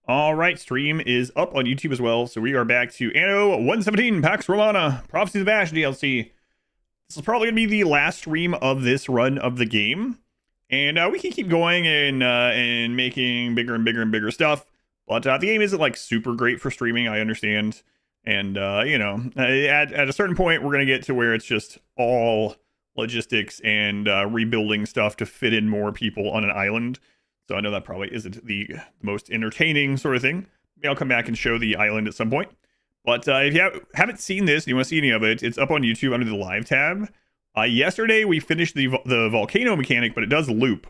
All right, stream is up on YouTube as well. So we are back to Anno 117 Pax Romana Prophecies of Ash DLC. This is probably going to be the last stream of this run of the game. And we can keep going and making bigger and bigger and bigger stuff. But the game isn't like super great for streaming, I understand. And, you know, at a certain point, we're going to get to where it's just all logistics and rebuilding stuff to fit in more people on an island. So I know that probably isn't the most entertaining sort of thing. Maybe I'll come back and show the island at some point. But if you haven't seen this and you want to see any of it, it's up on YouTube under the live tab. Yesterday, we finished the volcano mechanic, but it does loop.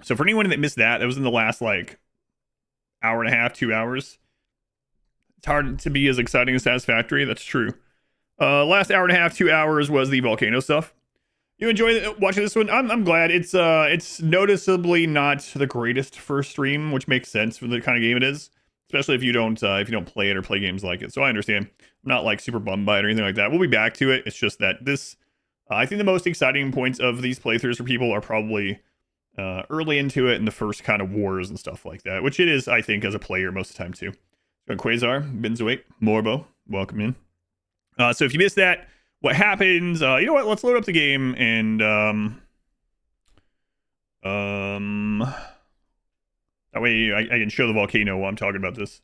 So for anyone that missed that, that was in the last, like, hour and a half, 2 hours. It's hard to be as exciting and satisfactory. That's true. Last hour and a half, 2 hours was the volcano stuff. You enjoy watching this one? I'm glad. It's noticeably not the greatest first stream, which makes sense for the kind of game it is, especially if you don't play it or play games like it. So I understand. I'm not like super bummed by it or anything like that. We'll be back to it. It's just that this, I think the most exciting points of these playthroughs for people are probably early into it and the first kind of wars and stuff like that, which it is, I think, as a player most of the time too. So Quasar, Benzoate, Morbo, welcome in. So if you missed that, what happens, you know what, let's load up the game and that way I can show the volcano while I'm talking about this.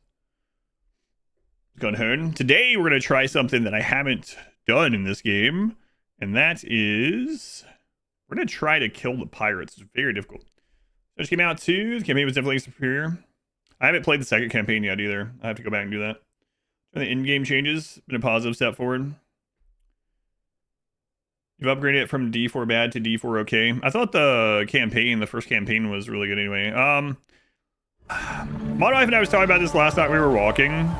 Today we're going to try something that I haven't done in this game, and that is we're going to try to kill the pirates. It's very difficult. So it came out too. The campaign was definitely superior. I haven't played the second campaign yet either. I have to go back and do that. And the in-game changes, been a positive step forward. You've upgraded it from D4 bad to D4 okay. I thought the first campaign was really good anyway. My wife and I was talking about this last night we were walking.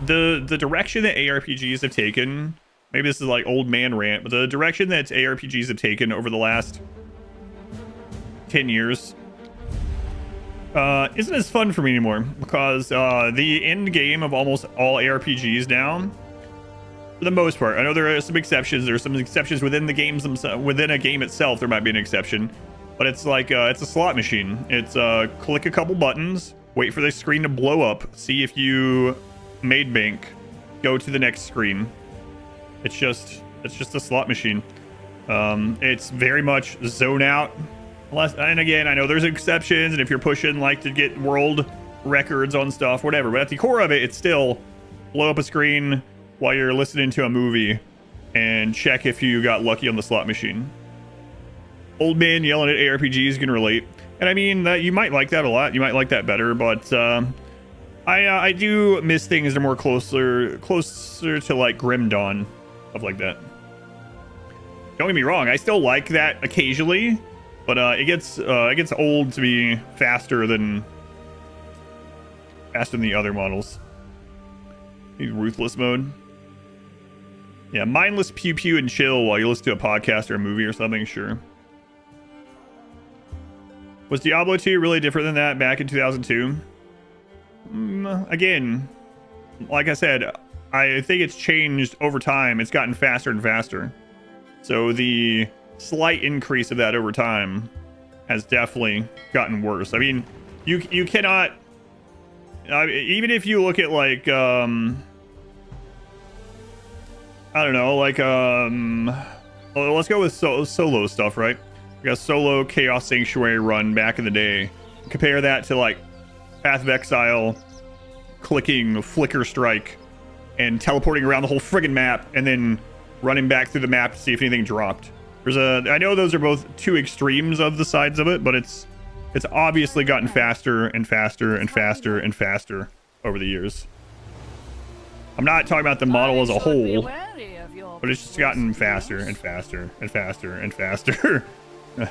The direction that ARPGs have taken, maybe this is like old man rant, but the direction that ARPGs have taken over the last 10 years isn't as fun for me anymore, because the end game of almost all ARPGs now, for the most part, I know there are some exceptions. There's some exceptions within the games themselves. Within a game itself, there might be an exception, but it's like it's a slot machine. It's click a couple buttons, wait for the screen to blow up, see if you made bank, go to the next screen. It's just a slot machine. It's very much zone out. And again, I know there's exceptions, and if you're pushing like to get world records on stuff, whatever. But at the core of it, it's still blow up a screen while you're listening to a movie and check if you got lucky on the slot machine. Old man yelling at ARPGs can relate. And I mean, you might like that a lot. You might like that better, but I do miss things that are more closer to like Grim Dawn, stuff like that. Don't get me wrong, I still like that occasionally, but it gets old to be faster than the other models. Need ruthless mode. Yeah, mindless pew pew and chill while you listen to a podcast or a movie or something, sure. Was Diablo 2 really different than that back in 2002? Again, like I said, I think it's changed over time. It's gotten faster and faster. So the slight increase of that over time has definitely gotten worse. I mean, you cannot... even if you look at like... I don't know, like, let's go with solo stuff, right? We got a solo Chaos Sanctuary run back in the day. Compare that to, like, Path of Exile, clicking Flicker Strike, and teleporting around the whole friggin' map, and then running back through the map to see if anything dropped. I know those are both two extremes of the sides of it, but it's obviously gotten faster and faster and faster and faster over the years. I'm not talking about the model as a whole, but it's just gotten faster and faster and faster and faster. Like.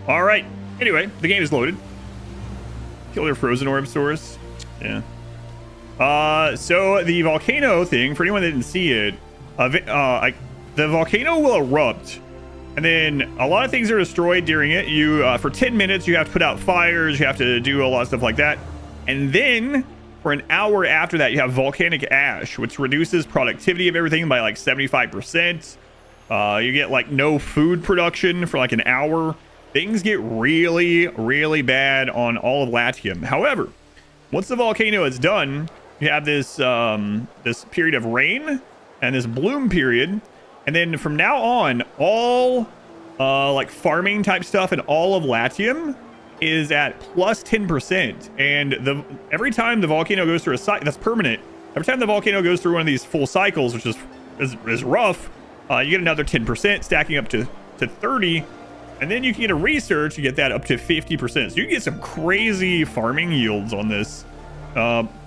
All right. Anyway, the game is loaded. Kill their frozen orb source. Yeah. So the volcano thing, for anyone that didn't see it, the volcano will erupt. And then a lot of things are destroyed during it. For 10 minutes, you have to put out fires. You have to do a lot of stuff like that. And then for an hour after that, you have volcanic ash, which reduces productivity of everything by like 75%. You get like no food production for like an hour. Things get really, really bad on all of Latium. However, once the volcano is done, you have this this period of rain and this bloom period, and then from now on, all like farming type stuff and all of Latium is at plus 10%. And every time the volcano goes through a cycle, that's permanent. Every time the volcano goes through one of these full cycles, which is rough, you get another 10%, stacking up to 30. And then you can get a research, you get that up to 50%. So you can get some crazy farming yields on this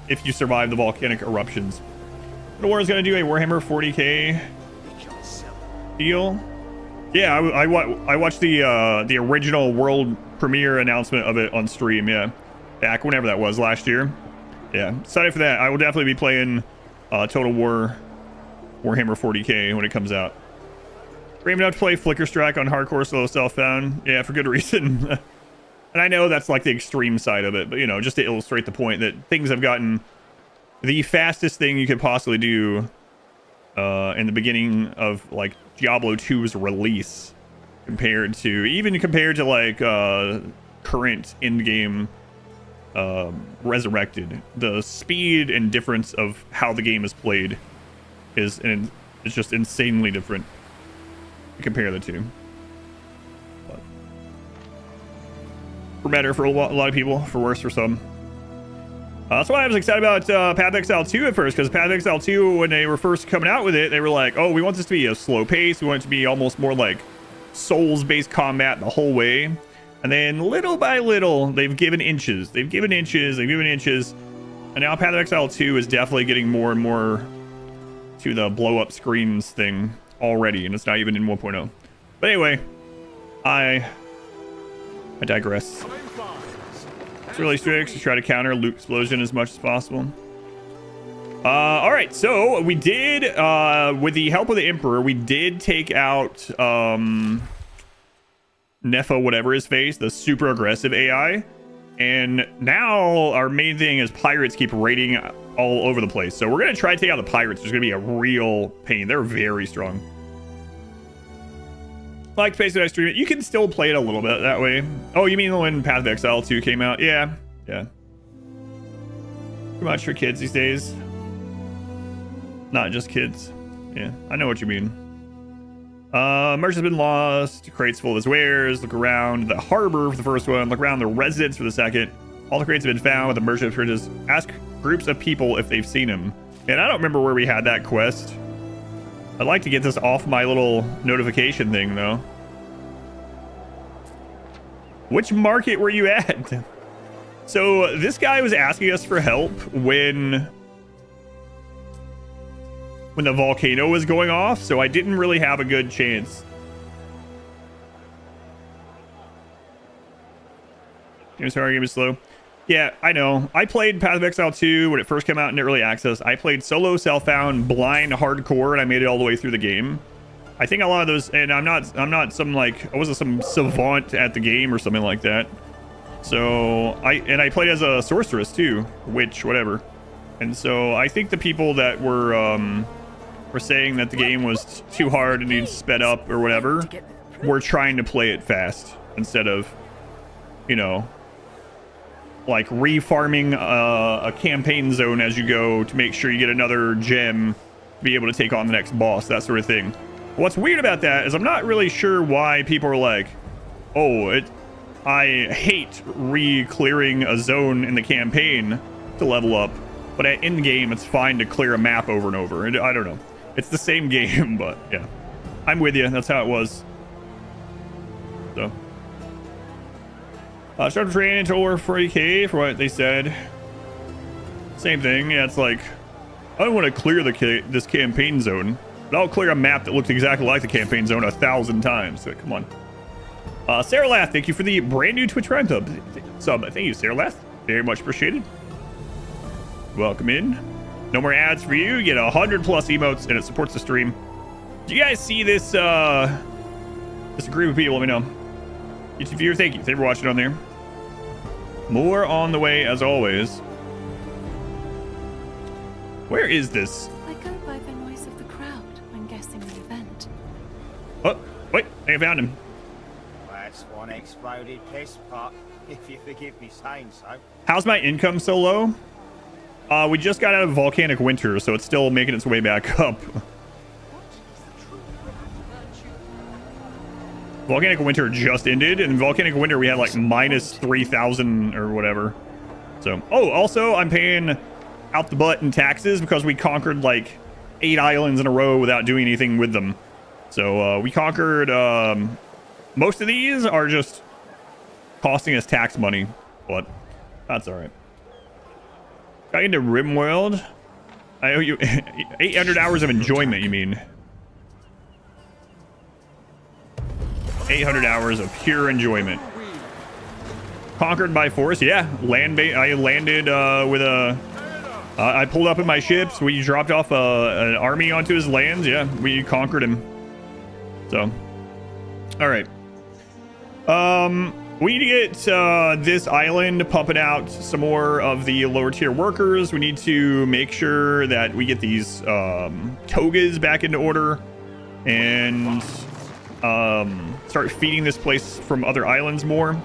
if you survive the volcanic eruptions. The war is going to do a Warhammer 40k deal. Yeah, I watched the original world premiere announcement of it on stream. Yeah, back whenever that was, last year. Yeah, excited for that. I will definitely be playing Total War Warhammer 40k when it comes out. Brave enough to play Flicker Strike on hardcore slow self-found. Yeah, for good reason. And I know that's like the extreme side of it, but you know, just to illustrate the point that things have gotten the fastest thing you could possibly do in the beginning of like Diablo 2's release compared to like current in-game Resurrected. The speed and difference of how the game is played is just insanely different. Compare the two, but for better for a lot of people, for worse for some. That's why I was excited about Path of Exile 2 at first, because Path of Exile 2, when they were first coming out with it, they were like, oh, we want this to be a slow pace, we want it to be almost more like Souls-based combat the whole way. And then little by little, they've given inches, and now Path of Exile 2 is definitely getting more and more to the blow up screens thing already, and it's not even in 1.0. But anyway, I digress. It's really strict to try to counter loot explosion as much as possible. All right, so we did with the help of the Emperor, we did take out Nepha, whatever his face, the super aggressive AI, and now our main thing is pirates keep raiding all over the place. So we're gonna try to take out the pirates, which is gonna be a real pain. They're very strong. Like Space when I stream it, you can still play it a little bit that way. Oh, you mean when Path of Exile 2 came out? Yeah. Too much for kids these days. Not just kids. Yeah, I know what you mean. Merch has been lost. Crates full of his wares. Look around the harbor for the first one. Look around the residence for the second. All the crates have been found with the merchant just ask groups of people if they've seen him. And I don't remember where we had that quest. I'd like to get this off my little notification thing, though. Which market were you at? So this guy was asking us for help when the volcano was going off, so I didn't really have a good chance. Game's hard, game is slow. Yeah, I know. I played Path of Exile 2 when it first came out in early access. I played solo, self-found, blind, hardcore, and I made it all the way through the game. I think a lot of those, and I'm not some like, I wasn't some savant at the game or something like that. So I played as a sorceress too, witch, whatever. And so I think the people that were saying that the game was too hard and needs sped up or whatever were trying to play it fast instead of, you know, like refarming a campaign zone as you go to make sure you get another gem to be able to take on the next boss, that sort of thing. What's weird about that is I'm not really sure why people are like, oh, I hate re-clearing a zone in the campaign to level up, but at in-game it's fine to clear a map over and over. I don't know. It's the same game, but yeah. I'm with you. That's how it was. So. Start training until we're 40k for what they said. Same thing. Yeah, it's like, I don't want to clear this campaign zone, but I'll clear a map that looks exactly like the campaign zone 1,000 times. So, come on. Sarah Lath, thank you for the brand new Twitch Prime sub. Thank you, Sarah Lath. Very much appreciated. Welcome in. No more ads for you. You get 100+ emotes, and it supports the stream. Do you guys see this? This group of people? Let me know. YouTube viewer, thank you. Thank you for watching on there. More on the way, as always. Where is this? I go by the noise of the crowd when guessing the event. I found him. That's one exploded piss pot, if you forgive me saying so. How's my income so low? We just got out of volcanic winter, so it's still making its way back up. Volcanic winter just ended, and in volcanic winter we had like minus 3,000 or whatever. So, oh, also I'm paying out the butt in taxes because we conquered like 8 islands in a row without doing anything with them. So we conquered, most of these are just costing us tax money, but that's all right. Got into RimWorld. I owe you 800 hours of enjoyment, you mean? 800 hours of pure enjoyment. Conquered by force, yeah. I landed with a... I pulled up in my ships. We dropped off an army onto his lands. Yeah, we conquered him. So, all right. We need to get this island pumping out some more of the lower tier workers. We need to make sure that we get these togas back into order and start feeding this place from other islands more.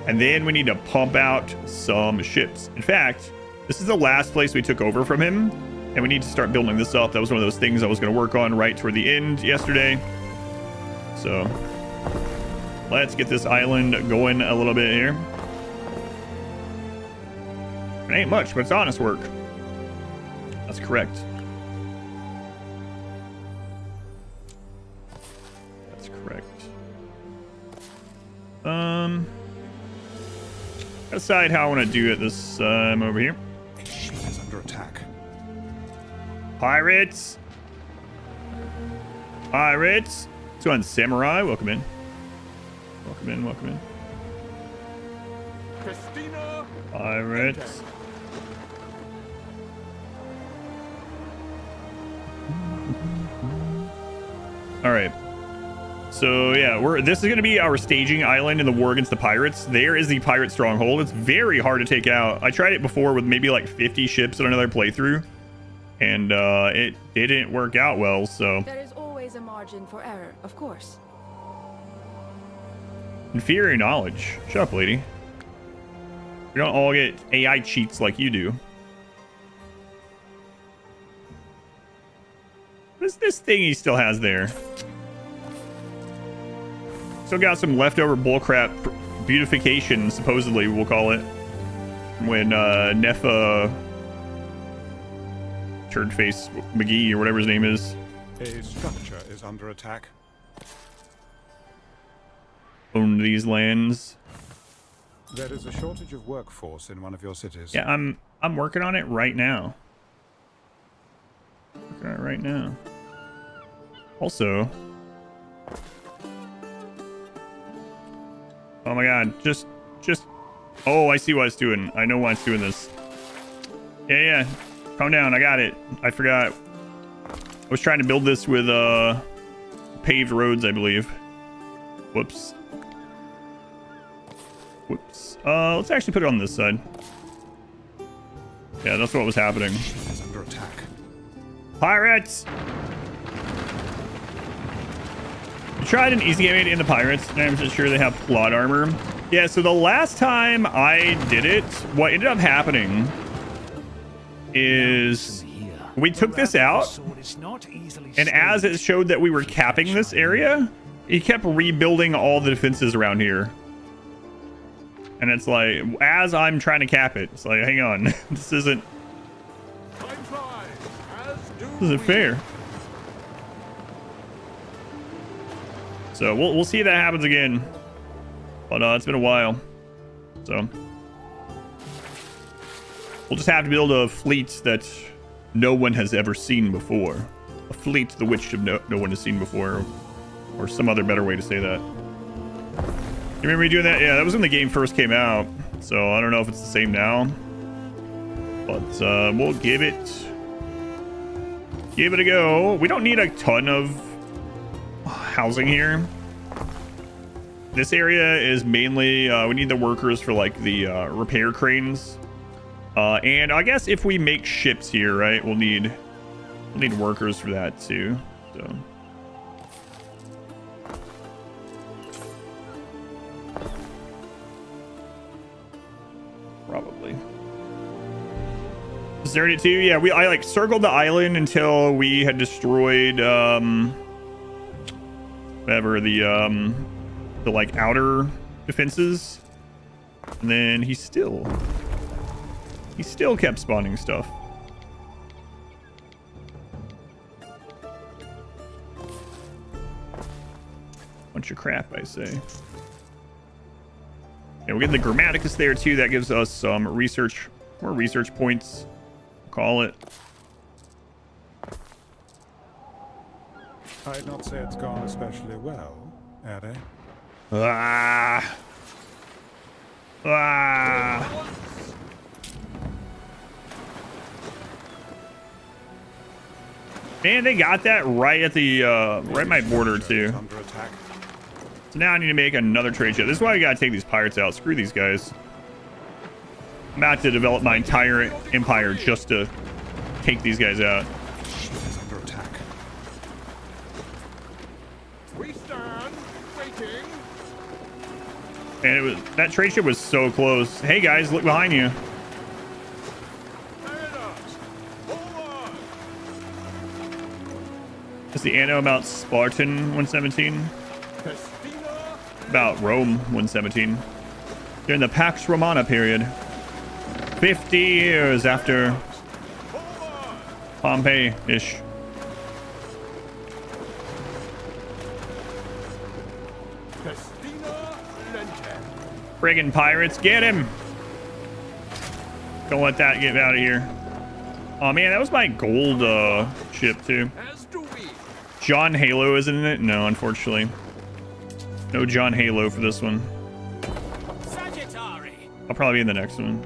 And then we need to pump out some ships. In fact, this is the last place we took over from him, and we need to start building this up. That was one of those things I was going to work on right toward the end yesterday. So let's get this island going a little bit here. It ain't much, but it's honest work. That's correct. That's correct. Gotta decide how I want to do it this time over here. Ship is under attack. Pirates. Pirates. Let's go on Samurai. Welcome in. Welcome in, welcome in. Christina. Pirates. All right. So yeah, this is going to be our staging island in the war against the pirates. There is the pirate stronghold. It's very hard to take out. I tried it before with maybe like 50 ships in another playthrough, and it didn't work out well. So there is always a margin for error, of course. Inferior knowledge. Shut up, lady. We don't all get AI cheats like you do. What is this thing he still has there? Still got some leftover bullcrap beautification, supposedly we'll call it, when Nefa Turdface McGee or whatever his name is. A structure is under attack. Own these lands. There is a shortage of workforce in one of your cities. Yeah, I'm working on it right now. Working on it right now. Also, oh my god, just oh, I see what it's doing. I know why it's doing this. Yeah, calm down, I got it. I forgot. I was trying to build this with paved roads, I believe. Whoops. Whoops. Let's actually put it on this side. Yeah, that's what was happening. Is under attack. Pirates! You tried an easy game in the pirates, and I'm just sure they have plot armor. Yeah, so the last time I did it, what ended up happening is we took this out, and as it showed that we were capping this area, he kept rebuilding all the defenses around here. And it's like, as I'm trying to cap it, it's like, hang on, this isn't fair. So we'll see if that happens again. But it's been a while. So we'll just have to build a fleet that no one has ever seen before. A fleet the which no one has seen before. Or some other better way to say that. You remember me doing that? Yeah, that was when the game first came out. So I don't know if it's the same now. But we'll give it a go. We don't need a ton of housing here. This area is mainly we need the workers for like the repair cranes. And I guess if we make ships here, right, we'll need workers for that too. So probably. Desert it too. Yeah, I like circled the island until we had destroyed whatever the like outer defenses, and then he still kept spawning stuff. Bunch of crap, I say. Yeah, we're getting the Grammaticus there too. That gives us some more research points. Call it. I'd not say it's gone especially well, Ade. Ah. Man, they got that right at the right at my border too. Under attack. So now I need to make another trade ship. This is why we gotta take these pirates out. Screw these guys. I'm about to develop my entire empire just to take these guys out. Ship is under attack. We stand waiting. And that trade ship was so close. Hey guys, look behind you. Is the Anno about Spartan 117? About Rome 117. During the Pax Romana period. 50 years after Pompeii-ish. Friggin' pirates, get him! Don't let that get out of here. Oh man, that was my gold ship too. John Halo isn't in it? No, unfortunately. No John Halo for this one. I'll probably be in the next one.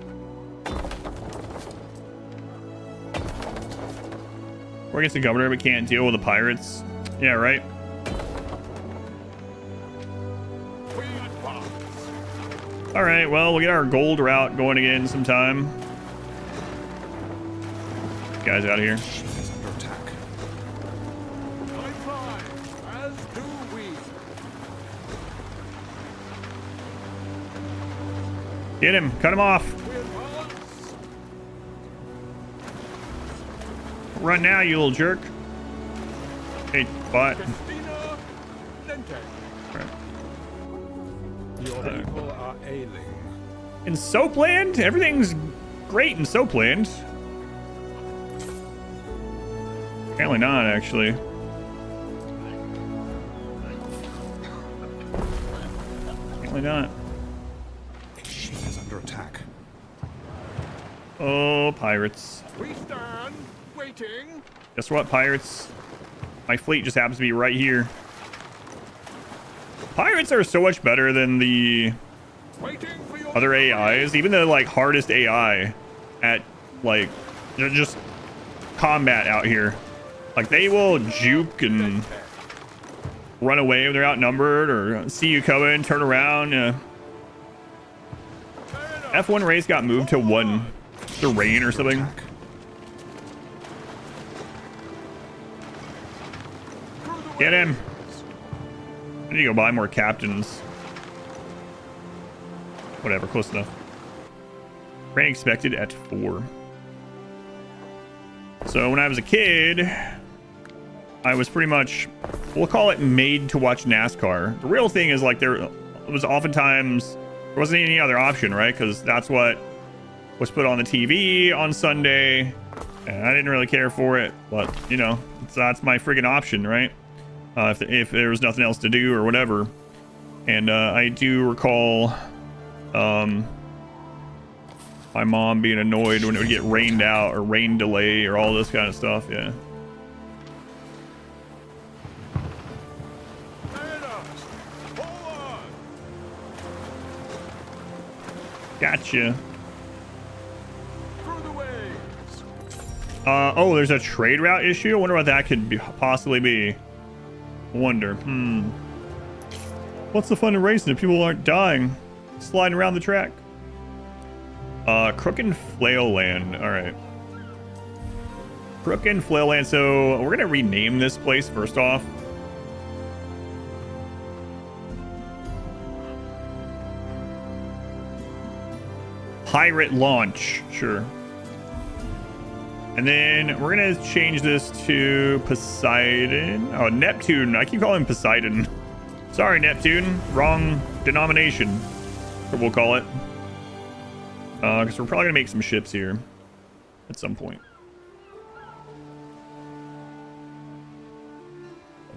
We're against the governor, but can't deal with the pirates. Yeah, right. All right, well, we'll get our gold route going again sometime. Guys out of here. Ship is under attack. As do we. Get him. Cut him off. Run now, you little jerk. Hey, bot. Your people are ailing. In Soapland? Everything's great in Soapland. Apparently not, actually. Apparently not. Ship is under attack. Oh, pirates. We stand waiting. Guess what, pirates? My fleet just happens to be right here. Pirates are so much better than the other AIs, even the like hardest AI at like just combat out here. Like they will juke and run away when they're outnumbered, or see you coming, turn around. F1 race got moved to 1. The rain or something. Get him. I need to go buy more captains. Whatever, close enough. Rain expected at 4. So when I was a kid, I was pretty much, we'll call it made to watch NASCAR. The real thing is like there was oftentimes, there wasn't any other option, right? Because that's what was put on the TV on Sunday. And I didn't really care for it, but you know, that's my friggin' option, right? If there was nothing else to do or whatever. And I do recall my mom being annoyed when it would get rained out or rain delay or all this kind of stuff. Yeah. Gotcha. Oh, there's a trade route issue. I wonder what that could possibly be. Wonder. What's the fun in racing if people aren't dying sliding around the track? Crook and Flail Land. All right. Crook and Flail Land. So we're gonna rename this place first off. Pirate launch. Sure. And then we're going to change this to Poseidon. Oh, Neptune. I keep calling him Poseidon. Sorry, Neptune. Wrong denomination. What we'll call it. Because we're probably going to make some ships here at some point.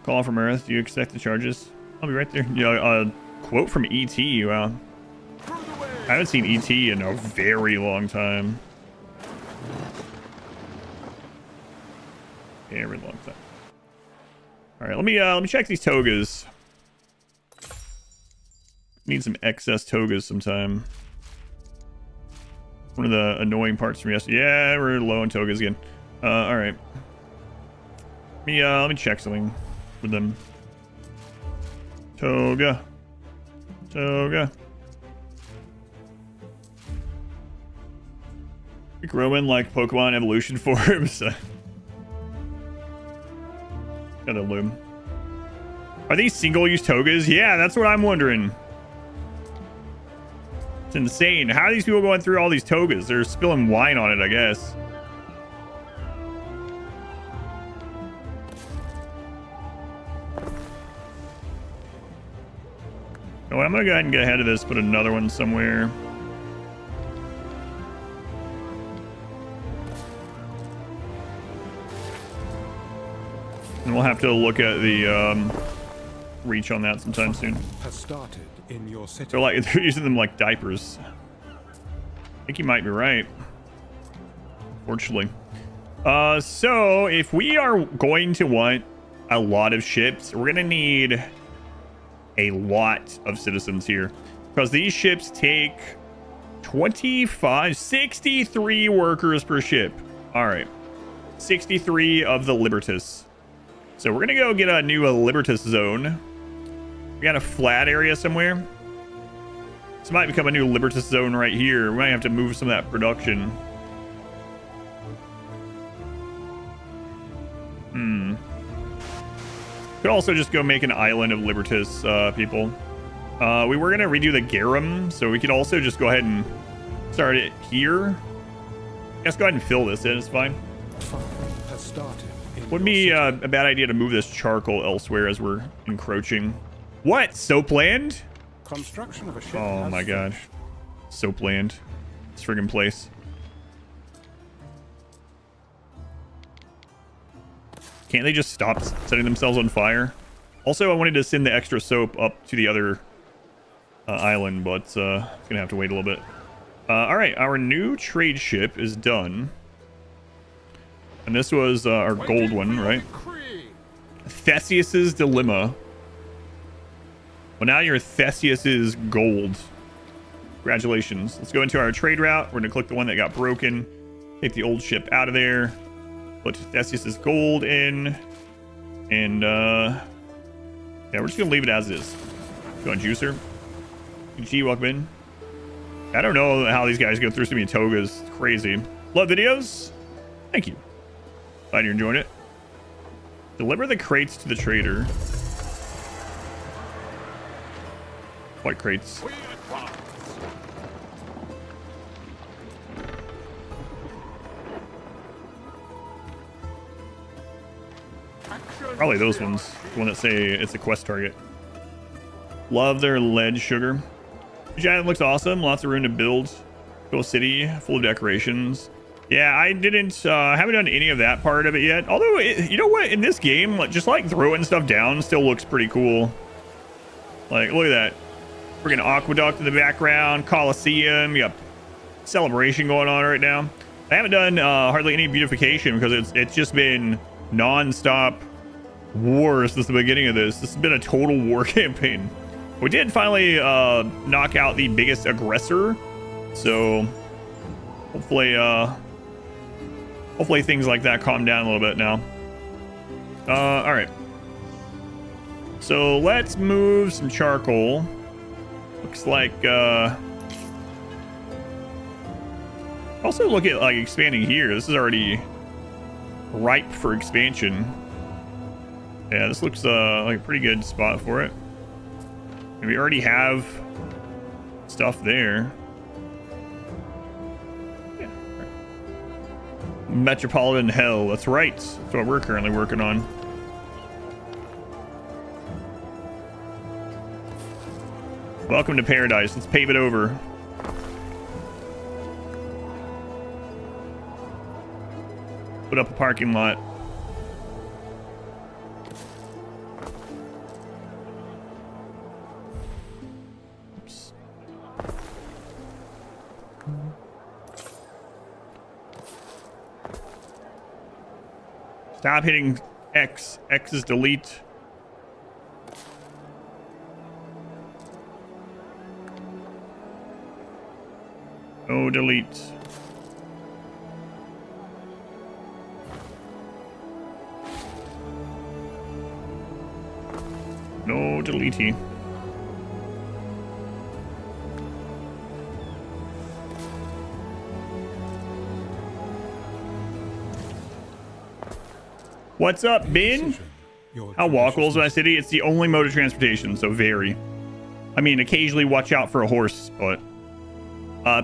Call from Earth. Do you expect the charges? I'll be right there. Yeah, quote from E.T. Wow. I haven't seen E.T. in a very long time. Very long time. All right, let me check these togas. Need some excess togas sometime. One of the annoying parts from yesterday. Yeah, we're low on togas again. All right. Let me check something with them. Toga. Growing like Pokemon evolution forms. Got a loom. Are these single-use togas? Yeah, that's what I'm wondering. It's insane. How are these people going through all these togas? They're spilling wine on it, I guess. Oh, I'm gonna go ahead and get ahead of this. Put another one somewhere. And we'll have to look at the reach on that sometime soon. Has started in your city. They're using them like diapers. I think you might be right. Fortunately. So if we are going to want a lot of ships, we're gonna need a lot of citizens here, because these ships take 63 workers per ship. All right, 63 of the Libertas. So we're gonna go get a new Libertas zone. We got a flat area somewhere. This might become a new Libertas zone right here. We might have to move some of that production. Could also just go make an island of Libertas people. We were gonna redo the Garum, so we could also just go ahead and start it here. Let's go ahead and fill this in. It's fine. Has started. Wouldn't be a bad idea to move this charcoal elsewhere as we're encroaching. What? Soap land? Construction of a ship. Oh my gosh. Soap land. This friggin' place. Can't they just stop setting themselves on fire? Also, I wanted to send the extra soap up to the other island, but it's gonna have to wait a little bit. All right, our new trade ship is done. And this was our gold one, right? Theseus's Dilemma. Well, now you're Theseus's gold. Congratulations. Let's go into our trade route. We're gonna click the one that got broken. Take the old ship out of there. Put Theseus's gold in. And yeah, we're just gonna leave it as is. Go on, Juicer. G, welcome in. I don't know how these guys go through so many togas. It's crazy. Love videos. Thank you. Glad you're enjoying it. Deliver the crates to the trader. What crates? Probably those ones. The one that say it's a quest target. Love their lead sugar. Giant looks awesome. Lots of room to build. Cool city, full of decorations. Yeah, I haven't done any of that part of it yet. Although, you know what? In this game, just like throwing stuff down still looks pretty cool. Like, look at that. Freaking aqueduct in the background, Coliseum. You got celebration going on right now. I haven't done hardly any beautification because it's just been non-stop wars since the beginning of this. This has been a total war campaign. We did finally knock out the biggest aggressor, so hopefully things like that calm down a little bit now. All right, so let's move some charcoal. Looks like also look at like expanding here. This is already ripe for expansion. Yeah, this looks like a pretty good spot for it. And we already have stuff there. Metropolitan Hell. That's right. That's what we're currently working on. Welcome to paradise. Let's pave it over. Put up a parking lot. Oops. Stop hitting X. X is delete. No delete. No deleting. What's up, Ben? How walkable is my city? It's the only mode of transportation, so very. I mean, occasionally watch out for a horse, but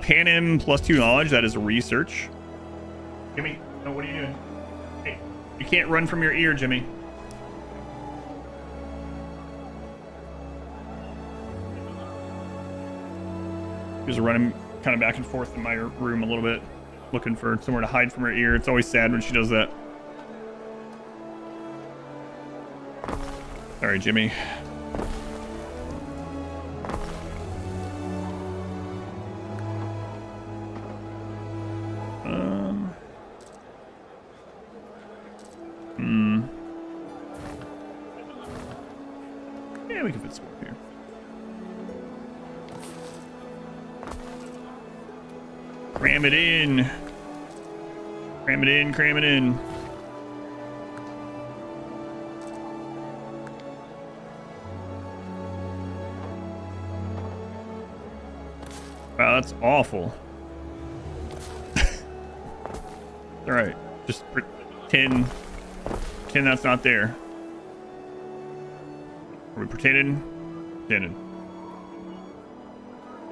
Panem +2 knowledge, that is research. Jimmy, no, what are you doing? Hey, you can't run from your ear, Jimmy. Just running kind of back and forth in my room a little bit, looking for somewhere to hide from her ear. It's always sad when she does that. Sorry, Jimmy. Yeah, we can fit some up here. Cram it in. Cram it in, cram it in. Wow, that's awful. All right, just pretend that's not there. Are we pretending? Pretending.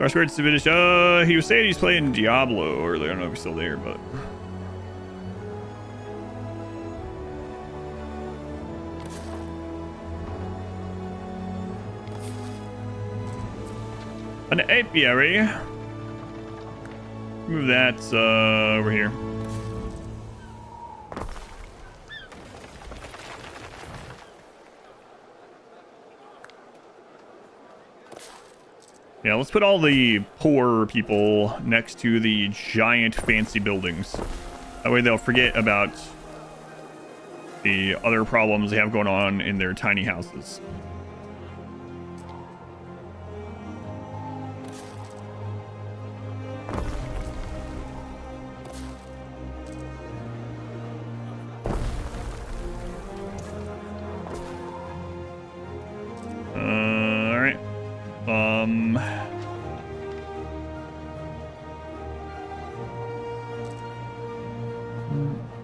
Our squared to finish. He was saying he's playing Diablo earlier. I don't know if he's still there, but. An apiary. Move that over here. Yeah, let's put all the poor people next to the giant fancy buildings. That way they'll forget about the other problems they have going on in their tiny houses.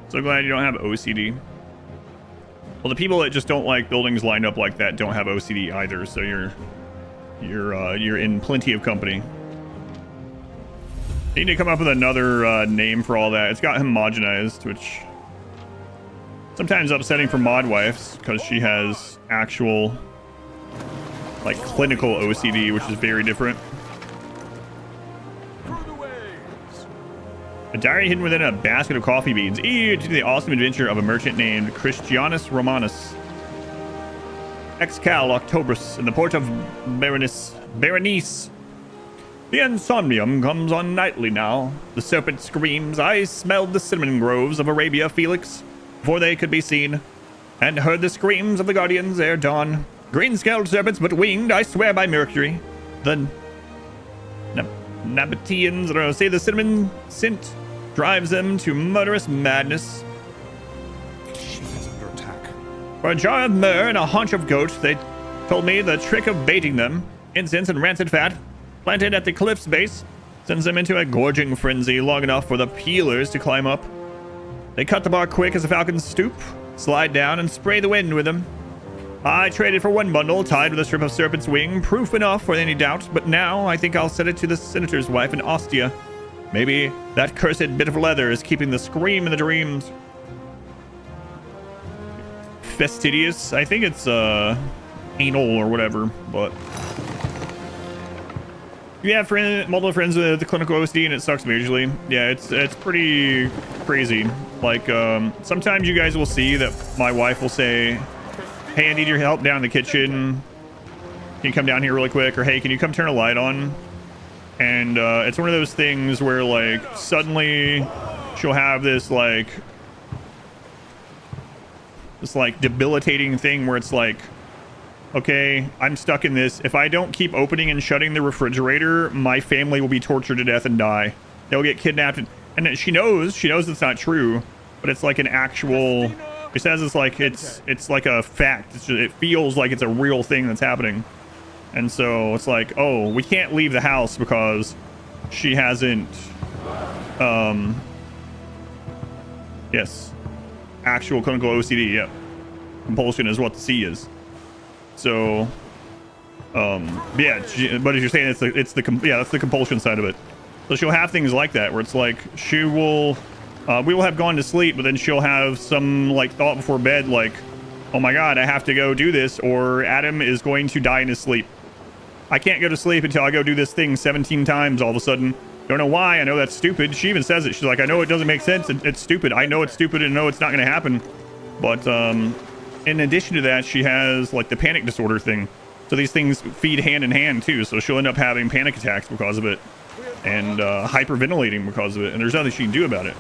So glad you don't have OCD. Well, the people that just don't like buildings lined up like that don't have OCD either, so you're in plenty of company. Need to come up with another name for all that. It's got homogenized, which sometimes upsetting for mod wives because she has actual like clinical OCD, which is very different. A diary hidden within a basket of coffee beans. Ear to the awesome adventure of a merchant named Christianus Romanus. Excal Octobrus in the port of Berenice. The insomnium comes on nightly now. The serpent screams. I smelled the cinnamon groves of Arabia, Felix, before they could be seen, and heard the screams of the guardians ere dawn. Green-scaled serpents, but winged, I swear by Mercury. The Nabateans say the cinnamon scent drives them to murderous madness. She is under attack. For a jar of myrrh and a haunch of goat, they told me the trick of baiting them. Incense and rancid fat, planted at the cliff's base, sends them into a gorging frenzy long enough for the peelers to climb up. They cut the bark quick as the falcons stoop, slide down, and spray the wind with them. I traded for one bundle tied with a strip of serpent's wing, proof enough for any doubt, but now I think I'll send it to the senator's wife in Ostia. Maybe that cursed bit of leather is keeping the scream in the dreams. Fastidious. I think it's anal or whatever, but you have multiple friends with the clinical OCD and it sucks majorly. Yeah, it's pretty crazy. Like sometimes you guys will see that my wife will say, hey, I need your help down in the kitchen. Can you come down here really quick? Or hey, can you come turn a light on? And it's one of those things where like suddenly she'll have this like debilitating thing where it's like, okay, I'm stuck in this. If I don't keep opening and shutting the refrigerator, my family will be tortured to death and die. They'll get kidnapped. And she knows it's not true, but it's like an actual, it says it's like a fact. It feels like it's a real thing that's happening. And so it's like, oh, we can't leave the house because she hasn't, yes, actual clinical OCD. Yep. Compulsion is what the C is. So, yeah, but as you're saying, that's the compulsion side of it. So she'll have things like that where it's like we will have gone to sleep, but then she'll have some like thought before bed, like, oh my God, I have to go do this, or Adam is going to die in his sleep. I can't go to sleep until I go do this thing 17 times all of a sudden. Don't know why. I know that's stupid. She even says it. She's like, I know it doesn't make sense. It's stupid. I know it's stupid and know it's not going to happen. But in addition to that, she has like the panic disorder thing. So these things feed hand in hand too. So she'll end up having panic attacks because of it and hyperventilating because of it. And there's nothing she can do about it.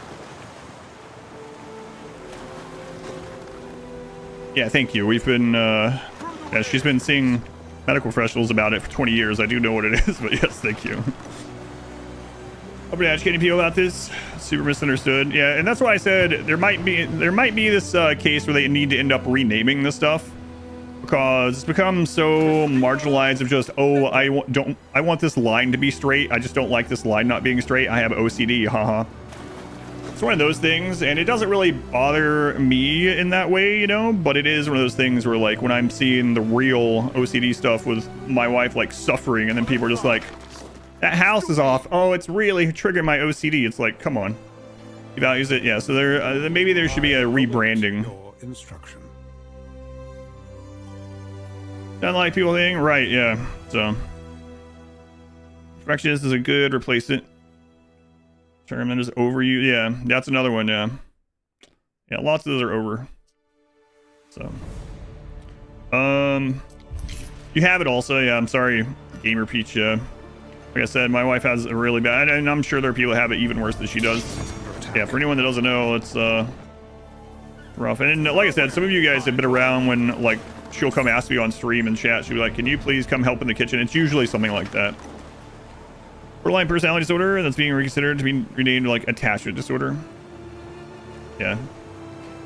Yeah, thank you. We've been, yeah, she's been seeing medical professionals about it for 20 years. I do know what it is, but yes, thank you. I've been educating people about this. Super misunderstood. Yeah, and that's why I said there might be this case where they need to end up renaming this stuff because it's become so marginalized of just, oh, I want this line to be straight. I just don't like this line not being straight. I have OCD, haha. It's one of those things, and it doesn't really bother me in that way, you know, but it is one of those things where like when I'm seeing the real OCD stuff with my wife like suffering and then people are just like, that house is off. Oh, it's really triggering my OCD. It's like, come on. He values it. Yeah, so there maybe there should be a rebranding. Instruction. Not like people think, right? Yeah. So, perfectionist is a good replacement. Term that is overused. Yeah, that's another one. Yeah, yeah. Lots of those are over. So, you have it also. Yeah, I'm sorry, Gamer Peach. Yeah. Like I said, my wife has a really bad, and I'm sure there are people that have it even worse than she does. Yeah, for anyone that doesn't know, it's rough. And like I said, some of you guys have been around when like she'll come ask me on stream and chat. She'll be like, "Can you please come help in the kitchen?" It's usually something like that. Borderline personality disorder that's being reconsidered to be renamed like attachment disorder. Yeah,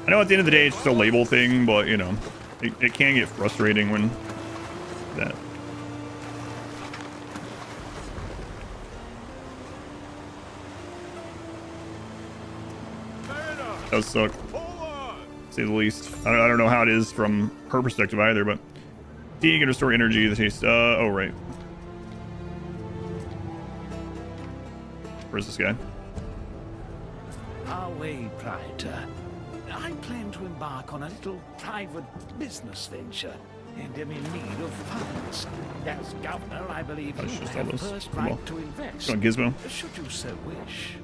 I know at the end of the day it's just a label thing, but you know, it can get frustrating when that. Does suck, to say the least. I don't know how it is from her perspective either, but you can restore energy, the taste. Oh, right. Where's this guy? Our way, Praetor. I plan to embark on a little private business venture and am in need of funds. As governor, I believe Oh, it's you just all have those. first Come on. right to invest. On Gizmo. Should you so wish.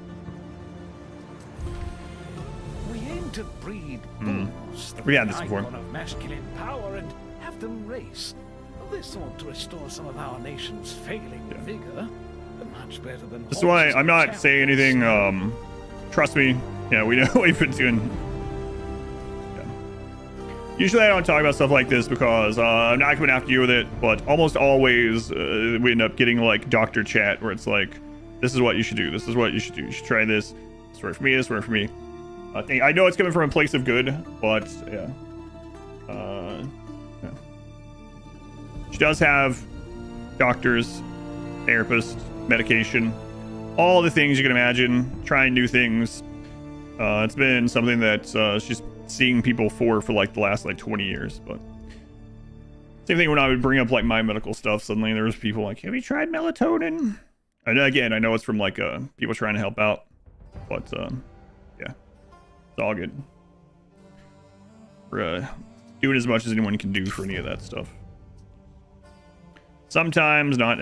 We aim to breed bulls, We had this before. icon of masculine power, and have them race. This ought to restore some of our nation's failing vigor. Much better than This is why horses I'm and not saying anything. Trust me. Yeah, we know we've been doing. Yeah. Usually I don't talk about stuff like this because I'm not coming after you with it, but almost always we end up getting like doctor chat where it's like, this is what you should do. This is what you should do. You should try this. This worked for me. This worked for me. I know it's coming from a place of good, but yeah. Yeah. She does have doctors, therapists, medication, all the things you can imagine, trying new things. It's been something that she's seeing people for like the last like 20 years. But same thing when I would bring up like my medical stuff, suddenly there was people like, have you tried melatonin? And again, I know it's from like people trying to help out, but yeah, it's all good. We're doing as much as anyone can do for any of that stuff. Sometimes not.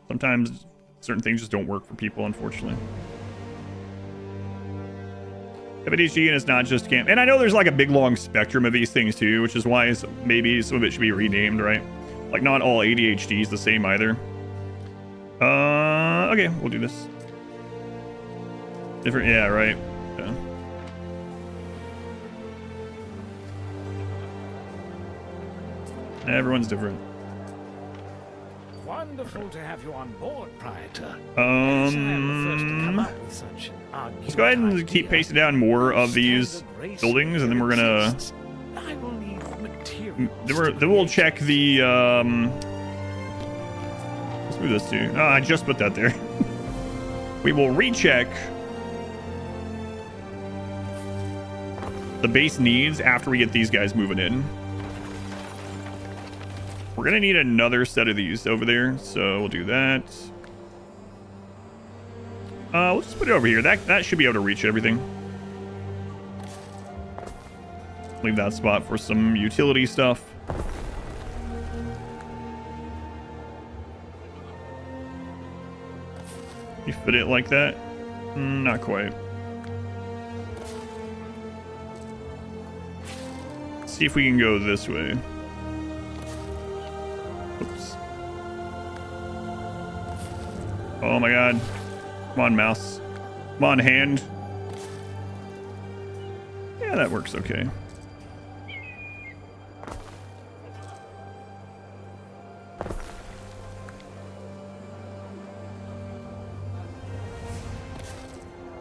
Sometimes certain things just don't work for people, unfortunately. ADHD, and it's not just camp. And I know there's like a big long spectrum of these things too, which is why maybe some of it should be renamed, right? Like not all ADHD is the same either. Okay, we'll do this. Different, yeah, right. Yeah. Everyone's different. Wonderful to have you on board, Praetor. Let's go ahead and keep pasting down more of these buildings, and then we're gonna. I will need materials. Then we'll check the. Let's move this too. Oh, I just put that there. We will recheck the base needs after we get these guys moving in. We're gonna need another set of these over there, so we'll do that. We'll just put it over here. That should be able to reach everything. Leave that spot for some utility stuff. You fit it like that? Not quite. Let's see if we can go this way. Oops. Oh my god. Come on, mouse. Come on, hand. Yeah, that works okay.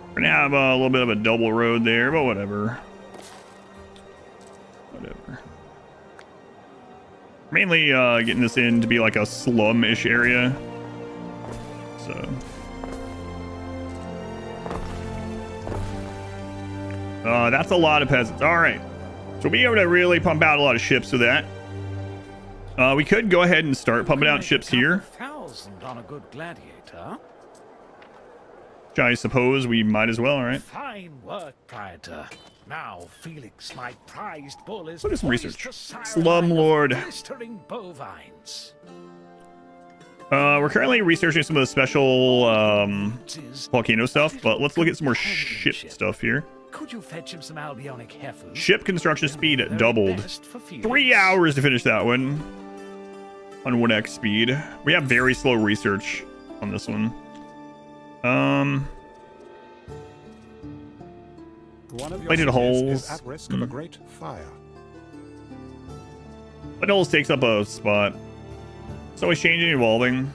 We're gonna have a little bit of a double road there, but whatever. Whatever. Mainly getting this in to be like a slum-ish area. So. That's a lot of peasants. All right. So we'll be able to really pump out a lot of ships with that. We could go ahead and start pumping out ships here. 1,000 on a good gladiator. Which I suppose we might as well, all right? Fine work, Praetor. Now, Felix, my prized bull is What is some poised research? to sire a Slum line of Lord. blistering bovines. We're currently researching some of the special volcano stuff, but let's look at some more ship stuff here. Could you fetch him some Albionic heifers? Ship construction speed Very doubled. best for Felix. 3 hours to finish that one on 1x speed. We have very slow research on this one. One of your Plated cities holes. is at risk of a great fire. Plated holes takes up a spot. It's always changing, evolving.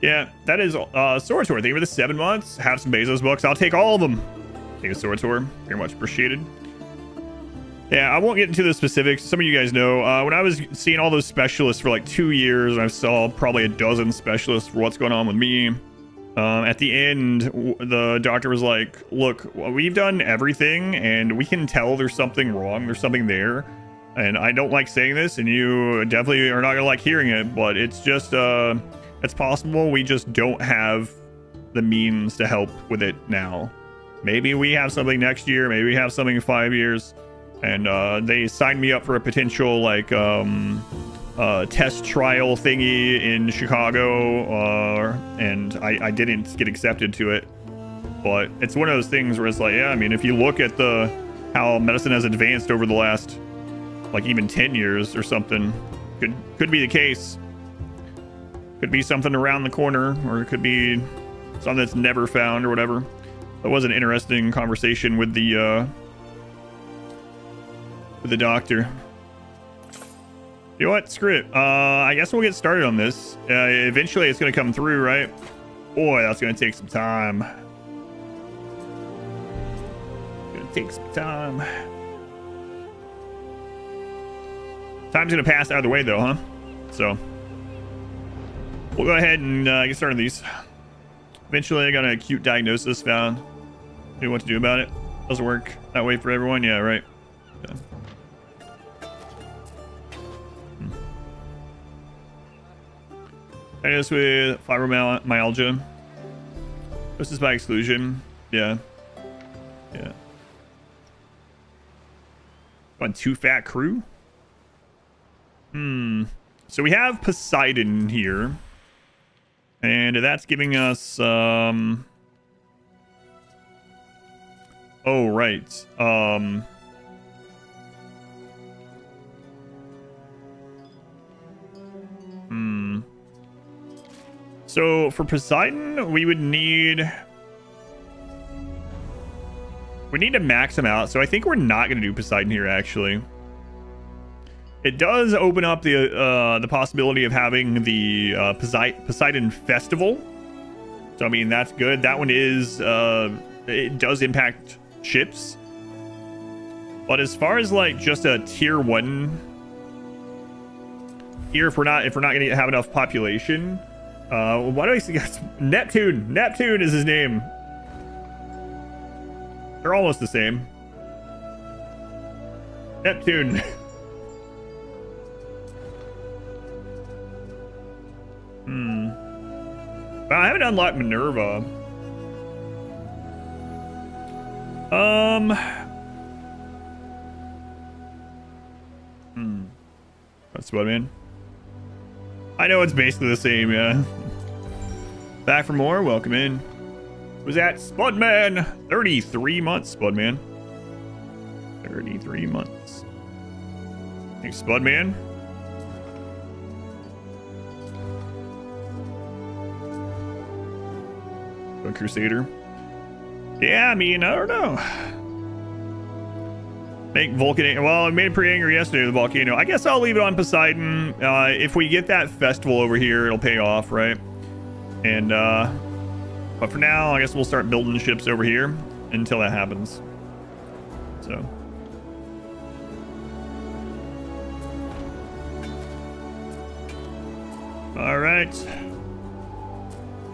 Yeah, that is Sword Tour. Thank you for the 7 months. Have some Bezos books. I'll take all of them. Thank you, Sword Tour. Very much appreciated. Yeah, I won't get into the specifics. Some of you guys know, when I was seeing all those specialists for like 2 years, and I saw probably a dozen specialists for what's going on with me. At the end, the doctor was like, look, we've done everything, and we can tell there's something wrong. There's something there. And I don't like saying this, and you definitely are not going to like hearing it, but it's just, it's possible we just don't have the means to help with it now. Maybe we have something next year. Maybe we have something in 5 years. And they signed me up for a potential like test trial thingy in Chicago, and I didn't get accepted to it. But it's one of those things where it's like, yeah, I mean, if you look at how medicine has advanced over the last like even 10 years or something, could be the case. Could be something around the corner, or it could be something that's never found or whatever. That was an interesting conversation with the doctor. You know what? Screw it. I guess we'll get started on this. Eventually it's going to come through, right? Boy, that's going to take some time. Gonna take some time. Time's going to pass either way, though, huh? So we'll go ahead and get started on these. Eventually, I got an acute diagnosis found. Do what to do about it. Doesn't work that way for everyone. Yeah, right. Yeah. Diagnosed with fibromyalgia. This is by exclusion. Yeah. Yeah. On too fat crew? So we have Poseidon here. And that's giving us oh right. So for Poseidon, we need to max him out. So I think we're not going to do Poseidon here, actually. It does open up the possibility of having the Poseidon Festival. So, I mean, that's good. That one is... it does impact ships. But as far as, like, just a tier 1... Here, if we're not going to have enough population... why do I see... Neptune! Neptune is his name. They're almost the same. Neptune. Well, I haven't unlocked Minerva. That's what I mean. I know it's basically the same, yeah. Back for more, welcome in. Was that Spudman? 33 months, Spudman. 33 months. Thanks, Spudman. Go Crusader. Yeah, I mean, I don't know. Make Volcano. Well, I made it pretty angry yesterday with the Volcano. I guess I'll leave it on Poseidon. If we get that festival over here, it'll pay off, right? And, but for now, I guess we'll start building ships over here until that happens. So. All right.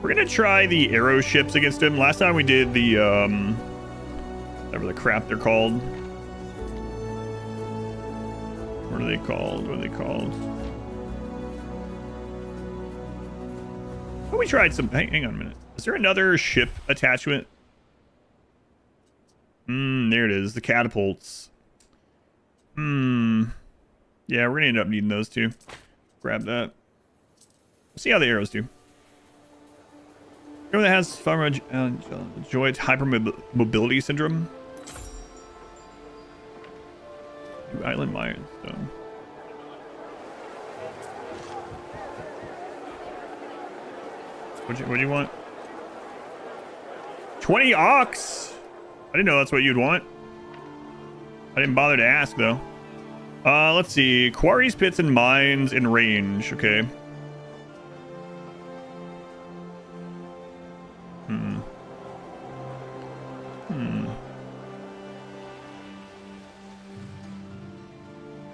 We're going to try the arrow ships against him. Last time we did the, whatever the crap they're called. What are they called? What are they called? Oh, we tried some... Hang on a minute. Is there another ship attachment? There it is. The catapults. Yeah, we're going to end up needing those too. Grab that. See how the arrows do. Anyone that has joint hypermobility syndrome? New Island Milestone. What do you want? 20 ox? I didn't know that's what you'd want. I didn't bother to ask though. Let's see. Quarries, pits, and mines in range. Okay.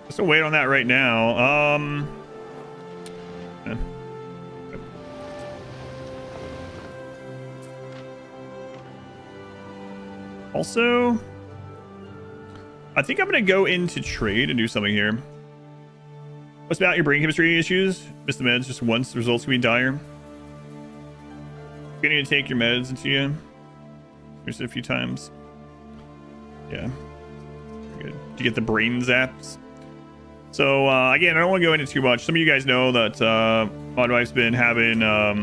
Just wait on that right now. Also, I think I'm gonna go into trade and do something here. What's about your brain chemistry issues? Miss the meds just once, the results can be dire. You need to take your meds into you. Used it a few times. Yeah. Good. Did you get the brain zaps? So, again, I don't want to go into too much. Some of you guys know that my wife's been having a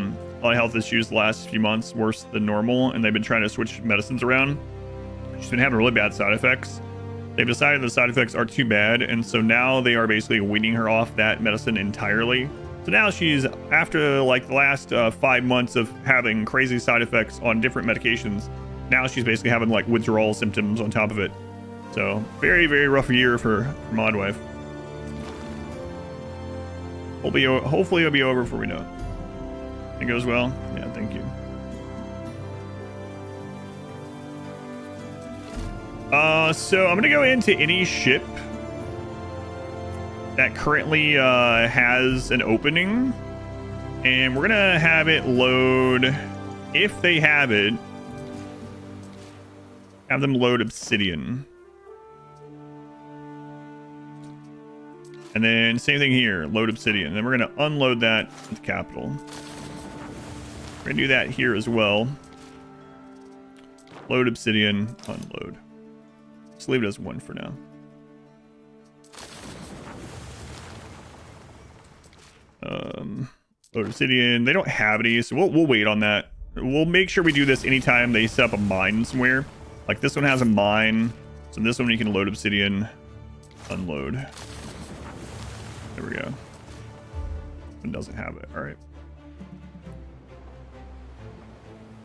lot of health issues the last few months, worse than normal, and they've been trying to switch medicines around. She's been having really bad side effects. They've decided the side effects are too bad, and so now they are basically weaning her off that medicine entirely. So now she's, after like the last 5 months of having crazy side effects on different medications, now she's basically having like withdrawal symptoms on top of it. So very, very rough year for Mod Wife. Hopefully it'll be over before we know it. It goes well? Yeah, thank you. So I'm gonna go into any ship that currently has an opening, and we're gonna have it load, if they have it, have them load obsidian. And then same thing here, load obsidian. Then we're going to unload that at the capital. We're going to do that here as well. Load obsidian, unload. Just leave it as 1 for now. Load obsidian. They don't have any, so we'll wait on that. We'll make sure we do this anytime they set up a mine somewhere. Like this one has a mine, so this one you can load obsidian, unload. There we go. It doesn't have it. All right.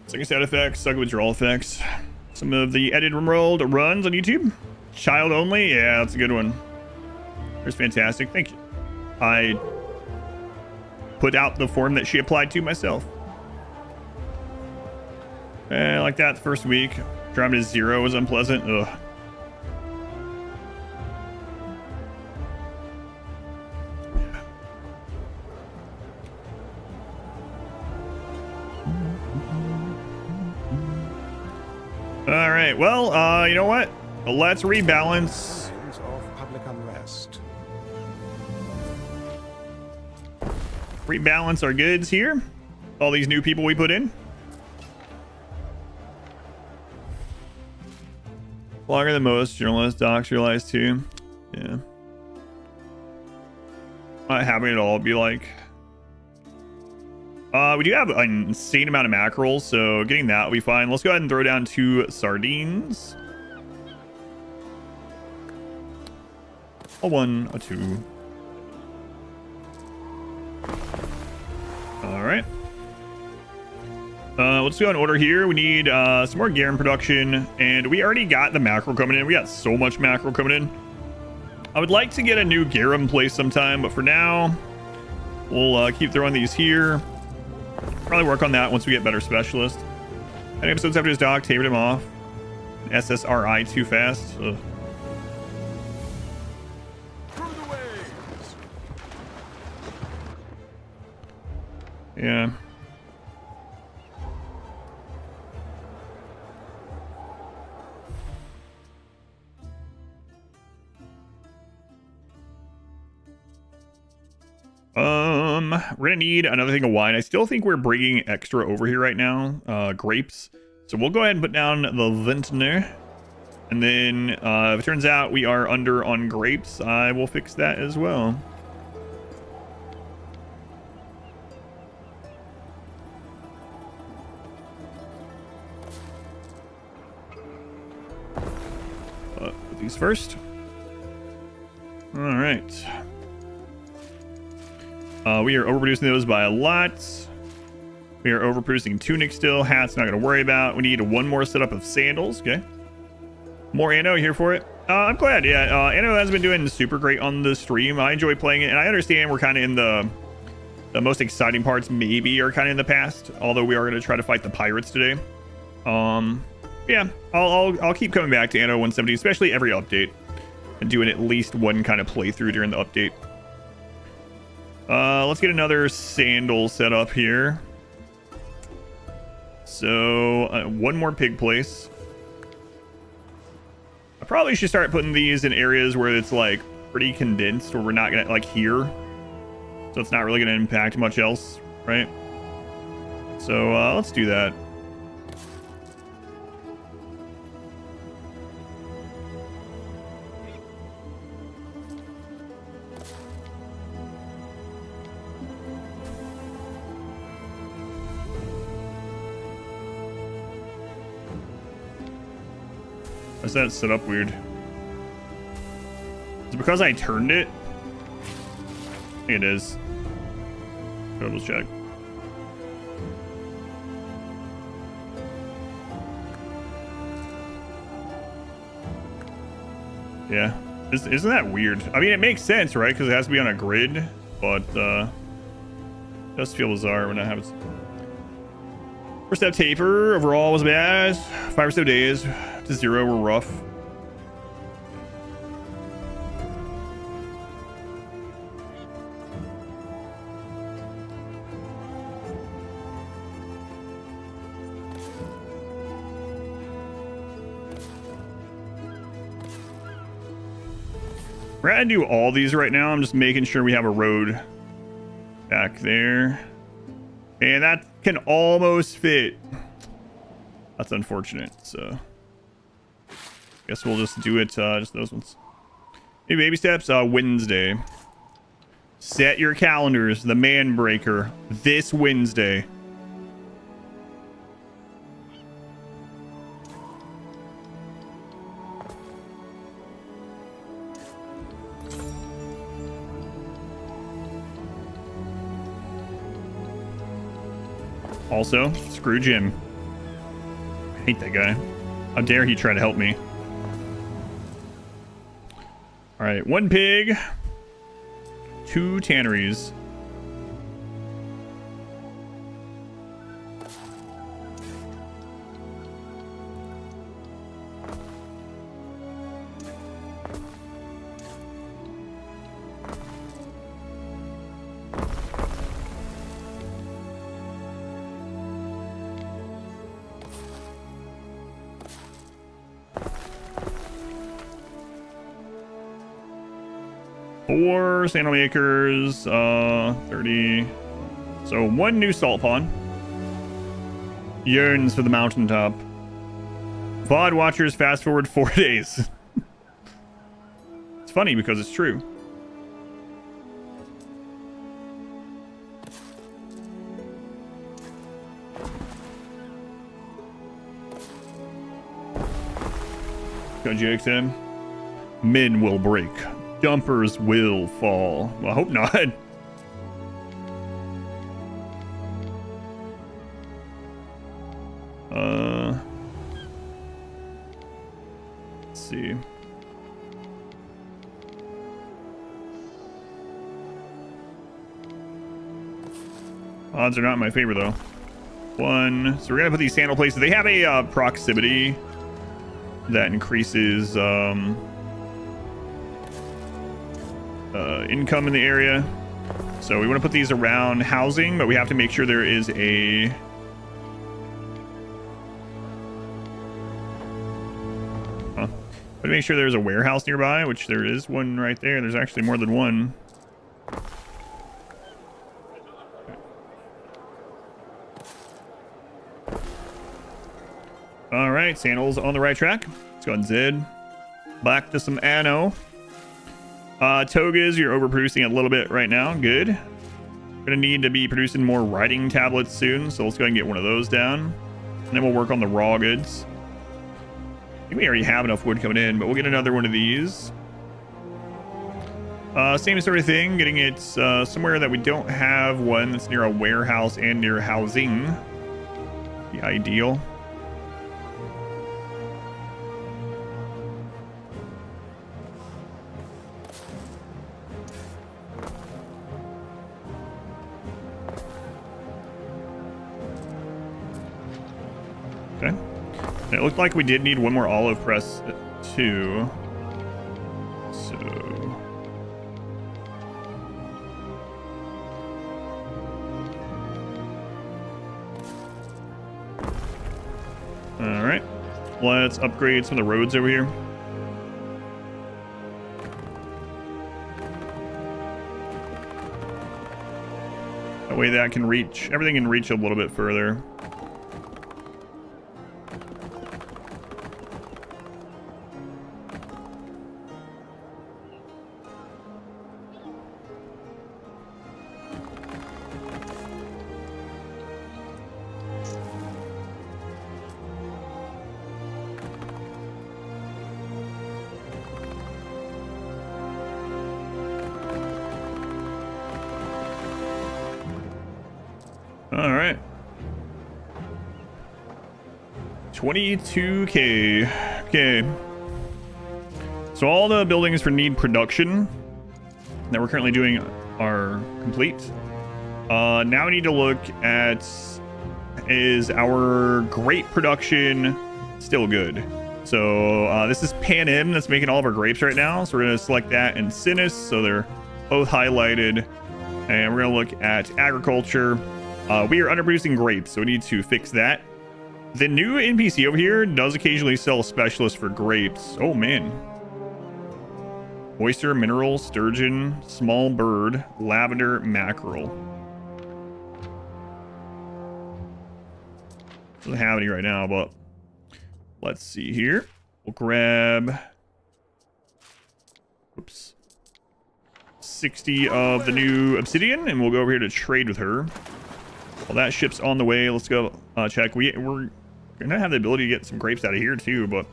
Second stat effects, second withdrawal effects. Some of the edited world runs on YouTube. Child only. Yeah, that's a good one. There's fantastic. Thank you. I put out the form that she applied to myself. Like that the first week. Driving to 0 was unpleasant. Ugh. All right. Well, you know what? Let's rebalance. Signs of public unrest. Rebalance our goods here. All these new people we put in. Longer than most. Journalists, docs realize too. Yeah. Not having it all be like. We do have an insane amount of mackerel, so getting that will be fine. Let's go ahead and throw down 2 sardines. A 1, a 2. All right. Let's go in order here. We need some more garum production, and we already got the mackerel coming in. We got so much mackerel coming in. I would like to get a new garum place sometime, but for now, we'll keep throwing these here. Probably work on that once we get better specialists. And episodes after his dock, tapered him off. SSRI too fast. Ugh. Through the waves. Yeah. We're gonna need another thing of wine. I still think we're bringing extra over here right now, grapes. So we'll go ahead and put down the vintner, and then if it turns out we are under on grapes, I will fix that as well. Put these first. All right. We are overproducing those by a lot. We are overproducing tunic still. Hats not going to worry about. We need 1 more setup of sandals. Okay. More Anno here for it. I'm glad. Yeah, Anno has been doing super great on the stream. I enjoy playing it, and I understand we're kind of in the most exciting parts. Maybe are kind of in the past. Although we are going to try to fight the pirates today. Yeah, I'll keep coming back to Anno 170, especially every update, and doing at least 1 kind of playthrough during the update. Let's get another sandal set up here. So 1 more pig place. I probably should start putting these in areas where it's like pretty condensed, where we're not gonna like here, so it's not really gonna impact much else, right? So let's do that. Why's that set up weird? Is it because I turned it? I think it is. Double check. Yeah. Isn't that weird? I mean, it makes sense, right? Because it has to be on a grid, but it does feel bizarre when I have it. First step taper overall was bad. 5 or so days to 0 were rough. We're gonna do all these right now. I'm just making sure we have a road back there. And that can almost fit. That's unfortunate, so guess we'll just do it, just those ones. Hey, baby steps, Wednesday. Set your calendars, the man breaker, this Wednesday. Also, screw Jim. I hate that guy. How dare he try to help me. All right, 1 pig, 2 tanneries. Four sandal makers, 30. So 1 new salt pond. Yearns for the mountaintop. VOD watchers fast forward 4 days. It's funny because it's true. Go GXM. Men will break. Dumpers will fall. Well, I hope not. Let's see. Odds are not in my favor though. 1. So we're gonna put these sandal places. They have a proximity that increases income in the area. So we want to put these around housing, but we have to make sure there is a make sure there's a warehouse nearby, which there is one right there. There's actually more than one. All right, sandals on the right track. Let's go on Zed. Back to some Anno. Togas, you're overproducing a little bit right now. Good. Gonna need to be producing more writing tablets soon, so let's go ahead and get one of those down. And then we'll work on the raw goods. I think we already have enough wood coming in, but we'll get another one of these. Same sort of thing, getting it somewhere that we don't have one that's near a warehouse and near housing. The ideal. Okay. And it looked like we did need one more olive press too. So all right, let's upgrade some of the roads over here. That way that can reach, everything can reach a little bit further. All right. 22K. Okay. So all the buildings for need production that we're currently doing are complete. Now we need to look at, is our grape production still good? So this is Pan Am that's making all of our grapes right now. So we're going to select that and Sinus. So they're both highlighted. And we're going to look at agriculture. We are underproducing grapes, so we need to fix that. The new NPC over here does occasionally sell a specialist for grapes. Oh, man. oyster, mineral, sturgeon, small bird, lavender, mackerel. Doesn't have any right now, but let's see here. We'll grab, oops, 60 of the new obsidian, and we'll go over here to trade with her. Well, that ship's on the way. Let's go check. We're gonna have the ability to get some grapes out of here too, but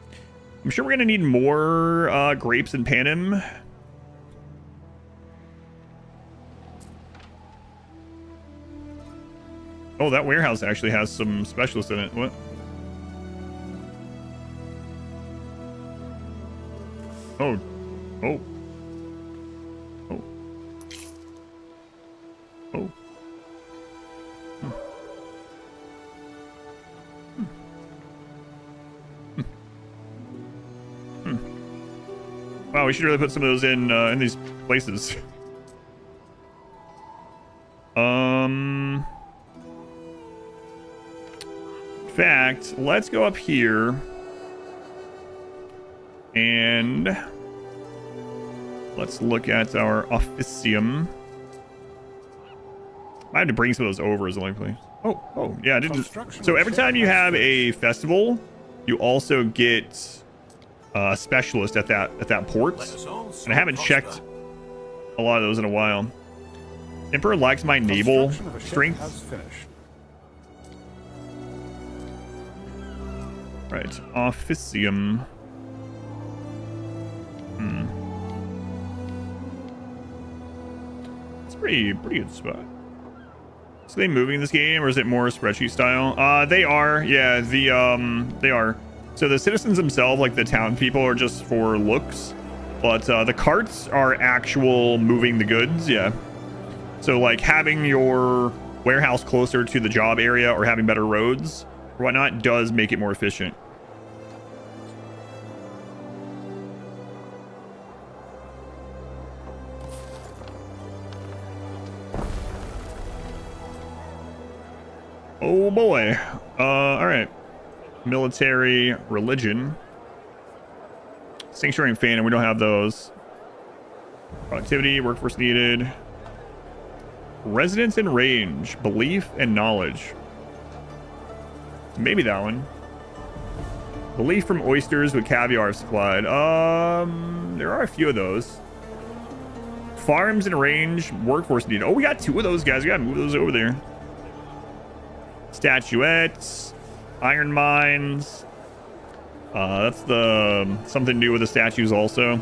I'm sure we're gonna need more grapes in Panem. Oh, that warehouse actually has some specialists in it. What? Oh. Oh. Oh. Oh. Hmm. Hmm. Hmm. Hmm. Wow, we should really put some of those in these places. In fact, let's go up here and let's look at our officium. I have to bring some of those over as the only place. Oh, yeah, I didn't. So every time you have a festival, you also get a specialist at that port. And I haven't checked a lot of those in a while. Emperor likes my naval strength. Right, officium. It's a pretty good spot. So they moving this game, or is it more spreadsheet style? They are, yeah. They are. So the citizens themselves, like the town people, are just for looks, but the carts are actual moving the goods. Yeah. So like having your warehouse closer to the job area or having better roads or whatnot does make it more efficient. Oh boy. All right. Military, religion, sanctuary, and phantom. We don't have those. Productivity, workforce needed. Residence and range, belief and knowledge. Maybe that one. Belief from oysters with caviar supplied. There are a few of those. Farms and range, workforce needed. Oh, we got two of those guys. We gotta move those over there. Statuettes, iron mines. That's the something new with the statues also.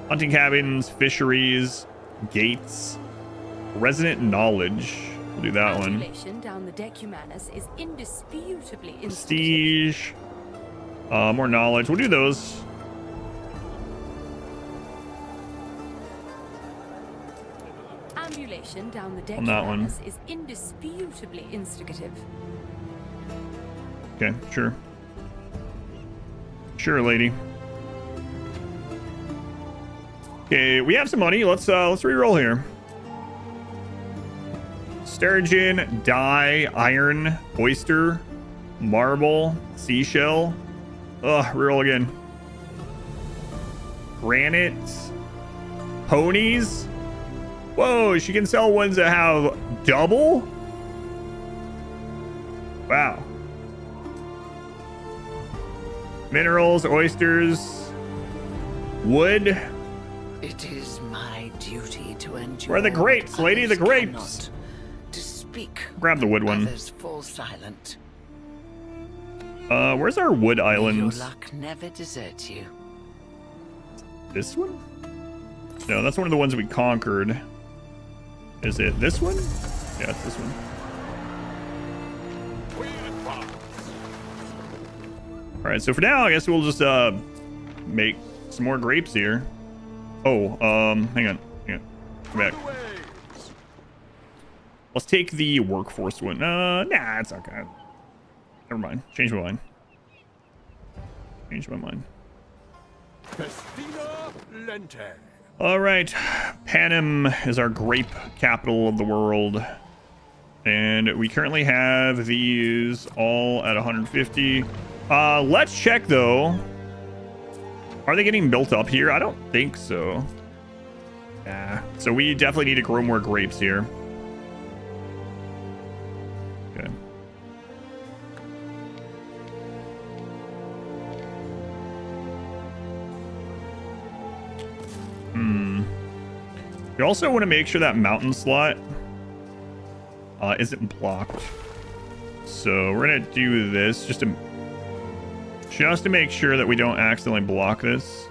Hunting cabins, fisheries, gates, resident knowledge. We'll do that one. Down the Decumanus is indisputably Prestige. More knowledge. We'll do those. Ambulation down the On that one. Decumanus is indisputably instigative. Okay, sure. Sure, lady. Okay, we have some money. Let's re-roll here. Sturgeon, dye, iron, oyster, marble, seashell. Ugh, reroll again. Granite, ponies. Whoa, she can sell ones that have double? Wow. Minerals, oysters, wood. It is my duty to endure. Where are the grapes, lady? The grapes. Cannot. To speak. Grab the wood one. Others fall silent. Where's our wood island? Your luck never deserts you. This one? No, that's one of the ones we conquered. Is it this one? Yeah, it's this one. All right, so for now, I guess we'll just make some more grapes here. Oh, hang on. Come back. Let's take the workforce one. Nah, it's okay. Never mind. Change my mind. All right. Panem is our grape capital of the world. And we currently have these all at 150. Let's check, though. Are they getting built up here? I don't think so. Yeah. So we definitely need to grow more grapes here. Okay. We also want to make sure that mountain slot isn't blocked. So we're gonna do this just to make sure that we don't accidentally block this.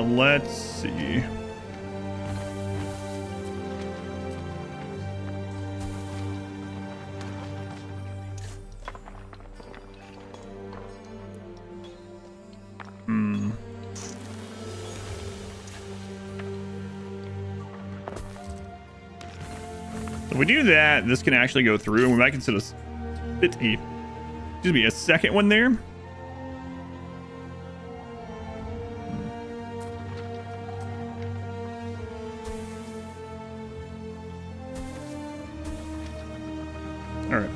Let's see. If we do that, this can actually go through, and we might consider a second one there. All right.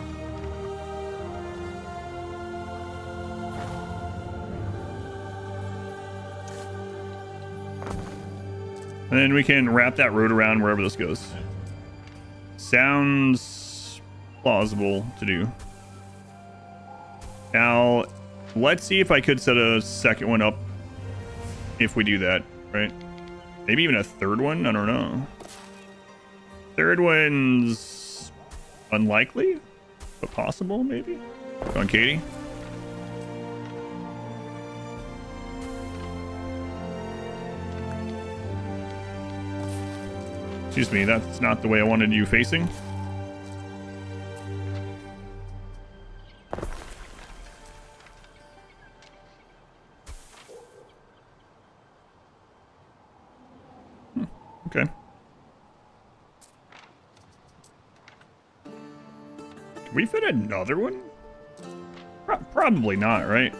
And then we can wrap that road around wherever this goes. Sounds plausible to do. Now, let's see if I could set a second one up if we do that, right? Maybe even a third one? I don't know. Third one's unlikely, but possible, maybe? Go on, Katie. Excuse me, that's not the way I wanted you facing. Okay. Can we fit another one? Probably not, right?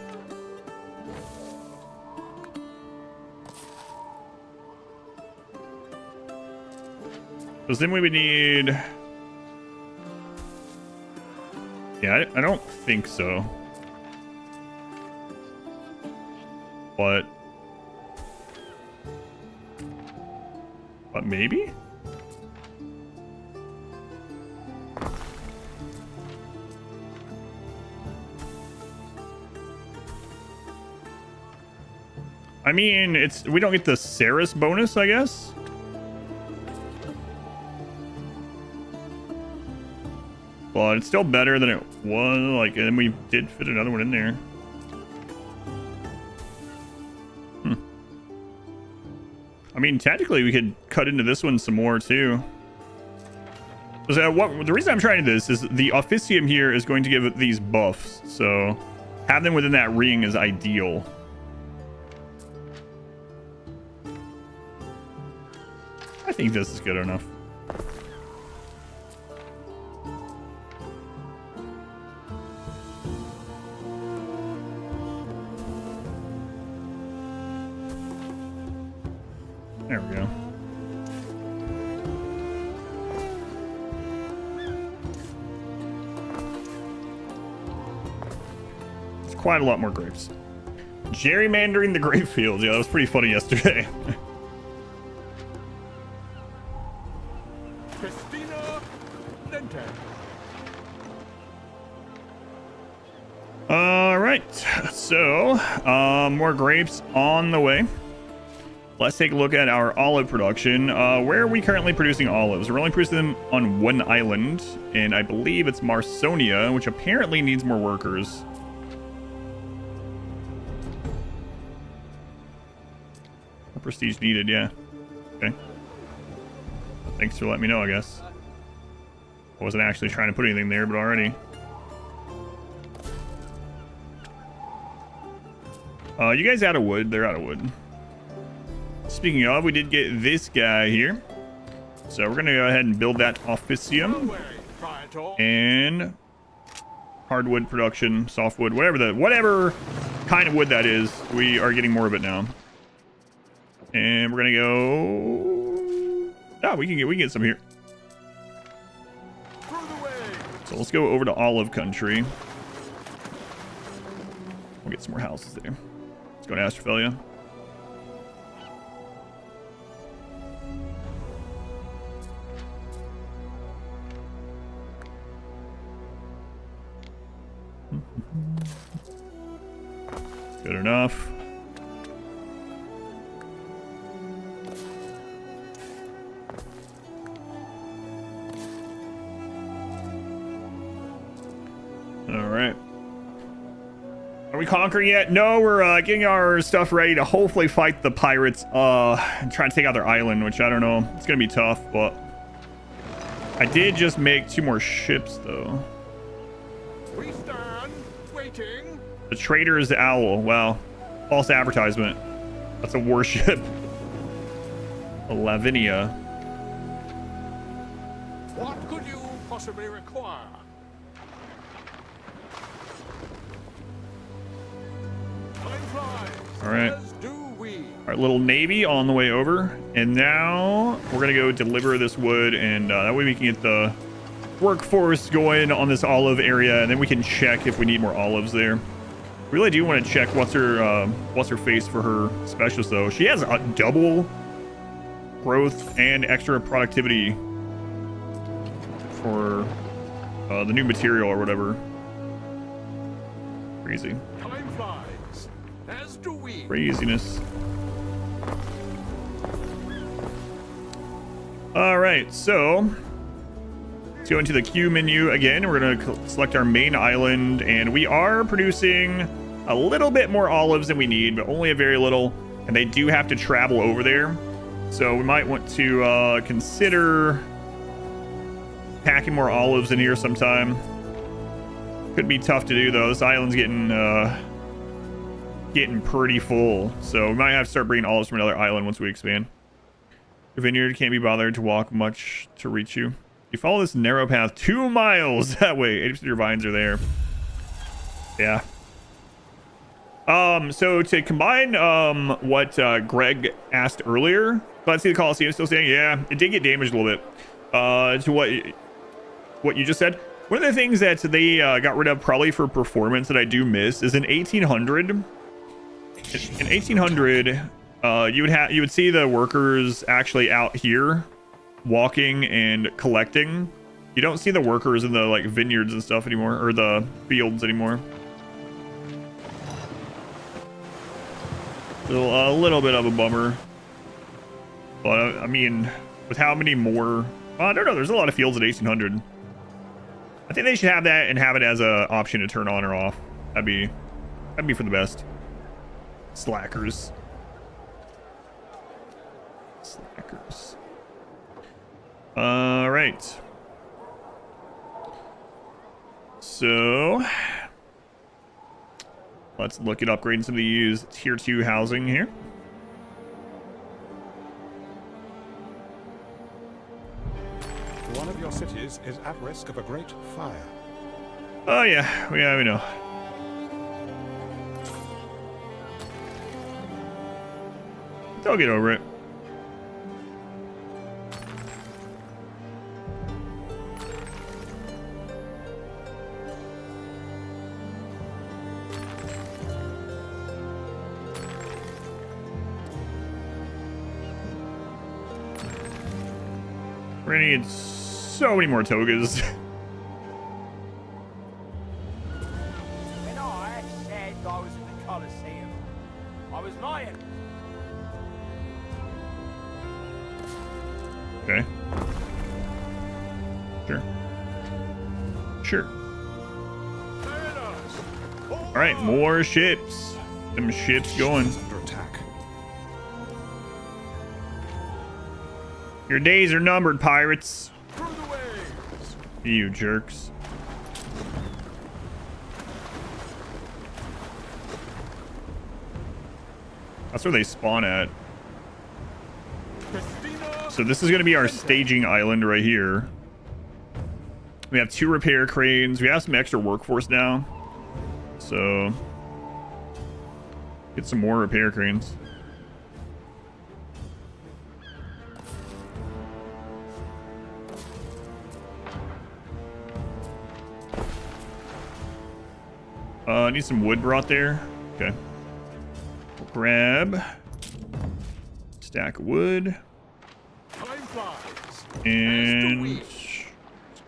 Because then we would need... Yeah, I don't think so. But maybe? I mean, we don't get the Ceres bonus, I guess. But it's still better than it was, like, and we did fit another one in there. I mean, technically, we could cut into this one some more, too. The reason I'm trying this is the Officium here is going to give it these buffs, so have them within that ring is ideal. I think this is good enough. There we go. It's quite a lot more grapes. Gerrymandering the grape fields. Yeah, that was pretty funny yesterday. All right, so more grapes on the way. Let's take a look at our olive production. Where are we currently producing olives? We're only producing them on one island, and I believe it's Marsonia, which apparently needs more workers. More prestige needed, yeah. Okay. Thanks for letting me know, I guess. I wasn't actually trying to put anything there, but already. You guys out of wood? They're out of wood. Speaking of, we did get this guy here. So we're going to go ahead and build that Officium. And hardwood production, softwood, whatever kind of wood that is, we are getting more of it now. And we're going to go... Oh, we can get some here. So let's go over to Olive Country. We'll get some more houses there. Let's go to Astrophilia. Good enough. All right. Are we conquering yet? No, we're getting our stuff ready to hopefully fight the pirates and try to take out their island, which I don't know. It's going to be tough, but I did just make 2 more ships, though. We stand waiting. The Trader's Owl. Wow. False advertisement. That's a warship. Lavinia. What could you possibly require? Time flies. All right. As do we. Our little navy on the way over. And now we're going to go deliver this wood. And that way we can get the workforce going on this olive area. And then we can check if we need more olives there. Really do want to check what's her face for her specialist, though. She has a double growth and extra productivity for the new material or whatever. Crazy. Time flies. As do we. Craziness. All right, so let's go into the queue menu again. We're going to select our main island, and we are producing a little bit more olives than we need, but only a very little, and they do have to travel over there. So we might want to consider packing more olives in here sometime. Could be tough to do, though. This island's getting pretty full, so we might have to start bringing olives from another island once we expand. Your vineyard can't be bothered to walk much to reach you. You follow this narrow path 2 miles that way. 80% of your vines are there. Yeah. So to combine what Greg asked earlier, let's see the Coliseum still saying, yeah, it did get damaged a little bit. To what you just said. One of the things that they got rid of probably for performance that I do miss is in 1800. In 1800, you would see the workers actually out here walking and collecting. You don't see the workers in the like vineyards and stuff anymore, or the fields anymore. So a little bit of a bummer, but I mean, with how many more? I don't know. There's a lot of fields at 1800. I think they should have that and have it as an option to turn on or off. That'd be for the best. Slackers. All right. So let's look at upgrading some of these tier 2 housing here. One of your cities is at risk of a great fire. Oh yeah, we know. They'll get over it. We're gonna need so many more togas. When I said I was in the Colosseum, I was lying. Okay. Sure. All right, more ships. Them ships going. Under attack. Your days are numbered, pirates. Through the waves. You jerks. That's where they spawn at. So this is going to be our staging island right here. We have 2 repair cranes. We have some extra workforce now. So get some more repair cranes. need some wood brought there. Okay. We'll grab stack of wood. Time flies. And we. let's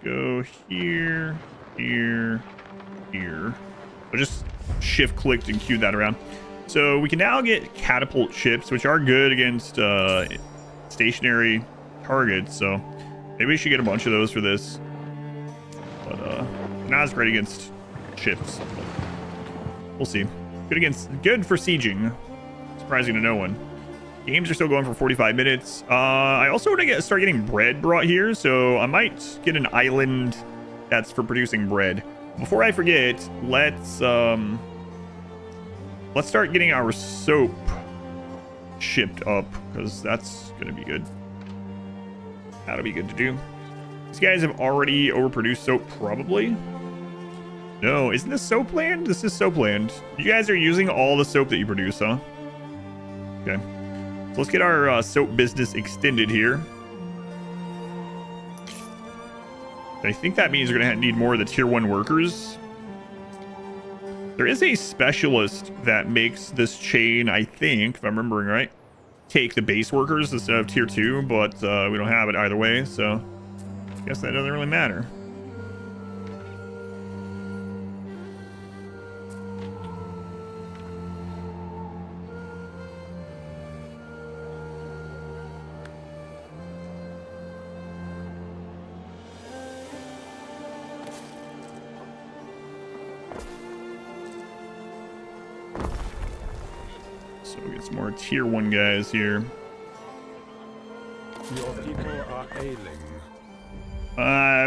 go here, here, here. I'll just shift clicked and cue that around. So we can now get catapult chips, which are good against stationary targets. So maybe we should get a bunch of those for this. But not as great against ships. We'll see. Good for sieging. Surprising to no one. Games are still going for 45 minutes. I also want to start getting bread brought here, so I might get an island that's for producing bread. Before I forget, let's start getting our soap shipped up, because that's gonna be good. That'll be good to do. These guys have already overproduced soap, probably. No, isn't this soap land? This is soap land. You guys are using all the soap that you produce, huh? Okay. So let's get our soap business extended here. I think that means we're going to need more of the tier 1 workers. There is a specialist that makes this chain, I think, if I'm remembering right, take the base workers instead of tier 2, but we don't have it either way, so I guess that doesn't really matter. So we'll get some more tier 1 guys here. Your people are ailing.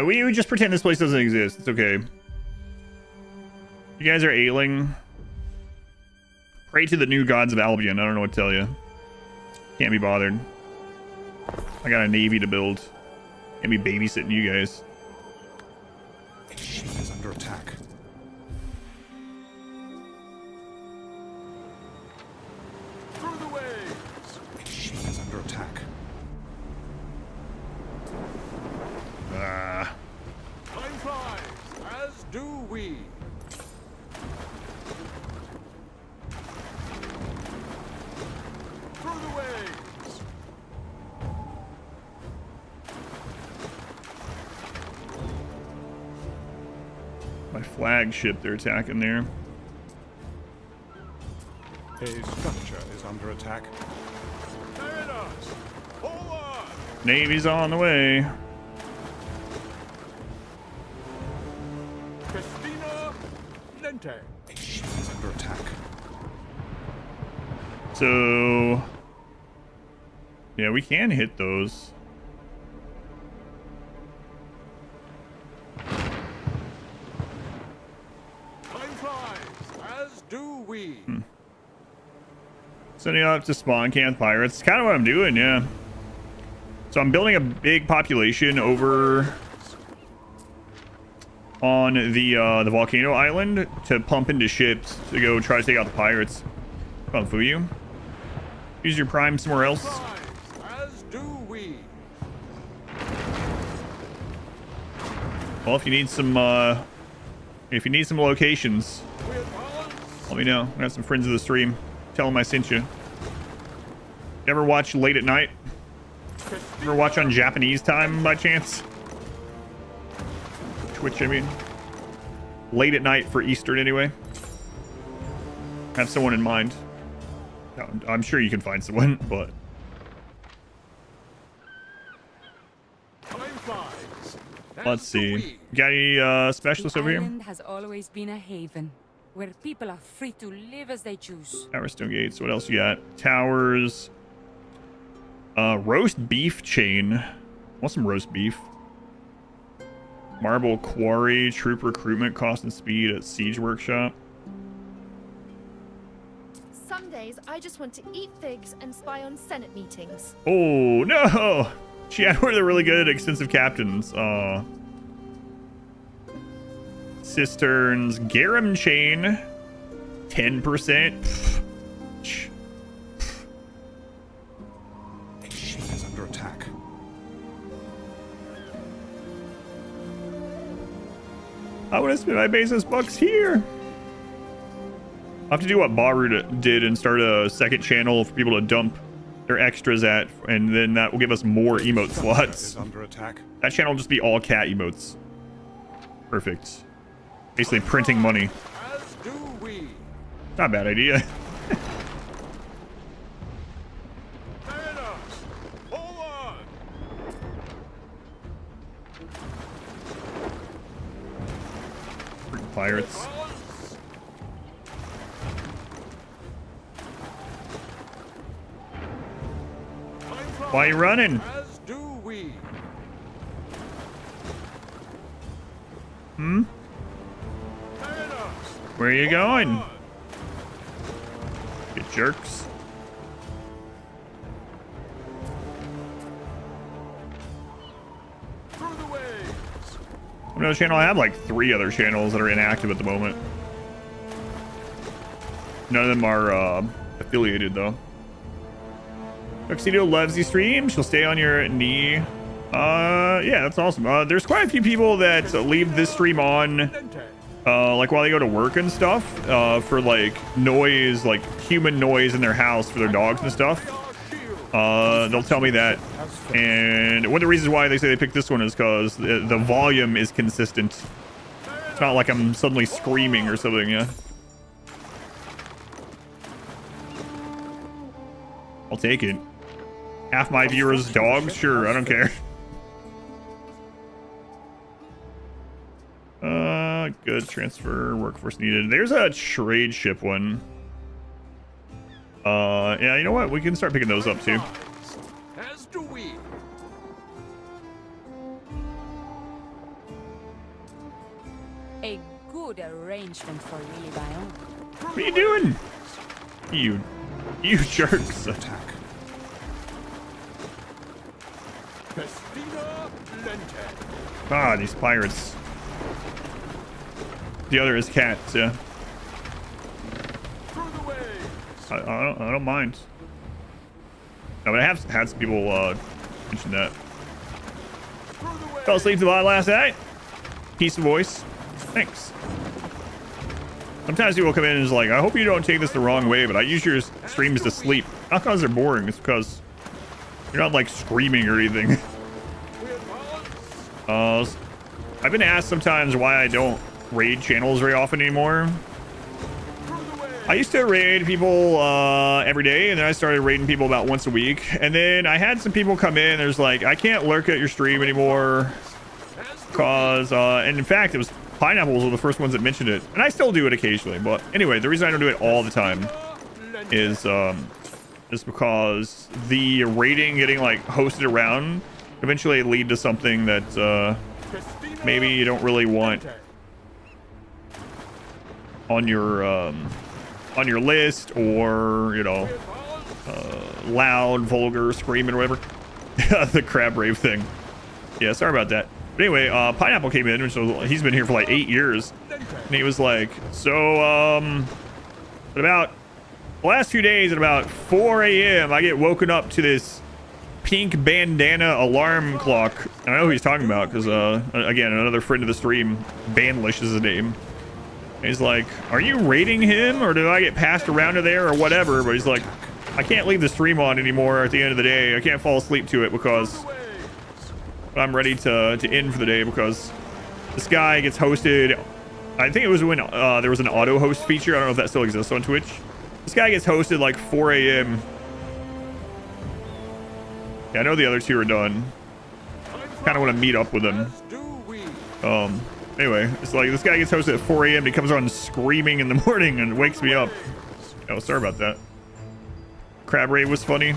We just pretend this place doesn't exist. It's okay. You guys are ailing. Pray to the new gods of Albion. I don't know what to tell you. Can't be bothered. I got a navy to build. Can't be babysitting you guys. A ship is under attack. Through the waves. A ship is under attack. Time flies, as do we. Through the waves. My flagship they're attacking there. A structure is under attack. Mariners, forward. Navy's on the way. Christina Lente. A ship is under attack. So yeah, we can hit those. Time flies, as do we. Sending out to spawn camp pirates. It's kind of what I'm doing, yeah. So I'm building a big population over on the Volcano Island to pump into ships to go try to take out the pirates. Come on, Fuyu. Use your prime somewhere else. Flies, as do we. Well, if you need some locations, With balance. let me know. I got some friends of the stream. Tell them I sent you. Ever watch late at night? Ever watch on Japanese time by chance? Twitch, I mean. Late at night for Eastern, anyway. Have someone in mind. I'm sure you can find someone, but Time flies. let's as do see. we. Got any specialists The over here? island has always been a haven where people are free to live as they choose. Tower stone gates. What else you got? Towers. Roast beef chain. Want some roast beef? Marble quarry. Troop recruitment cost and speed at siege workshop. Some days I just want to eat figs and spy on Senate meetings. Oh no! She had one of the really good extensive captains. Cisterns. Garum chain. 10%. A ship is under attack. I want to spend my basis bucks here. I'll have to do what Baru did and start a second channel for people to dump their extras at, and then that will give us more emote slots. Is under attack. That channel will just be all cat emotes. Perfect. Basically printing money. As do we. Not a bad idea. Fair enough. Hold on. Freaking pirates. Why are you running? As do we. Hmm? Fair enough. Where are you going? You jerks. Through the waves. Another channel. I have like 3 other channels that are inactive at the moment. None of them are affiliated though. Tuxedo loves the stream. She'll stay on your knee. Yeah, that's awesome. There's quite a few people that leave this stream on like while they go to work and stuff, for like noise, like human noise in their house for their dogs and stuff. They'll tell me that, and one of the reasons why they say they picked this one is because the volume is consistent. It's not like I'm suddenly screaming or something. Yeah, I'll take it. Half my viewers dogs, sure, I don't care. Good transfer workforce needed. There's a trade ship one. Yeah, you know what? We can start picking those up too. As do we. A good arrangement for Levi. What are you doing? You jerks. Attack. Festina Lente. Ah, these pirates. The other is cats, yeah. Through the waves. I don't mind. No, but I have had some people mention that. Through the waves. Fell asleep a lot last night. Peace of voice. Thanks. Sometimes people come in and is like, I hope you don't take this the wrong way, but I use your streams to sleep. Not because they're boring, it's because you're not like screaming or anything. I've been asked sometimes why I don't raid channels very often anymore. I used to raid people every day, and then I started raiding people about once a week. And then I had some people come in, there's like, I can't lurk at your stream anymore. Cause, and in fact, it was Pineapples were the first ones that mentioned it. And I still do it occasionally. But anyway, the reason I don't do it all the time is because the raiding getting like hosted around eventually lead to something that maybe you don't really want on your list, or you know, loud, vulgar, screaming, or whatever. The crab rave thing. Yeah, sorry about that. But anyway, Pineapple came in, so he's been here for like 8 years, and he was like, so at about the last few days at about 4 a.m. I get woken up to this pink bandana alarm clock. And I know who he's talking about because again, another friend of the stream, Banlish is his name. And he's like, are you raiding him, or did I get passed around to there or whatever? But he's like, I can't leave the stream on anymore at the end of the day. I can't fall asleep to it because I'm ready to end for the day, because this guy gets hosted. I think it was when there was an auto host feature. I don't know if that still exists on Twitch. This guy gets hosted like 4 a.m. Yeah, I know the other two are done. Kind of want to meet up with them. Anyway, it's like this guy gets hosted at 4 a.m. He comes on screaming in the morning and wakes me up. Oh, sorry about that. Crab Ray was funny.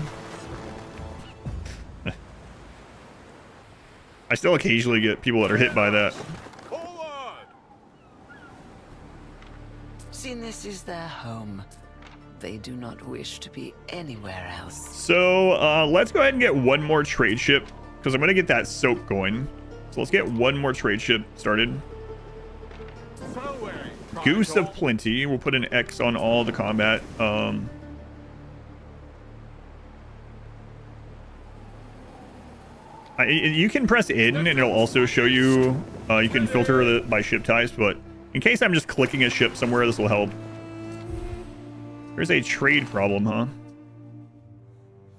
I still occasionally get people that are hit by that. Since this is their home, they do not wish to be anywhere else. So let's go ahead and get one more trade ship, because I'm going to get that soap going. So let's get one more trade ship started. Goose of Plenty. We'll put an X on all the combat. You can press in and it'll also show you, you can filter by ship types, but in case I'm just clicking a ship somewhere, this will help. There's a trade problem, huh?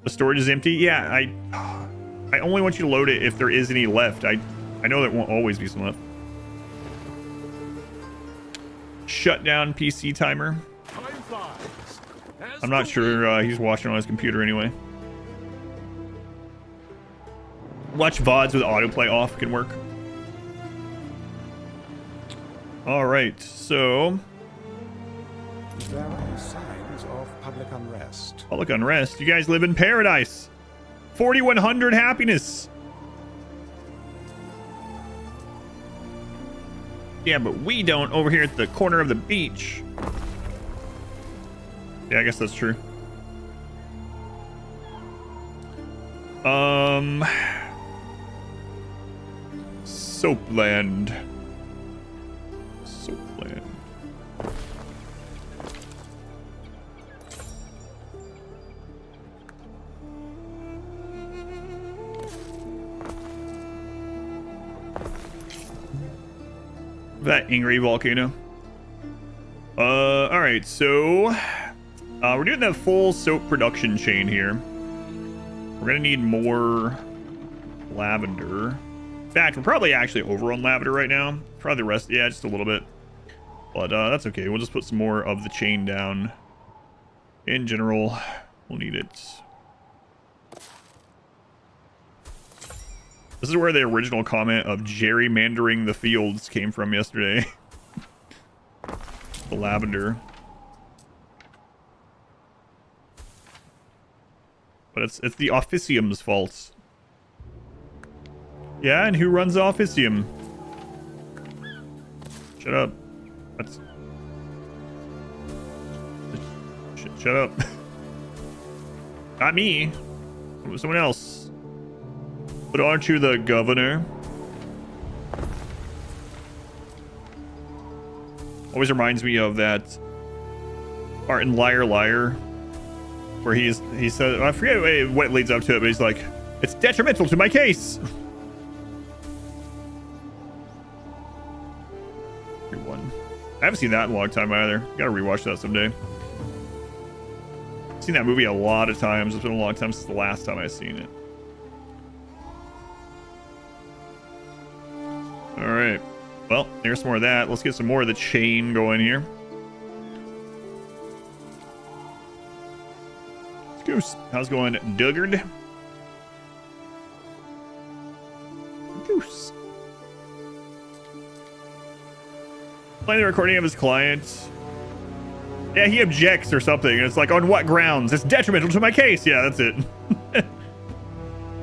The storage is empty. Yeah, I only want you to load it if there is any left. I know there won't always be some left. Shut down PC timer. Time flies. As I'm not do sure he's watching on his computer anyway. Watch VODs with autoplay off can work. All right, so There are signs of public unrest. public unrest. You guys live in paradise. 4,100 happiness. Yeah, but we don't over here at the corner of the beach. Yeah, I guess that's true. Soapland. Soapland. That angry volcano. All right, so we're doing the full soap production chain here. We're gonna need more lavender. In fact, we're probably actually over on lavender right now. Probably the rest, yeah, just a little bit. But that's okay. We'll just put some more of the chain down. In general, we'll need it. This is where the original comment of gerrymandering the fields came from yesterday. The lavender. But it's the Officium's fault. Yeah, and who runs Officium? Shut up. That's... Shut up. Not me. Someone else. But aren't you the governor? Always reminds me of that part in Liar Liar, where he said, I forget what leads up to it, but he's like, it's detrimental to my case. I haven't seen that in a long time either. Gotta rewatch that someday. I've seen that movie a lot of times. It's been a long time since the last time I've seen it. Alright. Well, there's some more of that. Let's get some more of the chain going here. Goose. How's it going, Duggard? Goose. Playing the recording of his client. Yeah, he objects or something. And it's like, on what grounds? It's detrimental to my case. Yeah, that's it.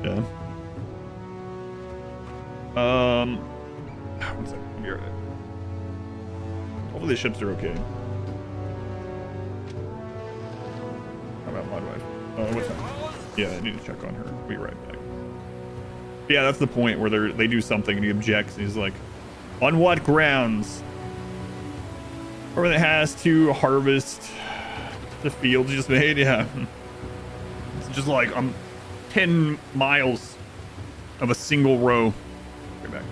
Yeah. One second. I'll be right back. Hopefully the ships are okay. How about my wife? What's that? Yeah, I need to check on her. I'll be right back. Yeah, that's the point where they do something and he objects and he's like, on what grounds? Or that has to harvest the fields you just made. Yeah. It's just like 10 miles of a single row. Right back.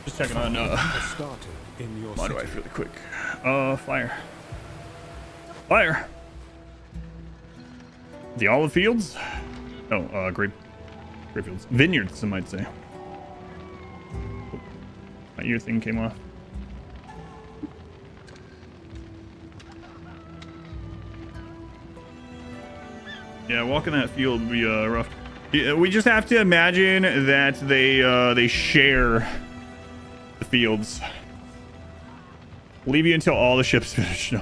Just checking on Started in your my city. wife really quick. Fire. Fire. The olive fields? Oh, grape fields. Vineyards, some might say. Oh, not ear thing came off. Yeah, walking that field would be rough. Yeah, we just have to imagine that they share the fields. Leave you until all the ships finish. No.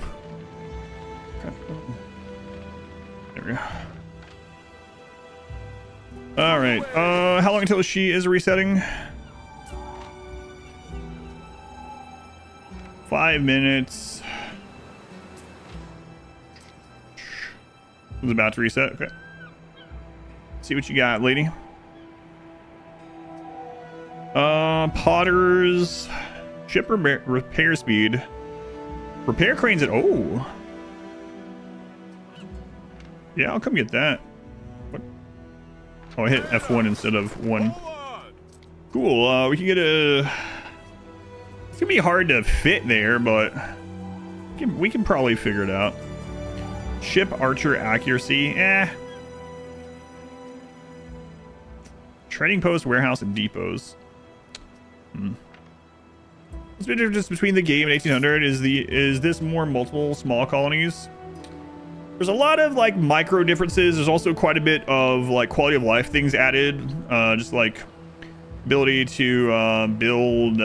Okay. There we go. All right. How long until she is resetting? 5 minutes. It's about to reset. Okay. See what you got, lady. Potter's ship repair speed. Repair cranes at yeah, I'll come get that. What? Oh, I hit F1 instead of 1. Cool. We can get a. It's gonna be hard to fit there, but we can probably figure it out. Ship archer accuracy. Trading post, warehouse, and depots. What's the difference between the game and 1800 is this more multiple small colonies? There's a lot of like micro differences. There's also quite a bit of like quality of life things added. Just like ability to build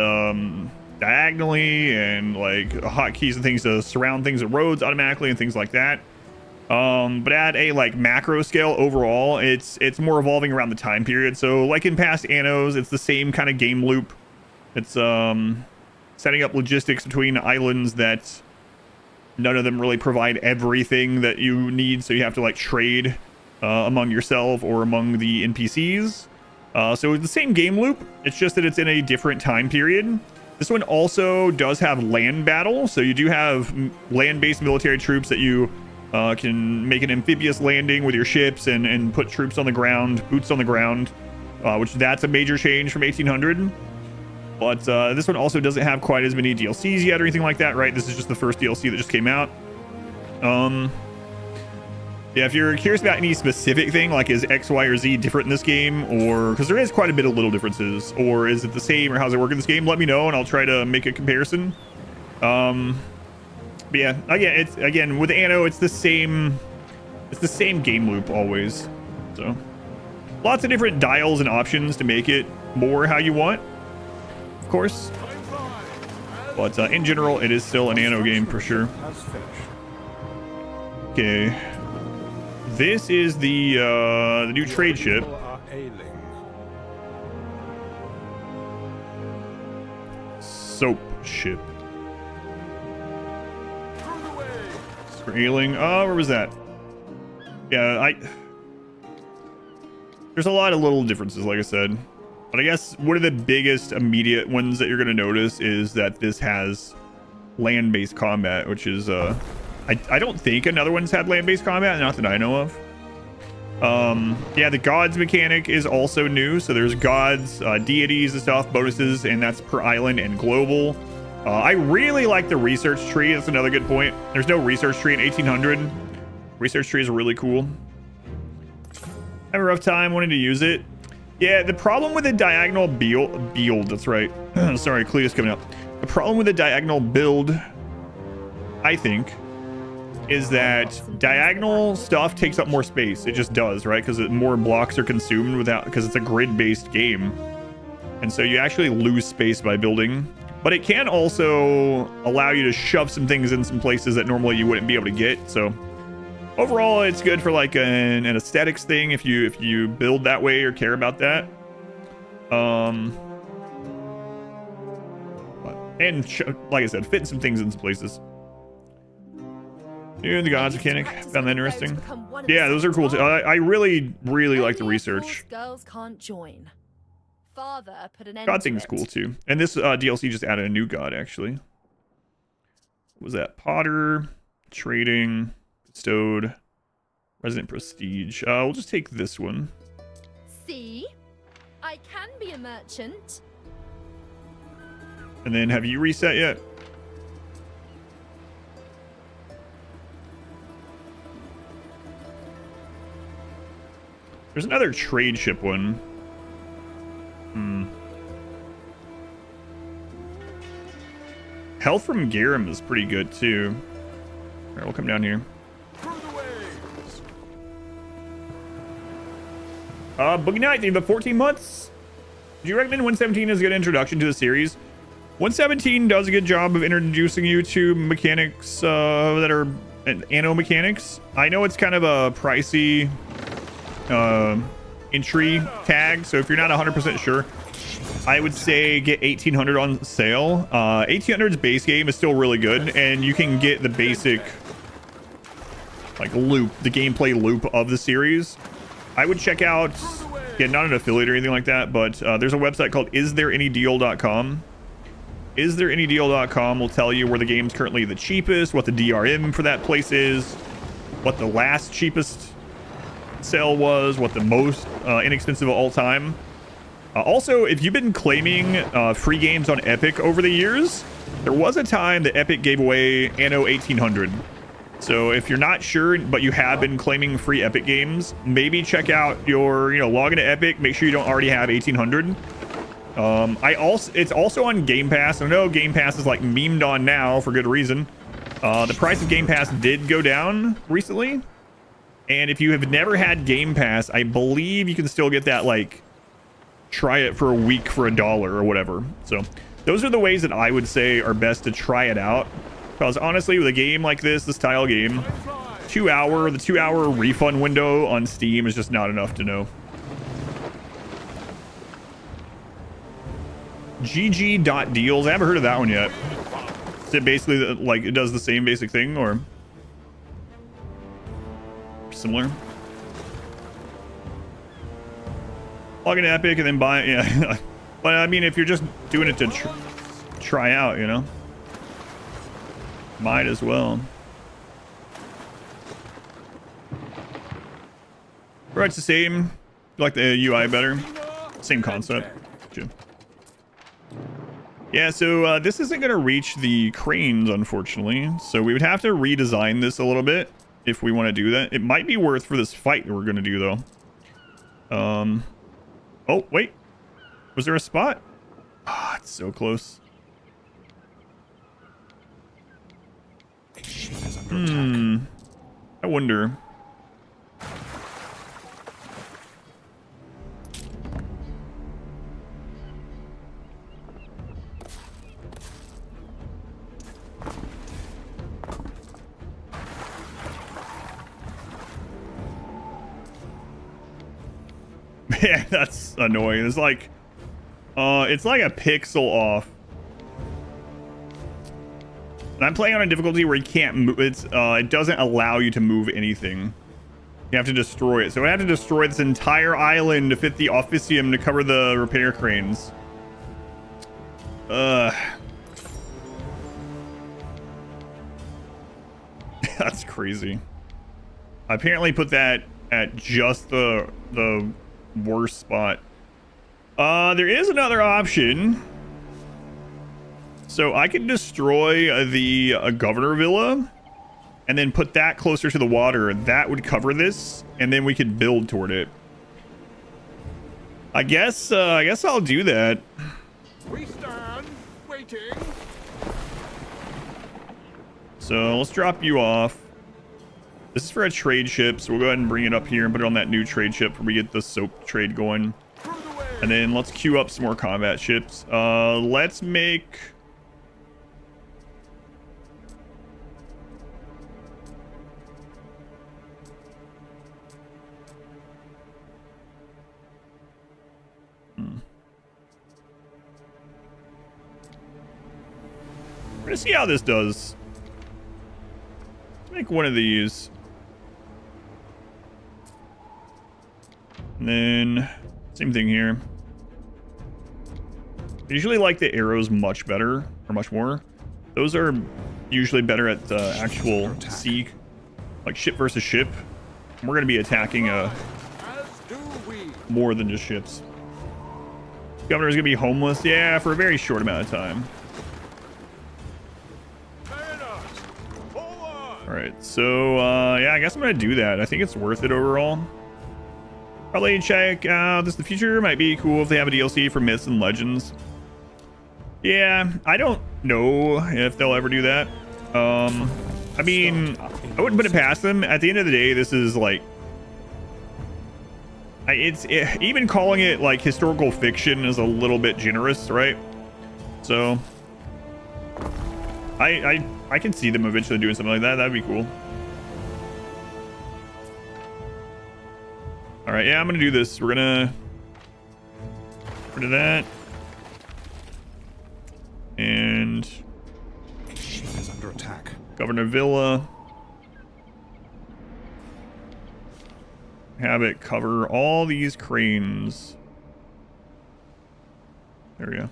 diagonally and like hotkeys and things to surround things at roads automatically and things like that. But at a like macro scale overall, it's more evolving around the time period. So like in past Annos, it's the same kind of game loop. It's setting up logistics between islands that none of them really provide everything that you need. So you have to like trade among yourself or among the NPCs. So it's the same game loop. It's just that it's in a different time period. This one also does have land battle. So you do have land-based military troops that you can make an amphibious landing with your ships and put troops on the ground, boots on the ground, which that's a major change from 1800. But this one also doesn't have quite as many DLCs yet or anything like that, right? This is just the first DLC that just came out. Yeah, if you're curious about any specific thing, like is X, Y, or Z different in this game, or because there is quite a bit of little differences, or is it the same, or how's it work in this game, let me know and I'll try to make a comparison. But yeah, again with Anno, it's the same game loop always. So lots of different dials and options to make it more how you want, of course. But in general, it is still an Anno game for sure. Okay, this is the new trade ship. Soap ship. Ailing. Oh, where was that? Yeah, there's a lot of little differences, like I said. But I guess one of the biggest immediate ones that you're going to notice is that this has land-based combat, which is, I don't think another one's had land-based combat, not that I know of. Yeah, the gods mechanic is also new. So there's gods, deities and stuff, bonuses, and that's per island and global. I really like the research tree. That's another good point. There's no research tree in 1800. Research tree is really cool. I have a rough time wanting to use it. Yeah, the problem with the diagonal build, that's right. Sorry, Cletus coming up. The problem with the diagonal build, I think, is that diagonal stuff takes up more space. It just does, right? Because more blocks are consumed because it's a grid-based game. And so you actually lose space by building. But it can also allow you to shove some things in some places that normally you wouldn't be able to get. So overall, it's good for like an aesthetics thing if you build that way or care about that. And like I said, fitting some things in some places. Yeah, the gods mechanic, found that interesting. Yeah, those are cool too. I really like the research. Girls can't join. Father put an end God to thing's it. cool too. And this DLC just added a new god actually. What was that? Potter, trading, bestowed, resident prestige. We'll just take this one. See? I can be a merchant. And then have you reset yet? There's another trade ship one. Health from Garum is pretty good too. All right, we'll come down here. Through the waves. Boogie Night, thank you for 14 months. Do you recommend 117 as a good introduction to the series? 117 does a good job of introducing you to mechanics that are Anno mechanics. I know it's kind of a pricey entry tag, so if you're not 100% sure, I would say get 1800 on sale. 1800's base game is still really good, and you can get the basic like loop, the gameplay loop of the series. I would check out, yeah, not an affiliate or anything like that, but there's a website called isthereanydeal.com. Isthereanydeal.com will tell you where the game's currently the cheapest, what the DRM for that place is, what the last cheapest sale was, what the most inexpensive of all time. Also, if you've been claiming free games on Epic over the years, there was a time that Epic gave away Anno 1800. So if you're not sure, but you have been claiming free Epic games, maybe check out your, log into Epic, make sure you don't already have 1800. It's also on Game Pass. I know Game Pass is like memed on now for good reason. The price of Game Pass did go down recently. And if you have never had Game Pass, I believe you can still get that, like, try it for a week for $1 or whatever. So those are the ways that I would say are best to try it out. Because honestly, with a game like this style game, the 2 hour refund window on Steam is just not enough to know. GG.deals. I haven't heard of that one yet. Is it basically like it does the same basic thing or similar? Log into Epic and then buy it. Yeah. But I mean, if you're just doing it to try out, might as well. Right, it's the same. You like the UI better? Same concept. Gotcha. Yeah, so this isn't going to reach the cranes, unfortunately. So we would have to redesign this a little bit if we want to do that. It might be worth for this fight we're going to do, though. Oh, wait. Was there a spot? Ah, it's so close. I wonder. Yeah, that's annoying. It's like a pixel off. And I'm playing on a difficulty where you can't move. It doesn't allow you to move anything. You have to destroy it. So I have to destroy this entire island to fit the officium to cover the repair cranes. That's crazy. I apparently put that at just the worst spot. There is another option. So I can destroy the governor villa and then put that closer to the water. That would cover this, and then we could build toward it. I guess I'll do that. We stand waiting. So let's drop you off. This is for a trade ship, so we'll go ahead and bring it up here and put it on that new trade ship where we get the soap trade going. And then let's queue up some more combat ships. Let's make... We're gonna see how this does. Let's make one of these. And then same thing here. I usually like the arrows much better, or much more. Those are usually better at the actual sea, like ship versus ship. And we're gonna be attacking more than just ships. Governor's gonna be homeless, yeah, for a very short amount of time. All right, so yeah, I guess I'm gonna do that. I think it's worth it overall. Probably check out This is the Future. Might be cool if they have a DLC for Myths and Legends. Yeah, I don't know if they'll ever do that. I mean, I wouldn't put it past them. At the end of the day, this is like, even calling it like historical fiction is a little bit generous, right? So I can see them eventually doing something like that. That'd be cool. All right, yeah, I'm gonna do this. We're gonna get rid of that, and Ship is under attack. Governor Villa. Have it cover all these cranes. There we go.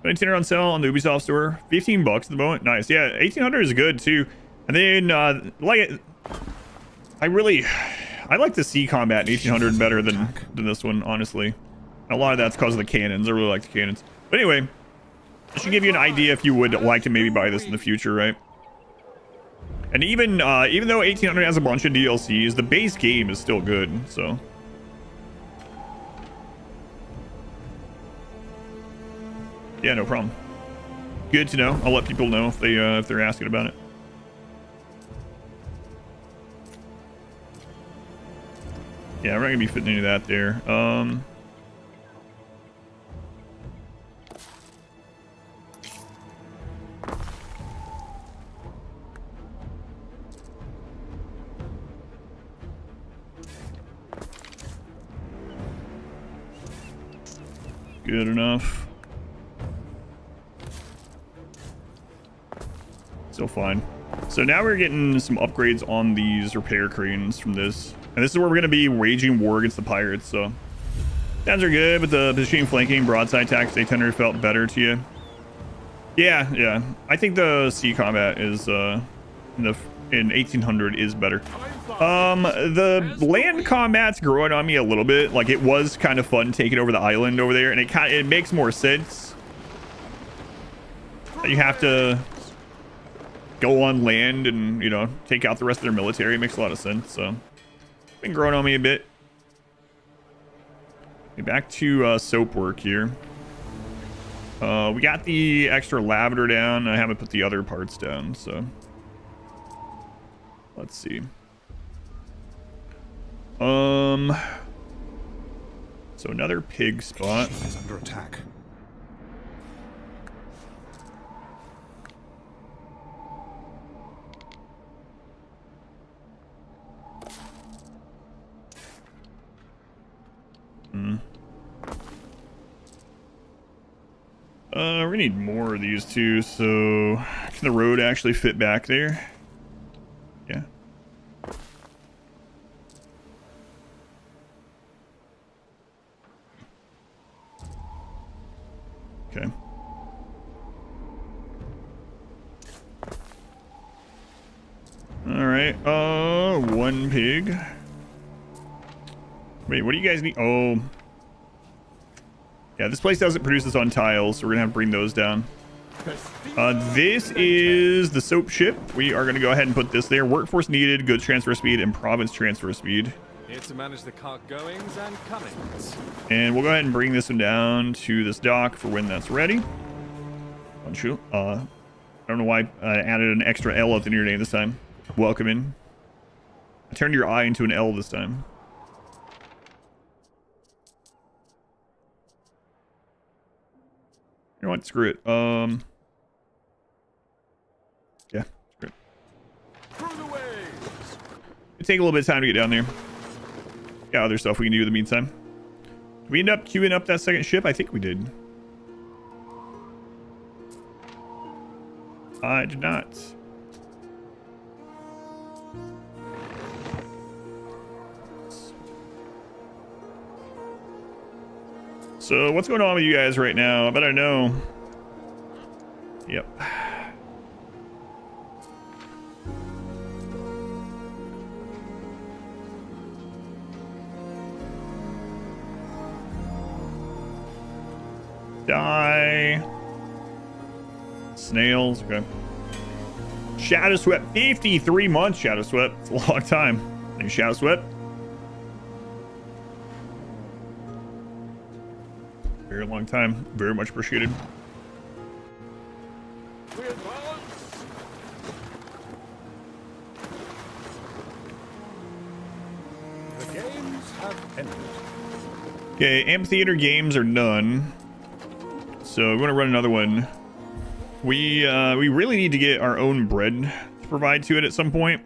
1900 on sale on the Ubisoft store. 15 bucks at the moment. Nice. Yeah, 1800 is good too. And then I like the sea combat in 1800 better than this one, honestly. A lot of that's because of the cannons. I really like the cannons. But anyway, this should give you an idea if you would like to maybe buy this in the future, right? And even though 1800 has a bunch of DLCs, the base game is still good, so. Yeah, no problem. Good to know. I'll let people know if they're asking about it. Yeah, we're not gonna be fitting into that there. Good enough. Still fine. So now we're getting some upgrades on these repair cranes from this. And this is where we're going to be waging war against the pirates, so. Sounds are good, but the positioning, flanking, broadside attacks, 800 felt better to you. Yeah. I think the sea combat is, in 1800 is better. The land combat's growing on me a little bit. Like, it was kind of fun taking over the island over there, and it makes more sense. You have to go on land and, you know, take out the rest of their military. It makes a lot of sense, so. Been growing on me a bit. Okay, back to soap work here. We got the extra lavender down. I haven't put the other parts down, so. Let's see. So another pig spot. Ship is under attack. We need more of these too, so can the road actually fit back there? Yeah. Okay. All right. One pig. Wait, what do you guys need? Oh. Yeah, this place doesn't produce this on tiles, so we're gonna have to bring those down. This is the soap ship. We are gonna go ahead and put this there. Workforce needed, goods transfer speed, and province transfer speed. Here to manage the cart goings and comings. And we'll go ahead and bring this one down to this dock for when that's ready. I don't know why I added an extra L at the near name this time. Welcome in. I turned your I into an L this time. You know what? Screw it. Yeah, screw it. Through the waves. It'll take a little bit of time to get down there. Got other stuff we can do in the meantime. Did we end up queuing up that second ship? I think we did. I did not. So what's going on with you guys right now? I better know. Yep. Die. Snails. Okay. Shadow Swept. 53 months, Shadow Swept. It's a long time. Thank you, Shadow Swept. Very long time. Very much appreciated. We advance. The games have ended. Okay, amphitheater games are done. So we're gonna run another one. We really need to get our own bread to provide to it at some point.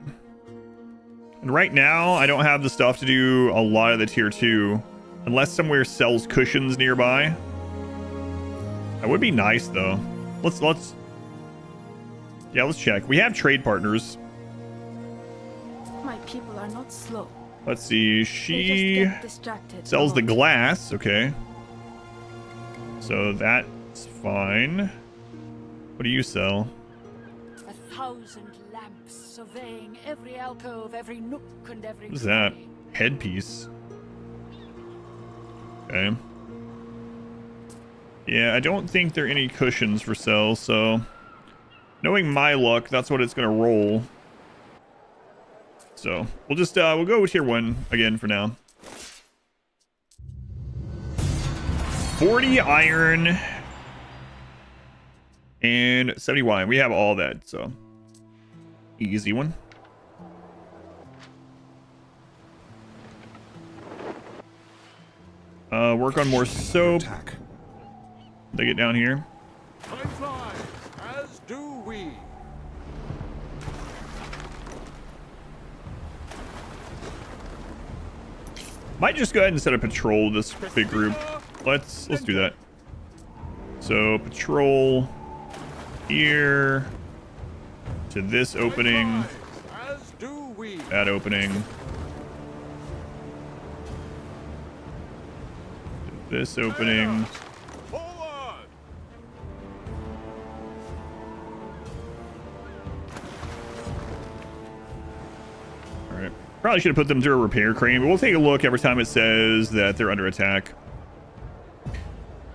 And right now, I don't have the stuff to do a lot of the tier 2, unless somewhere sells cushions nearby. That would be nice though. Let's check. We have trade partners. My people are not slow. Let's see. They She just get distracted. sells the a lot. glass. Okay. So that's fine. What do you sell? 1,000 lamps surveying every alcove, every nook, and every What is that? cranny. Headpiece. Okay. Yeah, I don't think there are any cushions for sale, so knowing my luck, that's what it's gonna roll. So we'll just we'll go with tier 1 again for now. 40 iron and 70 wine. We have all that, so easy one. Work on more soap. Attack. They get down here. Time flies, as do we. Might just go ahead and set a patrol with this big group. Let's do that. So patrol here to this opening, Time flies, as do we. that opening, this opening. Forward. All right. Probably should have put them through a repair crane, but we'll take a look every time it says that they're under attack.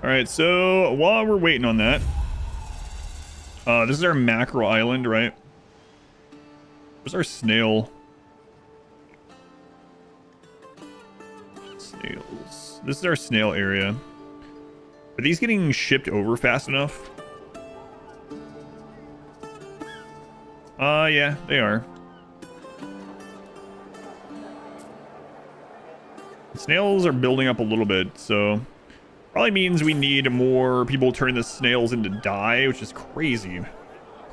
All right, so while we're waiting on that, this is our mackerel island, right? Where's our snail? Snails. This is our snail area. Are these getting shipped over fast enough? Yeah, they are. Snails are building up a little bit, so probably means we need more people turning the snails into dye, which is crazy.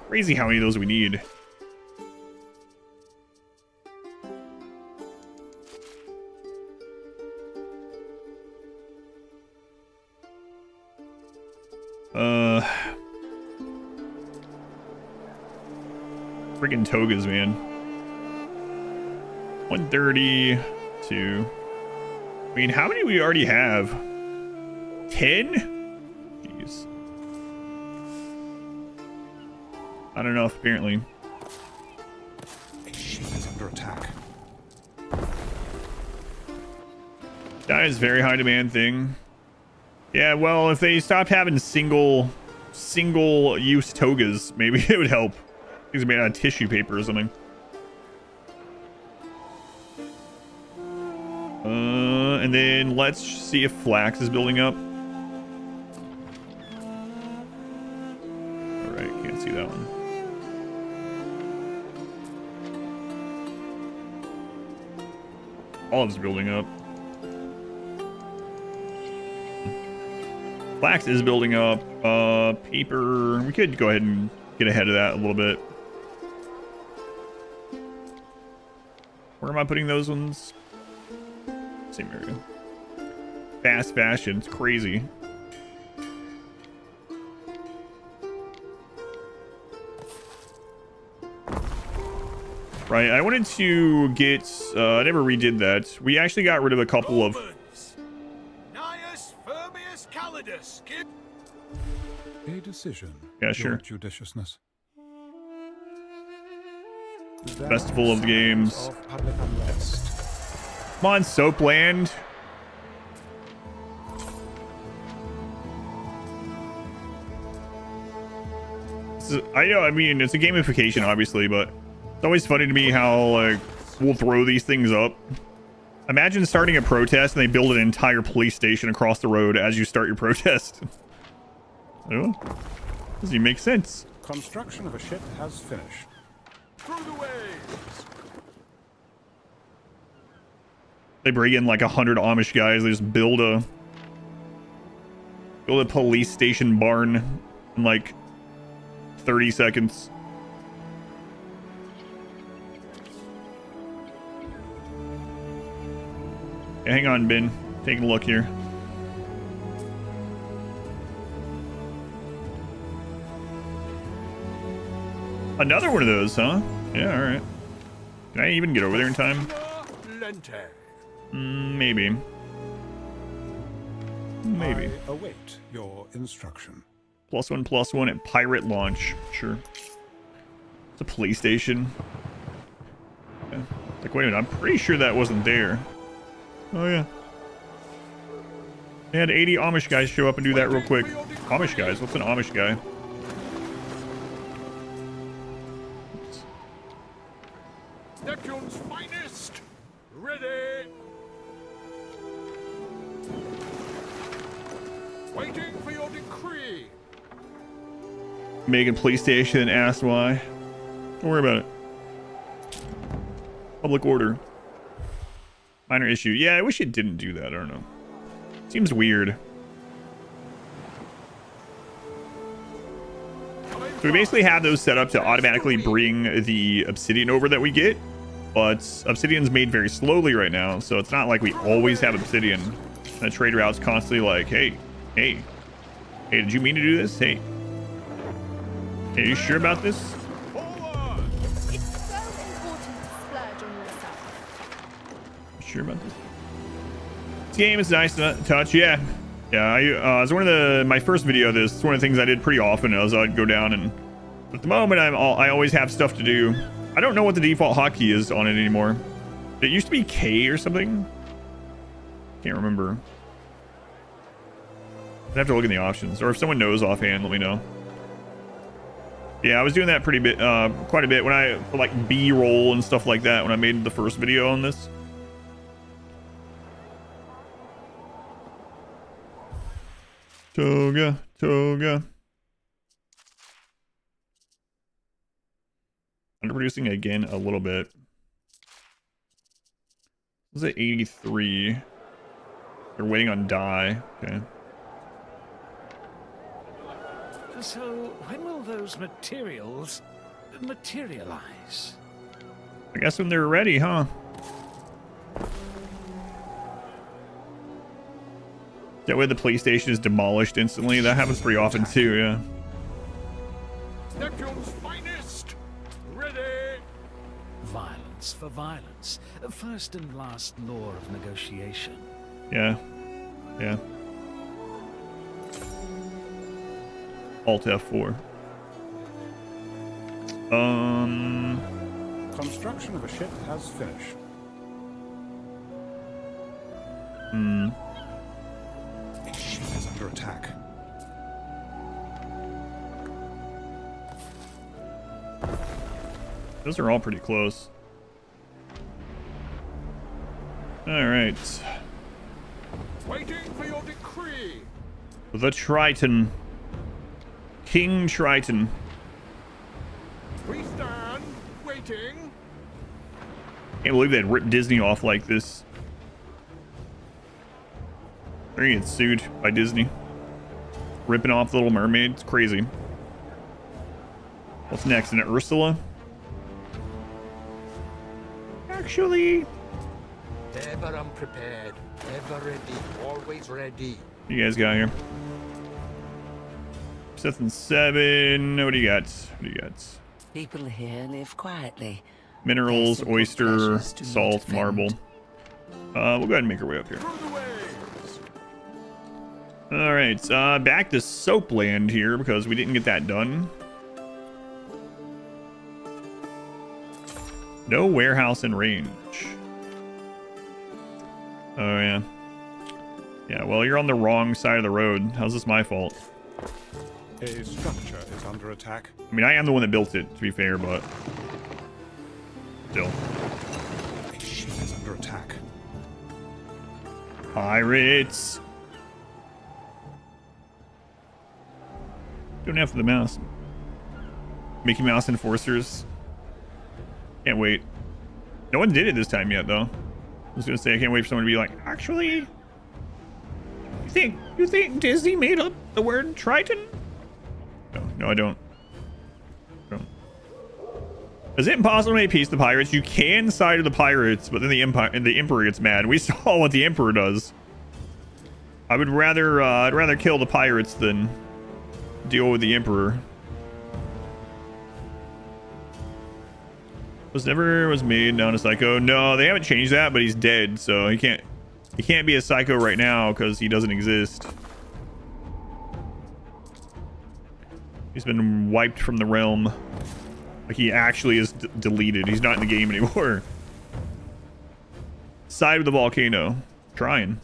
Crazy how many of those we need. Friggin' togas, man. 132. I mean, how many we already have? 10? Jeez. Not enough, apparently. A ship is under attack. That is a very high demand thing. Yeah, well, if they stopped having single use togas, maybe it would help. Things are made out of tissue paper or something. And then let's see if flax is building up. All right, can't see that one. Olive's building up. Flax is building up. Paper. We could go ahead and get ahead of that a little bit. Where am I putting those ones? Same area. Fast fashion. It's crazy. Right. I wanted to get... I never redid that. We actually got rid of a couple of... Gnaeus Firmius Calidus. A decision. Yeah, sure. Your judiciousness. Festival of the Games. Of public unrest. Come on, Soapland. I know, I mean, it's a gamification, obviously, but it's always funny to me how, like, we'll throw these things up. Imagine starting a protest and they build an entire police station across the road as you start your protest. Oh, does he make sense? Construction of a ship has finished. Through the waves. They bring in like 100 Amish guys. They just build a police station barn in like 30 seconds. Yeah, hang on, Ben. Taking a look here. Another one of those, huh? Yeah, all right. Can I even get over there in time? Lente. Maybe. Maybe. I await your instruction. +1/+1 at pirate launch. Sure. It's a police station. Yeah. Like, wait a minute. I'm pretty sure that wasn't there. Oh, yeah. They had 80 Amish guys show up and do that real quick. Amish guys? What's an Amish guy? Neptune's finest. Ready. Waiting for your decree. Megan police station and asked why. Don't worry about it. Public order. Minor issue. Yeah, I wish it didn't do that. I don't know. Seems weird. So we basically have those set up to automatically bring the obsidian over that we get. But obsidian's made very slowly right now, so it's not like we always have obsidian. And the trade route's constantly like, hey, did you mean to do this? Hey, are you sure about this? It's so important to splurge on yourself. Sure about this? This game is nice to touch. Yeah. It's one of my first video of this. It's one of the things I did pretty often. As I'd go down, and at the moment I always have stuff to do. I don't know what the default hotkey is on it anymore. It used to be K or something. Can't remember. I'd have to look in the options, or if someone knows offhand, let me know. Yeah, I was doing that quite a bit for like B-roll and stuff like that when I made the first video on this. Toga. Underproducing again a little bit. Was it 83? They're waiting on die. Okay. So, when will those materials materialize? I guess when they're ready, huh? That way the police station is demolished instantly. That happens pretty often too, yeah. Neptune's finest. Ready. Violence for violence. First and last law of negotiation. Yeah. Alt F4. Construction of a ship has finished. A ship is under attack. Those are all pretty close. All right. Waiting for your decree. The Triton. King Triton. We stand waiting. Can't believe they'd ripped Disney off like this. They're gonna get sued by Disney. Ripping off the Little Mermaid. It's crazy. What's next? An Ursula? Actually, Never unprepared, ever ready, always ready. what do you guys got here? 7. What do you got? People here live quietly. Minerals, Simple oyster, pleasures do not salt, offend. marble. We'll go ahead and make our way up here. Through the waves. All right, back to Soapland here because we didn't get that done. No warehouse in range. Oh yeah. Yeah, well, you're on the wrong side of the road. How's this my fault? A structure is under attack. I mean, I am the one that built it, to be fair, but still. A ship is under attack. Pirates. Don't have the mouse. Mickey Mouse Enforcers. Can't wait. No one did it this time yet, though. I was gonna say I can't wait for someone to be like, actually, you think Disney made up the word Triton? No, I don't. Is it impossible to make peace with the pirates? You can side with the pirates, but then the Emperor gets mad. We saw what the Emperor does. I would rather I'd rather kill the pirates than deal with the Emperor. Was made known as Psycho. No, they haven't changed that, but he's dead, so he can't be a Psycho right now because he doesn't exist. He's been wiped from the realm. Like he actually is deleted. He's not in the game anymore. Side with the volcano. Trying.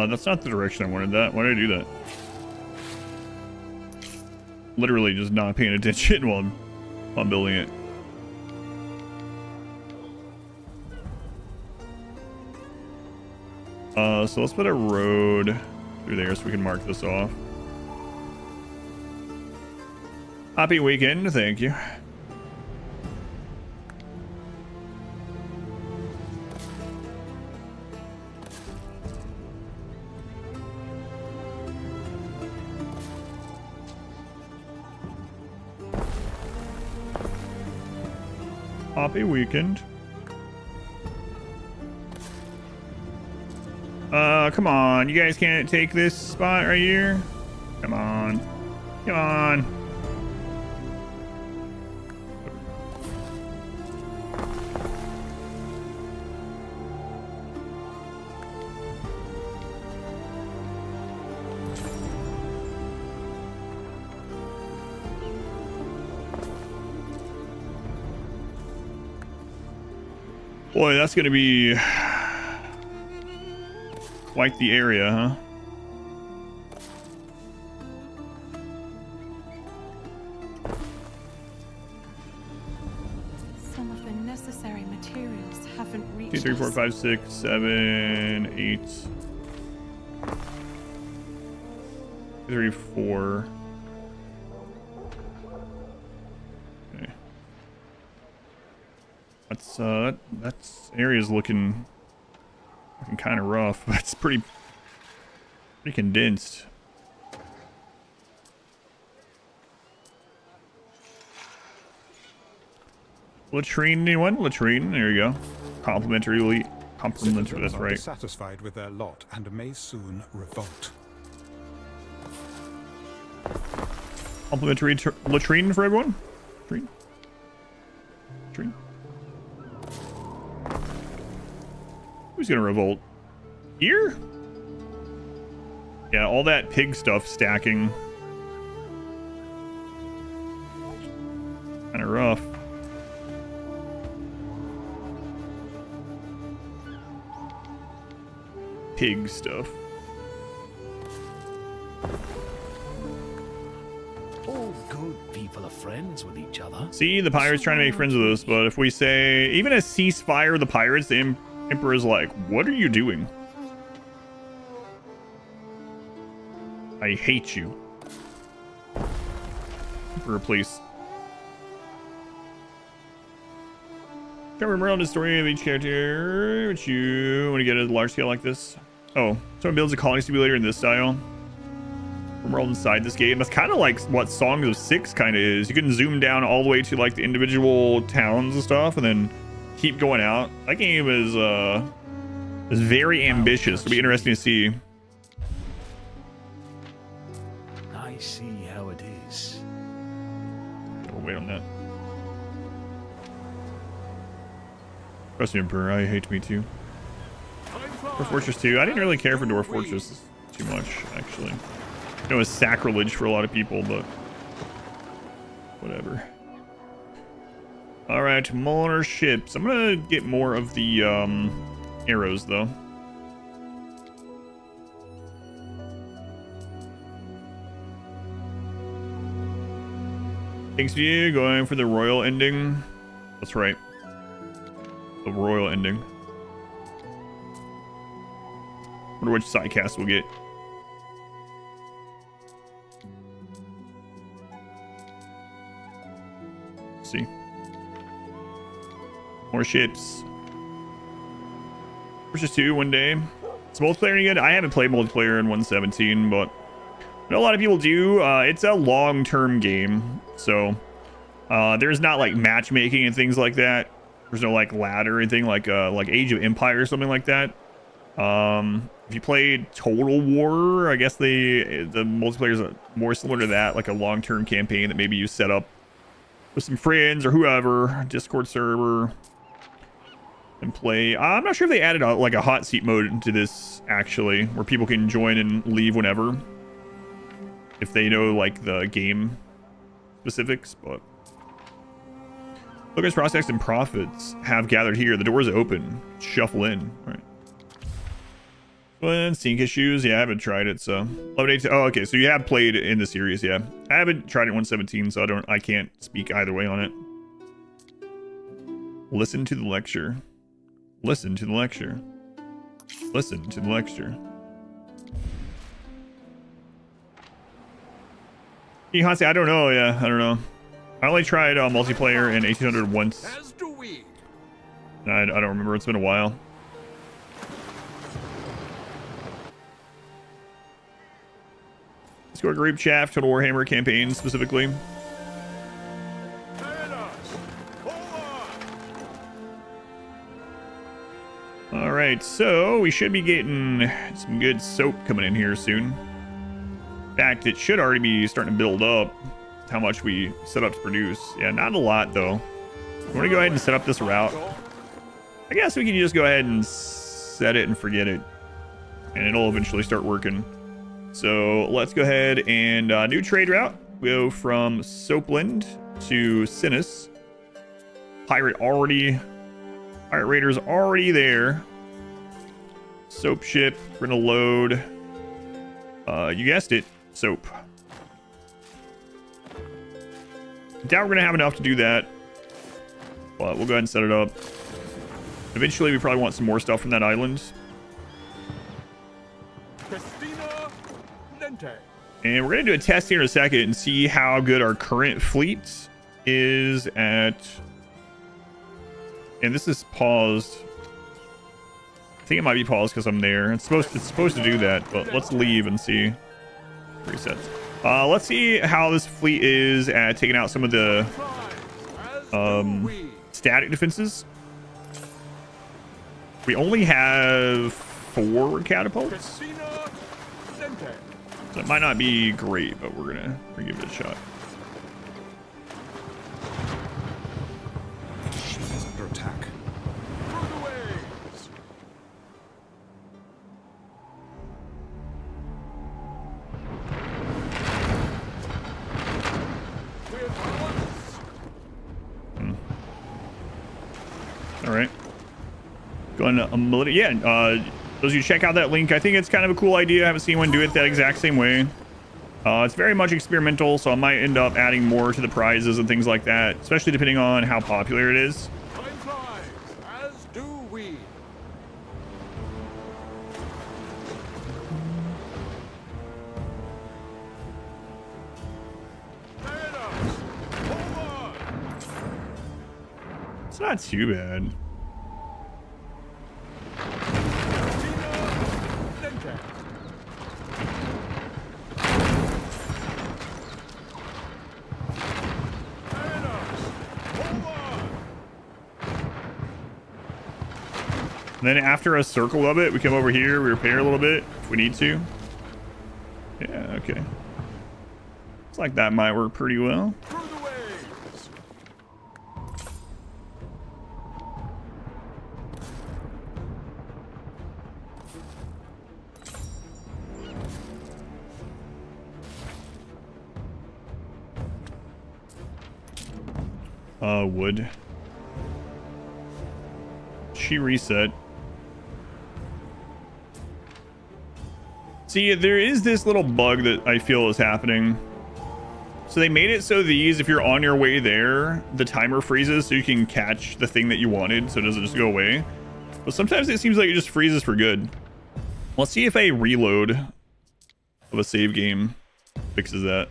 That's not the direction I wanted that. Why did I do that? Literally just not paying attention while I'm building it. So let's put a road through there so we can mark this off. Happy weekend, thank you. Happy weekend. Come on. You guys can't take this spot right here? Come on. Come on. Boy, that's gonna be quite the area, huh? Some of the necessary materials haven't reached 2, 3, 4, 5, 6, 7, 8. 3, 4. Okay. That's area's looking kind of rough. It's pretty condensed. Latrine, anyone? Latrine, there you go. Complimentary elite. Complimentary, that's right. Dissatisfied with their lot and may soon revolt. Complimentary latrine for everyone. Latrine. Who's gonna revolt? Here? Yeah, all that pig stuff stacking. Kind of rough. Pig stuff. All good people are friends with each other. See, the pirates trying to make friends with us, but if we say even a ceasefire with the pirates, the Emperor's like, what are you doing? I hate you. Emperor, please. Try to remember the story of each character, which you want to get at a large scale like this. Oh, someone builds a colony simulator in this style. From world inside this game. That's kind of like what Songs of Six kind of is. You can zoom down all the way to like the individual towns and stuff, and then keep going out. That game is very ambitious. It'll be interesting to see see how it is. We'll wait on that. Trust me, Emperor. I hate me too. Dwarf Fortress 2. I didn't really care for Dwarf Fortress too much, actually. I know it's sacrilege for a lot of people, but whatever. All right, more ships. I'm gonna get more of the arrows, though. Thanks to you going for the royal ending. That's right. The royal ending. Wonder which side cast we'll get. Let's see. More ships. Versus 2 one day. It's multiplayer any good? I haven't played multiplayer in 1.17, but I know a lot of people do. It's a long-term game, so there's not like matchmaking and things like that. There's no like ladder or anything like Age of Empire or something like that. If you played Total War, I guess the multiplayer is more similar to that, like a long-term campaign that maybe you set up with some friends or whoever, Discord server, and play. I'm not sure if they added like a hot seat mode into this actually, where people can join and leave whenever, if they know like the game specifics. But focus, prospects, and profits have gathered here. The doors open. Shuffle in. All right. And sync issues. Yeah, I haven't tried it. So 11.8. Oh, okay. So you have played in the series. Yeah, I haven't tried it 1.17, so I can't speak either way on it. Listen to the lecture. Listen to the lecture. Listen to the lecture. I don't know. Yeah, I don't know. I only tried multiplayer in 1800 once. As do we. I don't remember. It's been a while. Let's go to group chat, Total Warhammer campaign specifically. All right, so we should be getting some good soap coming in here soon. In fact, it should already be starting to build up how much we set up to produce. Yeah, not a lot though. We want to go ahead and set up this route. I guess we can just go ahead and set it and forget it, and it'll eventually start working. So let's go ahead and new trade route. We go from Soapland to Sinus. Pirate Raider's already there. Soap ship. We're gonna load. You guessed it, soap. I doubt we're gonna have enough to do that, but we'll go ahead and set it up. Eventually, we probably want some more stuff from that island. And we're going to do a test here in a second and see how good our current fleet is at. And this is paused. I think it might be paused because I'm there. It's supposed to do that, but let's leave and see. Resets. Let's see how this fleet is at taking out some of the static defenses. We only have 4 catapults. So it might not be great, but we're gonna give it a shot. Ship is under attack. All right. Going to yeah. Those of you check out that link, I think it's kind of a cool idea. I haven't seen anyone do it that exact same way. It's very much experimental, so I might end up adding more to the prizes and things like that, especially depending on how popular it is. Time flies, as do we. It's not too bad. And then after a circle of it, we come over here, we repair a little bit if we need to. Yeah, okay. like that might work pretty well. Through the waves. Wood. She reset. See, there is this little bug that I feel is happening. So they made it so these, if you're on your way there, the timer freezes so you can catch the thing that you wanted, so it doesn't just go away. But sometimes it seems like it just freezes for good. Let's see if a reload of a save game fixes that.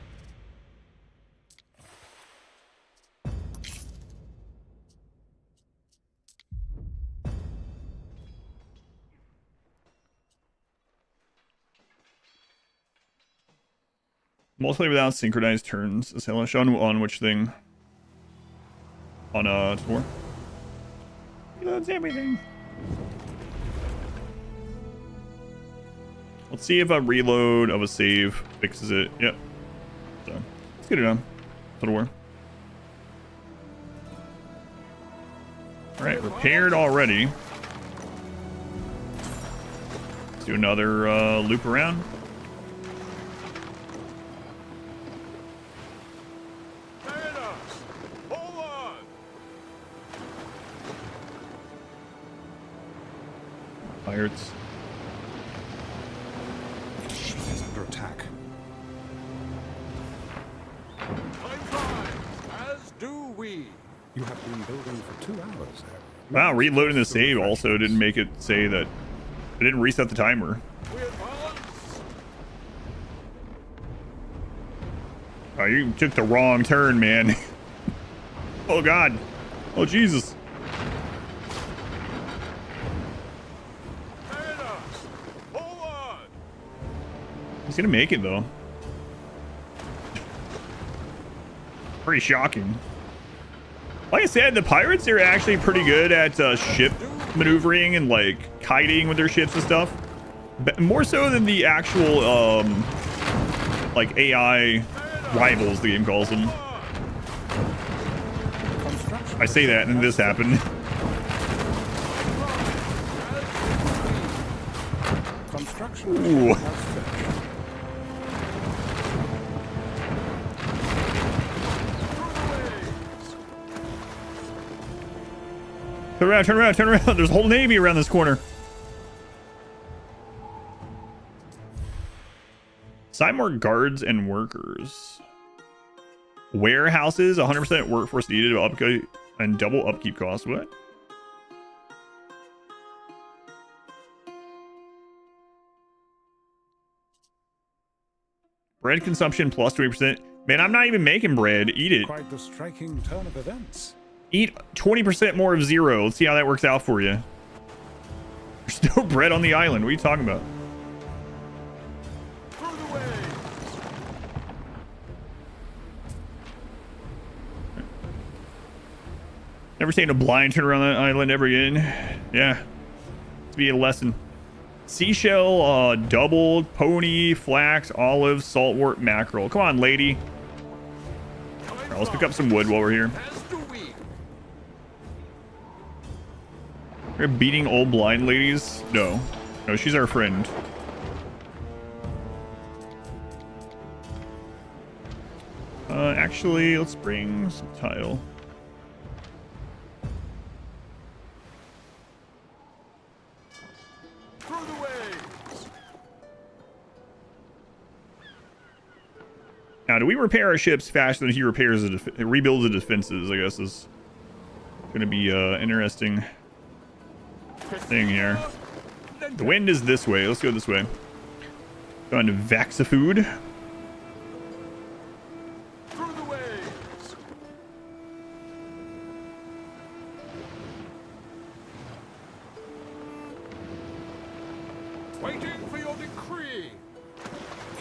Multiplayer without synchronized turns. So show on which thing? On tour. Reloads everything. Let's see if a reload of a save fixes it. Yep. So let's get it done. That'll work. Alright, repaired already. Let's do another loop around. Pirates. Ship is under attack. Time flies, as do we. You have been building for 2 hours. Wow, reloading the save also didn't make it say that it didn't reset the timer. We advance. Oh, you took the wrong turn, man. Oh God. Oh Jesus. He's gonna make it though. Pretty shocking. Like I said, the pirates are actually pretty good at ship maneuvering and like kiting with their ships and stuff. But more so than the actual like AI rivals, the game calls them. I say that and this happened. Ooh. Turn around, turn around, turn around. There's a whole navy around this corner. Sign more guards and workers. Warehouses, 100% workforce needed to upgrade and double upkeep costs. What? Bread consumption plus 20%. Man, I'm not even making bread. Eat it. Quite the striking turn of events. Eat 20% more of zero. Let's see how that works out for you. There's no bread on the island. What are you talking about? Through the waves. Never taken a blind turn around that island ever again. Yeah. It's be a lesson. Seashell, doubled, pony, flax, olive, saltwort, mackerel. Come on, lady. All right, let's pick up some wood while we're here. We're beating old blind ladies? No. No, she's our friend. Actually, let's bring some tile. Through the waves. Now, do we repair our ships faster than he repairs the rebuilds the defenses? I guess is going to be interesting thing here. The wind is this way. Let's go this way. Going to Vaxifood. Through the waves. Waiting for your decree.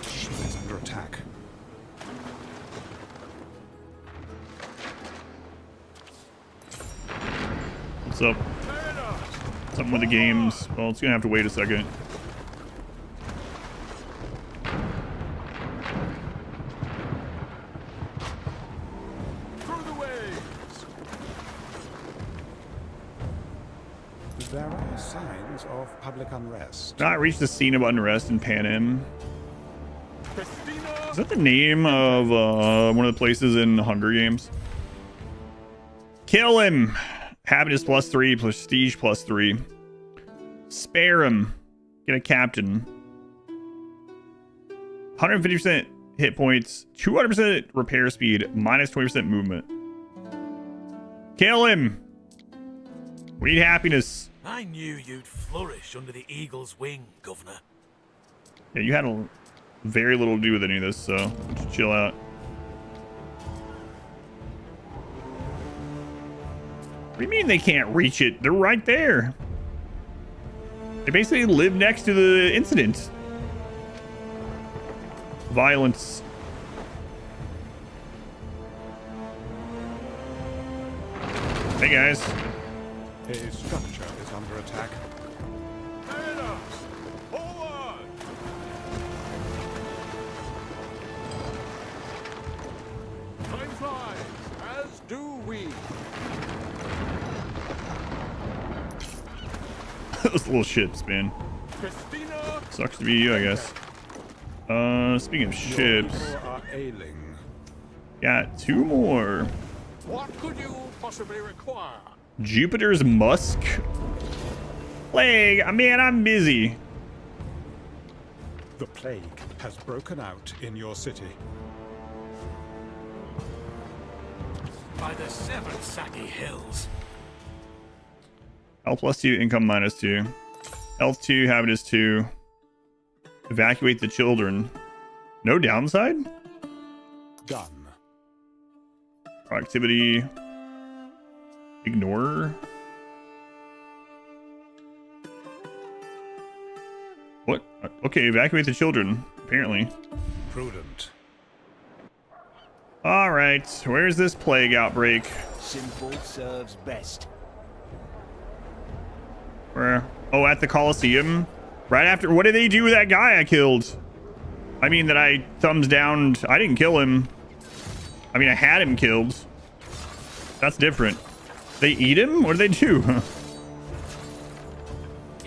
Ship is under attack. What's up? Something with the games. Well, it's gonna have to wait a second. signs of public unrest. Not reached the scene of unrest in Panem. Is that the name of one of the places in Hunger Games? Kill him. Happiness +3, prestige +3. Spare him. Get a captain. 150% hit points, 200% repair speed, minus 20% movement. Kill him. We need happiness. I knew you'd flourish under the eagle's wing, Governor. Yeah, you had very little to do with any of this, so just chill out. What do you mean they can't reach it? They're right there. They basically live next to the incident. Violence. Hey guys. A structure is under attack. Forward! Time flies, as do we. Those little ships, man. Christina, Sucks to be you, I guess. Speaking of ships, People are ailing. got 2 more. what could you possibly require? Jupiter's Musk. Plague. Man, I'm busy. The plague has broken out in your city. By the 7 saggy hills. Health +2, income -2. Health 2, happiness 2. Evacuate the children. No downside? Done. Productivity. Ignore. What? Okay, evacuate the children, apparently. Prudent. Alright, where's this plague outbreak? Simple serves best. Where? Oh, at the Coliseum? Right after. What did they do with that guy I killed? I mean, that I thumbs down. I didn't kill him. I mean, I had him killed. That's different. They eat him? What did they do?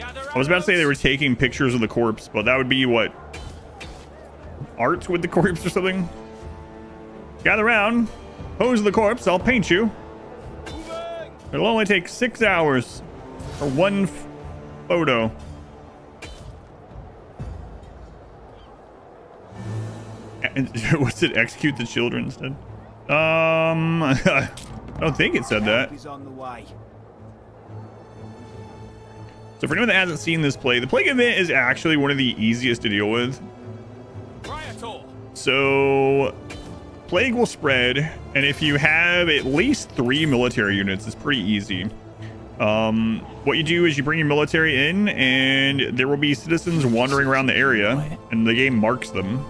I was about to say they were taking pictures of the corpse, but that would be what? Art with the corpse or something? Gather round. Pose the corpse. I'll paint you. It'll only take 6 hours for one photo. And what's it? Execute the children instead? I don't think it said that. He's on the way. So for anyone that hasn't seen this play, the plague event is actually one of the easiest to deal with. So plague will spread, and if you have at least 3 military units, it's pretty easy. What you do is you bring your military in, and there will be citizens wandering around the area, and the game marks them.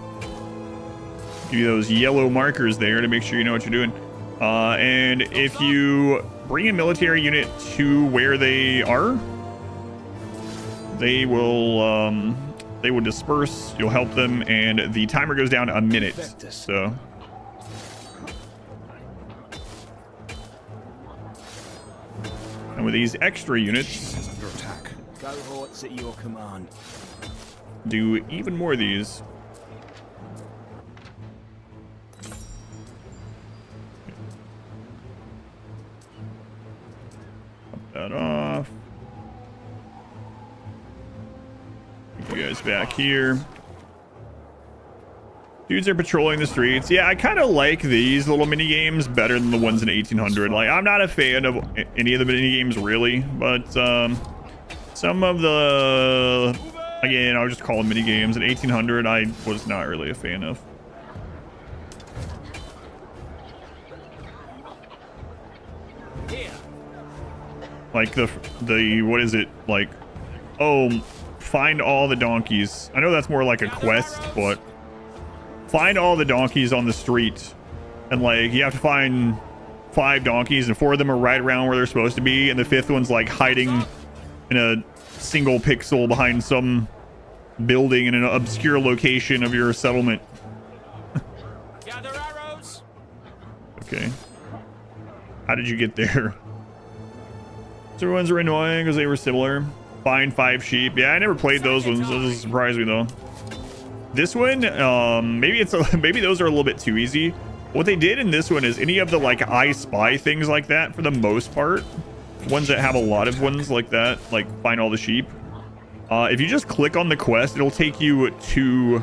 Give you those yellow markers there to make sure you know what you're doing. And if you bring a military unit to where they are, they will disperse. You'll help them, and the timer goes down a minute. So. And with these extra units, Cohorts at your command. do even more of these. Pop that off. Get you guys back here. Dudes are patrolling the streets. Yeah, I kind of like these little mini games better than the ones in 1800. Like, I'm not a fan of any of the mini games really, but some of the, again, I'll just call them mini games. In 1800, I was not really a fan of. Like the what is it? Like, oh, find all the donkeys. I know that's more like a quest, but find all the donkeys on the street, and like you have to find 5 donkeys, and 4 of them are right around where they're supposed to be, and the 5th one's like hiding in a single pixel behind some building in an obscure location of your settlement. Gather arrows. Okay. How did you get there? So ones were annoying because they were similar. Find 5 sheep. Yeah, I never played those ones. Those surprise me though. This one, maybe maybe those are a little bit too easy. What they did in this one is any of the like I Spy things like that, for the most part, ones that have a lot of ones like that, like find all the sheep. If you just click on the quest, it'll take you to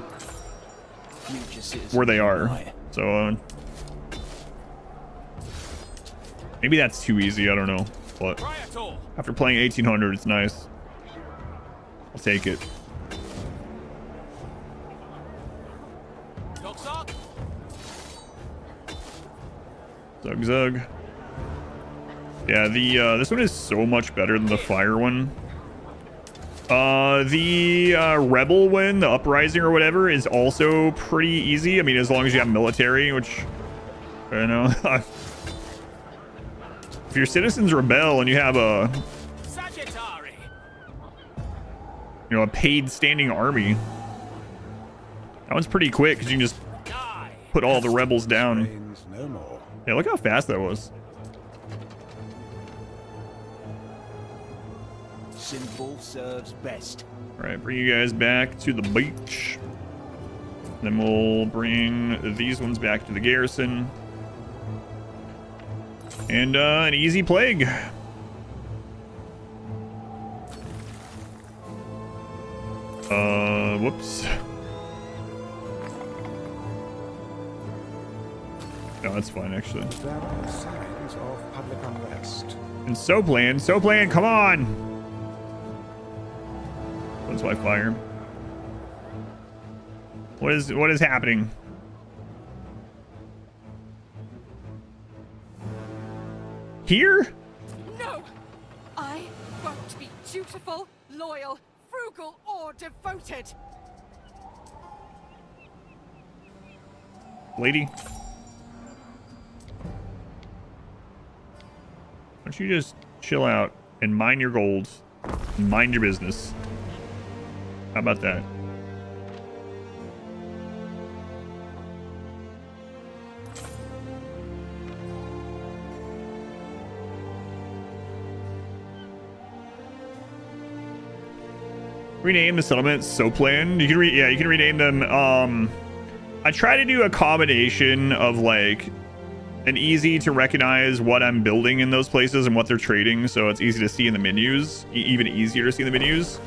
where they are. So maybe that's too easy. I don't know. But after playing 1800, it's nice. I'll take it. Zug zug. Yeah, this one is so much better than the fire one. The rebel one, the uprising or whatever, is also pretty easy. I mean, as long as you have military, which I don't know. If your citizens rebel and you have a a paid standing army, that one's pretty quick because you can just put all the rebels down. Yeah, look how fast that was. Simple serves best. All right, bring you guys back to the beach. Then we'll bring these ones back to the garrison. And an easy plague. Whoops. No, that's fine, actually. There are signs of public unrest. And so plan, come on! That's why fire. What is happening? Here? No! I won't be dutiful, loyal, frugal, or devoted. Lady? Why don't you just chill out and mind your goals and mind your business? How about that? Rename the settlement Soplan. You can you can rename them. I try to do a combination of like an easy to recognize what I'm building in those places and what they're trading, so it's easy to see in the menus, even easier to see in the menus.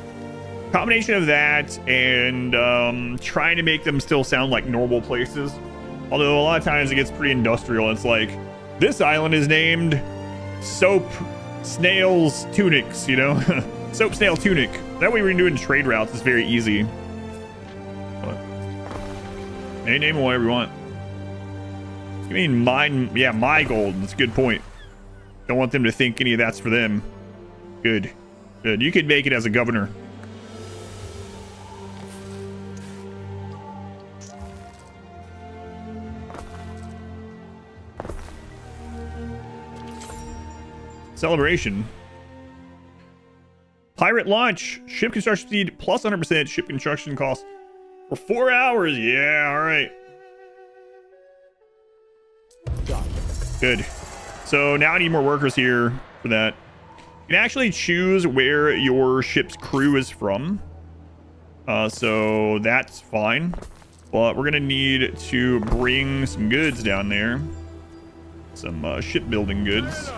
Combination of that and trying to make them still sound like normal places, although a lot of times it gets pretty industrial. It's like, this island is named Soap Snail's Tunics, you know. Soap Snail Tunic. That way we're doing trade routes. It's very easy. But, hey, name them whatever you want. You mean mine? Yeah, my gold. That's a good point. Don't want them to think any of that's for them. Good. Good. You could make it as a governor. Celebration. Pirate launch. Ship construction speed plus 100%. Ship construction cost for 4 hours. Yeah, all right. Good. So now I need more workers here for that. You can actually choose where your ship's crew is from. So that's fine. But we're going to need to bring some goods down there. Some shipbuilding goods.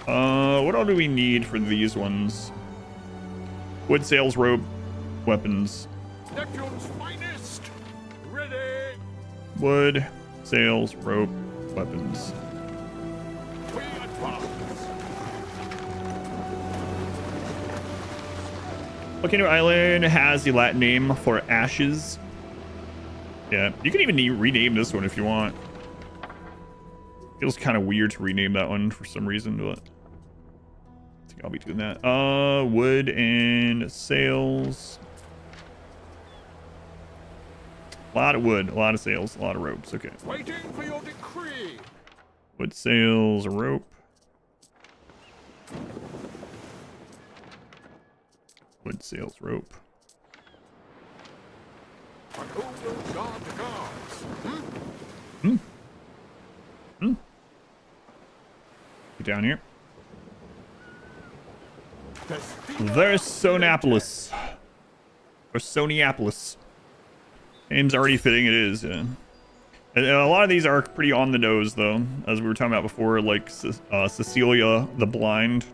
What all do we need for these ones? Wood, sails, rope, weapons. Neptune's finest. Ready. Wood, sails, rope, weapons. We advance. Volcano Island has the Latin name for ashes. Yeah, you can even rename this one if you want. Feels kind of weird to rename that one for some reason, but I think I'll be doing that. Wood and sails. A lot of wood, a lot of sails, a lot of ropes. Okay. Waiting for your decree. Wood, sails, rope. Wood, sails, rope. And who will guard the guards? down here. Versonapolis. Or Soniapolis. Name's already fitting, it is, yeah. And a lot of these are pretty on the nose, though, as we were talking about before, like Cecilia the Blind.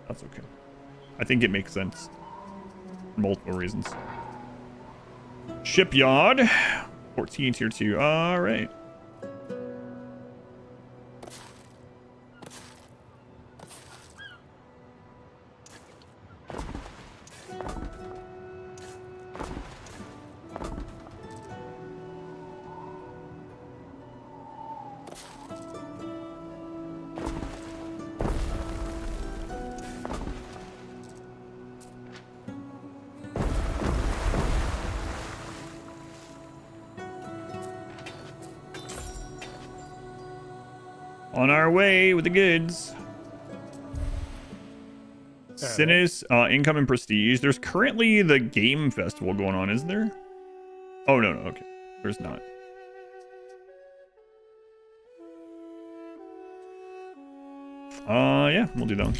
That's okay. I think it makes sense. For multiple reasons. Shipyard. 14 tier 2. Alright. On our way with the goods. Sinus, income and prestige. There's currently the game festival going on, isn't there? Oh, no, okay. There's not. Yeah, we'll do that.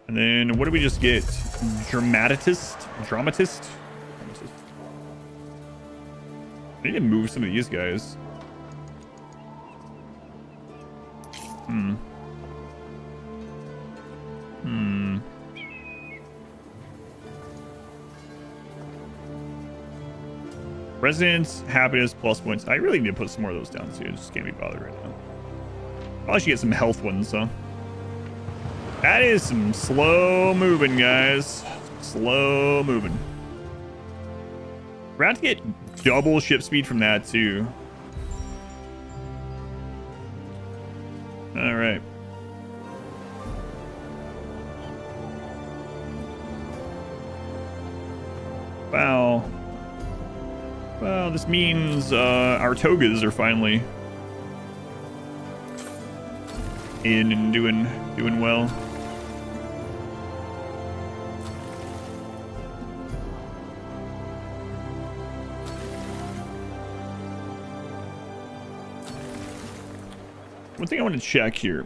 And then what did we just get? Dramatist? I need to move some of these guys. Residence, happiness, plus points. I really need to put some more of those down too. I just can't be bothered right now. Probably should get some health ones, though. That is some slow moving, guys. Slow moving. We're about to get double ship speed from that too. All right. Wow. Well, this means our togas are finally in and doing well. One thing I want to check here.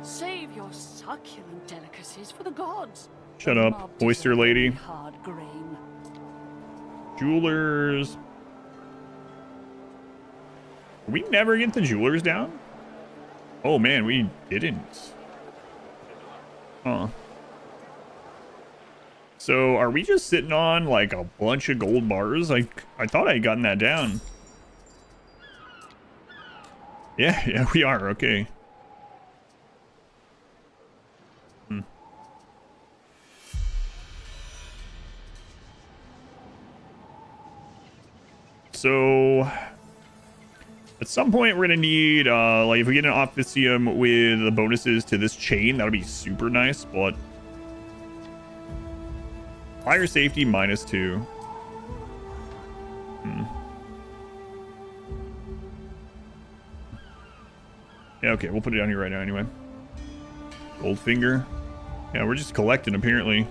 Save your succulent delicacies for the gods. Shut up, oyster lady. Hard grain. Jewelers. Did we never get the jewelers down? Oh man, we didn't. Huh. So are we just sitting on like a bunch of gold bars? I thought I had gotten that down. Yeah, we are. Okay. So at some point we're gonna need like if we get an officium with the bonuses to this chain, that would be super nice. But fire safety -2. Yeah, okay, we'll put it down here right now anyway. Goldfinger. Yeah, we're just collecting apparently.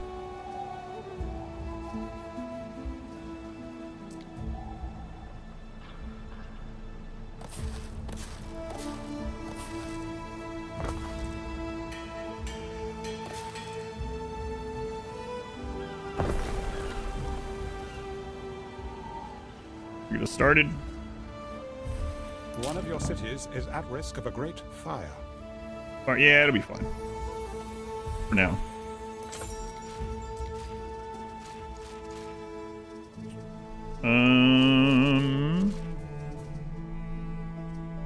Get us started. One of your cities is at risk of a great fire. All right, yeah, it'll be fine. For now.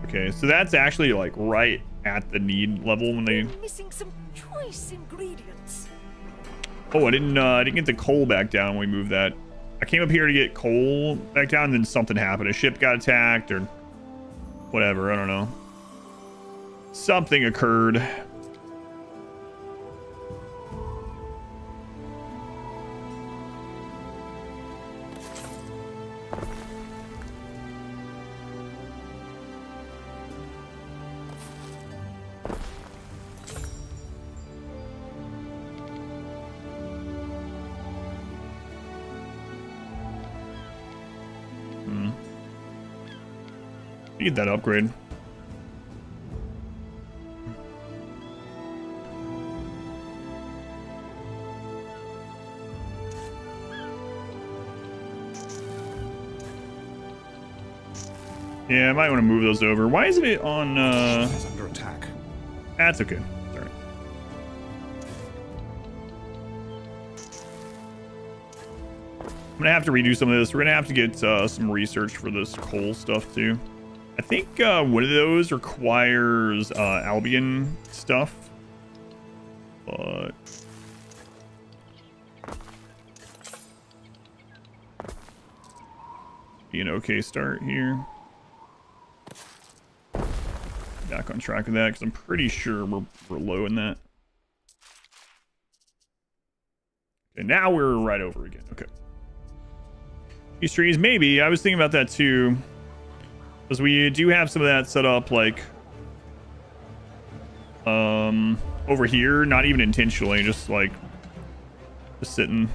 Okay, so that's actually like right at the need level when they. Missing some choice ingredients. Oh, I didn't get the coal back down when we moved that. I came up here to get coal back down, and then something happened. A ship got attacked, or whatever. I don't know. Something occurred. Need that upgrade. Yeah, I might want to move those over. Why isn't it on... It's under attack. That's okay. All right. I'm going to have to redo some of this. We're going to have to get some research for this coal stuff, too. I think one of those requires Albion stuff. But... be an okay start here. Back on track of that because I'm pretty sure we're low in that. Okay, now we're right over again. Okay. These trees, maybe. I was thinking about that too. Because we do have some of that set up like over here, not even intentionally, just sitting.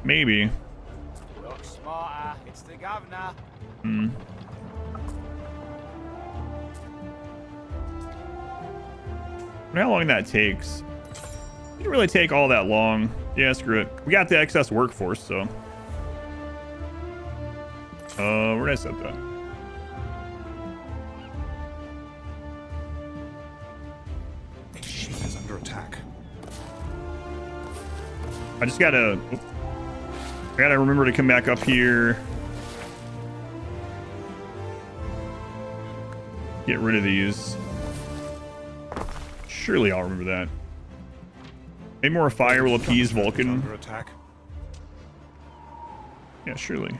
Maybe. Look smarter. It's the governor. Hmm. How long that takes? Didn't really take all that long. Yeah, screw it. We got the excess workforce, so. Where did I set that? She is under attack. I just gotta remember to come back up here. Get rid of these. Surely I'll remember that. Maybe more fire will appease Vulcan. Under attack. Yeah, surely.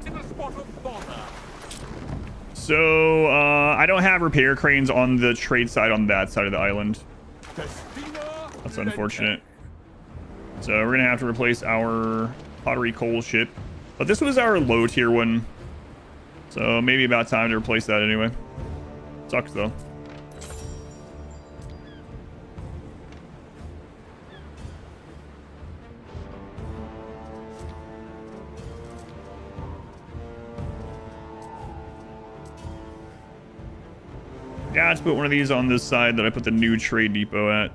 In a spot of bother. So, I don't have repair cranes on the trade side on that side of the island. That's unfortunate. So we're gonna have to replace our pottery coal ship. But this was our low tier one. So maybe about time to replace that anyway. Sucks though. Yeah, let's put one of these on this side that I put the new trade depot at.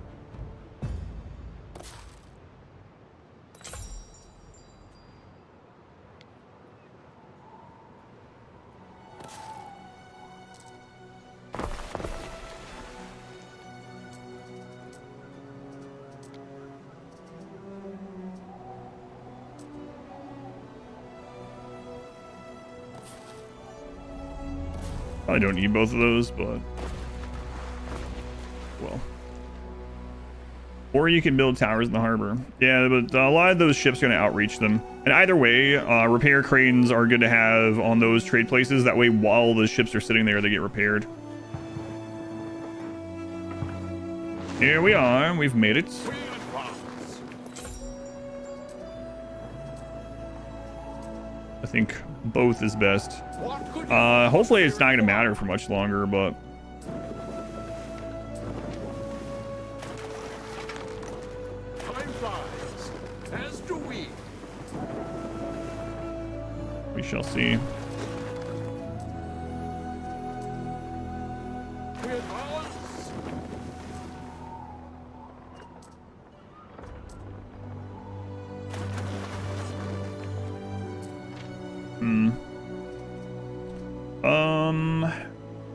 I don't need both of those, but well. Or you can build towers in the harbor. Yeah, but a lot of those ships are going to outreach them. And either way, repair cranes are good to have on those trade places. That way, while the ships are sitting there, they get repaired. Here we are. We've made it. I think both is best. Hopefully it's not going to matter for much longer, but Time flies, as do we. we shall see. We advance.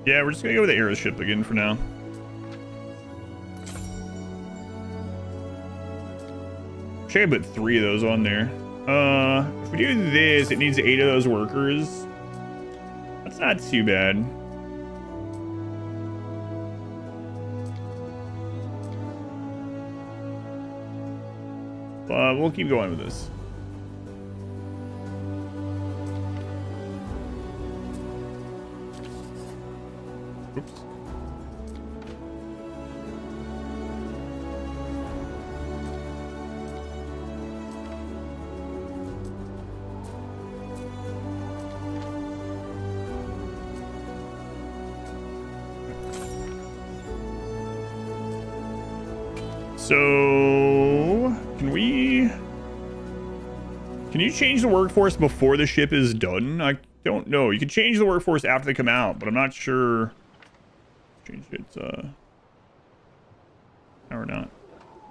Yeah, we're just gonna go with the arrow ship again for now. Should I put 3 of those on there? If we do this, it needs 8 of those workers. That's not too bad. But we'll keep going with this. Oops. So, can you change the workforce before the ship is done? I don't know. You can change the workforce after they come out, but I'm not sure. Change it, or not.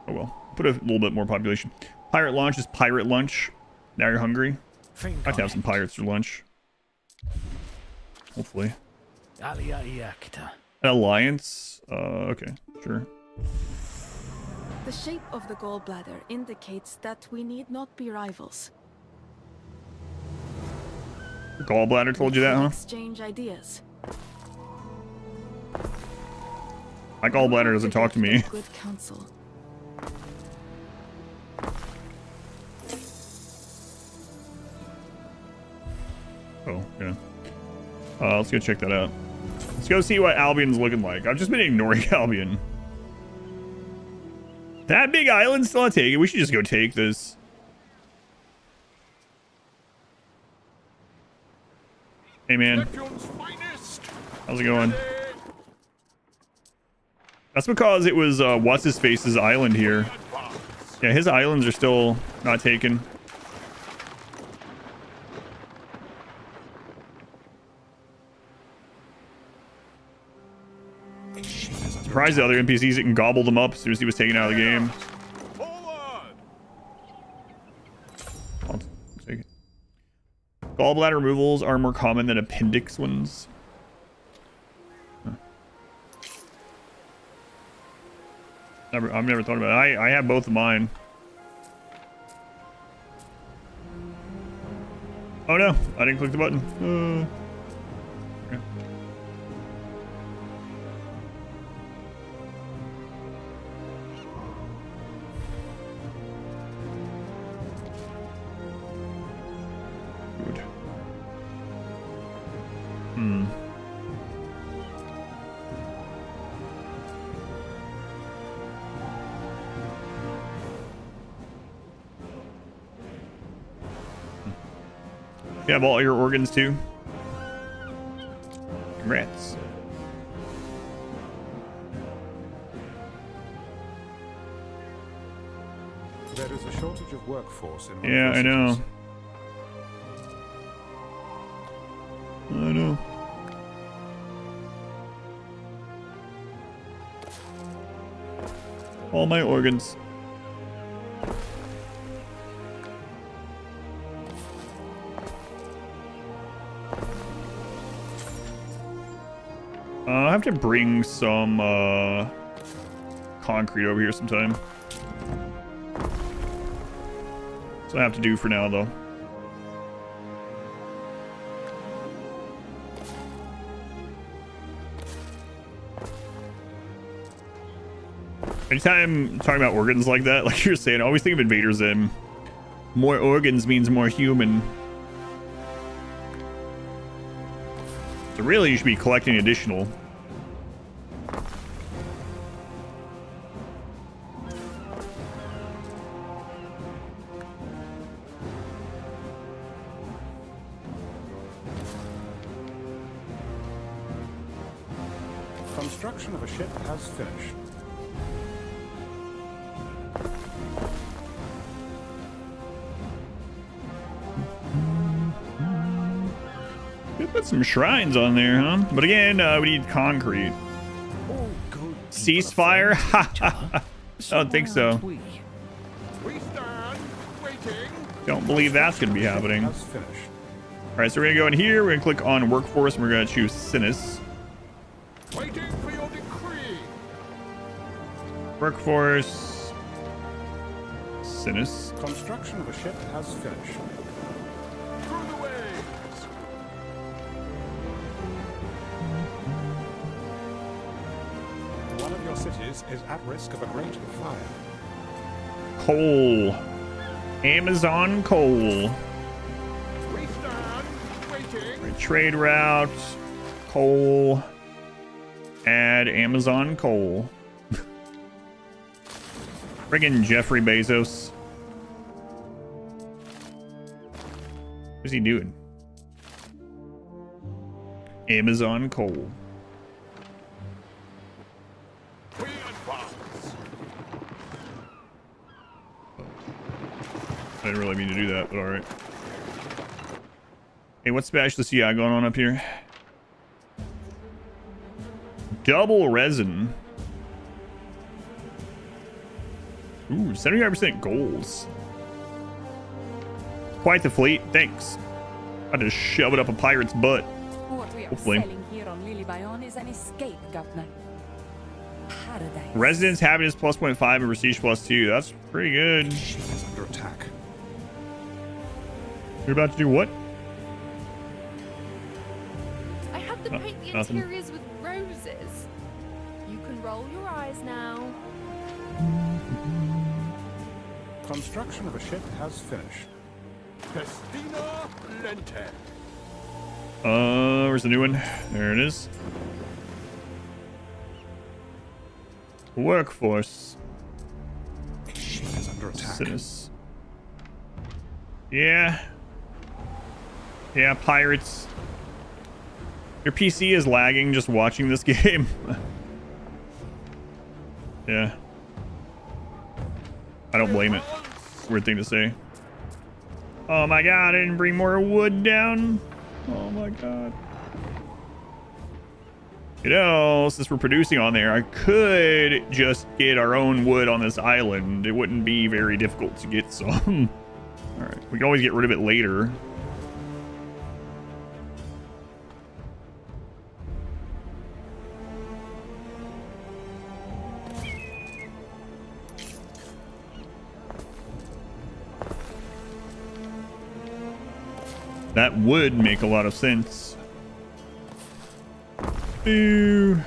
Oh well. Put a little bit more population. Pirate launch is pirate lunch. Now you're hungry. Think I have to on have some it. pirates for lunch. Hopefully. Alia Iacta. An alliance? Okay, sure. The shape of the gallbladder indicates that we need not be rivals. Gallbladder told you We that, could huh? exchange ideas. My gallbladder doesn't talk to me. Good counsel. Oh, yeah. Let's go check that out. Let's go see what Albion's looking like. I've just been ignoring Albion. That big island still not taken. We should just go take this. Hey, man. Neptune's finest. How's it going? That's because it was, what's-his-face's island here. Yeah, his islands are still not taken. Surprised the other NPCs didn't gobble them up as soon as he was taken out of the game. Forward. I'll take it. Gallbladder removals are more common than appendix ones. Huh. I've never thought about it. I have both of mine. Oh no, I didn't click the button. Okay. Good. Hmm. You have all your organs too? Congrats. There is a shortage of workforce in Yeah, I know. cities. I know. All my organs. I have to bring some concrete over here sometime. That's what I have to do for now, though. Anytime talking about organs like that, like you're saying, I always think of Invader Zim. More organs means more human. So really, you should be collecting additional. Construction of a ship has finished. Put some shrines on there, huh? But again, we need concrete. Ceasefire? I don't think so. We stand waiting. Don't believe that's going to be happening. Has finished. All right, so we're going to go in here. We're going to click on workforce, and we're going to choose Sinus. Waiting for your decree. Workforce. Sinus. Construction of a ship has finished. Through the waves. One of your cities is at risk of a great fire. Coal. Amazon coal. We stand waiting. Trade route. Coal. Add Amazon coal. Friggin' Jeffrey Bezos. What's he doing? Amazon coal. We advance. I didn't really mean to do that, but alright. Hey, what's Spatulous CI going on up here? Double resin. Ooh, 75% goals. Quite the fleet. Thanks. I just shove it up a pirate's butt. What we are Hopefully. selling here on Lily is an escape, Governor. Paradise. Residence happiness plus 0.5 and prestige plus 2. That's pretty good. Ship is under attack. You're about to do what? I had to paint the nothing. interiors with roses. You can roll your eyes now. Construction of a ship has finished. Festina Lente. Where's the new one? There it is. Workforce. Ship is under attack. Sinus. Yeah. Yeah, pirates. Your PC is lagging just watching this game. Yeah. I don't blame it. Weird thing to say. Oh my god, I didn't bring more wood down. Oh my god. You know, since we're producing on there, I could just get our own wood on this island. It wouldn't be very difficult to get some. Alright, we can always get rid of it later. That would make a lot of sense. Boo.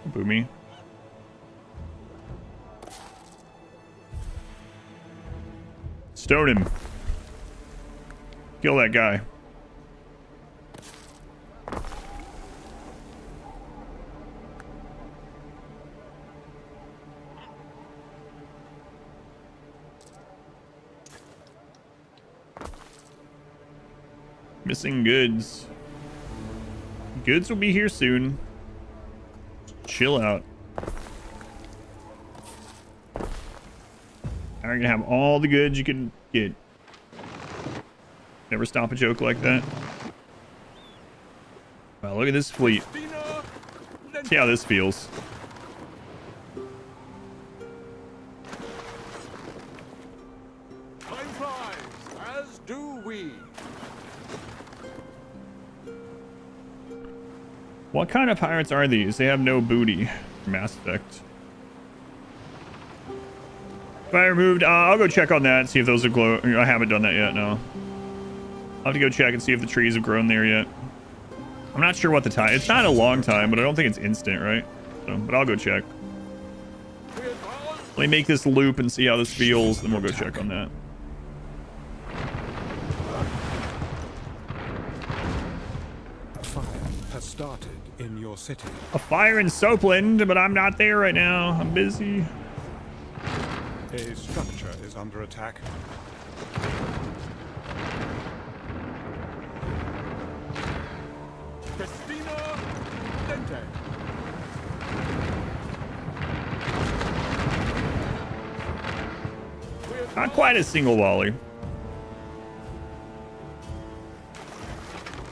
Boo me. Stone him. Kill that guy. Missing goods. Goods will be here soon. Chill out. Now you're gonna have all the goods you can get. Never stop a joke like that. Wow, look at this fleet. See how this feels. Time flies, as do we. What kind of pirates are these? They have no booty. Mass Effect. If I removed, I'll go check on that and see if those are glow. I haven't done that yet, no. I'll have to go check and see if the trees have grown there yet. I'm not sure what the time. It's not a long time, but I don't think it's instant, right? So, but I'll go check. Let me make this loop and see how this feels, then we'll go check on that. Fire has started in your city. A fire in Soapland, but I'm not there right now. I'm busy. A structure is under attack. Festina Lente. Not quite a single volley.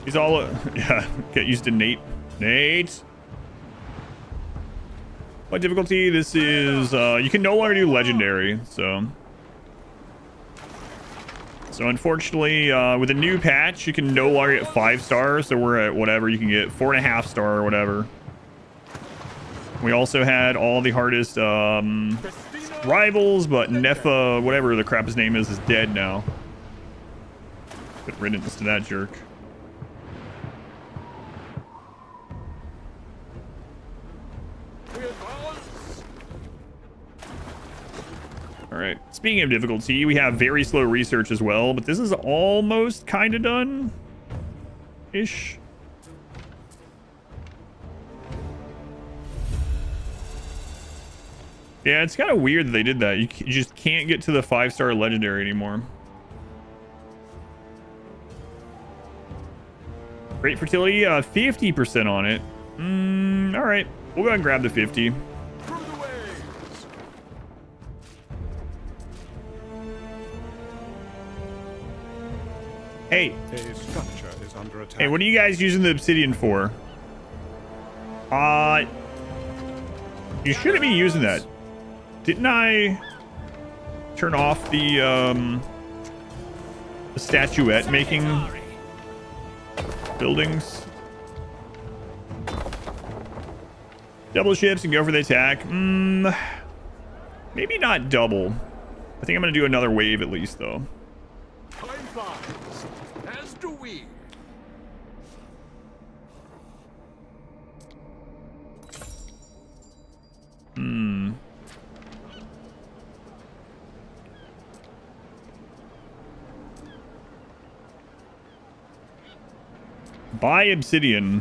He's all, yeah, get used to Nate. Nate. What difficulty? This is, you can no longer do legendary, so. So unfortunately, with a new patch, you can no longer get 5 stars, so we're at whatever, you can get 4.5 star or whatever. We also had all the hardest, rivals, but Nefa, whatever the crap his name is dead now. Good riddance to that jerk. All right. Speaking of difficulty, we have very slow research as well, but this is almost kind of done-ish. Yeah, it's kind of weird that they did that. You just can't get to the 5-star legendary anymore. Great fertility, 50% on it. All right. We'll go ahead and grab the 50. Hey. A structure is under attack. Hey, what are you guys using the obsidian for? You shouldn't be using that. Didn't I turn off the statuette making buildings? Double ships and go for the attack. Maybe not double. I think I'm going to do another wave at least, though. Time flies, as do we. Buy obsidian.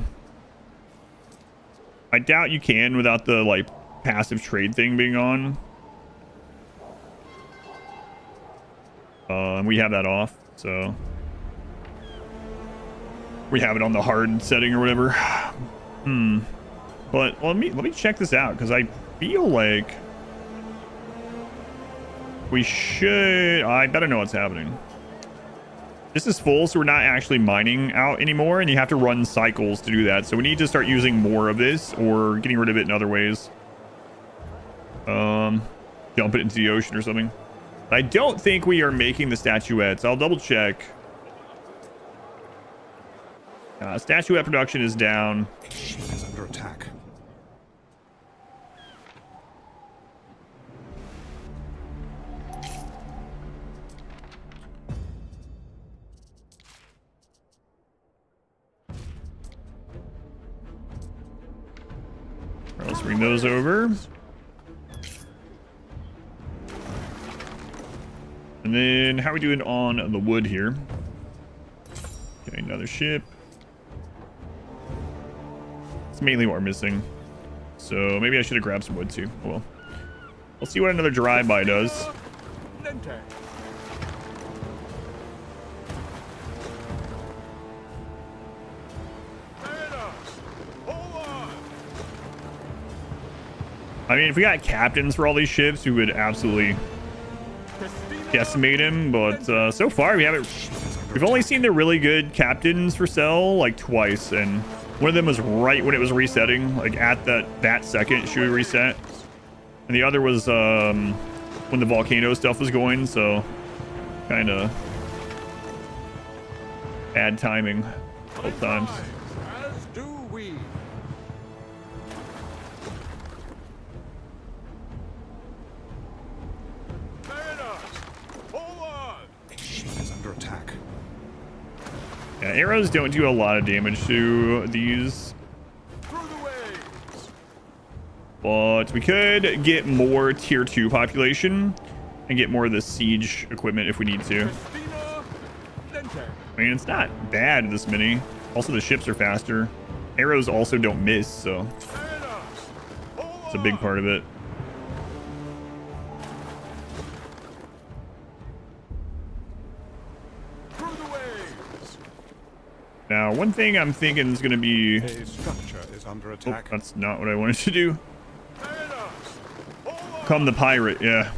I doubt you can without the like passive trade thing being on. And we have that off, so we have it on the hard setting or whatever. But let me check this out, because I feel like we should. I better know what's happening. This is full, so we're not actually mining out anymore, and you have to run cycles to do that. So we need to start using more of this, or getting rid of it in other ways. Dump it into the ocean or something. I don't think we are making the statuettes. I'll double check. Statuette production is down. Ship is under attack. Let's bring those over. And then how are we doing on the wood here? Okay, another ship. It's mainly what we're missing. So maybe I should have grabbed some wood too. Oh well. We'll see what another drive-by does. I mean, if we got captains for all these ships, we would absolutely decimate him. But so far, we haven't. We've only seen the really good captains for sale like twice, and one of them was right when it was resetting, like at that second should we reset, and the other was when the volcano stuff was going. So kind of bad timing both times. As do we. Attack. Yeah, arrows don't do a lot of damage to these, but we could get more tier 2 population and get more of the siege equipment if we need to. I mean, it's not bad this many. Also, the ships are faster. Arrows also don't miss, so it's a big part of it. Now, one thing I'm thinking is going to be... A structure is under attack. Oh, that's not what I wanted to do. Come the pirate, yeah.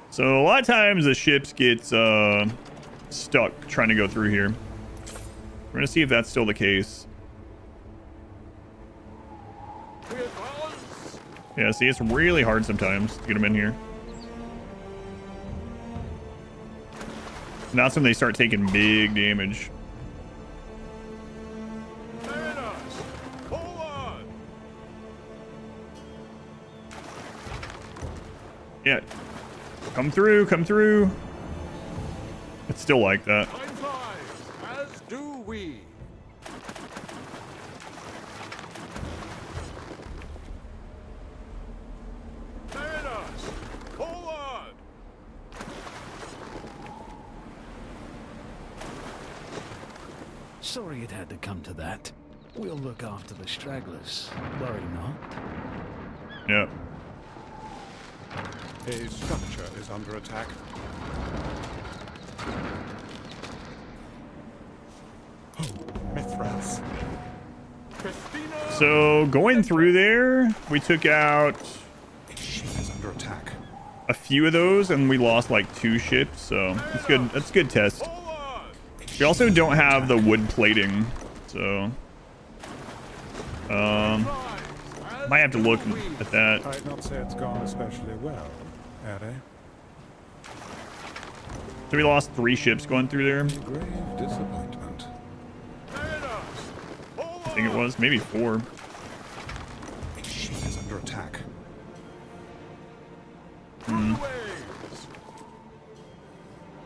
So a lot of times the ships get stuck trying to go through here. We're going to see if that's still the case. Yeah, see, it's really hard sometimes to get them in here. And that's when they start taking big damage. Yeah. Come through, come through. It's still like that. As do we. Sorry it had to come to that. We'll look after the stragglers. Worry not. Yep. A structure is under attack. Oh, Mithras. So going through there, we took out under attack. A few of those, and we lost like 2 ships. So it's good. That's a good test. We also don't have the wood plating, so Might have to look at that. I'd not say it's gone especially well, Harry. So we lost 3 ships going through there. Grave disappointment. I think it was maybe 4. A ship is under attack.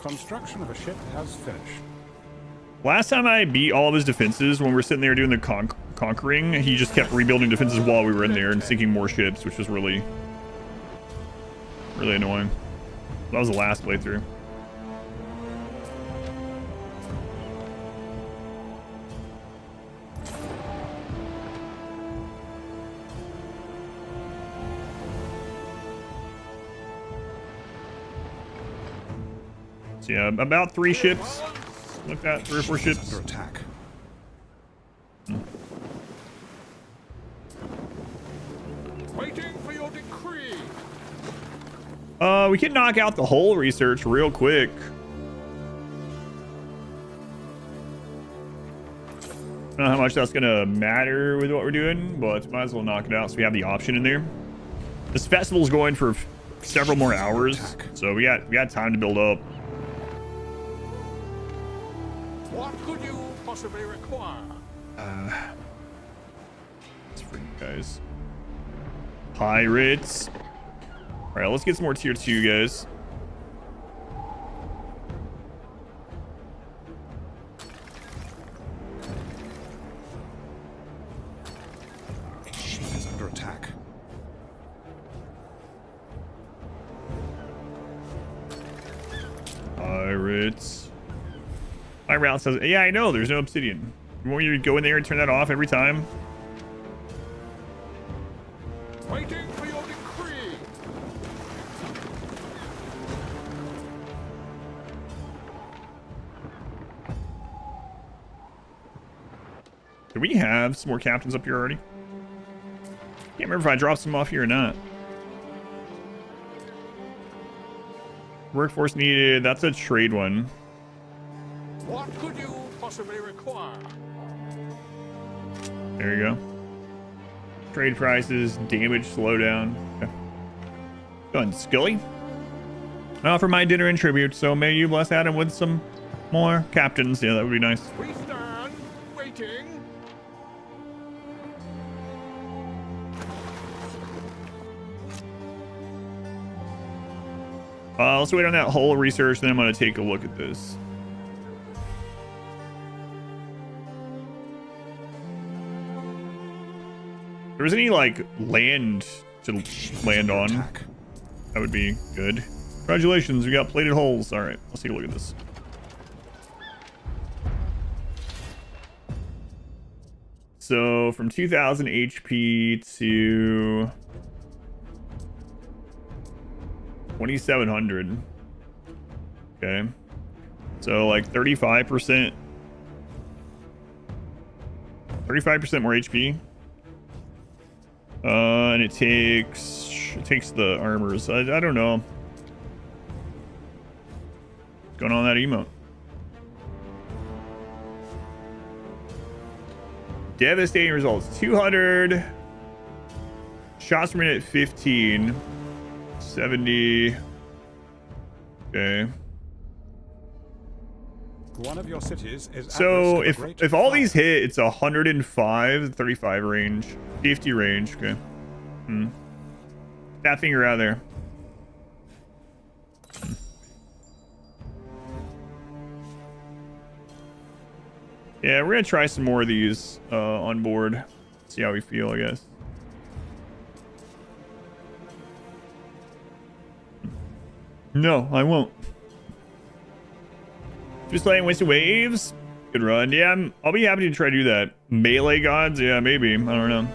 Construction of a ship has finished. Last time I beat all of his defenses when we were sitting there doing the conquering, he just kept rebuilding defenses while we were in there and sinking more ships, which was really annoying. That was the last playthrough. So yeah, about 3 ships. Look at 3 or 4 ships. Under attack. Waiting for your decree. We can knock out the whole research real quick. I don't know how much that's gonna matter with what we're doing, but might as well knock it out so we have the option in there. This festival's going for several more hours, so we got time to build up. What could you possibly require? It's for you guys. Pirates. All right, let's get some more tier 2 guys. A ship is under attack. Pirates. My route says, yeah, I know, there's no obsidian. Won't you go in there and turn that off every time? Waiting for your decree. Do we have some more captains up here already? Can't remember if I dropped some off here or not. Workforce needed. That's a trade one. What could you possibly require? There you go. Trade prices, damage slowdown. Okay. Go ahead, Scully. I offer my dinner in tribute, so may you bless Adam with some more captains. Yeah, that would be nice. We stand waiting. Let's wait on that whole research, then I'm going to take a look at this. If there was any, like, land to land on, that would be good. Congratulations, we got plated holes. All right, let's take a look at this. So, from 2,000 HP to 2,700. Okay. So, like, 35%. 35% more HP. And it takes the armors. I don't know. What's going on with that emote? Devastating results. 200 shots per minute, 15. 70. Okay. One of your cities is So if all these hit, it's 105, 35 range, 50 range. Okay. That finger out there. Yeah, we're gonna try some more of these on board. See how we feel, I guess. No, I won't. Just playing Winston Waves. Good run. Yeah, I'll be happy to try to do that. Melee gods? Yeah, maybe. I don't know.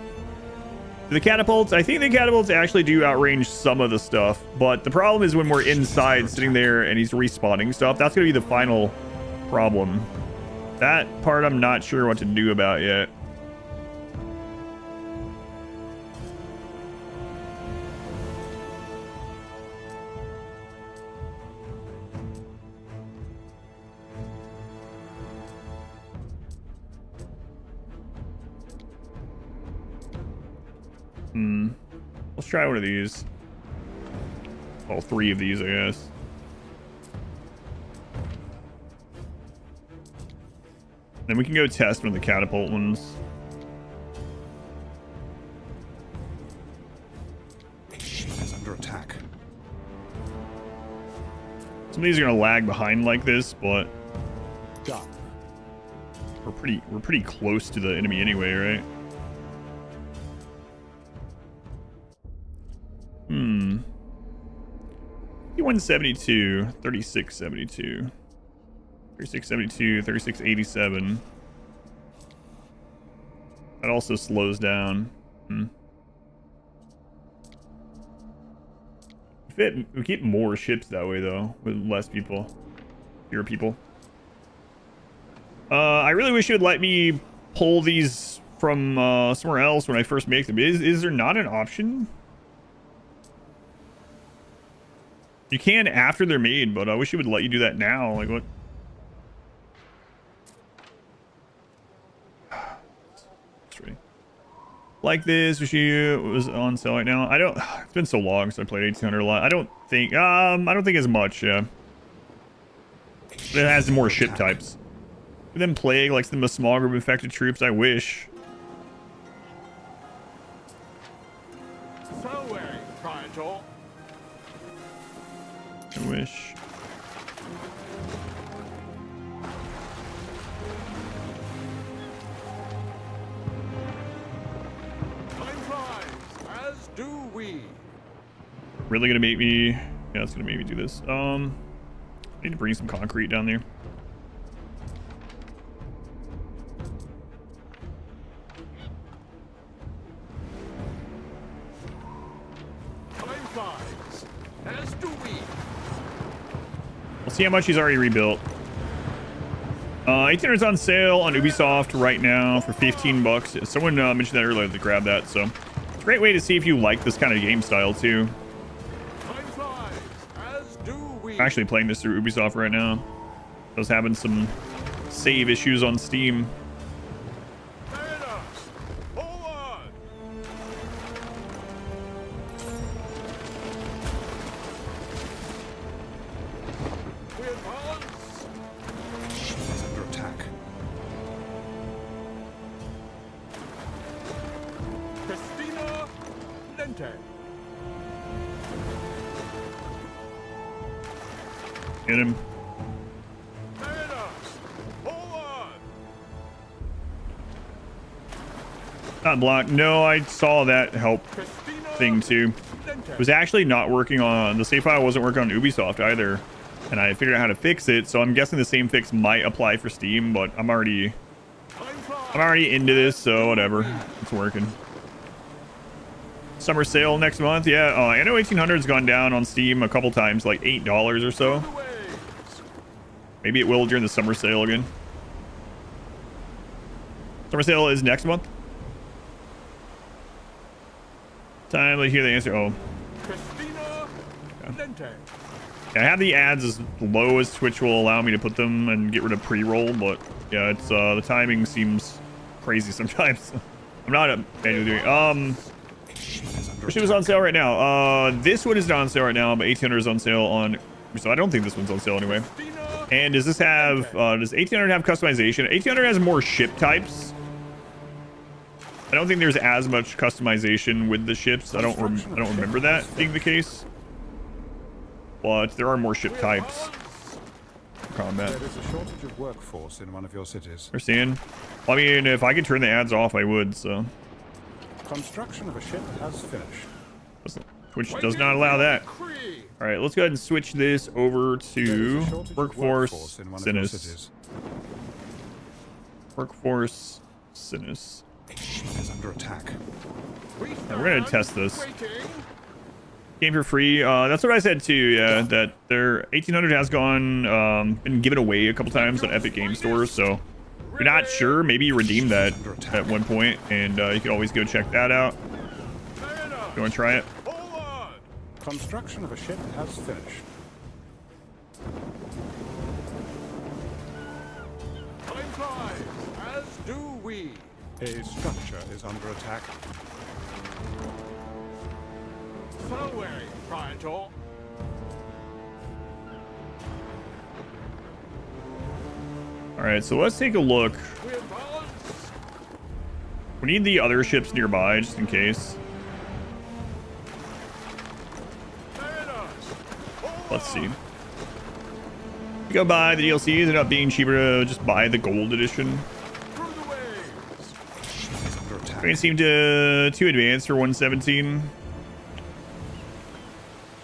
The catapults, I think the catapults actually do outrange some of the stuff, but the problem is when we're inside sitting there and he's respawning stuff, that's going to be the final problem. That part I'm not sure what to do about yet. Let's try one of these. All 3 of these, I guess. Then we can go test one of the catapult ones. A ship is under attack. Some of these are gonna lag behind like this, but Done. we're pretty close to the enemy anyway, right? 172, 3672, 3672, 3687. That also slows down. We keep more ships that way though, with less people, fewer people. I really wish it would let me pull these from somewhere else when I first make them. Is there not an option? You can after they're made, but I wish it would let you do that now. Like what? Like this, wish it was on sale right now. I don't. It's been so long since I played 1800 a lot. I don't think as much. Yeah, but it has more ship types. And then plague like some of the small group infected troops. I wish. So, Praetor. I wish. Time flies, as do we. Really gonna make me? Yeah, it's gonna make me do this. I need to bring some concrete down there. Time flies, as do we. We'll see how much he's already rebuilt. 1800's on sale on Ubisoft right now for 15 bucks. Someone mentioned that earlier to grab that, so it's a great way to see if you like this kind of game style too. Time flies, as do we. I'm actually playing this through Ubisoft right now. I was having some save issues on Steam. Get him. Not blocked. No, I saw that help thing too. It was actually not working on the save file. Wasn't working on Ubisoft either, and I figured out how to fix it. So I'm guessing the same fix might apply for Steam, but I'm already into this, so whatever. It's working. Summer sale next month. Yeah, I know 1800's gone down on Steam a couple times, like $8 or so. Maybe it will during the summer sale again. Summer sale is next month. Time to hear the answer. Oh. Yeah. I have the ads as low as Twitch will allow me to put them and get rid of pre-roll, but yeah, it's the timing seems crazy sometimes. I'm not manually doing. Which was on sale right now. This one is not on sale right now, but 1800 is on sale on. So I don't think this one's on sale anyway. And does this have? Does 1800 have customization? 1800 has more ship types. I don't think there's as much customization with the ships. I don't remember that being the case. But there are more ship types for combat. There is a shortage of workforce in one of your cities. We're seeing. Well, I mean, if I could turn the ads off, I would. So. Construction of a ship has finished. Twitch does not allow that. All right, let's go ahead and switch this over to workforce Sinus. Workforce Sinus. Is under attack. We're gonna test this. Game for free. That's what I said too. Yeah, that their 1800 has gone been given away a couple times on Epic Game Store. So if you're not sure, maybe you redeemed that at one point, and you can always go check that out. You want to try it? Construction of a ship has finished. Time flies, as do we. A structure is under attack. far away, Praetor. All right, so let's take a look. We advance. We need the other ships nearby just in case. Let's see. You go buy the DLCs, end up being cheaper to just buy the gold edition. They seem too advanced for 117.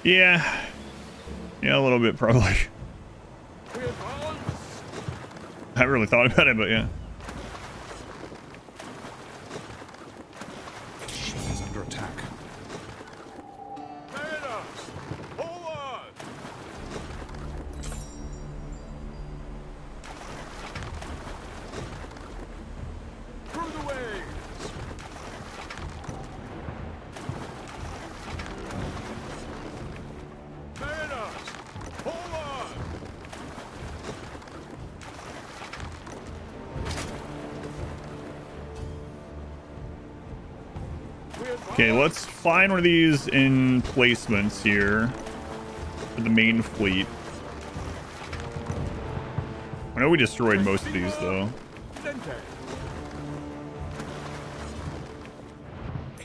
Yeah, a little bit probably. I haven't really thought about it, but yeah. Is under attack. Okay, let's find one of these emplacements here for the main fleet. I know we destroyed most of these, though.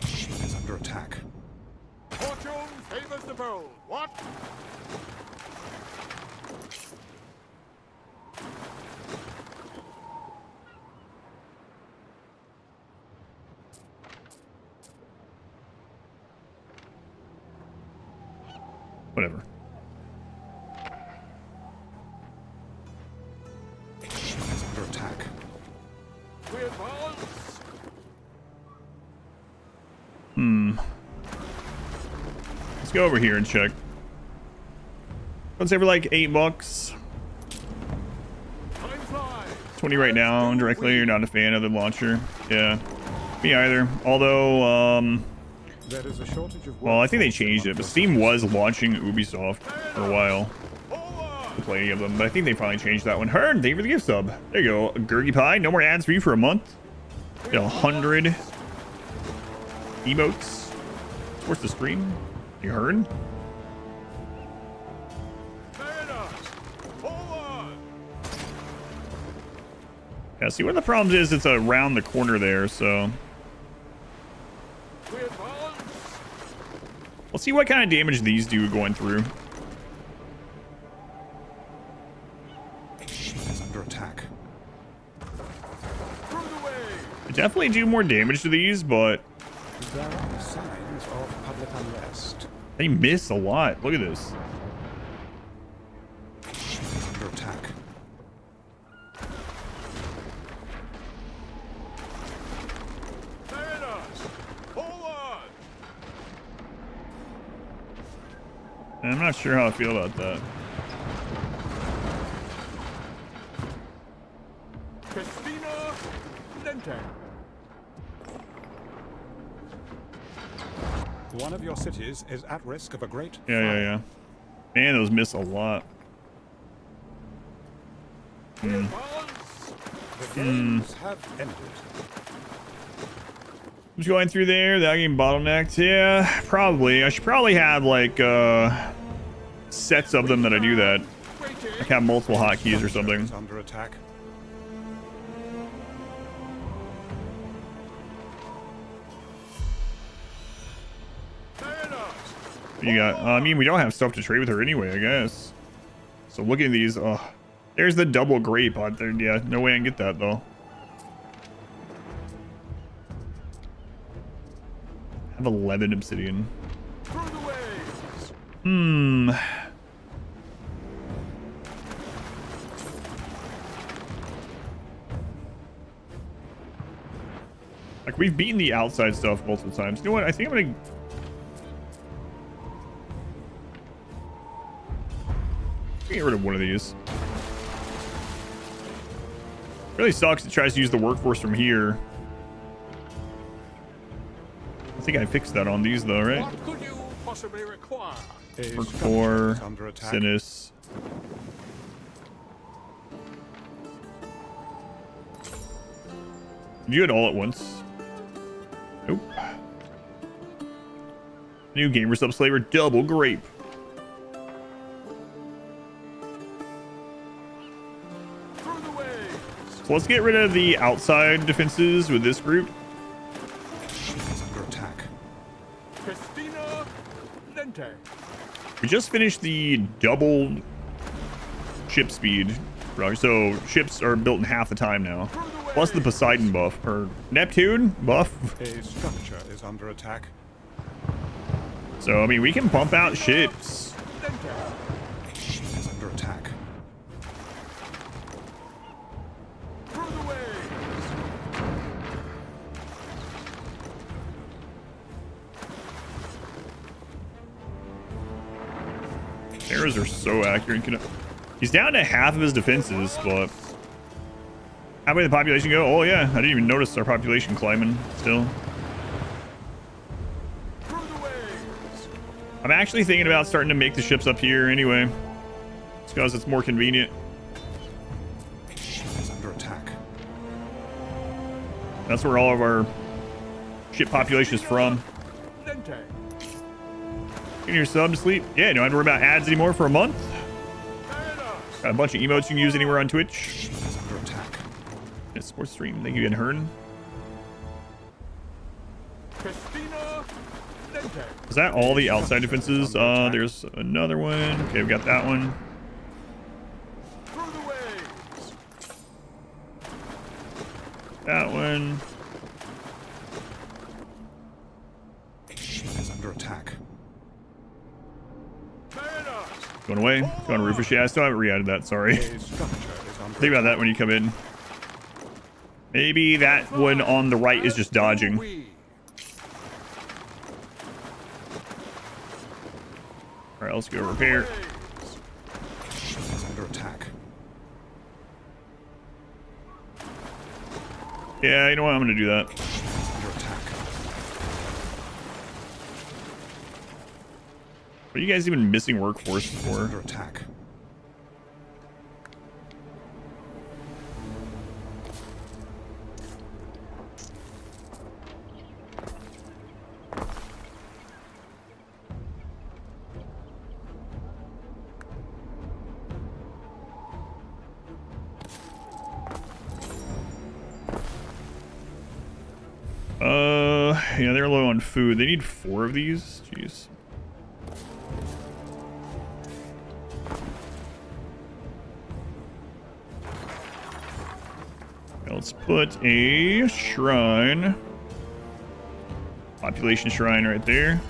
Ship is under attack. Fortune favors the bold. What? Whatever. Ship is under attack. We advance. Let's go over here and check. Let's say for like $8. 20 right now, directly. You're not a fan of the launcher. Yeah. Me either. Although, There is a shortage of well, I think they changed it, but Steam was launching Ubisoft for a while. To play any of them, but I think they finally changed that one. Hearn, thank you for the gift sub. There you go. Gurgy Pie, no more ads for you for a month. Get 100 emotes. It's worth the stream. You heard? Yeah, see, one of the problems is it's around the corner there, so. Let's see what kind of damage these do going through. Ship is under attack. They definitely do more damage to these, but There are signs of public unrest. they miss a lot. Look at this. Ship is under attack. I'm not sure how I feel about that. Christina Lente. One of your cities is at risk of a great Yeah. Man, those miss a lot. The games have ended. Just going through there, that game bottlenecked. Yeah, probably. I should probably have like sets of them that I do that. Like have multiple hotkeys or something. Under attack. You got. I mean, we don't have stuff to trade with her anyway, I guess. So looking at these, there's the double grape out there. Yeah, no way I can get that though. I have 11 obsidian. Like we've beaten the outside stuff multiple times. You know what? I think I'm gonna. Get rid of one of these. Really sucks. It tries to use the workforce from here. I think I fixed that on these though, right? What could you possibly require? Work 4, Sinus. Did you do it all at once? Nope. New gamer sub slaver double grape. So let's get rid of the outside defenses with this group. Under attack. Festina Lente. We just finished the double ship speed. So ships are built in half the time now. Plus the Poseidon buff, or Neptune buff. A structure is under attack. So, I mean, we can pump out ships. A ship is under attack. Arrows are so accurate. He's down to half of his defenses, but how about the population go? Oh yeah, I didn't even notice our population climbing still. I'm actually thinking about starting to make the ships up here anyway. It's because it's more convenient. A ship is under attack. That's where all of our ship population is from. Getting your sub to sleep? Yeah, don't have to worry about ads anymore for a month. Got a bunch of emotes you can use anywhere on Twitch. Under attack. Yeah, sports stream. Thank you, again, Hearn. Is that all the outside defenses? There's another one. Okay, we got that one. That one. A ship is under attack. Going away. Going Rufus. Yeah, I still haven't re-added that. Sorry. A structure is under Think about that when you come in. Maybe that one on the right is just dodging. All right, let's go repair. A ship is under attack. Yeah, you know what? I'm gonna do that. A ship is under attack. What are you guys even missing workforce for? Under attack. Yeah, they're low on food. They need 4 of these. Jeez. Let's put a shrine. Population shrine right there.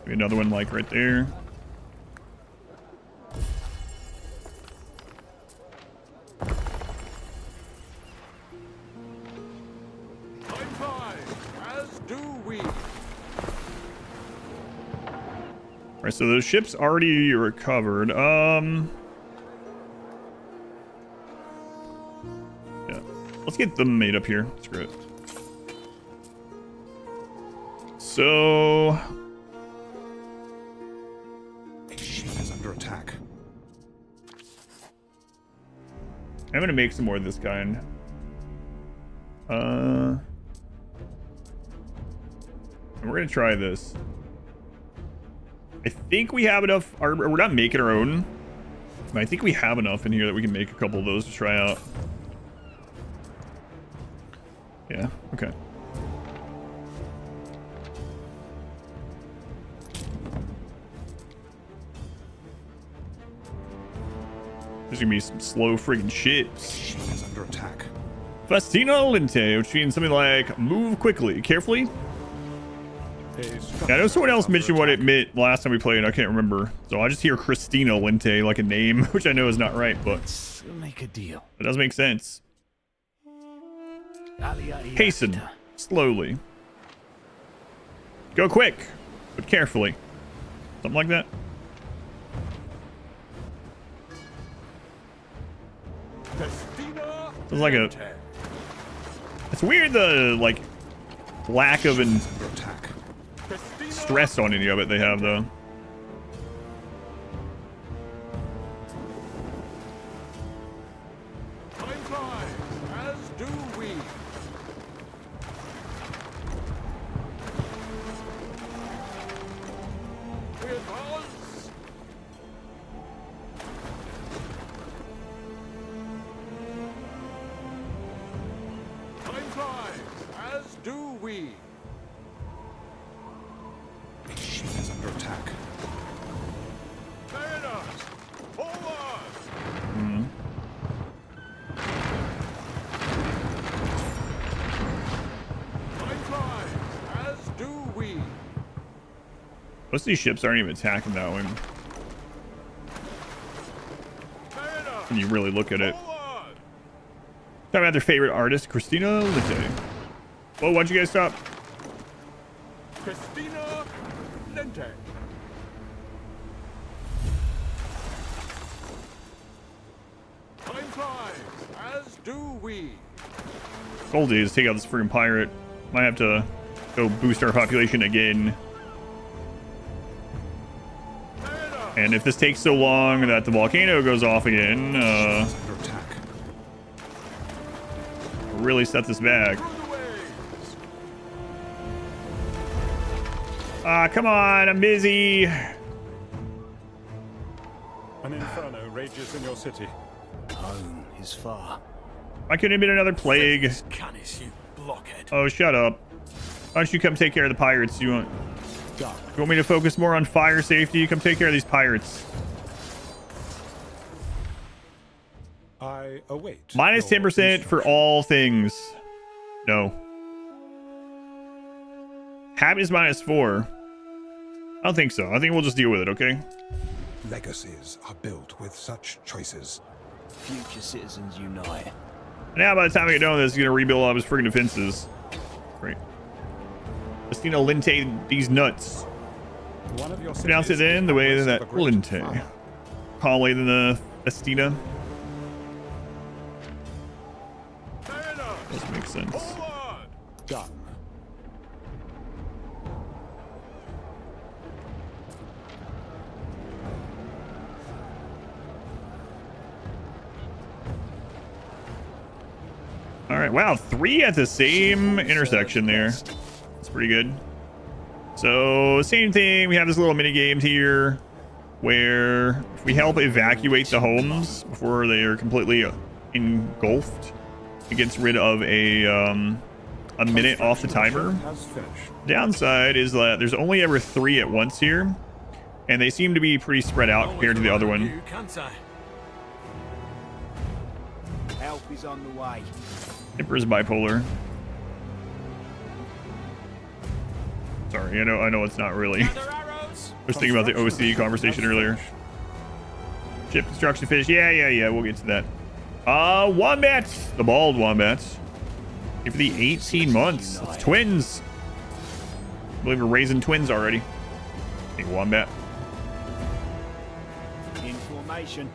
Maybe another one like right there. Alright, so those ships already recovered. Yeah. Let's get them made up here. Screw it. So A ship is under attack. I'm gonna make some more of this kind. And we're gonna try this. I think we have enough. We're not making our own. But I think we have enough in here that we can make a couple of those to try out. Yeah, okay. There's gonna be some slow friggin' ships. Ship is under attack. Festina Lente, which means something like move quickly, carefully. Yeah, I know someone else mentioned what it meant last time we played. I can't remember. So I just hear Christina Lente like a name, which I know is not right, but Let's make a deal. it does make sense. Hasten slowly. Go quick, but carefully. Something like that. Sounds like a. It's weird the like lack of an stress on any of it they have though. Most of these ships aren't even attacking that one. When you really look at it. Talk about their favorite artist, Christina Lente. Whoa, why'd you guys stop? Christina Lente. Time flies, as do we. Gold is take out this freaking pirate. Might have to go boost our population again. And if this takes so long that the volcano goes off again, really set this back. Ah, come on, I'm busy. An inferno rages in your city. Home is far. Why couldn't it have been another plague? Canis, you blockhead. Oh, shut up. Why don't you come take care of the pirates? You want me to focus more on fire safety? Come take care of these pirates. I await. Minus 10% for all things. No. Habit is -4. I don't think so. I think we'll just deal with it, okay? Legacies are built with such choices. Future citizens unite. Now, by the time I get done with this, he's going to rebuild all of his friggin' defenses. Great. Christina Lente these nuts. One of your Pronounce it cities in is the way at risk that of a great Lente. fire. Calmly than the Festina. Doesn't make sense. Done. All right, wow, 3 at the same intersection there. That's pretty good. So same thing, we have this little mini game here where if we help evacuate the homes before they are completely engulfed, it gets rid of a minute off the timer. Has finished. Downside is that there's only ever 3 at once here, and they seem to be pretty spread out compared to the other one. You, can't I? Help is on the way. Emperor's bipolar. Sorry, I know it's not really. I was thinking about the OCD conversation earlier. Ship construction finished. Yeah, we'll get to that. Wombat, the bald wombat. Here for the 18 months. It's twins. I believe we're raising twins already. Big wombat. Information.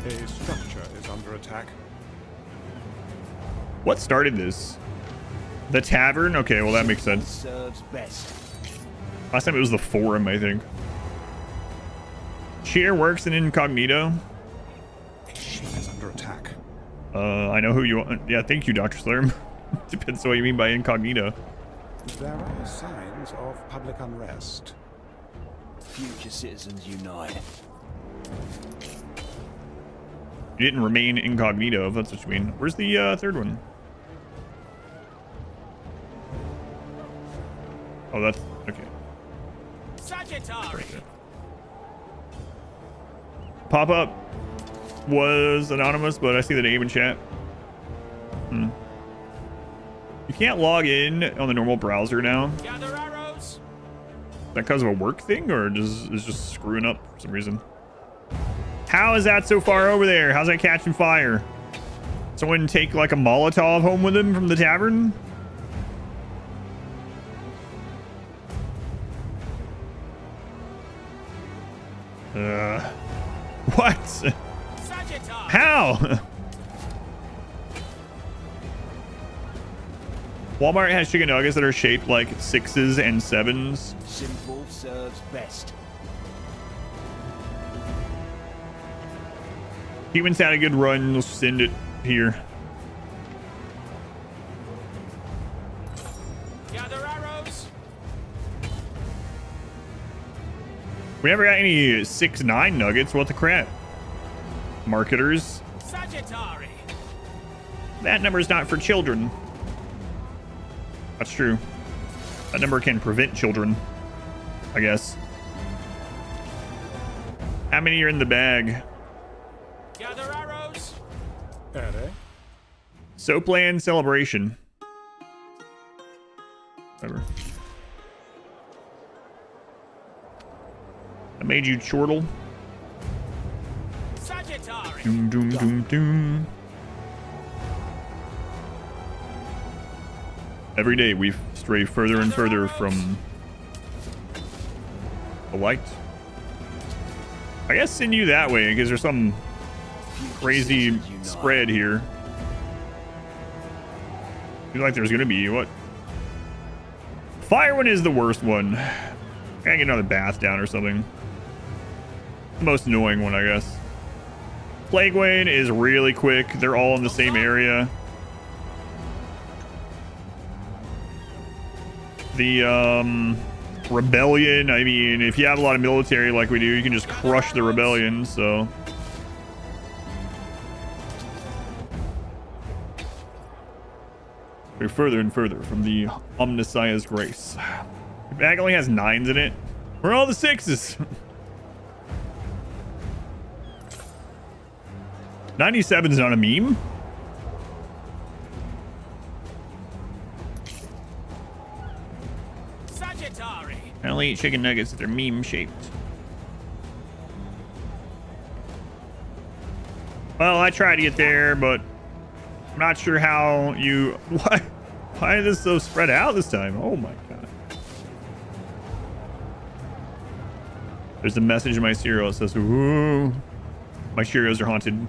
A structure is under attack. What started this? The tavern? Okay, well that makes sense. Serves best. Last time it was the forum, I think. Cheer works in incognito. A ship is under attack. I know who you want. Yeah, thank you, Dr. Slurm. Depends on what you mean by incognito. There are signs of public unrest. Future citizens unite. You didn't remain incognito, if that's what you mean. Where's the third one? Oh, that's okay. Right there. Pop up was anonymous, but I see the name in chat. You can't log in on the normal browser now. Gather arrows. Is that because of a work thing, or is just screwing up for some reason? How is that so far over there? How's that catching fire? Someone take like a Molotov home with him from the tavern? What? How? Walmart has chicken nuggets that are shaped like 6s and 7s. Simple serves best. Humans had a good run. Let's send it here. Gather arrows. We never got any 6-9 nuggets. What the crap? Marketers. Sagittari. That number is not for children. That's true. That number can prevent children, I guess. How many are in the bag? Gather arrows. Soapland celebration. Whatever. I made you chortle. Sagittarius. Doom, doom, doom, doom. Every day we stray further and further from the light. I guess send you that way because there's some crazy spread here. Feels like there's gonna be what? Fire one is the worst one. I gotta get another bath down or something. The most annoying one, I guess. Plague Wayne is really quick. They're all in the same area. The rebellion, I mean, if you have a lot of military like we do, you can just crush the rebellion, so. We're further and further from the Omnissiah's grace. The bag only has 9s in it. Where are all the 6s? 97's not a meme. Sagittarius. I only eat chicken nuggets if they're meme shaped. Well, I tried to get there, but I'm not sure how you... Why is this so spread out this time? Oh my god. There's a message in my cereal that says, ooh, my Cheerios are haunted.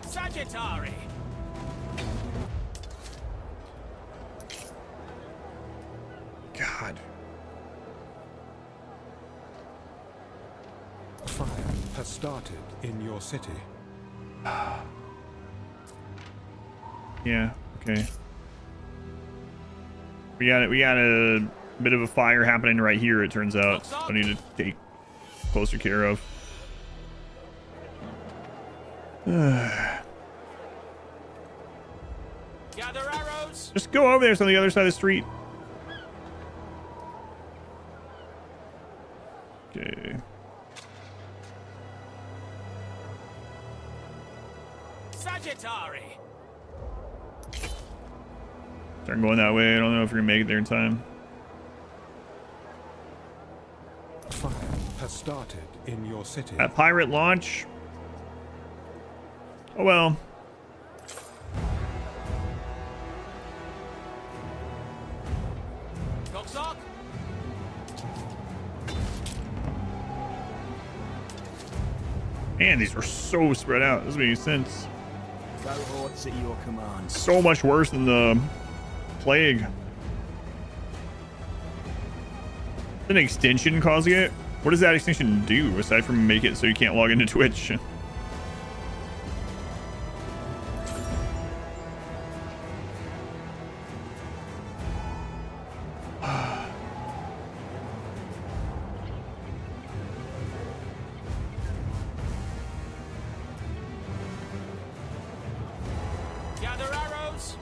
Sagittarius. God. Fire has started in your city. Yeah, okay. We got a bit of a fire happening right here, it turns out. I need to take closer care of. Gather arrows. Just go over there, it's on the other side of the street. Okay. Sagittarius. Start going that way. I don't know if you're gonna make it there in time. Fire has started in your city. At pirate launch. Oh well. Coxock. Man, these are so spread out. Doesn't make any sense. Cohorts at your command. So much worse than the plague. An extension causing it? What does that extension do aside from make it so you can't log into Twitch? Gather arrows.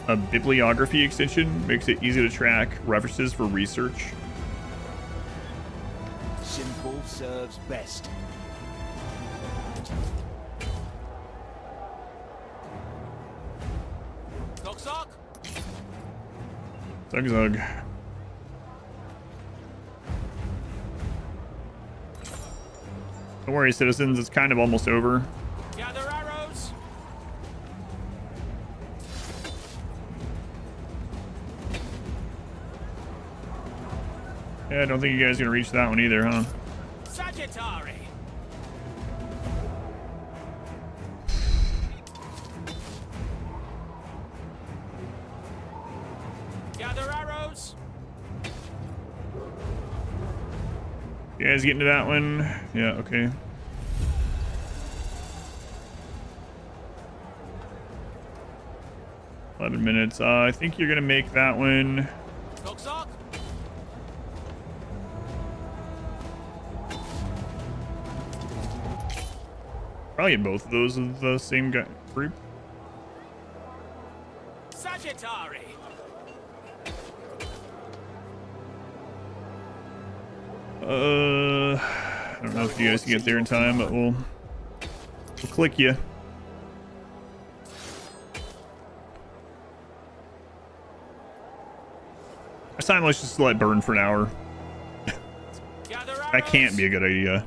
A bibliography extension makes it easy to track references for research. Simple serves best. Coxock. Zug zug. Don't worry, citizens, it's kind of almost over. Gather arrows. Yeah, I don't think you guys are gonna reach that one either, huh? Sagittarius. Gather arrows. You guys getting to that one? Yeah, okay. $11 minutes. I think you're gonna make that one. Coxock. Probably get both of those of the same guy group. Sagittarius. I don't know if you guys can get there in time, but we'll click you. This time, let's just let it burn for an hour. That can't be a good idea.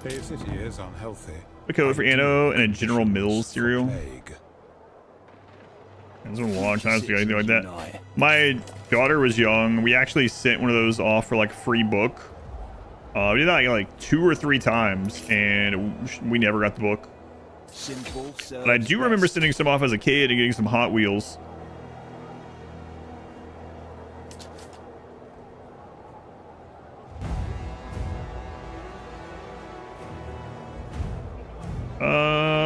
A city is unhealthy. The code for Anno and a General Mills cereal. It's been a long time since we got anything like that. My daughter was young. We actually sent one of those off for like free book. We did that like 2 or 3 times, and we never got the book. But I do remember sending some off as a kid and getting some Hot Wheels.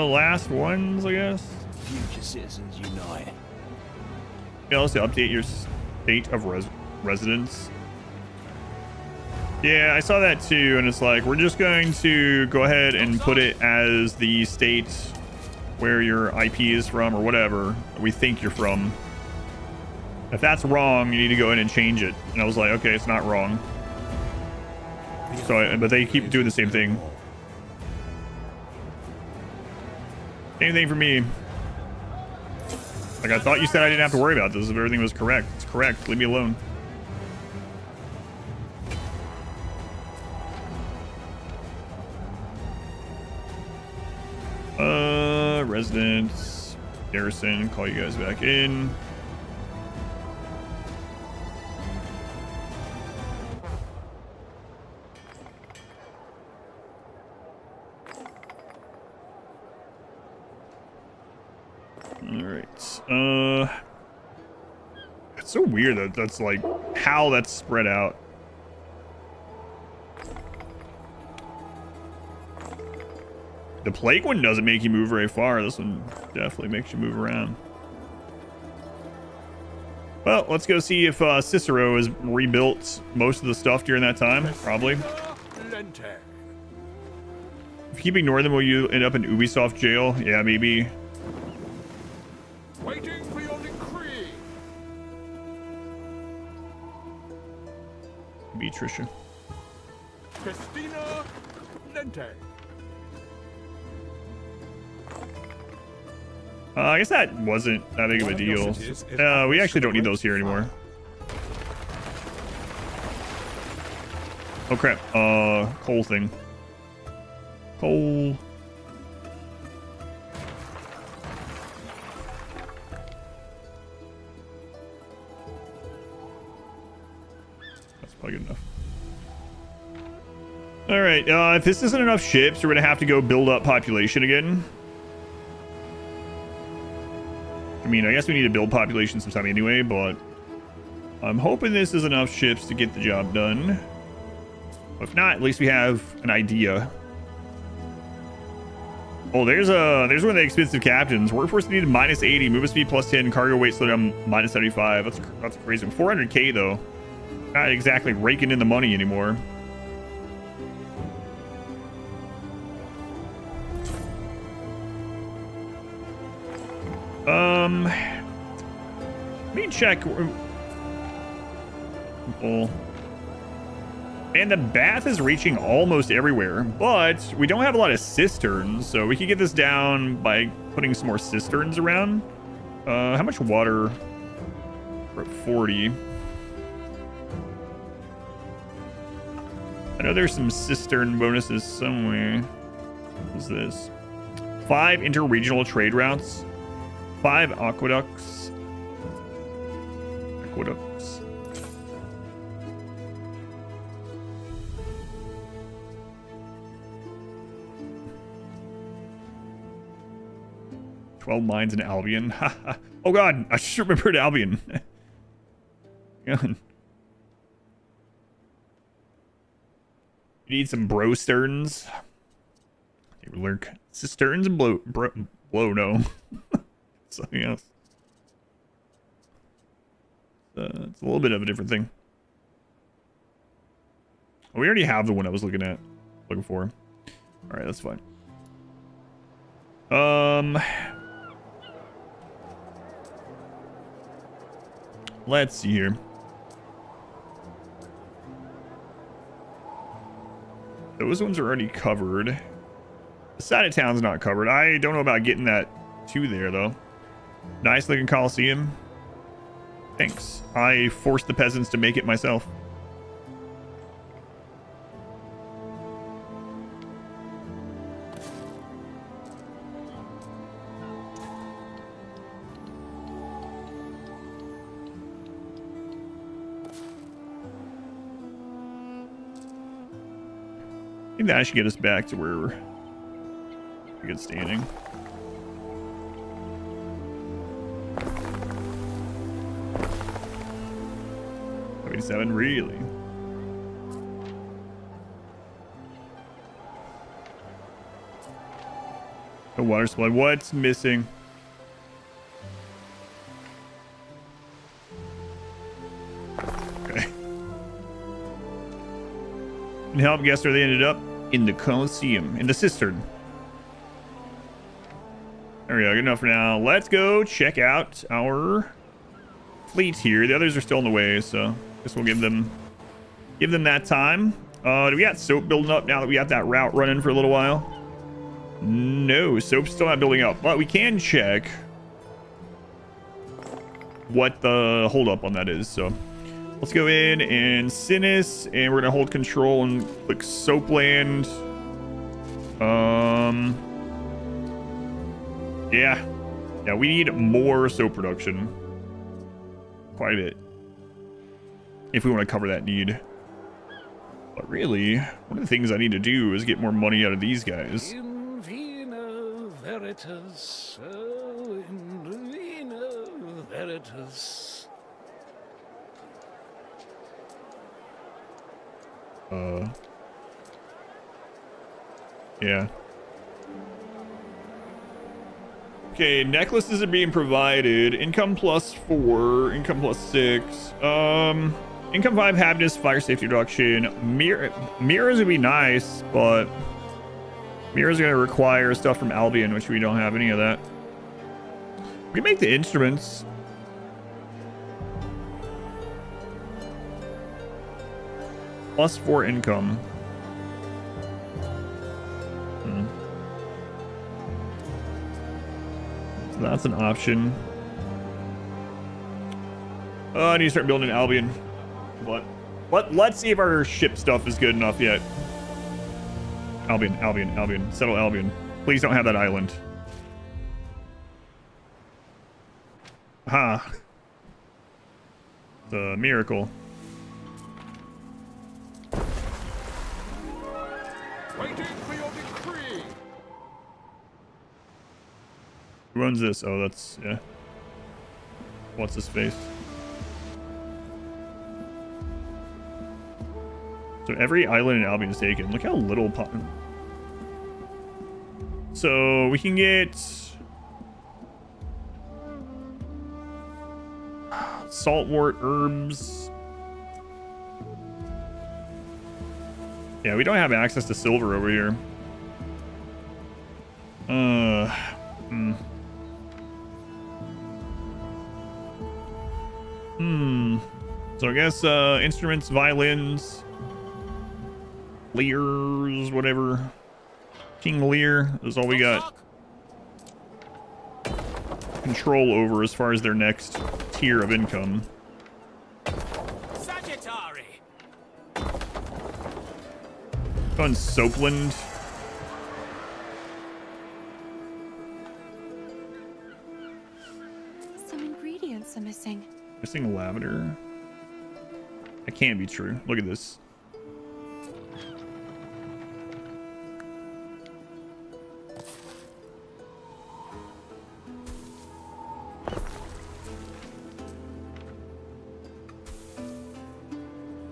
Last ones, I guess. Future citizens unite. Yeah, let's update your state of residence. Yeah, I saw that too, and it's like, we're just going to go ahead and put it as the state where your IP is from, or whatever we think you're from. If that's wrong, you need to go in and change it. And I was like, okay, it's not wrong. So, but they keep doing the same thing. Same thing for me. Like, I thought you said I didn't have to worry about this if everything was correct. It's correct. Leave me alone. Residents, garrison, call you guys back in. All right. It's so weird that that's like how that's spread out. The plague one doesn't make you move very far. This one definitely makes you move around. Well, let's go see if Cicero has rebuilt most of the stuff during that time. Probably. If you keep ignoring them, will you end up in Ubisoft jail? Yeah, maybe. Waiting for your decree. Be Trisha. Festina Lente. I guess that wasn't that big of a deal. We actually don't need those here anymore. Oh crap. Coal thing. Coal. That's probably good enough. All right. If this isn't enough ships, we're gonna have to go build up population again. I mean, I guess we need to build population sometime anyway, but I'm hoping this is enough ships to get the job done. If not, at least we have an idea. Oh, there's one of the expensive captains. Workforce needed -80, movement speed +10, cargo weight slowed down -75. That's crazy. 400k though. Not exactly raking in the money anymore. Let me check. Oh. And the bath is reaching almost everywhere, but we don't have a lot of cisterns, so we could get this down by putting some more cisterns around. How much water? We're at 40. I know there's some cistern bonuses somewhere. What is this? 5 interregional trade routes. 5 aqueducts. Aqueducts. "12 mines in Albion." Oh god, I just remembered Albion. God. You need some brosterns. Lurk. Cisterns and blow no. Something else. It's a little bit of a different thing. Oh, we already have the one I was looking for. All right, that's fine. Let's see here. Those ones are already covered. The side of town's not covered. I don't know about getting that to there, though. Nice looking Coliseum. Thanks. I forced the peasants to make it myself. I think that should get us back to where we're good standing. $77, really? A water supply. What's missing? Okay. And help guess where they ended up? In the Colosseum, in the cistern. There we go. Good enough for now. Let's go check out our fleet here. The others are still on the way, so I guess we'll give them that time. Do we got soap building up now that we got that route running for a little while? No, soap's still not building up, but we can check what the holdup on that is. So let's go in and Sinus, and we're gonna hold control and click Soapland. Yeah, we need more soap production. Quite a bit. If we want to cover that need. But really, one of the things I need to do is get more money out of these guys. In vino veritas, oh, in vino veritas. Yeah. Okay, necklaces are being provided. Income +4, income +6. Income 5, happiness, fire safety reduction. Mirrors would be nice, but mirrors are gonna require stuff from Albion, which we don't have any of that. We can make the instruments. +4 income. So that's an option. I need to start building Albion. But let's see if our ship stuff is good enough yet. Albion. Settle Albion. Please don't have that island. Aha. It's a miracle. Waiting for your decree. Who owns this? Oh, that's, yeah. What's his face? So every island in Albion is taken. Look how little so we can get saltwort herbs. Yeah, we don't have access to silver over here. So I guess instruments, violins, lyres, whatever. King Lear is all we got control over as far as their next tier of income. Sagittary. On Soapland. Some ingredients are missing. Missing lavender. That can't be true. Look at this.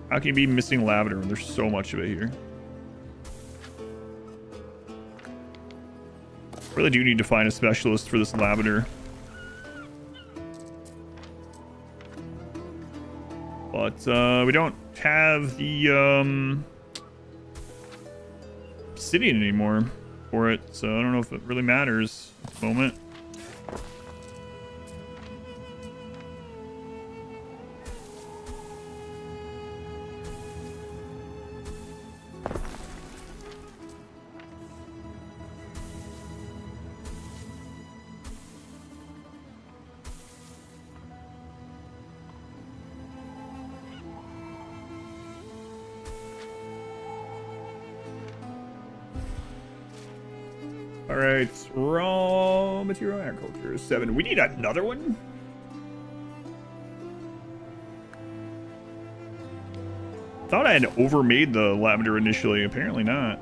How can you be missing lavender when there's so much of it here? Really do need to find a specialist for this lavender. But we don't have the obsidian anymore for it, so I don't know if it really matters at the moment. All right, raw material agriculture is 7. We need another one. Thought I had overmade the lavender initially. Apparently not.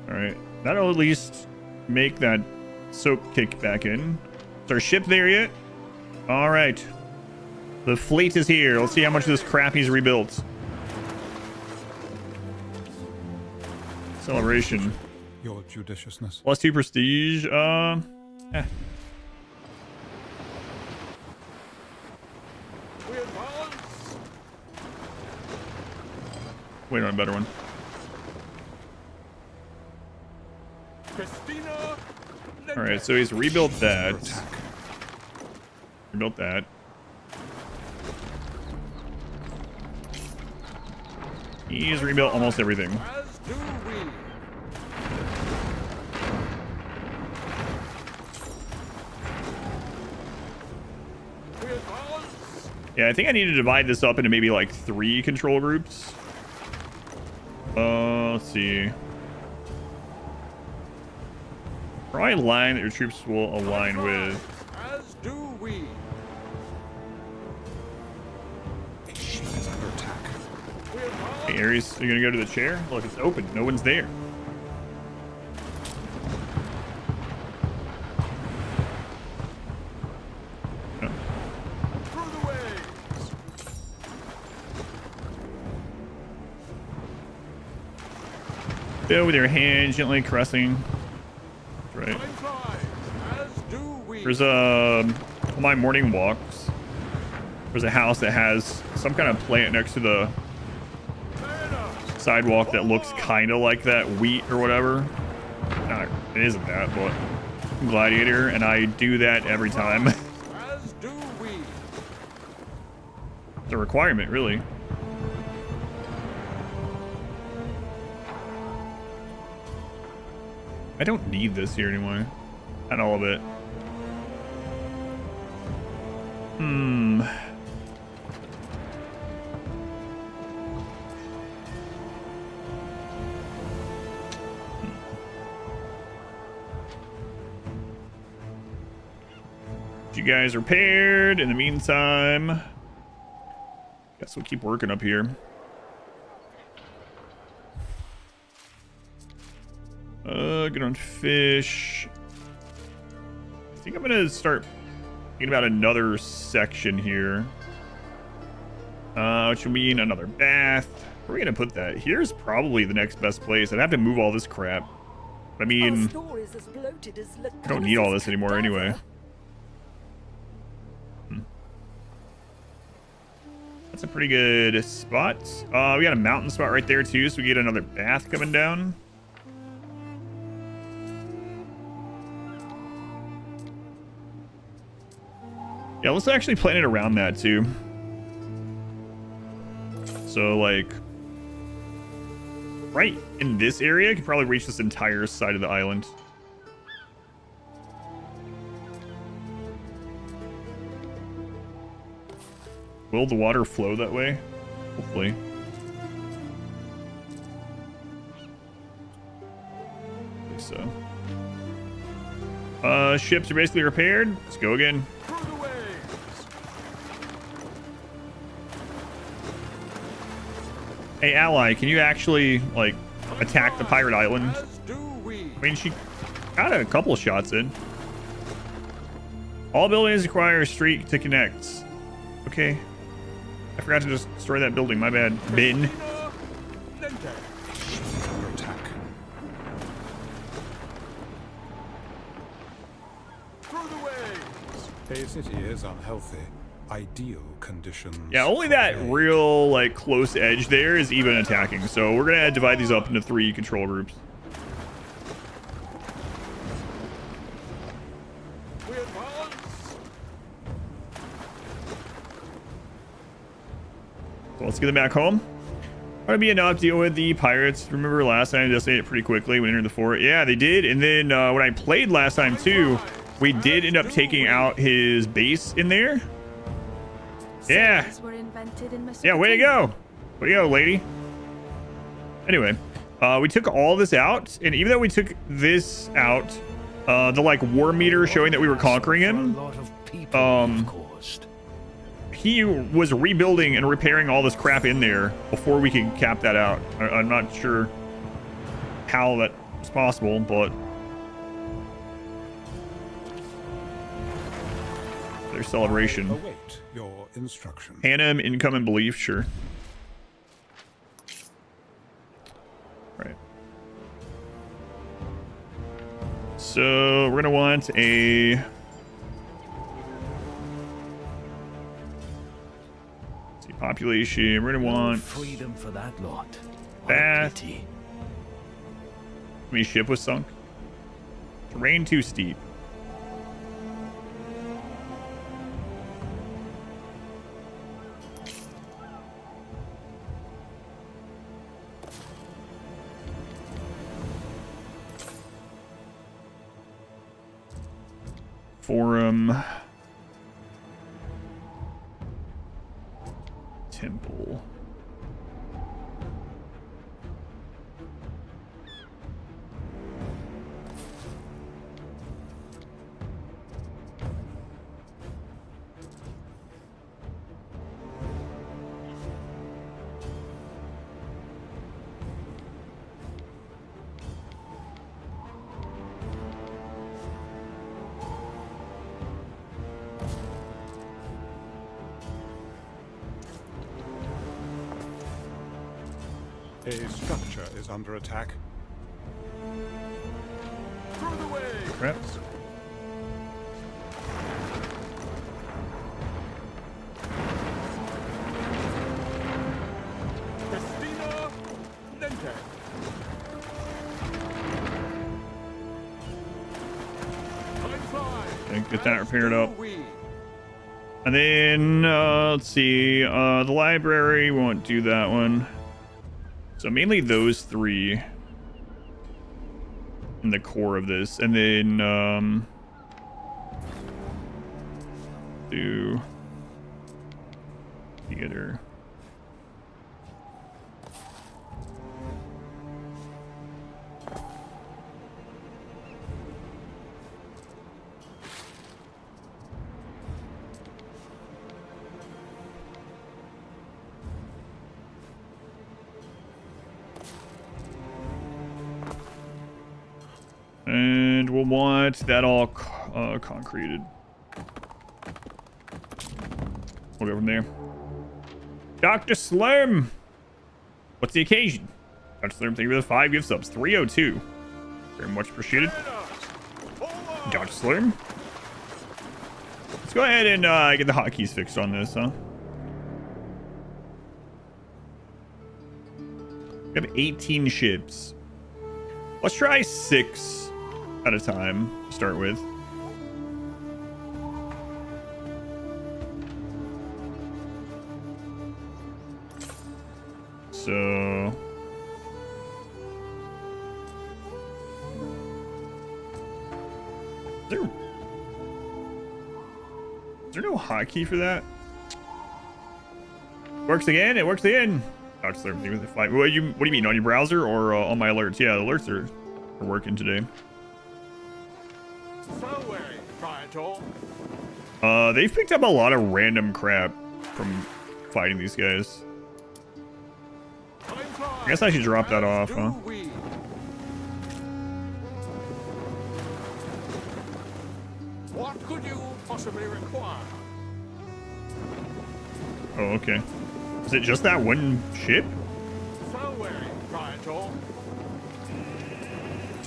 All right, that'll at least make that soap kick back in. Is our ship there yet? All right, the fleet is here. Let's see how much of this crap he's rebuilt. Celebration. Your judiciousness. +2 prestige. We advance. Wait on a better one. Christina. All right, so he's rebuilt that. Rebuilt that. He's rebuilt almost everything. As do we. We advance. Yeah, I think I need to divide this up into maybe like 3 control groups. Let's see. Probably a line that your troops will align with. As do we. Ship is under attack. We advance. Hey, Ares, are you gonna go to the chair? Look, it's open. No one's there. No. Through the waves. Bill with your hand gently caressing. That's right. Time flies. As do we. There's on my morning walks. There's a house that has some kind of plant next to the Fair enough. sidewalk that looks kind of like that wheat or whatever. It isn't that, but gladiator, and I do that every time. As do we. It's a requirement, really. I don't need this here anymore. Not all of it. You guys are paired. In the meantime, guess we'll keep working up here. Good on fish. I think I'm gonna start thinking about another section here. Which will mean another bath. Where are we gonna put that? Here's probably the next best place. I'd have to move all this crap. I mean, I don't need all this anymore anyway. That's a pretty good spot. We got a mountain spot right there too, so we get another bath coming down. Yeah, let's actually plan it around that too. So like right in this area, I could probably reach this entire side of the island. Will the water flow that way? Hopefully. I think so. Ships are basically repaired. Let's go again. Through the waves. Hey, ally, can you actually, like, attack the pirate island? As do we. I mean, she got a couple shots in. All buildings require a street to connect. Okay. I forgot to just destroy that building. My bad. Bin. Ship is under attack. Through the waves. A city is unhealthy. Ideal conditions. Yeah, only that real, like, close edge there is even attacking. So we're going to divide these up into 3 control groups. We advance. So let's get them back home. Gonna be enough to deal with the pirates. Remember last time they just ate it pretty quickly when we entered the fort? Yeah, they did. And then when I played last time too, We did end up taking out his base in there. Yeah. Sails were invented in Yeah, way to go. Way to go, lady. Anyway, we took all this out, and even though we took this out, the like war meter showing that we were conquering him, he was rebuilding and repairing all this crap in there before we could cap that out. I'm not sure how that's possible, but their celebration. Await your instruction. Hanem, income, and belief, sure. Right. So we're gonna want a population. We're gonna want freedom for that lot. that. How many ship was sunk? Terrain too steep. Forum. Temple. A structure is under attack. Throw the way! Crap. Destina Nente. Time flies. Okay, get that repaired up. We. And then, let's see, the library, won't do that one. So mainly those three in the core of this. And then, do theater. And we'll want that all concreted. We'll go from there. Dr. Slurm! What's the occasion? Dr. Slurm, thank you for the 5 gift subs. 302. Very much appreciated. Dr. Slurm. Let's go ahead and get the hotkeys fixed on this, huh? We have 18 ships. Let's try 6 at a time to start with. So is there no hotkey for that? Works again. It works again. What do you mean, on your browser or on my alerts? Yeah, the alerts are working today. They've picked up a lot of random crap from fighting these guys. I guess I should drop that off, huh? What could you possibly require? Oh, okay. Is it just that one ship?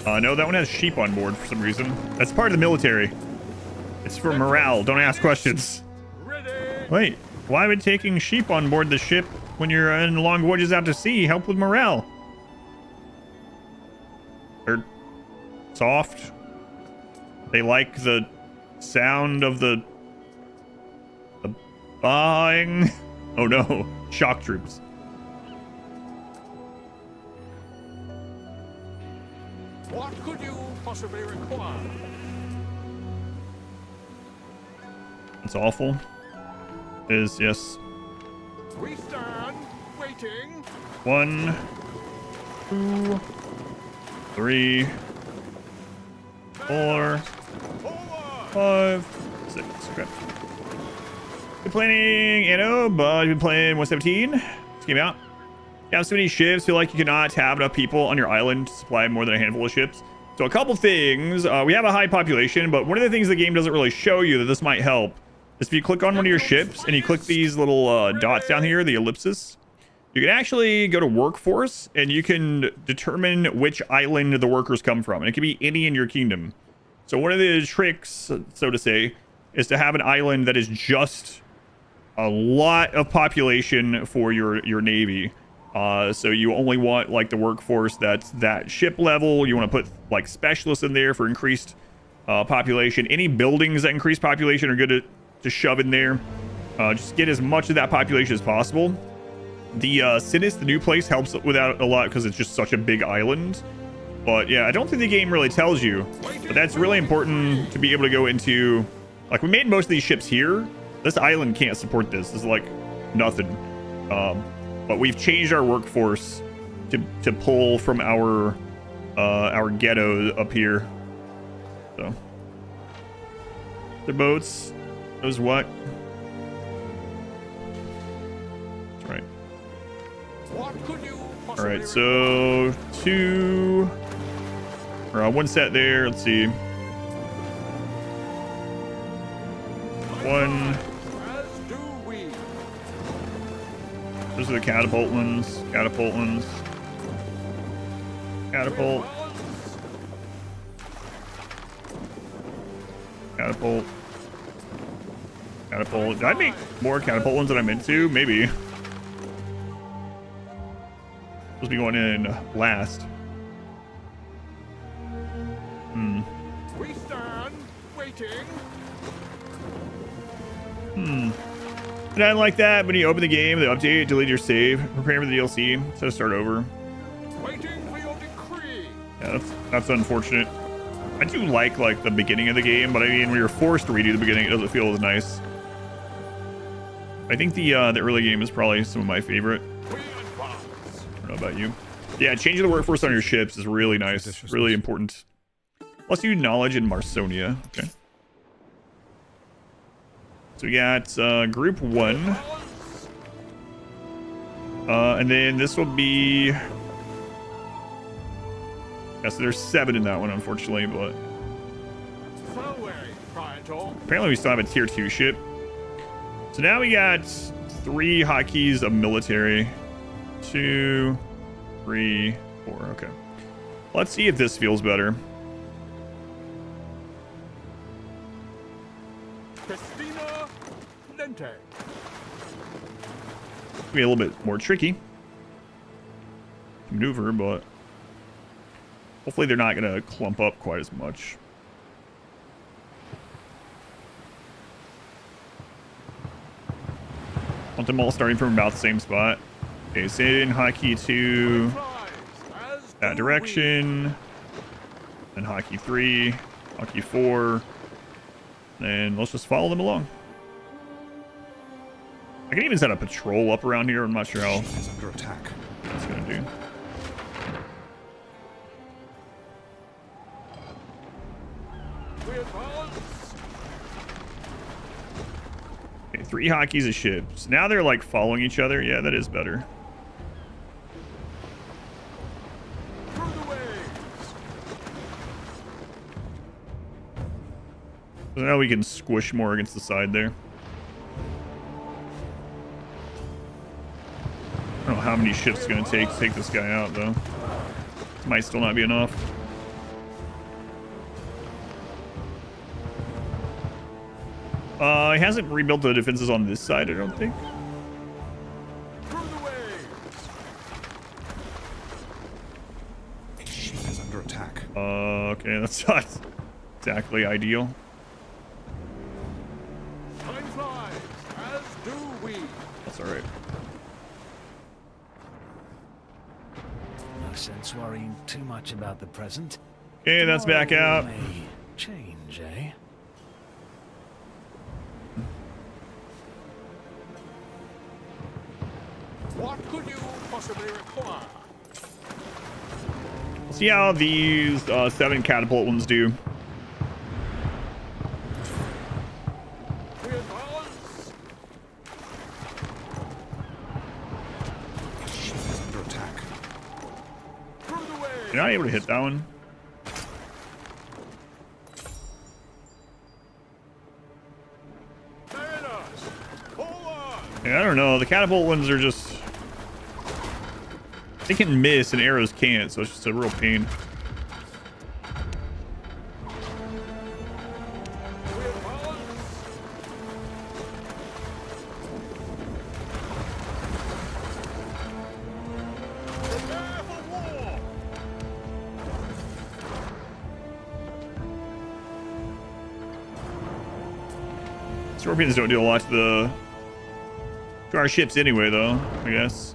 No, that one has sheep on board for some reason. That's part of the military. It's for morale. Don't ask questions. Wait, why would taking sheep on board the ship when you're in long voyages out to sea help with morale? They're soft. They like the sound of the bang. Oh no, shock troops. What could you possibly require? It's awful. Is yes. We stand waiting. 1, 2, 3, 4, 5, 6. Okay. Been playing Anno, but I've been playing 117. This came out. You have so many ships, feel like you cannot have enough people on your island to supply more than a handful of ships. So a couple things. We have a high population, but one of the things the game doesn't really show you that this might help is if you click on one of your ships and you click these little dots down here, the ellipsis, you can actually go to workforce and you can determine which island the workers come from. And it can be any in your kingdom. So one of the tricks, so to say, is to have an island that is just a lot of population for your navy. So you only want like the workforce that's that ship level. You want to put like specialists in there for increased population. Any buildings that increase population are good to shove in there. Just get as much of that population as possible. The Sinis, the new place, helps with that a lot because it's just such a big island. But yeah, I don't think the game really tells you. But that's really important to be able to go into. Like, we made most of these ships here. This island can't support this. This is like nothing. But we've changed our workforce to pull from our ghetto up here. So the boats, those what? That's right. What could you All right, so 2 or 1 set there. Let's see. 1. as do we? Those are the catapult ones. Catapult ones. Catapult. Catapult. Catapult. Did I make more catapult ones than I meant to? Maybe. Supposed to be going in last. We stand waiting. And I like that when you open the game, the update, delete your save, prepare for the DLC, so start over. Waiting for your decree. Yeah, that's unfortunate. I do like the beginning of the game, but I mean when you're forced to redo the beginning, it doesn't feel as nice. I think the early game is probably some of my favorite. We advance. I don't know about you. Yeah, changing the workforce on your ships is really nice, really important. Plus you knowledge in Marsonia. Okay. So we got group 1. And then this will be... Yeah, so there's 7 in that one, unfortunately, but... Apparently we still have a tier 2 ship. So now we got 3 hotkeys of military. 2, 3, 4. Okay. Let's see if this feels better. Be a little bit more tricky to maneuver, but hopefully they're not gonna clump up quite as much. Want them all starting from about the same spot. Okay, send hotkey to that direction, then hotkey 3, hotkey 4, and let's just follow them along. I can even set a patrol up around here. I'm not sure how it's under attack. It's gonna do. Okay, 3 hotkeys of ships. Now they're like following each other. Yeah, that is better. So now we can squish more against the side there. I don't know how many ships it's going to take this guy out, though. This might still not be enough. He hasn't rebuilt the defenses on this side, I don't think. Ship is under attack. Okay, that's not exactly ideal. Time flies, as do we. That's all right. No sense worrying too much about the present. Okay, that's back out. May change, eh? What could you possibly require? See how these 7 catapult ones do. We advance. Ship is under attack. Through the way. You're not able to hit that one. Mariners, forward. Yeah, I don't know. The catapult ones are just... They can miss and arrows can't, so it's just a real pain. We advance. Prepare for war. Scorpions don't do a lot to our ships anyway, though, I guess.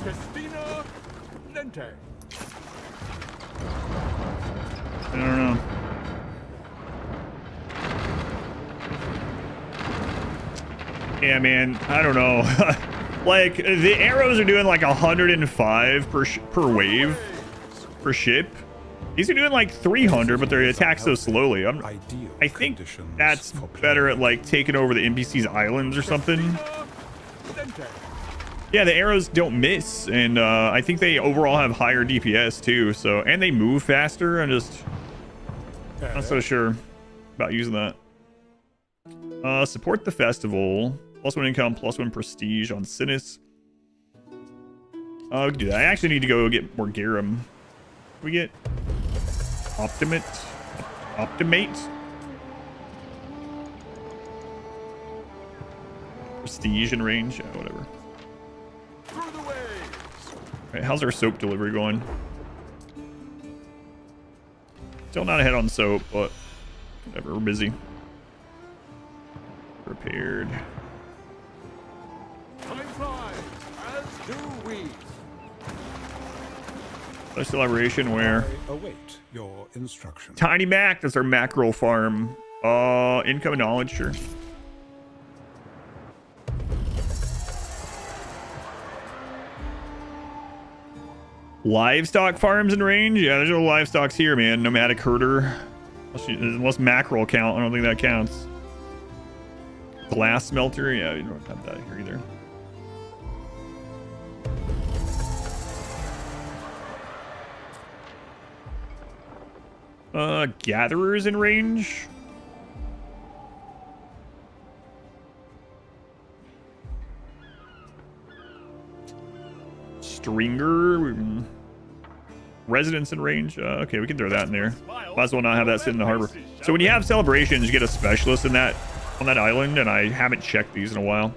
Festina Lente. I don't know. Yeah, man, I don't know. Like, the arrows are doing like 105 per wave per ship. These are doing like 300, but they attack so slowly. I think that's better at like taking over the NPC's islands or something. Yeah, the arrows don't miss, and I think they overall have higher DPS too. So, and they move faster. I'm just not so sure about using that. Support the festival. +1 income, +1 prestige on Sinus. We can do that. I actually need to go get more Garum. We get Optimate. Prestige and range. Yeah, whatever. Through the waves. Alright, how's our soap delivery going? Still not ahead on soap, but whatever, we're busy. Prepared. Time flies, as do we. Let's elaboration where? I await your instruction. Tiny Mac, that's our mackerel farm. Income and knowledge, sure. Livestock farms in range? Yeah, there's no livestocks here, man. Nomadic herder. Unless mackerel count, I don't think that counts. Glass smelter? Yeah, you don't have that here either. Gatherers in range? Stringer? Residents in range? Okay, we can throw that in there. Might as well not have that sit in the harbor. So when you have celebrations, you get a specialist in that on that island, and I haven't checked these in a while.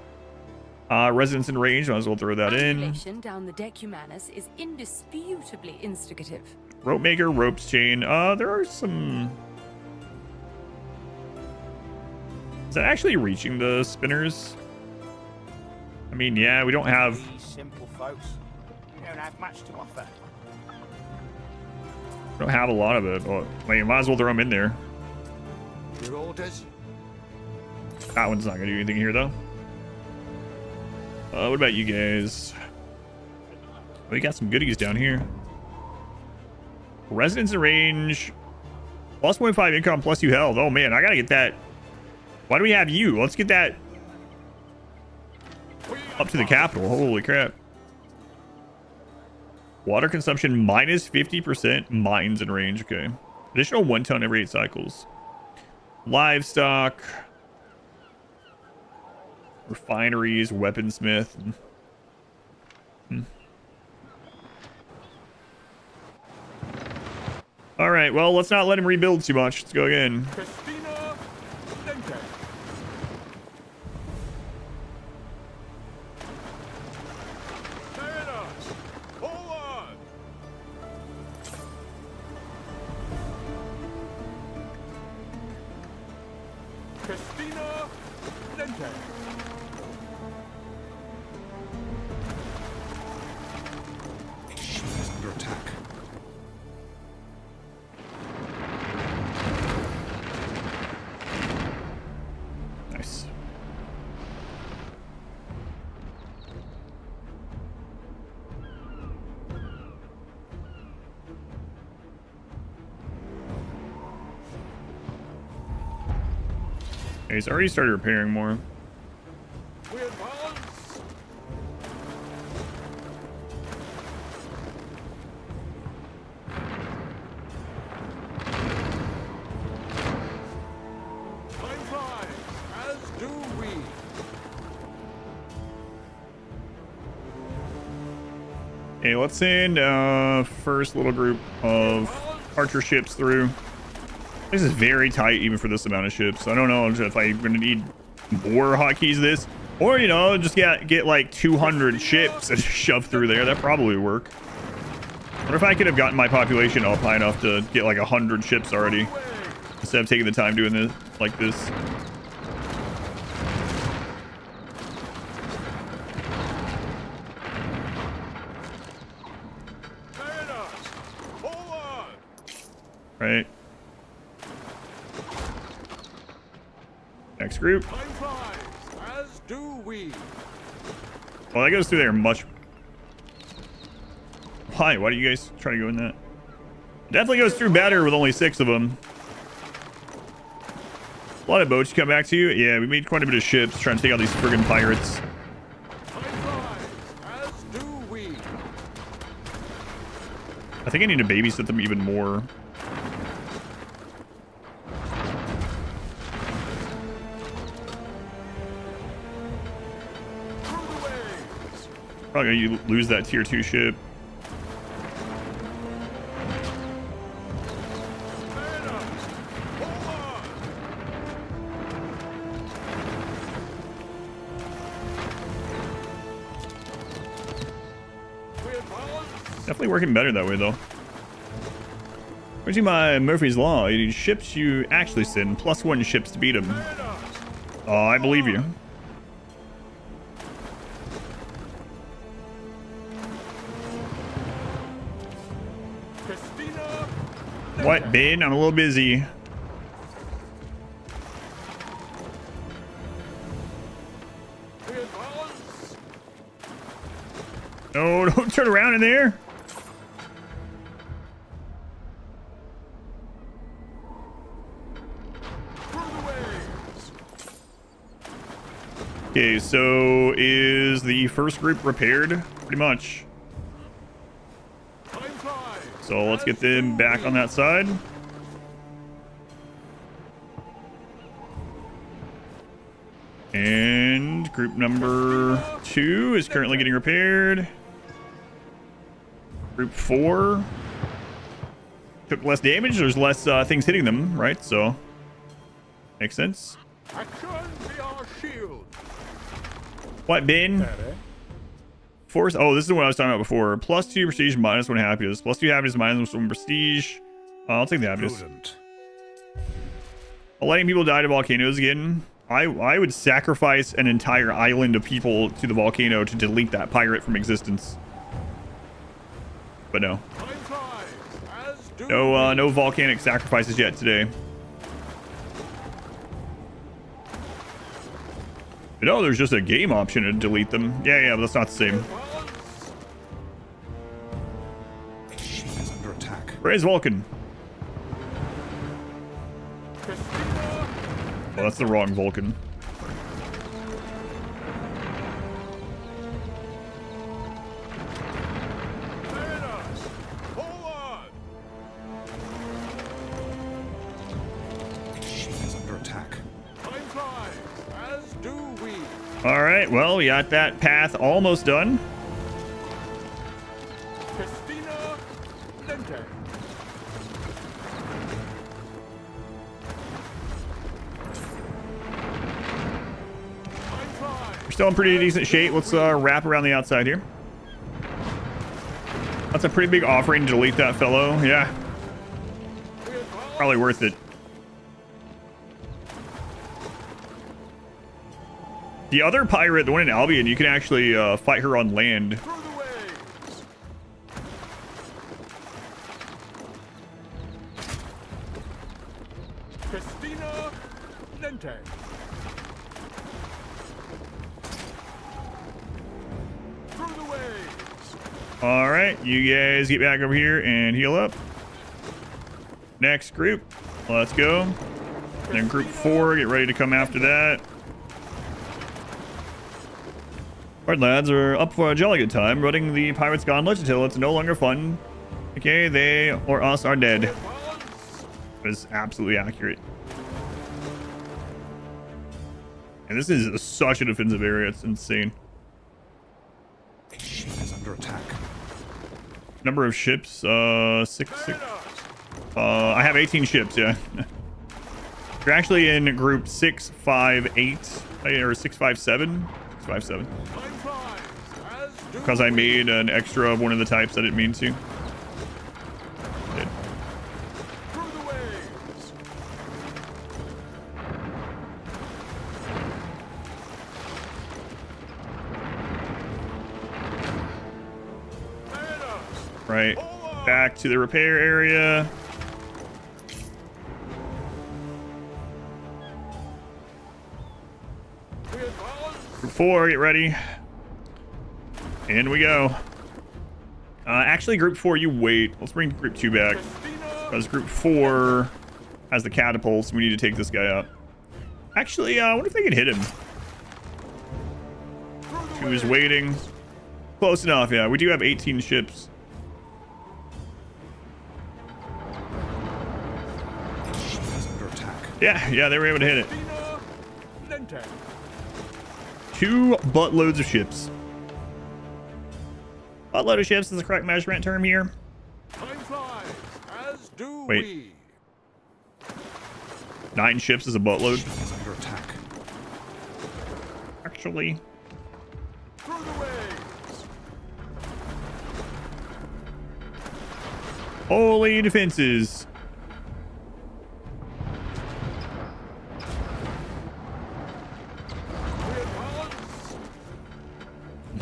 Residents in range, might as well throw that in. Population down the Decumanus is indisputably instigative. Rope maker, ropes chain. There are some. Is that actually reaching the spinners? I mean, yeah, we don't have. These simple folks don't have much to offer. We don't have a lot of it, but well, you might as well throw them in there. Your orders? That one's not gonna do anything here, though. What about you guys? We got some goodies down here. Residents in range. +1.5 income plus you held. Oh man, I gotta get that. Why do we have you? Let's get that up to the capital. Holy crap. Water consumption minus 50%. Mines in range. Okay. Additional 1 ton every 8 cycles. Livestock. Refineries. Weaponsmith. All right, well, let's not let him rebuild too much. Let's go again. Festina Lente. Mariners, forward. Festina Lente. A ship is under attack. Okay, he's already started repairing more. We advance. Time flies, as do we. Okay, let's send first little group of archer ships through. This is very tight even for this amount of ships. I don't know if I'm gonna need more hotkeys this, or you know, just get like 200 ships and shove through there. That probably would work. What if I could have gotten my population up high enough to get like 100 ships already, instead of taking the time doing this like this? Right. Next group. Time flies, as do we. Well, that goes through there much. Why do you guys try to go in that? Definitely goes through better with only 6 of them. A lot of boats come back to you. Yeah, we made quite a bit of ships trying to take out these friggin' pirates. Time flies, as do we. I think I need to babysit them even more. Probably gonna lose that tier 2 ship. Definitely working better that way though. According to my Murphy's Law, you need ships you actually send +1 ships to beat them. Oh, I believe you. What, Ben? I'm a little busy. No, don't turn around in there. Okay, so is the first group repaired? Pretty much. So let's get them back on that side. And group number 2 is currently getting repaired. Group 4 took less damage. There's less things hitting them, right? So makes sense. Action be our shield. What, Ben? Force. Oh, this is what I was talking about before. +2 prestige, -1 happiness. +2 happiness, -1 prestige. I'll take the happiness. Letting people die to volcanoes again. I would sacrifice an entire island of people to the volcano to delete that pirate from existence. But no. No volcanic sacrifices yet today. But no, there's just a game option to delete them. Yeah, but that's not the same. Where's Vulcan? Well, that's the wrong Vulcan. All right, well, we got that path almost done. We're still in pretty decent shape. Let's wrap around the outside here. That's a pretty big offering to delete that fellow. Yeah. Probably worth it. The other pirate, the one in Albion, you can actually fight her on land. All right, you guys get back over here and heal up. Next group, let's go. And then group 4, get ready to come after that. Alright, lads, we're up for a jolly good time running the Pirate's Gauntlet until it's no longer fun. Okay, they or us are dead. That is absolutely accurate. And this is such a defensive area, it's insane. A ship is under attack. Number of ships, 6. I have 18 ships, yeah. You're actually in group 6, 5, 8, or 6, 5, 7. 6, 5, 7. Because I made an extra of one of the types I didn't mean to. Did. Right, back to the repair area. Group 4, get ready. In we go. Actually, group 4, you wait. Let's bring group 2 back. Because group 4 has the catapults. We need to take this guy out. Actually, I wonder if they can hit him. 2 is waiting. Close enough, yeah. We do have 18 ships. Yeah, they were able to hit it. 2 buttloads of ships. Buttload of ships is the correct measurement term here. Time flies, as do Wait. we. 9 ships is a buttload. Is under attack. Actually. Through the waves. Holy defenses.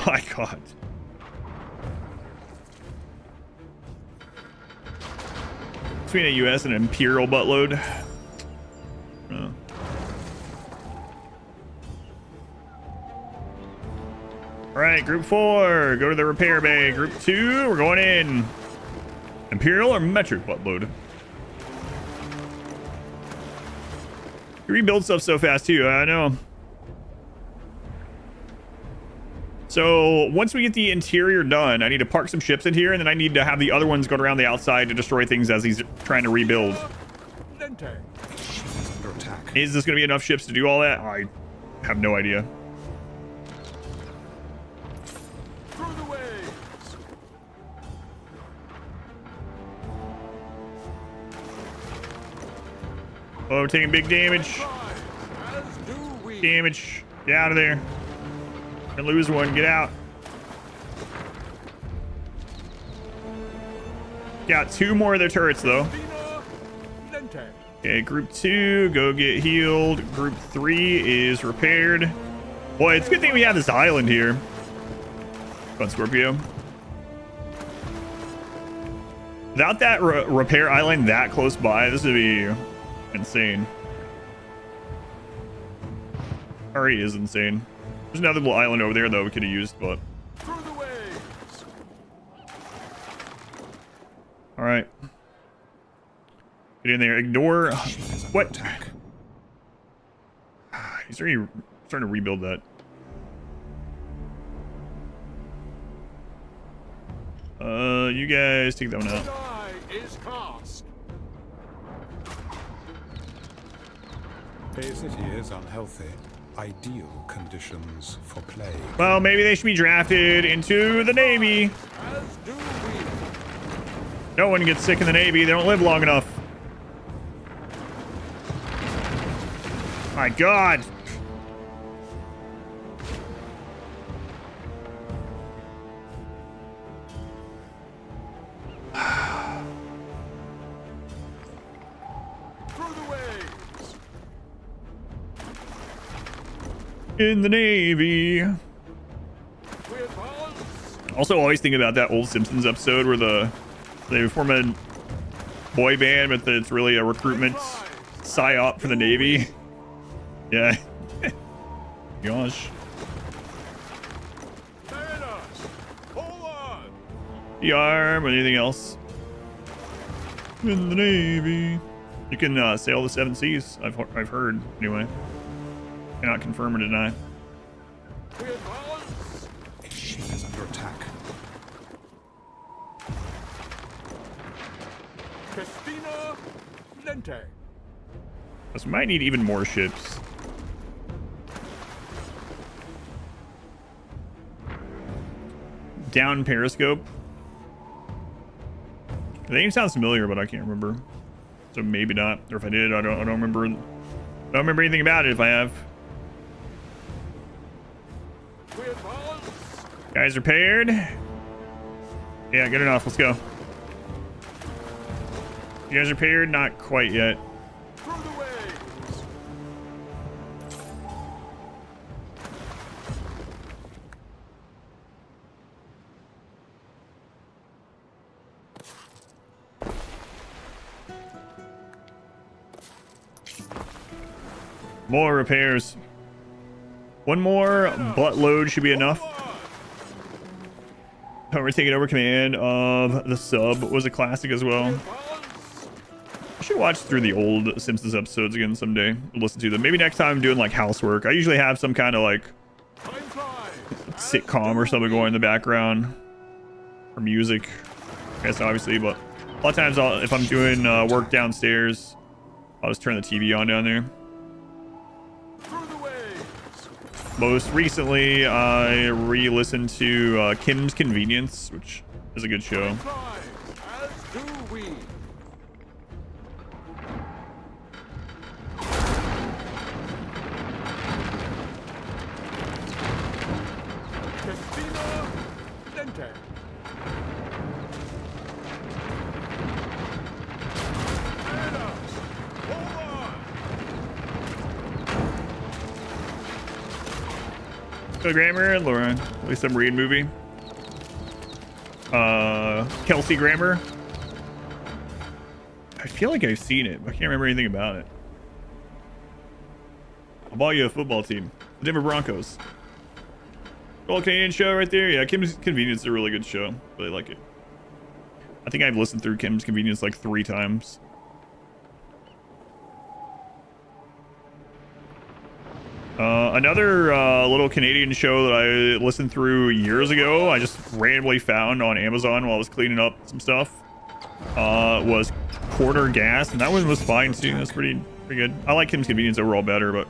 My God. Between a US and an Imperial buttload. Oh. Alright, group 4. Go to the repair bay. Group 2, we're going in. Imperial or metric buttload? You rebuild stuff so fast too, I know. So once we get the interior done, I need to park some ships in here, and then I need to have the other ones go around the outside to destroy things as he's trying to rebuild. Is this going to be enough ships to do all that? I have no idea. Through the waves. Oh, taking big damage. As do we. Damage. Get out of there. Gonna lose one. Get out. Got 2 more of their turrets, though. Okay, group 2, go get healed. Group 3 is repaired. Boy, it's a good thing we have this island here. Come on, Scorpio. Without that repair island that close by, this would be insane. Already is insane. There's another little island over there, though, we could have used, but... Alright. Get in there. Ignore... What? He's already starting to rebuild that. You guys take that one out. A city is unhealthy. Ideal conditions for play. Well, maybe they should be drafted into the Navy. No one gets sick in the Navy. They don't live long enough. My God. In the Navy. Also, always think about that old Simpsons episode where they form a boy band, but it's really a recruitment psyop for the Navy. Yeah. Gosh. The arm, anything else? In the Navy. You can sail the seven seas. I've heard anyway. Cannot confirm or deny. We advance. A ship is under attack. Festina Lente. So we might need even more ships. Down periscope. The name sounds familiar, but I can't remember. So maybe not. Or if I did, I don't remember. I don't remember anything about it if I have. We advance. Guys are paired. Yeah, good enough. Let's go. You guys are paired? Not quite yet. Through the waves. More repairs. One more buttload should be enough. We're taking over command of the sub. Was a classic as well. I should watch through the old Simpsons episodes again someday. Listen to them. Maybe next time I'm doing like housework. I usually have some kind of like sitcom or something going in the background. Or music. I guess obviously, but a lot of times if I'm doing work downstairs, I'll just turn the TV on down there. Most recently, I re-listened to Kim's Convenience, which is a good show. As do we. Festina Lente. Anna, hold on. So Grammer and Laura, at least I'm reading movie. Kelsey Grammer. I feel like I've seen it, but I can't remember anything about it. I'll buy you a football team. The Denver Broncos. Old Canadian show right there. Yeah, Kim's Convenience is a really good show. Really like it. I think I've listened through Kim's Convenience like 3 times. Another little Canadian show that I listened through years ago, I just randomly found on Amazon while I was cleaning up some stuff, was Quarter Gas, and that one was fine too. That's pretty good. I like Kim's Convenience overall better, but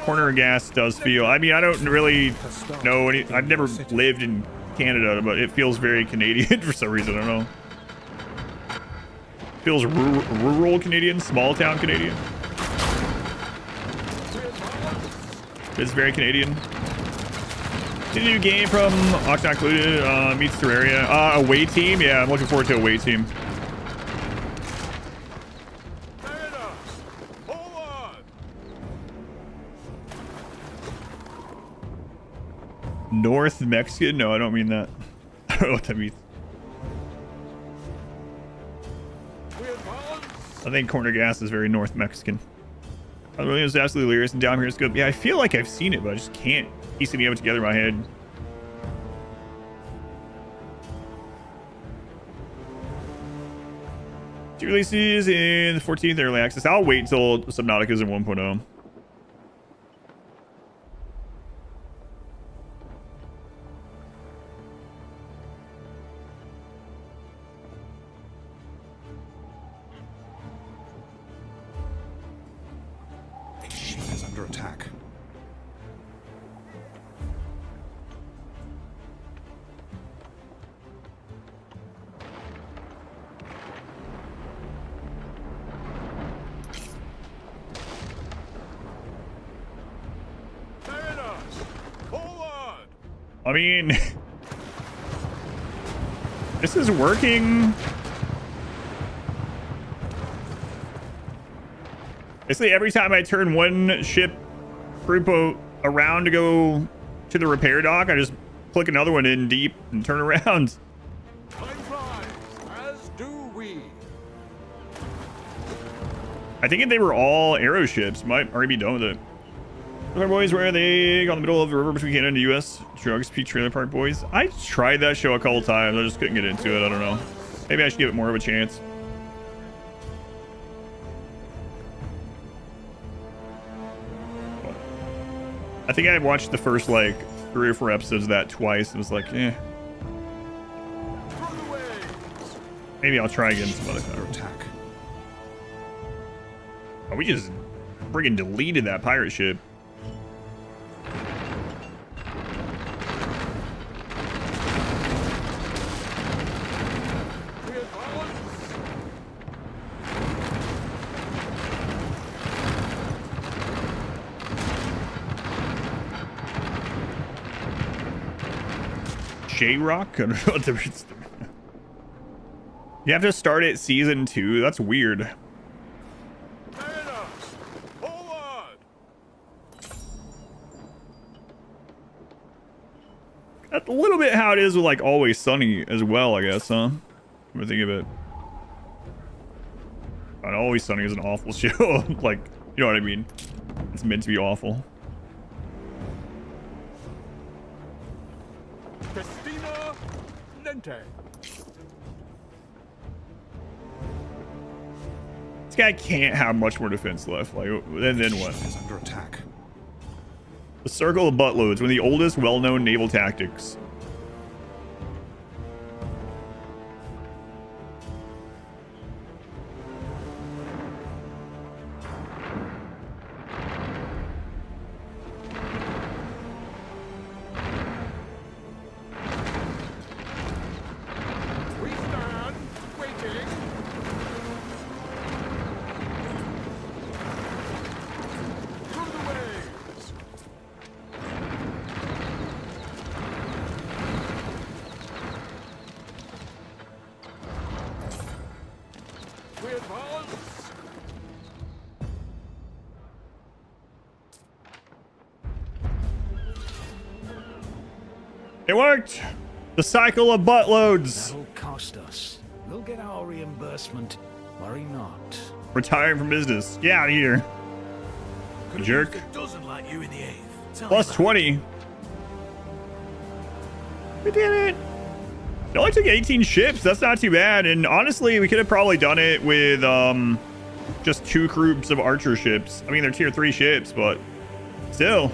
Corner Gas does feel, I mean, I don't really know any, I've never lived in Canada, but it feels very Canadian for some reason. I don't know. Feels rural Canadian, small town Canadian. It's very Canadian. The new game from Octa Included meets Terraria. Away team? Yeah, I'm looking forward to away team. North Mexican? No, I don't mean that. I don't know what that means. I think Corner Gas is very North Mexican. It was absolutely hilarious, and down here it's good. Yeah, I feel like I've seen it, but I just can't piece it together in my head. Two releases in the 14th early access. I'll wait until Subnautica's in 1.0. Under attack. I mean, this is working. Basically, every time I turn one ship group around to go to the repair dock, I just click another one in deep and turn around. Time flies, as do we. I think if they were all arrow ships, might already be done with it. Our boys, where are they? On the middle of the river between Canada and the U.S. Drugs Peak Trailer Park Boys. I tried that show a couple times. I just couldn't get into it. I don't know. Maybe I should give it more of a chance. I think I watched the first like 3 or 4 episodes of that twice. It was like, eh. Maybe I'll try again some other time. Attack. Oh, we just friggin' deleted that pirate ship. J-Rock? I don't know what the... You have to start at season 2? That's weird. That's a little bit how it is with like Always Sunny as well, I guess, huh? When I think of it. And Always Sunny is an awful show. Like, you know what I mean? It's meant to be awful. Christina Lente. This guy can't have much more defense left. Like, then what? Is under attack. The Circle of Buttloads, one of the oldest well-known naval tactics. We stand waiting. Through the waves. We advance. It worked! The cycle of buttloads. That'll cost us. We'll get our reimbursement. Worry not. Retiring from business. Get out of here. Jerk. Doesn't like you in the 8th. Tell Plus him 20. We did it. It only took 18 ships. That's not too bad. And honestly, we could have probably done it with just 2 groups of archer ships. I mean, they're tier 3 ships, but still.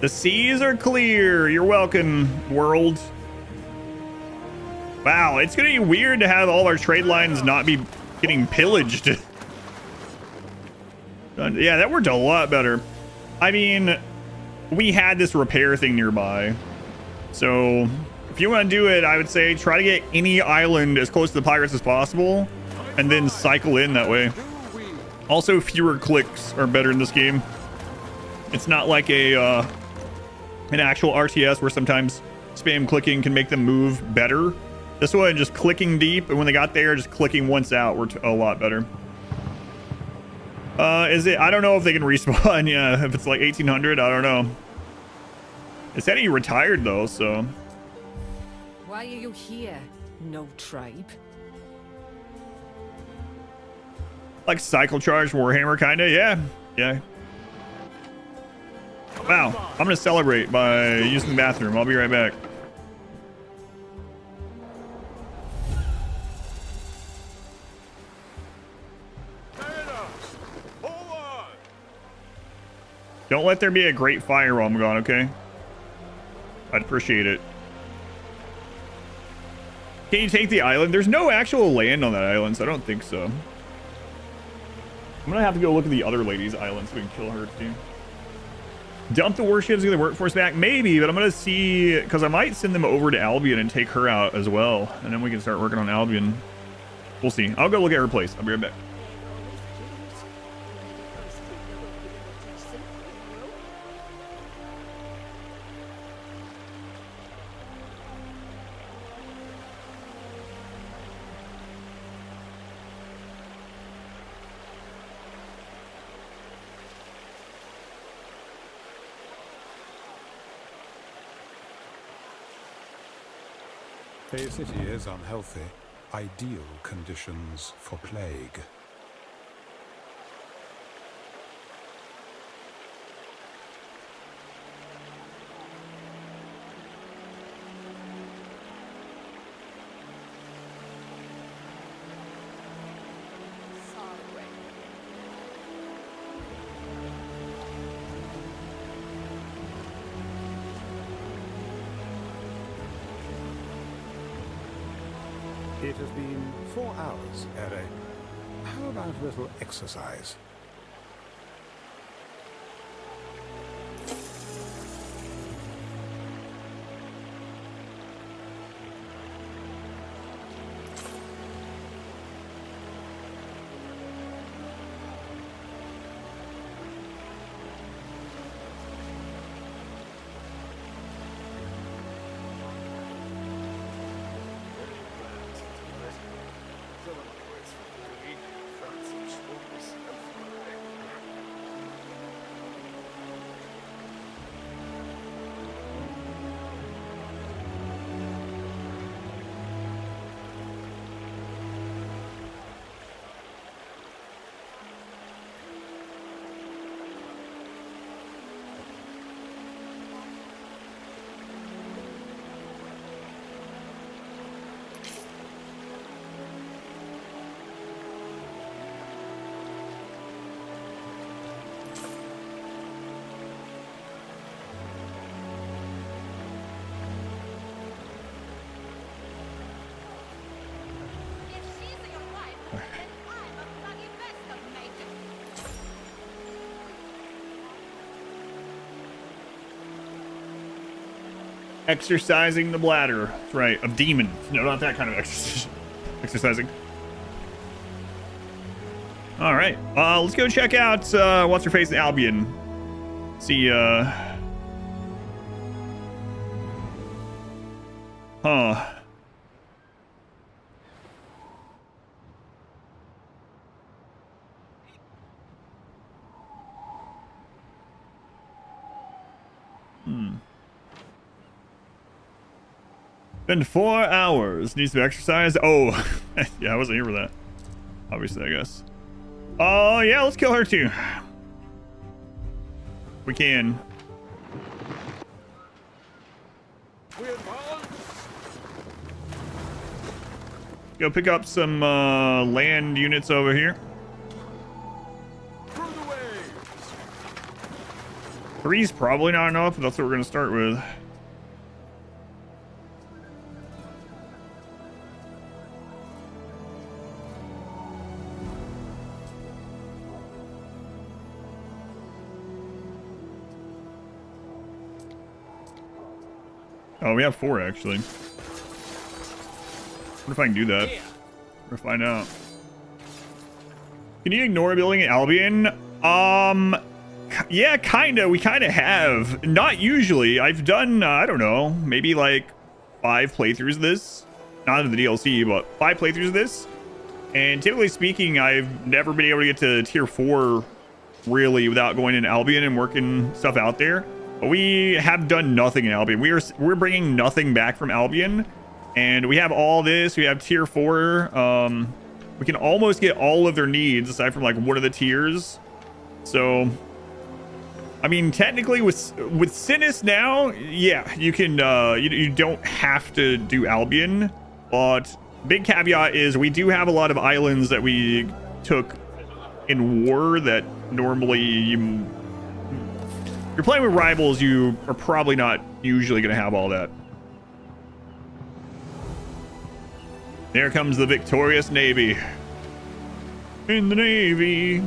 The seas are clear. You're welcome, world. Wow, it's going to be weird to have all our trade lines not be getting pillaged. Yeah, that worked a lot better. I mean, we had this repair thing nearby. So if you want to do it, I would say try to get any island as close to the pirates as possible and then cycle in that way. Also, fewer clicks are better in this game. It's not like an actual RTS where sometimes spam clicking can make them move better. This one, just clicking deep, and when they got there, just clicking once out worked a lot better. Is it? I don't know if they can respawn. Yeah, if it's like 1800, I don't know. It said he retired though, so. Why are you here? No tribe. Like cycle charge Warhammer, kinda. Yeah, yeah. Wow, I'm gonna celebrate by using the bathroom. I'll be right back. Don't let there be a great fire while I'm gone, okay? I'd appreciate it. Can you take the island? There's no actual land on that island, so I don't think so. I'm gonna have to go look at the other lady's island so we can kill her too. Dump the warships, get the workforce back? Maybe, but I'm gonna see, because I might send them over to Albion and take her out as well. And then we can start working on Albion. We'll see. I'll go look at her place. I'll be right back. A city is unhealthy. Ideal conditions for plague. It has been 4 hours, Ere. How about a little exercise? Exercising the bladder. That's right. Of demons. No, not that kind of exercising. All right. Let's go check out what's her face in Albion. See. Huh. Been 4 hours. Needs to exercise. Oh, yeah, I wasn't here for that. Obviously, I guess. Oh, yeah, let's kill her too. We can. Go pick up some land units over here. 3's probably not enough, but that's what we're going to start with. Oh, we have 4 actually. What if I can do that? We'll find out. Can you ignore building an Albion? Yeah, kinda. We kinda have. Not usually. I've done, I don't know, maybe like 5 playthroughs of this. Not in the DLC, but 5 playthroughs of this. And typically speaking, I've never been able to get to tier 4 really without going in Albion and working stuff out there. But we have done nothing in Albion. We're bringing nothing back from Albion. And we have all this. We have tier 4. We can almost get all of their needs aside from like one of the tiers. So, I mean, technically with Sinus now, yeah, you can, you don't have to do Albion. But big caveat is we do have a lot of islands that we took in war that normally you're playing with rivals, you are probably not usually going to have all that. There comes the victorious Navy. In the Navy.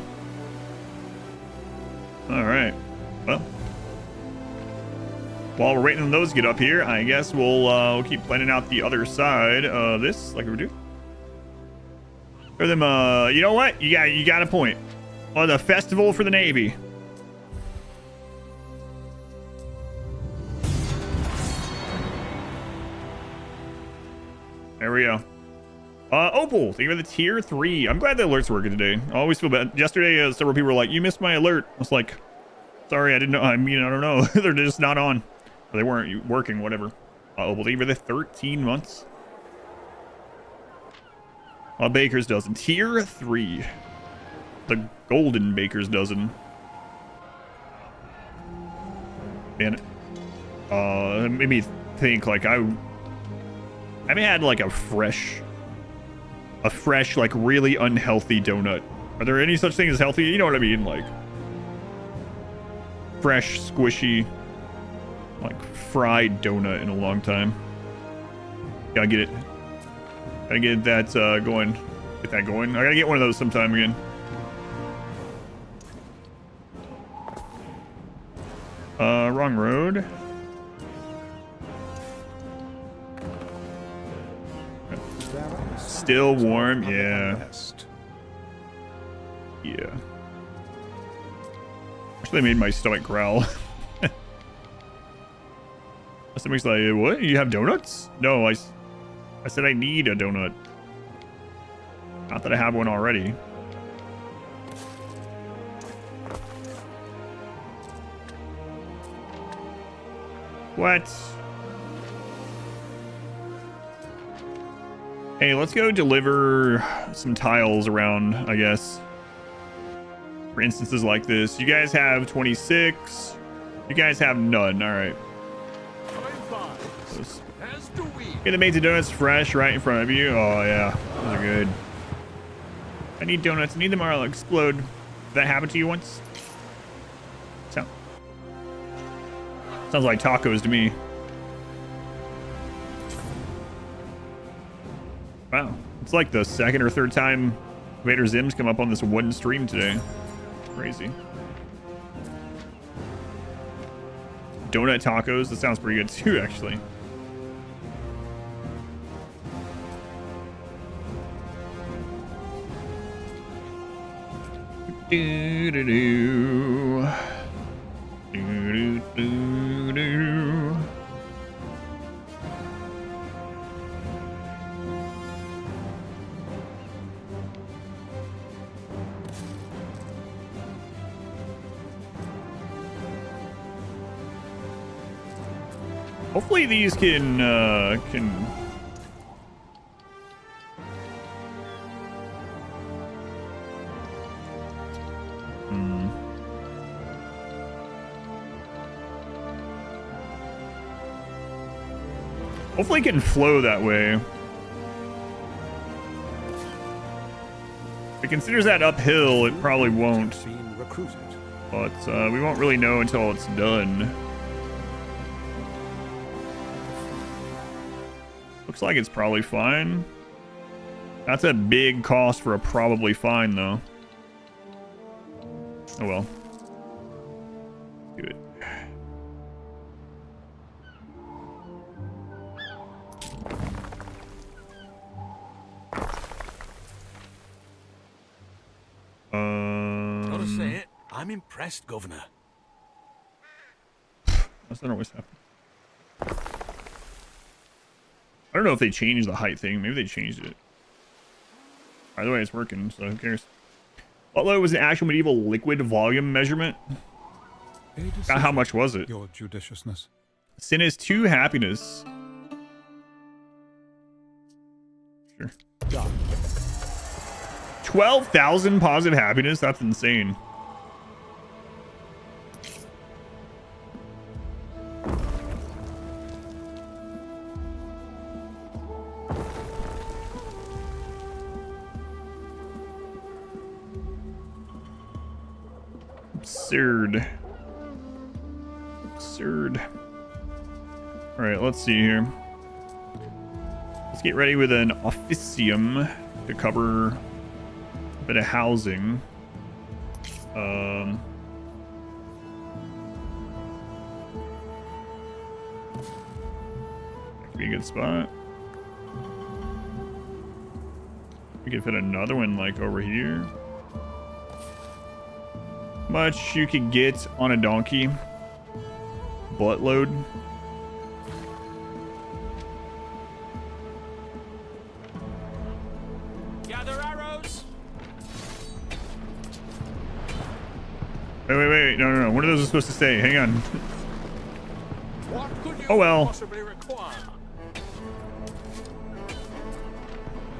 All right. Well, while we're waiting on those to get up here, I guess we'll keep planning out the other side of this, like we do. For them, you know what? You got a point. On the festival for the Navy. There we go. Opal, thank you for the tier 3. I'm glad the alert's working today. I always feel bad. Yesterday, several people were like, you missed my alert. I was like, sorry, I didn't know. I mean, I don't know. They're just not on. Or they weren't working, whatever. Opal, thank you for the 13 months. Baker's dozen. Tier 3. The golden Baker's dozen. Man, it made me think, like, I haven't had like a fresh like really unhealthy donut. Are there any such things as healthy? You know what I mean? Like fresh, squishy, like fried donut in a long time. Gotta get it. Gotta get that going. Get that going. I gotta get one of those sometime again. Wrong road. Still warm, yeah. Yeah. Actually made my stomach growl. My stomach's like, what? You have donuts? No, I said I need a donut. Not that I have one already. What? Hey, let's go deliver some tiles around, I guess. For instances like this. You guys have 26. You guys have none. All right. Get the made the donuts fresh right in front of you. Oh, yeah. Those are good. I need donuts. I need them or I'll explode. Did that happen to you once? Sounds like tacos to me. Wow. It's like the second or third time Vader Zim's come up on this one stream today. Crazy. Donut tacos. That sounds pretty good too, actually. Do-do-do. Do-do-do-do. Hopefully these can hopefully it can flow that way. If it considers that uphill, it probably won't. But we won't really know until it's done. Looks like it's probably fine. That's a big cost for a probably fine, though. Oh well. Do it. Gotta say it, I'm impressed, Governor. That's not always happen. I don't know if they changed the height thing. Maybe they changed it. Either way, it's working, so who cares? Although it was an actual medieval liquid volume measurement. How much was it? Your judiciousness. Sin is 2 happiness. Sure. 12,000 positive happiness? That's insane. Absurd. Absurd. All right, let's see here. Let's get ready with an officium to cover a bit of housing. Could be a good spot. We could fit another one like over here. Much you could get on a donkey. Buttload. Gather arrows. Wait. No. One of those is supposed to stay. Hang on. What could you Oh well. possibly require?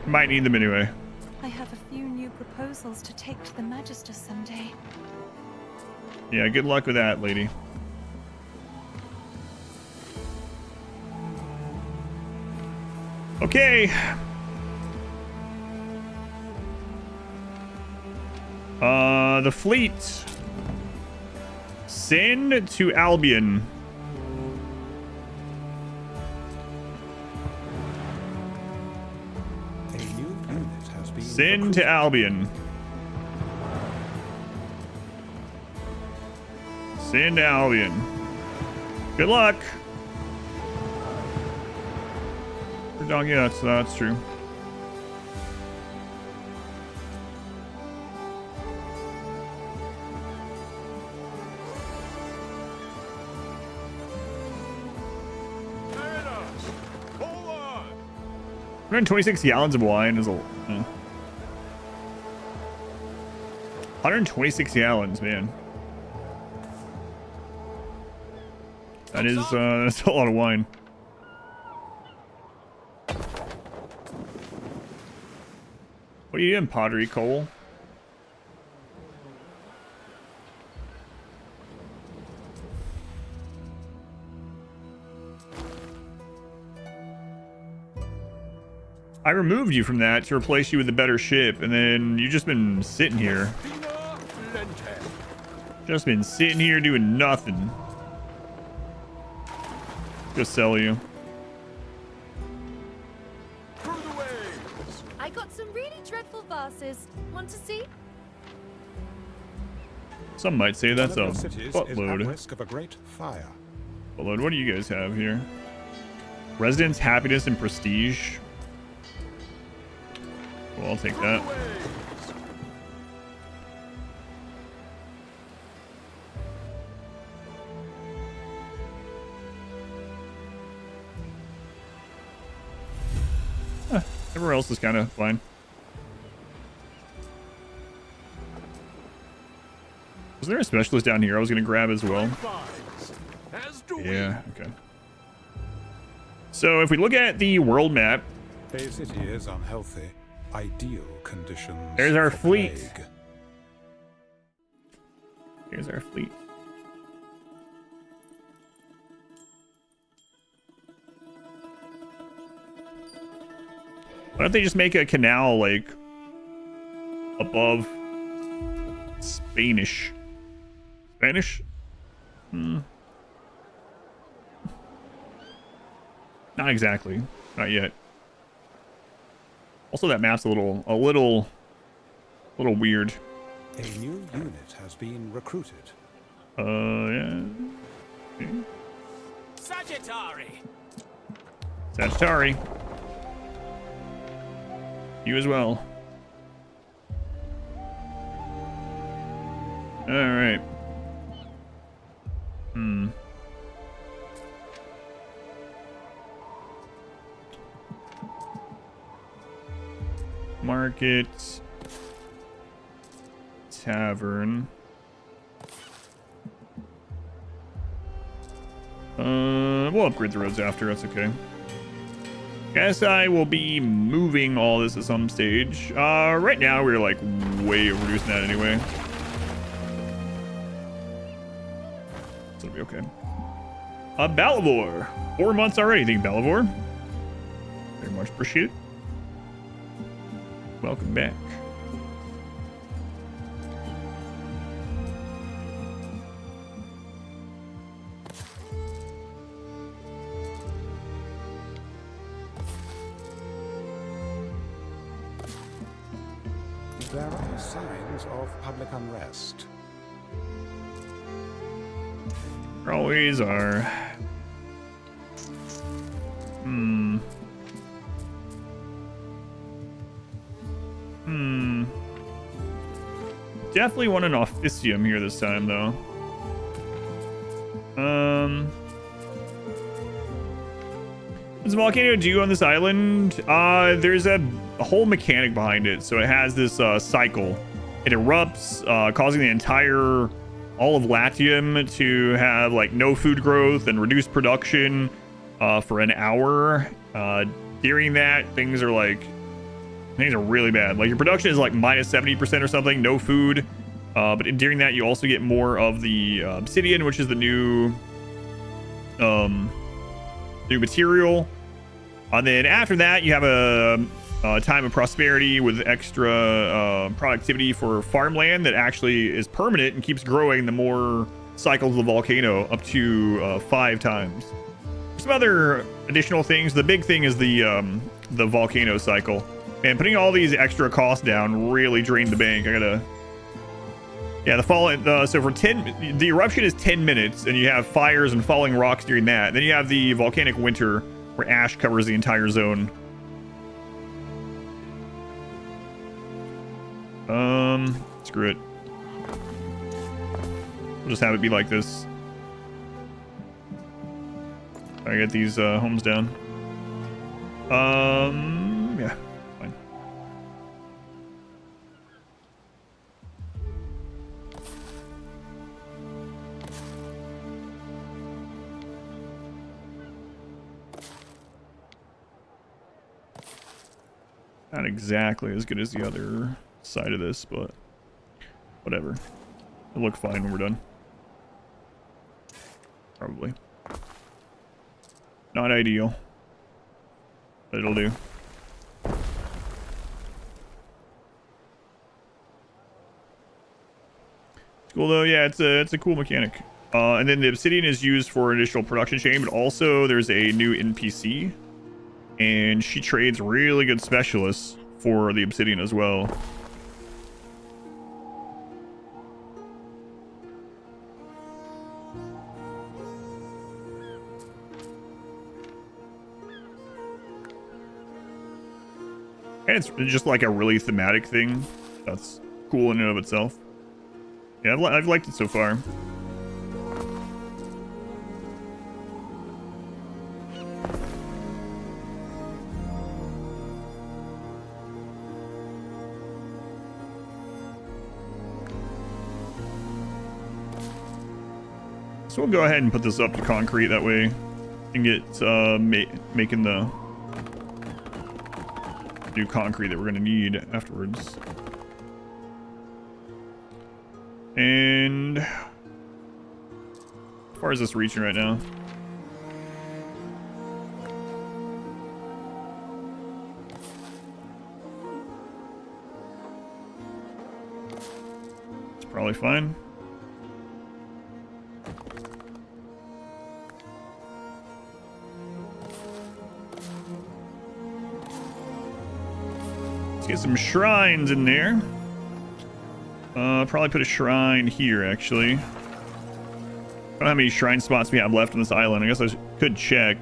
Might need them anyway. I have a few new proposals to take to the Magister someday. Yeah, good luck with that, lady. Okay. The fleet. Send to Albion. Send to Albion. Send to Albion. Good luck. Yeah, that's true. Mariners, forward! 126 gallons of wine is a 126 gallons, man. That is that's a lot of wine. What are you doing, Pottery Cole? I removed you from that to replace you with a better ship, and then you've just been sitting here. Just been sitting here doing nothing. Go sell you. I got some really dreadful verses. Want to see? Some might say that's a buttload. Risk of a great fire. Buttload. What do you guys have here? Residence, happiness, and prestige. Well, I'll take that. Everywhere else is kind of fine. Was there a specialist down here I was going to grab as well? Yeah, okay. So if we look at the world map, A city is unhealthy. Ideal conditions. There's our for fleet. plague. Here's our fleet. Why don't they just make a canal, like, above Spanish? Spanish? Not exactly. Not yet. Also, that map's a little weird. A new unit has been recruited. Yeah. Sagittari. You as well. Alright. Market. Tavern. We'll upgrade the roads after, that's okay. Guess I will be moving all this at some stage. Right now we're like way overreducing that anyway. So it'll be okay. Balivor. 4 months already. Thank you, Balivor. Very much appreciate it. Welcome back. There are signs of public unrest. There always are. Definitely want an officium here this time, though. What does Volcano do on this island? There's a whole mechanic behind it. So it has this cycle. It erupts, causing the all of Latium to have like no food growth and reduced production for an hour. During that, things are really bad. Like your production is like minus 70% or something, no food. But during that, you also get more of the obsidian, which is the new material. And then after that, you have a time of prosperity with extra productivity for farmland that actually is permanent and keeps growing the more cycles of the volcano, up to 5 times. Some other additional things. The big thing is the volcano cycle. Man, putting all these extra costs down really drained the bank. I gotta... Yeah, the falling... so for 10... The eruption is 10 minutes, and you have fires and falling rocks during that. Then you have the volcanic winter, where ash covers the entire zone. Screw it. We'll just have it be like this. I get these homes down. Yeah, fine. Not exactly as good as the other side of this, but whatever. It'll look fine when we're done. Probably. Not ideal, but it'll do. It's cool though. Yeah, it's a cool mechanic. And then the obsidian is used for initial production chain, but also there's a new NPC, and she trades really good specialists for the obsidian as well. And it's just like a really thematic thing. That's cool in and of itself. Yeah, I've liked it so far. So we'll go ahead and put this up to concrete. That way we can get making the new concrete that we're going to need afterwards. And how far is this reaching right now? It's probably fine. Let's get some shrines in there. Probably put a shrine here, actually. I don't know how many shrine spots we have left on this island. I guess I could check.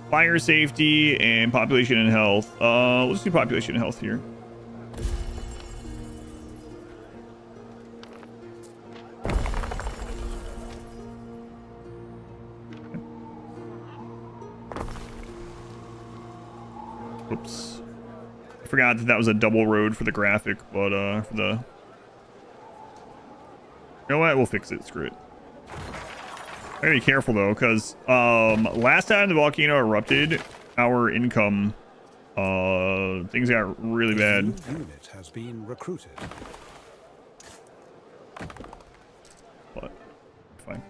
Fire safety and population and health. Let's do population and health here. Oops. I forgot that was a double road for the graphic, but for the... You know what? We'll fix it. Screw it. I gotta be careful though, because last time the volcano erupted, our income things got really bad. Unit has been recruited. But fine.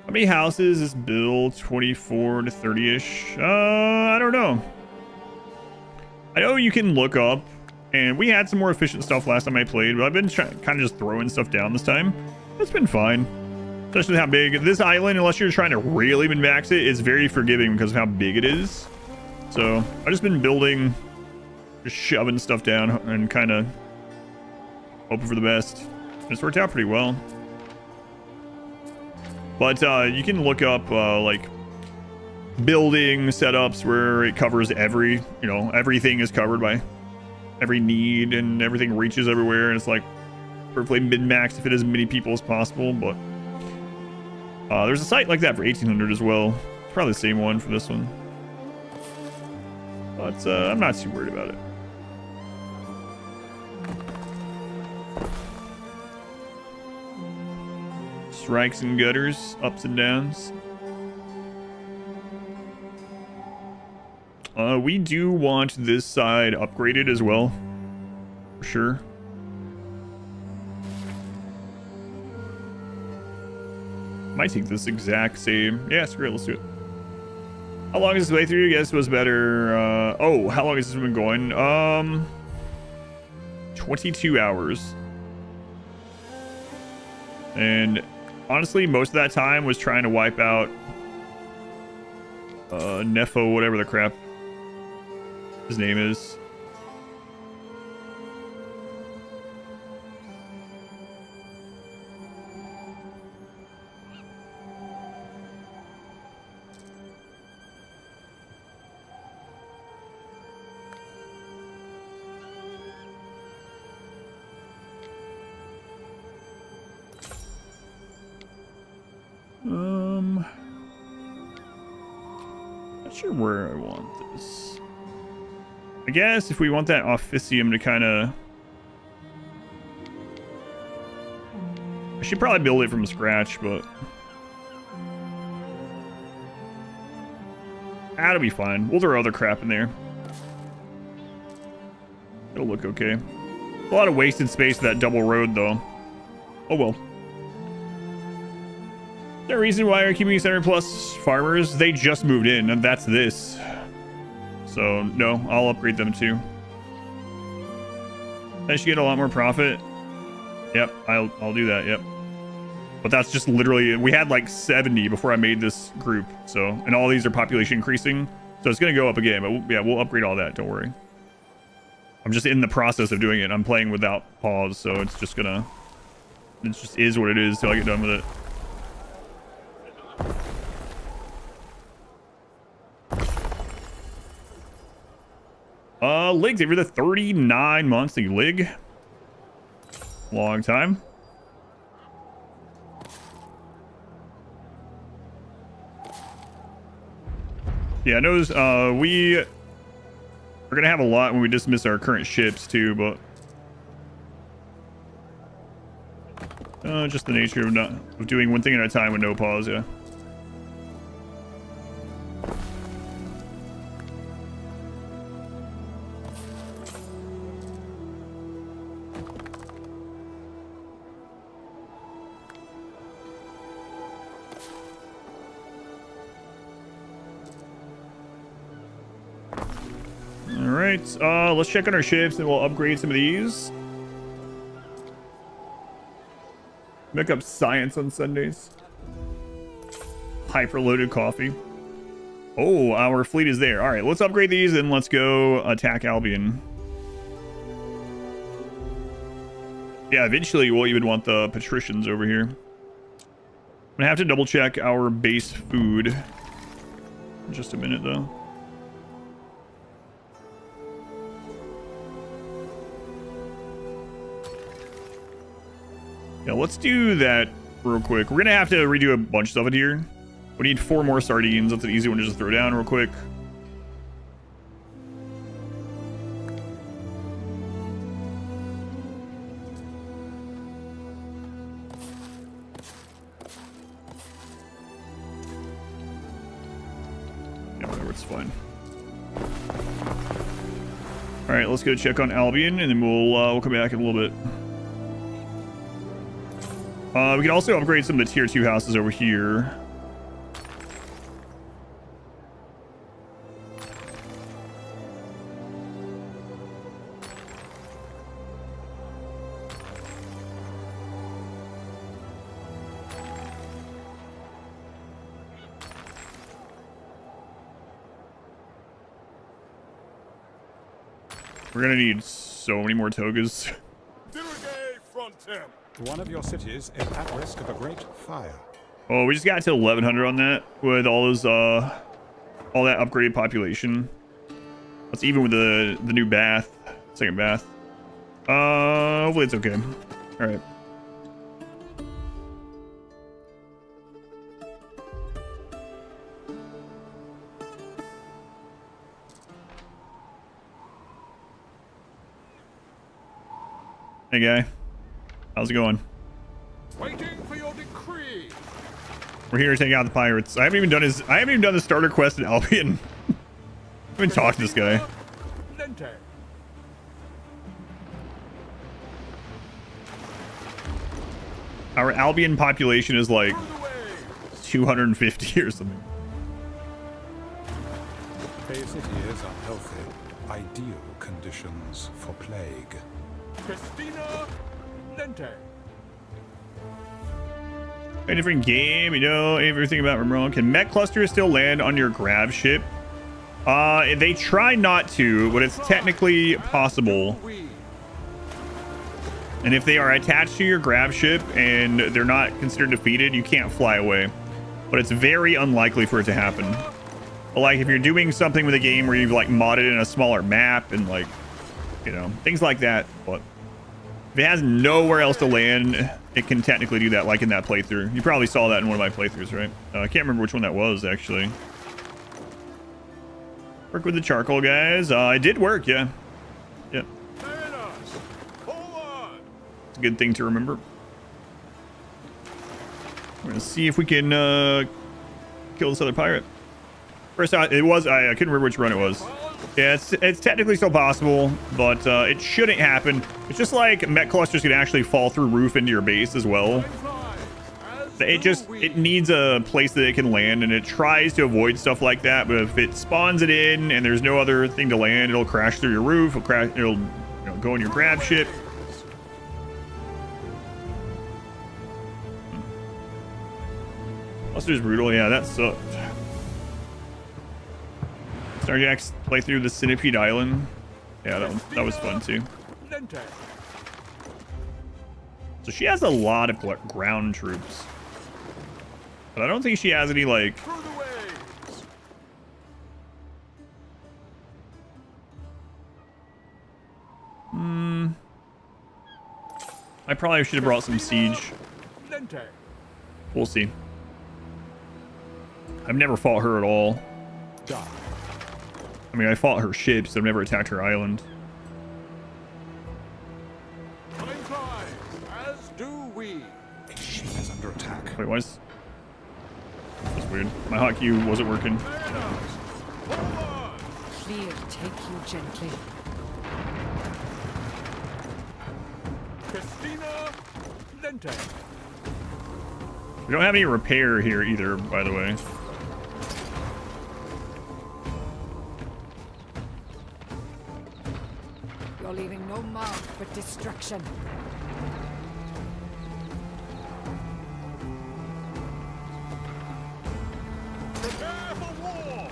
How many houses is built? 24 to 30-ish? I don't know. I know you can look up, and we had some more efficient stuff last time I played, but I've been kind of just throwing stuff down this time. It's been fine. Especially how big this island, unless you're trying to really min-max it, is very forgiving because of how big it is. So I've just been building, just shoving stuff down and kind of hoping for the best. It's worked out pretty well. But you can look up like building setups where it covers every, you know, everything is covered by every need and everything reaches everywhere, and it's like perfectly min-max to fit as many people as possible. But there's a site like that for 1800 as well. It's probably the same one for this one, but I'm not too worried about it. Strikes and gutters, ups and downs. We do want this side upgraded as well, for sure. Might take this exact same. Yeah, screw it. Let's do it. How long is this playthrough? I guess was better. Oh, how long has this been going? 22 hours. And honestly, most of that time was trying to wipe out Nefo, whatever the crap his name is. Not sure where I want this. I guess if we want that officium to kind of... I should probably build it from scratch, but... that'll be fine. We'll throw other crap in there. It'll look okay. A lot of wasted space to that double road, though. Oh well. Is there a reason why our community center plus farmers? They just moved in, and that's this. So, no, I'll upgrade them too. I should get a lot more profit. Yep, I'll do that, yep. But that's just literally, we had like 70 before I made this group. So, and all these are population increasing. So it's going to go up again, but yeah, we'll upgrade all that. Don't worry. I'm just in the process of doing it. I'm playing without pause. So it's just gonna, it just is what it is till I get done with it. Ligs every the 39 months. The lig. Long time. Yeah, knows we're gonna have a lot when we dismiss our current ships too, but just the nature of doing one thing at a time with no pause, yeah. Alright, let's check on our ships and we'll upgrade some of these. Make up science on Sundays. Hyper-loaded coffee. Oh, our fleet is there. Alright, let's upgrade these and let's go attack Albion. Yeah, eventually we'll even want the patricians over here. I'm gonna have to double check our base food. In just a minute though. Yeah, let's do that real quick. We're gonna have to redo a bunch of stuff in here. We need 4 more sardines. That's an easy one to just throw down real quick. Yeah, whatever, it's fine. All right, let's go check on Albion, and then we'll come back in a little bit. We can also upgrade some of the tier 2 houses over here. We're gonna need so many more togas. One of your cities is at risk of a great fire. Oh, we just got to 1100 on that with all those all that upgraded population. That's even with the new bath, second bath. Hopefully it's okay. All right. Hey guy. How's it going? Waiting for your decree. We're here to take out the pirates. I haven't even done the starter quest in Albion. I haven't talked to this guy. Our Albion population is like 250 or something. Bay City is unhealthy. Ideal conditions for plague. Christina Lente. A different game, you know everything about Ramon. Can mech clusters still land on your grav ship? They try not to, but it's technically possible. And if they are attached to your grav ship and they're not considered defeated, you can't fly away. But it's very unlikely for it to happen. But like if you're doing something with a game where you've like modded in a smaller map and like, you know, things like that. But if it has nowhere else to land, it can technically do that, like in that playthrough. You probably saw that in one of my playthroughs, right? I can't remember which one that was, actually. Work with the charcoal guys. It did work, yeah. Yep. It's a good thing to remember. We're gonna see if we can kill this other pirate. First out, it was I couldn't remember which run it was. Yeah, it's technically still possible, but it shouldn't happen. It's just like mech clusters can actually fall through roof into your base as well. It needs a place that it can land, and it tries to avoid stuff like that. But if it spawns it in and there's no other thing to land, it'll crash through your roof. It'll go in your grab ship. Cluster's brutal. Yeah, that sucked. Starjack's play through the Centipede Island. Yeah, that was fun too. So she has a lot of ground troops, but I don't think she has any like. I probably should have brought some siege. We'll see. I've never fought her at all. I mean, I fought her ships. I've never attacked her island. As do we. She is under attack. Wait, what? That's weird. My hotkey wasn't working. Clear, take you gently. Christina Lente. We don't have any repair here either, by the way. You're leaving no mark but destruction. Prepare for war.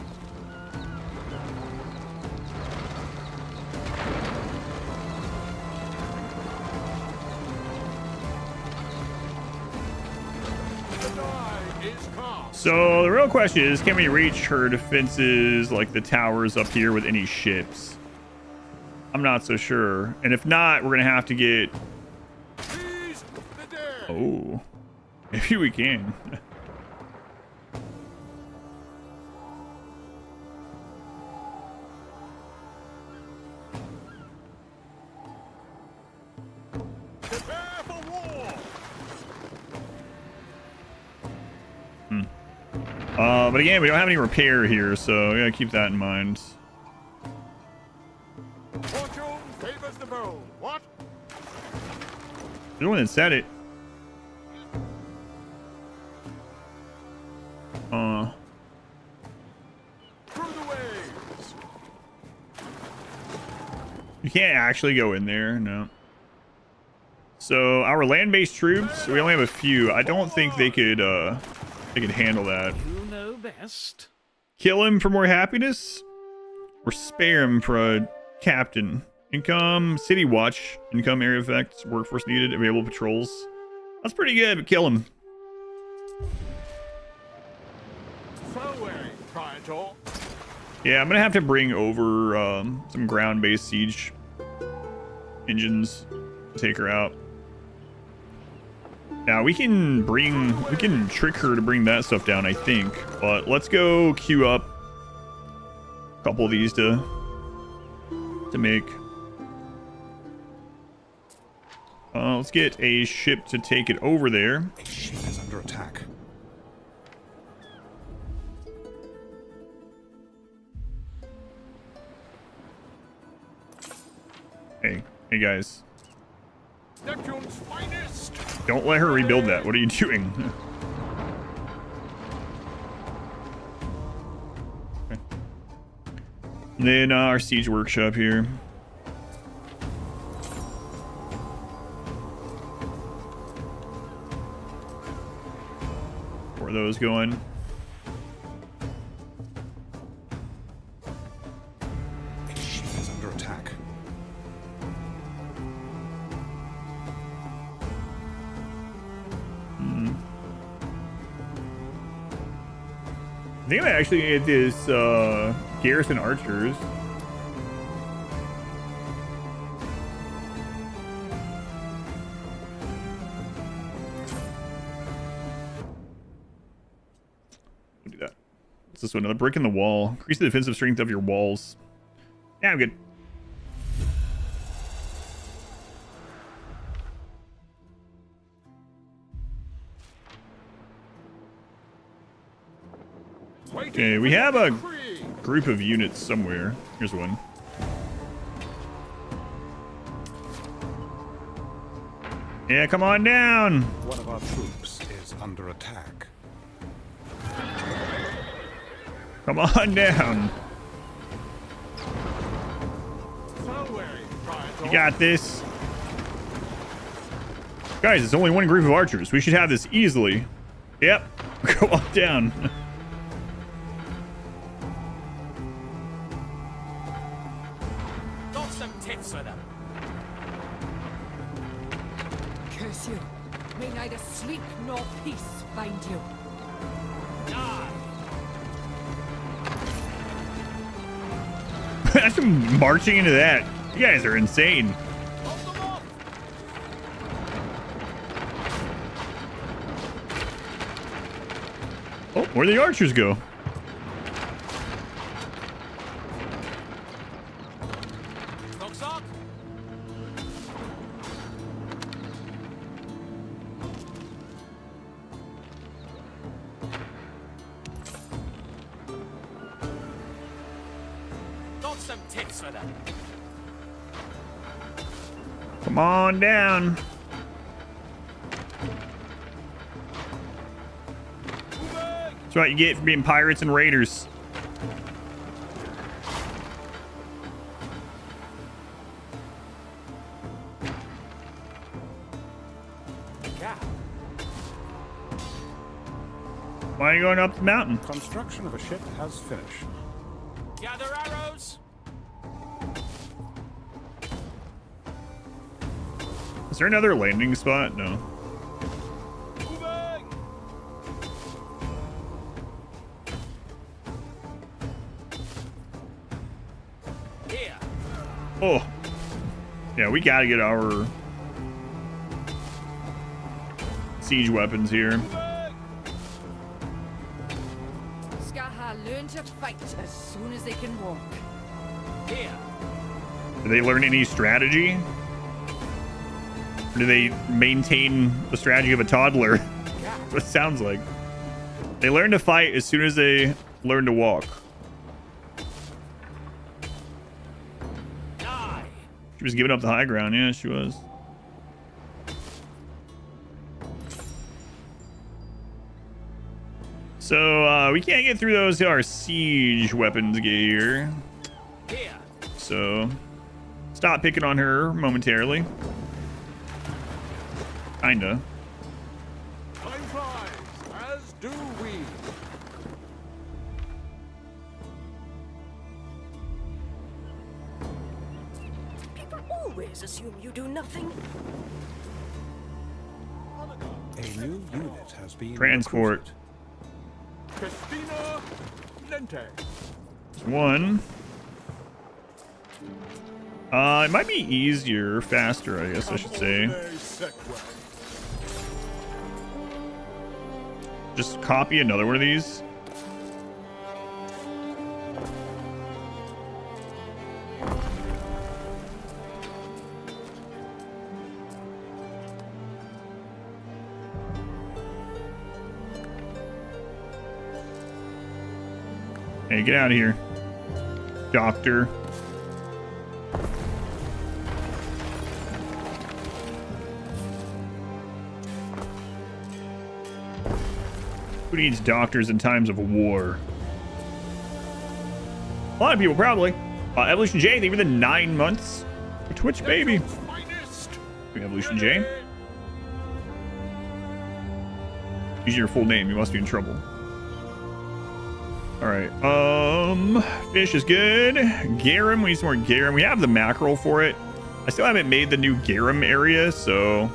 So the real question is, can we reach her defenses, like the towers up here, with any ships? I'm not so sure. And if not, we're gonna have to get. Oh, maybe we can. But again, we don't have any repair here, so we gotta keep that in mind. Fortune favors the bold. What? You're the one that said it. Through the waves. You can't actually go in there, no. So our land-based troops, we only have a few. I don't think they could handle that. You know best. Kill him for more happiness, or spare him for a captain. Income, city watch, income, area effects, workforce needed, available patrols. That's pretty good, but kill him. Yeah, I'm gonna have to bring over some ground-based siege engines to take her out. Now we can trick her to bring that stuff down, I think. But let's go queue up a couple of these to make. Let's get a ship to take it over there. A ship is under attack. Hey guys. Neptune's finest. Don't let her rebuild that. What are you doing? Okay. And then our siege workshop here. Where are those going? A ship is under attack. I think I actually need this garrison archers. We'll do that. What's this one? Another brick in the wall. Increase the defensive strength of your walls. Yeah, I'm good. Okay, we have a group of units somewhere. Here's one. Yeah, come on down. One of our troops is under attack. Come on down. You got this. Guys, it's only one group of archers. We should have this easily. Yep. Go on down. Got some tips for them. Curse you. May neither sleep nor peace find you. That's marching into that. You guys are insane. Oh, where'd the archers go? Come on down. That's what you get for being pirates and raiders. Why are you going up the mountain? Construction of a ship has finished. Gather arrows. Is there another landing spot? No. Here. Oh. Yeah, we gotta get our siege weapons here. Skaha learn to fight as soon as they can walk. Here. Do they learn any strategy? Or do they maintain the strategy of a toddler? That's what it sounds like. They learn to fight as soon as they learn to walk. Die. She was giving up the high ground. Yeah, she was. So we can't get through those till our siege weapons get here. Here. So stop picking on her momentarily. Kinda. Time flies, as do we. People always assume you do nothing. A new unit has been Transport. Christina Lente. There's one. It might be easier, faster, I guess I should say. Just copy another one of these. Hey, get out of here, doctor. Who needs doctors in times of war? A lot of people, probably. Evolution J, thank you for the 9 months. For Twitch, baby. Evolution J. Use your full name. You must be in trouble. All right. Fish is good. Garum. We need some more garum. We have the mackerel for it. I still haven't made the new garum area, so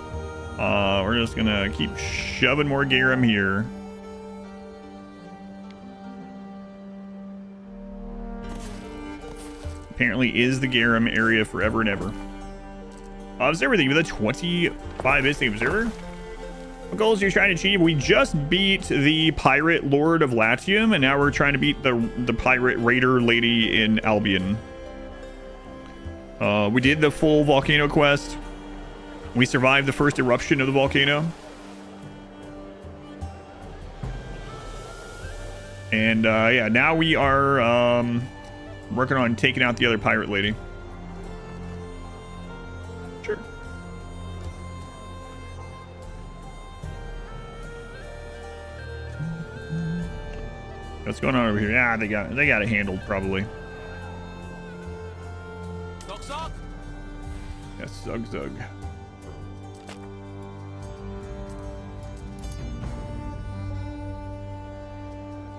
we're just gonna keep shoving more garum here. Apparently is the garum area forever and ever. Observer, thank you for the 25 instant observer. What goals are you trying to achieve? We just beat the pirate Lord of Latium, and now we're trying to beat the pirate raider lady in Albion. We did the full volcano quest. We survived the first eruption of the volcano. And yeah, now we are working on taking out the other pirate lady. Sure. What's going on over here? Yeah, they got it handled probably. Zog. Yes, Zug.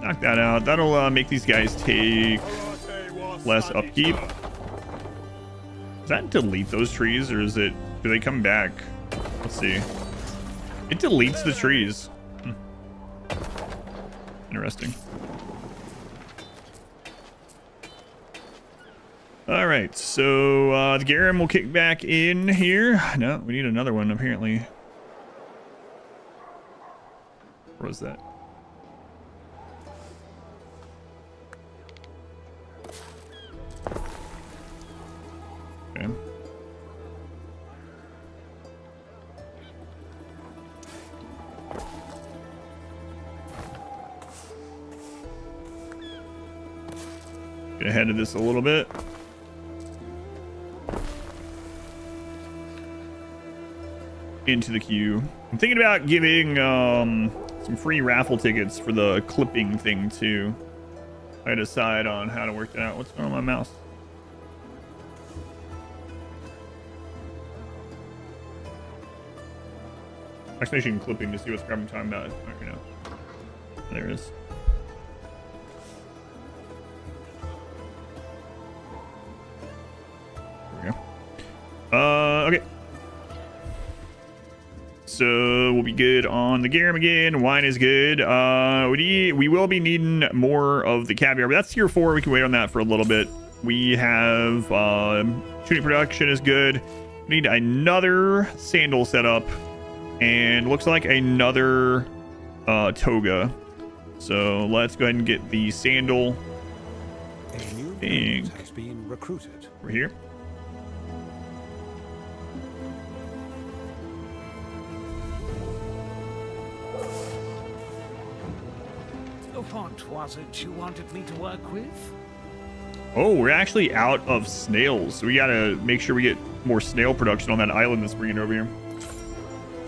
Knock that out. That'll make these guys take less upkeep. Does that delete those trees, or do they come back? Let's see. It deletes the trees. Interesting. All right, so the Garum will kick back in here. No, we need another one apparently. Where was that? Okay. Get ahead of this a little bit. Into the queue. I'm thinking about giving some free raffle tickets for the clipping thing too. I decide on how to work that out. What's going on with my mouse? Vaccination clipping to see what's grabbing time about. Right now. There it is. There we go. Okay. So we'll be good on the garum again. Wine is good. We will be needing more of the caviar, but that's tier 4. We can wait on that for a little bit. We have tuning production is good. We need another sandal setup, and looks like another toga. So let's go ahead and get the sandal. A new unit has been recruited. We're here. What was it you wanted me to work with? Oh, we're actually out of snails, so we gotta make sure we get more snail production on that island that's bringing over here.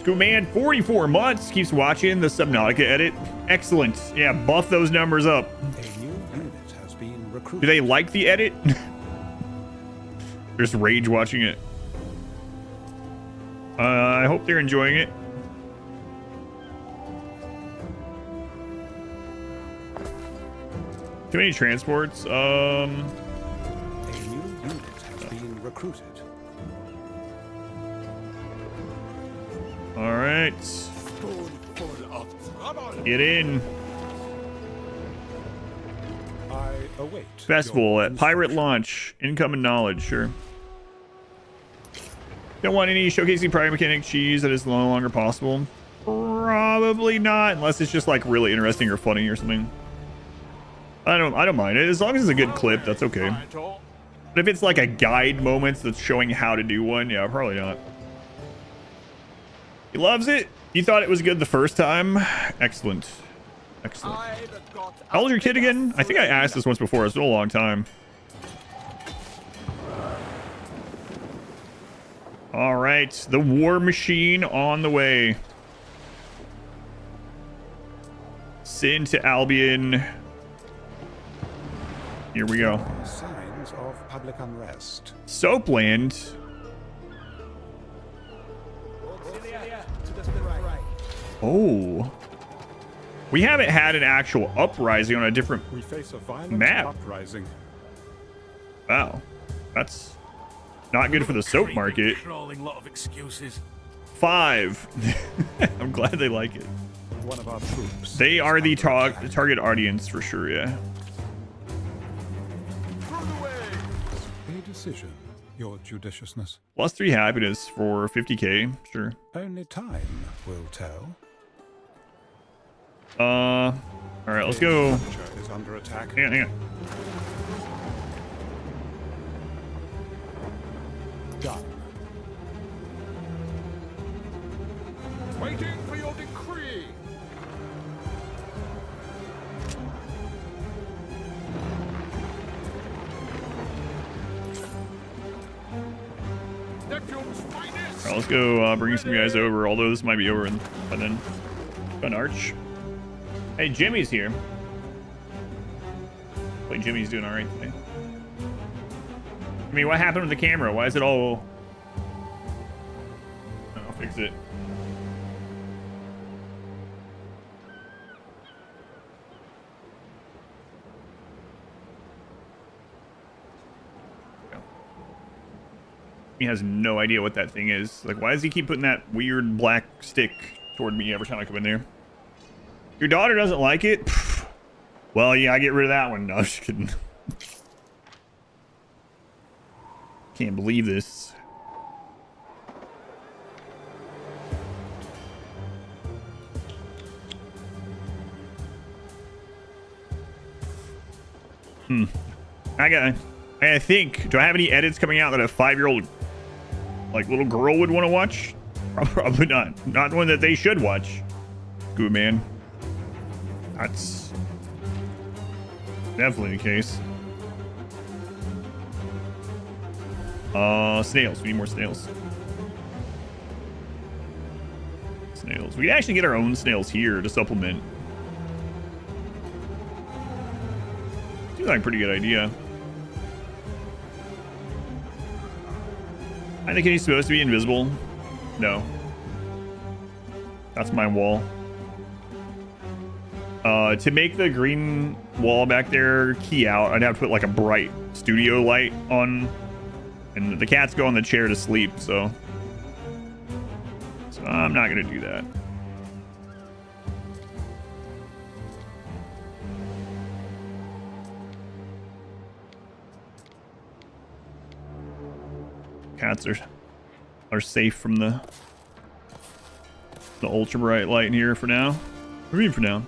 School Man 44 months keeps watching the Subnautica edit. Excellent. Yeah, buff those numbers up. A new unit has been recruited. Do they like the edit? There's rage watching it. I hope they're enjoying it. Too many transports. A new unit has been recruited. All right. Get in. I await Festival at Pirate Launch. Incoming knowledge, sure. Don't want any showcasing pirate mechanic cheese that is no longer possible. Probably not, unless it's just like really interesting or funny or something. I don't mind it as long as it's a good clip. That's okay. But if it's like a guide moment that's showing how to do one, yeah, probably not. He loves it. You thought it was good the first time. Excellent. Excellent. How old is your kid again? I think I asked this once before. It's been a long time. All right, the war machine on the way. Sin to Albion. Here we go. Signs of public unrest. Soapland. Oh. We haven't had an actual uprising on a different We face a violent map. uprising. Wow. That's not good for the soap market. Crawling lot of excuses. 5. I'm glad they like it. One of our troops. They are the target audience for sure, yeah. A decision, your judiciousness. +3 happiness for 50k, sure. Only time will tell. All right, let's go. Structure is under attack. Hang on. Done. Waiting for your decree. Neptune's finest. All right, let's go bring some guys over, although this might be over by then. Fun arch. Hey, Jimmy's here. Wait, Jimmy's doing all right today. I mean, what happened with the camera? Why is it all... I'll fix it. He has no idea what that thing is. Like, why does he keep putting that weird black stick toward me every time I come in there? Your daughter doesn't like it? Pfft. Well, yeah, I get rid of that one. No, I'm just kidding. Can't believe this. I think, do I have any edits coming out that a 5-year-old like little girl would want to watch? Probably not. Not one that they should watch. Good man. That's definitely the case. Snails. We need more snails. Snails. We can actually get our own snails here to supplement. Seems like a pretty good idea. I think he's supposed to be invisible. No. That's my wall. To make the green wall back there key out, I'd have to put like a bright studio light on. And the cats go on the chair to sleep, so I'm not going to do that. Cats are safe from the ultra bright light in here for now. What do you mean for now?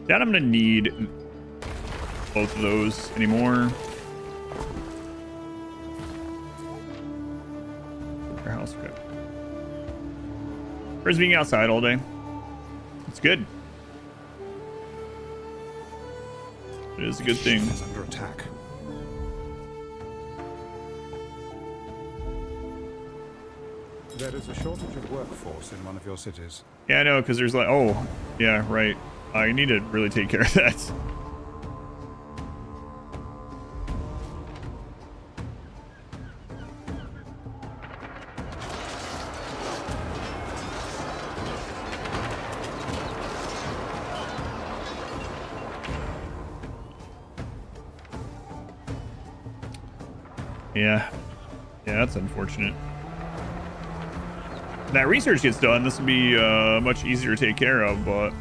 Doubt I'm gonna need both of those anymore. Our house, okay. Where's being outside all day? It's good. It is a good thing. It's under attack. There is a shortage of workforce in one of your cities. Yeah, I know, because there's like, oh, yeah, right. I need to really take care of that. Yeah, that's unfortunate. That research gets done, this will be much easier to take care of, but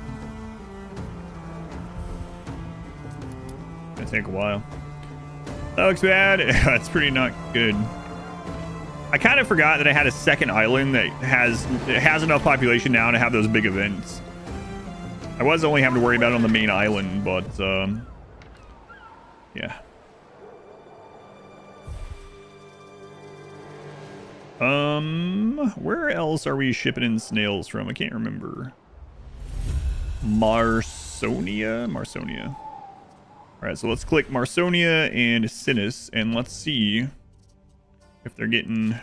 it's gonna take a while. That looks bad. It's pretty not good. I kind of forgot that I had a second island that has enough population now to have those big events. I was only having to worry about it on the main island, but yeah. Where else are we shipping in snails from? I can't remember. Marsonia? All right, so let's click Marsonia and Sinus, and let's see if they're getting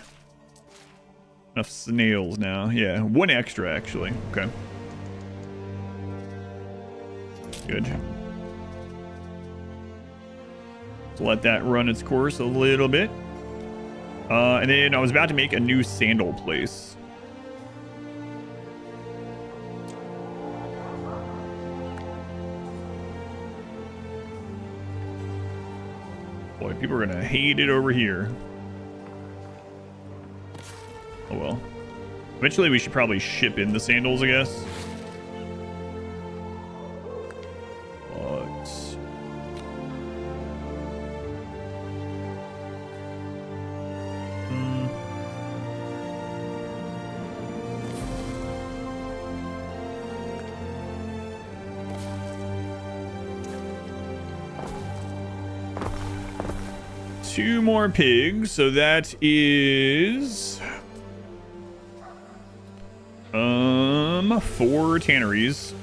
enough snails now. Yeah, one extra, actually. Okay. Good. So let that run its course a little bit. And then I was about to make a new sandal place. Boy, people are gonna hate it over here. Oh well. Eventually we should probably ship in the sandals, I guess. But 2 more pigs, so that is 4 tanneries.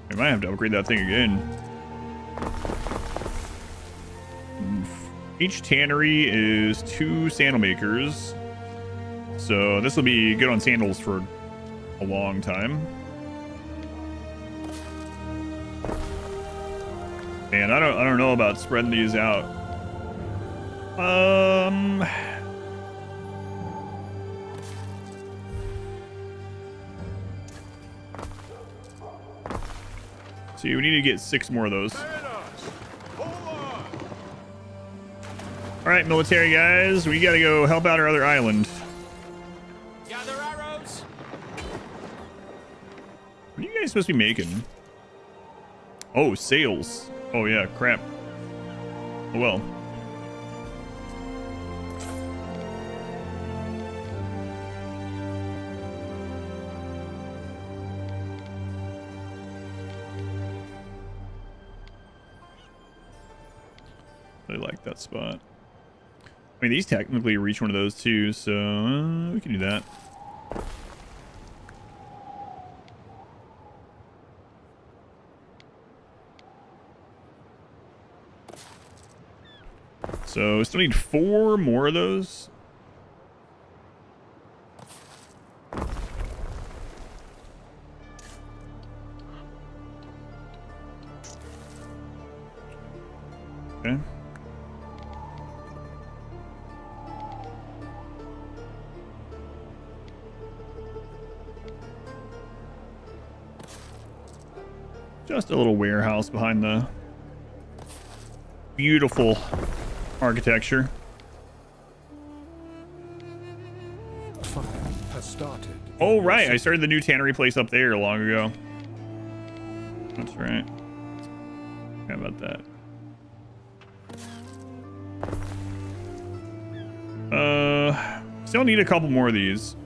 I might have to upgrade that thing again. Each tannery is 2 sandal makers, so this will be good on sandals for a long time. Man, I don't know about spreading these out. See, we need to get 6 more of those. All right, military guys, we gotta go help out our other island. Gather arrows. What are you guys supposed to be making? Oh, sails. Oh yeah, crap. Oh well. I like that spot. I mean, these technically reach one of those too, so we can do that. So we still need 4 more of those. Okay. Just a little warehouse behind the beautiful architecture. Fire has started. Oh, right. I started the new tannery place up there long ago. That's right. How about that? Still need a couple more of these.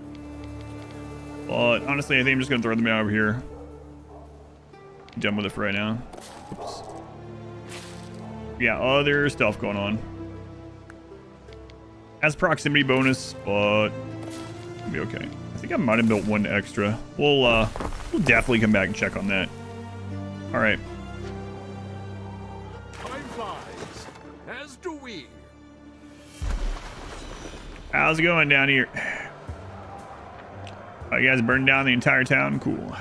But honestly, I think I'm just going to throw them out over here. Done with it for right now. Oops. Yeah, other stuff going on. Has proximity bonus, but it'll be okay. I think I might have built 1 extra. We'll definitely come back and check on that. All right. Time flies, as do we. How's it going down here? Oh, you guys burned down the entire town? Cool.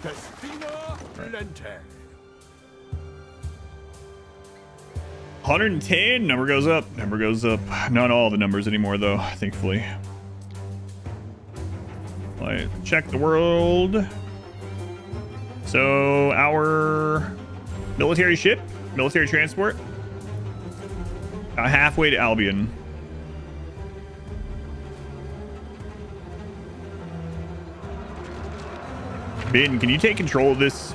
Festina Lente. 110, number goes up. Number goes up. Not all the numbers anymore, though, thankfully. Right, check the world. So, our military ship, military transport, halfway to Albion. Ben, can you take control of this?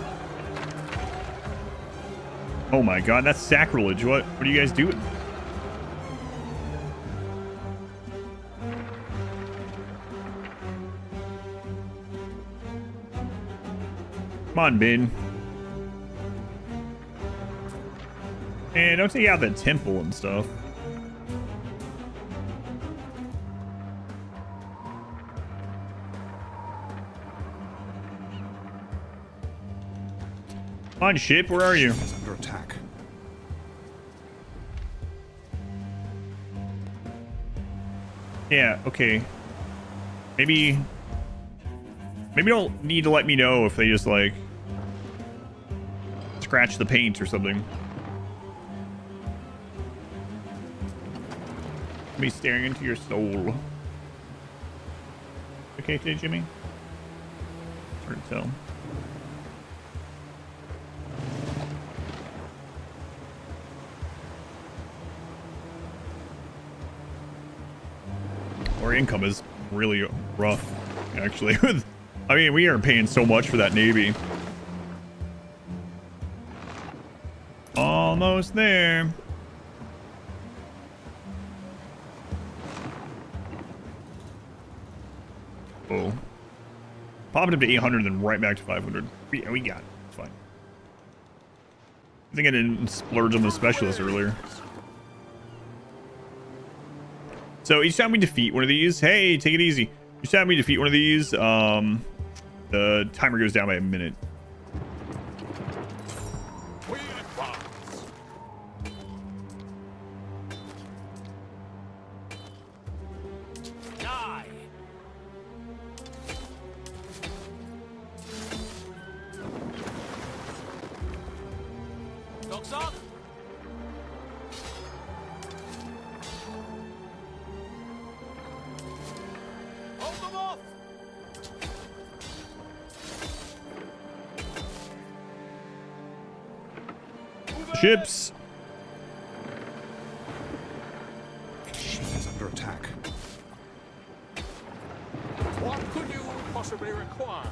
Oh my god, that's sacrilege. What are you guys doing? Come on, Ben. And don't take out the temple and stuff. Come on, ship, where are you? Is under attack. Yeah, okay. Maybe you'll need to let me know if they just, like, scratch the paint or something. Me staring into your soul. Okay today, Jimmy? Hard to tell. Our income is really rough, actually. I mean, we are paying so much for that Navy. Almost there. Oh. Pop it up to 800, then right back to 500. Yeah, we got it. It's fine. I think I didn't splurge on the specialist earlier. So each time we defeat one of these, hey, take it easy. Each time we defeat one of these, the timer goes down by a minute. We advance. Die. Dogs on. Hold them off. Ships. Ship is under attack. What could you possibly require?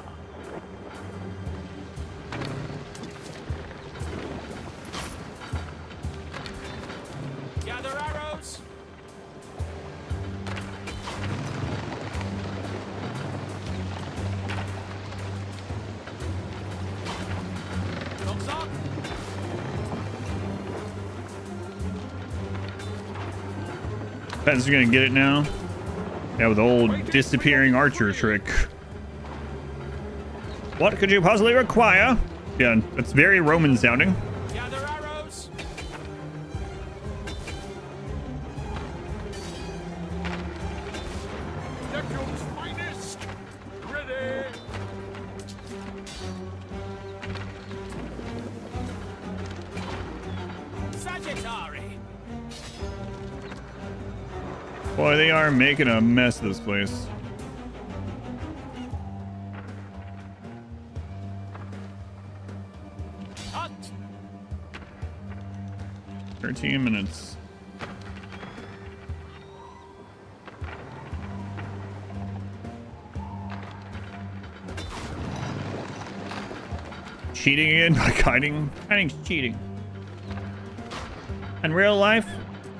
Gather arrows. Dogs on. Pat's gonna get it now. Yeah, with the old disappearing archer trick. What could you possibly require? Yeah, that's very Roman sounding. Gather arrows. Neptune's finest. Ready. Sagittari. Boy, they are making a mess of this place. Hunt. 13 minutes. Cheating again? Like hiding? Hiding's cheating. In real life,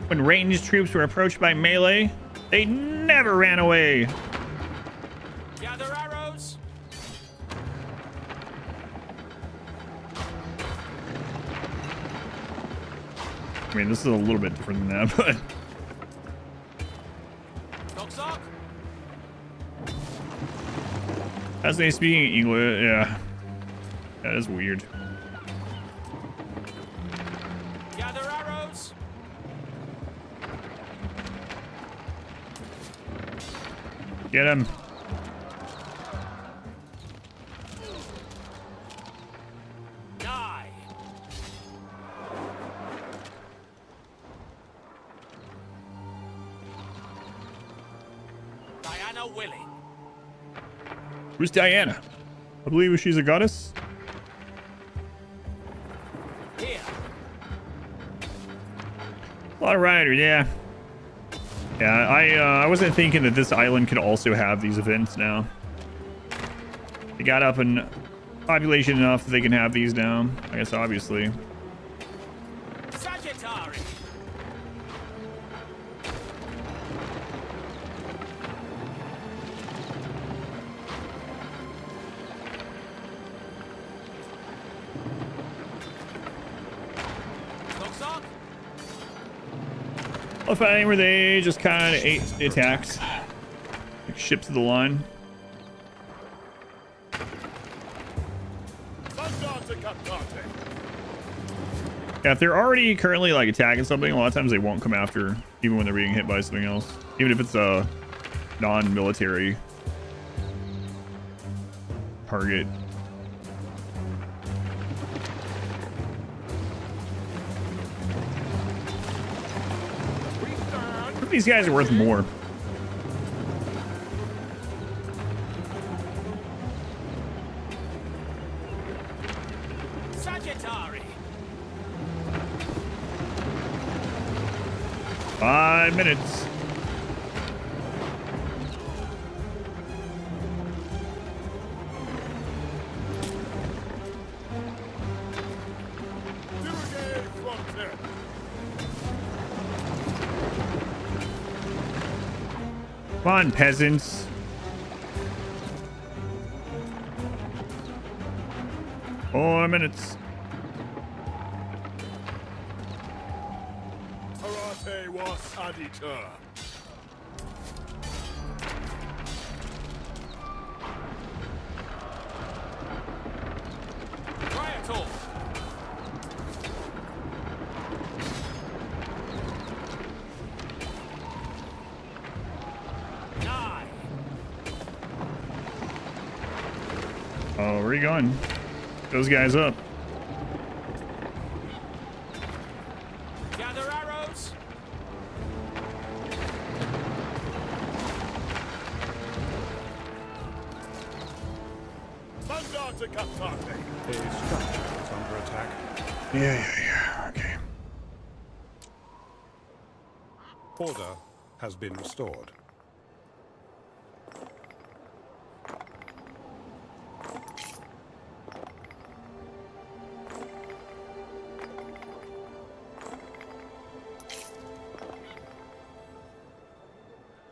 when ranged troops were approached by melee, they never ran away. Gather arrows. I mean, this is a little bit different than that, but Dogs on. as they speaking English, yeah, that is weird. Gather arrows. Get him. Die. Diana willing. Who's Diana? I believe she's a goddess. Here. A lot of riders, yeah. Yeah, I wasn't thinking that this island could also have these events now. They got up in population enough that they can have these now. I guess obviously. Sagittari. Dogs on. A fighting where they just kind of ate the attacks. Like ships of the line. Yeah, if they're already currently like attacking something, a lot of times they won't come after, even when they're being hit by something else. Even if it's a non-military target. These guys are worth more. Sagittari. 5 minutes. Come on, peasants. more minutes. Karate was Adita. Try it all. Oh, where are you going? Those guys up. Gather arrows. Mandata Captate. A structure is under attack. Yeah. Okay. Order has been restored.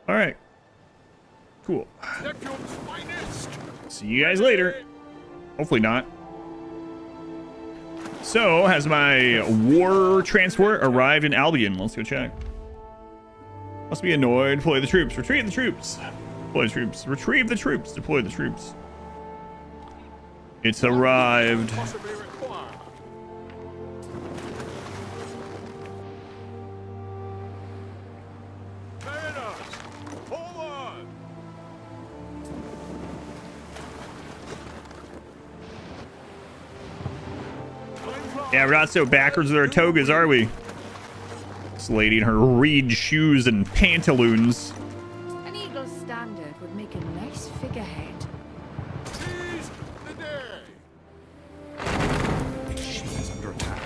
All right. Cool. Neptune's finest. See you guys later. Hopefully not. So, has my war transport arrived in Albion? Let's go check. Must be annoyed. Deploy the troops. Retrieve the troops. Deploy the troops. Retrieve the troops. Deploy the troops. It's arrived. Possibly required. Mariners, forward. Yeah, we're not so backwards with our togas, are we? This lady in her reed shoes and pantaloons. An eagle's standard would make a nice figurehead. Seize the day. A ship is under attack.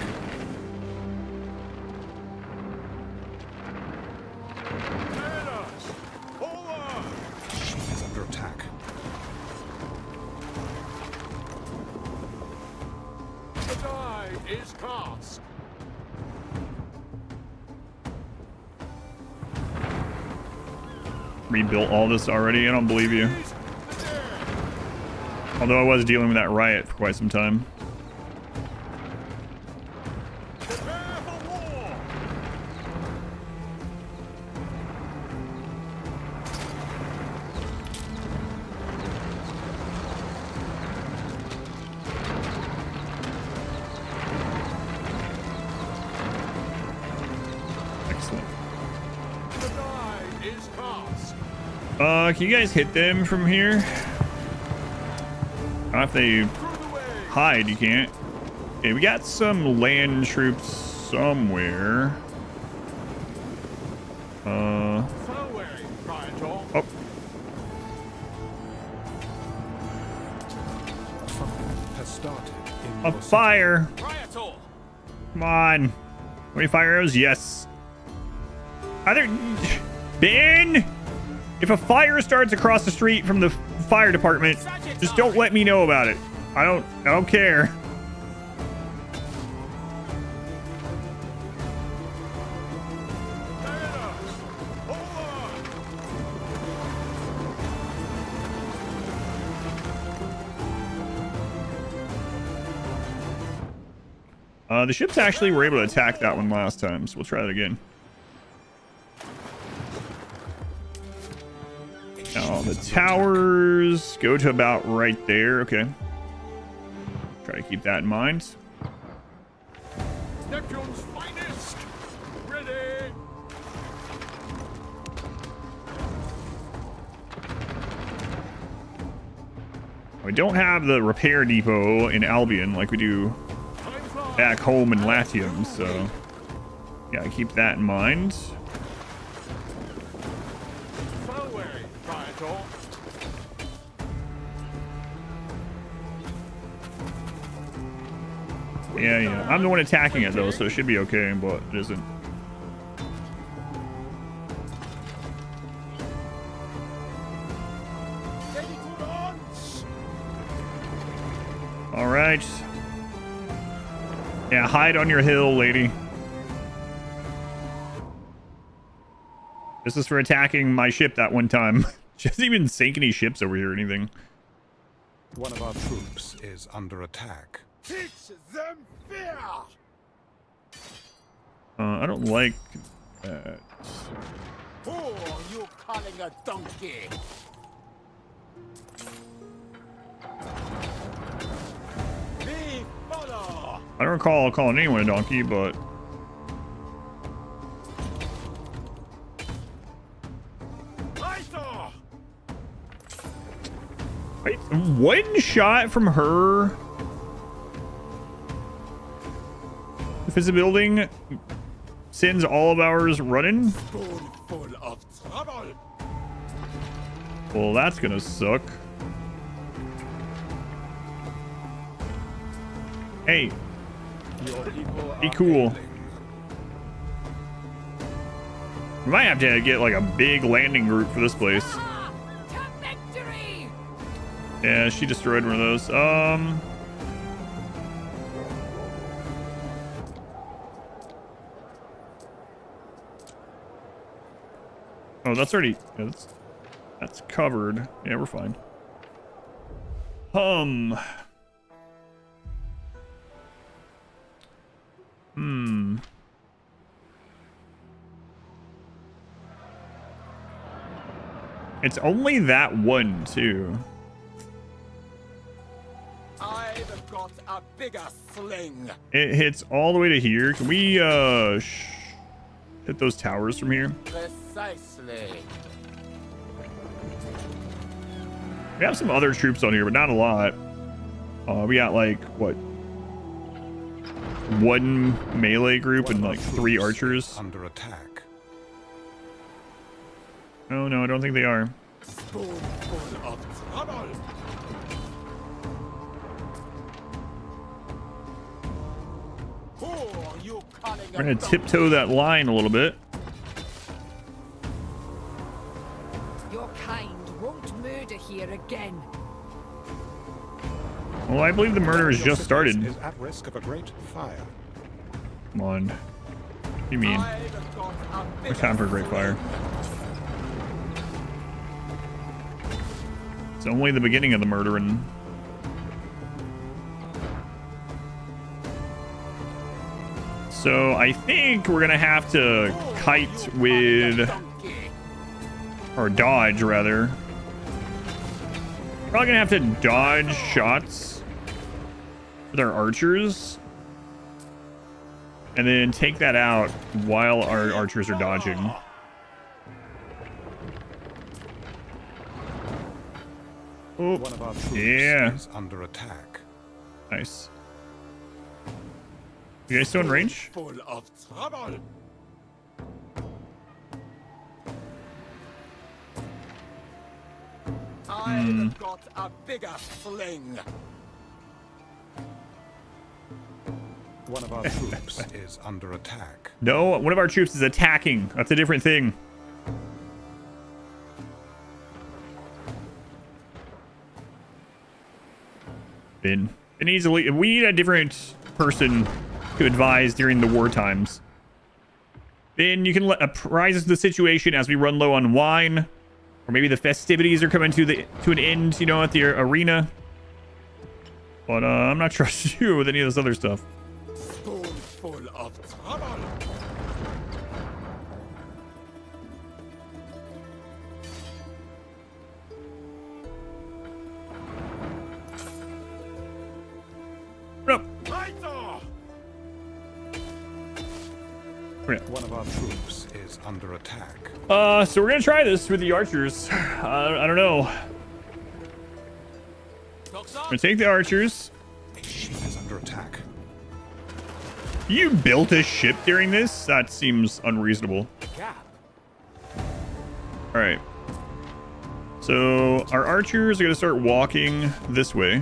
Mariners, forward. A ship is under attack. The die is cast. Rebuilt all this already. I don't believe you. Seize the day. Although I was dealing with that riot for quite some time. Prepare for war. Excellent. The die is cast. Can you guys hit them from here? I don't know if they Through the way. hide. You can't. Okay, we got some land troops somewhere. Forward, Praetor. Oh, A fire has started in a your city. fire. Praetor. Come on. 25 arrows? Yes. Either Ben, if a fire starts across the street from the fire department, just don't let me know about it. I don't care. Mariners, forward. The ships actually were able to attack that one last time, so we'll try that again. Now the towers go to about right there. Okay. Try to keep that in mind. Neptune's finest. Ready. We don't have the repair depot in Albion like we do Time flies. back home in Latium, so yeah, keep that in mind. Forward, Praetor. Yeah. I'm the one attacking it though, so it should be okay, but it isn't. Ready to launch. All right. Yeah, hide on your hill, lady. This is for attacking my ship that one time. She doesn't even sink any ships over here or anything. One of our troops is under attack. Teach them fear. I don't like that. Who are you calling a donkey? Me follow. I don't recall calling anyone a donkey, but wait, one shot from her. If it's a building, sends all of ours running. Full of trouble. Well, that's gonna suck. Hey, be cool. We might have to get like a big landing group for this place. Yeah, she destroyed one of those. Oh, that's already, yeah, that's covered. Yeah, we're fine. It's only that one, too. I've got a bigger sling. It hits all the way to here. Can we, hit those towers from here? Precisely. We have some other troops on here, but not a lot. We got, like, what? One melee group and, like, 3 archers. Under attack. Oh, no, I don't think they are. Spoonful of trouble. Who are you calling We're gonna tiptoe that line a little bit. Your kind won't murder here again. Well, I believe the murder has just started. Is at risk of a great fire. Come on. What do you mean? It's time for a great fire. It's only the beginning of the murdering. So I think we're gonna have to kite with, or dodge rather. Probably gonna have to dodge shots with our archers, and then take that out while our archers are dodging. Oh, One of our troops yeah. is under attack. Nice. You guys still in range? Full of trouble. I've got a bigger sling. One of our troops is under attack. No, one of our troops is attacking. That's a different thing. Been easily. We need a different person to advise during the war times. Then you can apprise us of the situation as we run low on wine, or maybe the festivities are coming to an end, you know, at the arena. But I'm not trusting you with any of this other stuff. Spoonful of trouble. Nope. One of our troops is under attack. So we're gonna try this with the archers. I don't know. I'm gonna take the archers. A ship is under attack. You built a ship during this? That seems unreasonable. All right. So our archers are gonna start walking this way.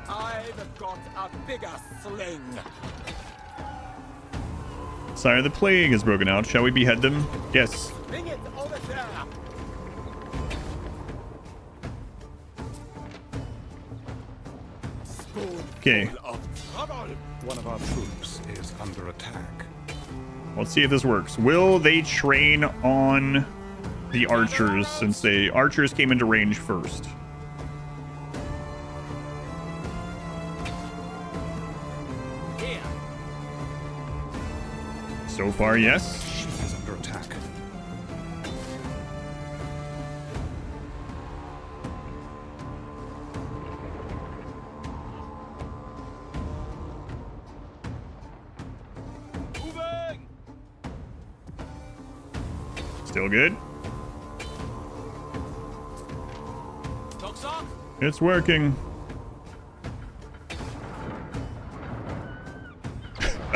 I've got a bigger sling. Sire, the plague has broken out. Shall we behead them? Yes. Bring it over there. Okay. One of our troops is under attack. Let's see if this works. Will they train on the archers since the archers came into range first? Here. So far, yes. Ship is under attack. Moving. Still good. Docks on. It's working.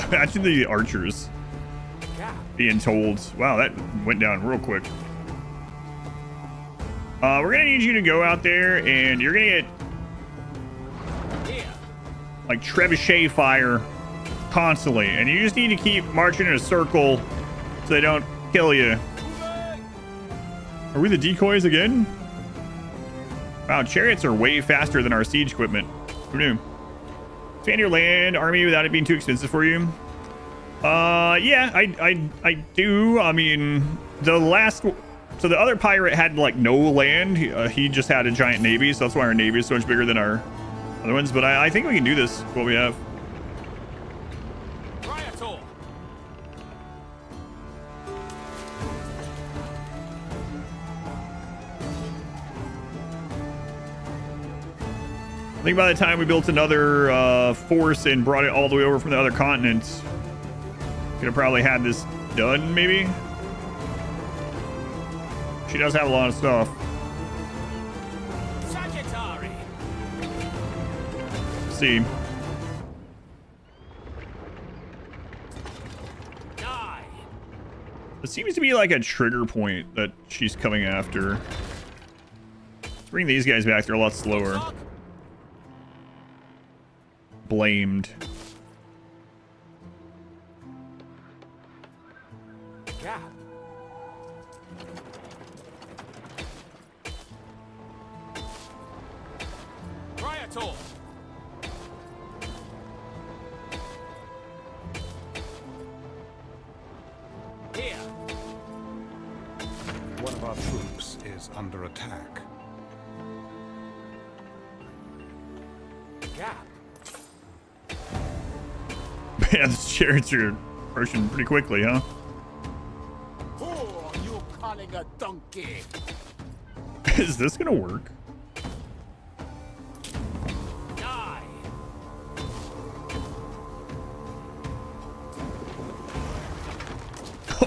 Imagine the archers being told, wow, that went down real quick. We're gonna need you to go out there and you're gonna get like trebuchet fire constantly, and you just need to keep marching in a circle so they don't kill you. Are we the decoys again? Wow, chariots are way faster than our siege equipment. Who knew? Expand your land army without it being too expensive for you. Yeah, I do. I mean, the other pirate had like no land. He just had a giant navy, so that's why our navy is so much bigger than our other ones. But I think we can do this. What we have. I think by the time we built another force and brought it all the way over from the other continents, could have probably had this done, maybe. She does have a lot of stuff. Let's see. It seems to be like a trigger point that she's coming after. Let's bring these guys back. They're a lot slower. Blamed. Yeah. Try it all. Here. One of our troops is under attack. Yeah. Man, the chariots are approaching pretty quickly, huh? Oh, you calling a donkey? Is this gonna work? Die.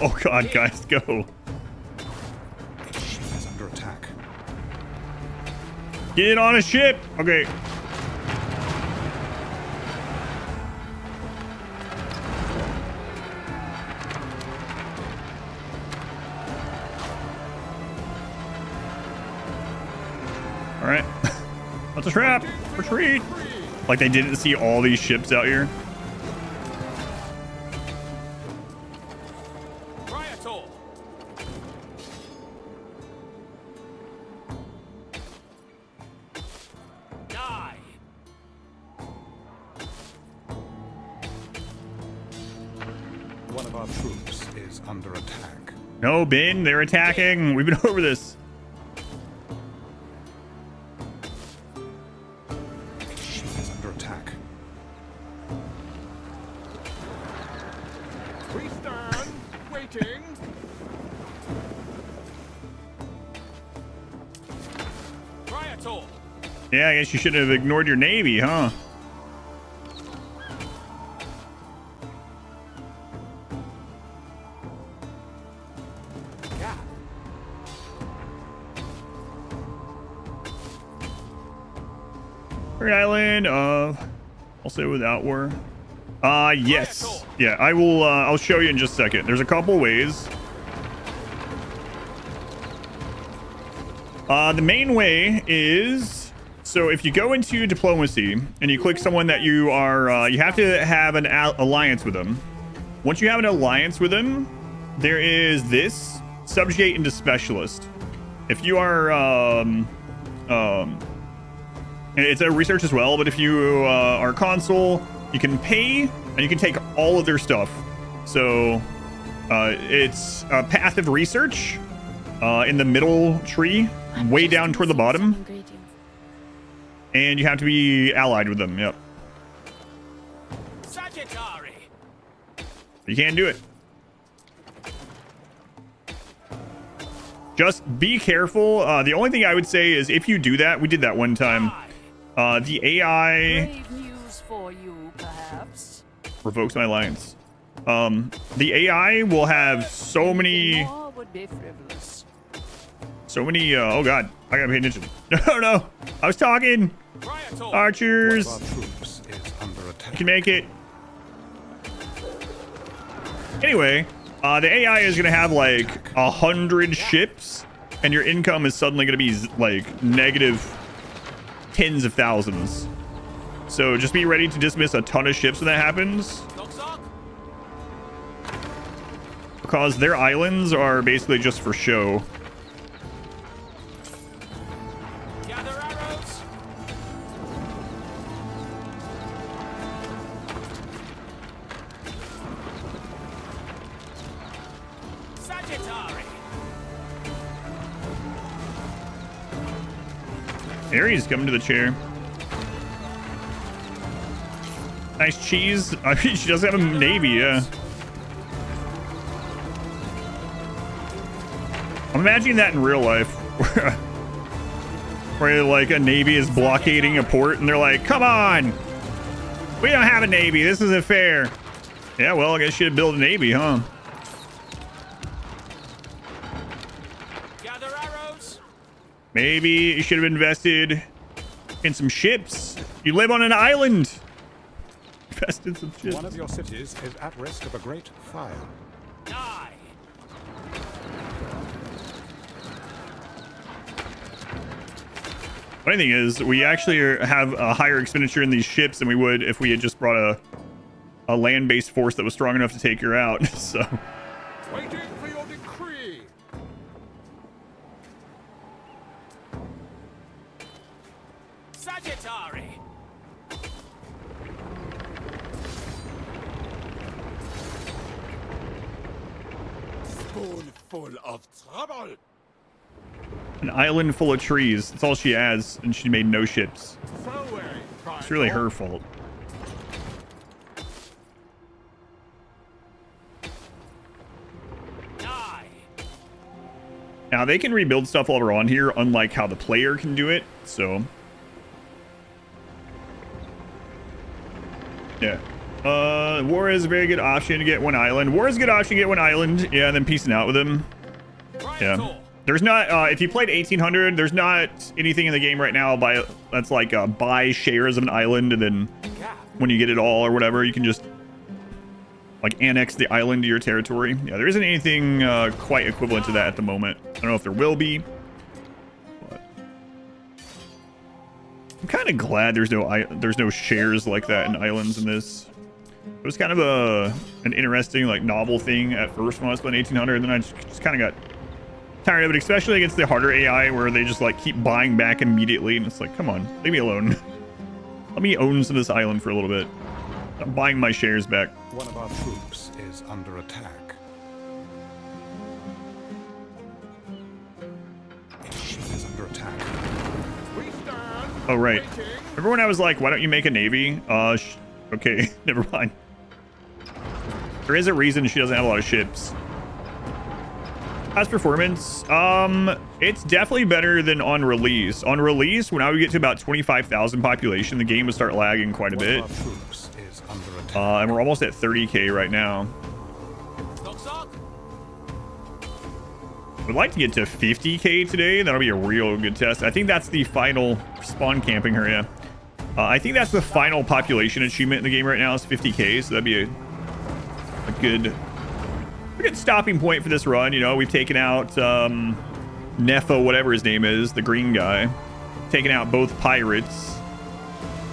Oh god, guys, go. Ship is under attack. Get on a ship. Okay. All right. That's a trap. Retreat. Like they didn't see all these ships out here. Try it all. Die. One of our troops is under attack. No, Ben, they're attacking. We've been over this. Ship is under attack. We stand, waiting. Try it all. Yeah, I guess you should have ignored your navy, huh? Yeah. Third island, also without war. Yes. Yeah, I will, I'll show you in just a second. There's a couple ways. The main way is, so if you go into diplomacy and you click someone that you are, you have to have an alliance with them. Once you have an alliance with them, there is this, subjugate into specialist. If you are, it's a research as well, but if you are consul, you can pay and you can take all of their stuff. So it's a path of research in the middle tree, way down toward the bottom. And you have to be allied with them. Yep. Sagittari. You can't do it. Just be careful. The only thing I would say is if you do that, we did that one time. The AI Brave news for you, perhaps. revokes my alliance. The AI will have so many, More would be frivolous. oh god, I gotta pay attention. No, I was talking. Archers, One of our troops is under attack. you can make it. Anyway, the AI is gonna have like 100 ships, and your income is suddenly gonna be like negative tens of thousands. So just be ready to dismiss a ton of ships when that happens, because their islands are basically just for show. Gather arrows. Sagittari. Aries coming to the chair. Nice cheese. I mean, she does have a navy, yeah. I'm imagining that in real life. Where like a navy is blockading a port and they're like, come on! We don't have a navy. This isn't fair. Yeah, well, I guess you should build a navy, huh? Gather arrows. Maybe you should have invested in some ships. You live on an island. Invest in some ships. One of your cities is at risk of a great fire. Die. Funny thing is, we actually have a higher expenditure in these ships than we would if we had just brought a land-based force that was strong enough to take her out. So Waiting for your decree. Sagittari. Spoonful of trouble. an island full of trees. That's all she has, and she made no ships. It's really her fault. Now, they can rebuild stuff while we're on here, unlike how the player can do it, so... yeah. War is a very good option to get one island. War is a good option to get one island. Yeah, and then peacing out with them. Yeah. There's not, if you played 1800, there's not anything in the game right now that's like buy shares of an island, and then when you get it all or whatever, you can just like annex the island to your territory. Yeah, there isn't anything quite equivalent to that at the moment. I don't know if there will be, but I'm kind of glad there's no shares like that in islands in this. It was kind of an interesting like novel thing at first when I was playing 1800, and then I just kind of got tired of it, especially against the harder AI where they just like keep buying back immediately, and it's like, come on, leave me alone. Let me own some of this island for a little bit. I'm buying my shares back. One of our troops is under attack. Its ship is under attack. Oh, right. Remember when I was like, why don't you make a navy? Okay, never mind. There is a reason she doesn't have a lot of ships. How's performance? It's definitely better than on release. On release, when I would get to about 25,000 population, the game would start lagging quite a bit. And we're almost at 30k right now. Would like to get to 50k today. That'll be a real good test. I think that's the final spawn camping her. Yeah, I think that's the final population achievement in the game right now is 50k. So that'd be a good stopping point for this run. You know, we've taken out Nefo, whatever his name is, the green guy, taken out both pirates,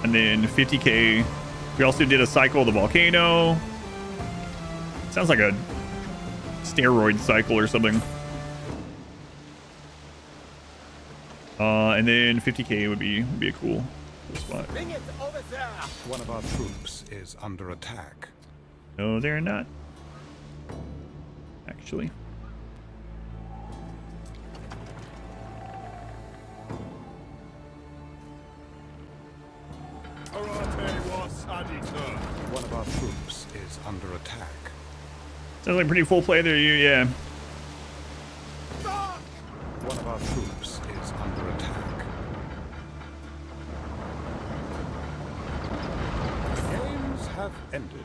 and then 50k. We also did a cycle of the Volcano. Sounds like a steroid cycle or something. And then 50k would be a cool spot. One of our troops is under attack. No, they're not. Actually. One of our troops is under attack. Sounds like pretty full play there, you, yeah. One of our troops is under attack. Games have ended.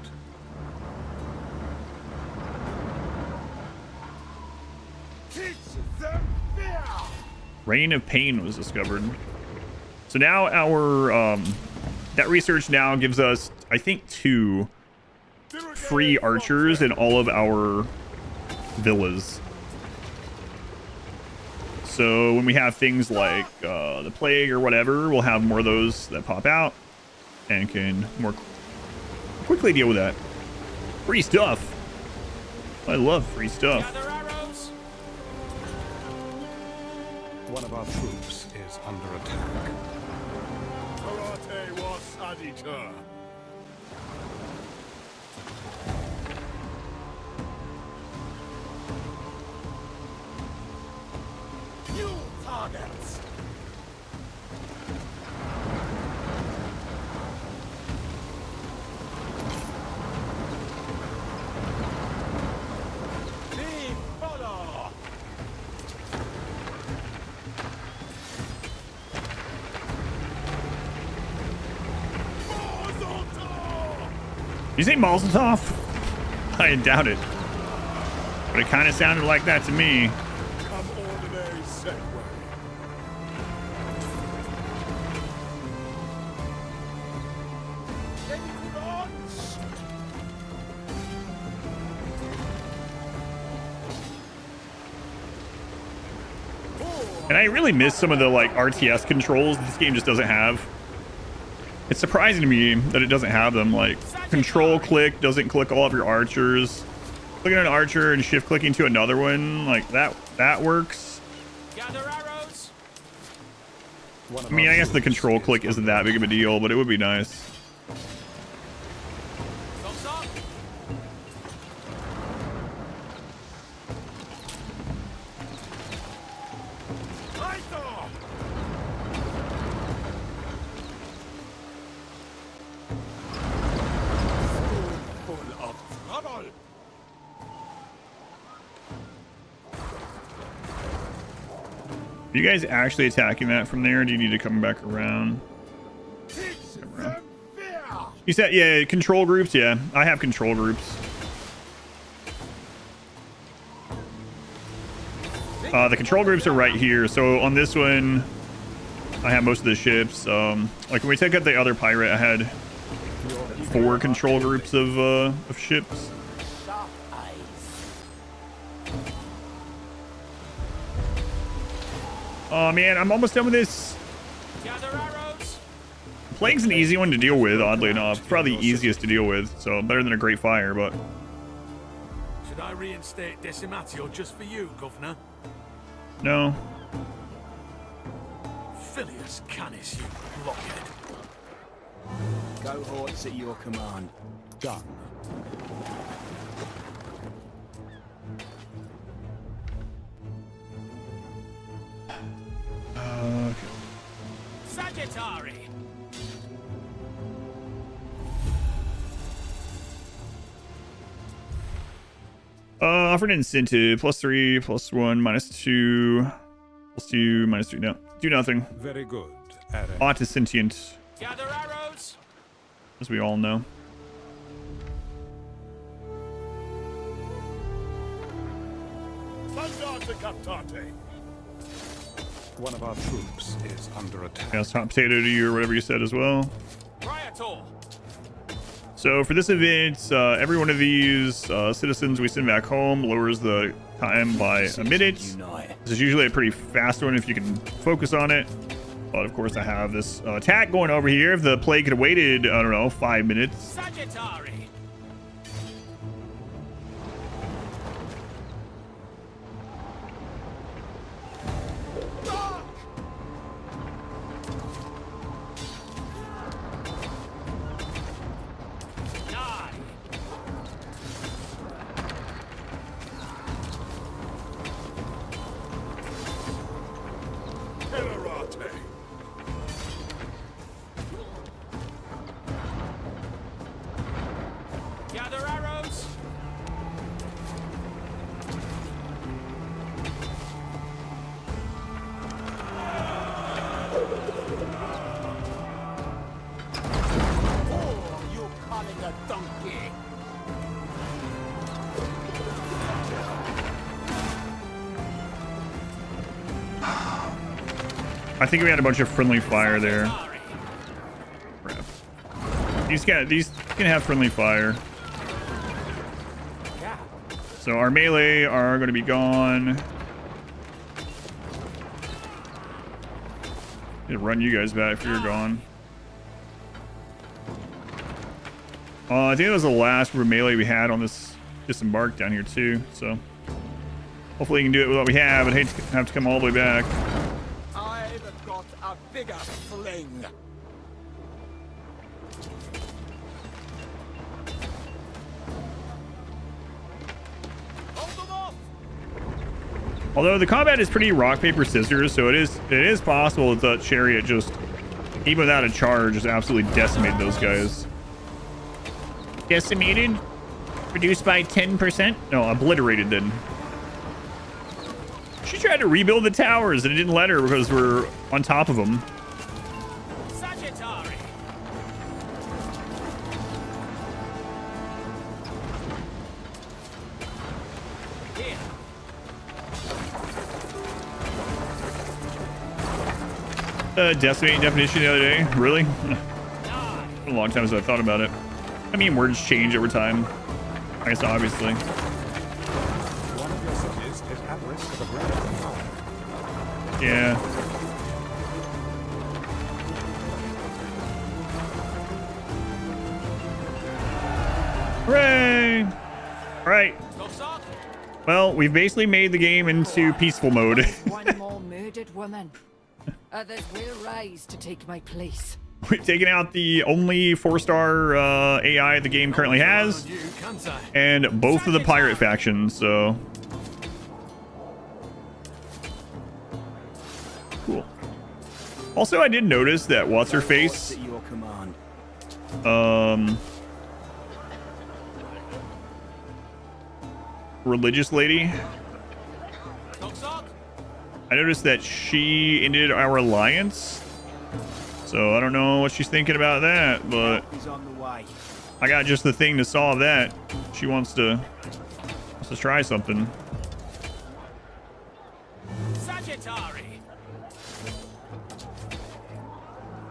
Reign of Pain was discovered. So now our that research now gives us, I think, 2 free archers in all of our villas. So when we have things like the plague or whatever, we'll have more of those that pop out and can more quickly deal with that. Free stuff. I love free stuff. One of our troops is under attack. Karate was Adita. New targets. Lead follow. You say Mazel Tov? I doubt it. But it kind of sounded like that to me. Come ordinary Segway. And I really miss some of the like RTS controls this game just doesn't have. It's surprising to me that it doesn't have them. Like control click doesn't click all of your archers. Clicking an archer and shift clicking to another one, like that works. Gather arrows. I mean, I guess the control click isn't that big of a deal, but it would be nice. Thumbs up. Full of trouble. Are you guys actually attacking that from there? Or do you need to come back around? You said, yeah, control groups. Yeah, I have control groups. The control groups are right here. So on this one, I have most of the ships. Like when we take out the other pirate, I had 4 control groups of ships. Oh man, I'm almost done with this. Plague's an easy one to deal with, oddly enough. It's probably the easiest to deal with, so better than a Great Fire, but... Should I reinstate Decimatio just for you, Governor? No. Filius Canis, you blockhead. Cohorts at your command. Done. Okay. Sagittari. Offered incentive. +3, +1, -2, +2, -3. No, do nothing. Very good. Ought is sentient, Gather arrows. as we all know. Mandate Captate. One of our troops is under attack. Yeah, hot potato to you or whatever you said as well. Riotor. So for this event, every one of these citizens we send back home lowers the time by a minute. This is usually a pretty fast one if you can focus on it. But of course I have this attack going over here. If the plague could have waited, I don't know, 5 minutes. Sagittari. Gather arrows. Oh, you calling a donkey? I think we had a bunch of friendly fire there. Crap. These can have friendly fire. So our melee are going to be gone. I'll run you guys back if you're gone. I think that was the last melee we had on this disembark down here too. So hopefully you can do it with what we have. I'd hate to have to come all the way back. I've got a bigger fling. Although the combat is pretty rock paper scissors, so it is possible that the chariot just, even without a charge, just absolutely decimated those guys. Decimated? Reduced by 10%? No, obliterated then. She tried to rebuild the towers and it didn't let her because we're on top of them. Decimating definition the other day. Really? A long time since I thought about it. I mean, words change over time. I guess obviously. One of your cities is at risk of a great fire. Yeah. Hooray! All right. Well, we've basically made the game into peaceful mode. One more murdered woman. Others will rise to take my place. We've taken out the only 4-star AI the game currently has, and both of the pirate factions, so cool. Also, I did notice that what's-her-face, religious lady, I noticed that she ended our alliance. So I don't know what she's thinking about that, but I got just the thing to solve that. She wants to try something.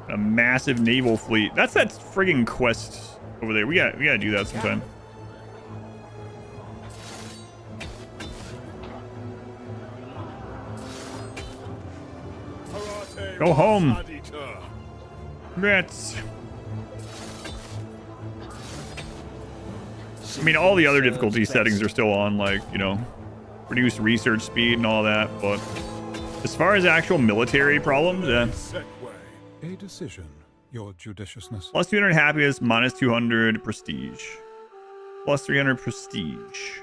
A massive naval fleet. That's that friggin' quest over there. We gotta do that sometime. Go home. Congrats. I mean, all the other difficulty settings are still on, like, you know, reduce research speed and all that, but as far as actual military problems, yeah. A decision, your judiciousness. Plus 200 happiness, minus 200 prestige. Plus 300 prestige.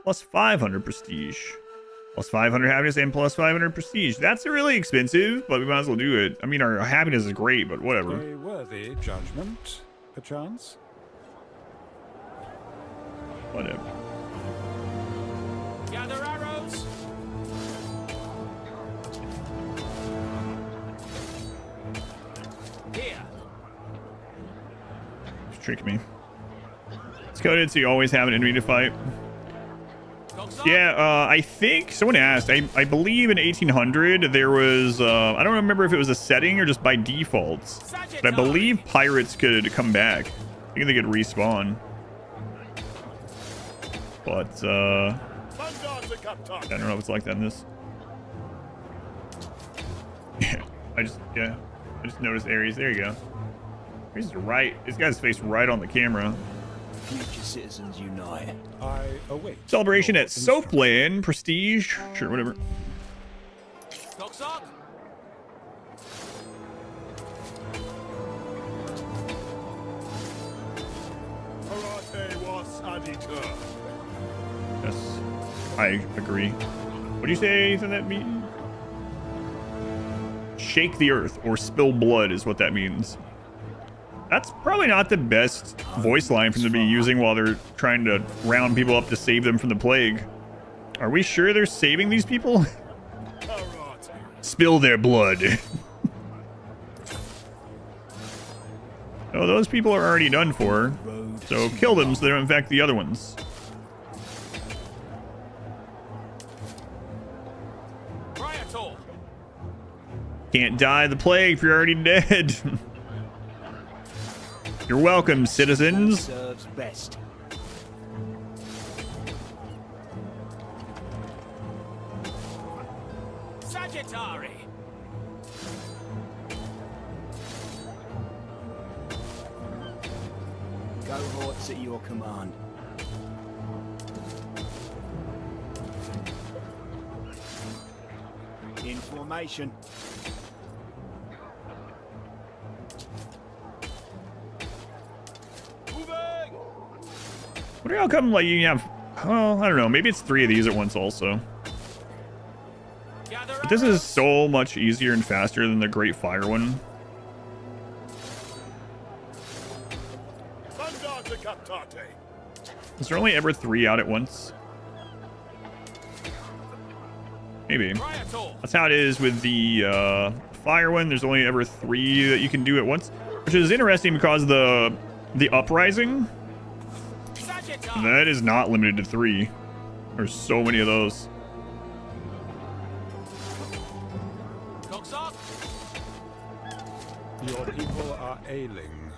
Plus 500 prestige. Plus 500 happiness and plus 500 prestige. That's really expensive, but we might as well do it. I mean, our happiness is great, but whatever. A worthy judgment, perchance? Whatever. Gather arrows. Here. Trick me. It's coded so you always have an enemy to fight. Yeah, I think someone asked. I believe in 1800 there was I don't remember if it was a setting or just by default, but I believe pirates could come back. I think they could respawn. But I don't know if it's like that in this. Yeah, I just noticed Ares. There you go. He's right. This guy's face right on the camera. Future citizens unite. I await. Celebration at Soapland. Prestige. Sure, whatever. Yes, I agree. What do you say, Ethan, that means? Shake the earth or spill blood is what that means. That's probably not the best voice line for them to be using while they're trying to round people up to save them from the plague. Are we sure they're saving these people? Spill their blood. Oh, those people are already done for. So kill them so they don't infect the other ones. Can't die of the plague if you're already dead. You're welcome, citizens. Serves best. Sagittari. Cohorts at your command. In formation. What do y'all come like you have? Well, I don't know. Maybe it's 3 of these at once also. But this is so much easier and faster than the Great Fire one. Is there only ever 3 out at once? Maybe. That's how it is with the fire one. There's only ever 3 that you can do at once, which is interesting because the uprising, that is not limited to 3. There's so many of those. Your people are ailing.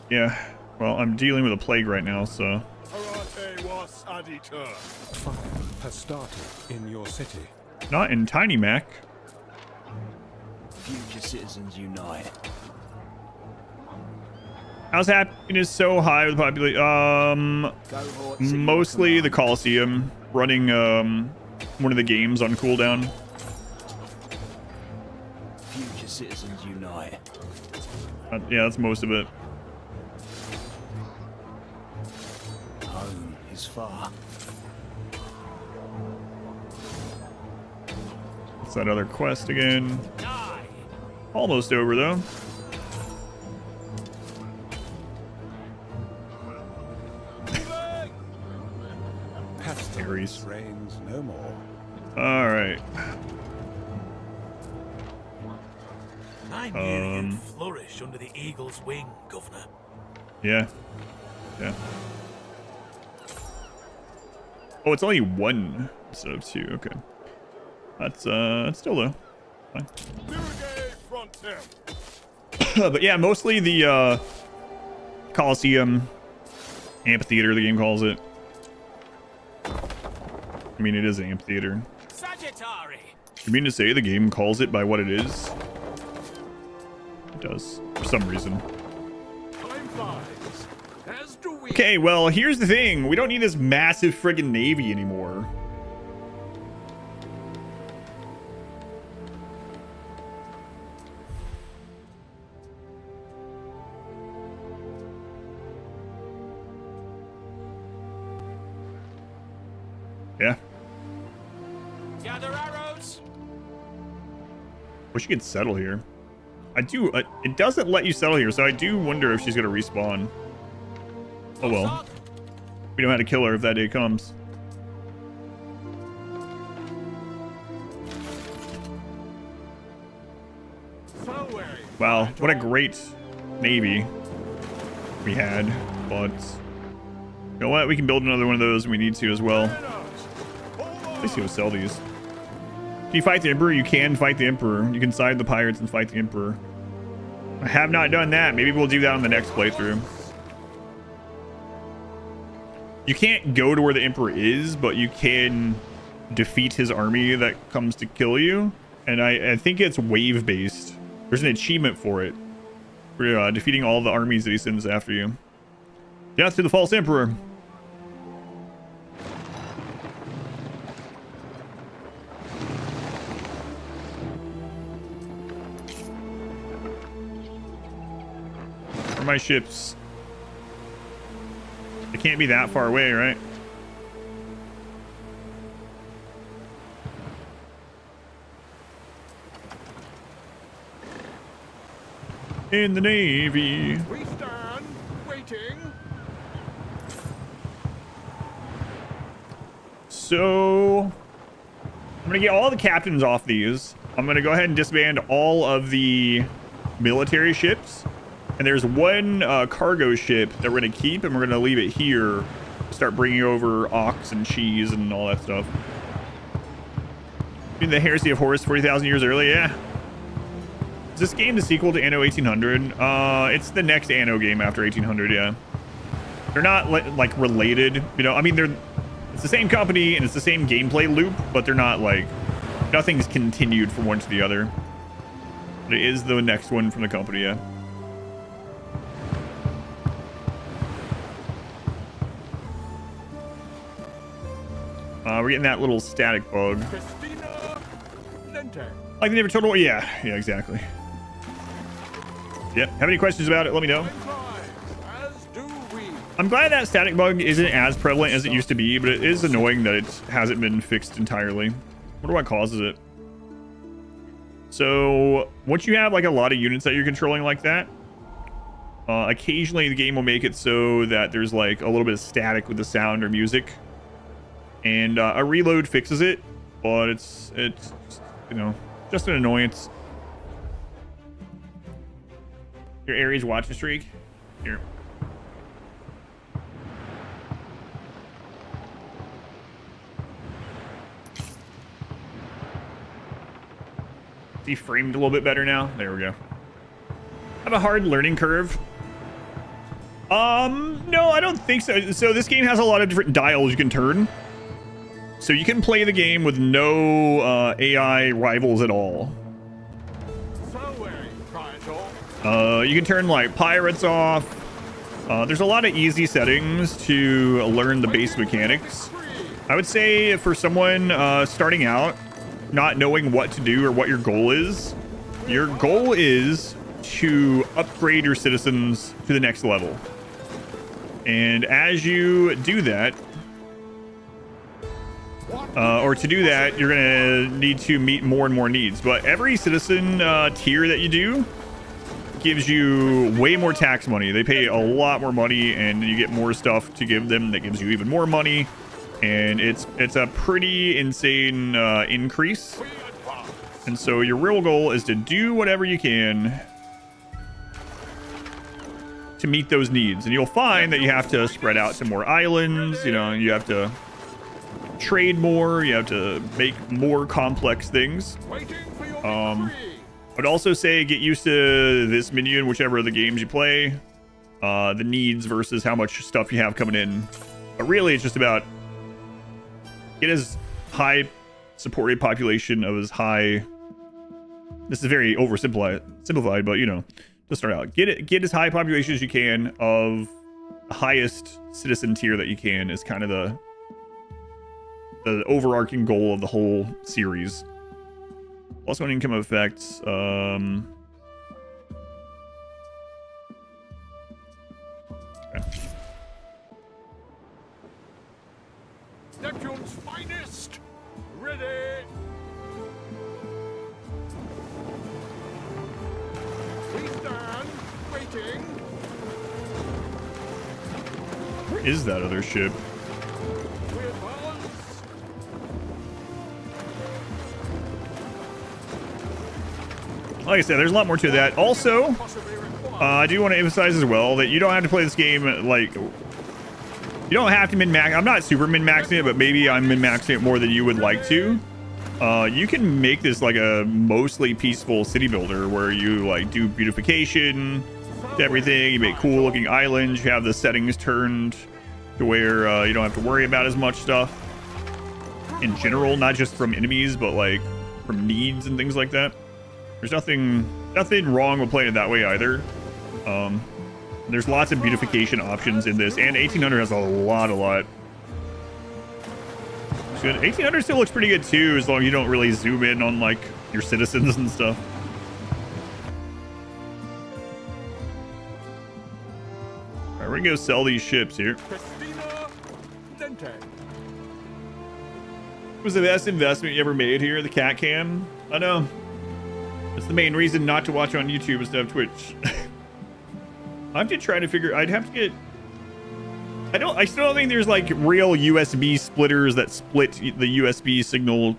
Yeah. Well, I'm dealing with a plague right now, so. Fire has started in your city. Not in Tiny Mac. Future citizens unite. How's happiness so high with the population? Mostly the Coliseum running one of the games on cooldown. Future citizens unite. Yeah, that's most of it. Home is far. What's that other quest again? Almost over though. Pestilence reigns no more. All right. I knew you'd flourish under the eagle's wing, Governor. Yeah. Yeah. Oh, it's only 1 instead of 2. Okay. That's still low. Fine. But yeah, mostly the Coliseum amphitheater, the game calls it. I mean, it is an amphitheater. Sagittari. You mean to say the game calls it by what it is? It does, for some reason. Time flies. As do we. Okay, well, here's the thing. We don't need this massive friggin' navy anymore. Yeah. Gather arrows. Wish you could settle here. I do. It doesn't let you settle here, so I do wonder if she's gonna respawn. Oh well. We know how to kill her if that day comes. Wow, what a great navy we had. But you know what? We can build another one of those when we need to as well. At least you sell these. Can you fight the Emperor? You can fight the Emperor. You can side the pirates and fight the Emperor. I have not done that. Maybe we'll do that on the next playthrough. You can't go to where the Emperor is, but you can defeat his army that comes to kill you. And I think it's wave based. There's an achievement for it. For defeating all the armies that he sends after you. Death to the false Emperor. Where are my ships? They can't be that far away, right? in the Navy. We stand waiting. So I'm gonna get all the captains off these. I'm gonna go ahead and disband all of the military ships, and there's one cargo ship that we're gonna keep, and we're gonna leave it here. Start bringing over ox and cheese and all that stuff. In the heresy of Horus 40,000 years early, yeah. Is this game the sequel to Anno 1800? It's the next Anno game after 1800, yeah. They're not like related, you know. I mean, it's the same company and it's the same gameplay loop, but they're not like, nothing's continued from one to the other. But it is the next one from the company, yeah. We're getting that little static bug. Like they never told. Yeah, exactly. Yep. Have any questions about it? Let me know. I'm glad that static bug isn't as prevalent as it used to be, but it is annoying that it hasn't been fixed entirely. I wonder what causes it. So once you have like a lot of units that you're controlling like that, occasionally the game will make it so that there's like a little bit of static with the sound or music, and a reload fixes it, but it's you know, just an annoyance. Your Aries watching streak here. Is he framed a little bit better now? There we go. Have a hard learning curve. No, I don't think so. So this game has a lot of different dials you can turn. So you can play the game with no AI rivals at all. You can turn like pirates off. There's a lot of easy settings to learn the base mechanics. I would say for someone starting out, not knowing what to do or what your goal is to upgrade your citizens to the next level. And as you do that, you're gonna need to meet more and more needs. But every citizen tier that you do gives you way more tax money. They pay a lot more money, and you get more stuff to give them that gives you even more money. And it's a pretty insane increase. And so your real goal is to do whatever you can to meet those needs. And you'll find that you have to spread out to more islands, you know, you have to trade more, you have to make more complex things. I'd also say get used to this menu in whichever of the games you play, the needs versus how much stuff you have coming in. But really it's just about get as high supported population of as high, this is very simplified, but you know, to start out, get as high population as you can of the highest citizen tier that you can is kind of the overarching goal of the whole series. Also on income effects, okay. Neptune's finest, ready. We stand waiting. Where is that other ship? Like I said, there's a lot more to that. Also, I do want to emphasize as well that you don't have to play this game like, you don't have to min-max. I'm not super min-maxing it, but maybe I'm min-maxing it more than you would like to. You can make this like a mostly peaceful city builder where you like do beautification to everything. You make cool looking islands. You have the settings turned to where you don't have to worry about as much stuff in general, not just from enemies, but like from needs and things like that. There's nothing wrong with playing it that way either. There's lots of beautification options in this, and 1800 has a lot. It's good. 1800 still looks pretty good too, as long as you don't really zoom in on like your citizens and stuff. All right, we're gonna go sell these ships here. What was the best investment you ever made here? The cat cam? I know. That's the main reason not to watch on YouTube instead of Twitch. I have to try to figure. I'd have to get. I still don't think there's like real USB splitters that split the USB signal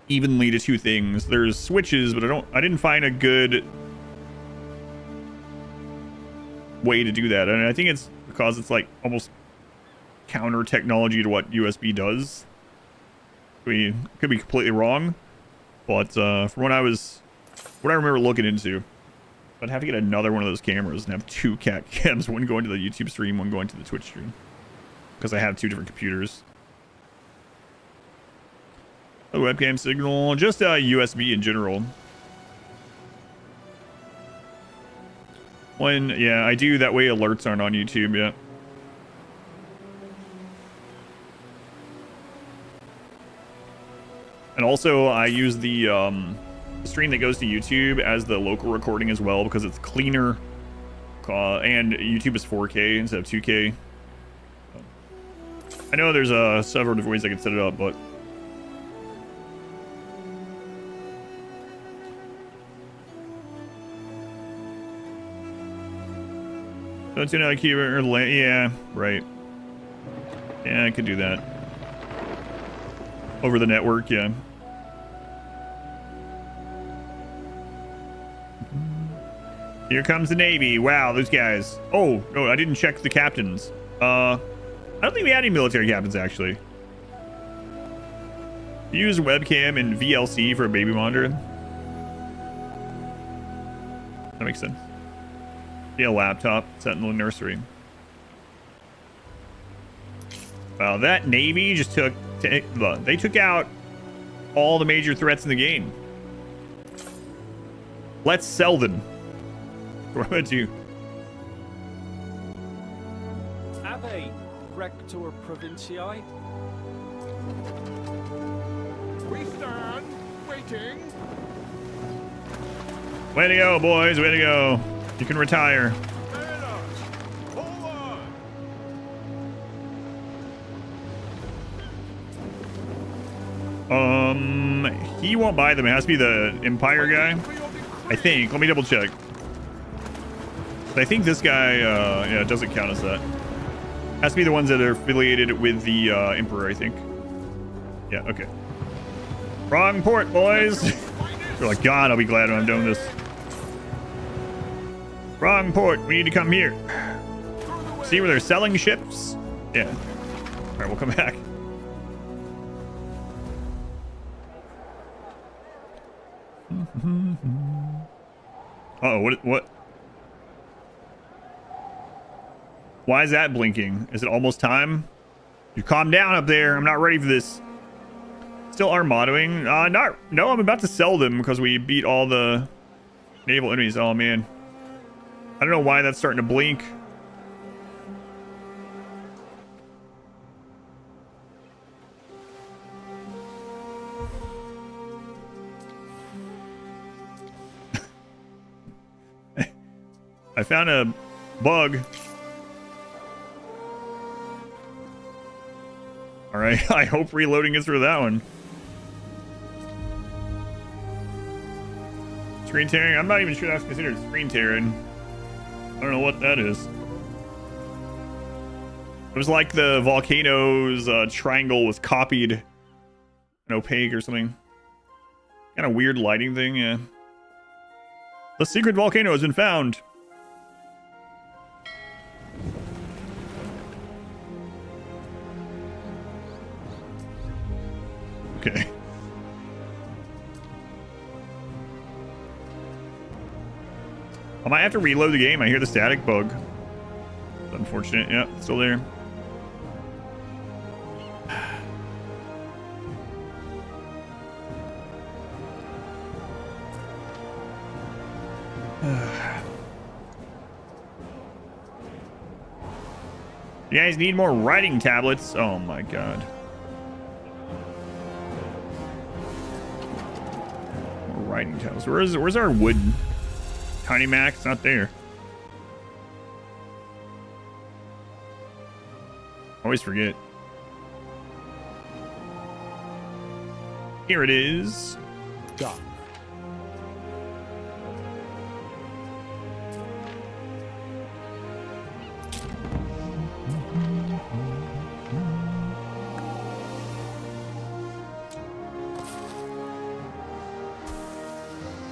evenly to two things. There's switches, but I didn't find a good way to do that. And I think it's because it's like almost counter technology to what USB does. We could be completely wrong, but from what I remember looking into, I'd have to get another one of those cameras and have two cat cams, one going to the YouTube stream, one going to the Twitch stream, because I have two different computers. A webcam signal, just USB in general. Yeah, I do. That way alerts aren't on YouTube yet. And also, I use the stream that goes to YouTube as the local recording as well, because it's cleaner. And YouTube is 4K instead of 2K. I know there's several different ways I can set it up, but don't you know, keyboard? Yeah, right. Yeah, I could do that over the network. Yeah. Here comes the Navy. Wow, those guys. Oh, no, I didn't check the captains. I don't think we had any military captains, actually. Use webcam and VLC for a baby monitor. That makes sense. Yeah, laptop set in the nursery. Wow, that Navy just they took out all the major threats in the game. Let's sell them. What about you? Ave Rector Provinciae. We stand waiting. Way to go, boys. Way to go. You can retire. He won't buy them. It has to be the Empire guy, I think. Let me double check. I think this guy, yeah, it doesn't count as that. Has to be the ones that are affiliated with the Emperor, I think. Yeah, okay. Wrong port, boys. They're like, God, I'll be glad when I'm done with this. Wrong port. We need to come here. See where they're selling ships? Yeah. All right, we'll come back. Uh-oh, what? Why is that blinking? Is it almost time? You calm down up there. I'm not ready for this. Still armadoing? No, I'm about to sell them because we beat all the naval enemies. Oh, man. I don't know why that's starting to blink. I found a bug. All right, I hope reloading is for that one. Screen tearing? I'm not even sure that's considered screen tearing. I don't know what that is. It was like the Volcano's triangle was copied and opaque or something. Kind of weird lighting thing, yeah. The secret volcano has been found. Okay. I might have to reload the game. I hear the static bug. It's unfortunate. Yeah, it's still there. You guys need more writing tablets. Oh my god. More writing tablets. Where's our wood? Tiny Mac, it's not there. Always forget. Here it is. Done.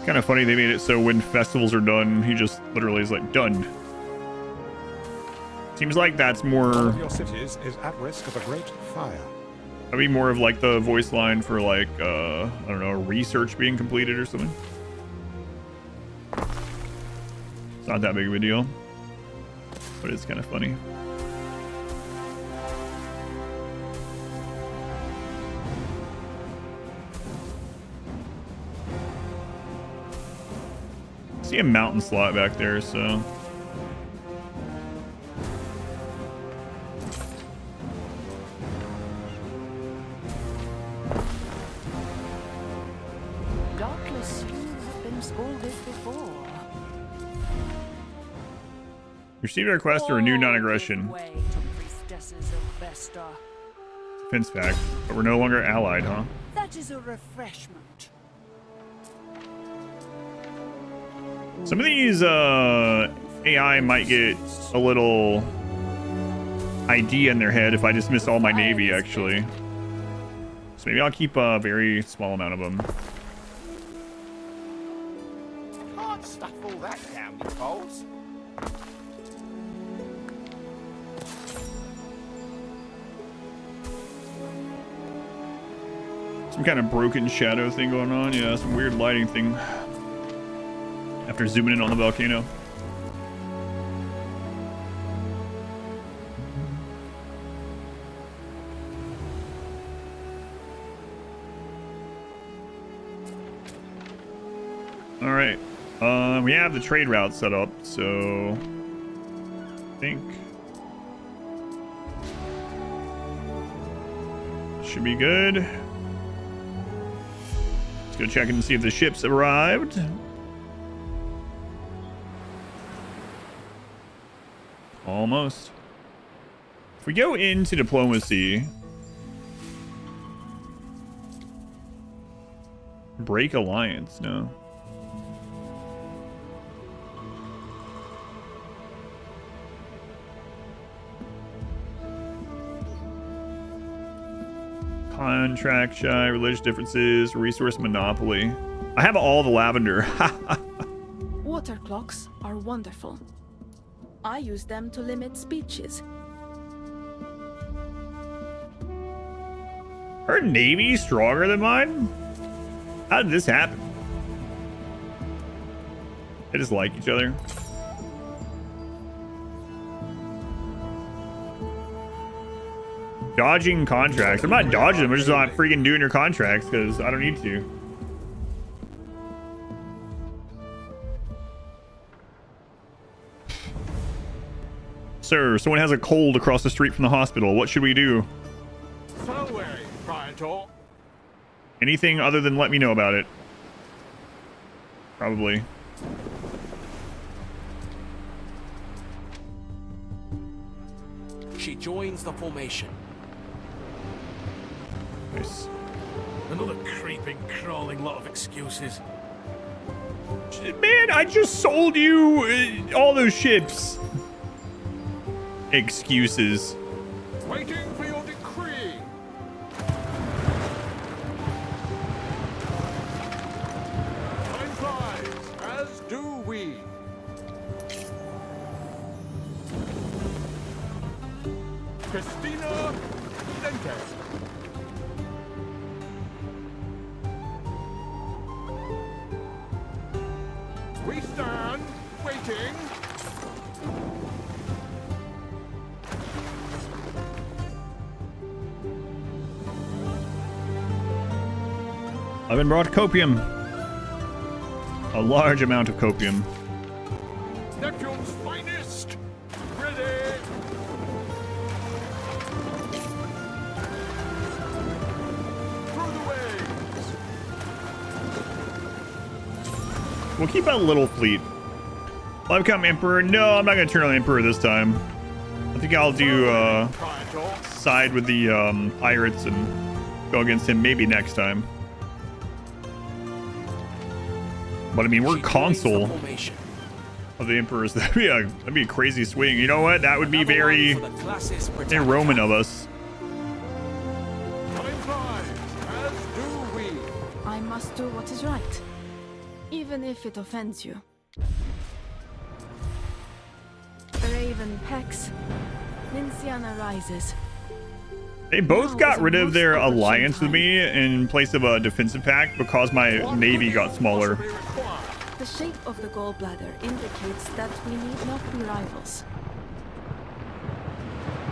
Kind of funny they made it so when festivals are done, he just literally is like, done. Seems like that's more... One of your cities is at risk of a great fire. That'd be more of like the voice line for like, I don't know, research being completed or something. It's not that big of a deal, but it's kind of funny. See a mountain slot back there, so... Doubtless you have been scolded before. Received a request to renew non-aggression. Way to priestesses of Vesta. Defense fact, but we're no longer allied, huh? That is a refreshment. Some of these AI might get a little idea in their head if I dismiss all my navy, actually. So maybe I'll keep a very small amount of them. Can't stuff all that down, you fools. Some kind of broken shadow thing going on. Yeah, some weird lighting thing. After zooming in on the volcano. All right. We have the trade route set up, so I think should be good. Let's go check and see if the ships have arrived. Almost. If we go into diplomacy, break alliance, no. Contract shy, religious differences, resource monopoly. I have all the lavender. Water clocks are wonderful. I use them to limit speeches. Her navy stronger than mine? How did this happen? They just like each other. Dodging contracts. I'm not dodging them. I'm just not freaking doing your contracts because I don't need to. Sir, someone has a cold across the street from the hospital. What should we do? So, Praetor. Anything other than let me know about it. Probably. She joins the formation. Nice. Another creeping, crawling lot of excuses. Man, I just sold you all those ships. Excuses. Waiting for your decree. Time flies, as do we. Christina Dente. We stand waiting. I've been brought copium. A large amount of copium. Neptune's finest. Ready. Through the waves. We'll keep a little fleet. I'll become Emperor. No, I'm not going to turn on Emperor this time. I think I'll do side with the pirates and go against him maybe next time. But I mean, we're consul of the Emperors. That'd be a crazy swing. You know what? That would be very Roman of us. Time flies, as do we. I must do what is right. even if it offends you. Raven pecks, Vinciana rises. They both Now got is a rid of most their opportune alliance with time. me in place of a defensive pact because my navy got smaller. The shape of the gallbladder indicates that we need not be rivals.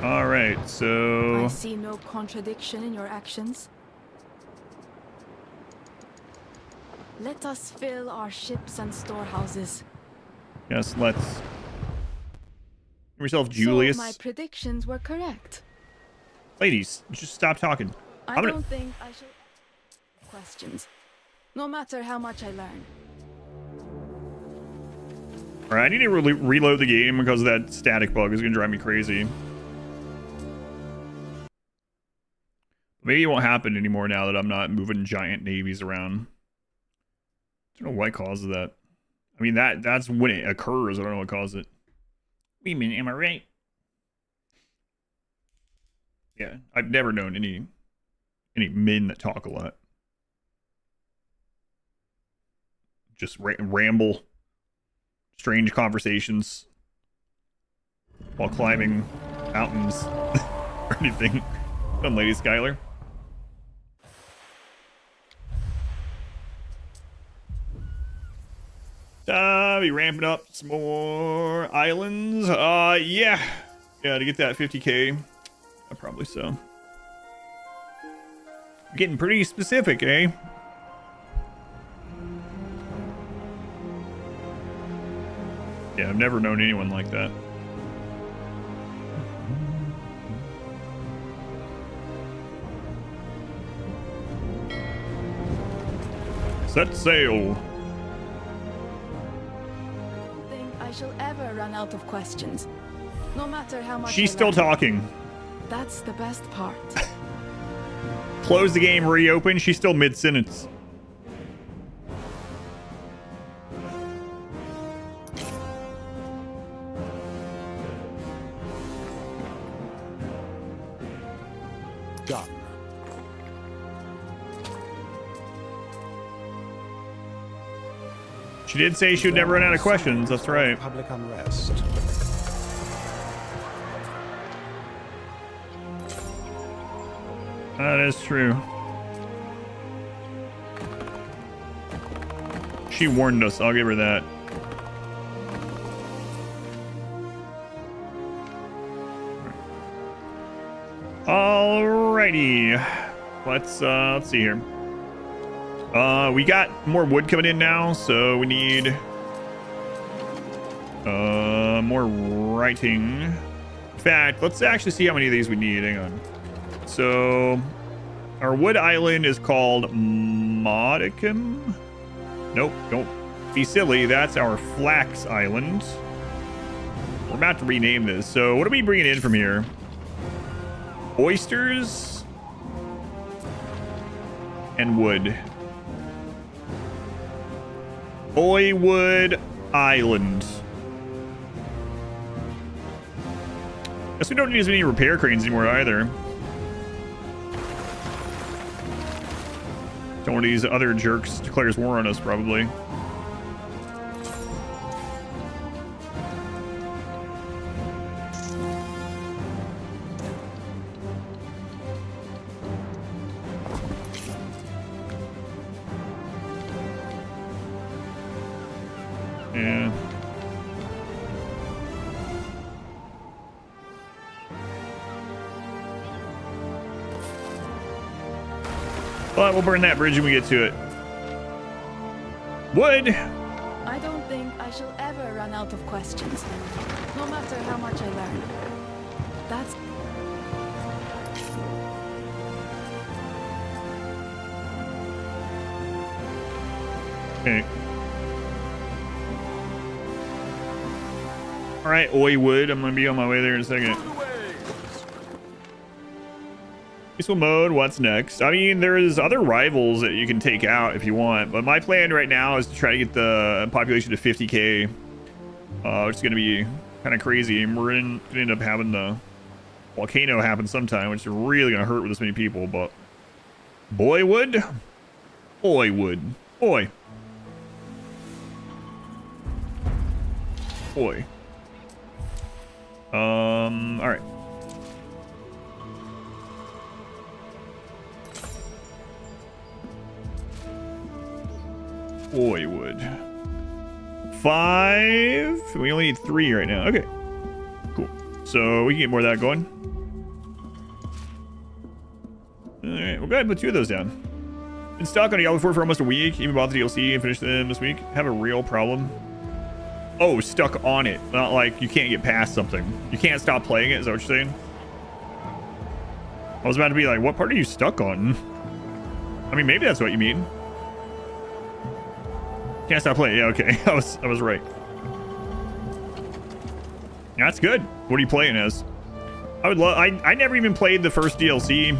All right, so I see no contradiction in your actions. Let us fill our ships and storehouses. yes, let's. Give yourself, Julius. So my predictions were correct. Ladies, just stop talking. I don't think I shall questions, no matter how much I learn. All right, I need to reload the game because that static bug is gonna drive me crazy. Maybe it won't happen anymore now that I'm not moving giant navies around. I don't know what causes that. I mean, that's when it occurs. I don't know what caused it. Women, am I right? Yeah, I've never known any men that talk a lot. Just ramble. Strange conversations. While climbing mountains. Or anything. Done, Lady Skylar. Be ramping up some more islands. Yeah, to get that 50k, probably so. Getting pretty specific, eh? Yeah, I've never known anyone like that. Set sail. I shall ever run out of questions, no matter how much. She's I still learn. talking. That's the best part. Close the game, reopen. She's still mid-sentence. Done. She did say she would never run out of questions. That's right. Public unrest. That is true. She warned us. I'll give her that. Alrighty. Let's see here. We got more wood coming in now, so we need more writing. In fact, let's actually see how many of these we need. Hang on. So our wood island is called Modicum. Nope, don't be silly. That's our flax island. We're about to rename this. So what are we bringing in from here? Oysters and wood. Oywood Island. Guess we don't need as many repair cranes anymore either. One of these other jerks declares war on us, probably. Yeah. But we'll burn that bridge when we get to it. Wood! I don't think I shall ever run out of questions, no matter how much I learn. That's... Okay. Alright, Oywood. I'm gonna be on my way there in a second. Peaceful mode, what's next? I mean, there's other rivals that you can take out if you want, but my plan right now is to try to get the population to 50k, which is going to be kind of crazy, and we're going to end up having the volcano happen sometime, which is really going to hurt with this many people, but boy. Boy. All right. Boy wood. 5. We only need 3 right now. Okay. Cool. So we can get more of that going. Alright, we'll go ahead and put 2 of those down. Been stuck on Diablo 4 for almost a week. Even bought the DLC and finished them this week. Have a real problem. Oh, stuck on it. Not like you can't get past something. You can't stop playing it, is that what you're saying? I was about to be like, what part are you stuck on? I mean, maybe that's what you mean. Can't stop playing. Yeah, okay. I was right. That's good. What are you playing as? I would love. I never even played the first DLC.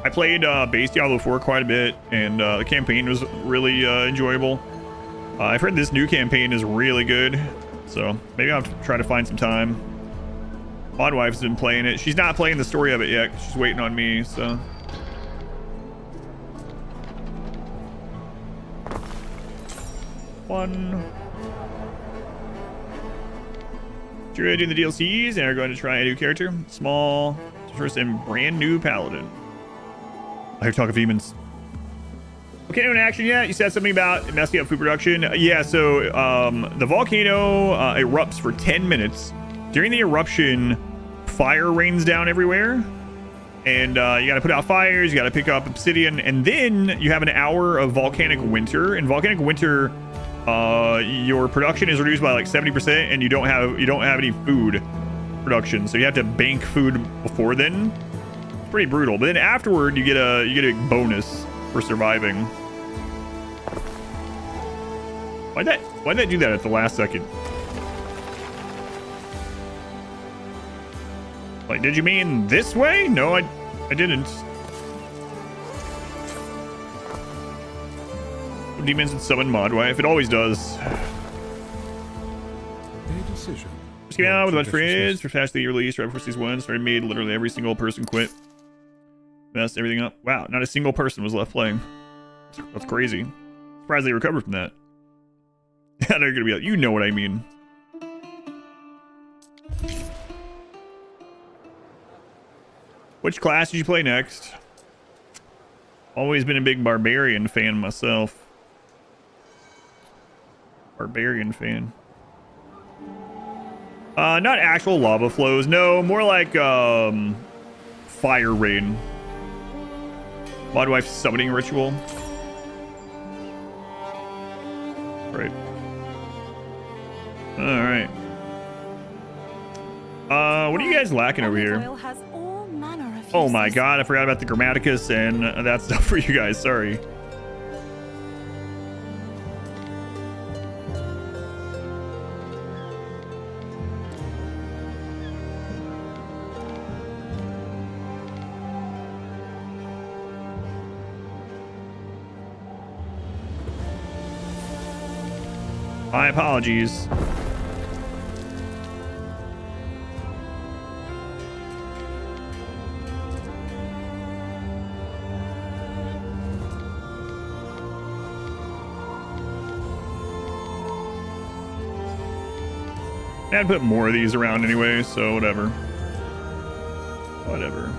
I played base Diablo 4 quite a bit, and the campaign was really enjoyable. I've heard this new campaign is really good, so maybe I'll have to try to find some time. Odd Wife's been playing it. She's not playing the story of it yet. She's waiting on me, so. One. So we're doing the DLCs, and we're going to try a new character. Small, first and brand new paladin. I hear talk of demons. Volcano in action yet? You said something about messing up food production. Yeah, so the volcano erupts for 10 minutes. During the eruption, fire rains down everywhere. And you got to put out fires, you got to pick up obsidian, and then you have an hour of volcanic winter. In volcanic winter, your production is reduced by like 70%, and you don't have any food production, so you have to bank food before then. It's pretty brutal. But then afterward, you get a bonus for surviving. Why'd that do that at the last second? Like, did you mean this way? No, I didn't. Demons and summon mod wife. It always does. A decision. Just came out with a bunch of friends for fast the release right before season 1. Started made literally every single person quit. Messed everything up. Wow, not a single person was left playing. That's crazy. Surprised they recovered from that. Yeah, they're gonna be like, you know what I mean. Which class did you play next? Always been a big barbarian fan myself. Barbarian fan. Not actual lava flows. No, more like fire rain. Mod wife summoning ritual. Right. All right. What are you guys lacking over here? Oh my god, I forgot about the Grammaticus and that stuff for you guys. Sorry. My apologies. I'd put more of these around anyway, so whatever. Whatever.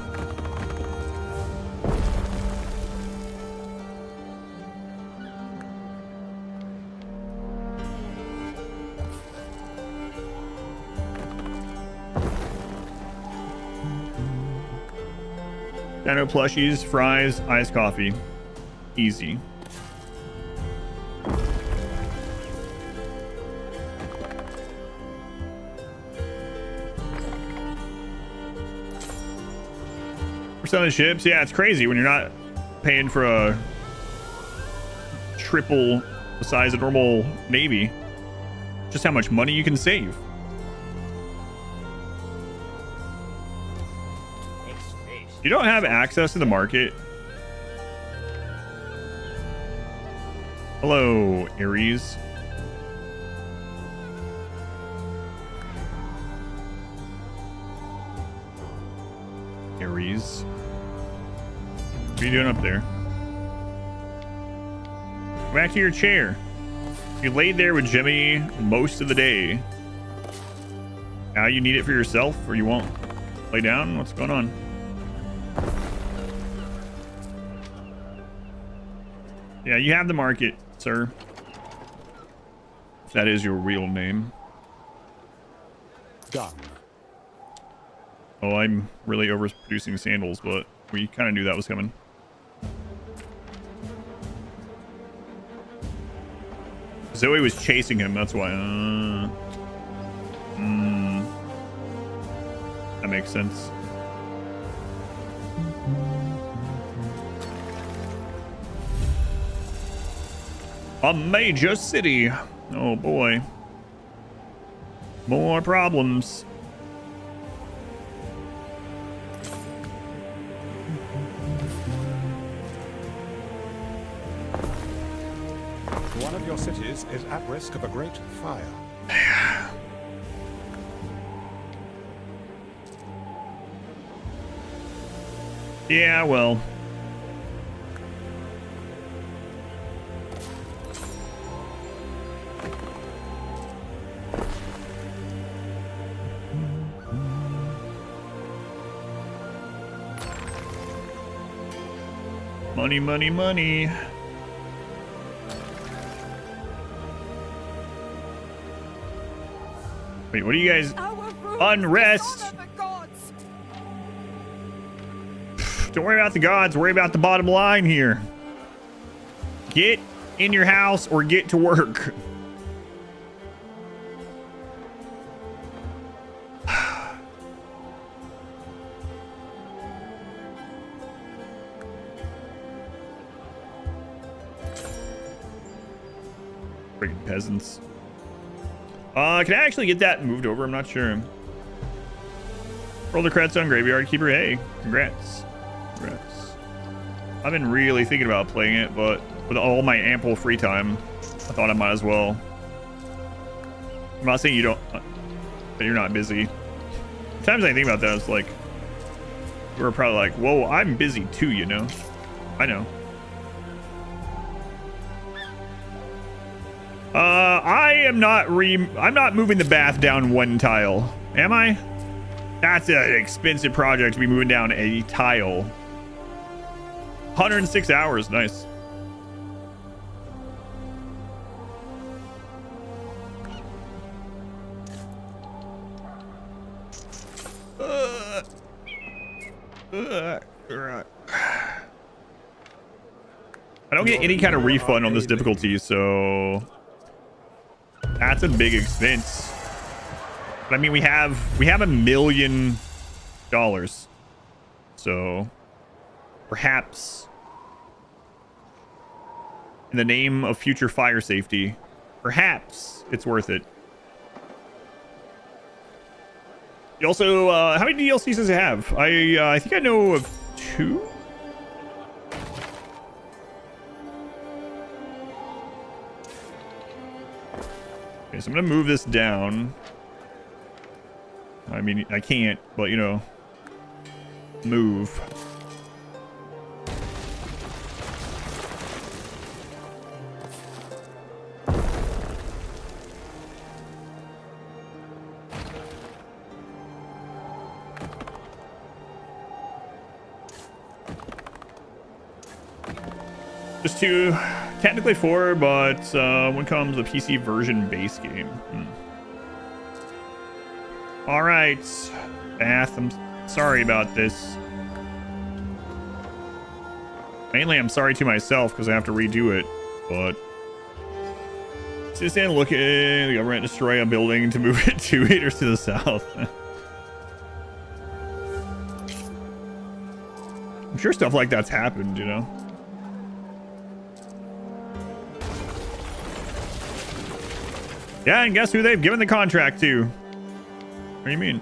Dino plushies, fries, iced coffee. Easy. For some of the ships, yeah, it's crazy when you're not paying for a triple the size of normal Navy. Just how much money you can save. You don't have access to the market. Hello, Ares. Ares. What are you doing up there? Go back to your chair. You laid there with Jimmy most of the day. Now you need it for yourself, or you won't? Lay down? What's going on? Yeah, you have the market, sir. If that is your real name. Done. Oh, I'm really overproducing sandals, but we kind of knew that was coming. Zoe was chasing him, that's why. That makes sense. A major city. Oh boy. More problems. One of your cities is at risk of a great fire. Yeah, well. Money, money, money. Wait, what are you guys? Unrest. Don't worry about the gods. Worry about the bottom line here. Get in your house or get to work. Freaking peasants. Can I actually get that moved over? I'm not sure. Roll the credits on Graveyard Keeper. Hey, congrats. Congrats. I've been really thinking about playing it, but with all my ample free time, I thought I might as well. I'm not saying you don't, that you're not busy. Sometimes I think about that, it's like, we're probably like, whoa, I'm busy too, you know? I know. I'm not moving the bath down one tile. Am I? That's an expensive project to be moving down a tile. 106 hours, nice. I don't get any kind of refund on this difficulty, so that's a big expense. But I mean, we have $1 million, so perhaps in the name of future fire safety, perhaps it's worth it. You also, how many DLCs does it have? I think I know of 2. Okay, so I'm gonna move this down. I mean, I can't, but you know, move. Just 2, technically 4, but when comes a PC version base game. All right, Bath, I'm sorry about this. Mainly, I'm sorry to myself because I have to redo it, but sit stand and look at the government destroy a building to move it 2 meters to the south. I'm sure stuff like that's happened, you know. Yeah, and guess who they've given the contract to? What do you mean?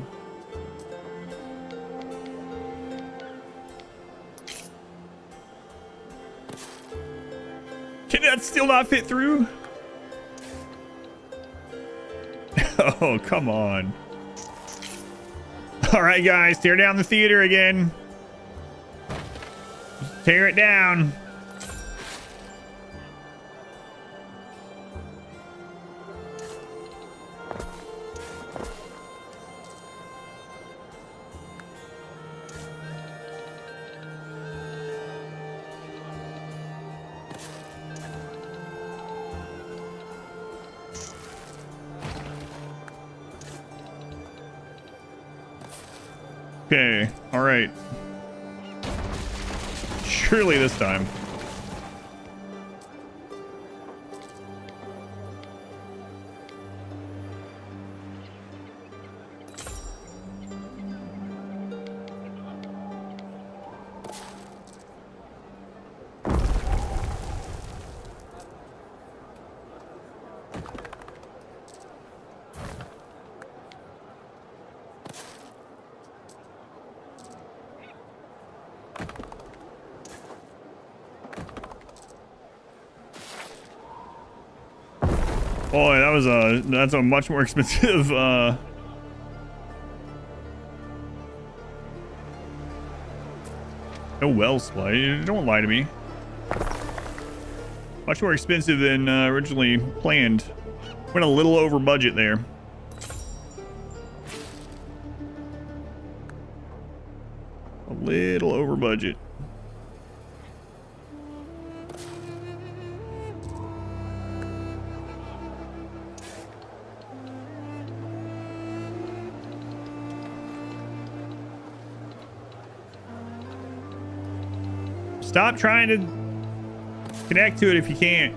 Can that still not fit through? Oh, come on. All right, guys, tear down the theater again. Tear it down. Okay, all right. Surely this time. Boy, that's a much more expensive no well supply. Don't lie to me. Much more expensive than originally planned. Went a little over budget there. A little over budget. Stop trying to connect to it if you can't.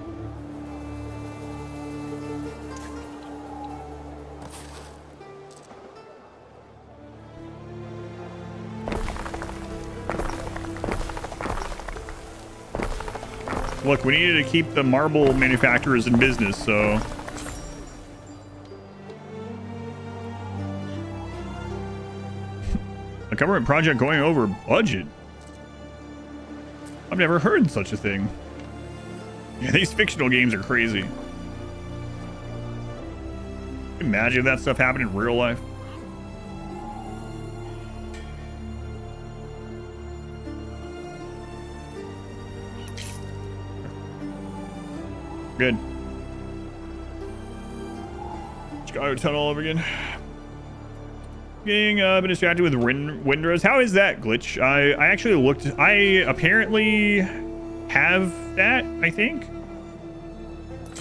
Look, we needed to keep the marble manufacturers in business, so... A government project going over budget? I've never heard such a thing. Yeah, these fictional games are crazy. Imagine if that stuff happened in real life. Good. Chicago Tunnel all over again. Getting been distracted with Windrose. How is that glitch? I actually looked. I apparently have that, I think.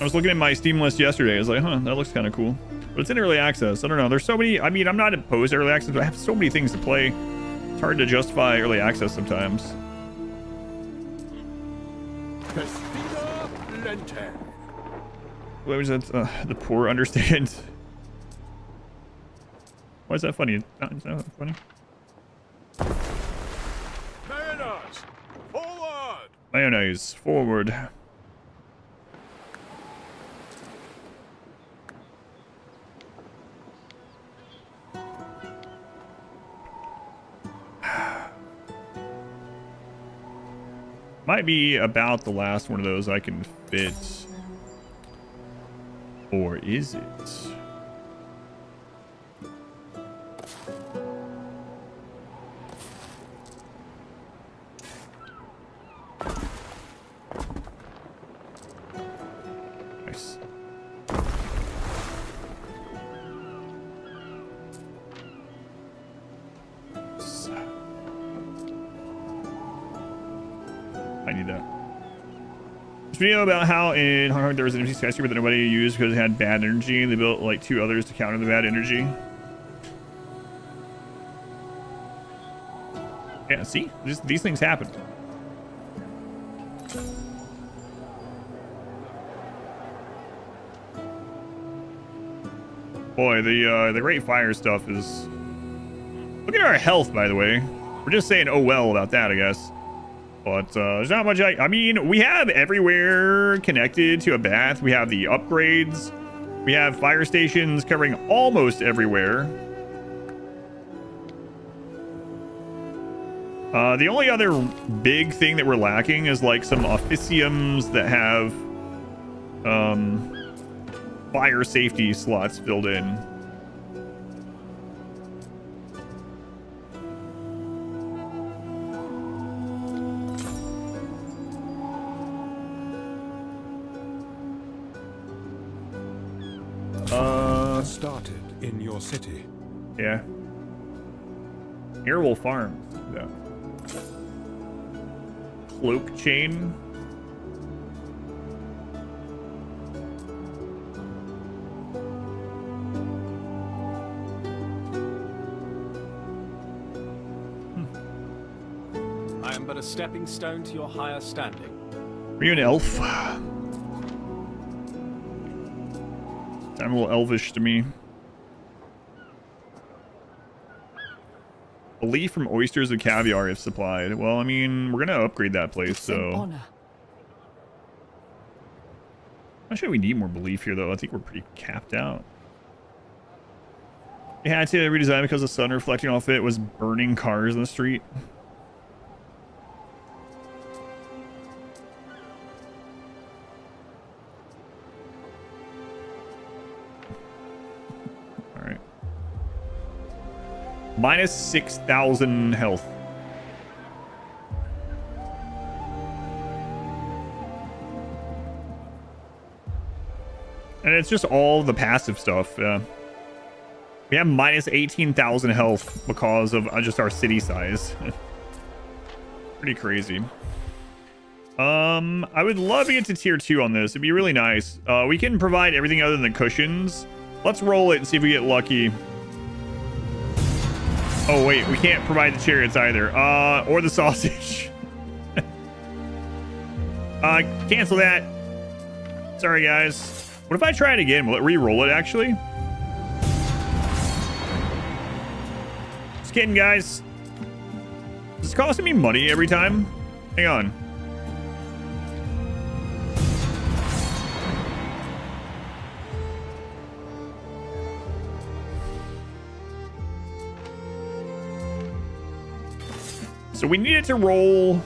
I was looking at my Steam list yesterday. I was like, huh, that looks kind of cool. But it's in early access. I don't know. There's so many. I mean, I'm not opposed to early access, but I have so many things to play. It's hard to justify early access sometimes. What was that? The poor understand. Why is that funny? Is that funny? Mariners, forward! Mayonnaise, forward. Might be about the last one of those I can fit. Or is it? Nice. I need that. This video about how in Hong Kong there was an empty skyscraper that nobody used because it had bad energy, and they built like 2 others to counter the bad energy. Yeah, see? These things happen. Boy, the Great Fire stuff is... Look at our health, by the way. We're just saying oh well about that, I guess. But there's not much. I mean, we have everywhere connected to a bath. We have the upgrades. We have fire stations covering almost everywhere. The only other big thing that we're lacking is like some officiums that have fire safety slots filled in. Started in your city. Yeah. Airwolf Farms. Yeah. Cloak chain. am but a stepping stone to your higher standing. Are you an elf? I'm a little elvish to me. Belief from oysters and caviar if supplied. Well, I mean, we're gonna upgrade that place, so. Not sure we need more belief here, though. I think we're pretty capped out. They had to redesign because the sun reflecting off it was burning cars in the street. Alright. Minus 6,000 health. And it's just all the passive stuff. We have minus 18,000 health because of just our city size. Pretty crazy. I would love to get to tier 2 on this. It'd be really nice. We can provide everything other than the cushions. Let's roll it and see if we get lucky. Oh, wait. We can't provide the chariots either. Or the sausage. Cancel that. Sorry, guys. What if I try it again? Will it re-roll it, actually? Just kidding, guys. Is this costing me money every time? Hang on. So we needed to roll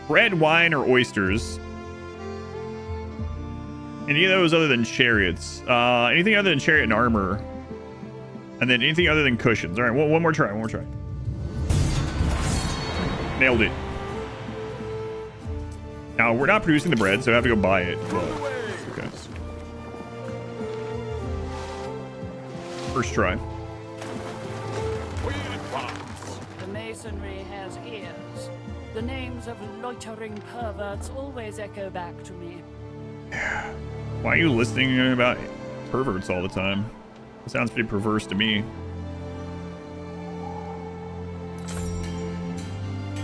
red wine or oysters. Any of those other than chariots. Anything other than chariot and armor. And then anything other than cushions. All right, one more try. Nailed it. Now, we're not producing the bread, so I have to go buy it. But, okay. First try. The masonry has ears. The names of loitering perverts always echo back to me. Why are you listening about perverts all the time? It sounds pretty perverse to me.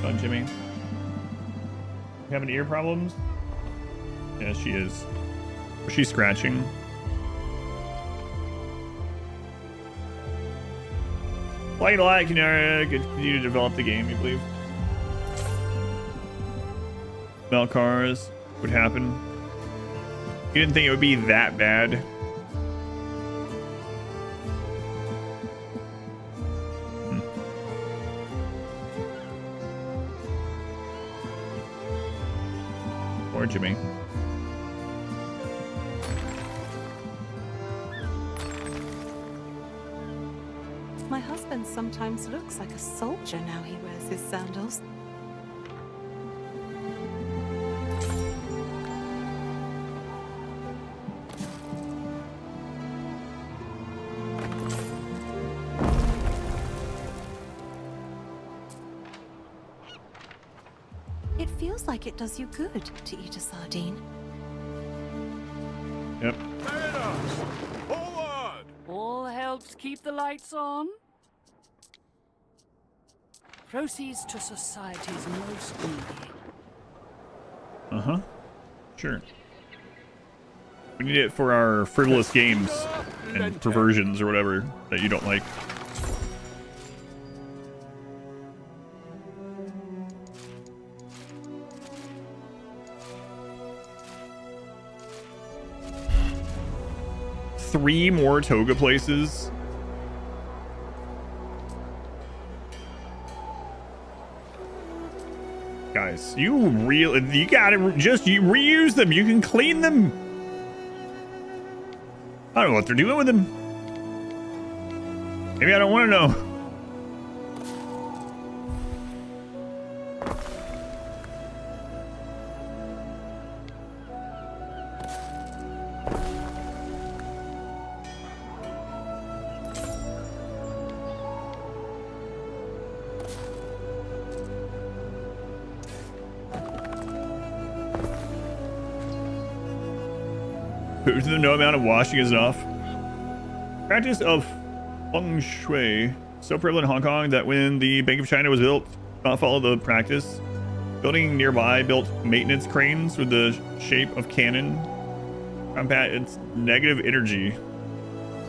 Oh, Jimmy. You having ear problems? Yeah, she is. She's scratching. Like a lot, continue to develop the game, you believe? Smell cars would happen. You didn't think it would be that bad? Or Jimmy. My husband sometimes looks like a soldier now he wears his sandals. It feels like it does you good to eat a sardine. Yep. Forward! All helps keep the lights on. Proceeds to society's most needy. Uh-huh. Sure. We need it for our frivolous games and perversions or whatever that you don't like. Three more toga places. Guys, you gotta just reuse them. You can clean them. I don't know what they're doing with them. Maybe I don't want to know. No amount of washing is enough. Practice of feng shui so prevalent in Hong Kong that when the Bank of China was built, Not follow the practice. Building nearby built maintenance cranes with the shape of cannon. Combat, it's negative energy.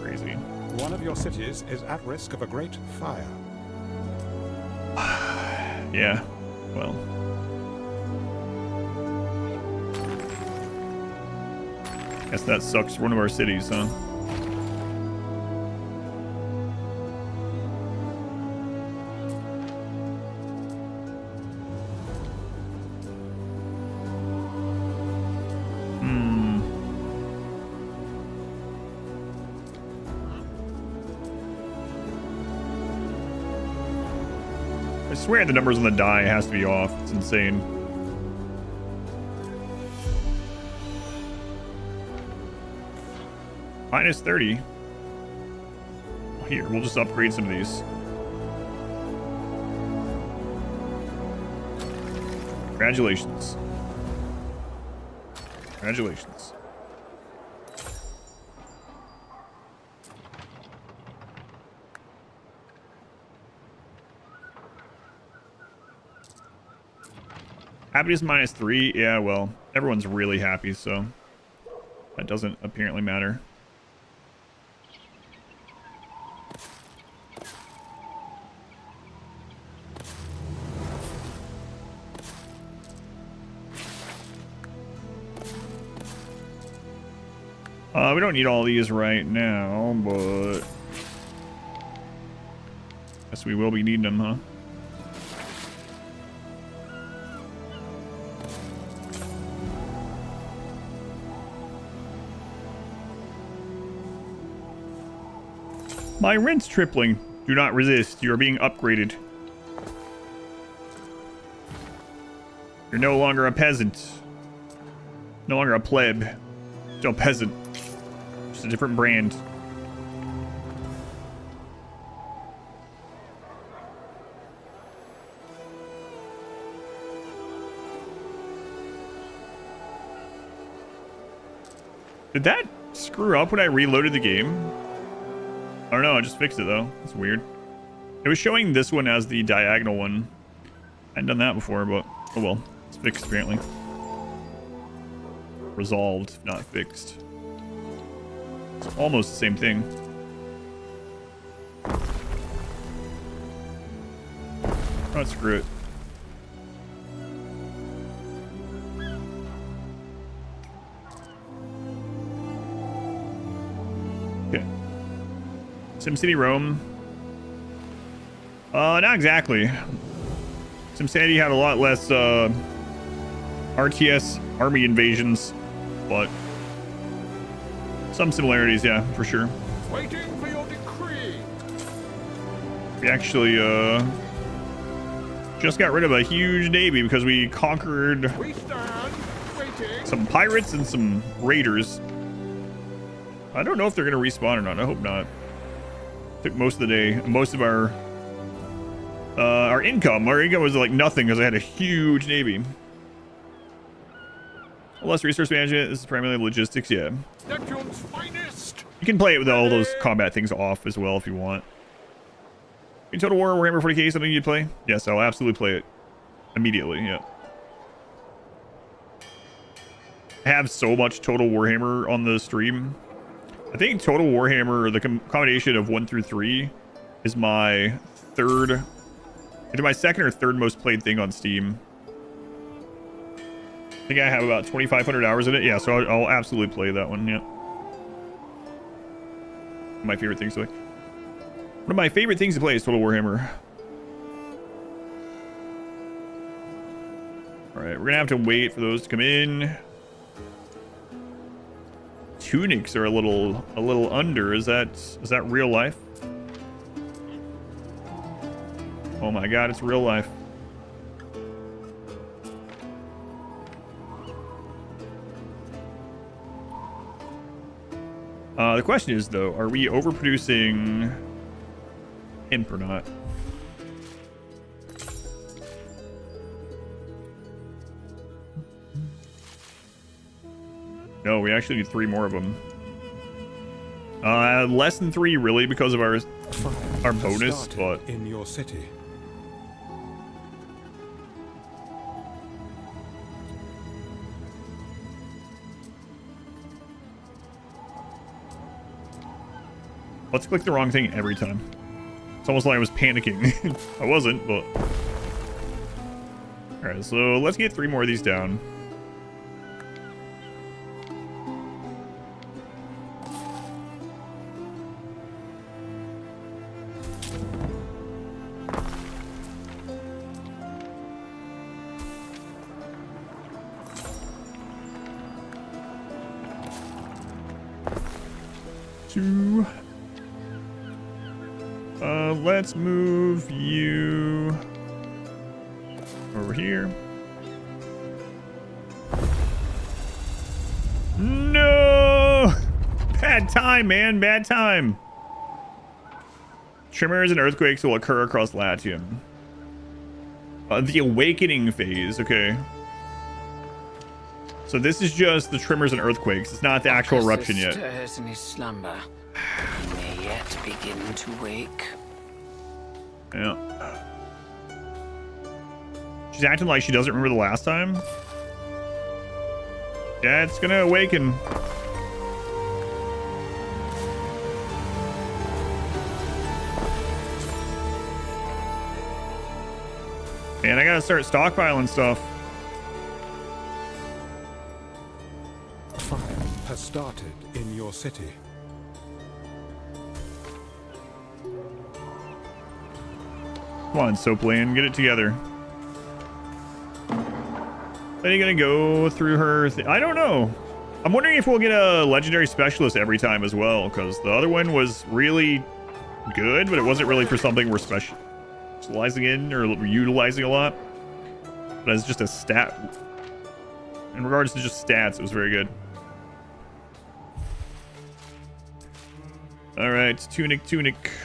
Crazy. One of your cities is at risk of a great fire. Yeah, well. Guess that sucks for one of our cities, huh? I swear the numbers on the die has to be off. It's insane. Minus 30. Here, we'll just upgrade some of these. Congratulations. Congratulations. Happiness minus 3. Yeah, well, everyone's really happy, so that doesn't apparently matter. We don't need all these right now, but guess we will be needing them, huh? My rent's tripling. Do not resist. You are being upgraded. You're no longer a peasant. No longer a pleb. Still a peasant. Just a different brand. Did that screw up when I reloaded the game? I don't know, I just fixed it though. That's weird. It was showing this one as the diagonal one. I hadn't done that before, but oh well. It's fixed apparently. Resolved, not fixed. It's almost the same thing. Oh, screw it. Okay. SimCity Rome. Not exactly. SimCity had a lot less RTS army invasions, but some similarities, yeah, for sure. Waiting for your decree. We actually just got rid of a huge navy because we conquered some pirates and some raiders. I don't know if they're gonna respawn or not. I hope not. Took most of the day, most of our income. Our income was like nothing because I had a huge navy. Less resource management. This is primarily logistics. Yeah. Neptune's finest. You can play it with all those combat things off as well if you want. In Total War Warhammer 40k, something you'd play? Yes, I'll absolutely play it immediately. Yeah. I have so much Total Warhammer on the stream. I think Total Warhammer, the combination of 1 through 3, is my third, either my second or third most played thing on Steam. I think I have about 2,500 hours in it. Yeah, so I'll absolutely play that one. Yeah. My favorite things to play. One of my favorite things to play is Total Warhammer. All right, we're gonna have to wait for those to come in. Tunics are a little under. Is that real life? Oh my god, it's real life. The question is though, are we overproducing imp or not? No, we actually need 3 more of them. Less than 3 really because of our bonus, but in your city. Let's click the wrong thing every time. It's almost like I was panicking. I wasn't, but... Alright, so let's get 3 more of these down. Let's move you over here. No! Bad time, man. Bad time. Tremors and earthquakes will occur across Latium. The awakening phase. Okay. So this is just the tremors and earthquakes. It's not the actual eruption yet. Stirs in his slumber. He may yet begin to wake. Yeah. She's acting like she doesn't remember the last time. Yeah, it's gonna awaken. Man, I gotta start stockpiling stuff. Fire has started in your city. Come on, Soapland, get it together. Are you gonna go through her? I don't know. I'm wondering if we'll get a legendary specialist every time as well, because the other one was really good, but it wasn't really for something we're specializing in or utilizing a lot. But as just a stat, in regards to just stats, it was very good. All right, tunic.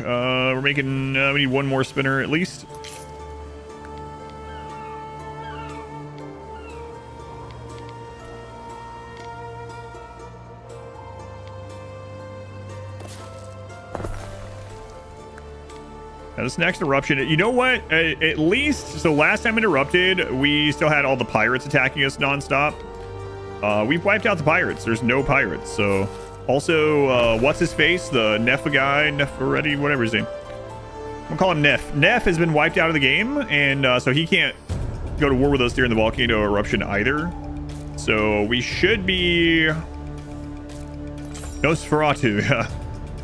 We're making. We need 1 more spinner at least. Now this next eruption, you know what? At least, so last time it erupted, we still had all the pirates attacking us nonstop. We've wiped out the pirates. There's no pirates, so. Also, what's his face? The Neff guy, Neferetti, whatever his name. I'm gonna call him Neff. Neff has been wiped out of the game, and so he can't go to war with us during the volcano eruption either. So we should be Nosferatu. Yeah,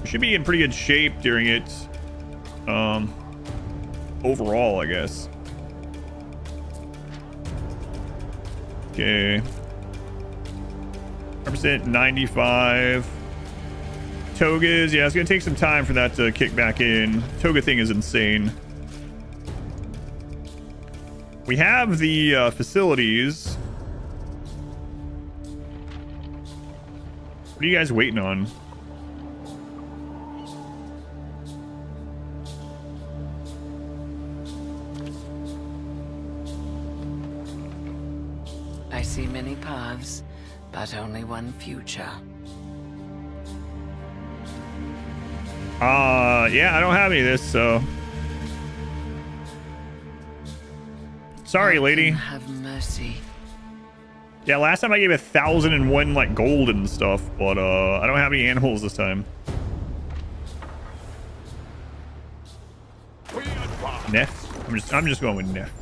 we should be in pretty good shape during it. Overall, I guess. Okay. 100%, 95. Togas, yeah, it's gonna take some time for that to kick back in. Toga thing is insane. We have the facilities. What are you guys waiting on? I see many paths, but only one future. Yeah, I don't have any of this, so. Sorry, lady. Have mercy. Yeah, last time I gave 1,001 like gold and stuff, but I don't have any animals this time. Neff? I'm just going with Neff.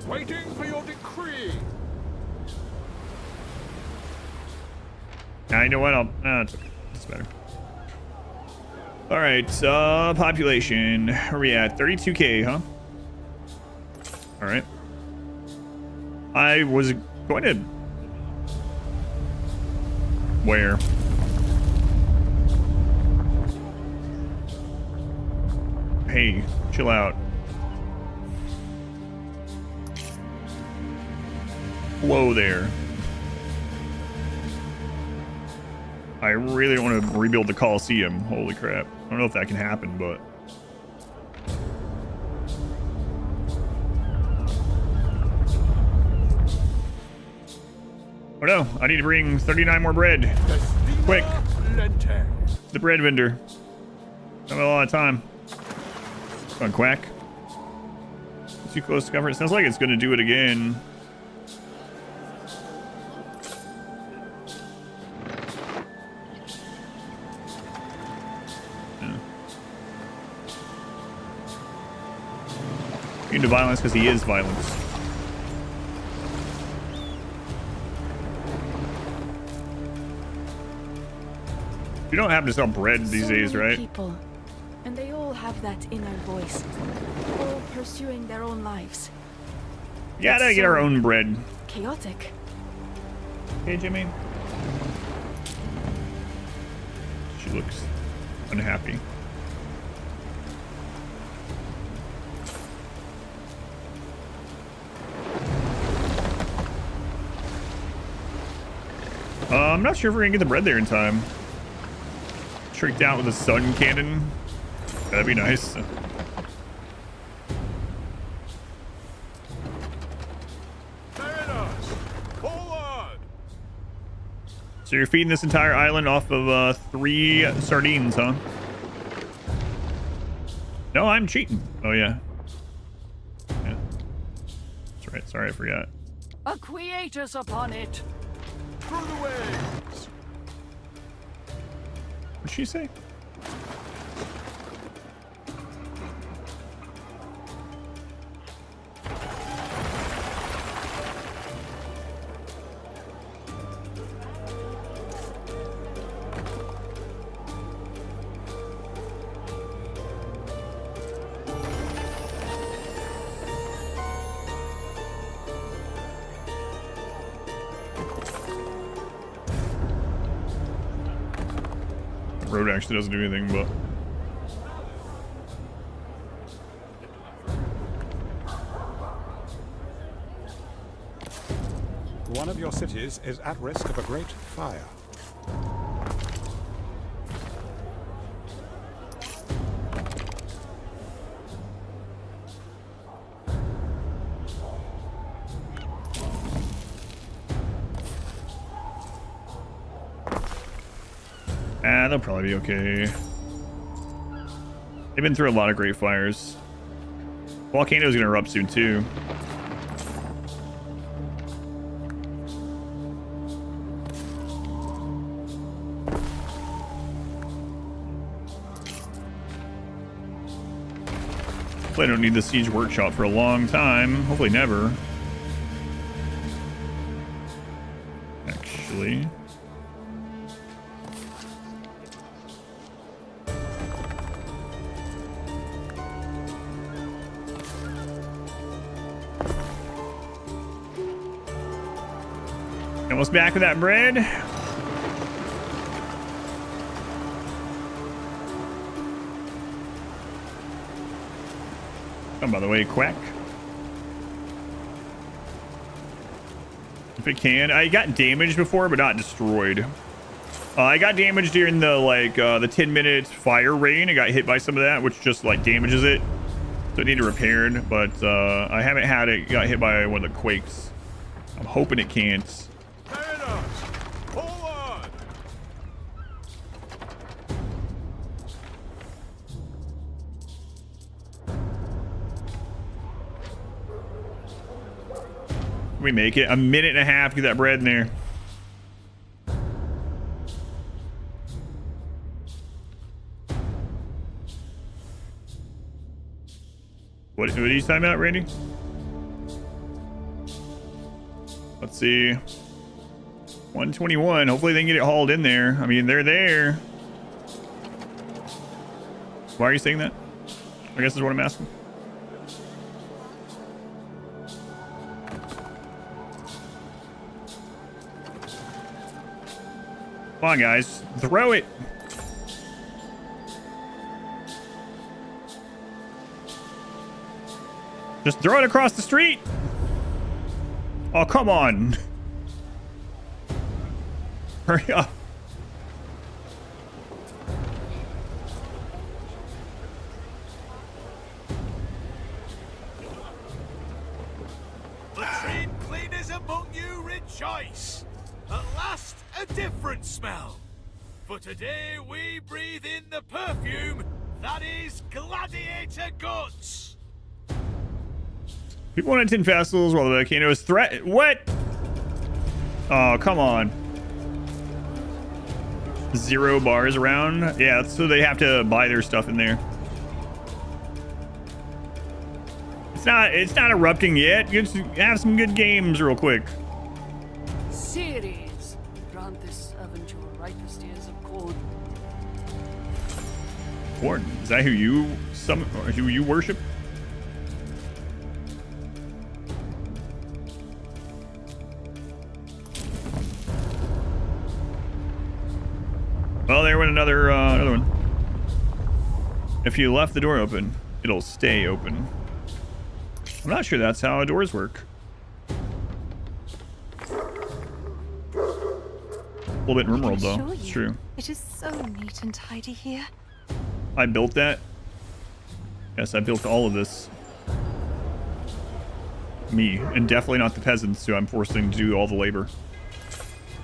Waiting for your decree. Now, you know what? It's okay. It's better. All right, population. Where are we at? 32K, huh? All right. I was going to... Where? Hey, chill out. Whoa there. I really want to rebuild the Coliseum. Holy crap. I don't know if that can happen, but... Oh no, I need to bring 39 more bread. Quick. The bread vendor. I have a lot of time. Come on, Quack. too close to cover. It sounds like it's going to do it again. Into violence because he is violence. You don't have to sell bread these days, right? People, and they all have that inner voice, all pursuing their own lives. Yeah, gotta get our own bread. Chaotic. Hey, Jimmy. She looks unhappy. I'm not sure if we're gonna get the bread there in time. Tricked out with a sun cannon. That'd be nice. So you're feeding this entire island off of 3 sardines, huh? No, I'm cheating. Oh yeah. Yeah. That's right. Sorry, I forgot. A quietus upon it. Through the waves. What'd she say? Road actually doesn't do anything, but One of your cities is at risk of a great fire. they'll probably be okay. They've been through a lot of great fires. Volcano's gonna erupt soon too. Hopefully I don't need the siege workshop for a long time. Hopefully never. Actually. Almost back with that bread. Oh, by the way, quack. If it can. I got damaged before, but not destroyed. I got damaged during the, the 10-minute fire rain. I got hit by some of that, which just, damages it. So I need it repaired, but I haven't had it got hit by one of the quakes. I'm hoping it can't. We make it a minute and a half to get that bread in there. What are you talking about, Randy? Let's see. 121. Hopefully they can get it hauled in there. I mean, they're there. Why are you saying that? I guess is what I'm asking. Come on, guys. Throw it. Just throw it across the street. Oh, come on. Hurry up. The train cleaners among you rejoice. At last, a different smell. For today we breathe in the perfume that is gladiator guts. People want to attend festivals while the volcano is what? Oh, come on. 0 bars around. Yeah, so they have to buy their stuff in there. It's not erupting yet. Just have some good games real quick. Series. Grant this servant your ripest years of corn. Corn. Is that who you worship? Well, there went another one. If you left the door open, it'll stay open. I'm not sure that's how doors work. A little bit in RimWorld though. It's true. It is so neat and tidy here. I built that. Yes, I built all of this. Me, and definitely not the peasants who I'm forcing to do all the labor.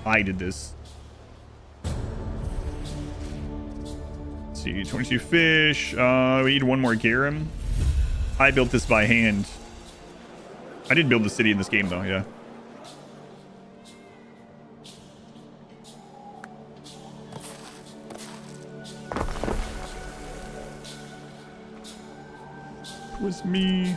I did this. Let's see, 22 fish. We need 1 more garum. I built this by hand. I did build the city in this game though, yeah. It was me.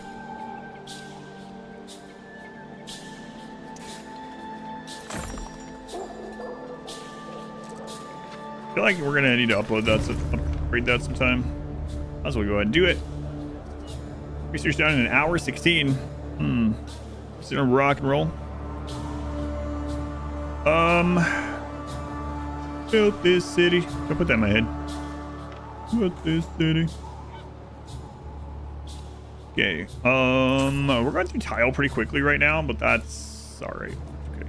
I feel like we're gonna need to upload that, upgrade that sometime. Might as well go ahead and do it. Research done in 1 hour 16. Just gonna rock and roll. Built this city. Don't put that in my head. Built this city. Okay. We're going through tile pretty quickly right now, but that's alright. Okay.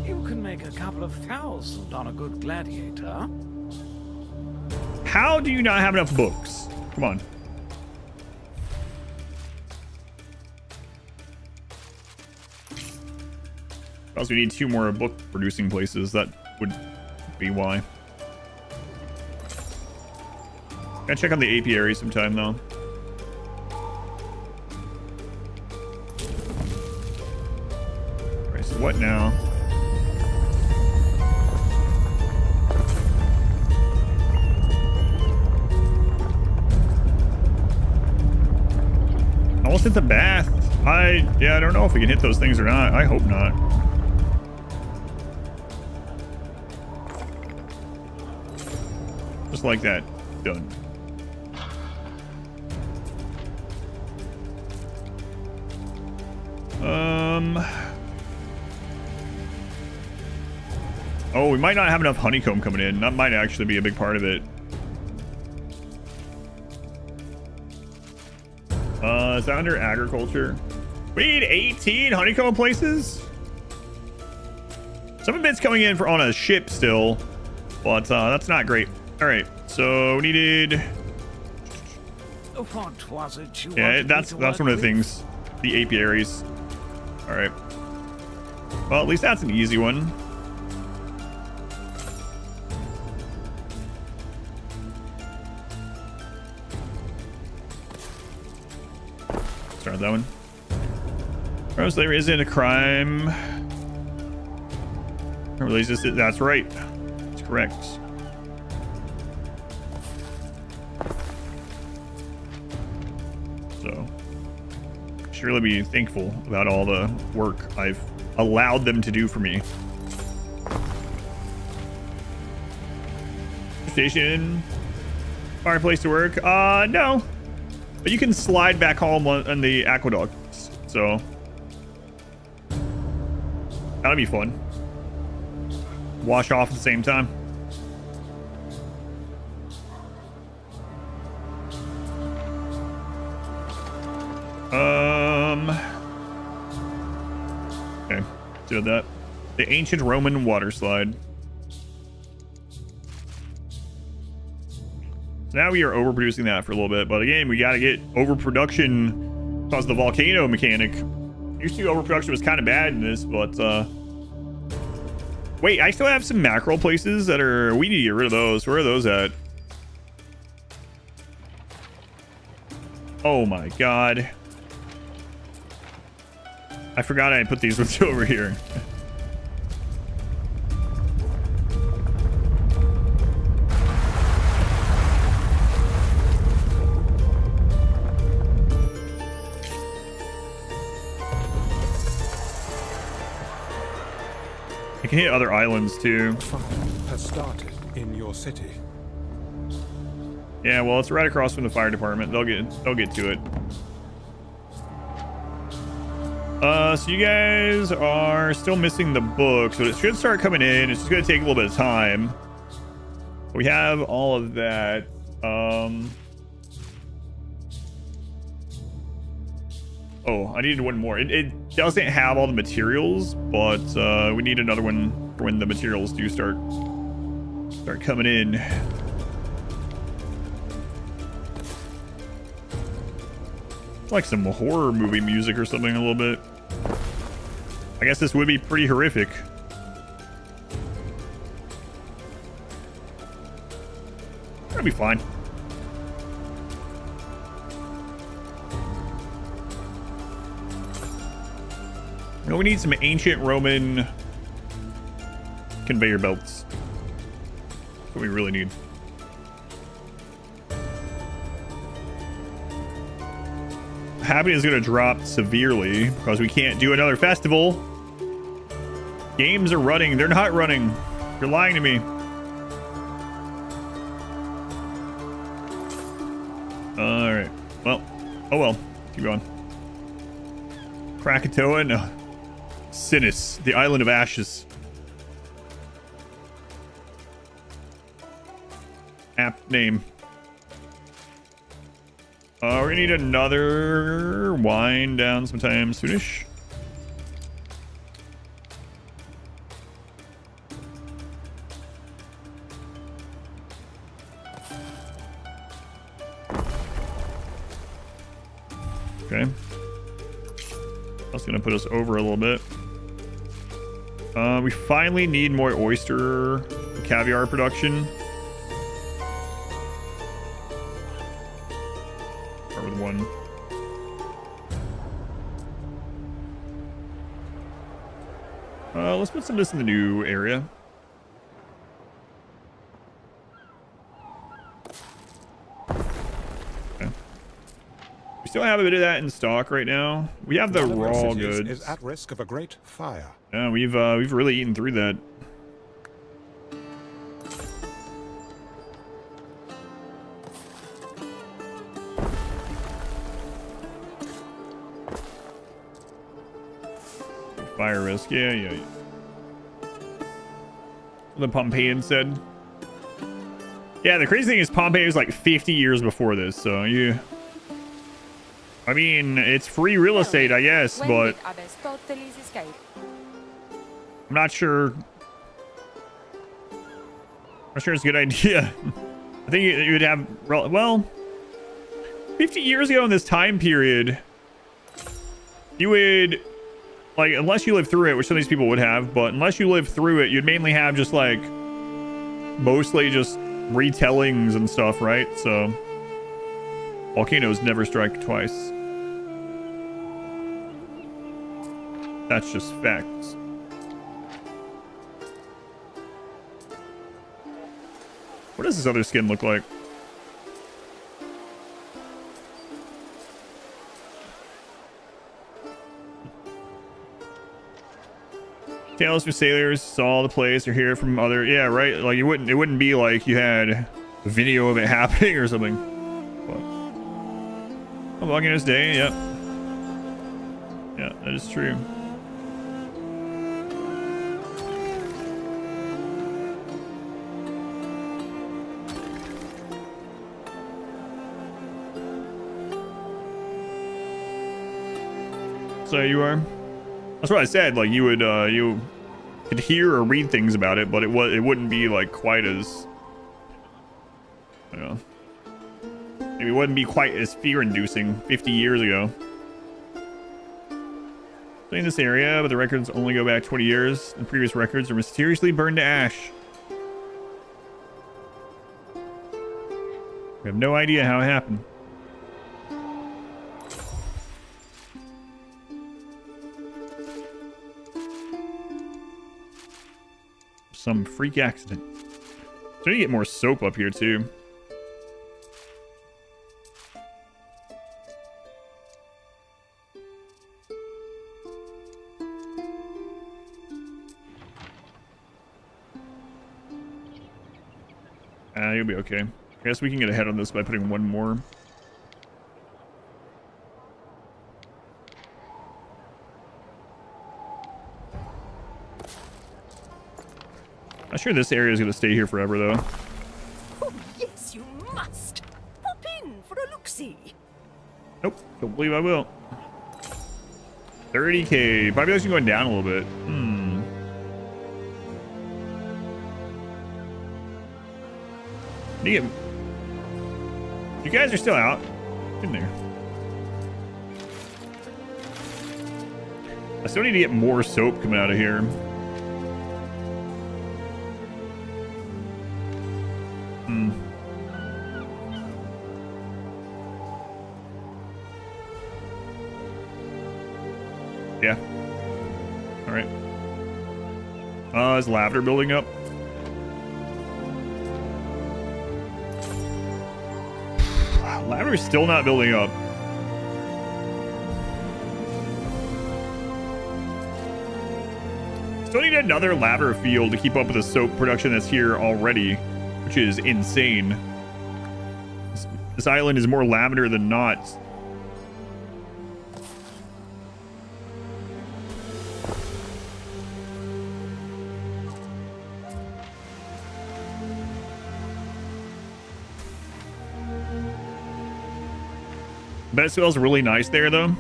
You can make a couple of 1,000 on a good gladiator. How do you not have enough books? Come on. Also, we need 2 more book producing places. That would be why. Gotta check on the apiary sometime though. Alright, so what now? Almost hit the bath. Yeah, I don't know if we can hit those things or not. I hope not. Just like that. Done. Oh, we might not have enough honeycomb coming in. That might actually be a big part of it. Is that under agriculture? We need 18 honeycomb places? Some of it's coming in on a ship still, but that's not great. All right, so we needed... What was it you Yeah, that's one of the things. The apiaries. All right. Well, at least that's an easy one. Start that one. Rose there isn't a crime. That's right. That's correct. So, should really be thankful about all the work I've allowed them to do for me. Station, hard place to work. No, but you can slide back home on the aqueducts, so that'll be fun. Wash off at the same time. Okay, do that. The ancient Roman water slide. So now we are overproducing that for a little bit, but again, we got to get overproduction because the volcano mechanic. Used to overproduction was kind of bad in this, but wait, I still have some mackerel places that are... We need to get rid of those. Where are those at? Oh my god. I forgot I put these ones over here. I can hit other islands too. Fire has started in your city. Yeah, well, it's right across from the fire department. They'll get to it. So you guys are still missing the book, so it should start coming in. It's just gonna take a little bit of time. We have all of that. Oh, I needed one more. It doesn't have all the materials, but we need another one for when the materials do start coming in. Like some horror movie music or something a little bit. I guess this would be pretty horrific. That'll be fine. No, we need some ancient Roman conveyor belts. That's what we really need. Happiness is going to drop severely because we can't do another festival. Games are running. They're not running. You're lying to me. All right. Well. Oh well. Keep going. Krakatoa. No. Sinis. The Island of Ashes. Apt name. We're gonna need another wine down sometime soonish. Okay. That's gonna put us over a little bit. We finally need more oyster caviar production. Start with one. Let's put some of this in the new area. Okay. We still have a bit of that in stock right now. We have the raw goods. Is at risk of a great fire. Yeah, we've really eaten through that. Fire risk, yeah. The Pompeian said. Yeah, the crazy thing is Pompeii was like 50 years before this, so you... I mean, it's free real estate, I guess, but... I'm not sure... I'm sure it's a good idea. I think you would have... Well... 50 years ago in this time period... You would... Like, unless you lived through it, which some of these people would have, but unless you lived through it, you'd mainly have just, like... Mostly just retellings and stuff, right? So... Volcanoes never strike twice. That's just facts. What does this other skin look like? Tales from sailors saw the place or hear from other. Yeah, right. Like it wouldn't be like you had a video of it happening or something. But Volcano's Day. Yep. Yeah, that is true. So you are. That's what I said. Like you would, you could hear or read things about it, but it wouldn't be like quite as, you know, maybe it wouldn't be quite as fear-inducing 50 years ago. In this area, but the records only go back 20 years. The previous records are mysteriously burned to ash. We have no idea how it happened. some freak accident. So I need to get more soap up here too. You'll be okay. I guess we can get ahead on this by putting one more. Not sure this area is going to stay here forever, though. Oh, yes, you must. Pop in for a look-see. Nope, don't believe I will. 30k. Population going down a little bit. You guys are still out. In there. I still need to get more soap coming out of here. Yeah. All right. Is lavender building up? Lavender is still not building up. Still need another lavender field to keep up with the soap production that's here already, which is insane. This island is more lavender than not. Bet it smells really nice there, though.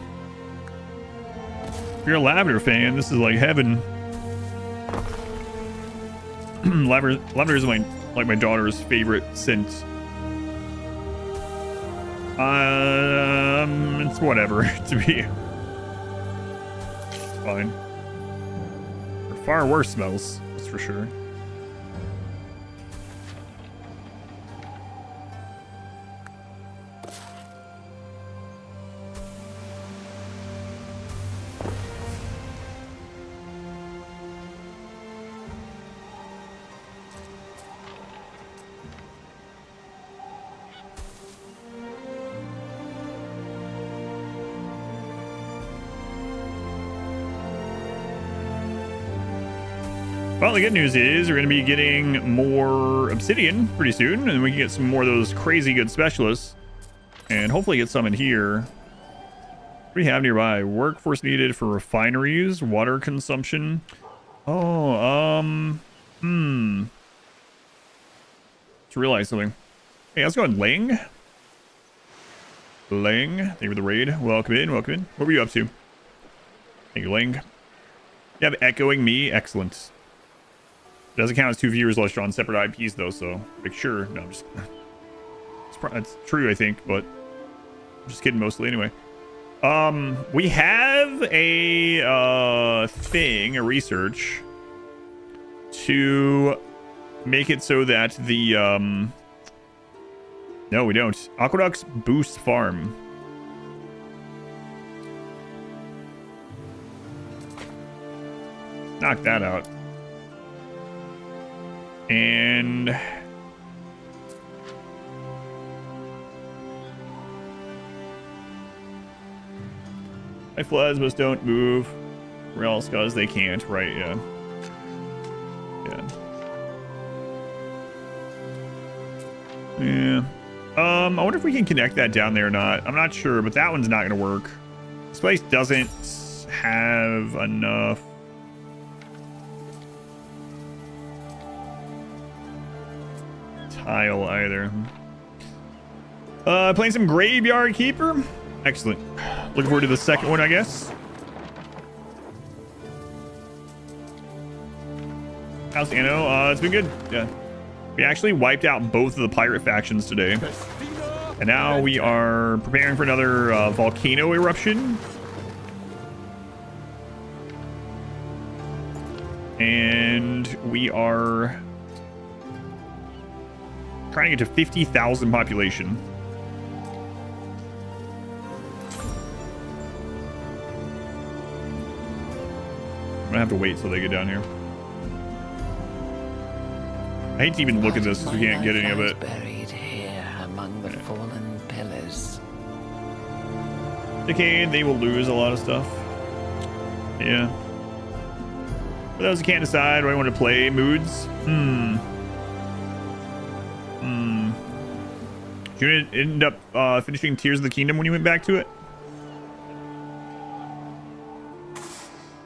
If you're a lavender fan, this is like heaven. Lavender is my daughter's favorite scent. It's whatever to me. It's fine. There are far worse smells, that's for sure. Well, the good news is we're going to be getting more obsidian pretty soon, and we can get some more of those crazy good specialists, and hopefully get some in here. What do we have nearby? Workforce needed for refineries, water consumption. Oh, Just realized something. Hey, how's it going, Lang? Lang, thank you for the raid. Welcome in, welcome in. What were you up to? Thank you, Lang. You have echoing me? Excellent. It doesn't count as 2 viewers unless you're on separate IPs, though, so make sure. No, I'm just... It's true, I think, but... I'm just kidding mostly, anyway. We have a thing, a research, to make it so that the... No, we don't. Aqueducts boost farm. Knock that out. And my plasmas don't move, or else because they can't, right? Yeah. I wonder if we can connect that down there or not. I'm not sure, but that one's not going to work. This place doesn't have enough. Tile either. Playing some Graveyard Keeper. Excellent. Looking forward to the second one, I guess. How's Anno? It's been good. Yeah. We actually wiped out both of the pirate factions today. And now we are preparing for another volcano eruption. And we are trying to get to 50,000 population. I'm gonna have to wait till they get down here. I hate to even look at this because we can't get any of it. Buried here among the fallen pillars. Okay, they will lose a lot of stuff. Yeah. For those who can't decide what I want to play, moods. Did you end up finishing Tears of the Kingdom when you went back to it?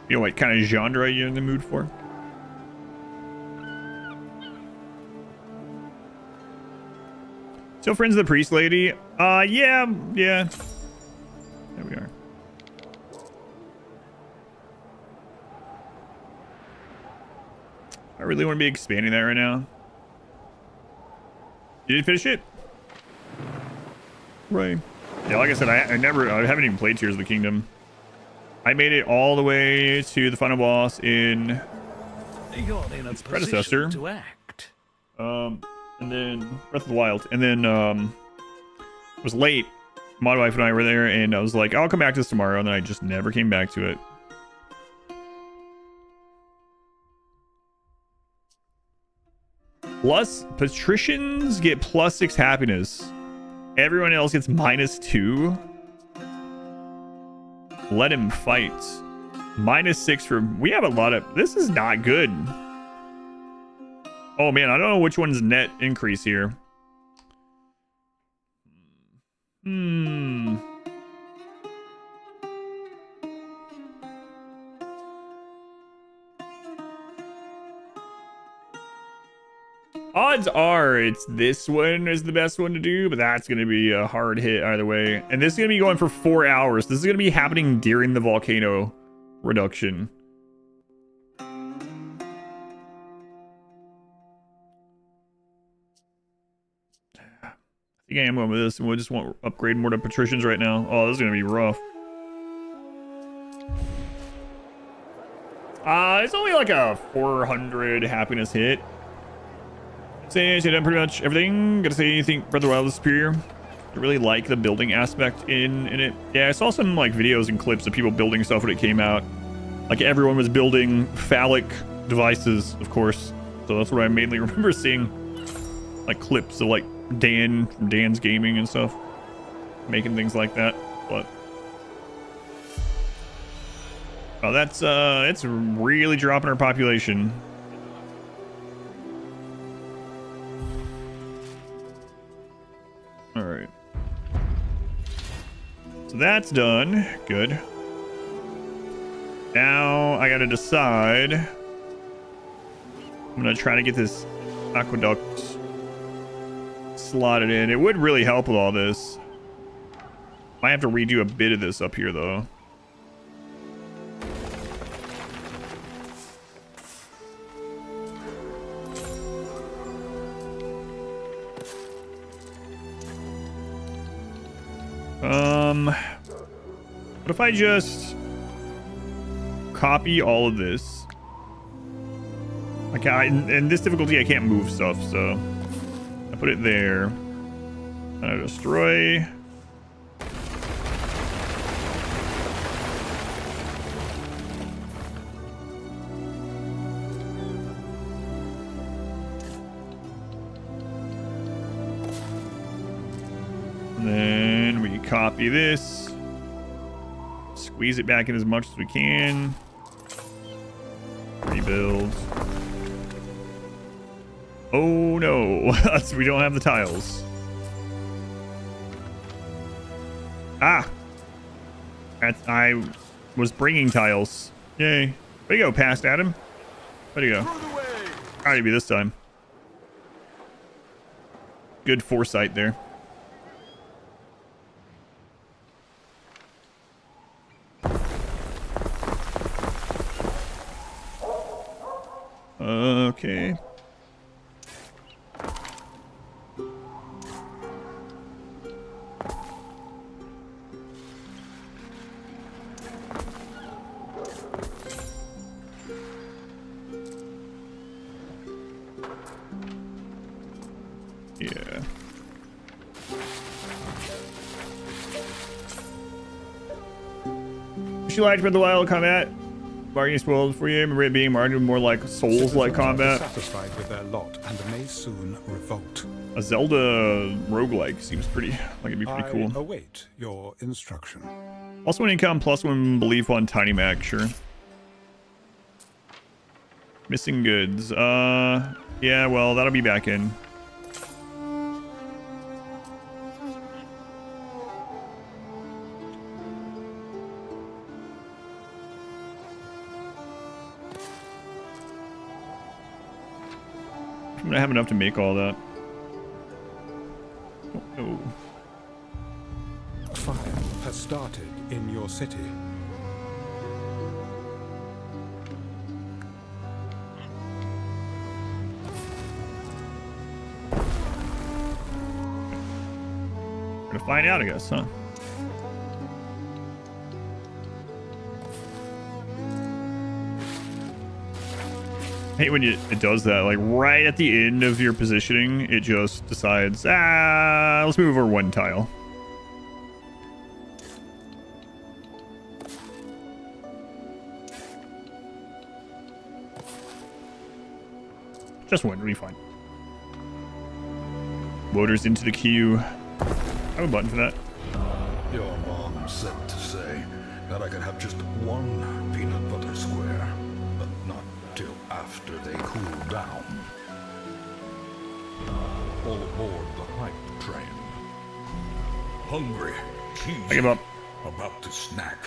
You know what kind of genre you're in the mood for? Still friends of the priest lady? Yeah. There we are. I really want to be expanding that right now. You didn't finish it? Right. Yeah, like I said, I haven't even played Tears of the Kingdom. I made it all the way to the final boss in its predecessor. To act. And then Breath of the Wild. And then it was late. My wife and I were there, and I was like, I'll come back to this tomorrow, and then I just never came back to it. Plus, patricians get +6 happiness. Everyone else gets -2. Let him fight. -6 for... We have a lot of... This is not good. Oh, man. I don't know which one's net increase here. Odds are it's this one is the best one to do, but that's going to be a hard hit either way. And this is going to be going for 4 hours. This is going to be happening during the volcano reduction. I think I am going with this, and we'll just want to upgrade more to patricians right now. Oh, this is going to be rough. It's only like a 400 happiness hit. Say I've done pretty much everything. Gotta say, you think Breath of the Wild is superior? I really like the building aspect in it. Yeah, I saw some like videos and clips of people building stuff when it came out. Like everyone was building phallic devices, of course. So that's what I mainly remember seeing. Like clips of like Dan from Dan's Gaming and stuff, making things like that. But oh, that's it's really dropping our population. All right. So that's done. Good. Now I gotta decide. I'm gonna try to get this aqueduct slotted in. It would really help with all this. Might have to redo a bit of this up here though. What if I just copy all of this? Like in this difficulty, I can't move stuff, so I put it there. And I destroy. And then we copy this. Squeeze it back in as much as we can. Rebuild. Oh no, we don't have the tiles. Ah! I was bringing tiles. Yay. Way to go, past Adam. Way to go. Proud of you this time. Good foresight there. Okay. Yeah. She liked Breath of the Wild combat. Bargaining spoiled for you. Remember it being more like Souls-like combat. Satisfied with their lot and may soon revolt. A Zelda roguelike seems pretty like it'd be pretty cool. I await your instruction. Also, 1 income, +1 belief on Tiny Mac, sure. Missing goods. Yeah, well, that'll be back in. I'm gonna have enough to make all that. Oh, no. Fire has started in your city. We're gonna find out, I guess, huh? I hate when it does that, like right at the end of your positioning, it just decides, let's move over 1 tile. Just 1, it'll be fine. Voters into the queue. I have a button for that. Your mom said to say that I could have just 1 peanut butter square, but not till after they cool down. All aboard the hype train. Hungry, cheesy, I give up. about to snack.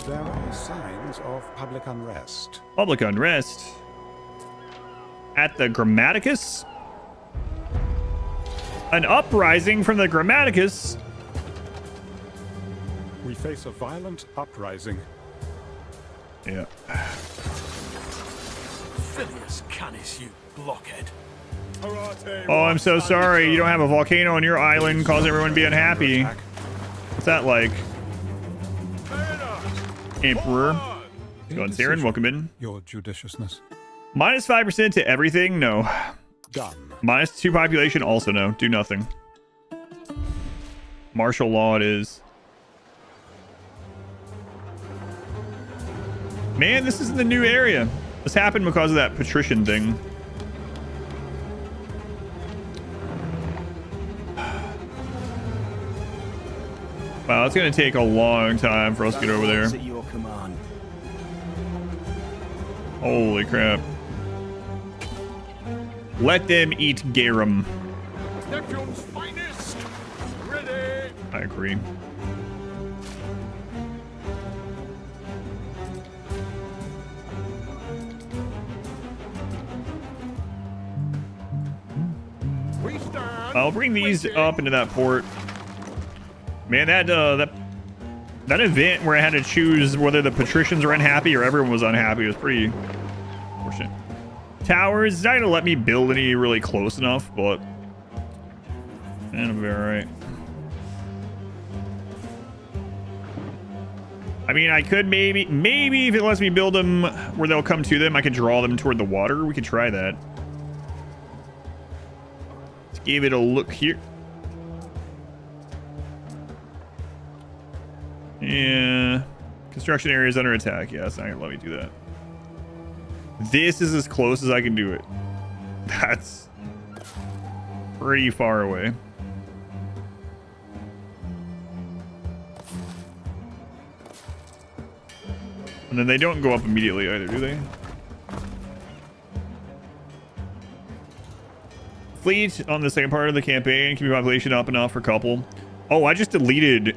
There are signs of public unrest. Public unrest. At the Grammaticus? An uprising from the Grammaticus? We face a violent uprising. Yeah. Phileas Canis, you blockhead. Oh, I'm so sorry. You don't have a volcano on your island, causing everyone to be unhappy. What's that like? Emperor. Go on, Saren. Welcome in. Your judiciousness. -5% to everything? No. Done. -2 population? Also no. Do nothing. Martial law it is. Man, this is in the new area. This happened because of that patrician thing. Wow, it's going to take a long time for us to get over there. At your command. Holy crap. Let them eat garum. Neptune's finest. Ready. I agree. We stand. I'll bring these up into that port. Man, that event where I had to choose whether the patricians were unhappy or everyone was unhappy was pretty unfortunate. Towers, it's not gonna let me build any really close enough, but it'll be alright. I mean, I could maybe if it lets me build them where they'll come to them, I could draw them toward the water. We could try that. Let's give it a look here. Yeah. Construction area is under attack. Yeah, it's not gonna let me do that. This is as close as I can do it. That's pretty far away. And then they don't go up immediately either, do they? Fleet on the second part of the campaign. Keep your population up enough for a couple. Oh, I just deleted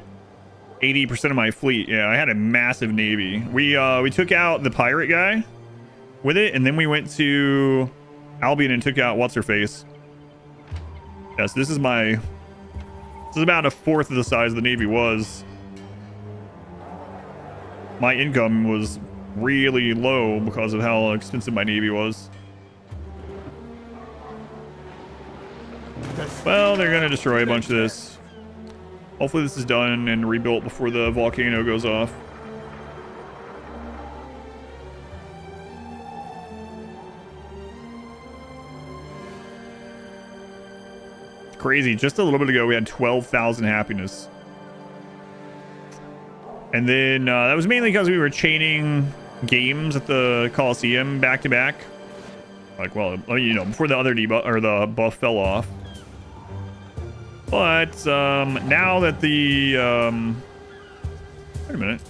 80% of my fleet. Yeah, I had a massive navy. We took out the pirate guy with it, and then we went to Albion and took out what's-her-face. Yes, this is about 1/4 of the size the navy was. My income was really low because of how expensive my navy was. Well, they're gonna destroy a bunch of this. Hopefully this is done and rebuilt before the volcano goes off. crazy. Just a little bit ago, we had 12,000 happiness. And then that was mainly because we were chaining games at the Coliseum back to back. Like, well, you know, before the other debuff or the buff fell off. But now that the wait a minute.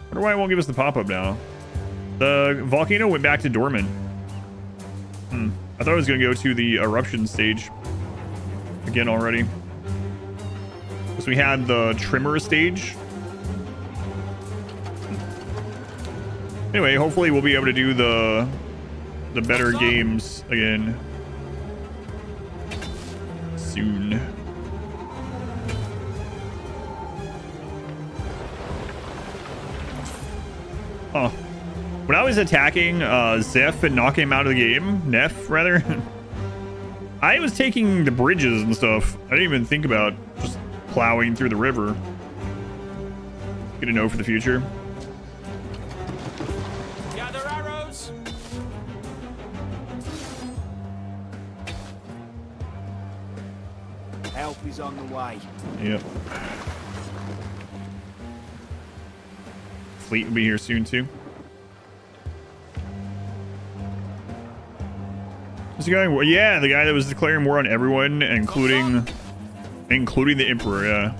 I wonder why it won't give us the pop-up now. The volcano went back to dormant. I thought it was going to go to the eruption stage again already. So we had the trimmer stage. Anyway, hopefully we'll be able to do the better games again soon. Oh, when I was attacking Zeph and knocking him out of the game, Neff rather, I was taking the bridges and stuff. I didn't even think about just plowing through the river. Good to know for the future. Gather arrows. Help is on the way. Yep. Fleet will be here soon too. Is the guy? Yeah, the guy that was declaring war on everyone, including the Emperor. Yeah.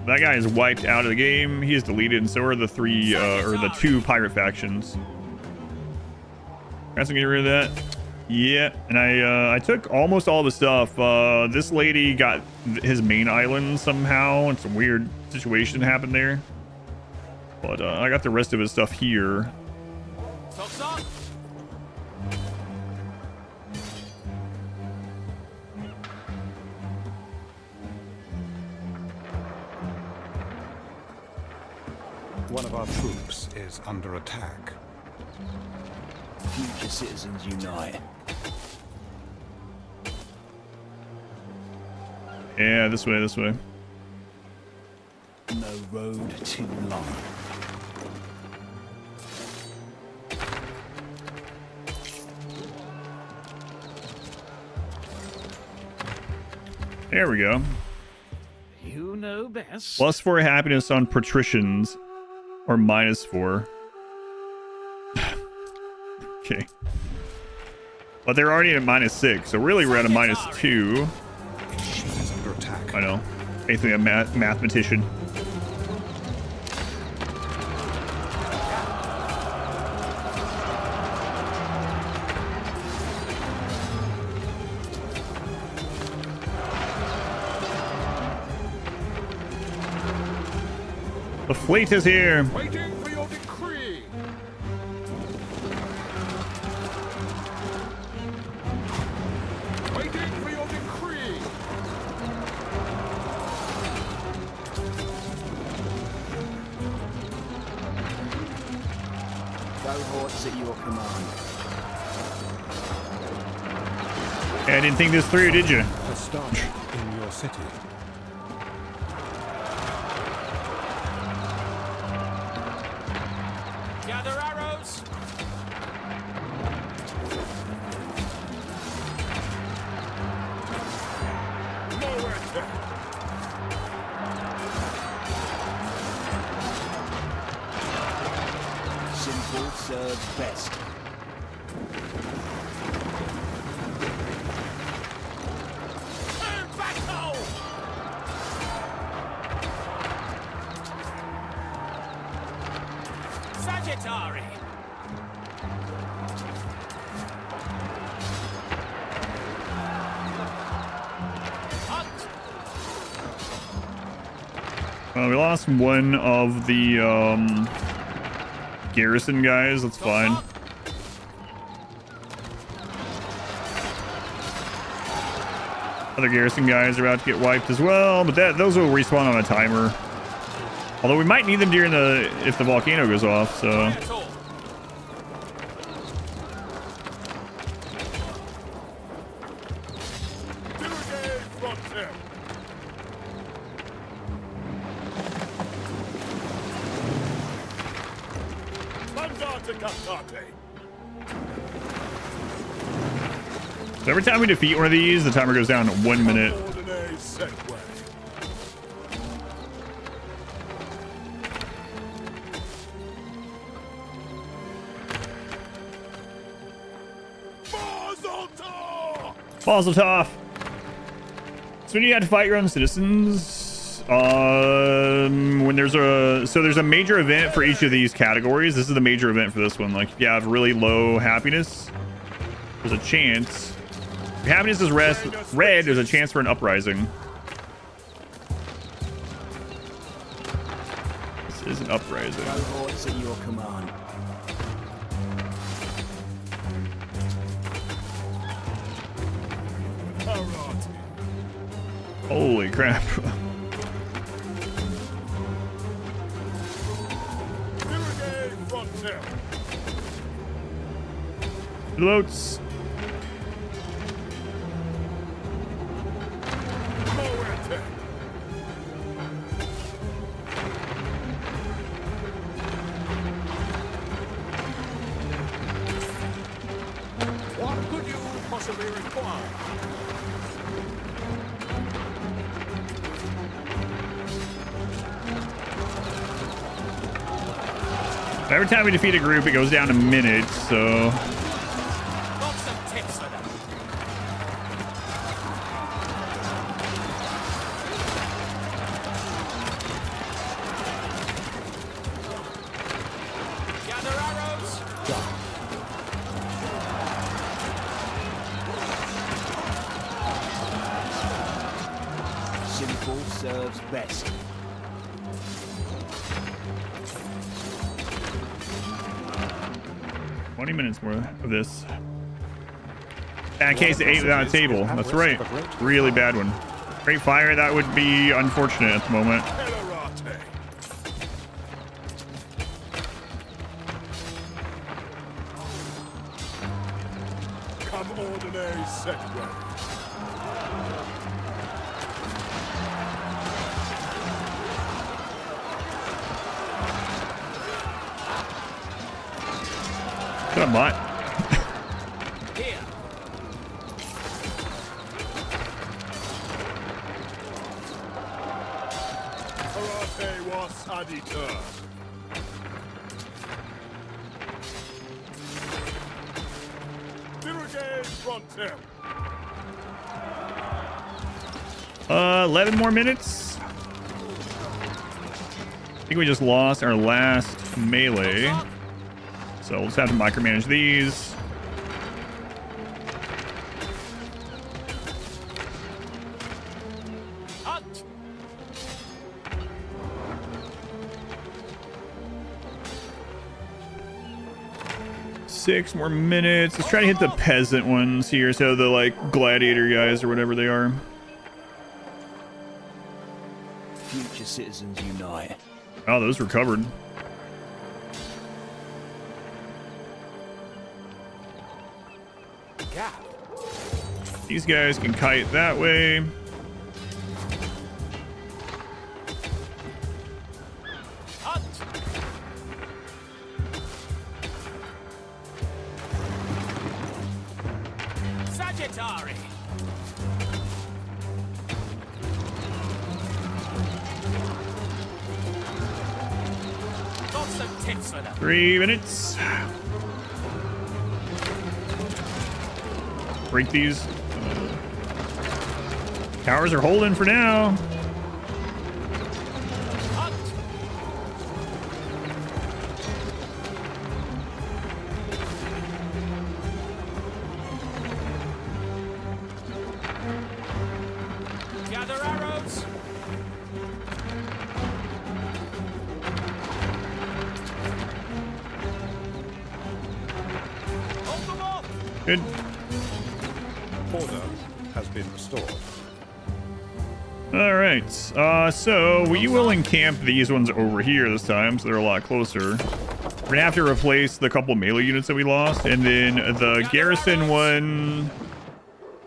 That guy is wiped out of the game. He is deleted, and so are the three or the two pirate factions. Guys, I'm getting rid of that. Yeah, and I took almost all the stuff. This lady got his main island somehow, and some weird situation happened there. But I got the rest of his stuff here. One of our troops is under attack. Future citizens unite. Yeah, this way, this way. No road too long. There we go. You know best. +4 happiness on patricians, or -4. Okay. But they're already at -6, so really we're at a -2. She's under attack. I know. Basically a mathematician. The fleet is here. Waiting for your decree. Waiting for your decree. Cohorts at your command. Hey, I didn't think this through, did you? A start in your city. Gather arrows. Nowhere to. Simple serves best. Turn back home. Sagittari. We lost one of the garrison guys. That's fine. Other garrison guys are about to get wiped as well, but those will respawn on a timer. Although we might need them during if the volcano goes off. So. So every time we defeat one of these, the timer goes down to 1 minute. Mazel-tov! So when you have to fight your own citizens, when there's a major event for each of these categories. This is the major event for this one. Like, if you have really low happiness, there's a chance. If your happiness is red, there's a chance for an uprising. This is an uprising. Cohorts at your command. Holy crap. Floats. What could you possibly require? Every time we defeat a group, it goes down a minute, so... Got some tips for them. Gather arrows. Simple serves best. Minutes more of this. Bad case, 8 without a table. That's right. Really bad one. Great fire. That would be unfortunate at the moment. Come ordinary set way. Shut up, bot. Here. Karate was Adita. Dirigate frontier. 11 more minutes. I think we just lost our last melee. So we'll just have to micromanage these. Hunt. 6 more minutes. Let's try to hit the peasant ones here. So the like gladiator guys or whatever they are. Future citizens unite. Oh, those recovered. These guys can kite that way. Hunt. Sagittari. Got some tips for them. 3 minutes. Break these. Towers are holding for now. Hunt. Gather arrows. Hold them off. Good. Order has been restored. All right. So we will encamp these ones over here this time, so they're a lot closer. We're gonna have to replace the couple melee units that we lost, and then the garrison one.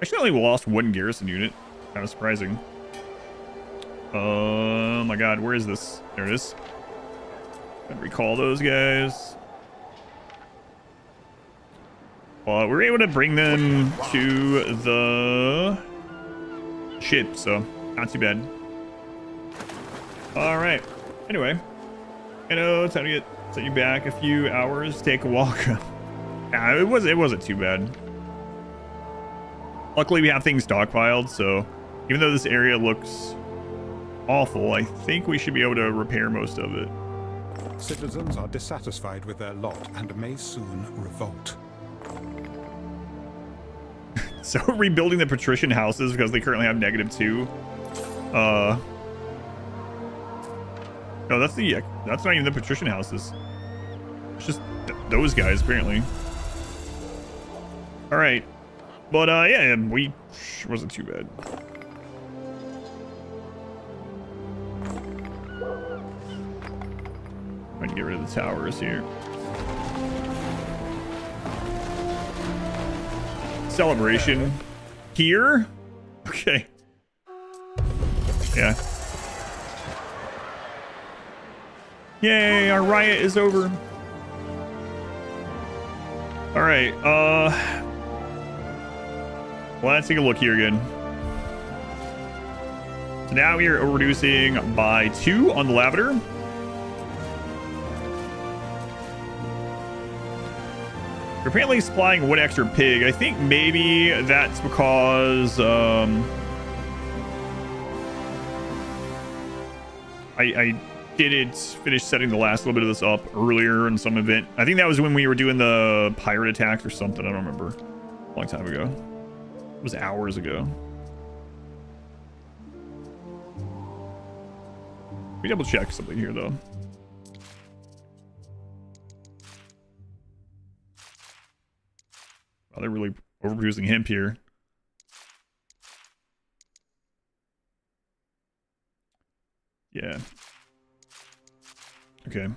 Actually, only lost 1 garrison unit. Kind of surprising. Oh my God, where is this? There it is. Gotta recall those guys. Well, we were able to bring them to the ship, so not too bad. All right. Anyway, I know it's time to set you back a few hours, take a walk. Nah, it wasn't too bad. Luckily, we have things stockpiled, so even though this area looks awful, I think we should be able to repair most of it. Citizens are dissatisfied with their lot and may soon revolt. So rebuilding the patrician houses because they currently have -2. No, that's not even the patrician houses. It's just those guys apparently. All right, but yeah, we wasn't too bad. I'm gonna get rid of the towers here. Celebration here. Okay. Yeah. Yay, our riot is over. All right. Let's take a look here again. So now we are reducing by 2 on the lavender. We're apparently supplying 1 extra pig. I think maybe that's because I didn't finish setting the last little bit of this up earlier in some event. I think that was when we were doing the pirate attacks or something. I don't remember. A long time ago. It was hours ago. Let me double check something here though. Wow, they're really overproducing hemp here. Yeah. Okay.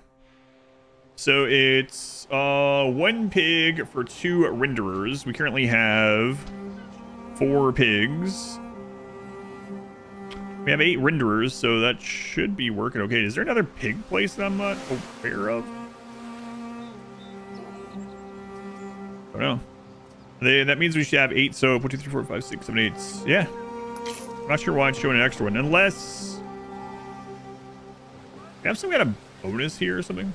So it's 1 pig for 2 renderers. We currently have 4 pigs. We have 8 renderers, so that should be working okay. Is there another pig place that I'm not aware of? I don't know. That means we should have 8 soap. 1, 2, 3, 4, 5, 6, 7, 8. Yeah. I'm not sure why it's showing an extra one. Unless we have some kind of bonus here or something.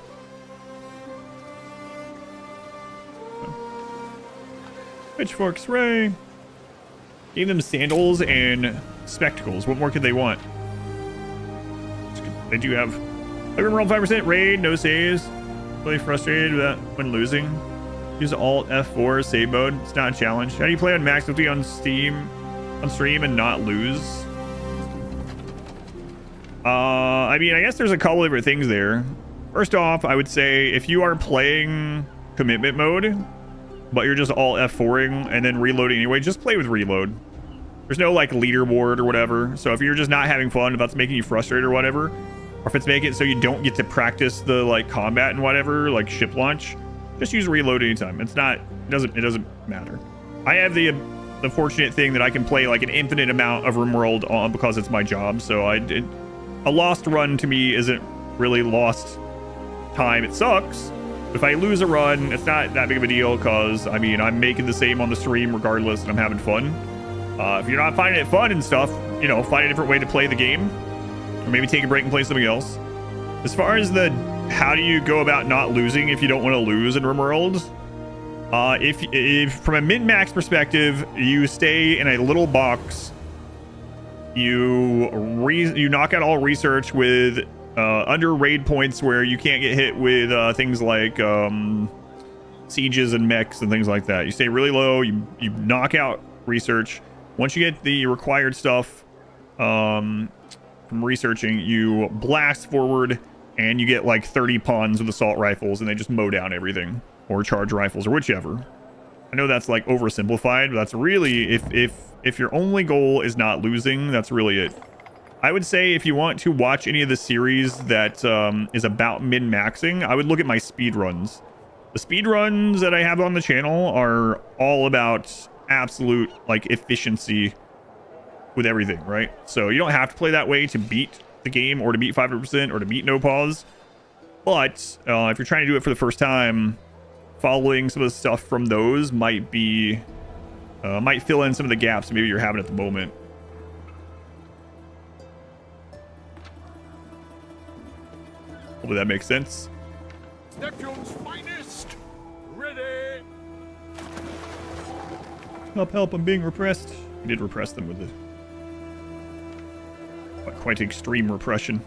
Pitchforks, Ray. Gave them sandals and spectacles. What more could they want? They do have. I rolled 5% raid, no saves. Really frustrated with that when losing. Use Alt F4 save mode. It's not a challenge. How do you play on max difficulty on stream and not lose? I mean, I guess there's a couple different things there. First off, I would say if you are playing commitment mode, but you're just all F4ing and then reloading anyway, just play with reload. There's no like leaderboard or whatever. So if you're just not having fun, if that's making you frustrated or whatever, or if it's making it so you don't get to practice the like combat and whatever, like ship launch, just use reload anytime. It doesn't matter. I have the fortunate thing that I can play like an infinite amount of RimWorld on because it's my job. So a lost run to me isn't really lost time. It sucks. If I lose a run, it's not that big of a deal because I mean I'm making the same on the stream regardless, and I'm having fun. If you're not finding it fun and stuff, you know, find a different way to play the game, or maybe take a break and play something else. As far as how do you go about not losing if you don't want to lose in RimWorld? If from a min-max perspective, you stay in a little box. You knock out all research with under raid points where you can't get hit with things like sieges and mechs and things like that. You stay really low. You knock out research. Once you get the required stuff from researching, you blast forward and you get like 30 pawns with assault rifles and they just mow down everything, or charge rifles, or whichever. I know that's like oversimplified, but that's really if your only goal is not losing, that's really it. I would say if you want to watch any of the series that is about min-maxing, I would look at my speedruns. The speedruns that I have on the channel are all about absolute like efficiency with everything, right? So you don't have to play that way to beat the game or to beat 500% or to beat no pause. But if you're trying to do it for the first time, following some of the stuff from those might be might fill in some of the gaps maybe you're having at the moment. Hopefully that makes sense. Neptune's finest! Ready! Help, I'm being repressed. We did repress them with it. Quite extreme repression.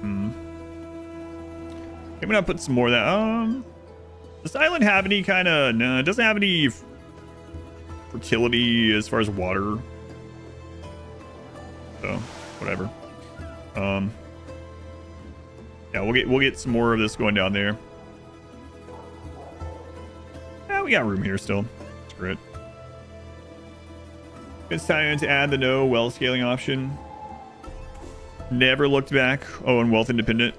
I'm gonna put some more of that. Does this island have any kind of... No, it doesn't have any fertility as far as water. So, whatever. Yeah, we'll get some more of this going down there. Yeah, we got room here still. Screw it. It's time to add the no well scaling option. Never looked back. Oh, and wealth independent.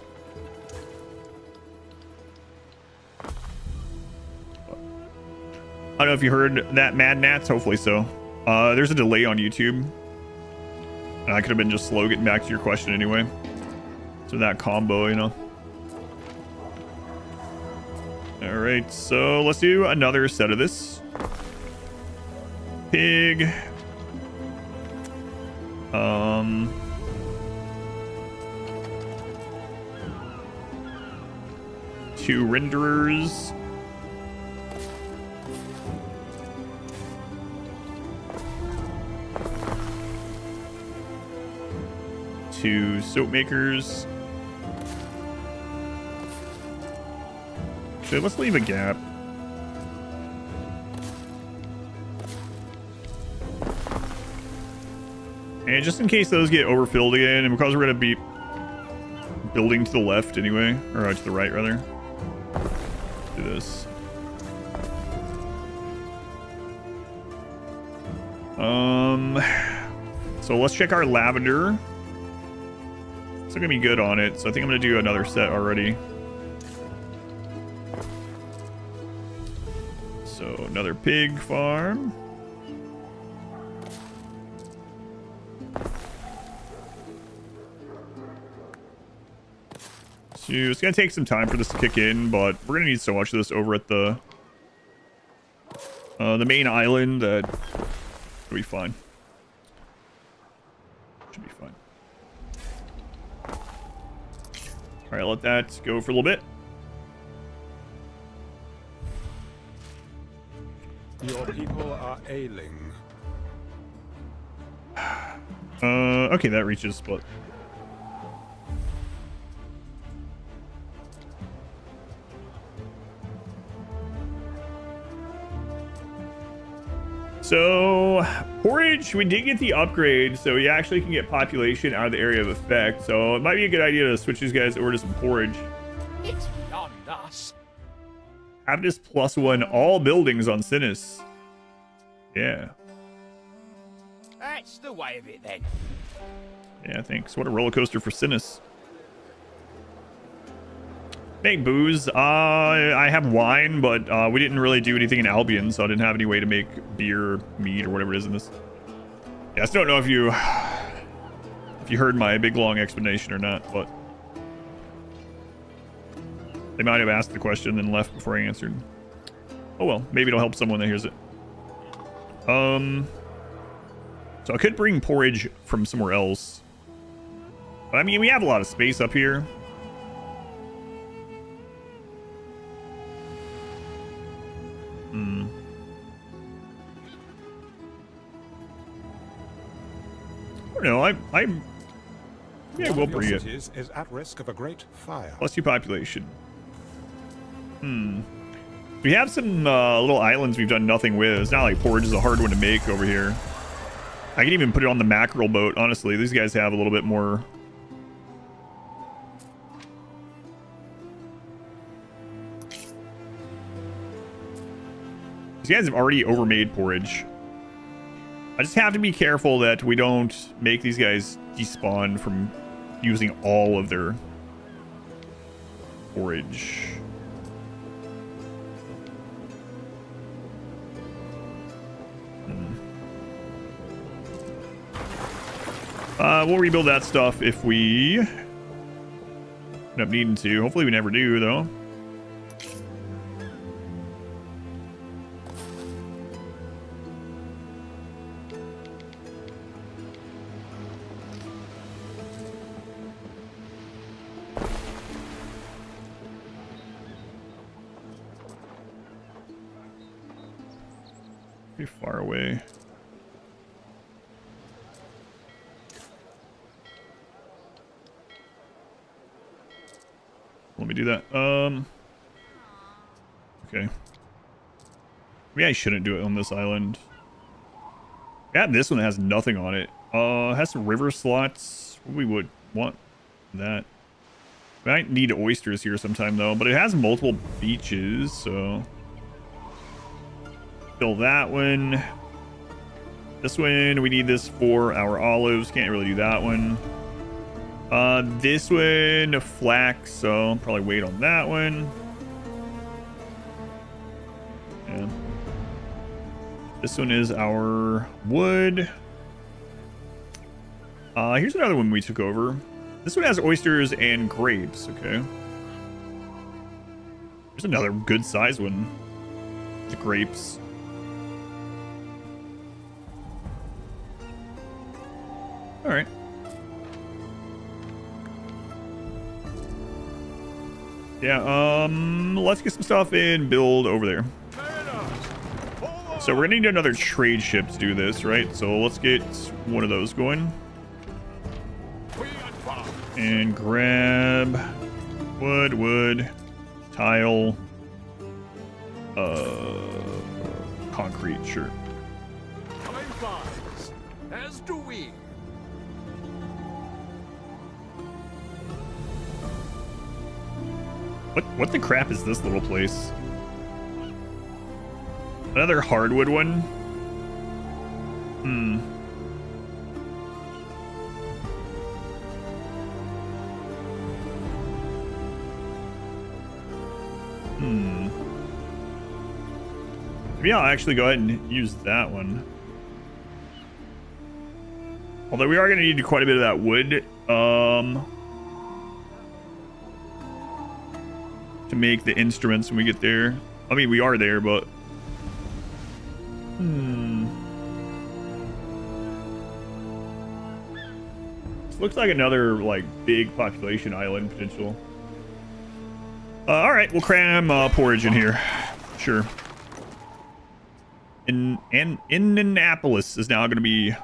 I don't know if you heard that, Mad Nats. Hopefully so. There's a delay on YouTube. And I could have been just slow getting back to your question anyway. So that combo, you know. Alright, so let's do another set of this. Pig. 2 renderers. 2 soap makers. Okay, let's leave a gap. And just in case those get overfilled again, and because we're going to be building to the left anyway, or to the right rather. Do this. So let's check our lavender. It's gonna be good on it, so I think I'm gonna do another set already. So another pig farm. So it's gonna take some time for this to kick in, but we're gonna need so much of this over at the main island that it'll be fine. Should be fine. All right, let that go for a little bit. Your people are ailing. Okay, that reaches, but so porridge, we did get the upgrade, so we actually can get population out of the area of effect. So it might be a good idea to switch these guys over to some porridge. It's beyond us. Have this +1 all buildings on Sinus. Yeah. That's the way of it then. Yeah, thanks. What a roller coaster for Sinus. Make booze. I have wine, but we didn't really do anything in Albion, so I didn't have any way to make beer, mead, or whatever it is in this. Yeah, I still don't know if you heard my big long explanation or not, but they might have asked the question and then left before I answered. Oh well, maybe it'll help someone that hears it. So I could bring porridge from somewhere else. But I mean, we have a lot of space up here. I don't know. Yeah, we'll bring it. Is at risk of a great fire. +2 population. We have some little islands we've done nothing with. It's not like porridge is a hard one to make over here. I can even put it on the mackerel boat, honestly. These guys have a little bit more. These guys have already overmade porridge. I just have to be careful that we don't make these guys despawn from using all of their porridge. We'll rebuild that stuff if we end up needing to. Hopefully we never do, though. Pretty far away. Let me do that. Okay. Maybe I shouldn't do it on this island. Yeah, this one has nothing on it. It has some river slots. We would want that. We might need oysters here sometime though, but it has multiple beaches, so fill that one. This one, we need this for our olives. Can't really do that one. This one, flax, so I'll probably wait on that one. Yeah. This one is our wood. Here's another one we took over. This one has oysters and grapes, okay. There's another good size one. The grapes. Alright. Yeah, let's get some stuff and build over there. So we're gonna need another trade ship to do this, right? So let's get one of those going. And grab wood, tile, concrete, sure. Time flies, as do we. What the crap is this little place? Another hardwood one? Maybe I'll actually go ahead and use that one. Although we are going to need quite a bit of that wood. To make the instruments when we get there. I mean, we are there, but... This looks like another, like, big population island potential. Alright, we'll cram porridge in here. Sure. Indianapolis is now going to be...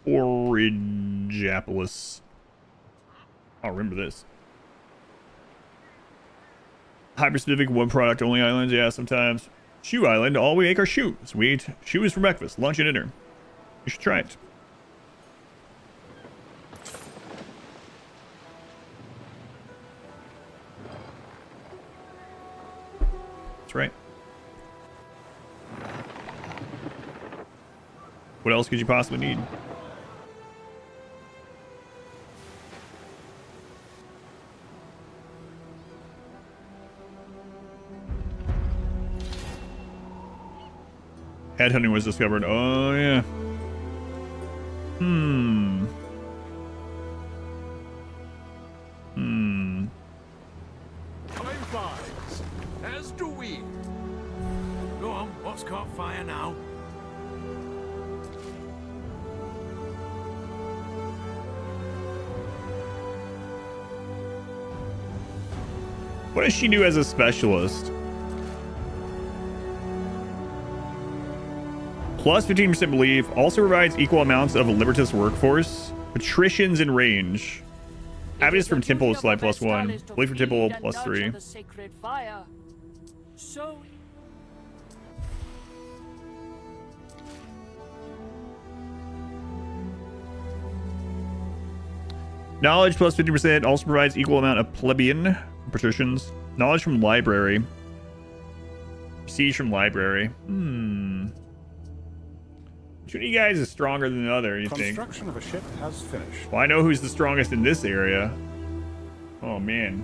Orangeapolis. I'll remember this. Hyper-specific one product only islands. Yeah, sometimes. Shoe Island. All we make are shoes. We eat shoes for breakfast, lunch, and dinner. You should try it. That's right. What else could you possibly need? Headhunting was discovered. Oh, yeah. Time flies, as do we. Go on, what's caught fire now? What does she do as a specialist? Plus 15% belief. Also provides equal amounts of libertus workforce. Patricians in range. Happiness from temple is slide +1. Belief from temple +3. So Knowledge plus 50% also provides equal amount of plebeian patricians. Knowledge from library. Siege from library. Which one of you guys is stronger than the other, you think? Construction of a ship has finished. Well, I know who's the strongest in this area. Oh, man.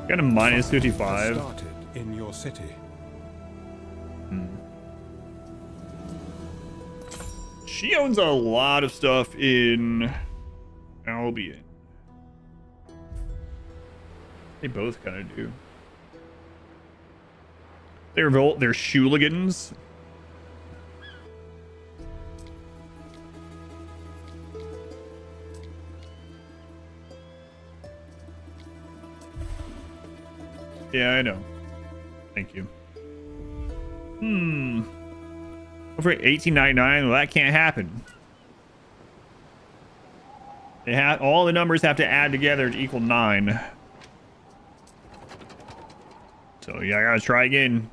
Got a minus 55. Started in your city. She owns a lot of stuff in Albion. They both kind of do. They're Shooligans. Yeah, I know. Thank you. Over 1899. Well, that can't happen. They have all the numbers have to add together to equal 9. So yeah, I gotta try again.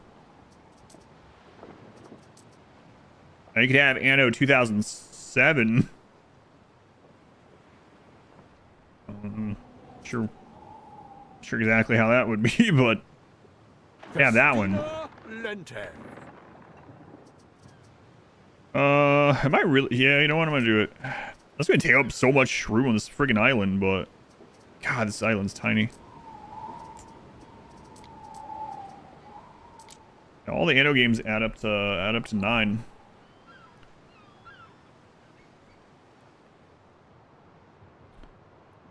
I could have Anno 2007. Sure exactly how that would be, but yeah, that one. Am I really? Yeah, you know what? I'm gonna do it. That's gonna take up so much room on this friggin' island, but God, this island's tiny. All the Anno games add up to 9.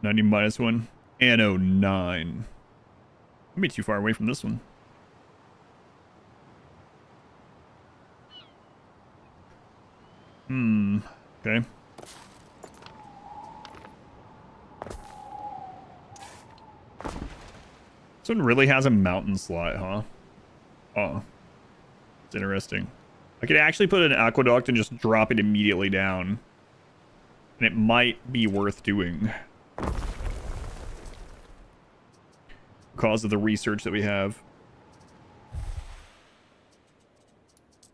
-1. Anno 9. I'd be too far away from this one. Okay. This one really has a mountain slot, huh? Oh. It's interesting. I could actually put an aqueduct and just drop it immediately down. And it might be worth doing. Because of the research that we have.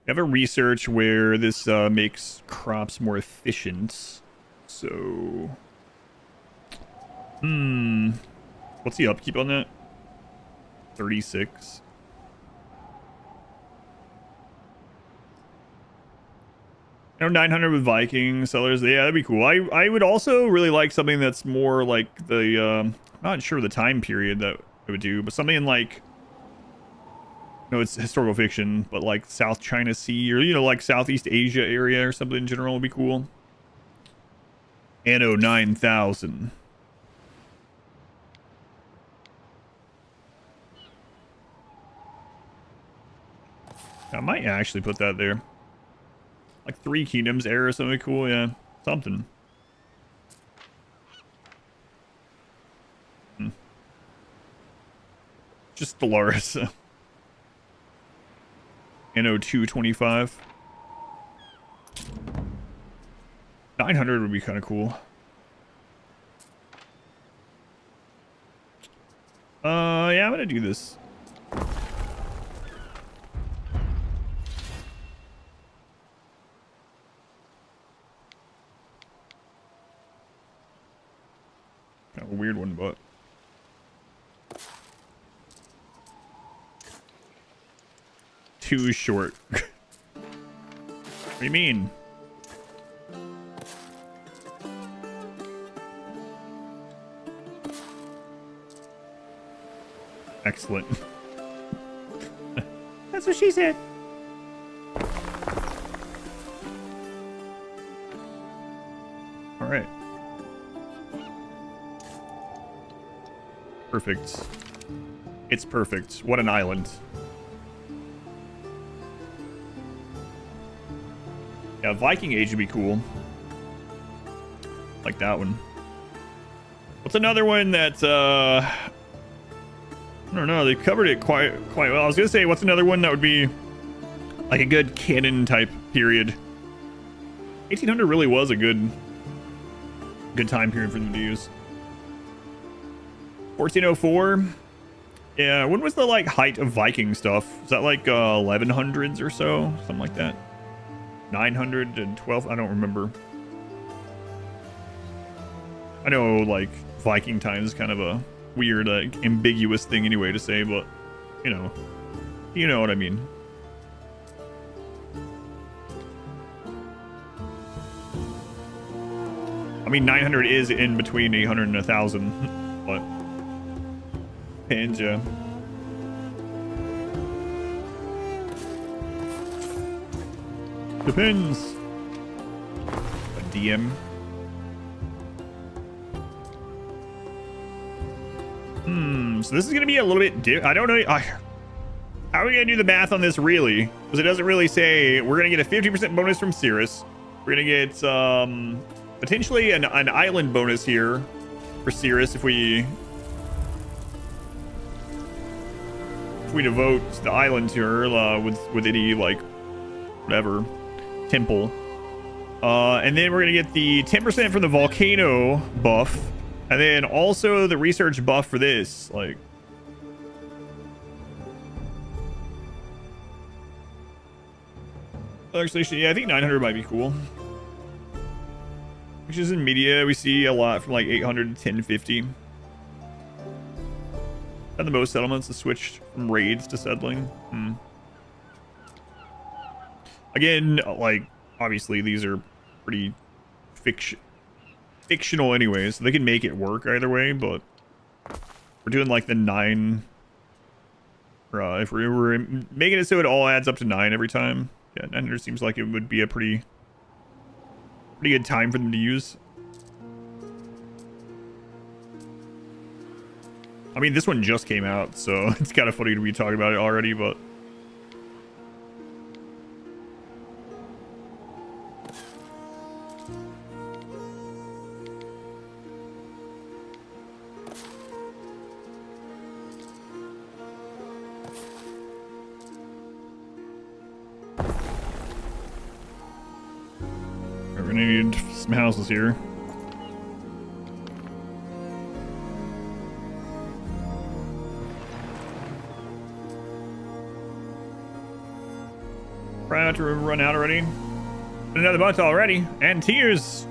We have a research where this makes crops more efficient. So... What's the upkeep on that? 36. You know, 900 with Viking sellers. Yeah, that'd be cool. I would also really like something that's more like the... I'm not sure the time period that it would do, but something like... No, it's historical fiction, but like South China Sea or, you know, like Southeast Asia area or something in general would be cool. Anno 9000. I might actually put that there. Like 3 Kingdoms era or something cool, yeah. Something. Just Dolores. Anno 225. 900 would be kind of cool. Yeah, I'm gonna do this. Kind of a weird one, but too short. What do you mean? Excellent. That's what she said. All right. Perfect. It's perfect. What an island. Yeah, Viking Age would be cool. Like that one. What's another one that, I don't know, they covered it quite well. I was gonna say, what's another one that would be like a good canon type period? 1800 really was a good time period for them to use. 1404. Yeah, when was the like height of Viking stuff? Is that like 1100s or so? Something like that. 912? I don't remember. I know like Viking time is kind of a weird, ambiguous thing anyway to say, but you know what I mean. I mean, 900 is in between 800 and 1000, but depends, yeah. Depends. DM. So this is going to be a little bit I don't know. How are we going to do the math on this really? Because it doesn't really say. We're going to get a 50% bonus from Cirrus. We're going to get potentially an island bonus here for Cirrus if we devote the island to her with any like whatever temple. And then we're going to get the 10% from the volcano buff. And then also the research buff for this, like. Actually, yeah, I think 900 might be cool. Which is in media, we see a lot from like 800 to 1050. And the most settlements to switch from raids to settling. Again, like, obviously these are pretty fictional anyways, so they can make it work either way, but we're doing like the 9 if we're making it so it all adds up to 9 every time. Yeah, 900 seems like it would be a pretty good time for them to use. I mean, this one just came out, so it's kind of funny to be talking about it already, but we're gonna need some houses here. Probably about to run out already. Been another month already, and tears.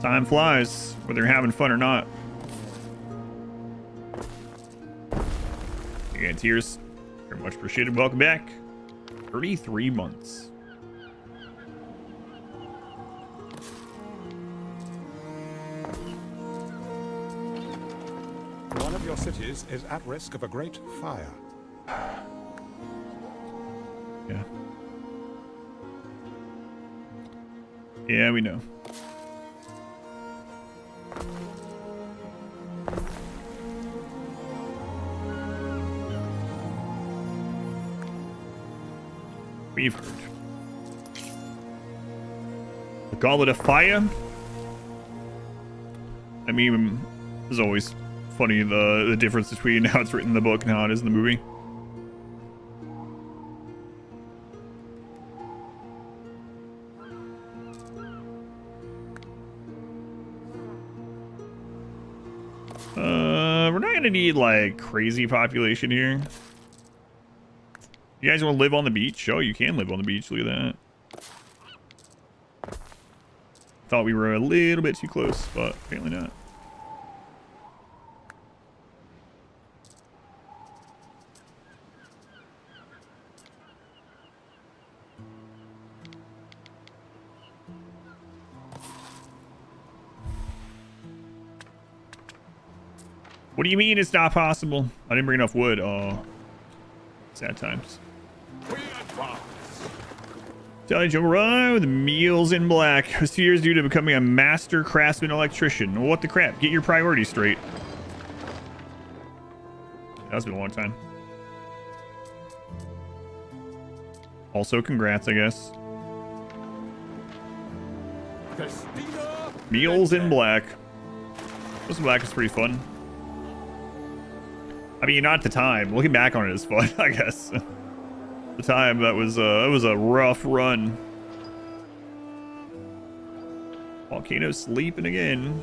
Time flies, whether you're having fun or not. Again, tears, very much appreciated. Welcome back. 33 months. One of your cities is at risk of a great fire. Yeah. Yeah, we know. We've heard. The Gauntlet of Fire. I mean, it's always funny the difference between how it's written in the book and how it is in the movie. We're not gonna need like crazy population here. You guys want to live on the beach? Oh, you can live on the beach. Look at that. Thought we were a little bit too close, but apparently not. What do you mean it's not possible? I didn't bring enough wood. Oh, sad times. Telling Joe Run with meals in black. Was 2 years due to becoming a master craftsman electrician. What the crap? Get your priorities straight. That's been a long time. Also, congrats, I guess. Meals in black. Meals in black is pretty fun. I mean, not at the time. Looking back on it is fun, I guess. The time that was a rough run. Volcano sleeping again.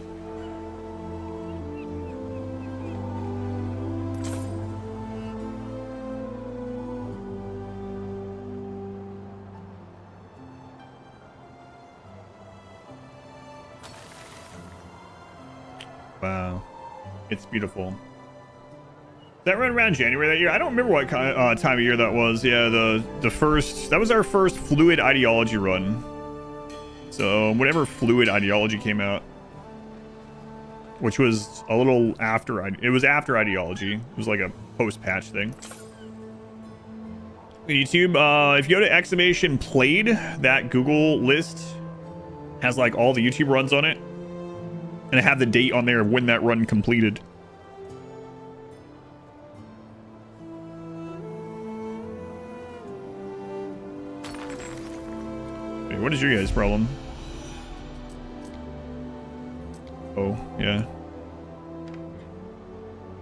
Wow, it's beautiful. That run around January that year? I don't remember what time of year that was. Yeah, that was our first fluid ideology run. So whatever fluid ideology came out, which was a little after. It was after ideology. It was like a post-patch thing. YouTube, if you go to exclamation played, that Google list Has like all the YouTube runs on it. And I have the date on there of when that run completed. Hey, what is your guys' problem? Oh, yeah.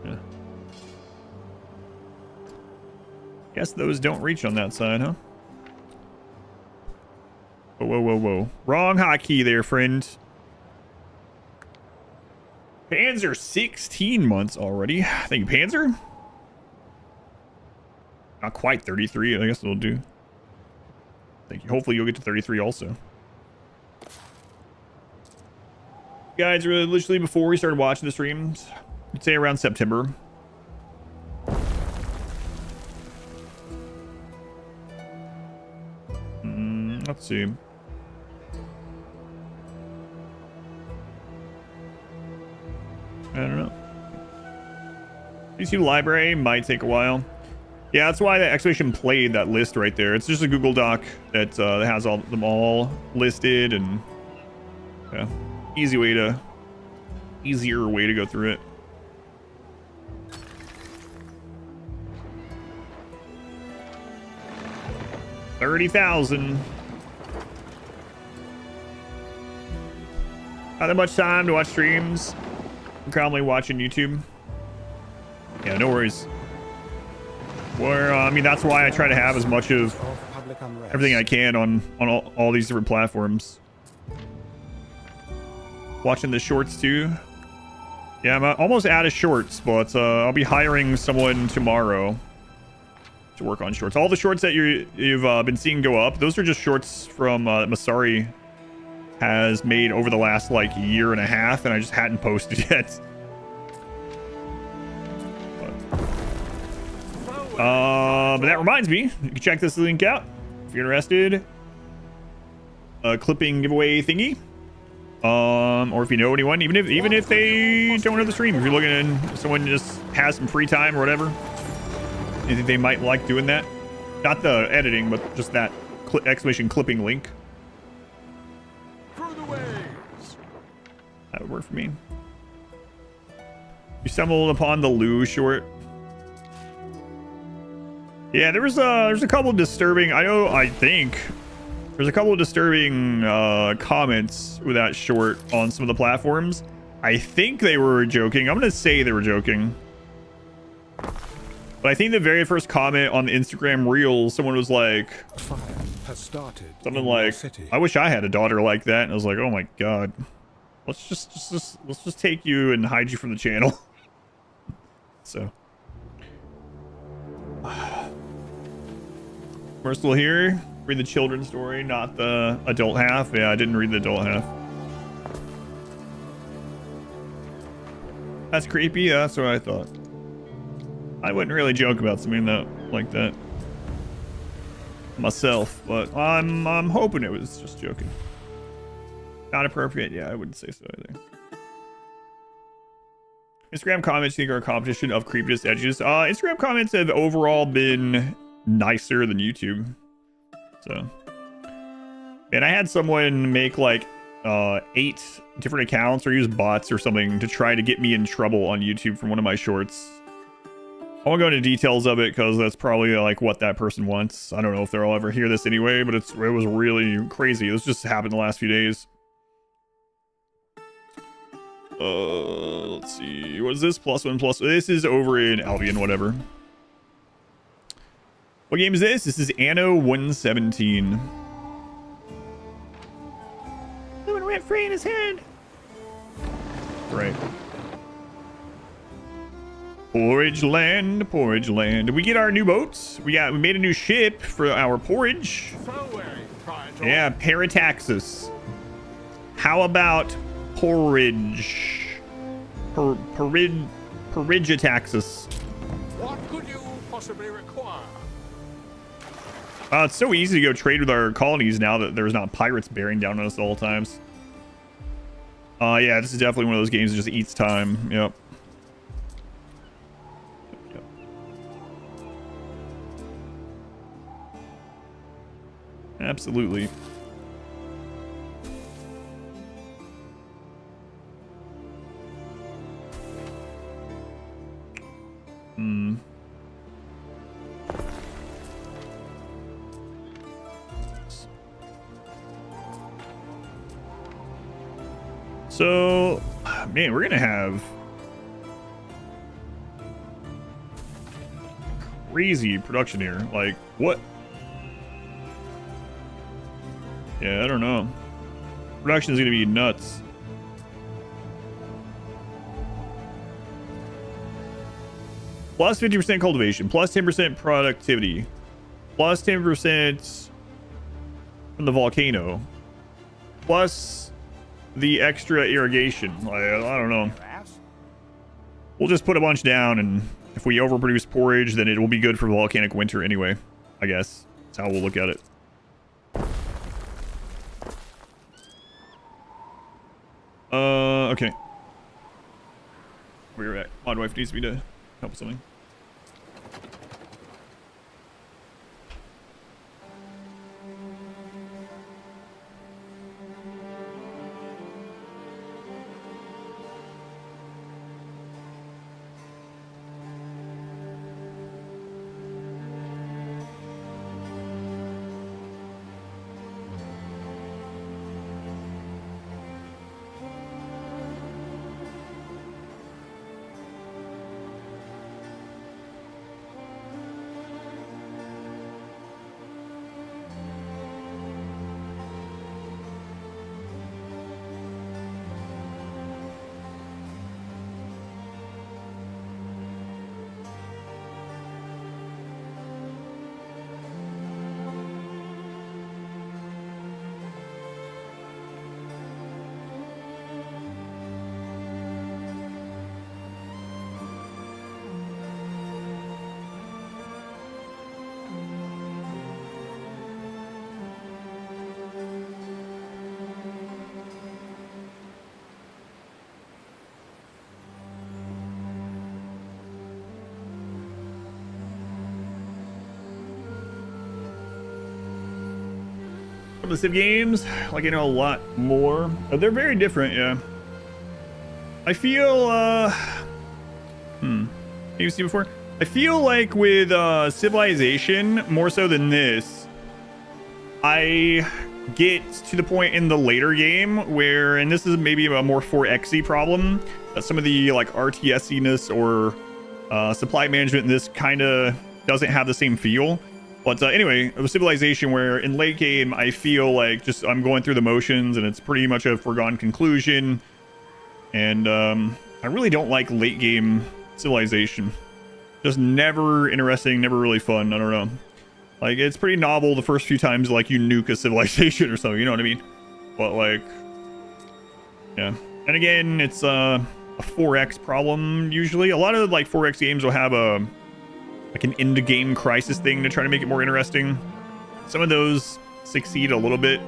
Yeah. Guess those don't reach on that side, huh? Whoa, whoa, whoa, whoa. Wrong hotkey there, friend. Panzer 16 months already. Thank you, Panzer. Not quite 33. I guess it'll do. Thank you. Hopefully you'll get to 33 also. Guys, literally before we started watching the streams, I'd say around September. Let's see. I don't know. YouTube library might take a while. Yeah, that's why the expedition played that list right there. It's just a Google Doc that has them all listed, and yeah, easier way to go through it. $30,000. Not that much time to watch streams. I'm currently watching YouTube. Yeah, no worries. Where I mean, that's why I try to have as much of everything I can on all these different platforms. Watching the shorts too. Yeah, I'm almost out of shorts, but I'll be hiring someone tomorrow to work on shorts. All the shorts that you've been seeing go up, those are just shorts from Masari has made over the last like year and a half, and I just hadn't posted yet. But that reminds me, you can check this link out if you're interested. A clipping giveaway thingy. Or if you know anyone, even if they don't know the stream, if you're looking at someone just has some free time or whatever, you think they might like doing that? Not the editing, but just that exclamation clipping link. Through the waves. That would work for me. You stumbled upon the Lou short. Yeah, there's a couple of disturbing. I think there's a couple of disturbing comments with that short on some of the platforms. I think they were joking. I'm gonna say they were joking. But I think the very first comment on the Instagram reel, someone was like, fire has started something like, "I wish I had a daughter like that." And I was like, "Oh my god, let's just take you and hide you from the channel." So, we're still here. Read the children's story, not the adult half. Yeah, I didn't read the adult half. That's creepy. Yeah, that's what I thought. I wouldn't really joke about something like that myself, but I'm hoping it was just joking. Not appropriate. Yeah, I wouldn't say so either. Instagram comments think are a competition of creepiest edges. Instagram comments have overall been nicer than YouTube. So, and I had someone make like 8 different accounts or use bots or something to try to get me in trouble on YouTube from one of my shorts. I won't go into details of it because that's probably like what that person wants. I don't know if they'll ever hear this anyway, but it was really crazy. This just happened the last few days. Let's see. What is this? +1+? This is over in Albion, whatever. What game is this? This is Anno 117. Someone went free in his hand. Right. Porridge land, porridge land. Did we get our new boats? We made a new ship for our porridge. Yeah, Parataxis. How about porridge? Porridgeataxis. What could you possibly require? It's so easy to go trade with our colonies now that there's not pirates bearing down on us at all times. Yeah, this is definitely one of those games that just eats time. Yep. Absolutely. So, man, we're gonna have crazy production here. Like, what? Yeah, I don't know. Production is gonna be nuts. Plus 50% cultivation, plus 10% productivity, plus 10% from the volcano, plus the extra irrigation. I don't know. We'll just put a bunch down, and if we overproduce porridge, then it will be good for volcanic winter anyway. I guess that's how we'll look at it. Okay. We're at. My wife needs me to help with something. The Civ games, like, I know a lot more. They're very different, yeah. I feel, you see before? I feel like with Civilization, more so than this, I get to the point in the later game where, and this is maybe a more 4X-y problem, that some of the like RTS-iness or supply management in this kind of doesn't have the same feel. But anyway, a Civilization where in late game, I feel like just I'm going through the motions and it's pretty much a foregone conclusion. And I really don't like late game Civilization. Just never interesting, never really fun. I don't know. Like, it's pretty novel the first few times, like, you nuke a civilization or something, you know what I mean? But, like, yeah. And again, it's a 4X problem, usually. A lot of, like, 4X games will have a, like, an end-game crisis thing to try to make it more interesting. Some of those succeed a little bit.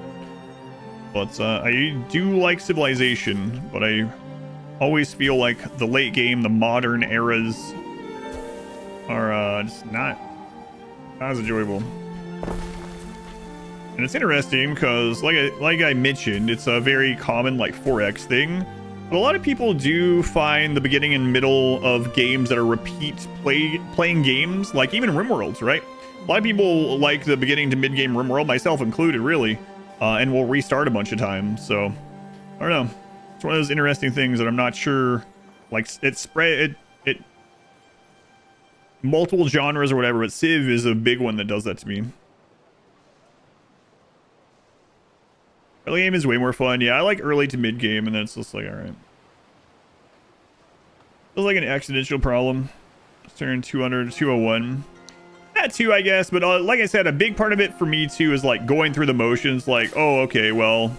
But I do like Civilization, but I always feel like the late game, the modern eras, are just not as enjoyable. And it's interesting because, like I mentioned, it's a very common like 4X thing. But a lot of people do find the beginning and middle of games that are repeat playing games, like even RimWorlds, right? A lot of people like the beginning to mid-game RimWorld, myself included, really, and will restart a bunch of times. So I don't know. It's one of those interesting things that I'm not sure. Like, it multiple genres or whatever, but Civ is a big one that does that to me. Early game is way more fun. Yeah, I like early to mid game, and then it's just like, all right. Feels like an accidental problem. Let's turn 200 to 201. That too, I guess, but like I said, a big part of it for me too is like going through the motions. Like, oh, okay, well,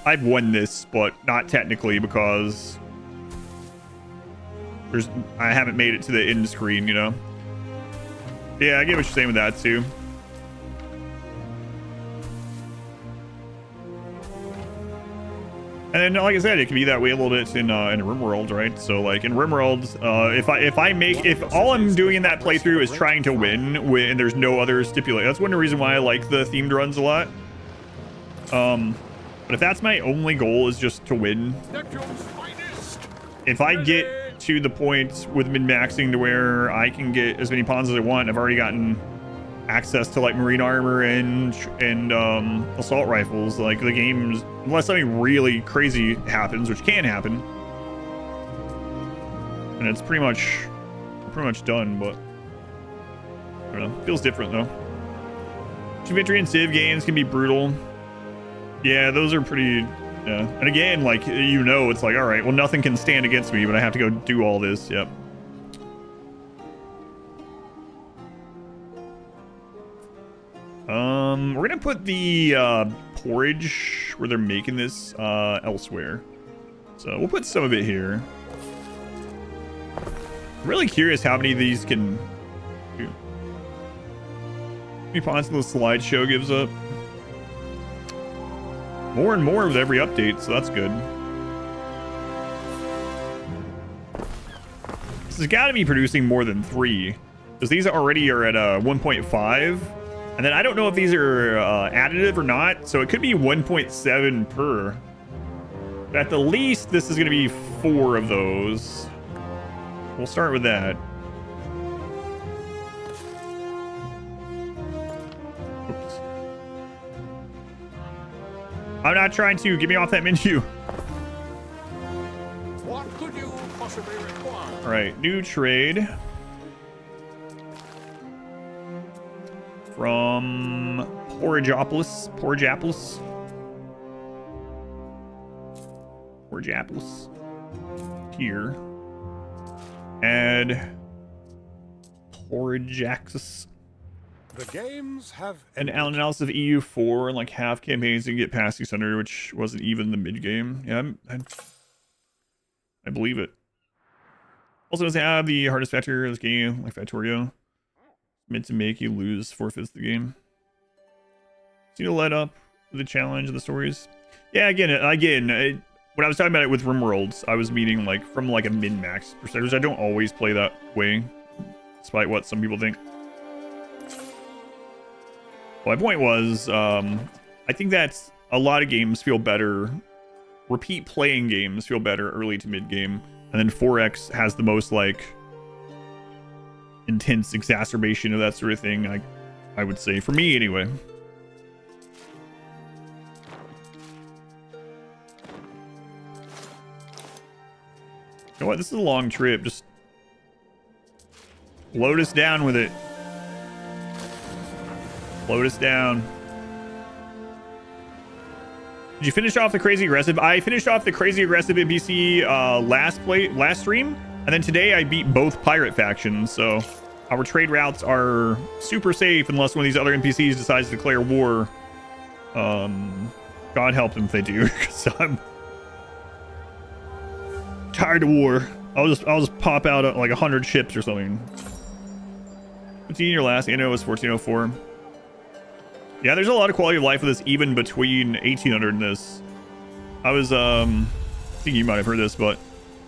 I've won this, but not technically because I haven't made it to the end screen, you know? Yeah, I get what you're saying with that too. And then, like I said, it can be that way a little bit in RimWorld, right? So, like in RimWorld, if all I'm doing in that playthrough is trying to win, and there's no other stipulation, that's one reason why I like the themed runs a lot. But if that's my only goal is just to win, if I get to the point with min-maxing to where I can get as many pawns as I want, I've already gotten access to like marine armor and assault rifles. Like the game's, unless something really crazy happens, which can happen, and it's pretty much done. But I don't know, feels different though. Victory and Civ games can be brutal. Yeah, those are pretty. Yeah, and again, like it's like, all right, well, nothing can stand against me, but I have to go do all this. Yep. We're gonna put the porridge where they're making this elsewhere. So we'll put some of it here. I'm really curious how many of these can do. How many points the slideshow gives up. More and more with every update, so that's good. This has got to be producing more than 3, because these already are at 1.5. And then I don't know if these are additive or not, so it could be 1.7 per. But at the least, this is going to be 4 of those. We'll start with that. Oops. I'm not trying to. Get me off that menu. What could you possibly require? All right, new trade. From Porridgeopolis. Here. Add Porridgeaxis. The games have An analysis of EU4 and like half campaigns and get past 600, which wasn't even the mid game. Yeah, I believe it. Also doesn't have the hardest factor of this game, like Factorio. Meant to make you lose 4/5 of the game. So you let up the challenge of the stories. Yeah, again, when I was talking about it with RimWorlds, I was meaning like from like a min-max perspective. I don't always play that way, despite what some people think. Well, my point was, I think that a lot of games feel better. Repeat playing games feel better early to mid game, and then 4X has the most like intense exacerbation of that sort of thing, I would say, for me anyway. You know what, this is a long trip. Just load us down with it. Load us down. Did you finish off the crazy aggressive? I finished off the crazy aggressive NPC last stream, and then today I beat both pirate factions, so our trade routes are super safe unless one of these other NPCs decides to declare war. God help them if they do, because I'm tired of war. I'll just pop out like 100 ships or something. 15 your last anno was 1404. Yeah, there's a lot of quality of life with this, even between 1800 and this. I was thinking you might have heard this, but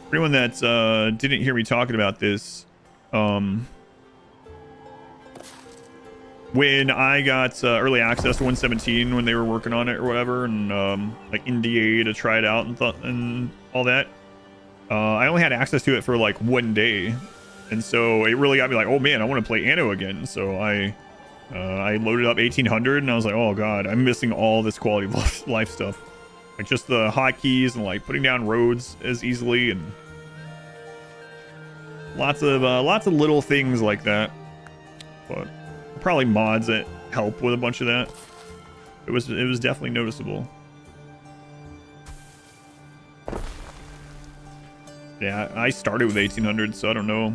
for anyone that didn't hear me talking about this, when I got early access to 117 when they were working on it or whatever, and like NDA to try it out and all that, I only had access to it for like 1 day, and so it really got me like, oh man, I want to play Anno again. So I loaded up 1800 and I was like, oh god, I'm missing all this quality of life stuff, like just the hotkeys and like putting down roads as easily, and lots of little things like that. But probably mods that help with a bunch of that. It was definitely noticeable. Yeah, I started with 1800, so I don't know.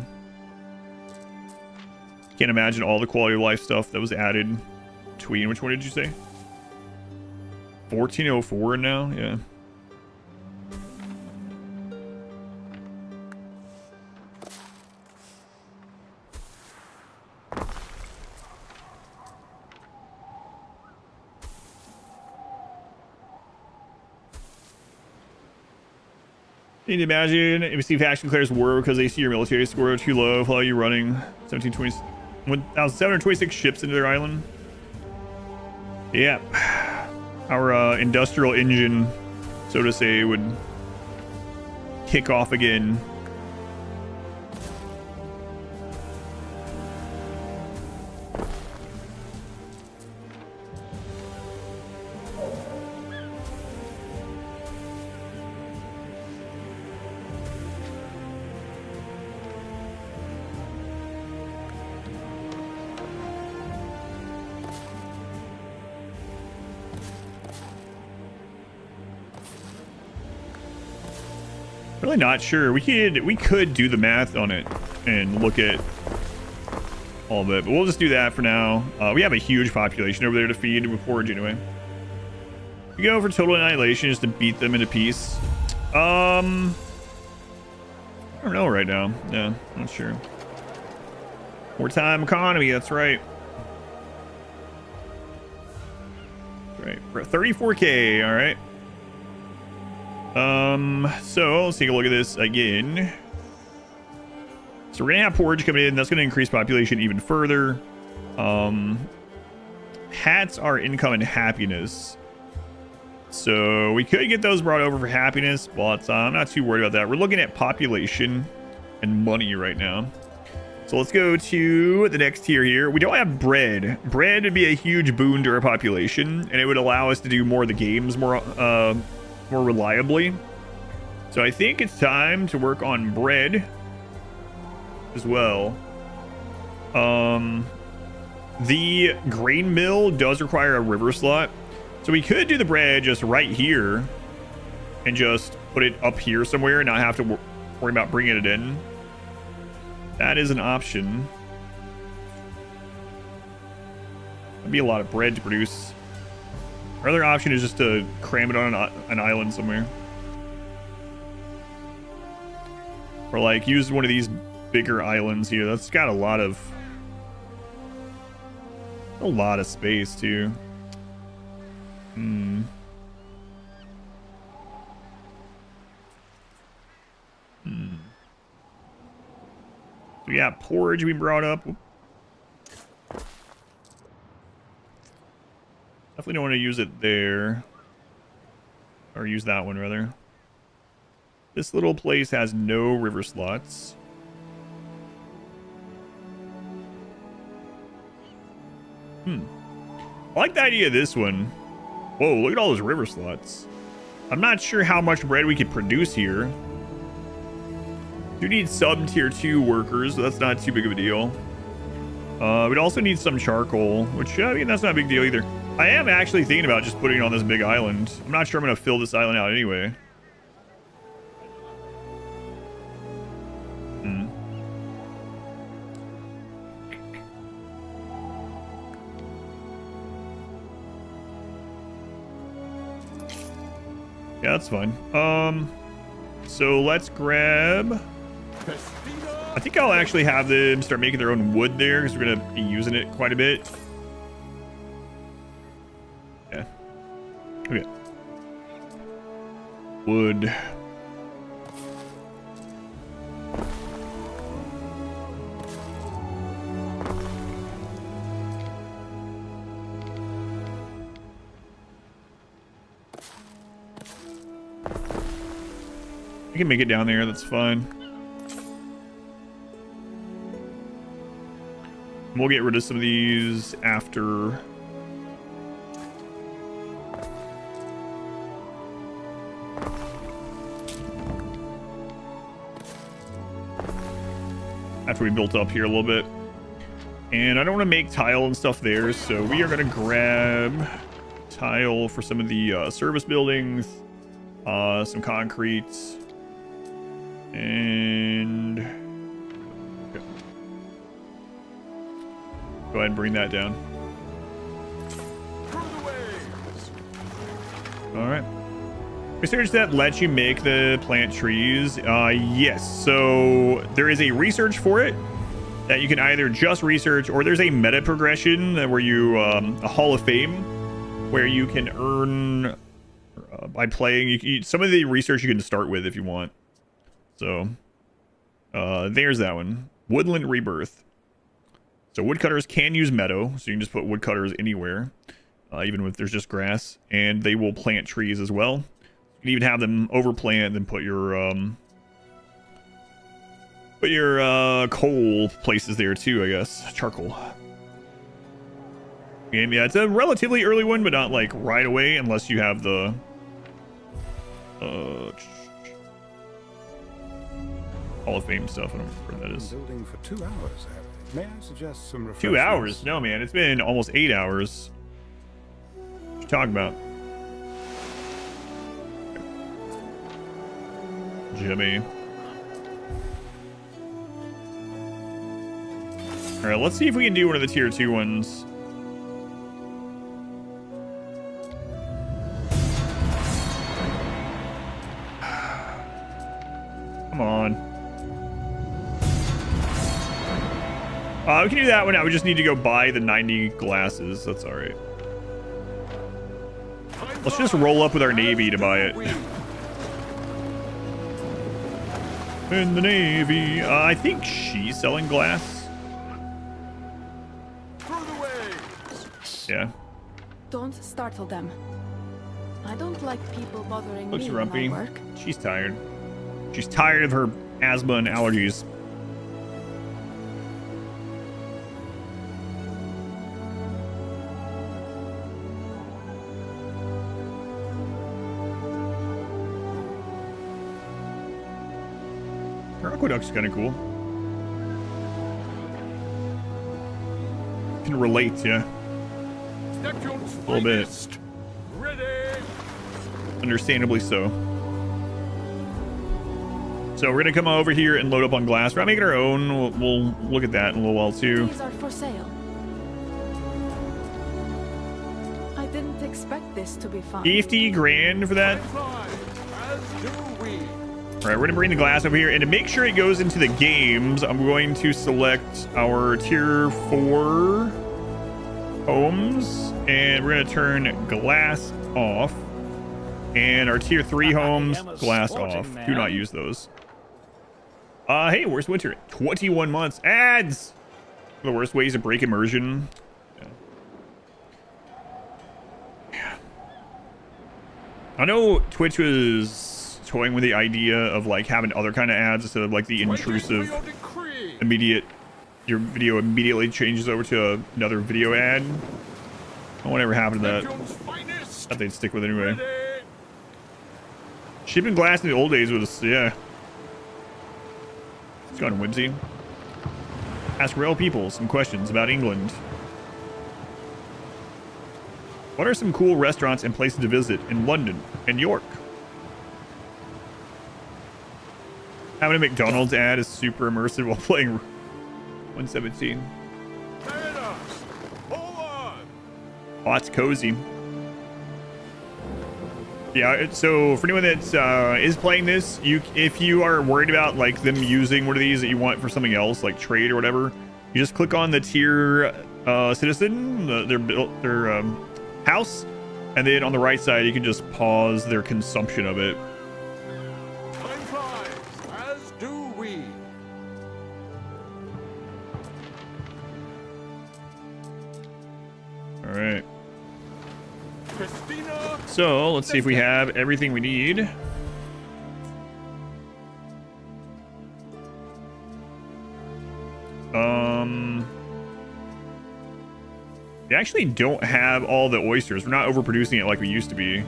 Can't imagine all the quality of life stuff that was added between. Which one did you say? 1404 now? Yeah. Can you imagine if you see faction declares war because they see your military score too low while you're running 1,726 ships into their island? Yeah. Our industrial engine, so to say, would kick off again. Really not sure. We could do the math on it and look at all of it, but we'll just do that for now. We have a huge population over there to feed with forage anyway. We go for total annihilation just to beat them into peace. I don't know right now. Yeah, not sure. Wartime economy, that's right. Right, 34K, all right. So let's take a look at this again. So we're gonna have porridge coming in. That's gonna increase population even further. Hats are income and happiness. So we could get those brought over for happiness, but I'm not too worried about that. We're looking at population and money right now. So let's go to the next tier here. We don't have bread. Bread would be a huge boon to our population, and it would allow us to do more of the games more reliably. So I think it's time to work on bread as well. The grain mill does require a river slot, so we could do the bread just right here and just put it up here somewhere and not have to worry about bringing it in. That is an option. That'd be a lot of bread to produce. Our other option is just to cram it on an island somewhere, or like use one of these bigger islands here. That's got a lot of space too. So yeah, porridge we brought up. Definitely don't want to use it there, or use that one rather. This little place has no river slots. I like the idea of this one. Whoa, look at all those river slots. I'm not sure how much bread we could produce here. You need some tier 2 workers, so that's not too big of a deal. We'd also need some charcoal, which, I mean, that's not a big deal either. I am actually thinking about just putting it on this big island. I'm not sure I'm going to fill this island out anyway. Yeah, that's fine. So let's grab... I think I'll actually have them start making their own wood there, because we're going to be using it quite a bit. Yeah. Okay. Wood. I can make it down there, that's fine. We'll get rid of some of these after. After we built up here a little bit. And I don't want to make tile and stuff there, so we are going to grab tile for some of the service buildings, some concrete, and okay. Go ahead and bring that down. All right. Research that lets you make the plant trees. Yes. So there is a research for it that you can either just research, or there's a meta progression where you a Hall of Fame where you can earn by playing. Some of the research you can start with if you want. So there's that one. Woodland Rebirth. So woodcutters can use meadow, so you can just put woodcutters anywhere, even if there's just grass, and they will plant trees as well. You can even have them overplant and then put your coal places there too, I guess. Charcoal. And yeah, it's a relatively early one, but not like right away unless you have the Hall of Fame stuff. I don't remember what that is. Building for 2 hours. May I suggest some refreshments? 2 hours? No, man. It's been almost 8 hours. What you talking about? Jimmy. All right, let's see if we can do one of the tier 2 ones. Come on. We can do that one now. We just need to go buy the 90 glasses. That's all right. Let's just roll up with our Navy to buy it. In the Navy. I think she's selling glass. Yeah. Don't startle them. I don't like people bothering Looks me rumpy. when I work. She's tired. She's tired of her asthma and allergies. Her aqueduct's kind of cool. Can relate, yeah. A little bit. Understandably so. So we're gonna come over here and load up on glass. We're not making our own. We'll look at that in a little while too. These are for sale. I didn't expect this to be fun. 50 grand for that. All right, we're gonna bring the glass over here, and to make sure it goes into the games, I'm going to select our tier 4 homes, and we're gonna turn glass off, and our tier 3 homes, glass off. Do not use those. Hey, where's winter? 21 months. Ads! The worst ways to break immersion. Yeah. I know Twitch was toying with the idea of like having other kind of ads instead of like the intrusive immediate, your video immediately changes over to another video ad. I don't want ever happen to that. Thought they'd stick with it anyway. Shipping glass in the old days was, yeah. It's gone whimsy. Ask real people some questions about England. What are some cool restaurants and places to visit in London and York? Having a McDonald's ad is super immersive while playing 117. Oh, it's cozy. Yeah, so for anyone that is playing this, if you are worried about like them using one of these that you want for something else, like trade or whatever, you just click on the tier citizen, their house, and then on the right side you can just pause their consumption of it. All right. So let's see if we have everything we need. We actually don't have all the oysters. We're not overproducing it like we used to be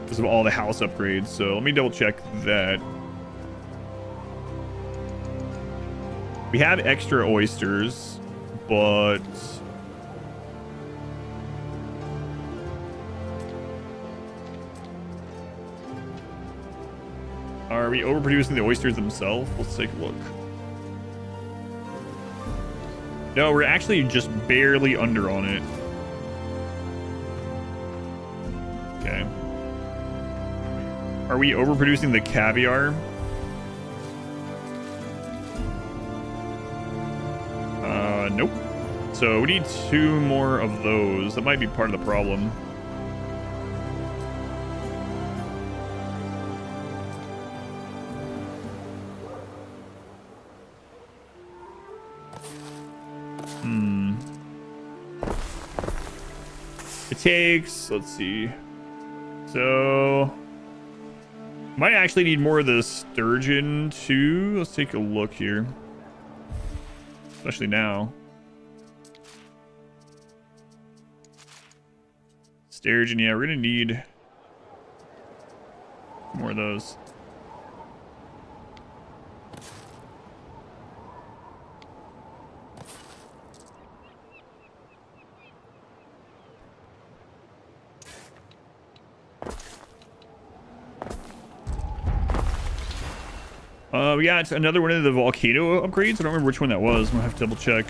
because of all the house upgrades. So let me double check that. We have extra oysters, but are we overproducing the oysters themselves? Let's take a look. No, we're actually just barely under on it. Okay. Are we overproducing the caviar? Nope. So we need 2 more of those. That might be part of the problem. It takes, let's see. So might actually need more of the sturgeon too. Let's take a look here. Especially now. Sturgeon, yeah, we're gonna need more of those. We got another one of the Volcano upgrades. I don't remember which one that was. I'm gonna have to double check.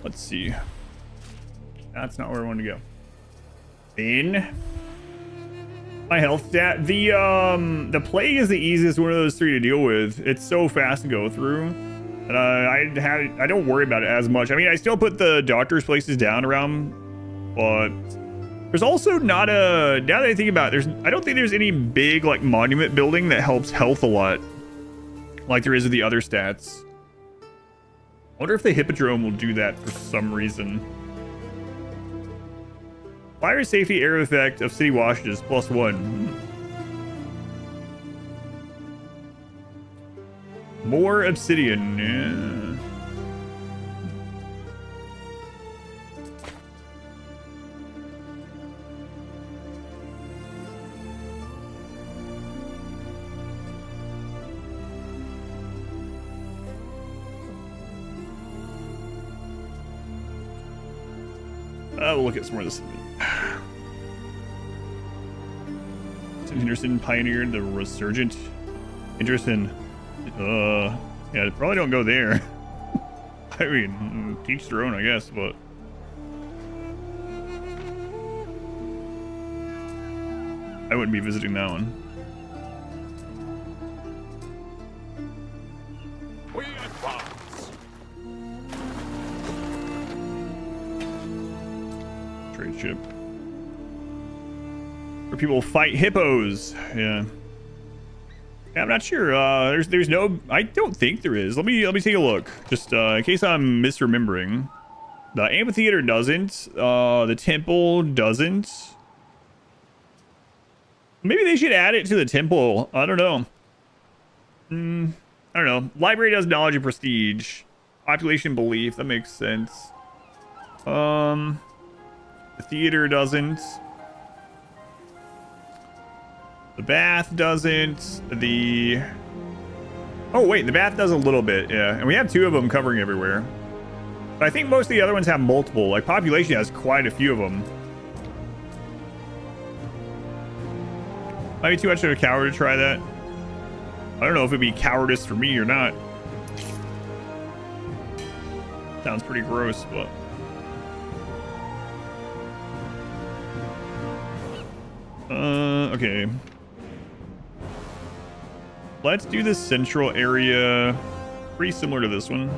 Let's see. That's not where I wanted to go. In my health stat. The plague is the easiest one of those three to deal with. It's so fast to go through. And I don't worry about it as much. I mean, I still put the doctor's places down around, but there's also not a, now that I think about it, I don't think there's any big like monument building that helps health a lot like there is with the other stats. I wonder if the Hippodrome will do that for some reason. Fire safety area effect of city washes +1. More obsidian. Yeah. We'll look at some more of this. Henderson pioneered the resurgent interest in yeah, probably don't go there. I mean, teach their own, I guess, but I wouldn't be visiting that one. We advance. Trade ship. Where people fight hippos. Yeah. Yeah, I'm not sure. There's no, I don't think there is. Let me take a look. Just in case I'm misremembering. The amphitheater doesn't. The temple doesn't. Maybe they should add it to the temple. I don't know. I don't know. Library does knowledge and prestige. Population belief. That makes sense. The theater doesn't. The bath doesn't. The... Oh, wait. The bath does a little bit. Yeah. And we have 2 of them covering everywhere. But I think most of the other ones have multiple. Like, population has quite a few of them. Might be too much of a coward to try that. I don't know if it'd be cowardice for me or not. Sounds pretty gross, but... okay. Let's do this central area. Pretty similar to this one.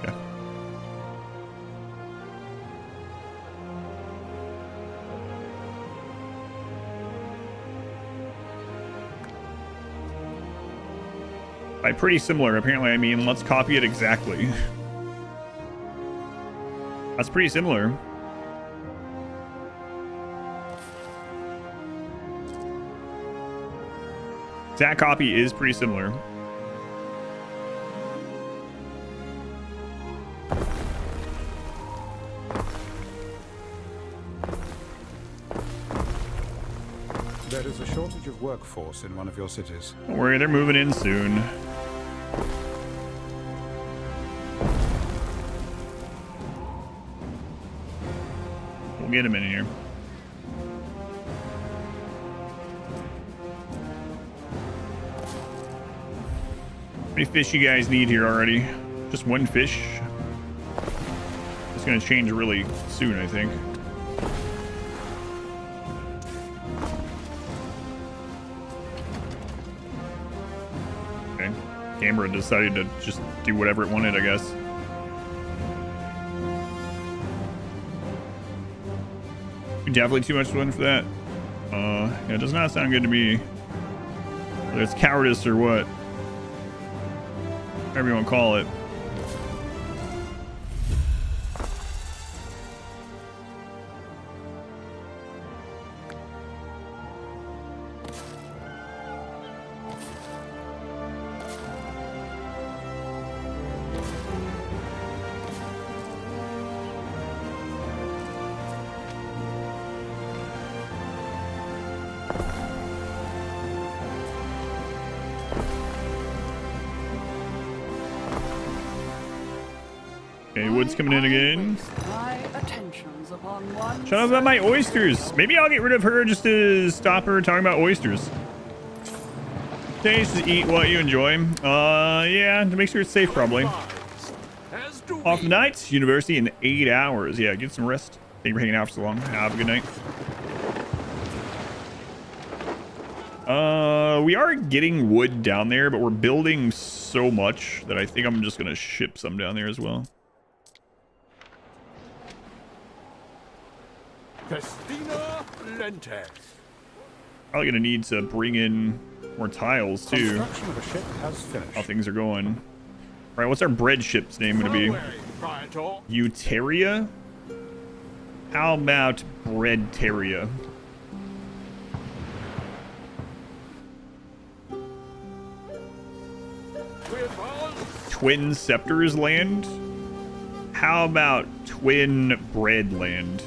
Yeah. By pretty similar, apparently I mean let's copy it exactly. That's pretty similar. Exact copy is pretty similar. There is a shortage of workforce in one of your cities. Don't worry, they're moving in soon. We'll get them in here. How many fish you guys need here already? Just 1 fish? It's gonna change really soon, I think. Okay. Camera decided to just do whatever it wanted, I guess. Definitely too much wind for that. Yeah, it does not sound good to me. Whether it's cowardice or what. Whatever you want to call it. Okay, wood's coming in again. My attentions upon one. Shut up about my oysters. Maybe I'll get rid of her just to stop her talking about oysters. Just eat what you enjoy. Yeah, to make sure it's safe, probably. Off night, university in 8 hours. Yeah, get some rest. Thank you for hanging out for so long. Have a good night. We are getting wood down there, but we're building so much that I think I'm just gonna ship some down there as well. Festina Lentes. Probably gonna need to bring in more tiles too. Construction of a ship has finished. How things are going. All right, what's our bread ship's name gonna be? Terraria? How about Bread Terraria? Twin Scepters Land? How about Twin Bread Land?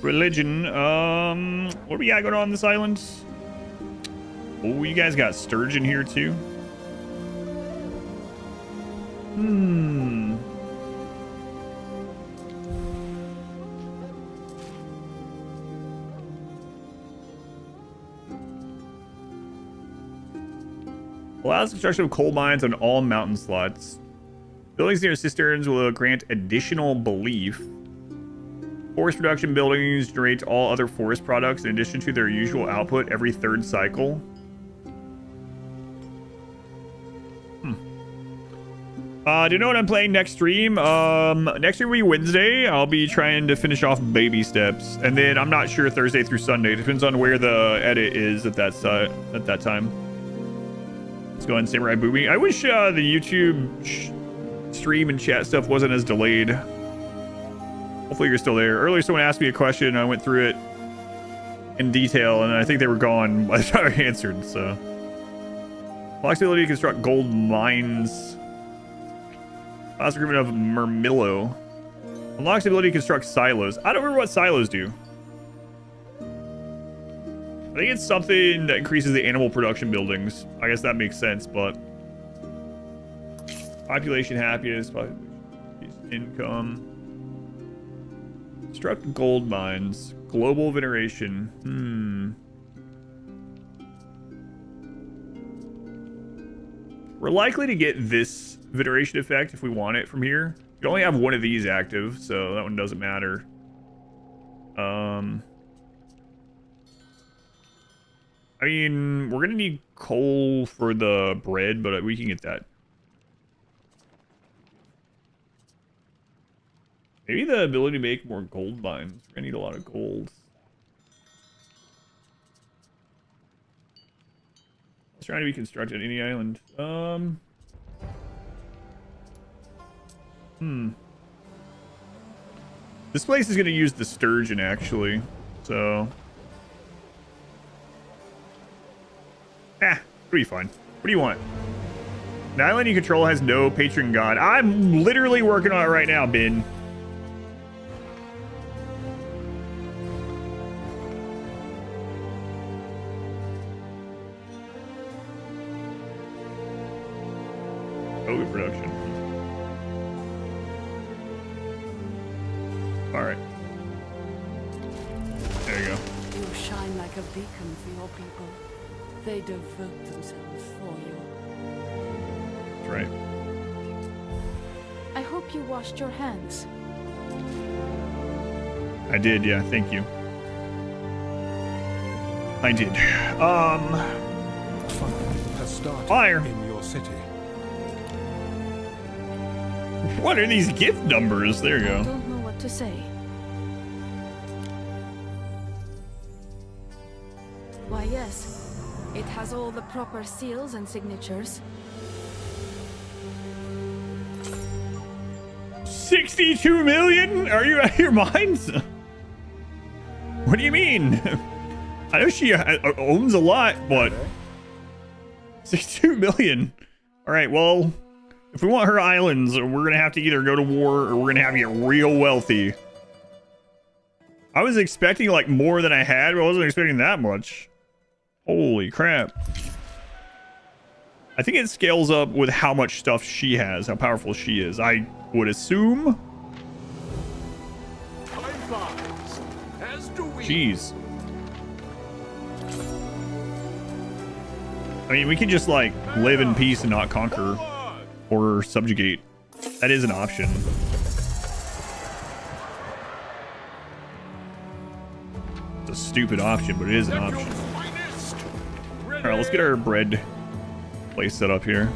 Religion, what do we got going on this island? Oh, you guys got sturgeon here too? Allows construction of coal mines on all mountain slots. Buildings near cisterns will grant additional belief. Forest production buildings generate all other forest products in addition to their usual output every 3rd cycle. Do you know what I'm playing next stream? Next stream will be Wednesday. I'll be trying to finish off Baby Steps, and then I'm not sure Thursday through Sunday. Depends on where the edit is at that time. Let's go ahead and Samurai Booby. I wish the YouTube stream and chat stuff wasn't as delayed. Hopefully you're still there. Earlier someone asked me a question and I went through it in detail, and I think they were gone by the time I answered. So, flexibility to construct gold mines. Last agreement of Mermillo. Unlocks ability to construct silos. I don't remember what silos do. I think it's something that increases the animal production buildings. I guess that makes sense, but population happiness, income. Construct gold mines. Global veneration. We're likely to get this veneration effect if we want it from here. You only have one of these active, so that one doesn't matter. I mean, we're gonna need coal for the bread, but we can get that. Maybe the ability to make more gold mines. We're gonna need a lot of gold. It's trying to be constructed on any island. This place is gonna use the sturgeon actually, so. It'll be fine. What do you want? An island you control has no patron god. I'm literally working on it right now, Ben. Overproduction. Alright. There you go. You shine like a beacon for your people. They devote themselves for you. That's right. I hope you washed your hands. I did, yeah, thank you. I did. Has started Fire in your city. What are these gift numbers? There you go. I don't know what to say. Why, yes. It has all the proper seals and signatures. 62 million? Are you out of your minds? What do you mean? I know she owns a lot, but 62 million. All right, well, if we want her islands, we're gonna have to either go to war or we're gonna have to get real wealthy. I was expecting like more than I had, but I wasn't expecting that much. Holy crap. I think it scales up with how much stuff she has, how powerful she is. I would assume. Time flies, as do we. Jeez. I mean, we can just like live in peace and not conquer or subjugate. That is an option. It's a stupid option, but it is an option. All right, let's get our bread place set up here.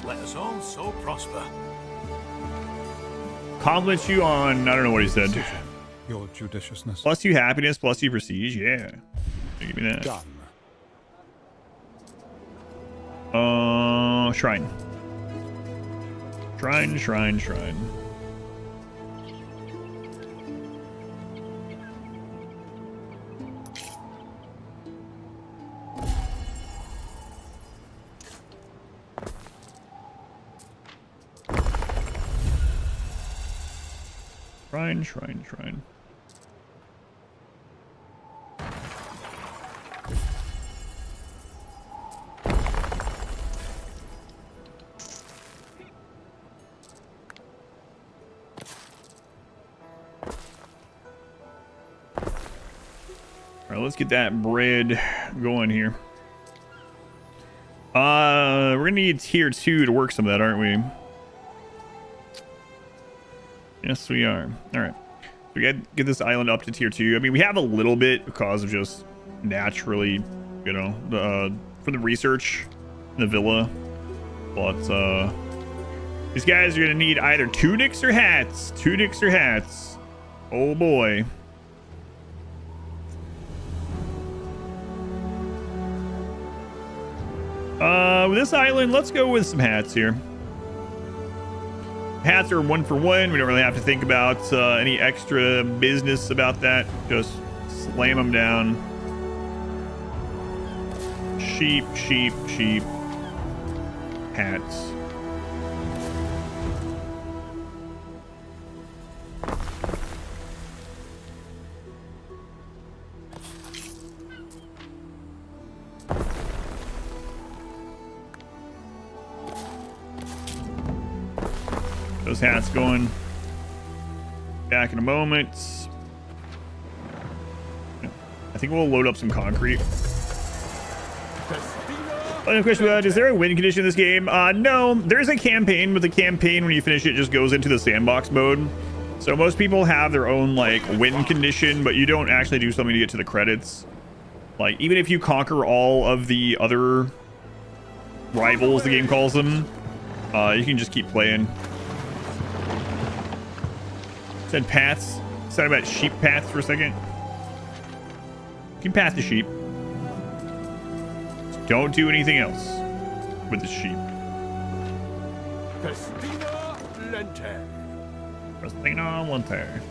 Let us all so prosper. Compliments you on, I don't know what he said. Your judiciousness. Plus you happiness, plus you prestige. Yeah. Give me that. Done. Shrine. Shrine. Shrine. All right, let's get that bread going here. We're gonna need tier 2 to work some of that, aren't we? Yes, we are. All right, we got to get this island up to tier 2. I mean, we have a little bit because of just naturally, you know, for the research in the villa. But these guys are gonna need either tunics or hats. Oh boy. With this island, let's go with some hats here. Hats are 1 for 1. We don't really have to think about any extra business about that. Just slam them down. Sheep. Hats. Those hats going. Back in a moment. I think we'll load up some concrete. Final question about, is there a win condition in this game? No, there's a campaign, but the campaign, when you finish it, just goes into the sandbox mode. So most people have their own like win condition, but you don't actually do something to get to the credits. Like, even if you conquer all of the other rivals, the game calls them, you can just keep playing. Said paths. Said about sheep paths for a second. You can path the sheep. Just don't do anything else with the sheep. Festina Lente.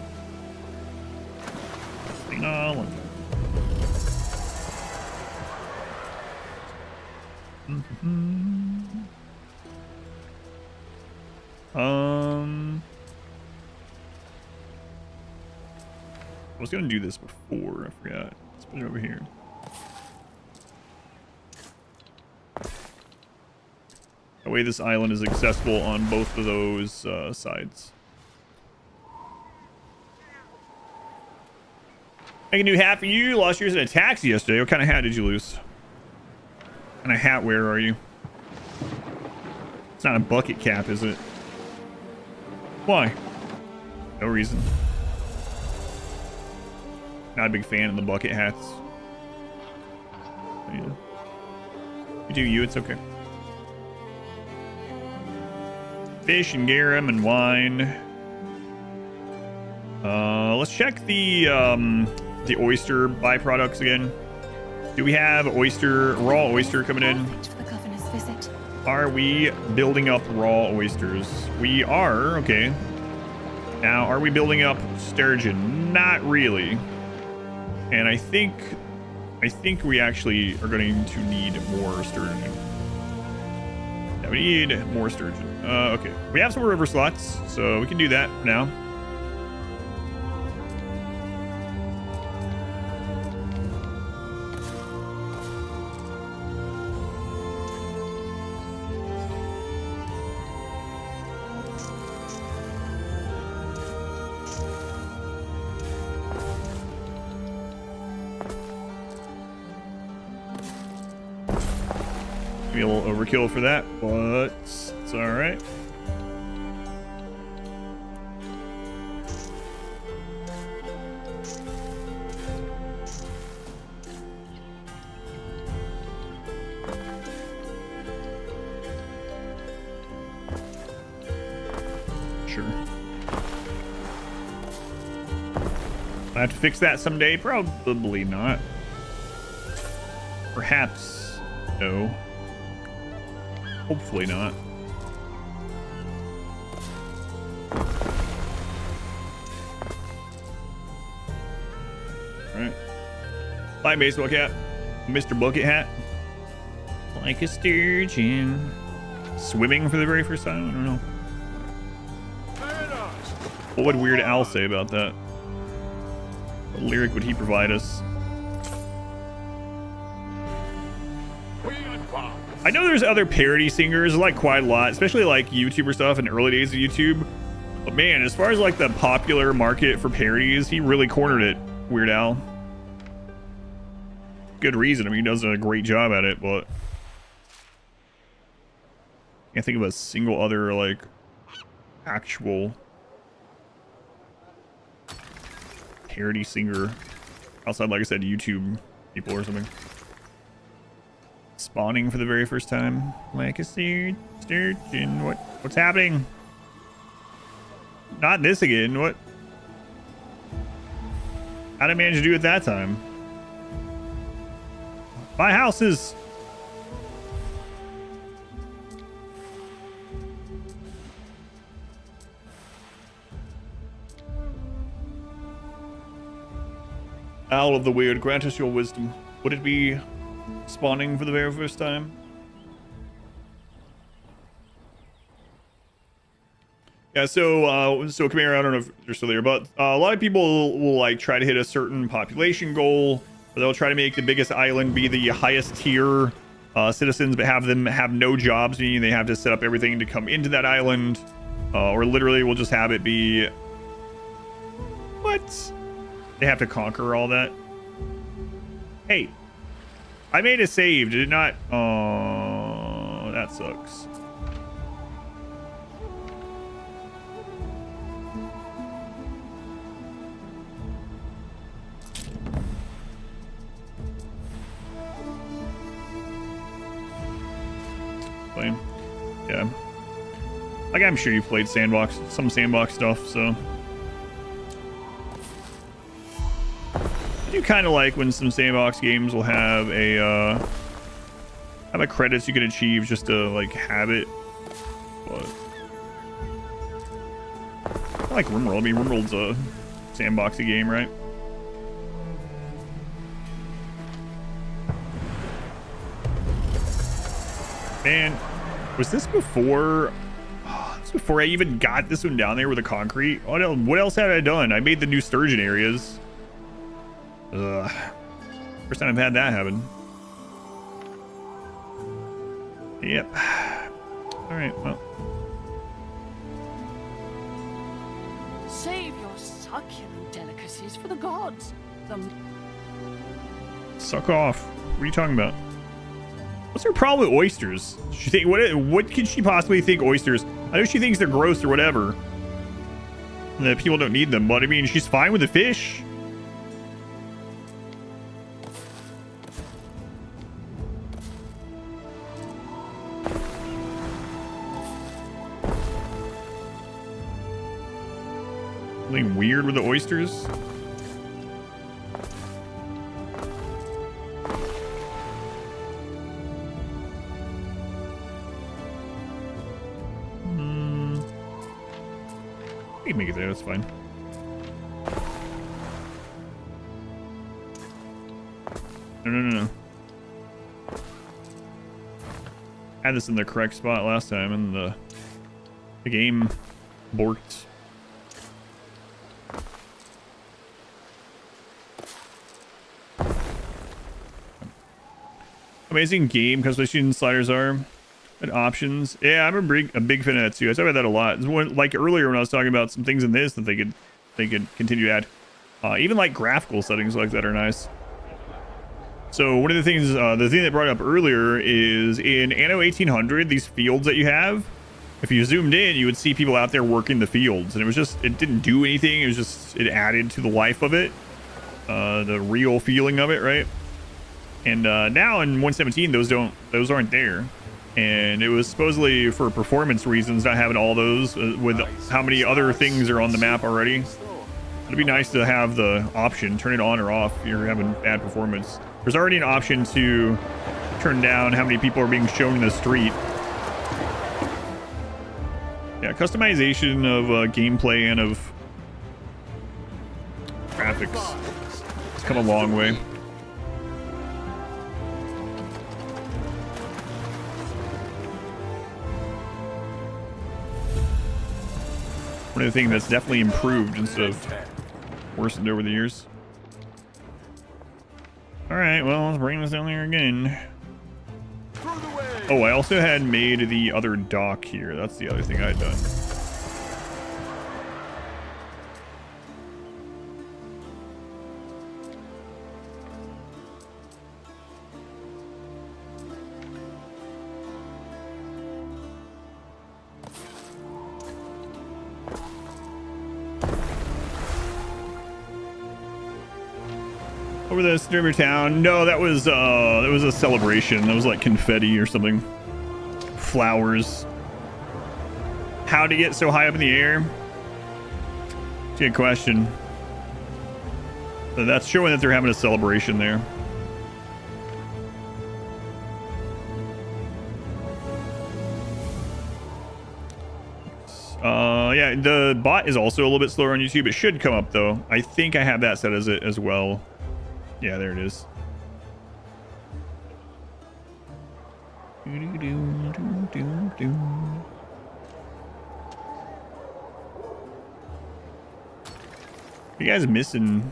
I was gonna do this before, I forgot. Let's put it over here. That way this island is accessible on both of those sides. Make a new hat for you. Lost yours in a taxi yesterday. What kind of hat did you lose? What kind of hat wearer are you? It's not a bucket cap, is it? Why? No reason. Not a big fan of the bucket hats. Yeah. You do you, it's okay. Fish and garum and wine. Let's check the oyster byproducts again. Do we have raw oyster coming in? For the governor's visit. Are we building up raw oysters? We are, okay. Now, are we building up sturgeon? Not really. And I think we actually are going to need more sturgeon. Yeah, we need more sturgeon. Okay. We have some more river slots, so we can do that for now. Maybe a little overkill for that, but it's all right. Sure. I have to fix that someday. Probably not. Perhaps no. Hopefully not. All right. Bye, baseball cap. Mr. Bucket Hat. Like a sturgeon. Swimming for the very first time? I don't know. What would Weird Al say about that? What lyric would he provide us? I know there's other parody singers, like quite a lot, especially like YouTuber stuff in the early days of YouTube. But man, as far as like the popular market for parodies, he really cornered it, Weird Al. Good reason. I mean, he does a great job at it, but I can't think of a single other like actual parody singer outside, like I said, YouTube people or something. Spawning for the very first time. Like a sturgeon. What's happening? Not this again. What? How did I manage to do it that time? My houses. Owl of the Weird, grant us your wisdom. Would it be spawning for the very first time? Yeah, so Chimera, I don't know if you're still there, but a lot of people will like try to hit a certain population goal, or they'll try to make the biggest island be the highest tier citizens, but have them have no jobs, meaning they have to set up everything to come into that island, or literally we'll just have it be what? They have to conquer all that. Hey, I made a save, did it not? Oh, that sucks. Playing. Yeah. Like, I'm sure you played some sandbox stuff, so. I do kind of like when some sandbox games will have a credits you can achieve just to like have it, but I like RimWorld. I mean, RimWorld's a sandboxy game, right? Man, was this before? Oh, this was before I even got this one down there with the concrete. What else had I done? I made the new sturgeon areas. Ugh. First time I've had that happen. Yep. Alright, well. Save your succulent delicacies for the gods. Suck off. What are you talking about? What's her problem with oysters? She think what could she possibly think oysters? I know she thinks they're gross or whatever. And that people don't need them, but I mean she's fine with the fish. Something weird with the oysters? You can make it there, that's fine. No. Had this in the correct spot last time, and the game borked. Amazing game customization sliders are and options. Yeah, I'm a big fan of that too. I talk about that a lot. Like earlier when I was talking about some things in this that they could continue to add. Even like graphical settings like that are nice. So one of the things, the thing that brought up earlier is in Anno 1800, these fields that you have, if you zoomed in, you would see people out there working the fields, and it didn't do anything. It was just, it added to the life of it, the real feeling of it, right? And now in 117, those aren't there, and it was supposedly for performance reasons not having all those with how many other things are on the map already. It'd be nice to have the option, turn it on or off if you're having bad performance. There's already an option to turn down how many people are being shown in the street. Yeah, customization of gameplay and of graphics. It's come a long way. One of the things that's definitely improved instead of worsened over the years. Alright, well, let's bring this down there again. Oh, I also had made the other dock here. That's the other thing I had done. Over the River Town. No, that was a celebration. That was like confetti or something. Flowers. How to get so high up in the air? It's a good question. That's showing that they're having a celebration there. Yeah, the bot is also a little bit slower on YouTube. It should come up though. I think I have that set as well. Yeah, there it is. You guys missing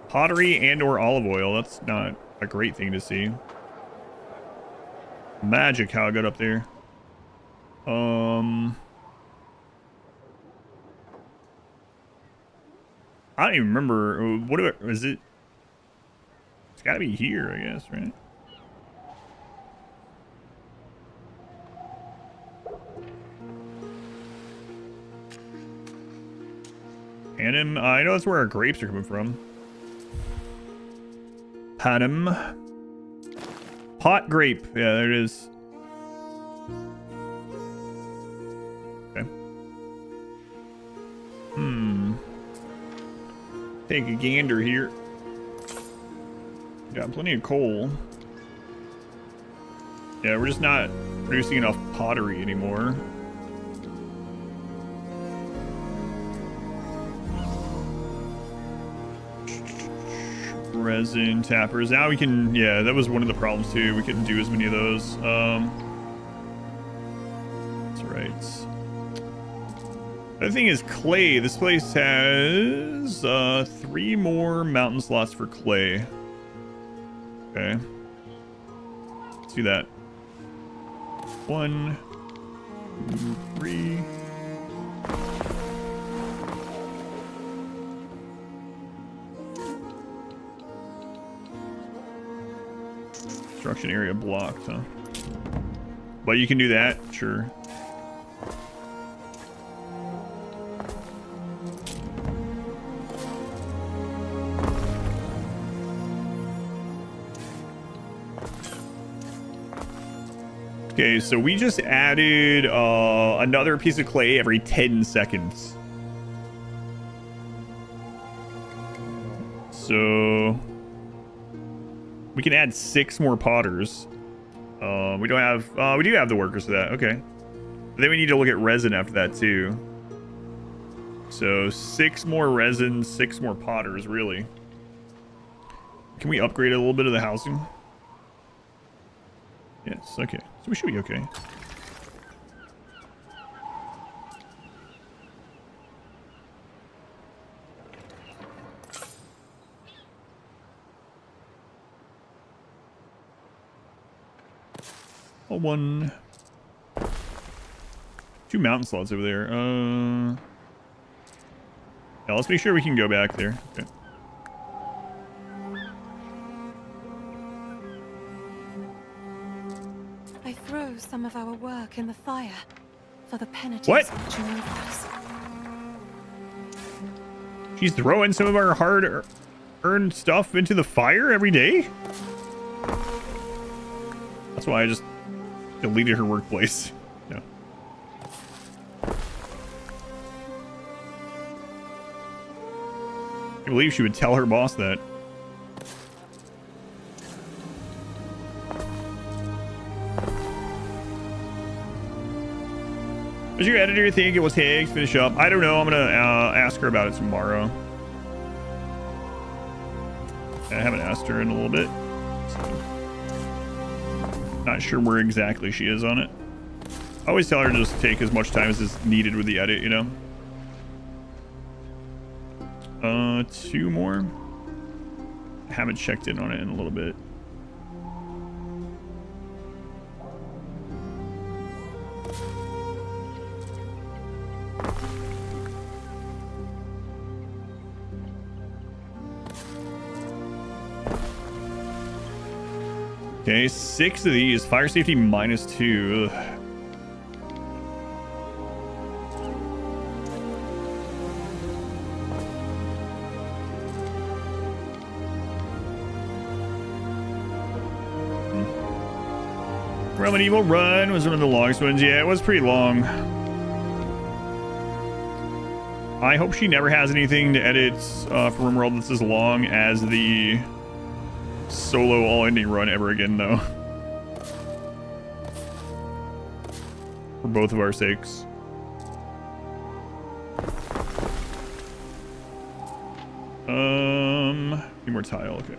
pottery and or olive oil? That's not a great thing to see. Magic how I got up there. I don't even remember. What is it? It's got to be here, I guess, right? Panem. I know that's where our grapes are coming from. Panem. Pot grape. Yeah, there it is. Okay. Take a gander here. Got plenty of coal. Yeah, we're just not producing enough pottery anymore. Resin tappers. Now we can, yeah, that was one of the problems too. We couldn't do as many of those. That's right. The thing is clay. This place has 3 more mountain slots for clay. Okay. Let's do that. 1, 2, 3. Construction area blocked, huh? But you can do that, sure. Okay, so we just added another piece of clay every 10 seconds. So we can add 6 more potters. We don't have, we do have the workers for that. Okay. But then we need to look at resin after that too. So 6 more resin, 6 more potters, really. Can we upgrade a little bit of the housing? Yes, okay. So we should be okay. Oh, one. 2 mountain slots over there. Yeah, let's make sure we can go back there. Okay. I throw some of our work in the fire for the penitents What? watching over us. She's throwing some of our hard-earned stuff into the fire every day? That's why I just deleted her workplace. Yeah. I believe she would tell her boss that. Does your editor think it will take to finish up? I don't know. I'm gonna ask her about it tomorrow. I haven't asked her in a little bit. So not sure where exactly she is on it. I always tell her to just take as much time as is needed with the edit, you know? 2 more. I haven't checked in on it in a little bit. Okay, 6 of these. Fire safety -2. Ugh. Roman Evil Run was one of the longest ones. Yeah, it was pretty long. I hope she never has anything to edit for RimWorld that's as long as the solo all-ending run ever again, though. For both of our sakes. Few more tile, okay.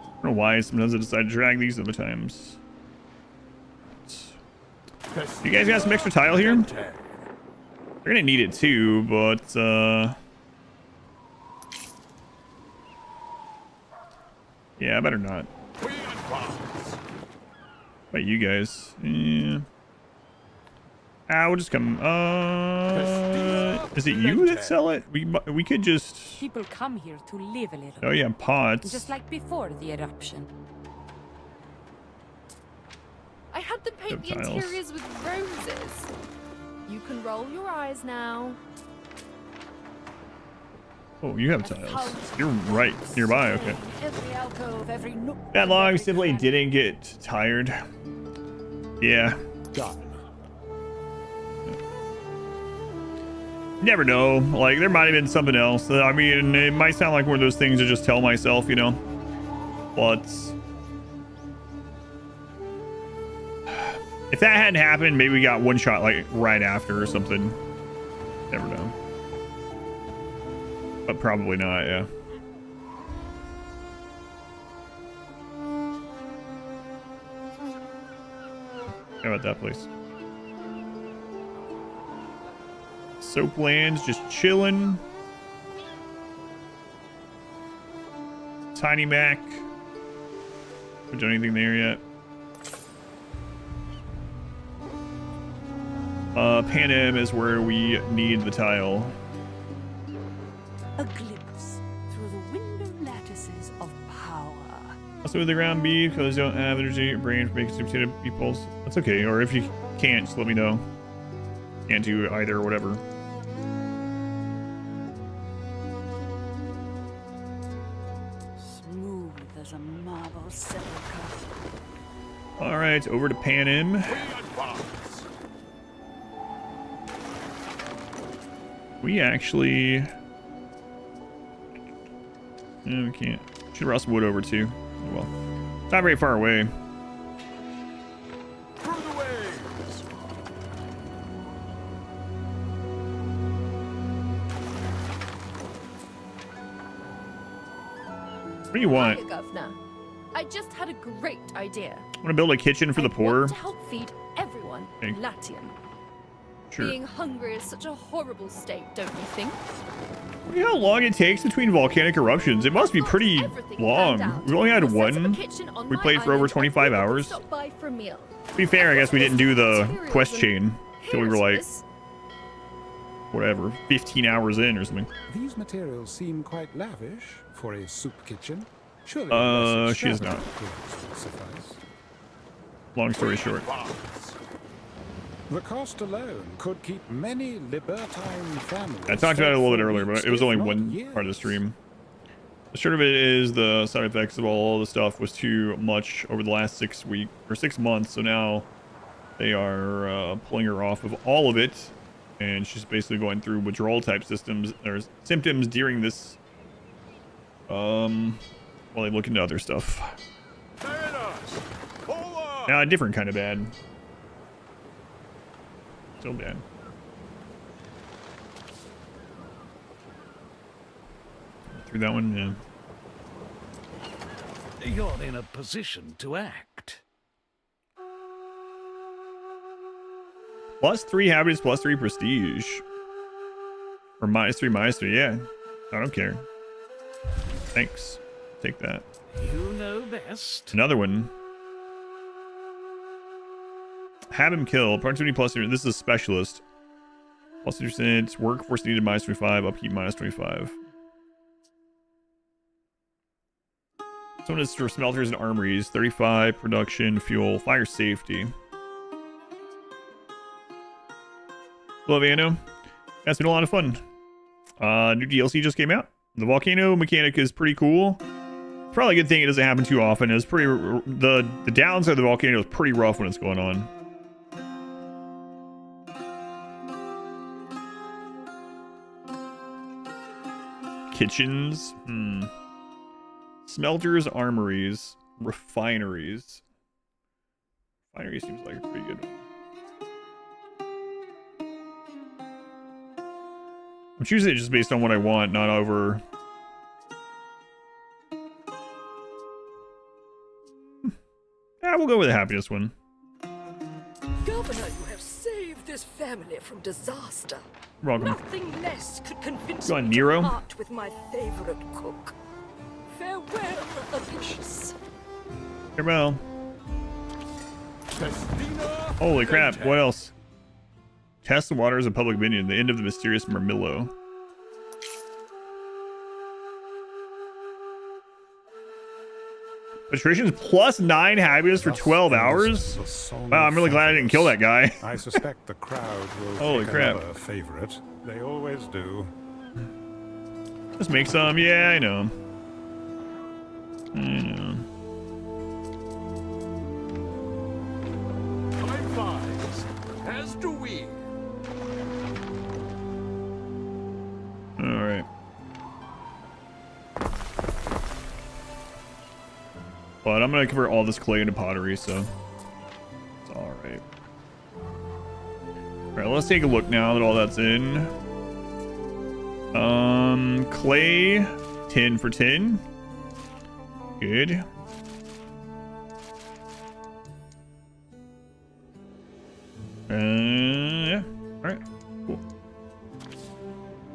I don't know why sometimes I decide to drag these other times. You guys got some extra tile here? We're gonna need it too, but yeah, I better not. But you guys, yeah. We'll just come. Is it you that sell it? We could just. People come here to live a little. Oh yeah, pots. Just like before the eruption. I had them paint the Tiles. interiors with roses. You can roll your eyes now. Oh, you have tiles. You're right nearby. Okay. Every alcove, every nook. That log simply didn't get tired. Yeah. Done. Never know. Like, there might have been something else. I mean, it might sound like one of those things to just tell myself, you know. But if that hadn't happened, maybe we got one shot like right after or something. Never know. But probably not, yeah. How about that place? Soaplands, just chilling. Tiny Mac. Haven't done anything there yet. Panem is where we need the tile. A glimpse through the window lattices of power. Also with the ground beef, because you don't have energy or brain for making potato meatballs. That's okay, or if you can't, just let me know. Can't do either or whatever. Smooth as a marble sepulchre. Alright, over to Panem. We actually... No, we can't. Should route some wood over too. Oh well. Not very far away. What do you want? Hiya, Governor. I just had a great idea. I want to build a kitchen for the I poor. want to help feed everyone in Okay. Latium. Sure. Being hungry is such a horrible state, don't you think? Look at how long it takes between volcanic eruptions. It must be pretty long. We've only had one. We played for over 25 hours. Stop by for a meal. To be fair, I guess we didn't do the quest chain until we were like, whatever, 15 hours in or something. These materials seem quite lavish for a soup kitchen. Surely She is not. Suffice. Long story short. The cost alone could keep many libertine families. I talked about it a little bit earlier, but it was only one part of the stream. The short of it is the side effects of all the stuff was too much over the last 6 months. So now they are pulling her off of all of it, and she's basically going through withdrawal type symptoms during this. While they look into other stuff. Different kind of bad. Still bad. Through that one, yeah. You're in a position to act. +3 happiness, +3 prestige. Or -3, yeah. I don't care. Thanks. Take that. You know best. Another one. Have him kill. Productivity +3. This is a specialist. +2%. Workforce needed -25. Upkeep -25. This one is for smelters and armories. 35. Production, fuel, fire safety. Love Anno. That's been a lot of fun. New DLC just came out. The volcano mechanic is pretty cool. Probably a good thing it doesn't happen too often. It's pretty the downside of the volcano is pretty rough when it's going on. Kitchens. Smelters, armories, refineries. Refinery seems like a pretty good one. I'm choosing it just based on what I want, not over. Yeah, we'll go with the happiness one. Governor, you have saved this family from disaster. You're welcome. Nothing less could convince Go on, me Nero. to part with my favorite cook. Farewell, Alicious. Farewell. Holy crap, what else? Test the waters of public opinion, the end of the mysterious Murmillo. Patricians +9 happiness for 12 hours? Wow, I'm really glad I didn't kill that guy. I suspect the crowd will Holy pick crap. another favorite. They always do. Just make some, yeah, I know. I know. Time flies, as do we. Alright. But I'm gonna convert all this clay into pottery, so it's alright. Alright, let's take a look now that all that's in. Clay, 10 for 10. Good. Yeah. Alright, cool.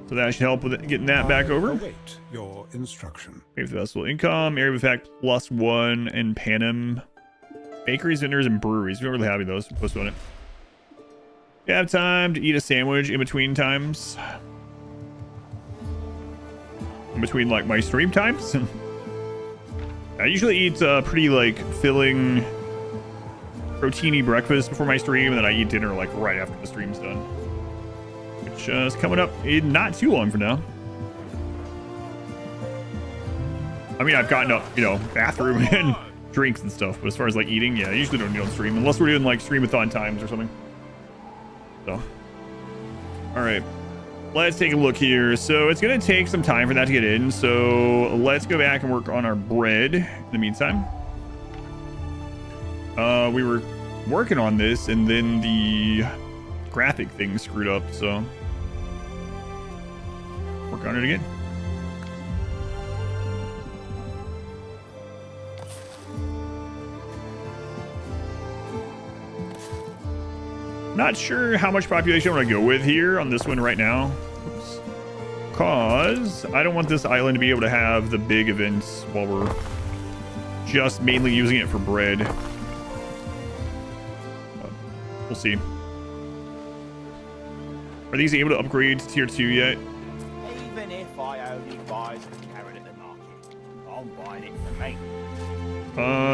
So that should help with it, getting that back over. Await your instruction. Wave the vessel income, area of effect +1, and Panem. Bakeries, vendors, and breweries. We don't really have any of those. Postpone it. You have time to eat a sandwich in between times. In between, like, my stream times. I usually eat pretty, like, filling, proteiny breakfast before my stream, and then I eat dinner, like, right after the stream's done. Which is coming up in not too long from now. I mean, I've gotten up, you know, bathroom and drinks and stuff, but as far as, like, eating, yeah, I usually don't eat on stream, unless we're doing, like, streamathon times or something. So, alright. Let's take a look here. So it's going to take some time for that to get in. So let's go back and work on our bread in the meantime. We were working on this and then the graphic thing screwed up. So work on it again. Not sure how much population I want to go with here on this one right now. Oops. Cause I don't want this island to be able to have the big events while we're just mainly using it for bread. But we'll see. Are these able to upgrade to tier 2 yet? Even if I only buy some carrot at the market, I'm buying it for me.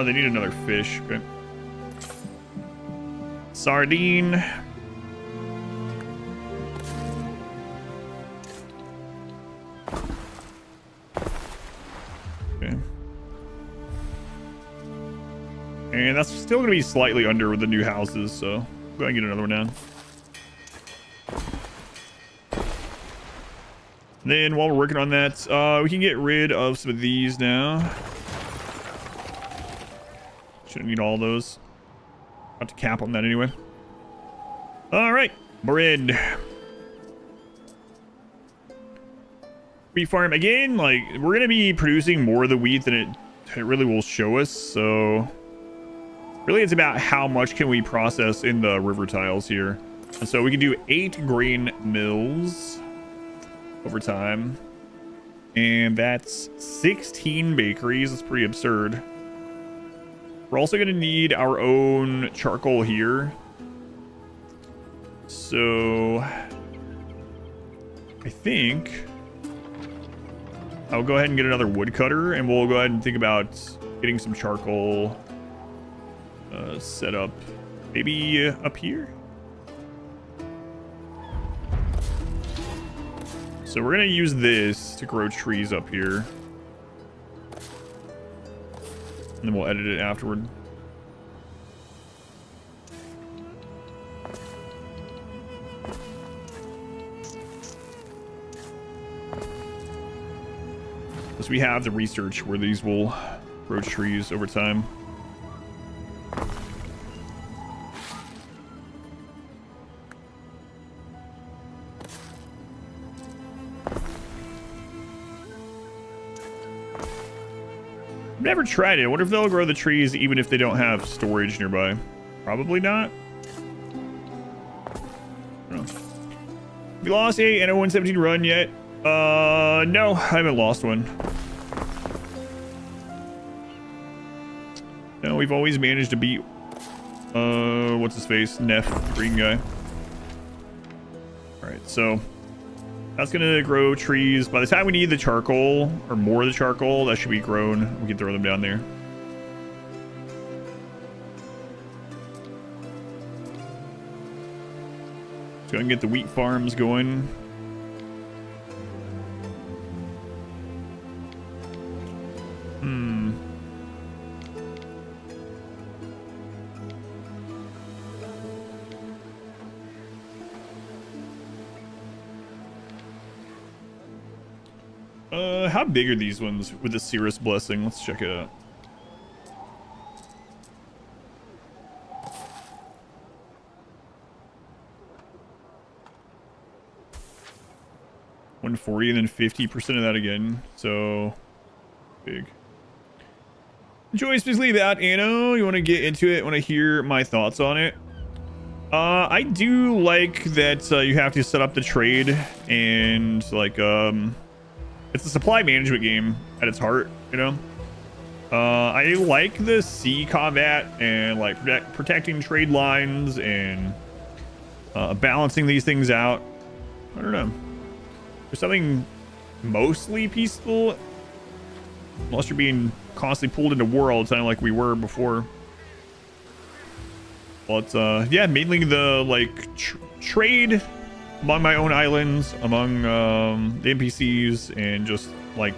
They need another fish. Okay. Sardine. Okay. And that's still going to be slightly under with the new houses, so go ahead and get another one down. Then while we're working on that, we can get rid of some of these now. Shouldn't need all those. About to cap on that anyway. All right, bread. Wheat farm again. Like, we're gonna be producing more of the wheat than it really will show us. So really, it's about how much can we process in the river tiles here. And so we can do 8 grain mills over time, and that's 16 bakeries. That's pretty absurd. We're also going to need our own charcoal here. So I think I'll go ahead and get another woodcutter, and we'll go ahead and think about getting some charcoal set up maybe up here. So we're going to use this to grow trees up here. And then we'll edit it afterward. Because we have the research where these will grow trees over time. Never tried it. I wonder if they'll grow the trees even if they don't have storage nearby. Probably not. I don't know. Have you lost a Anno 117 run yet? No, I haven't lost one. No, we've always managed to beat what's his face? Neff, the green guy. Alright, so that's gonna grow trees. By the time we need the charcoal, or more of the charcoal, that should be grown. We can throw them down there. Let's go and get the wheat farms going. How big are these ones with the Cirrus Blessing? Let's check it out. $140 and then 50% of that again. So big. Joyce, please leave out Anno. You want to get into it? Want to hear my thoughts on it? I do like that you have to set up the trade and like it's a supply management game at its heart, you know. I like the sea combat and like protecting trade lines and balancing these things out. I don't know. There's something mostly peaceful, unless you're being constantly pulled into war all the time like we were before. But yeah, mainly the like trade among my own islands, among the NPCs, and just like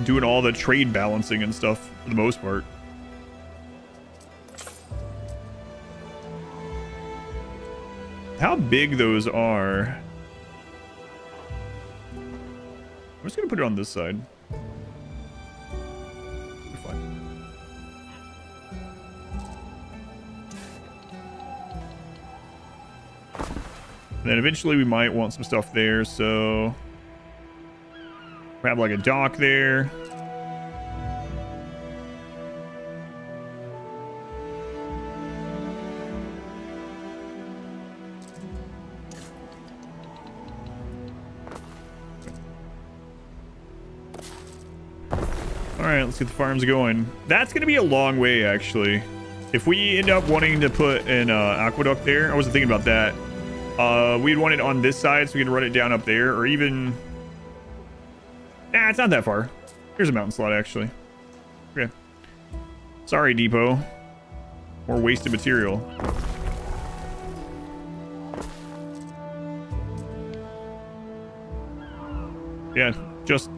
doing all the trade balancing and stuff for the most part. How big those are. I'm just gonna put it on this side. Then eventually we might want some stuff there, so we have like a dock there. right, let's get the farms going. That's going to be a long way, actually. If we end up wanting to put an aqueduct there, I wasn't thinking about that. We'd want it on this side so we can run it down up there, or even... Nah, it's not that far. Here's a mountain slot, actually. Okay. Sorry, depot. More wasted material. Yeah, just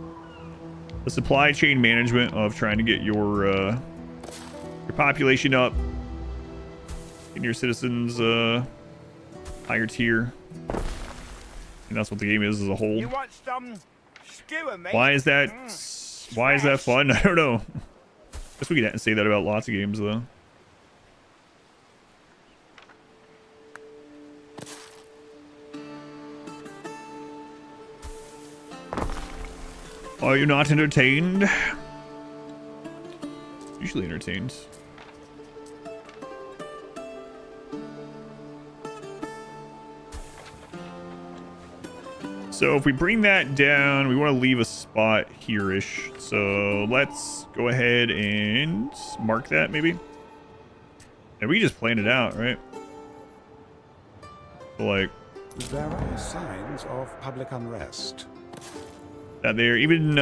the supply chain management of trying to get your population up, and your citizens higher tier. And that's what the game is as a whole. You want some skewer, mate? Why is that? Why is that fun? I don't know. Guess we could say that about lots of games, though. Are you not entertained? Usually entertained. So if we bring that down, we want to leave a spot here-ish. So let's go ahead and mark that, maybe. And we just planned it out, right? So like... There are signs of public unrest. That there, even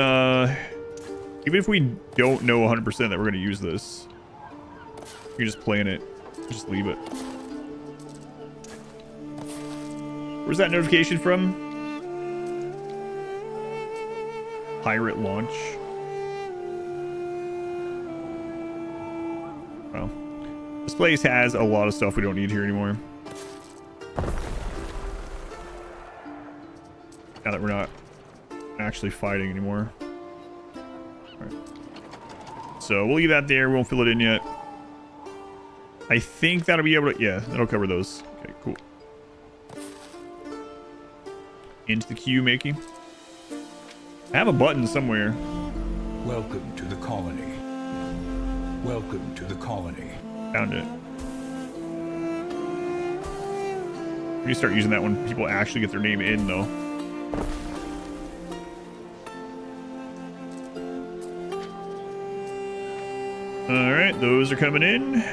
if we don't know 100% that we're going to use this, we can just plan it, just leave it. Where's that notification from? Pirate launch. Well, this place has a lot of stuff we don't need here anymore. Now that we're not actually fighting anymore. All right. So we'll leave that there. We won't fill it in yet. I think that'll be able to... Yeah, that'll cover those. Okay, cool. Into the queue, making. I have a button somewhere. Welcome to the colony. Welcome to the colony. Found it. We start using that when people actually get their name in, though. All right, those are coming in.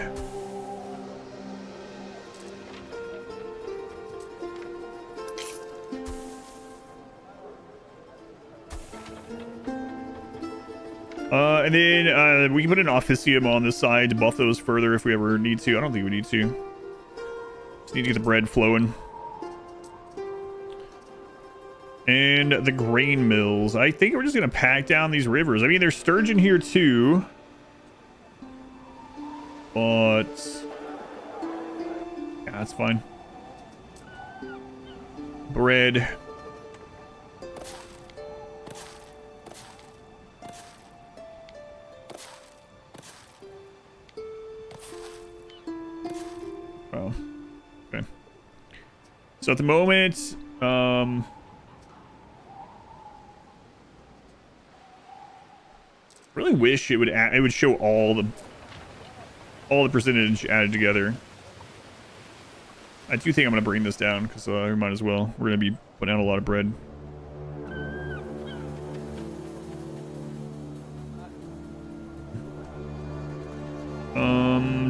And then we can put an officium on this side to buff those further if we ever need to. I don't think we need to. Just need to get the bread flowing. And the grain mills. I think we're just going to pack down these rivers. I mean, there's sturgeon here too. But... yeah, that's fine. Bread. Oh, okay. So at the moment, really wish it would show all the percentage added together. I do think I'm gonna bring this down because we might as well. We're gonna be putting out a lot of bread.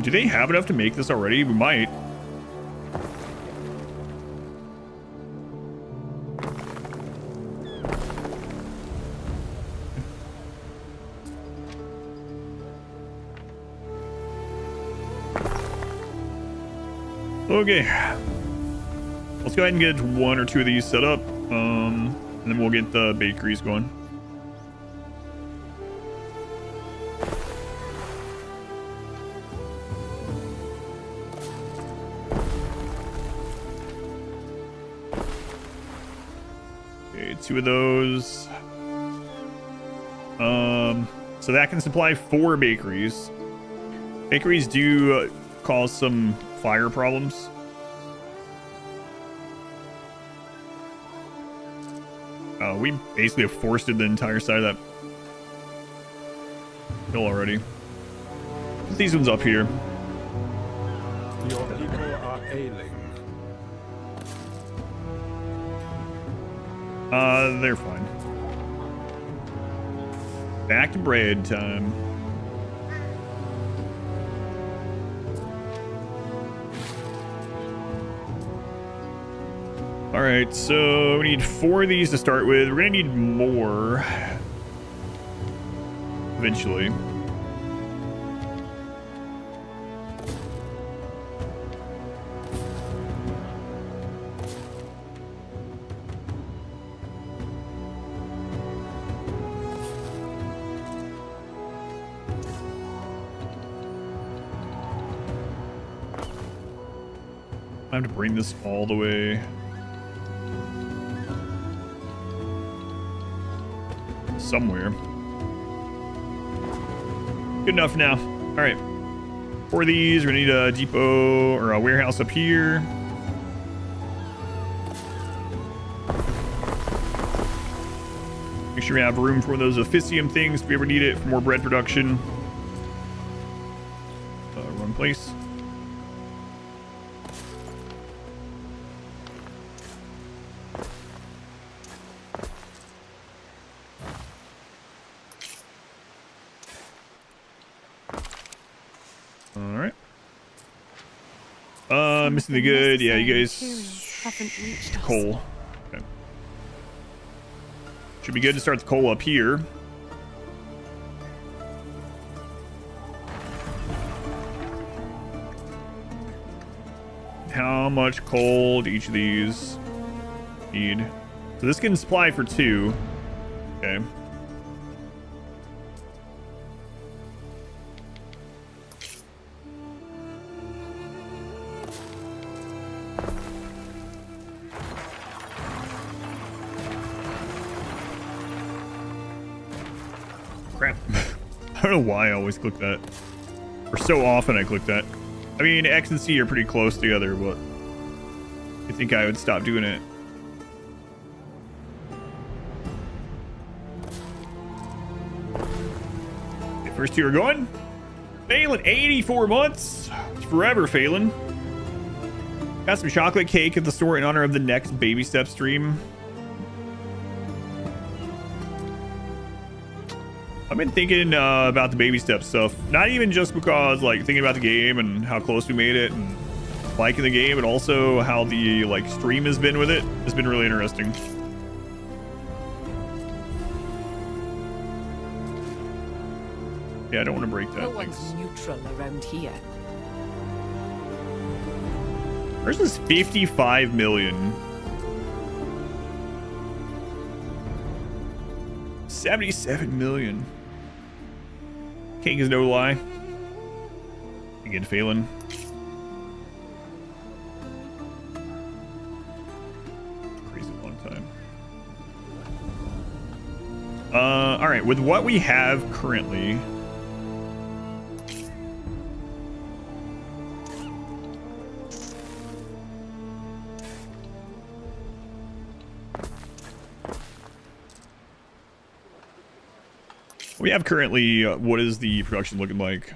Do they have enough to make this already? We might. Okay. Let's go ahead and get one or two of these set up. And then we'll get the bakeries going. Okay, two of those. So that can supply 4 bakeries. Bakeries do cause some fire problems. We basically have forested the entire side of that hill already. Put these ones up here. Your people are ailing. They're fine. Back to bread time. All right, so we need 4 of these to start with. We're gonna need more eventually. I have to bring this all the way. Somewhere. Good enough now. All right. For these, we're gonna need a depot or a warehouse up here. Make sure we have room for those officium things if we ever need it for more bread production. Wrong place. Missing the good. Yeah, you guys. Haven't reached us. Coal. Okay. Should be good to start the coal up here. How much coal do each of these need? So this can supply for 2. Okay. Crap. I don't know why I always click that. Or so often I click that. I mean, X and C are pretty close together, but I think I would stop doing it. Okay, first 2 are going. Phelan, 84 months. It's forever, Phelan. Got some chocolate cake at the store in honor of the next baby step stream. I've been thinking about the baby step stuff, not even just because like thinking about the game and how close we made it and liking the game, but also how the like stream has been with it. It's been really interesting. Yeah, I don't want to break that. No one's neutral around here. Ours is 55 million. 77 million. King is no lie. Again, Phelan. Crazy long time. All right, with what we have currently. We have currently, what is the production looking like?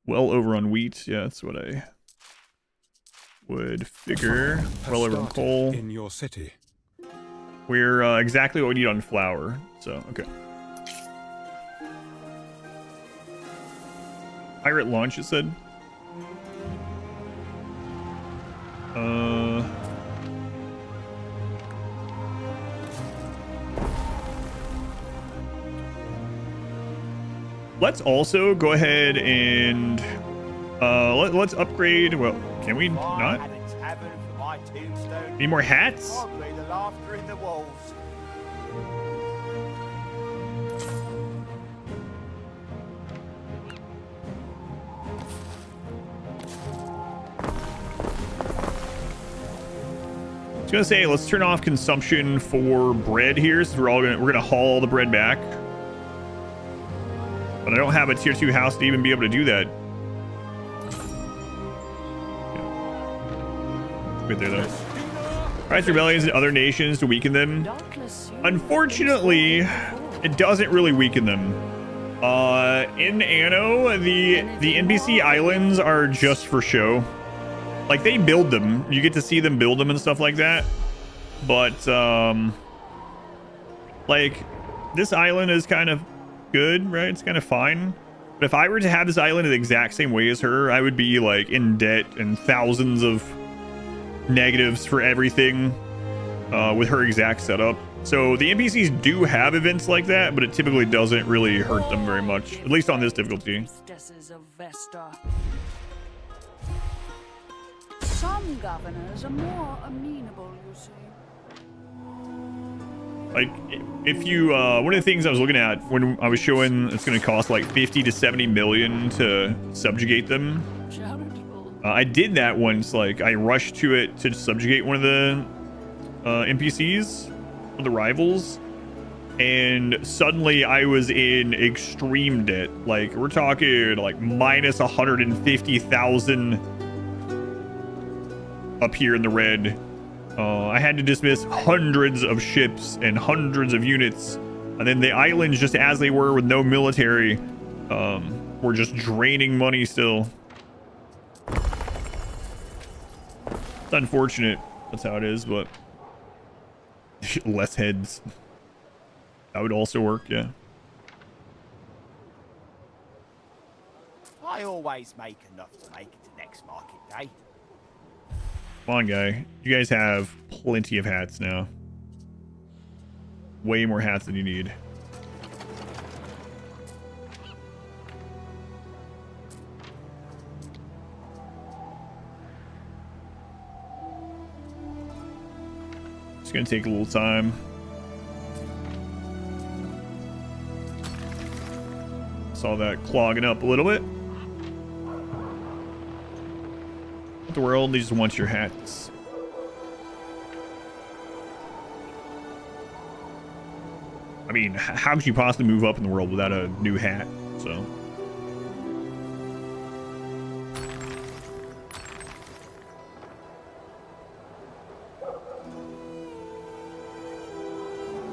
Well over on wheat. Yeah, that's what I would figure. Well over on coal. In your city. We're exactly what we need on flour. So, okay. Pirate launch, it said. Let's also go ahead and let's upgrade. Well, can we not? Need more hats? The laughter in the walls. I was gonna say let's turn off consumption for bread here, since we're gonna haul the bread back. But I don't have a tier 2 house to even be able to do that. Yeah. Good there, though. Rise rebellions in other nations to weaken them. Unfortunately, it doesn't really weaken them. In Anno, the NPC islands are just for show. Like, they build them. You get to see them build them and stuff like that. But, Like, this island is kind of good, right? It's kind of fine. But if I were to have this island in the exact same way as her, I would be like in debt and thousands of negatives for everything with her exact setup. So the NPCs do have events like that, but it typically doesn't really hurt them very much, at least on this difficulty. Some governors are more amenable, you see. Like, if you, one of the things I was looking at when I was showing it's going to cost like 50 to 70 million to subjugate them. I did that once, like, I rushed to it to subjugate one of the NPCs, one of the rivals, and suddenly I was in extreme debt. Like, we're talking like minus 150,000 up here in the red. I had to dismiss hundreds of ships and hundreds of units, and then the islands, just as they were with no military, were just draining money still. It's unfortunate, that's how it is, but less heads. That would also work, yeah. I always make enough to make it to next market day. Come on, guy. You guys have plenty of hats now. Way more hats than you need. It's gonna take a little time. Saw that clogging up a little bit. The world just wants your hats. I mean, how could you possibly move up in the world without a new hat? So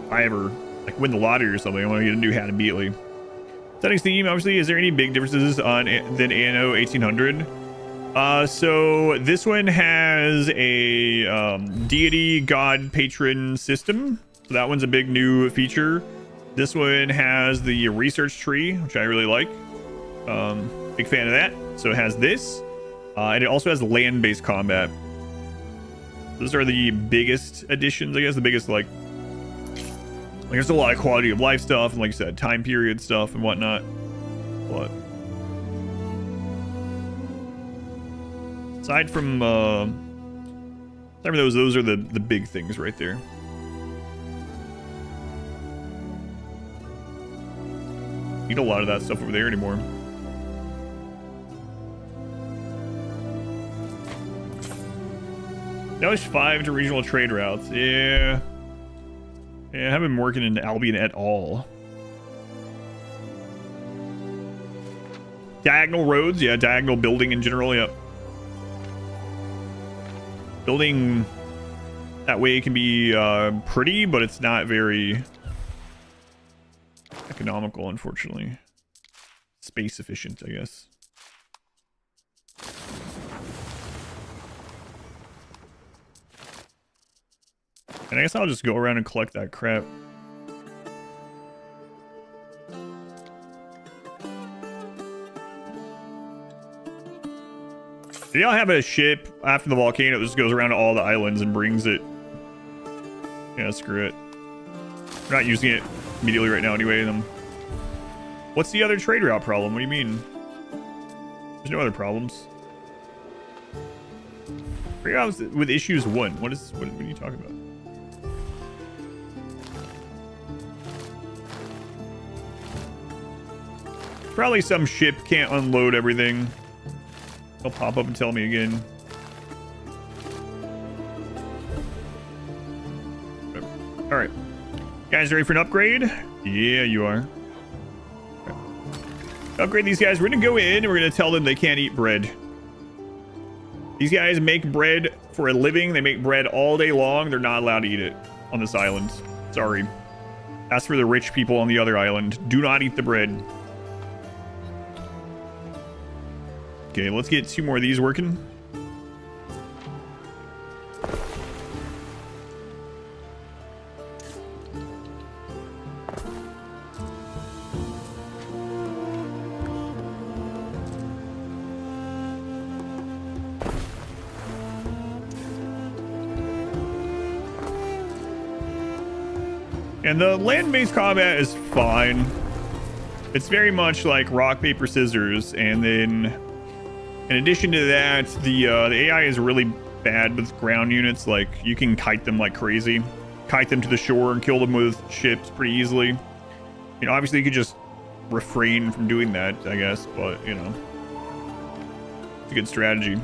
if I ever like win the lottery or something, I want to get a new hat immediately. Settings theme, obviously. Is there any big differences on than Anno 1800? So this one has a deity god patron system. So that one's a big new feature. This one has the research tree, which I really like. Big fan of that. So it has this, and it also has land-based combat. Those are the biggest additions, I guess. The biggest, like there's a lot of quality of life stuff, and like I said, time period stuff and whatnot. But aside from those are the big things right there. Need a lot of that stuff over there anymore. Now there's 5 to regional trade routes. Yeah, I haven't been working in Albion at all. Diagonal roads, yeah, diagonal building in general, yep. Building that way can be pretty, but it's not very economical, unfortunately. Space efficient, I guess. And I guess I'll just go around and collect that crap. Do y'all have a ship after the volcano that just goes around to all the islands and brings it? Yeah, screw it. We're not using it immediately right now anyway. What's the other trade route problem? What do you mean? There's no other problems. With issues 1. What are you talking about? Probably some ship can't unload everything. They'll pop up and tell me again. All right, guys, ready for an upgrade? Yeah, you are. Okay. Upgrade these guys. We're gonna go in and we're gonna tell them they can't eat bread. These guys make bread for a living. They make bread all day long. They're not allowed to eat it on this island. Sorry. That's for the rich people on the other island. Do not eat the bread. Okay, let's get 2 more of these working. And the land-based combat is fine. It's very much like rock, paper, scissors. And then in addition to that, the AI is really bad with ground units. Like, you can kite them like crazy. Kite them to the shore and kill them with ships pretty easily. You know, obviously you could just refrain from doing that, I guess. But, you know, it's a good strategy.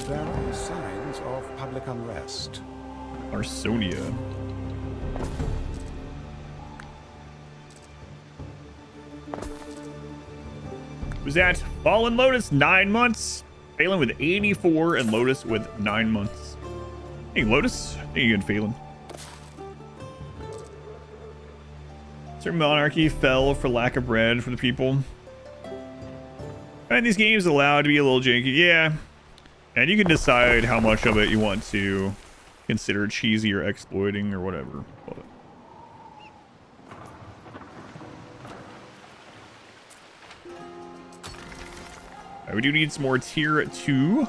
There are signs of public unrest. Arsonia. Was that Fallen Lotus 9 months? Phelan with 84 and Lotus with 9 months. Hey Lotus, how you good, Phelan? Certain monarchy fell for lack of bread for the people. And these games allowed to be a little janky, yeah. And you can decide how much of it you want to consider cheesy or exploiting or whatever. But we do need some more tier 2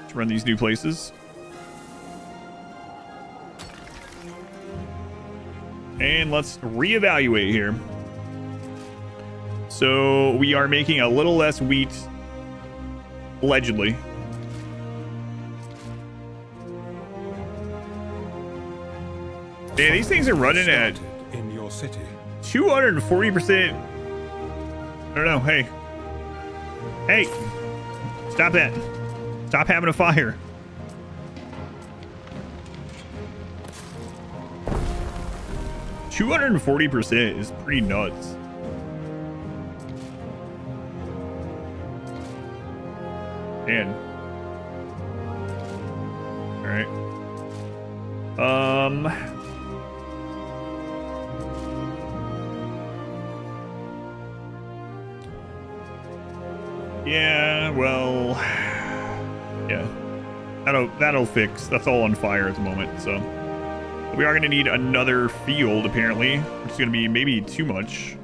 to run these new places. And let's reevaluate here. So we are making a little less wheat, allegedly. Yeah, these things are running at in your city. 240%. I don't know. Hey. Hey. Stop that. Stop having a fire. $240% is pretty nuts. Man. All right. Yeah, well, yeah, that'll fix. That's all on fire at the moment. So we are going to need another field apparently, which is going to be maybe too much,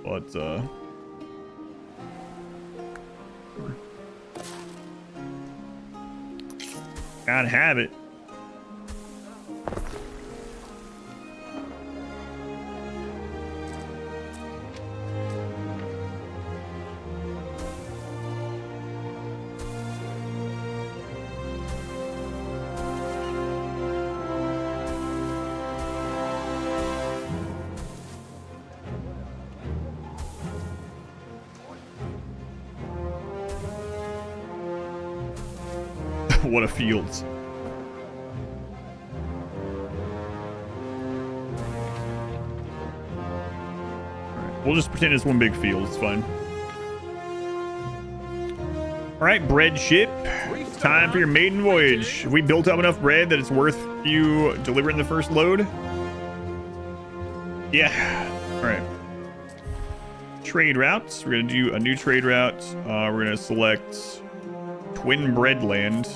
but gotta have it. What a fields. Alright, we'll just pretend it's one big field, it's fine. Alright, bread ship. It's time for your maiden voyage. Have we built up enough bread that it's worth you delivering the first load? Yeah. Alright. Trade routes. We're gonna do a new trade route. We're gonna select Twin Breadland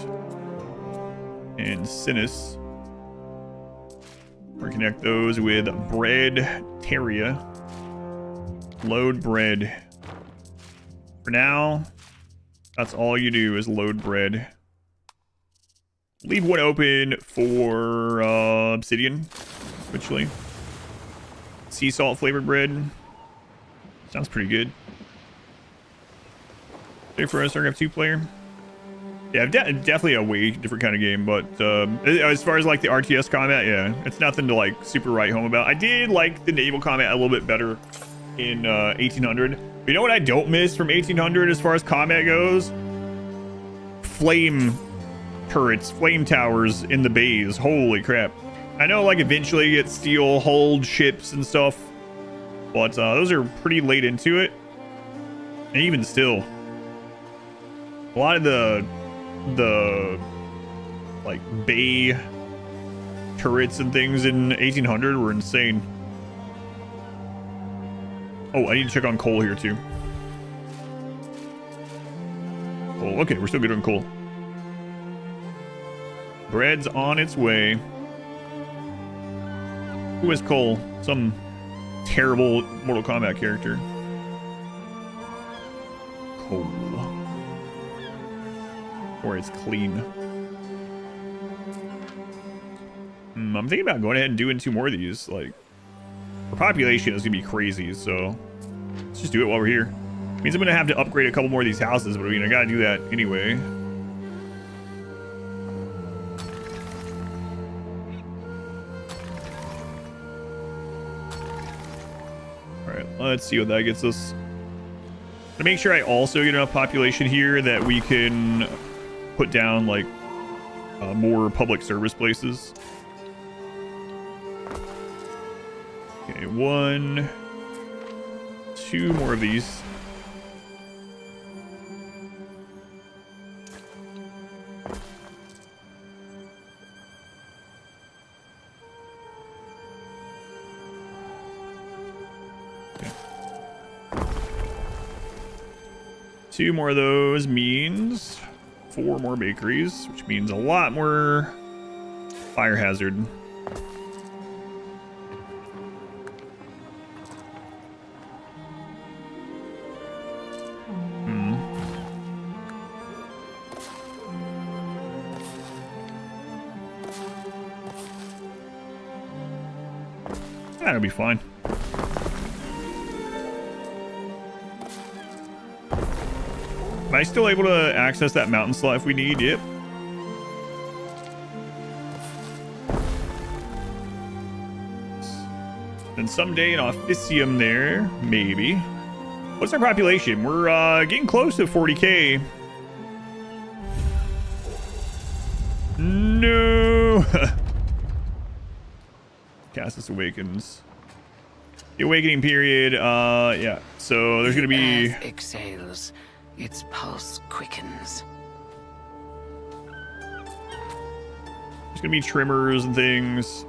and Sinus. We're gonna connect those with Bread Terraria. Load bread. For now, that's all you do is load bread. Leave one open for obsidian, eventually. Sea salt flavored bread. Sounds pretty good. There for us, our 2 player. Yeah, definitely a way different kind of game, but as far as like the RTS combat, yeah, it's nothing to like super write home about. I did like the naval combat a little bit better in 1800. But you know what I don't miss from 1800 as far as combat goes? Flame turrets, flame towers in the bays. Holy crap. I know like eventually you get steel hulled ships and stuff, but those are pretty late into it. And even still, a lot of the like bay turrets and things in 1800 were insane. Oh, I need to check on coal here too. Coal. Okay, we're still good on coal. Bread's on its way. Who is Cole? Some terrible Mortal Kombat character. Cole. Or it's clean. I'm thinking about going ahead and doing 2 more of these. Like, our population is gonna be crazy, so let's just do it while we're here. Means I'm gonna have to upgrade a couple more of these houses, but I mean, I gotta do that anyway. All right, let's see what that gets us. To make sure I also get enough population here that we can put down like more public service places. Okay, 1, 2 more of these. Okay. 2 more of those means 4 more bakeries, which means a lot more fire hazard. That'll be fine. Am I still able to access that mountain slot if we need? Yep. And someday an officium there, maybe. What's our population? We're getting close to 40k. No. Castus awakens. The awakening period, yeah. So there's gonna be The earth exhales, its pulse quickens. There's gonna be trimmers and things.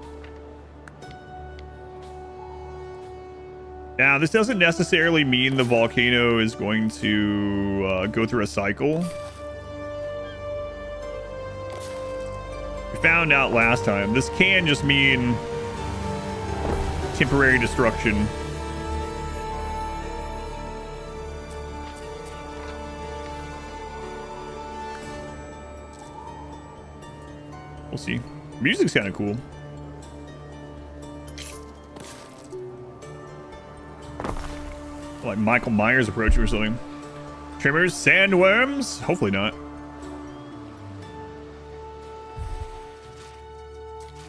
Now, this doesn't necessarily mean the volcano is going to go through a cycle. We found out last time. This can just mean temporary destruction. We'll see. Music's kind of cool. Like Michael Myers approach or something. Trimmers, sandworms? Hopefully not.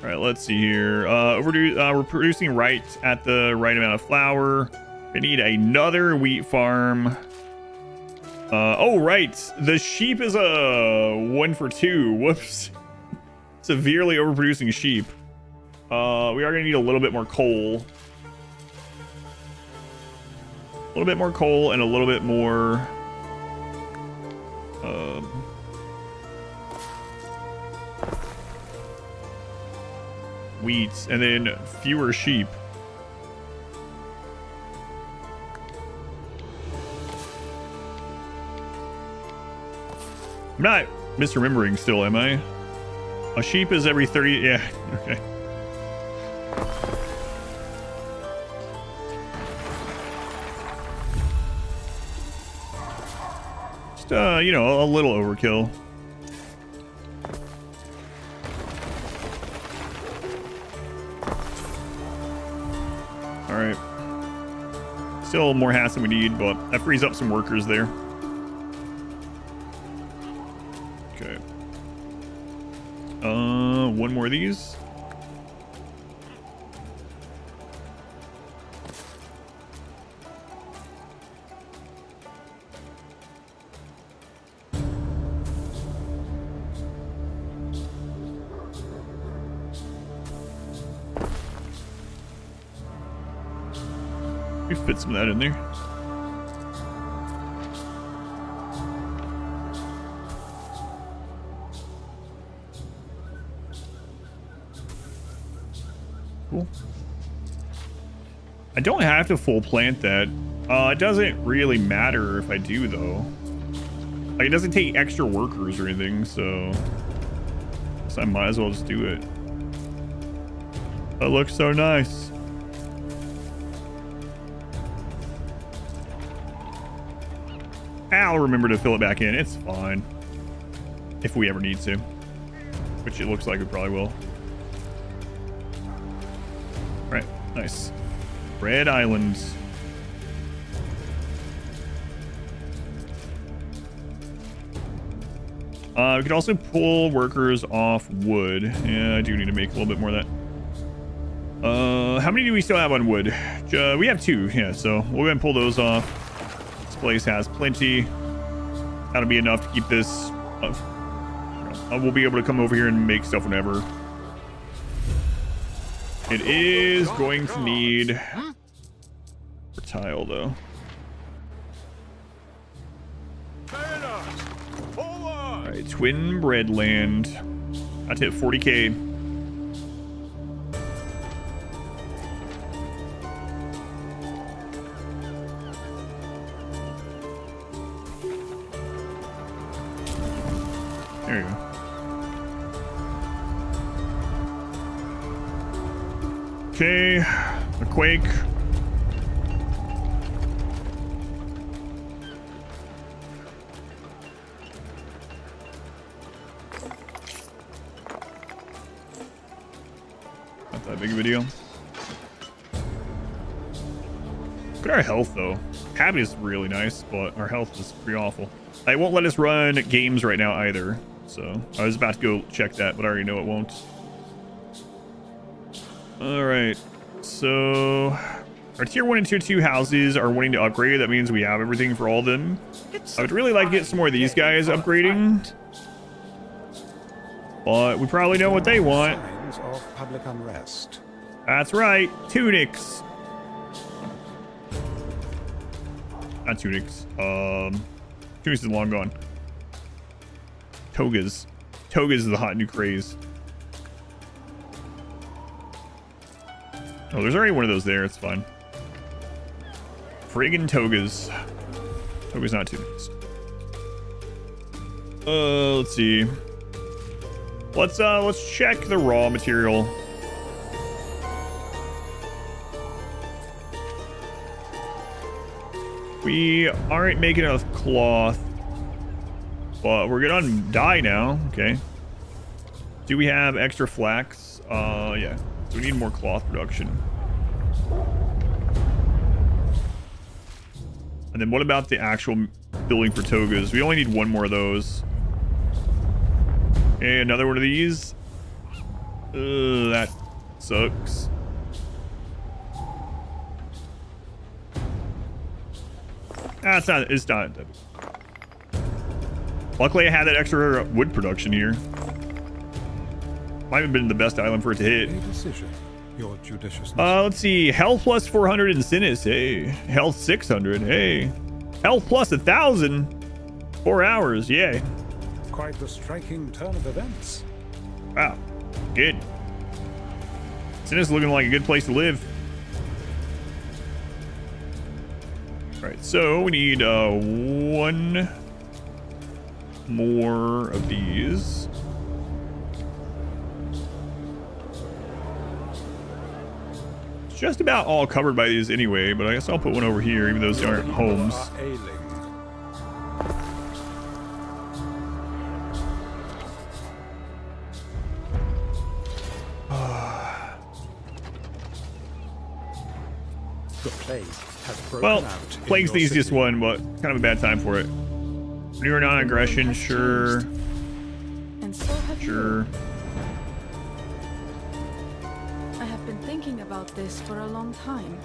All right, let's see here. We're producing right at the right amount of flour. We need another wheat farm. Oh, right. The sheep is a 1 for 2. Whoops. Severely overproducing sheep. We are going to need a little bit more coal. A little bit more coal and a little bit more wheat, and then fewer sheep. I'm not misremembering still, am I? A sheep is every 30. Yeah, okay. Just, you know, a little overkill. All right. Still more hats than we need, but that frees up some workers there. Okay. 1 more of these. We fit some of that in there. Cool. I don't have to full plant that. It doesn't really matter if I do, though. Like, it doesn't take extra workers or anything, so I might as well just do it. That looks so nice. I'll remember to fill it back in. It's fine. if we ever need to, which it looks like we probably will. All right, nice. Red Islands. We could also pull workers off wood. Yeah, I do need to make a little bit more of that. How many do we still have on wood? We have 2. Yeah, so we'll go ahead and pull those off. This place has plenty. That'll be enough to keep this. We'll be able to come over here and make stuff whenever. It is going to need tile though. Alright, Twin Breadland. That's hit 40k. There you go. Okay, a quake. Not that big of a deal. Look at our health though. Happiness is really nice, but our health is pretty awful. It won't let us run games right now either. So I was about to go check that, but I already know it won't. All right, so our tier 1 and tier 2 houses are wanting to upgrade. That means we have everything for all of them. I would really like to get some more of these guys upgrading, but we probably know what they want. Signs of public unrest. That's right, tunics. Not tunics. Tunics is long gone. Togas. Togas is the hot new craze. Oh, there's already one of those there. It's fine. Friggin' togas. Togas, not tunics. Let's see. Let's check the raw material. We aren't making enough cloth, but we're good on dye now. Okay. Do we have extra flax? Yeah. So we need more cloth production. And then what about the actual building for togas? We only need 1 more of those. Okay, another one of these. That sucks. It's not. Luckily I had that extra wood production here. Might have been the best island for it to hit. Decision. Your judiciousness. Let's see. Health plus 400 in Sinus. Hey. Health 600. Hey. Health plus 1,000. 4 hours. Yay. Quite the striking turn of events. Wow. Good. Sinus looking like a good place to live. All right. So we need 1 more of these. Just about all covered by these anyway, but I guess I'll put one over here, even though those aren't homes. The plague has broken Well, out plague's in the your easiest city. one, but kind of a bad time for it. Renewal non-aggression, sure. And so have Sure. you. I have been thinking about this for a long time.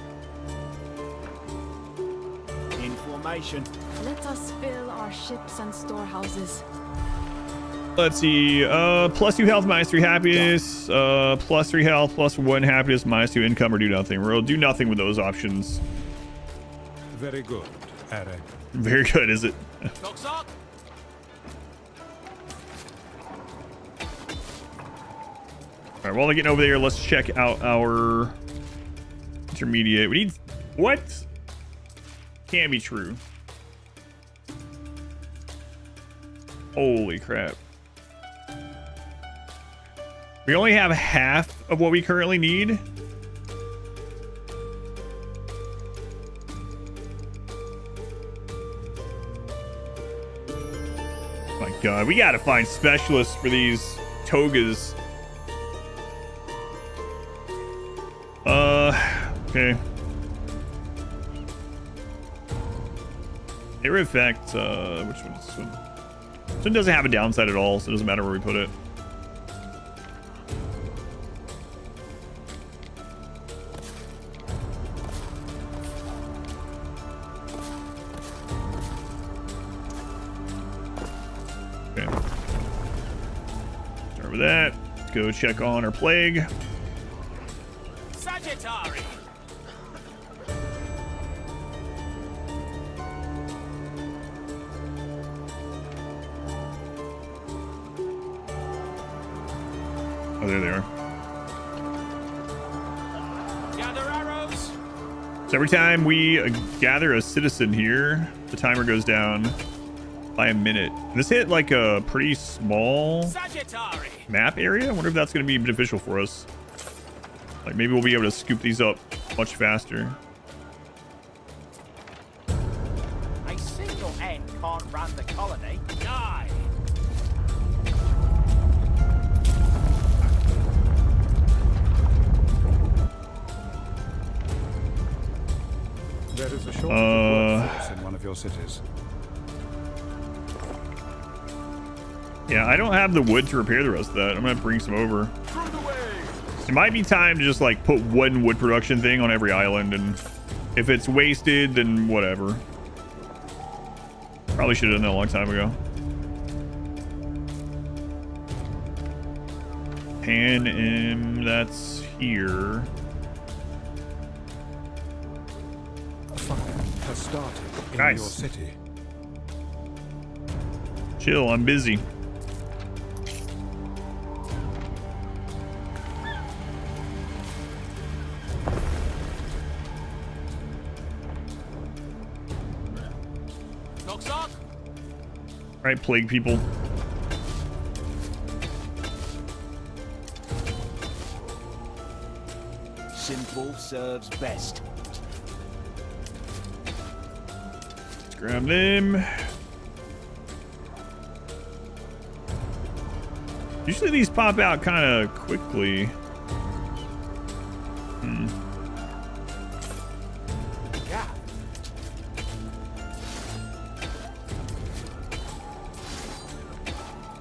Information. Let us fill our ships and storehouses. Let's see. Plus 2 health, minus 3 happiness. Plus 3 health, plus 1 happiness, minus 2 income, or do nothing. We'll do nothing with those options. Very good, Eric. Very good, is it? Docks up. All right, while they're getting over there, let's check out our intermediate. We need what? Can't be true. Holy crap. We only have half of what we currently need. My God, we gotta find specialists for these togas. Okay. Area effect, which one is this one? This one doesn't have a downside at all, so it doesn't matter where we put it. Okay. Start with that. Let's go check on our plague. Sagittari. Oh, there they are. Gather arrows. So every time we gather a citizen here, the timer goes down by a minute. This hit like a pretty small Sagittari. map area. I wonder if that's going to be beneficial for us. Like maybe we'll be able to scoop these up much faster. A single end can't run the colony. Die. There is a shortage of workforce in one of your cities. Yeah, I don't have the wood to repair the rest of that. I'm gonna bring some over. It might be time to just like put one wood production thing on every island, and if it's wasted, then whatever. Probably should have done that a long time ago. That's here. A fire has started in Nice. your city. Chill, I'm busy. Right, plague people. Simple serves best. Let's grab them. Usually these pop out kind of quickly. Yeah.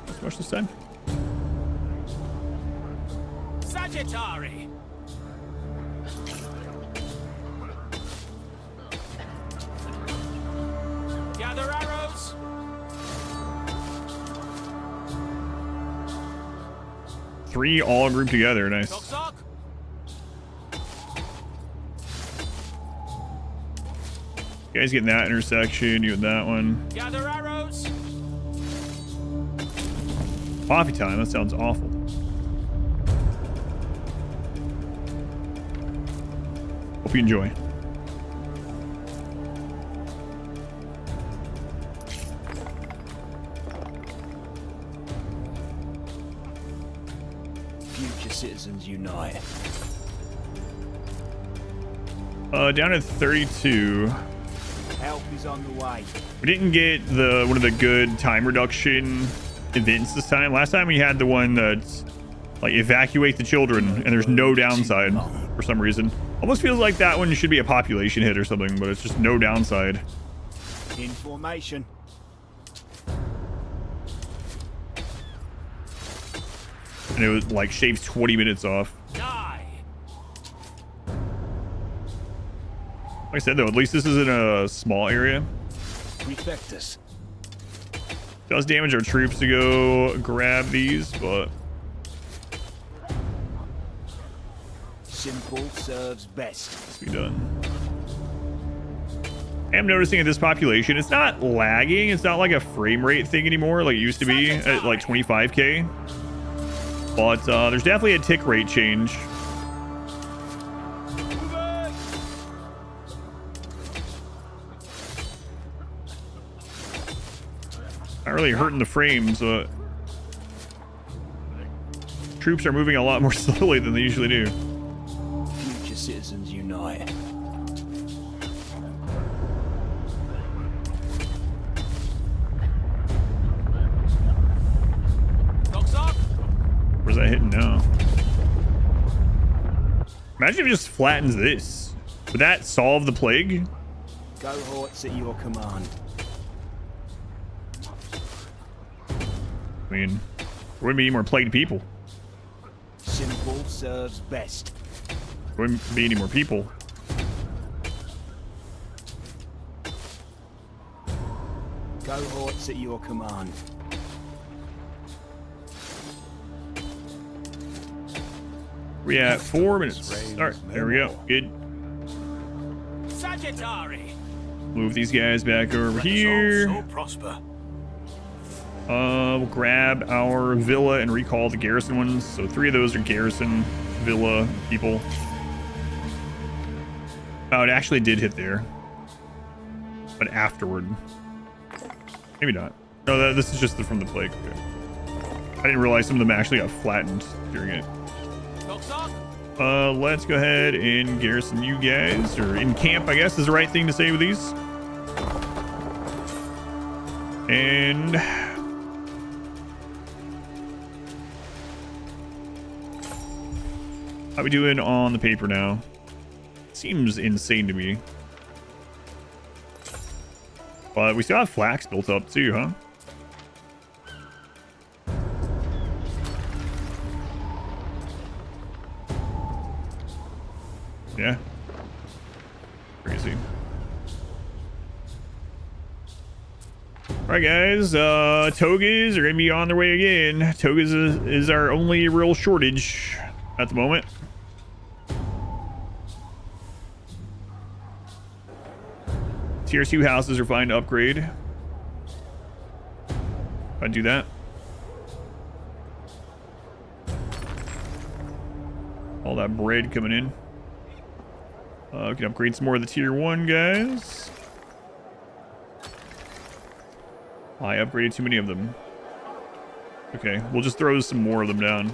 Let's watch this time. Sagittari. Gather arrows. Three all grouped together. Nice. Sock, sock. You guys getting that intersection. You get that one. Gather arrows. Coffee time. That sounds awful. Hope you enjoy. Future citizens unite. Down at 32. Help is on the way. We didn't get one of the good time reduction events this time. Last time we had the one that's like evacuate the children, and there's no downside for some reason. Almost feels like that one should be a population hit or something, but it's just no downside. In formation. And it was like shaves 20 minutes off. Die. Like I said though, at least this is in a small area. Prefectus. Does damage our troops to go grab these, but Simple serves best. let's be done. I am noticing at this population, it's not lagging. It's not like a frame rate thing anymore like it used to be at like 25k. But there's definitely a tick rate change. Not really hurting the frames, but troops are moving a lot more slowly than they usually do. Future citizens unite. Imagine if it just flattens this. Would that solve the plague? Cohorts at your command. I mean, there wouldn't be any more plagued people. Simple serves best. There wouldn't be any more people. Cohorts at your command. We at 4 minutes. All right, there we go. Good. Sagittari. Move these guys back over here. So prosper. We'll grab our villa and recall the garrison ones. So 3 of those are garrison villa people. Oh, it actually did hit there, but afterward. Maybe not. No, this is just from the plague. Okay. I didn't realize some of them actually got flattened during it. Let's go ahead and garrison you guys, or in camp, I guess is the right thing to say with these. And how we doing on the paper now? Seems insane to me. But we still have flax built up too, huh? Yeah. Crazy. Alright guys, togas are gonna be on their way again. Togas is our only real shortage at the moment. Tier 2 houses are fine to upgrade. If I do that. All that bread coming in. We can upgrade some more of the tier 1 guys. I upgraded too many of them. Okay, we'll just throw some more of them down.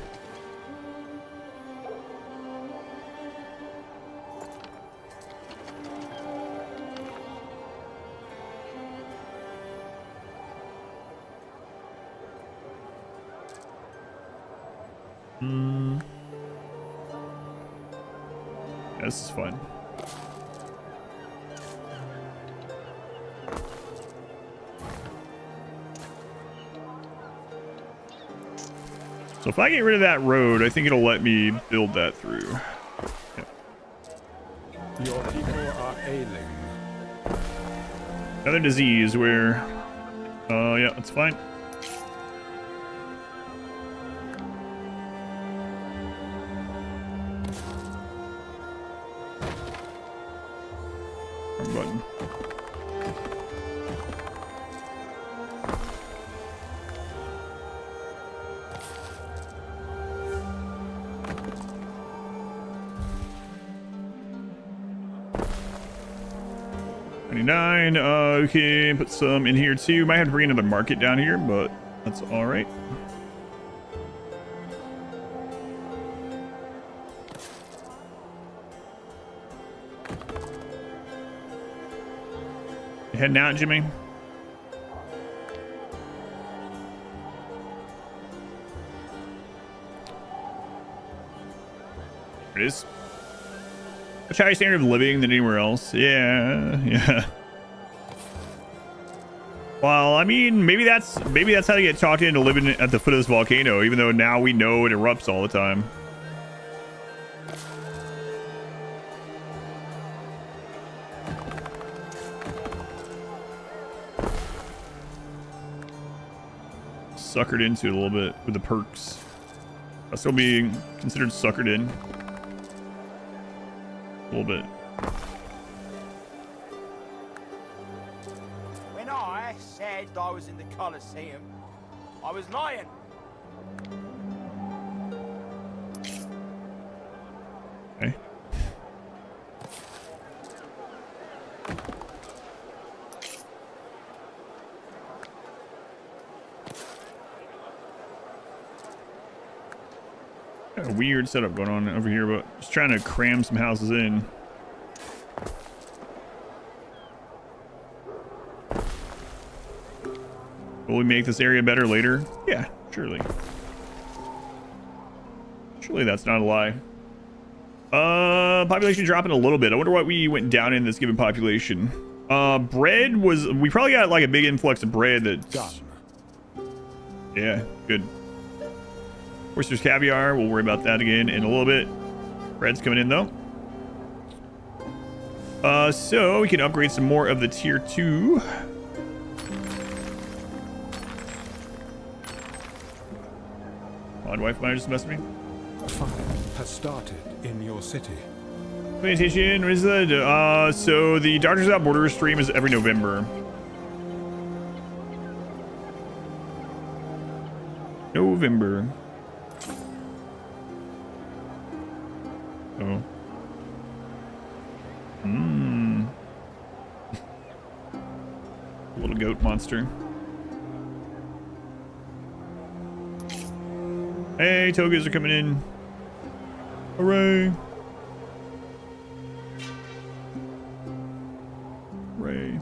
Yeah, this is fun. So if I get rid of that road, I think it'll let me build that through. Yep. Your people are ailing. Another disease where... yeah, that's fine. Wrong button. Okay, put some in here too. Might have to bring another market down here, but that's all right. You heading out, Jimmy? There it is. Much higher standard of living than anywhere else. Yeah. Well, I mean, maybe that's how they get talked into living at the foot of this volcano, even though now we know it erupts all the time. Suckered into it a little bit with the perks. I'll still be considered suckered in. A little bit. When I said I was in the Colosseum, I was lying. Okay. Got a weird setup going on over here, but just trying to cram some houses in. Will we make this area better later? Yeah, surely. Surely that's not a lie. Population dropping a little bit. I wonder what we went down in this given population. Bread was, we probably got like a big influx of bread that's done. Yeah, good. Oysters, caviar, we'll worry about that again in a little bit. Bread's coming in though. So we can upgrade some more of the tier 2. Odd wife might just mess with me. Fire has started in your city. Pay attention. What is that? So the Doctors Without Borders stream is every November. November. Oh. Little goat monster. Hey, togas are coming in. Hooray. Hooray.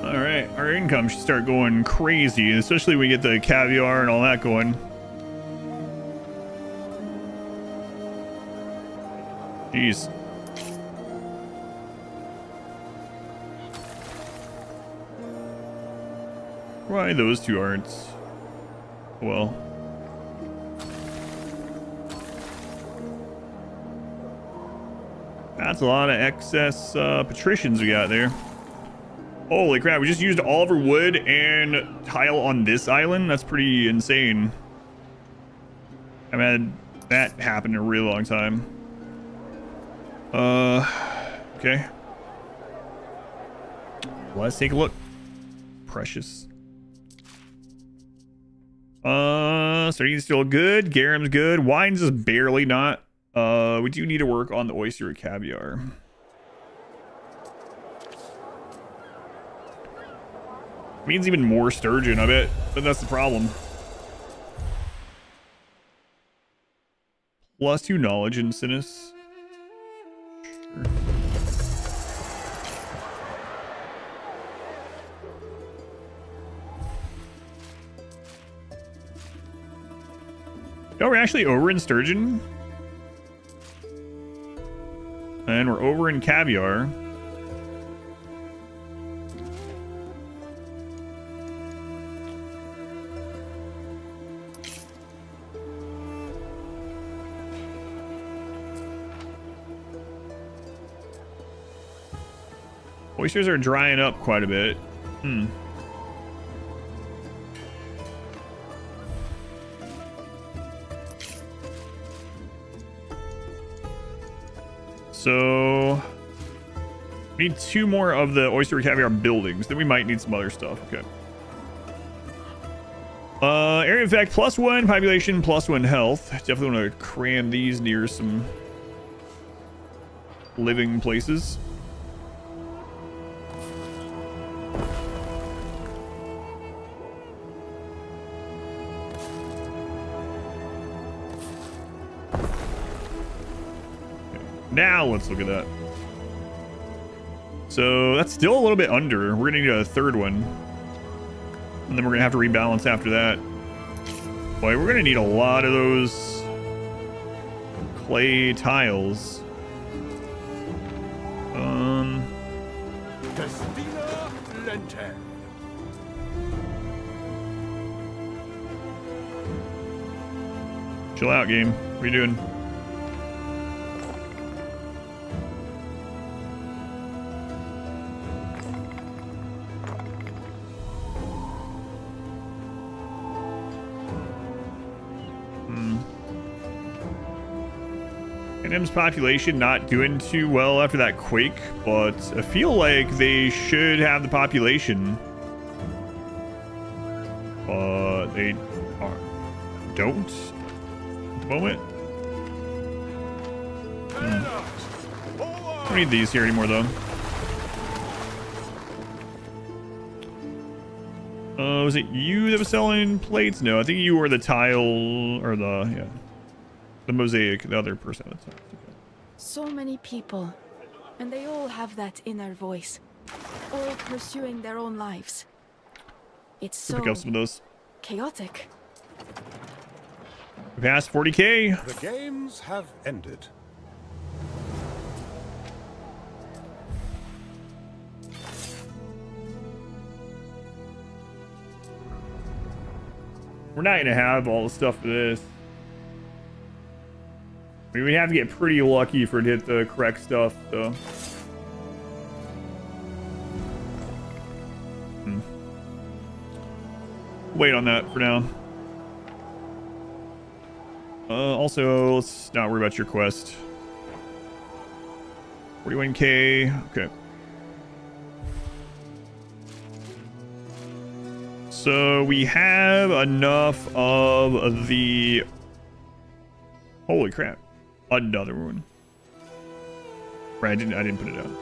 All right, our income should start going crazy, especially when we get the caviar and all that going. Jeez. Why those two aren't? Well. That's a lot of excess patricians we got there. Holy crap, we just used all of our wood and tile on this island? That's pretty insane. I haven't had that happen in a really long time. Okay. Let's take a look. Precious. Sardines still good. Garam's good. Wine's is barely not. We do need to work on the oyster or caviar. Means even more sturgeon, I bet. But that's the problem. +2 knowledge in Sinus. Sure. Oh, we're actually over in sturgeon. And we're over in caviar. Oysters are drying up quite a bit. So we need 2 more of the oyster caviar buildings. Then we might need some other stuff. Okay. Area effect +1 population, +1 health. Definitely want to cram these near some living places. Now let's look at that. So that's still a little bit under. We're gonna need a 3rd one. And then we're gonna have to rebalance after that. Boy, we're gonna need a lot of those clay tiles. Destina Lente. Chill out, game. What are you doing? NM's population not doing too well after that quake, but I feel like they should have the population. But they don't at the moment. Don't need these here anymore, though. Was it you that was selling plates? No, I think you were the tile or the mosaic, the other person. So many people, and they all have that inner voice, all pursuing their own lives. It's Pick so up some of those. chaotic. We passed 40K. The games have ended. We're not gonna have all the stuff for this. I mean, we have to get pretty lucky for it to hit the correct stuff, so. Wait on that for now. Also, let's not worry about your quest. 41K. Okay. So we have enough of the... Holy crap. Another one. Right, I didn't put it down.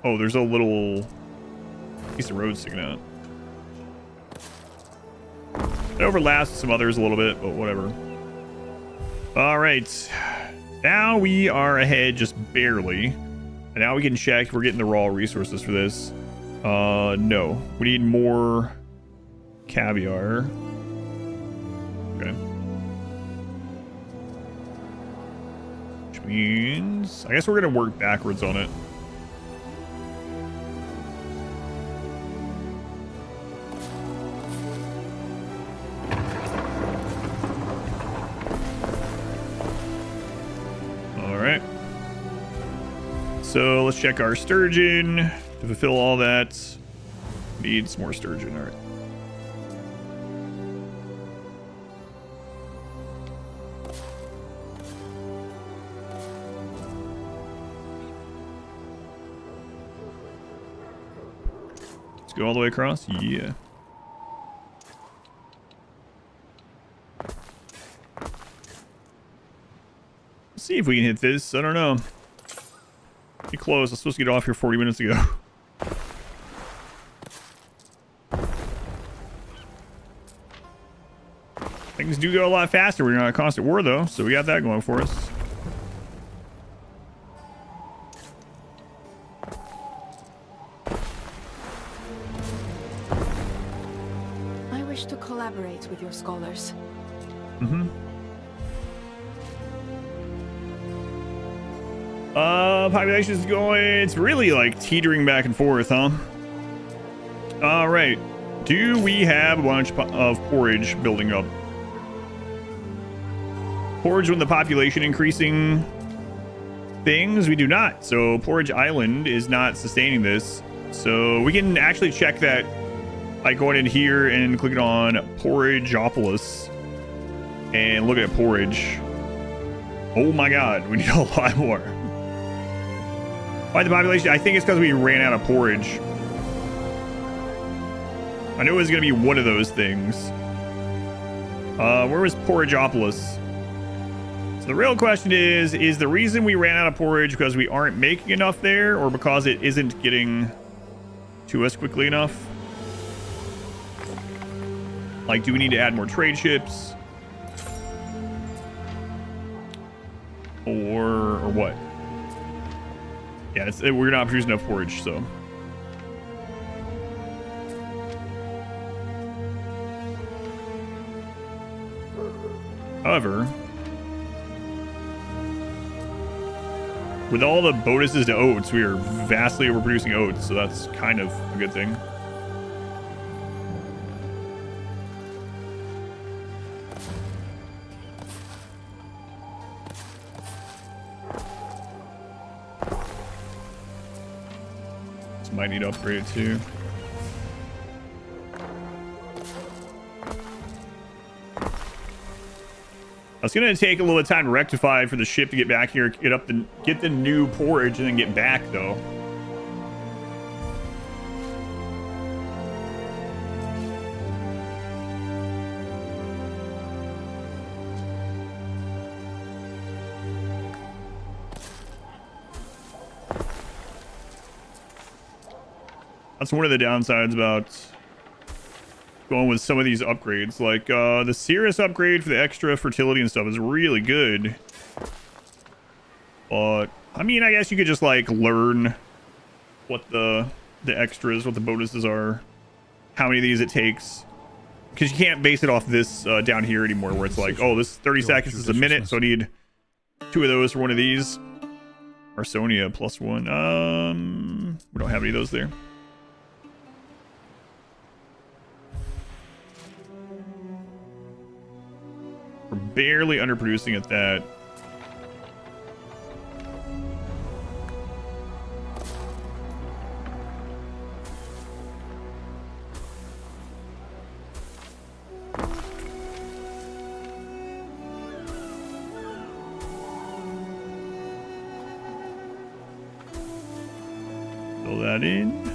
Oh, there's a little piece of road sticking out. It overlaps some others a little bit, but whatever. All right. Now we are ahead just barely. And now we can check if we're getting the raw resources for this. No. We need more caviar. Okay. Which means... I guess we're going to work backwards on it. So let's check our sturgeon to fulfill all that. Needs more sturgeon. All right. Let's go all the way across. Yeah. Let's see if we can hit this. I don't know. Pretty close. I was supposed to get off here 40 minutes ago. Things do go a lot faster when you're on a constant war, though, so we got that going for us. I wish to collaborate with your scholars. Mm-hmm. Population is going... It's really, like, teetering back and forth, huh? Alright. Do we have a bunch of porridge building up? Porridge with the population increasing things? We do not. So, Porridge Island is not sustaining this. So, we can actually check that by going in here and clicking on Porridgeopolis and looking at porridge. Oh my god, we need a lot more. Why the population? I think it's because we ran out of porridge. I knew it was going to be one of those things. Where was Porridgeopolis? So the real question is the reason we ran out of porridge because we aren't making enough there, or because it isn't getting to us quickly enough? Like, do we need to add more trade ships? Or what? Yeah, we're not producing enough porridge, so. However, with all the bonuses to oats, we are vastly overproducing oats, so that's kind of a good thing. Might need to upgrade it too. It's gonna take a little bit of time to rectify for the ship to get back here, get the new porridge, and then get back though. That's one of the downsides about going with some of these upgrades. Like the Cirrus upgrade for the extra fertility and stuff is really good. But I mean, I guess you could just like learn what the extras, what the bonuses are, how many of these it takes. Because you can't base it off this down here anymore, where it's like, oh, this 30 seconds is a minute, so I need 2 of those for one of these. Arsonia +1. We don't have any of those there. We're barely underproducing at that. Fill that in.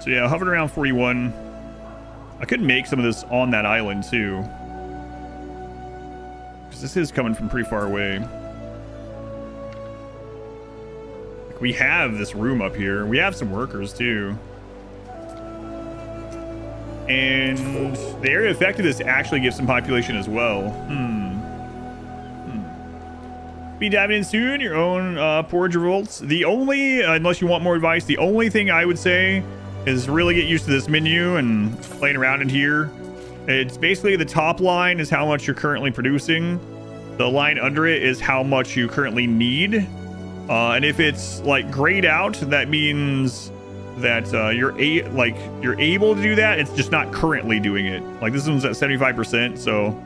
So yeah, hovered around 41. I could make some of this on that island too, because this is coming from pretty far away. Like, we have this room up here. We have some workers too. And the area affected this actually gives some population as well. Be diving in soon. Your own porridge revolts. The only, unless you want more advice, the only thing I would say is really get used to this menu and playing around in here. It's basically the top line is how much you're currently producing. The line under it is how much you currently need. And if it's like grayed out, that means that you're able to do that. It's just not currently doing it. Like this one's at 75%. So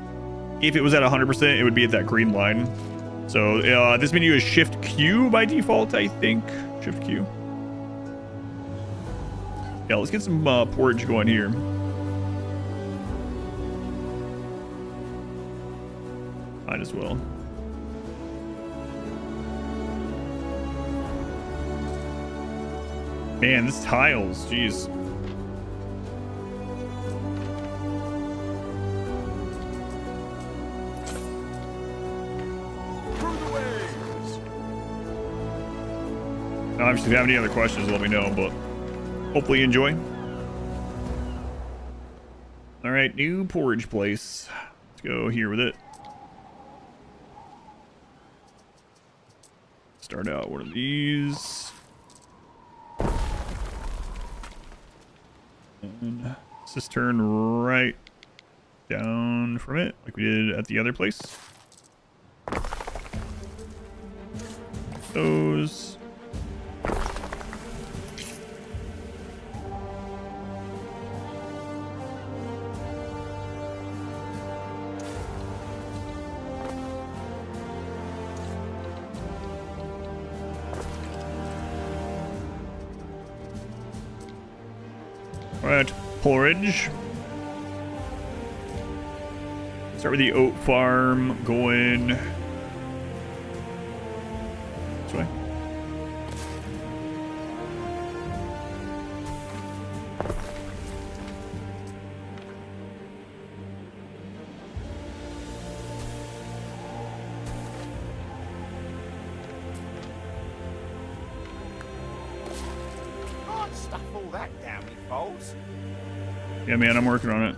if it was at 100%, it would be at that green line. So this menu is Shift Q by default, I think. Shift Q. Yeah, let's get some porridge going here. Might as well. Man, this tiles, jeez. Obviously, if you have any other questions, let me know, but hopefully you enjoy. All right, new porridge place. Let's go here with it. Start out one of these. And cistern right down from it, like we did at the other place. Those. Alright, porridge. Start with the oat farm going this way. Can't stuff all that down with bowls. Yeah, man, I'm working on it.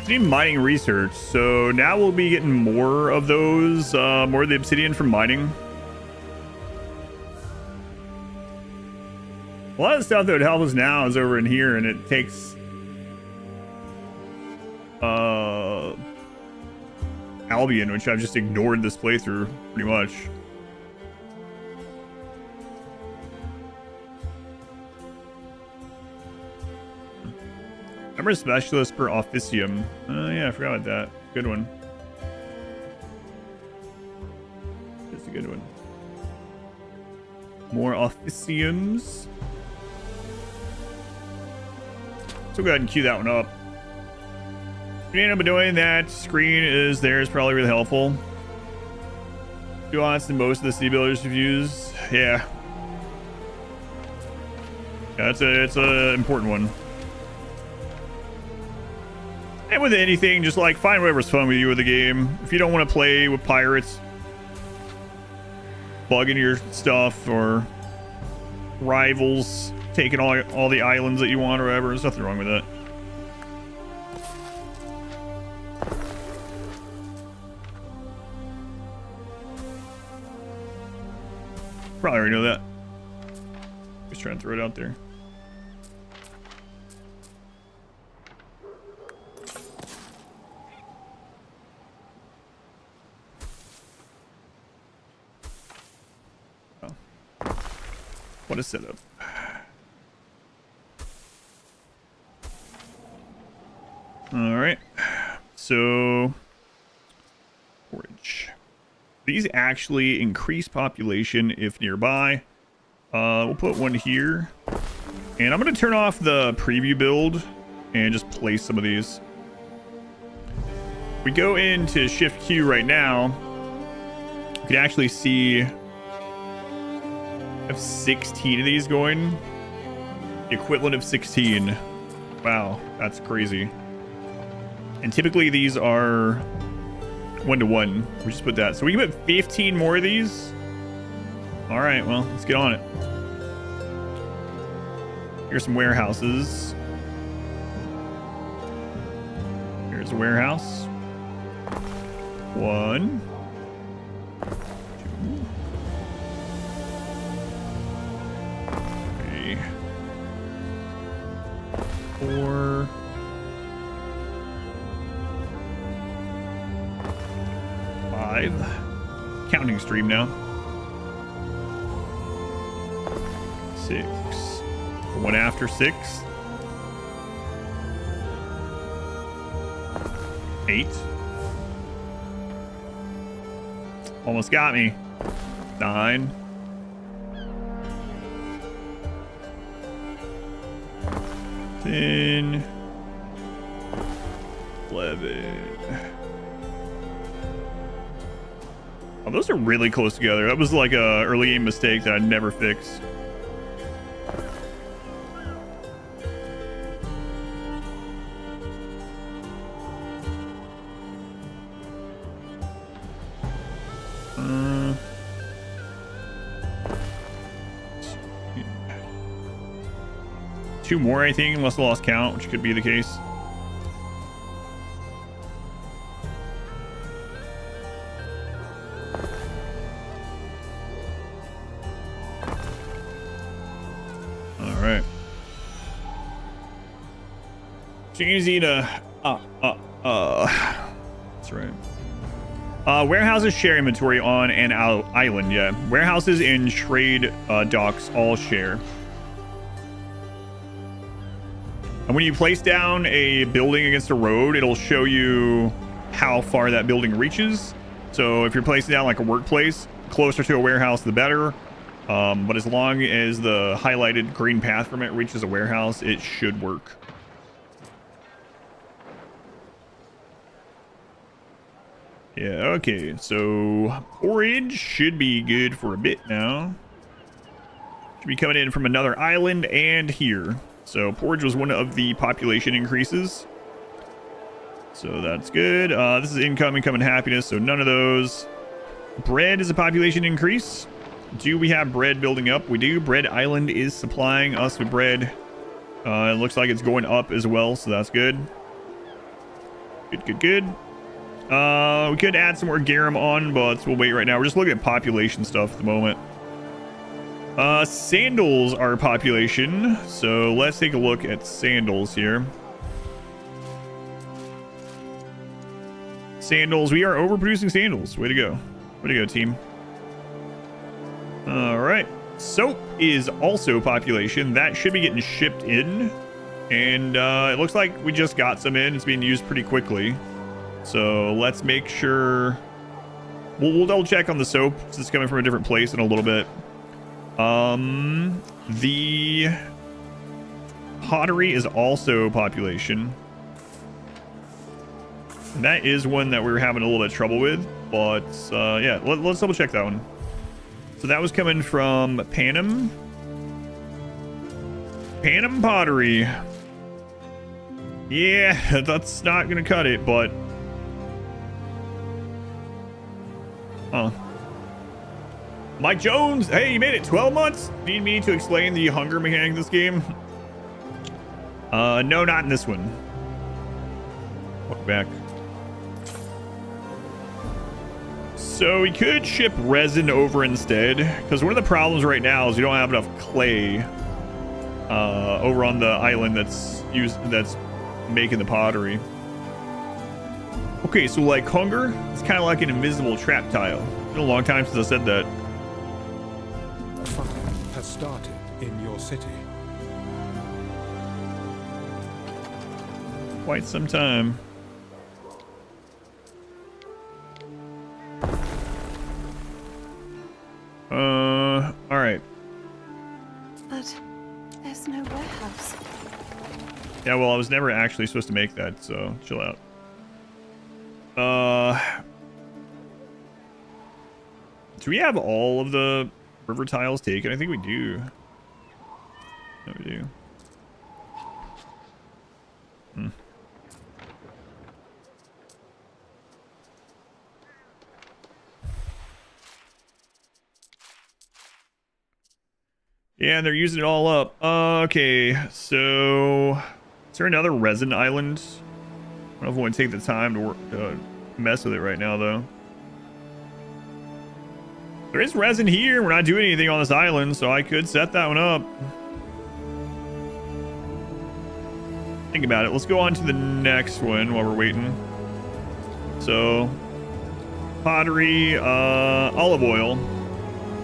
Need mining research, so now we'll be getting more of those, more of the obsidian from mining. A lot of the stuff that would help us now is over in here, and it takes Albion, which I've just ignored this playthrough pretty much. Number specialist per officium. Yeah, I forgot about that. Good one. That's a good one. More officiums. So go ahead and queue that one up. If you end up doing that, screen is there is probably really helpful. Nuance in most of the stabilization reviews. Yeah. Yeah, it's a important one. And with anything, just like find whatever's fun with you with the game. If you don't want to play with pirates, bugging your stuff, or rivals taking all the islands that you want or whatever, there's nothing wrong with that. Probably already know that. Just trying to throw it out there. Oh. What a setup. All right. So, forage. These actually increase population if nearby. We'll put one here. And I'm going to turn off the preview build and just place some of these. We go into Shift Q right now. You can actually see I have 16 of these going. The equivalent of 16. Wow, that's crazy. And typically these are 1-to-1. We just put that. So we can put 15 more of these. All right, well, let's get on it. Here's some warehouses. Here's a warehouse. 1, 2, 3, 4. Counting stream now. 6. One after 6. 8. Almost got me. 9. 10. 11. Oh, those are really close together. That was like a early game mistake that I'd never fix. Two more, I think, unless I lost count, which could be the case. Easy that's right. Warehouses share inventory on an island. Yeah, warehouses and trade docks all share. And when you place down a building against a road, it'll show you how far that building reaches. So if you're placing down like a workplace, closer to a warehouse, the better. But as long as the highlighted green path from it reaches a warehouse, it should work. Yeah, okay, so porridge should be good for a bit now. Should be coming in from another island and here. So porridge was one of the population increases. So that's good. This is income and happiness, so none of those. Bread is a population increase. Do we have bread building up? We do. Bread Island is supplying us with bread. It looks like it's going up as well, so that's good. Good. We could add some more garum on, but we'll wait right now. We're just looking at population stuff at the moment. Sandals are population, so let's take a look at sandals here. Sandals, we are overproducing sandals. Way to go. Way to go, team. All right. Soap is also population. That should be getting shipped in. And it looks like we just got some in. It's being used pretty quickly. So let's make sure. We'll double check on the soap since it's coming from a different place in a little bit. The pottery is also population. And that is one that we were having a little bit of trouble with. But yeah, let's double check that one. So that was coming from Panem. Panem pottery. Yeah, that's not gonna cut it, but... Huh. Mike Jones, hey, you made it 12 months? Need me to explain the hunger mechanic in this game? No, not in this one. Welcome back. So we could ship resin over instead, because one of the problems right now is we don't have enough clay over on the island that's making the pottery. Okay, so like hunger, it's kind of like an invisible trap tile. It's been a long time since I said that. A fire has started in your city. Quite some time. All right. But there's no warehouse. Yeah, well, I was never actually supposed to make that, so chill out. Do we have all of the river tiles taken? I think we do. No, we do. Yeah, they're using it all up. Okay, so is there another resin island? I don't know if I want to take the time to mess with it right now, though. There is resin here. We're not doing anything on this island, so I could set that one up. Think about it. Let's go on to the next one while we're waiting. So, pottery, olive oil.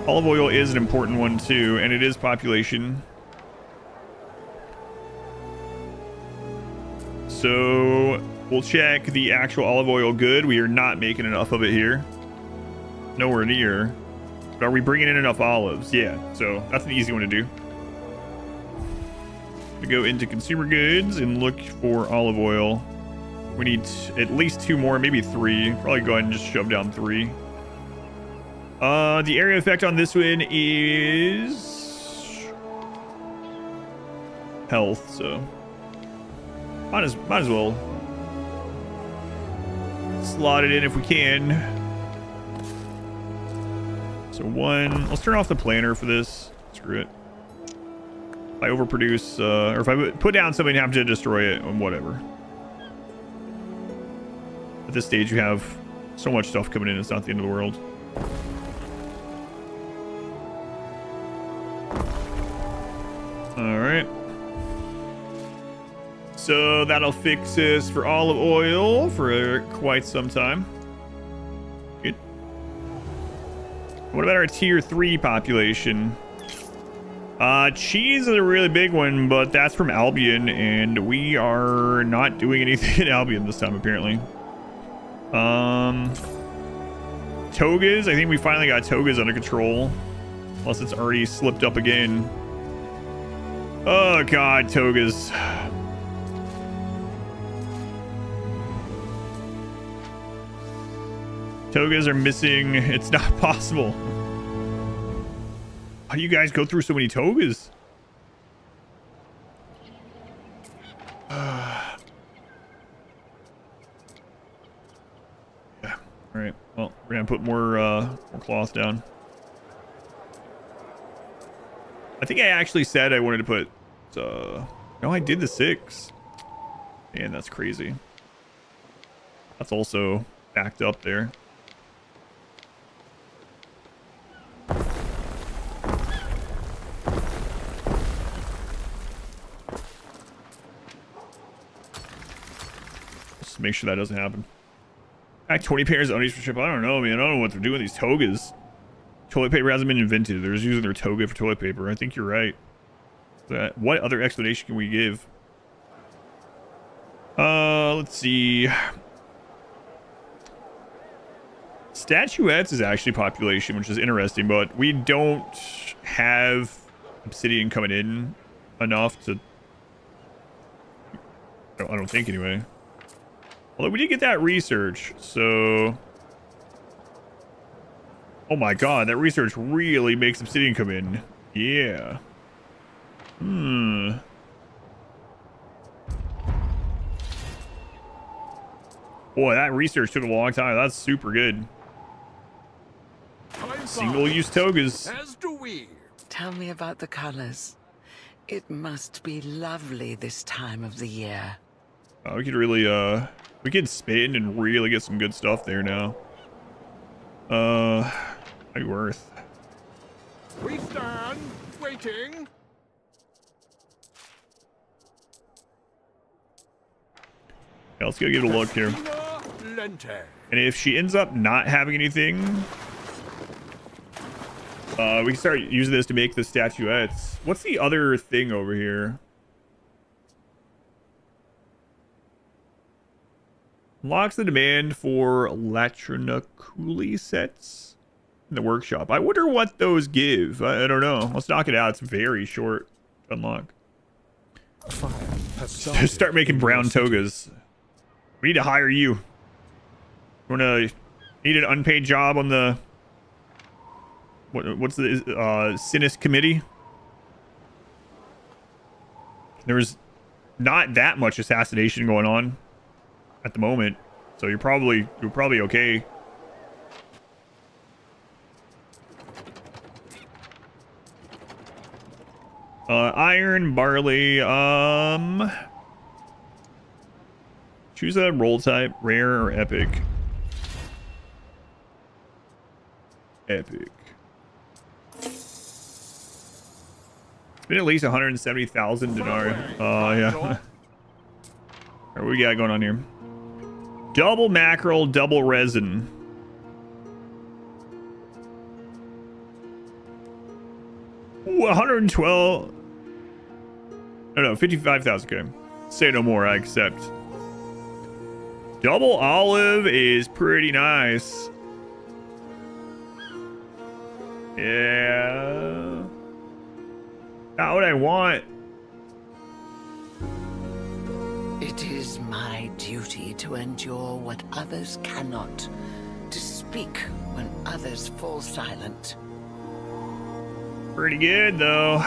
Olive oil is an important one too, and it is population. So we'll check the actual olive oil good. We are not making enough of it here. Nowhere near. But are we bringing in enough olives? Yeah, so that's an easy one to do. We go into consumer goods and look for olive oil. We need at least 2 more, maybe 3. Probably go ahead and just shove down 3. The area effect on this one is health, so might as well slot it in if we can. So 1, let's turn off the planner for this. Screw it. If I overproduce, or if I put down something and have to destroy it, whatever. At this stage, you have so much stuff coming in, it's not the end of the world. All right. So that'll fix us for olive oil for quite some time. Good. What about our tier 3 population? Cheese is a really big one, but that's from Albion, and we are not doing anything in Albion this time, apparently. Togas, I think we finally got togas under control. Unless it's already slipped up again. Oh god, togas. Togas are missing. It's not possible. How do you guys go through so many togas? Yeah. All right. Well, we're gonna put more cloth down. I think I actually said I wanted to put. No, I did the 6. Man, that's crazy. That's also backed up there. Just make sure that doesn't happen. Back 20 pairs of undies for ship. I don't know, man. I don't know what they're doing with these togas. Toilet paper hasn't been invented. They're just using their toga for toilet paper. I think you're right. What other explanation can we give? Let's see. Statuettes is actually population, which is interesting, but we don't have obsidian coming in enough to... I don't think, anyway. Although we did get that research, so... Oh my god, that research really makes obsidian come in. Yeah. Boy, that research took a long time. That's super good. Single-use togas. As do we. Tell me about the colors. It must be lovely this time of the year. We could really, we could spin and really get some good stuff there now. Might be worth. We stand waiting. Yeah, let's go give it a look here. Lente. And if she ends up not having anything, we can start using this to make the statuettes. What's the other thing over here? Unlocks the demand for Latrinaculi sets in the workshop. I wonder what those give. I don't know. Let's knock it out. It's very short to unlock. Just start making brown togas. We need to hire you. Need an unpaid job on the what's the Sinis committee? There's not that much assassination going on at the moment, so you're probably okay. Iron, barley, choose a roll type, rare or epic. Epic. It's been at least 170,000 denarii. Yeah. What we got going on here? Double mackerel, double resin. Ooh, 112. No, 55,000. Okay. Say no more. I accept. Double olive is pretty nice. Yeah. Not what I want. It is my duty to endure what others cannot, to speak when others fall silent. Pretty good, though.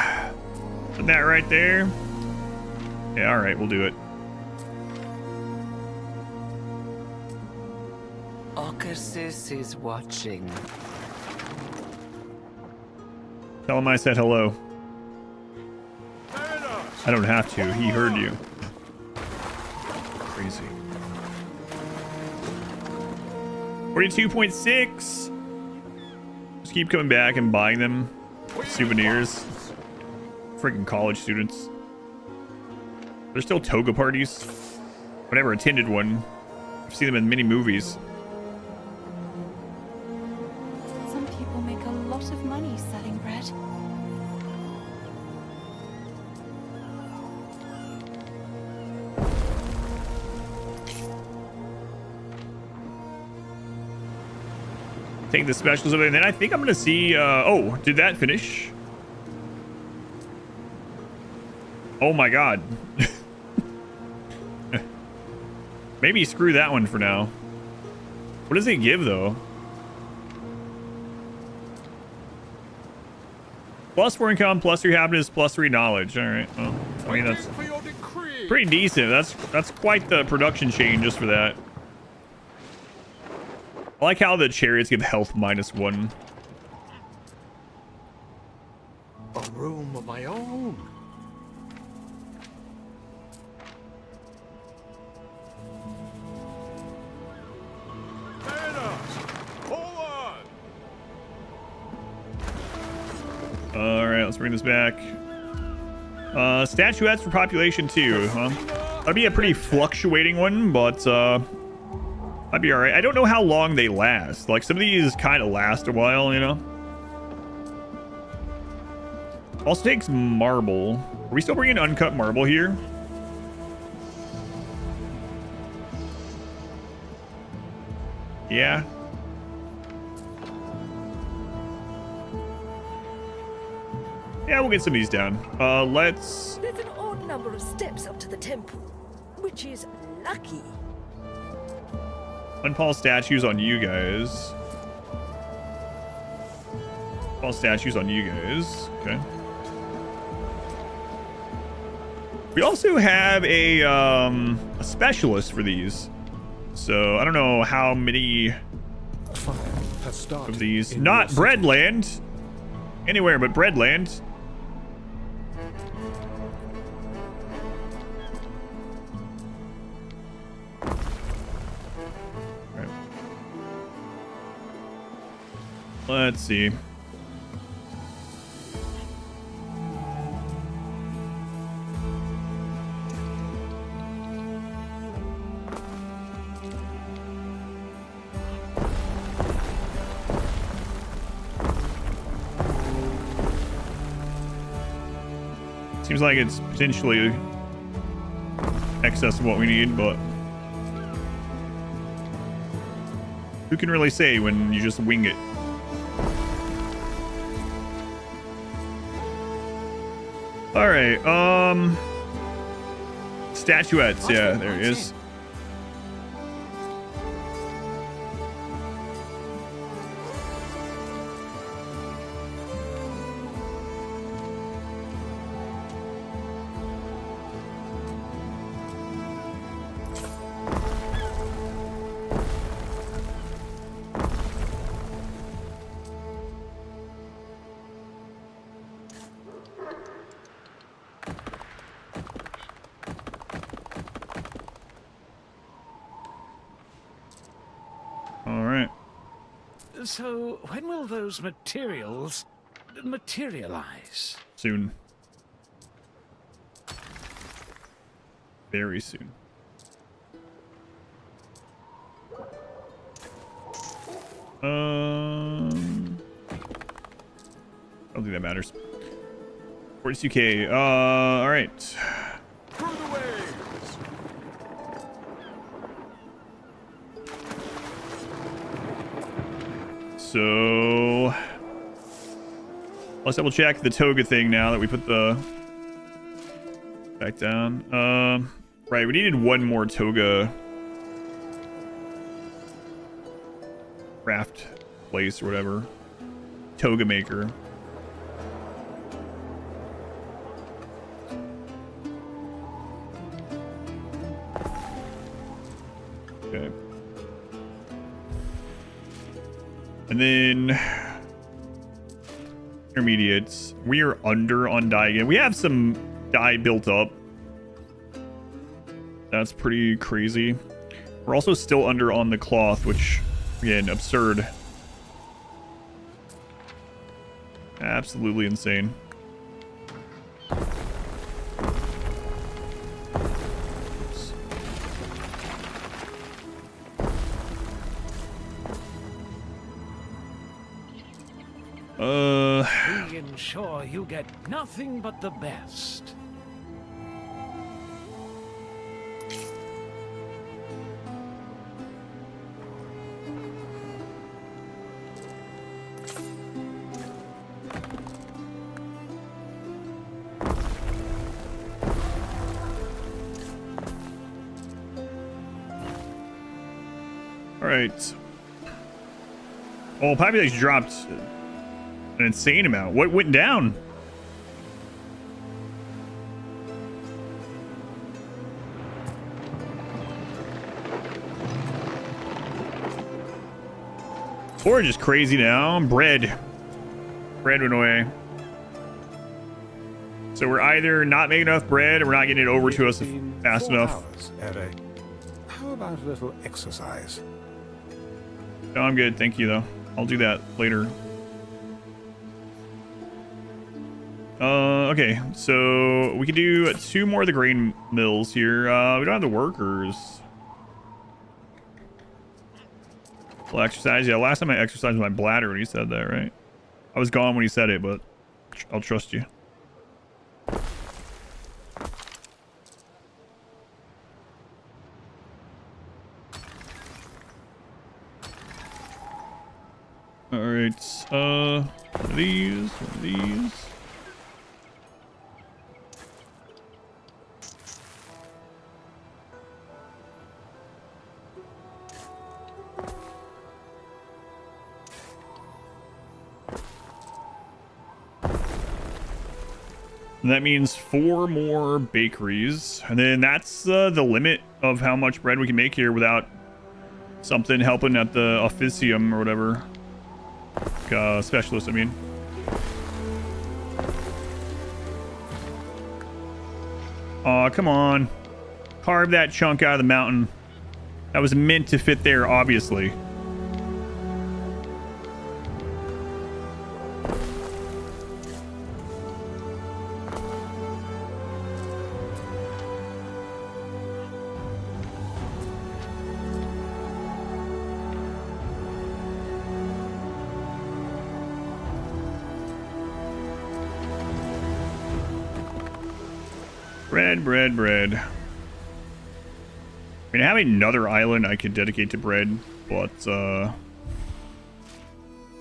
Put that right there. Yeah, all right, we'll do it. Occasus is watching. Tell him I said hello. I don't have to. He heard you. Crazy. 42.6. Just keep coming back and buying them souvenirs. Freaking college students. There's still toga parties. I never attended one. I've seen them in many movies. Some people make a lot of money selling bread. Take the specials over, and then I think I'm gonna see. Oh, did that finish? Oh my god. Maybe screw that one for now. What does it give though? +4 income, +3 happiness, +3 knowledge. All right. Well, I mean that's pretty decent. That's quite the production chain just for that. I like how the chariots give health -1. A room of my own. All right, let's bring this back. Statuettes for population 2, huh? That'd be a pretty fluctuating one, but I'd be all right. I don't know how long they last. Like some of these kind of last a while, you know. Also takes marble. Are we still bringing uncut marble here? Yeah. Yeah, we'll get some of these down. Let's... There's an odd number of steps up to the temple, which is lucky. Unpause statues on you guys. Unpause statues on you guys. Okay. We also have a specialist for these. So I don't know how many of these. Not Breadland. Anywhere but Breadland. Right. Let's see. Seems like it's potentially excess of what we need, but who can really say when you just wing it? All right, statuettes. Yeah, there it is. So, when will those materials materialize? Soon. Very soon. I don't think that matters. 42k. All right. So let's double check the toga thing now that we put the back down. Right, we needed one more toga craft place or whatever. Toga maker. Okay. And then intermediates. We are under on dye again. We have some dye built up. That's pretty crazy. We're also still under on the cloth, which, again, absurd. Absolutely insane. We ensure you get nothing but the best. All right. Oh, population dropped an insane amount. What went down? Forage is crazy now. Bread went away. So we're either not making enough bread or we're not getting it over to us fast enough. How about a little exercise? No, I'm good. Thank you, though. I'll do that later. Okay, so we could do 2 more of the grain mills here. We don't have the workers. Well, exercise. Yeah, last time I exercised my bladder when he said that, right? I was gone when he said it, but I'll trust you. All right. One of these. One of these. And that means 4 more bakeries. And then that's the limit of how much bread we can make here without something helping at the officium or whatever. Specialist, I mean. Aw, come on. Carve that chunk out of the mountain. That was meant to fit there, obviously. Bread. I mean, I have another island I could dedicate to bread, but, or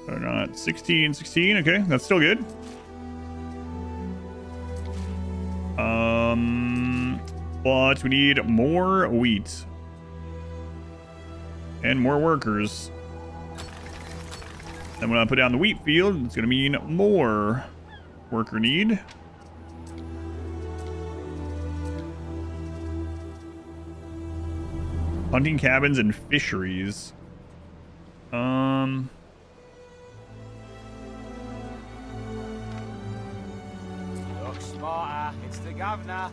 not. 16, okay, that's still good. But we need more wheat. And more workers. And when I put down the wheat field, it's gonna mean more worker need. Hunting cabins and fisheries. Look smarter. It's the governor.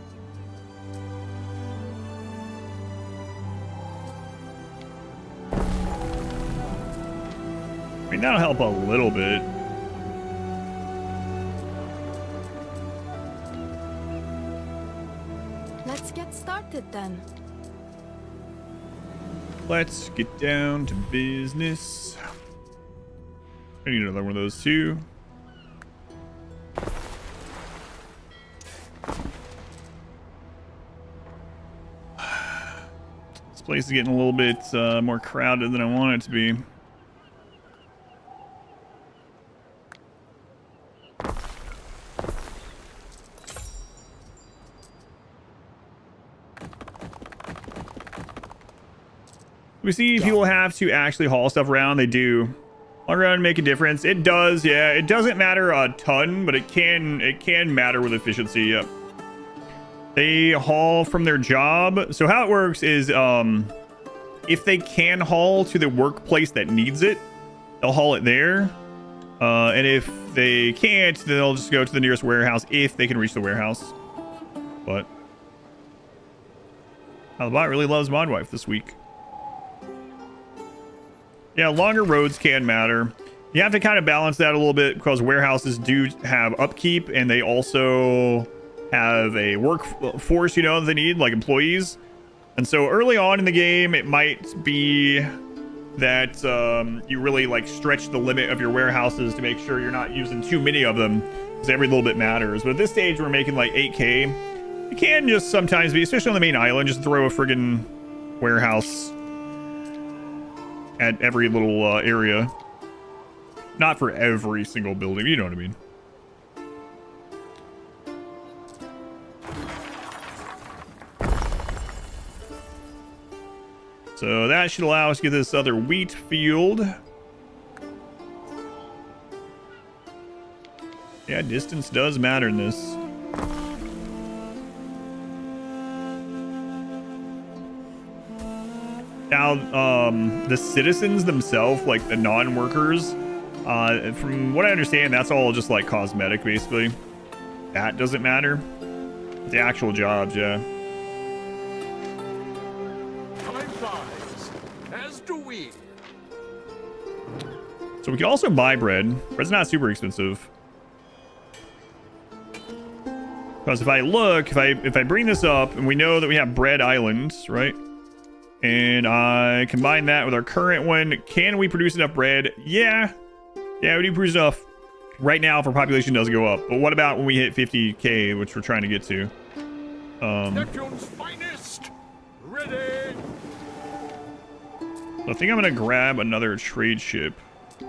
I mean, that'll help a little bit. Let's get started then. Let's get down to business. I need another one of those too. This place is getting a little bit more crowded than I want it to be. We see people have to actually haul stuff around. They do. All around make a difference. It does, yeah. It doesn't matter a ton, but it can matter with efficiency. Yep. They haul from their job. So how it works is, if they can haul to the workplace that needs it, they'll haul it there. And if they can't, then they'll just go to the nearest warehouse if they can reach the warehouse. But the bot really loves Mod Wife this week. Yeah, longer roads can matter. You have to kind of balance that a little bit because warehouses do have upkeep and they also have a workforce, you know, they need, like employees. And so early on in the game, it might be that you really like stretch the limit of your warehouses to make sure you're not using too many of them because every little bit matters. But at this stage, we're making like 8K. It can just sometimes be, especially on the main island, just throw a friggin' warehouse at every little area. Not for every single building, you know what I mean. So that should allow us to get this other wheat field. Yeah, distance does matter in this. Now, the citizens themselves, like the non-workers, from what I understand, that's all just like cosmetic, basically. That doesn't matter. The actual jobs, yeah. Time flies, as do we. So we can also buy bread. Bread's not super expensive. Because if I look, if I bring this up, and we know that we have bread islands, right? And I combine that with our current one. Can we produce enough bread? Yeah. Yeah, we do produce enough. Right now, if our population does go up. But what about when we hit 50K, which we're trying to get to? Neptune's finest. Ready. So I think I'm going to grab another trade ship. You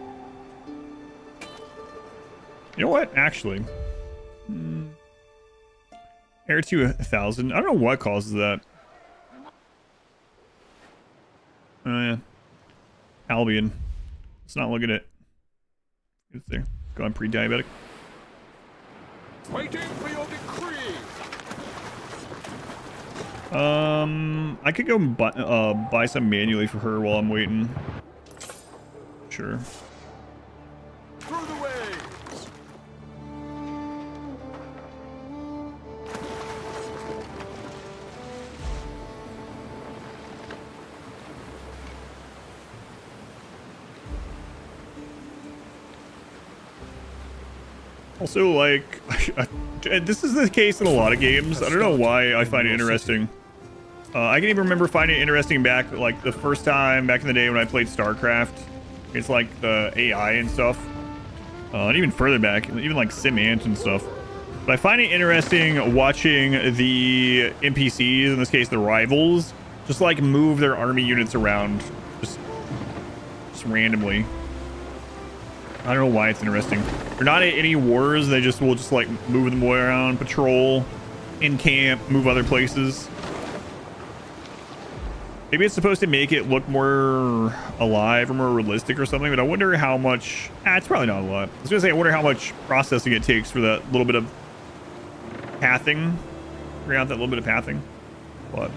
know what? Actually. Air to 1,000. I don't know what causes that. Oh, yeah. Albion. Let's not look at it. It's there. Go on pre-diabetic. Waiting for your decree. I could go buy some manually for her while I'm waiting. Sure. Through the waves. Also, like, this is the case in a lot of games. I don't know why I find it interesting. I can even remember finding it interesting back, like, the first time back in the day when I played StarCraft. It's like the AI and stuff. And even further back, even like SimAnt and stuff. But I find it interesting watching the NPCs, in this case the rivals, just like move their army units around. Just randomly. I don't know why it's interesting. They're not at any wars, they just will just like move them around, patrol, encamp, move other places. Maybe it's supposed to make it look more alive or more realistic or something, but I wonder how much... it's probably not a lot. I was gonna say, I wonder how much processing it takes for that little bit of pathing. Figuring out that little bit of pathing. But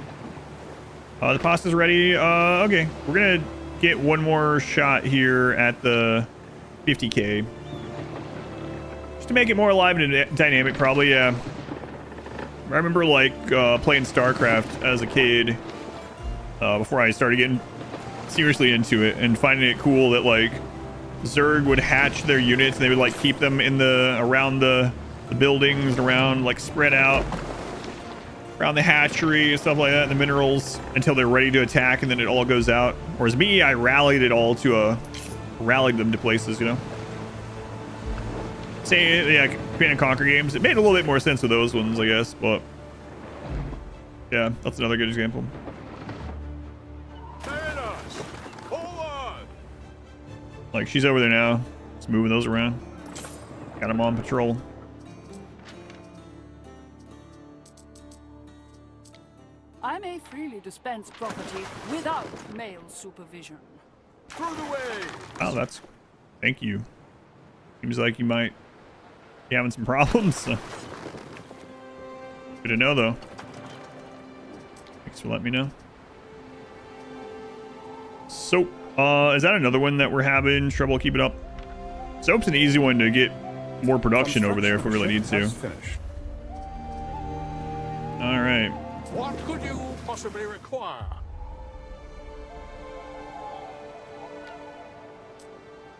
the pasta's ready. Okay, we're gonna get one more shot here at the 50k. Just to make it more alive and dynamic, probably, yeah. I remember, like, playing StarCraft as a kid, before I started getting seriously into it, and finding it cool that, like, Zerg would hatch their units and they would, like, keep them in around the buildings, around, like, spread out around the hatchery and stuff like that, and the minerals, until they're ready to attack, and then it all goes out. Whereas me, I rallied it all to rallied them to places, you know. Say, yeah, Command and Conquer games. It made a little bit more sense with those ones, I guess, but yeah, that's another good example. Like, she's over there now. Just moving those around. Got them on patrol. I may freely dispense property without male supervision. Through the way. Oh, that's... Thank you. Seems like you might be having some problems. So. Good to know, though. Thanks for letting me know. Soap. Is that another one that we're having trouble keeping up? Soap's an easy one to get more production over there if we really need to. All right. What could you possibly require?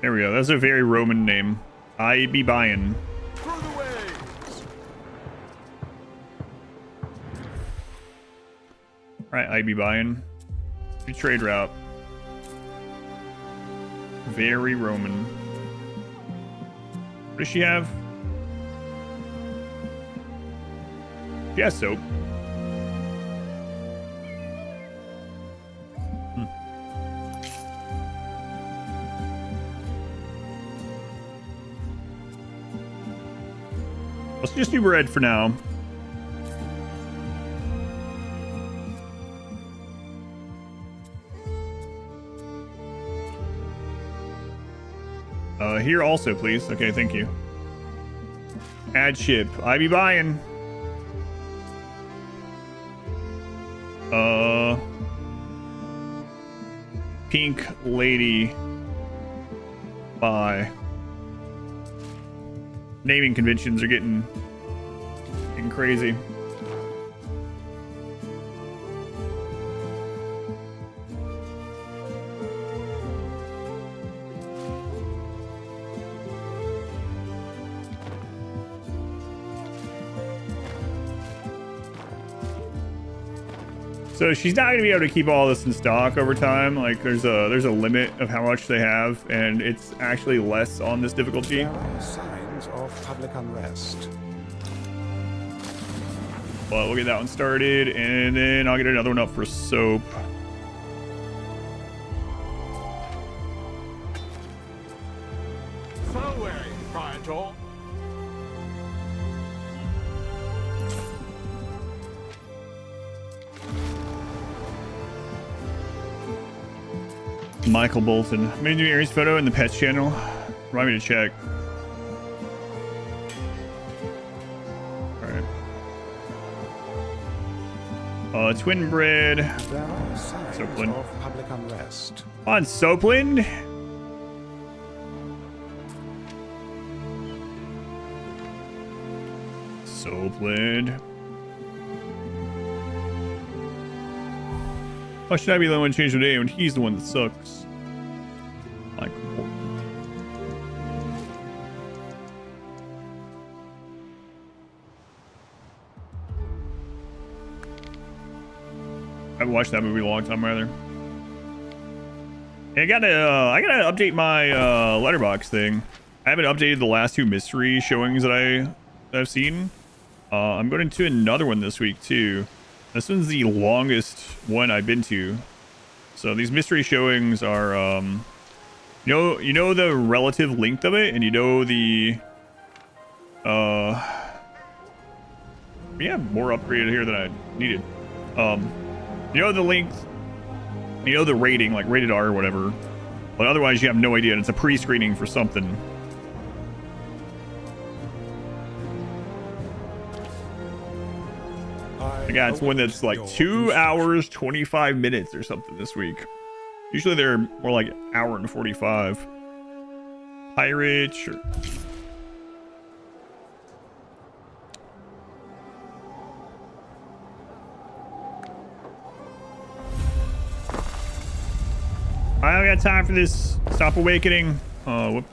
There we go. That's a very Roman name. I be buying. Through the waves. Right, I be buying. New trade route. Very Roman. What does she have? She has soap. Let's just do bread for now. Here also, please. Okay, thank you. Add ship. I be buying. Pink lady. Buy. Naming conventions are getting crazy. So she's not going to be able to keep all this in stock over time. Like there's a limit of how much they have, and it's actually less on this difficulty. There are signs of public unrest. But we'll get that one started, and then I'll get another one up for soap. Fareway, Praetor. Michael Bolton. Made a new Aries photo in the pets channel. Remind me to check. Alright. Twin bread. There are signs Soapland. of public unrest. On Soapland. Soapland. Why should I be the one to change the name when he's the one that sucks? Like, I haven't watched that movie in a long time either. Hey, I gotta update my letterbox thing. I haven't updated the last 2 mystery showings that I've seen. I'm going to another one this week too. This one's the longest one I've been to. So these mystery showings are, you know the relative length of it, and you know the, yeah, more upgraded here than I needed. You know the length, you know the rating, like rated R or whatever, but otherwise you have no idea, and it's a pre-screening for something. I got one that's like 2 hours 25 minutes or something this week. Usually they're more like an hour and 45. Pirate, sure. I don't got time for this. Stop awakening. Oh, whoops.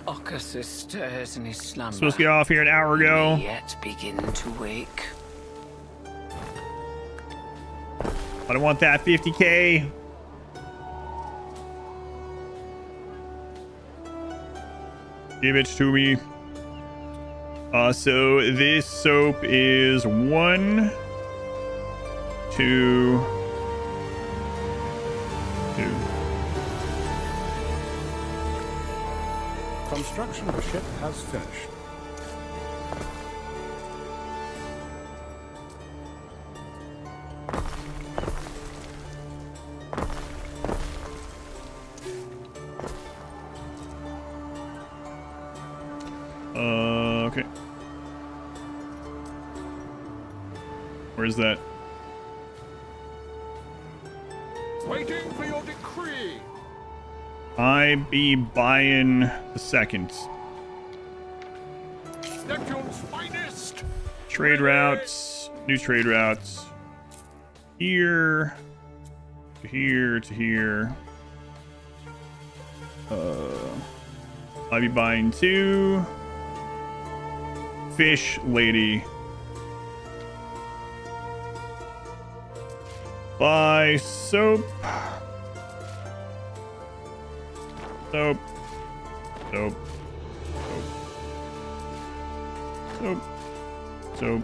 Occasus stirs in his slumber. Supposed to get off here an hour ago. Yet begin to wake. I don't want that 50K. Give it to me. So this soap is 1, 2, 2. Construction of the ship has finished. Okay. Where's that? Waiting for your decree. I be buying the second. Neptune's finest. Trade routes. New trade routes. Here. To here. To here. I be buying 2. Fish lady. Buy soap. Soap. Soap. Soap. Soap. Soap.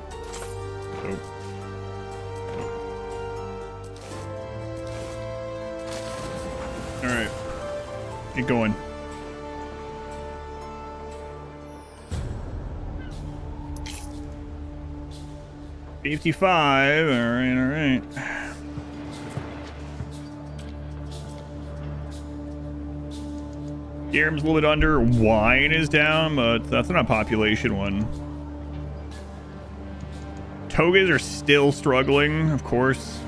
Alright. Get going. $55. Alright, alright. Garam's a little bit under. Wine is down, but that's not a population one. Togas are still struggling, of course.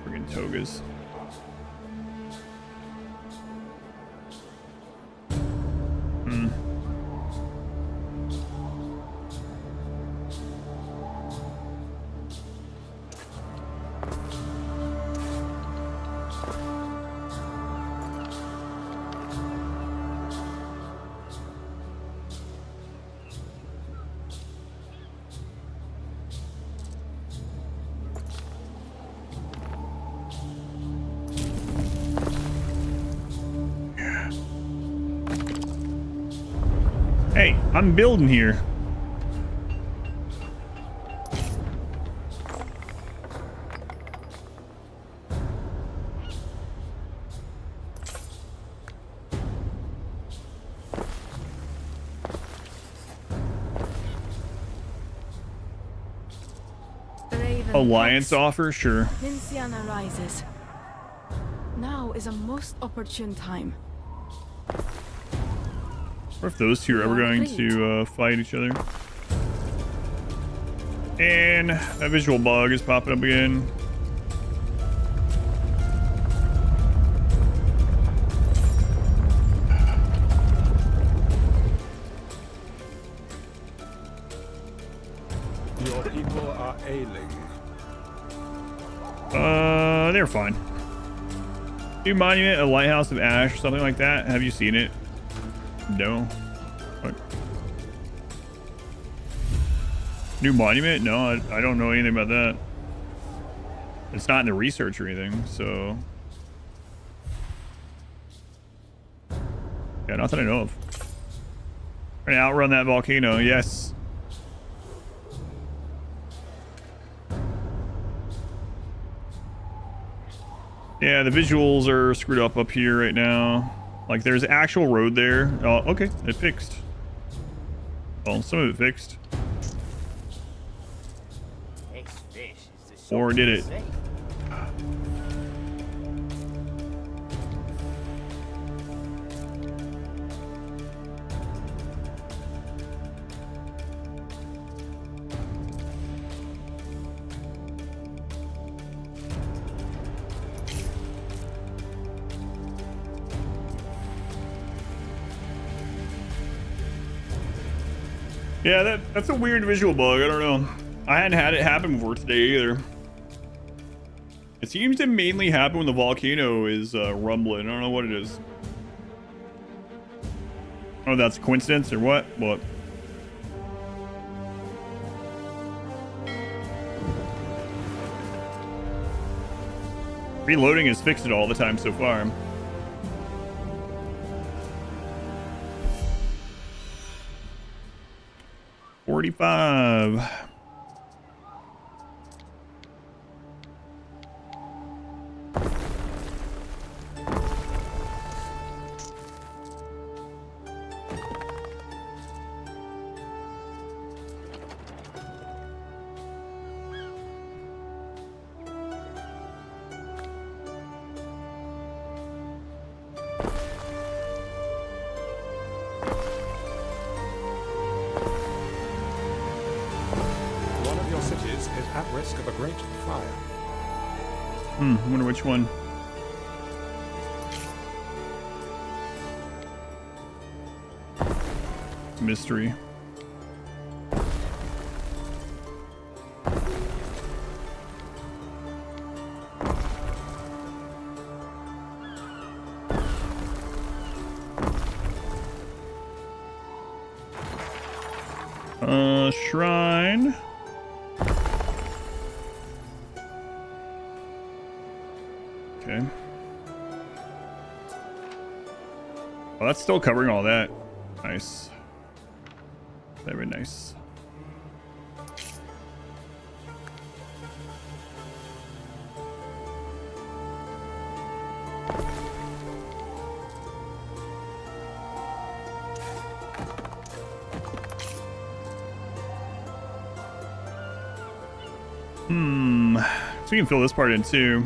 Friggin' togas. Hey, I'm building here. Alliance offer, sure. Vinciana rises. Now is a most opportune time. Or if those two are ever going to fight each other. And that visual bug is popping up again. Your people are ailing. They're fine. New monument, a lighthouse of ash, or something like that. Have you seen it? No. What? New monument? No, I don't know anything about that. It's not in the research or anything, so. Yeah, not that I know of. Trying to outrun that volcano, yes. Yeah, the visuals are screwed up here right now. Like, there's actual road there. Oh, okay, it fixed. Well, some of it fixed. Or did it? Yeah, that's a weird visual bug. I don't know. I hadn't had it happen before today either. It seems to mainly happen when the volcano is rumbling. I don't know what it is. Oh, that's a coincidence or what? What? Reloading has fixed it all the time so far. $45. At risk of a great fire. I wonder which one. Mystery. Shrine. Okay. Well, that's still covering all that. Nice. Very nice. So we can fill this part in too.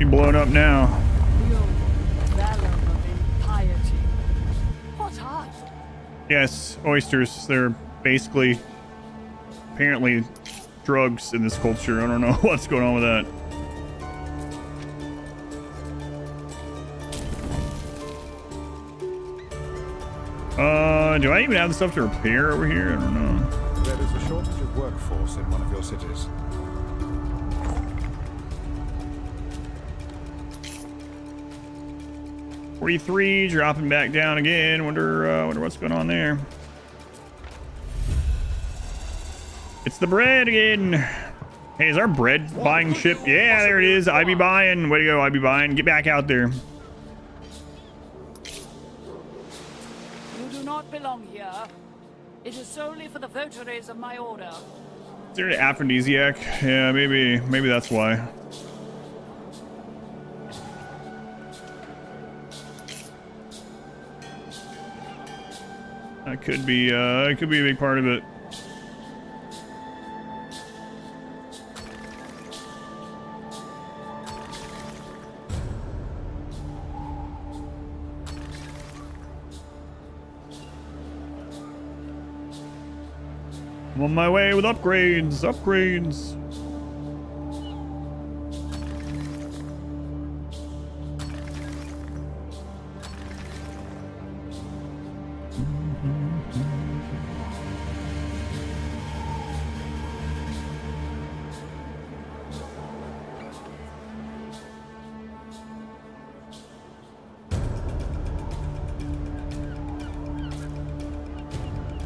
Blown up now. What are you? Yes, oysters. They're basically apparently drugs in this culture. I don't know what's going on with that. Do I even have the stuff to repair over here? I don't know. There is a shortage of workforce in one of your cities. $43, dropping back down again. Wonder what's going on there. It's the bread again. Hey, is our bread buying ship? Yeah, there it is. I be buying. Way to go, I be buying. Get back out there. You do not belong here. It is solely for the votaries of my order. Is there an aphrodisiac? Yeah, maybe that's why. That could be it could be a big part of it. I'm on my way with upgrades.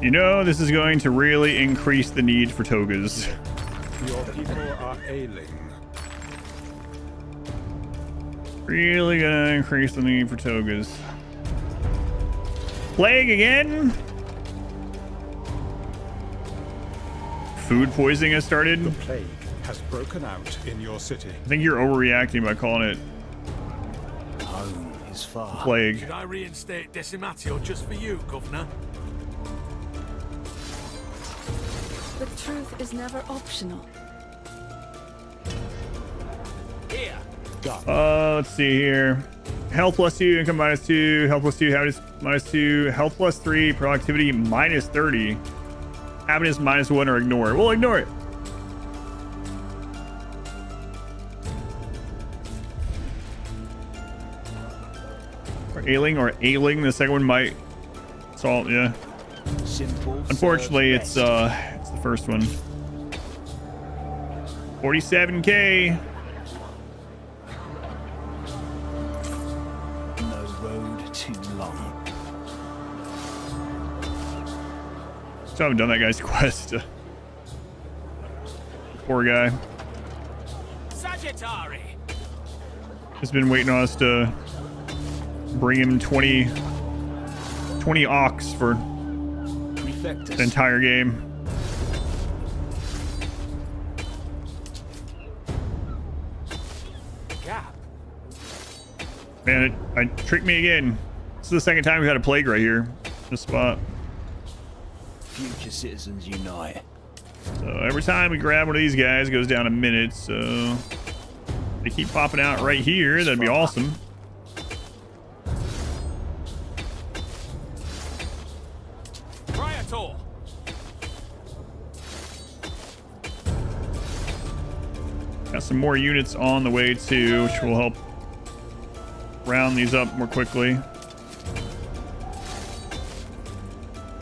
You know, this is going to really increase the need for togas. Your people are ailing. Really gonna increase the need for togas. Plague again? Food poisoning has started? The plague has broken out in your city. I think you're overreacting by calling it Home is far. plague. Should I reinstate Decimatio just for you, Governor? The truth is never optional. Here. Let's see here. Health +2, income -2, health +2, happiness -2, health +3, productivity -30, happiness -1, or ignore. We'll ignore it. Or ailing. The second one might solve. Yeah. Simple. Unfortunately, it's the first one. 47K. No road too long. Still haven't done that guy's quest. Poor guy. Sagittari. Has been waiting on us to bring him 20 ox for the entire game. Gap. Man, it tricked me again. This is the second time we've had a plague right here. This spot. Future citizens unite. So every time we grab one of these guys, it goes down a minute. So they keep popping out right here. That'd be awesome. Priator. Got some more units on the way too, which will help round these up more quickly.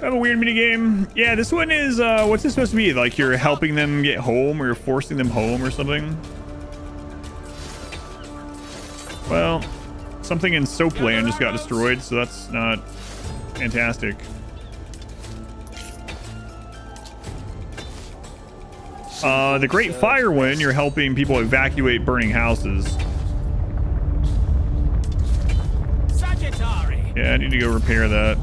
I have a weird mini game. Yeah, this one is what's this supposed to be? Like you're helping them get home, or you're forcing them home or something? Well, something in Soapland just got destroyed, so that's not fantastic. The Great Fire one, you're helping people evacuate burning houses. Sagittari. Yeah, I need to go repair that.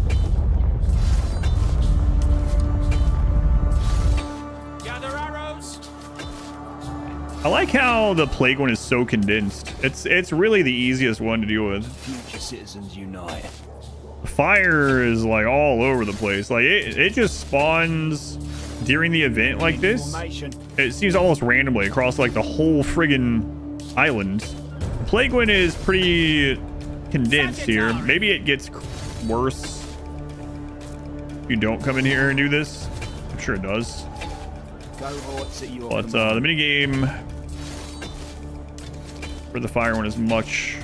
Gather arrows. I like how the plague one is so condensed. It's really the easiest one to deal with. Future citizens unite. Fire is like all over the place. Like it just spawns during the event like this. It seems almost randomly across like the whole friggin' island. The plague one is pretty condensed here. Maybe it gets worse if you don't come in here and do this. I'm sure it does. But the mini game for the fire one is much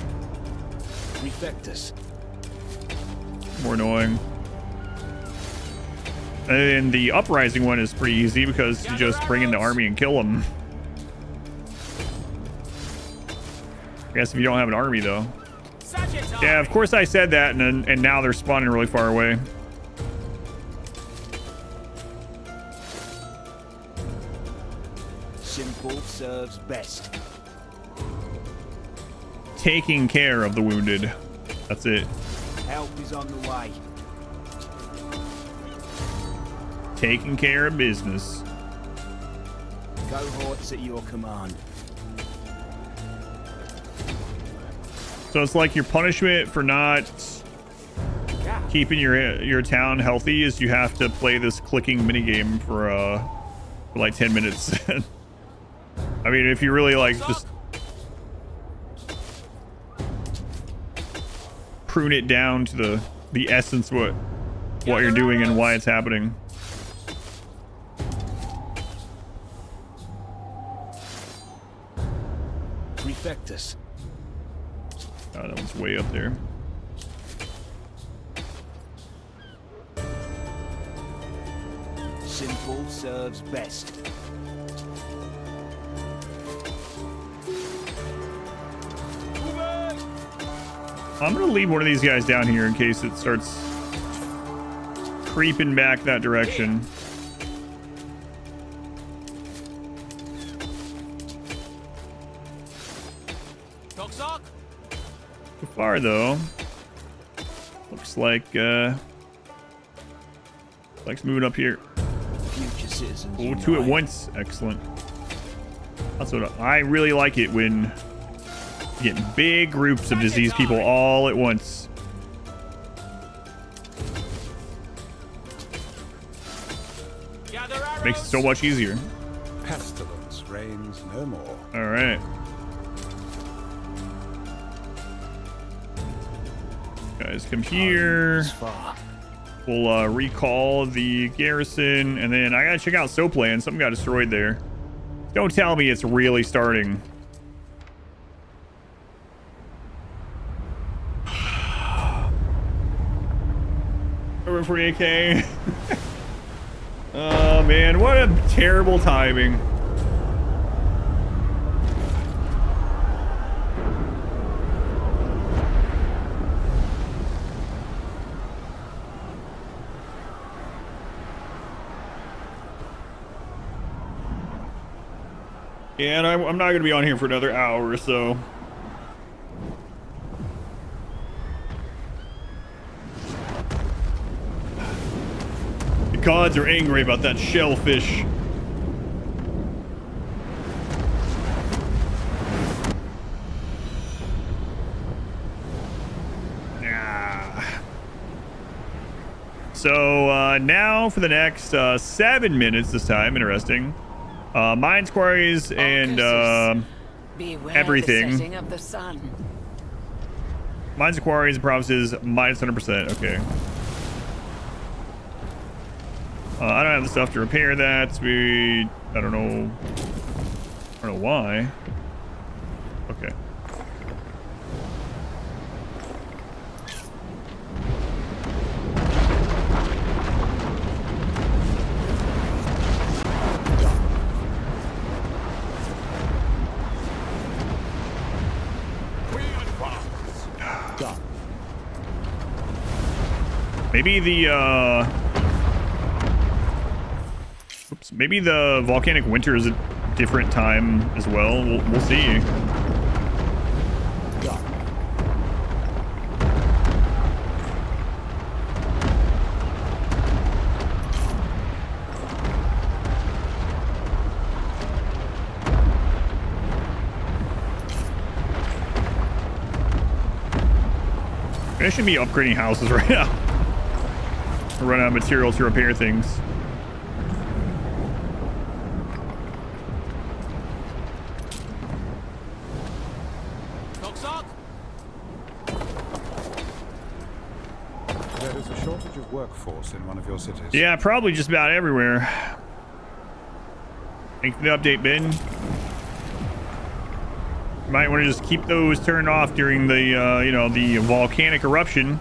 more annoying. And the uprising one is pretty easy because you just bring in the army and kill them. I guess if you don't have an army though. Yeah, of course I said that, and now they're spawning really far away. Simple serves best. Taking care of the wounded. That's it. Help is on the way. Taking care of business. Cohorts at your command. So it's like your punishment for not keeping your town healthy is you have to play this clicking minigame for like 10 minutes. I mean, if you really like just prune it down to the essence what you're doing and why it's happening. Prefectus. Oh, that one's way up there. Simple serves best. I'm gonna leave one of these guys down here in case it starts creeping back that direction. So far though, looks like moving up here. Future citizens. Oh, two at once. Excellent. That's what I really like it when you get big groups of diseased people all at once. Makes it so much easier. Pestilence reigns no more. All right. Guys, come here. We'll recall the garrison, and then I gotta check out Soapland. Something got destroyed there. Don't tell me it's really starting. Over for AK. Oh man, what a terrible timing. Yeah, and I'm not going to be on here for another hour or so. The gods are angry about that shellfish. So now for the next 7 minutes this time, interesting. Mines, quarries, and everything. The setting of the sun. Mines and quarries and provinces minus 100%. Okay. I don't have the stuff to repair that. I don't know why. Okay. Maybe maybe the volcanic winter is a different time as well. We'll see. I should be upgrading houses right now. Run out of material to repair things. There is a shortage of workforce in one of your cities. Yeah, probably just about everywhere. Thanks for the update, Ben. You might want to just keep those turned off during the, the volcanic eruption.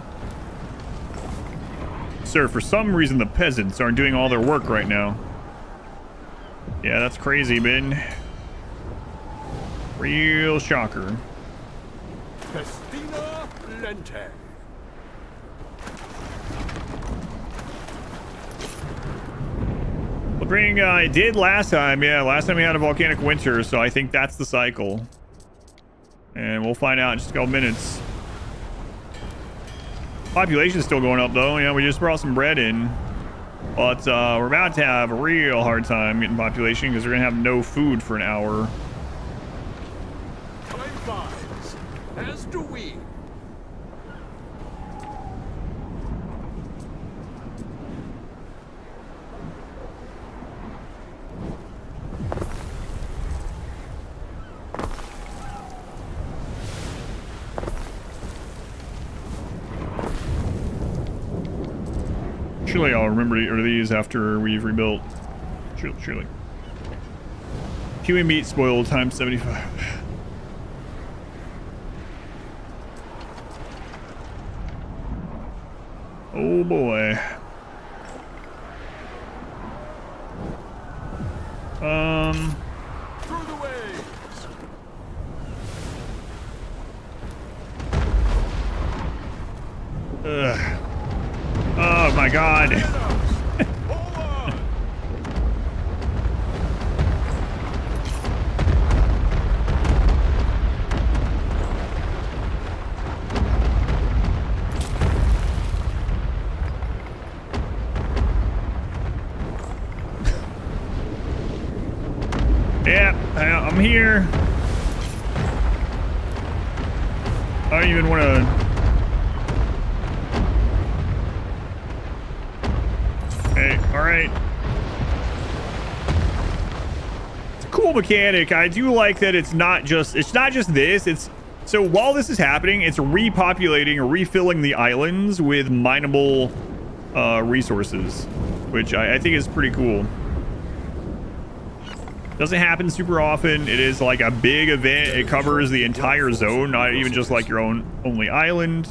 Sir, for some reason the peasants aren't doing all their work right now. Yeah, that's crazy, Ben. Real shocker. Festina Lente. Spring, it did last time. Yeah, last time we had a volcanic winter, so I think that's the cycle. And we'll find out in just a couple minutes. Population's still going up, though. Yeah, we just brought some bread in. But we're about to have a real hard time getting population because we're going to have no food for an hour. Time flies, as do we. Surely I'll remember to get rid of these after we've rebuilt. Surely. Human meat spoiled times 75. Oh boy. Through the waves. Ugh. Oh my god. Yeah, I'm here. I don't even want to. Okay, all right. It's a cool mechanic. I do like that it's not just this. It's so while this is happening, it's repopulating or refilling the islands with mineable resources, which I think is pretty cool. Doesn't happen super often. It is like a big event. It covers the entire zone, not even just like your own only island.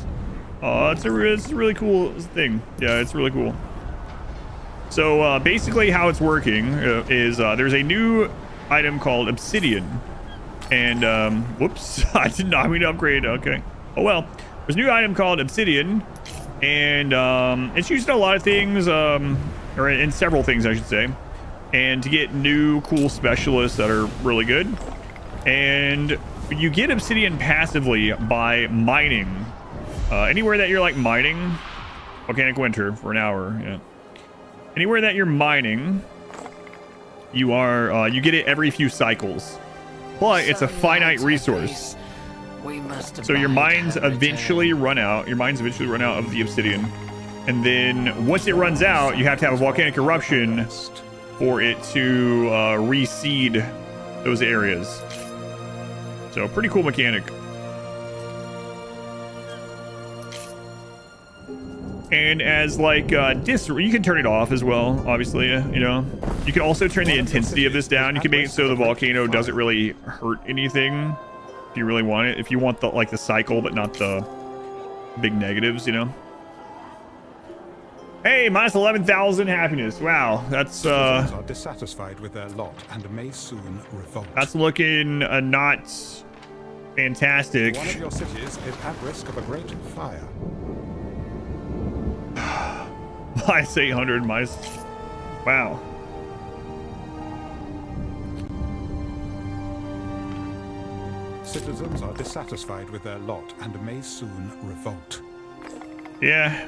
It's a really cool thing. Yeah, it's really cool. So basically how it's working is there's a new item called obsidian. And whoops, I did not mean to upgrade. Okay. Oh well. There's a new item called obsidian. And it's used in a lot of things, or in several things I should say. And to get new cool specialists that are really good. And you get obsidian passively by mining. Anywhere that you're like mining, volcanic winter for an hour. Yeah. Anywhere that you're mining, you are you get it every few cycles. But it's a finite resource. So your mines eventually run out. Your mines eventually run out of the obsidian. And then once it runs out, you have to have a volcanic eruption for it to reseed those areas. So pretty cool mechanic. And as like you can turn it off as well, obviously, you know. You can also turn the intensity of this down. You can make it so the volcano doesn't really hurt anything if you really want it. If you want the like the cycle but not the big negatives, you know. Hey, minus 11,000 happiness. Wow, that's are dissatisfied with their lot and may soon revolt. That's looking not fantastic. One of your cities is at risk of a great fire. Minus 800, minus. Wow. Citizens are dissatisfied with their lot and may soon revolt. Yeah.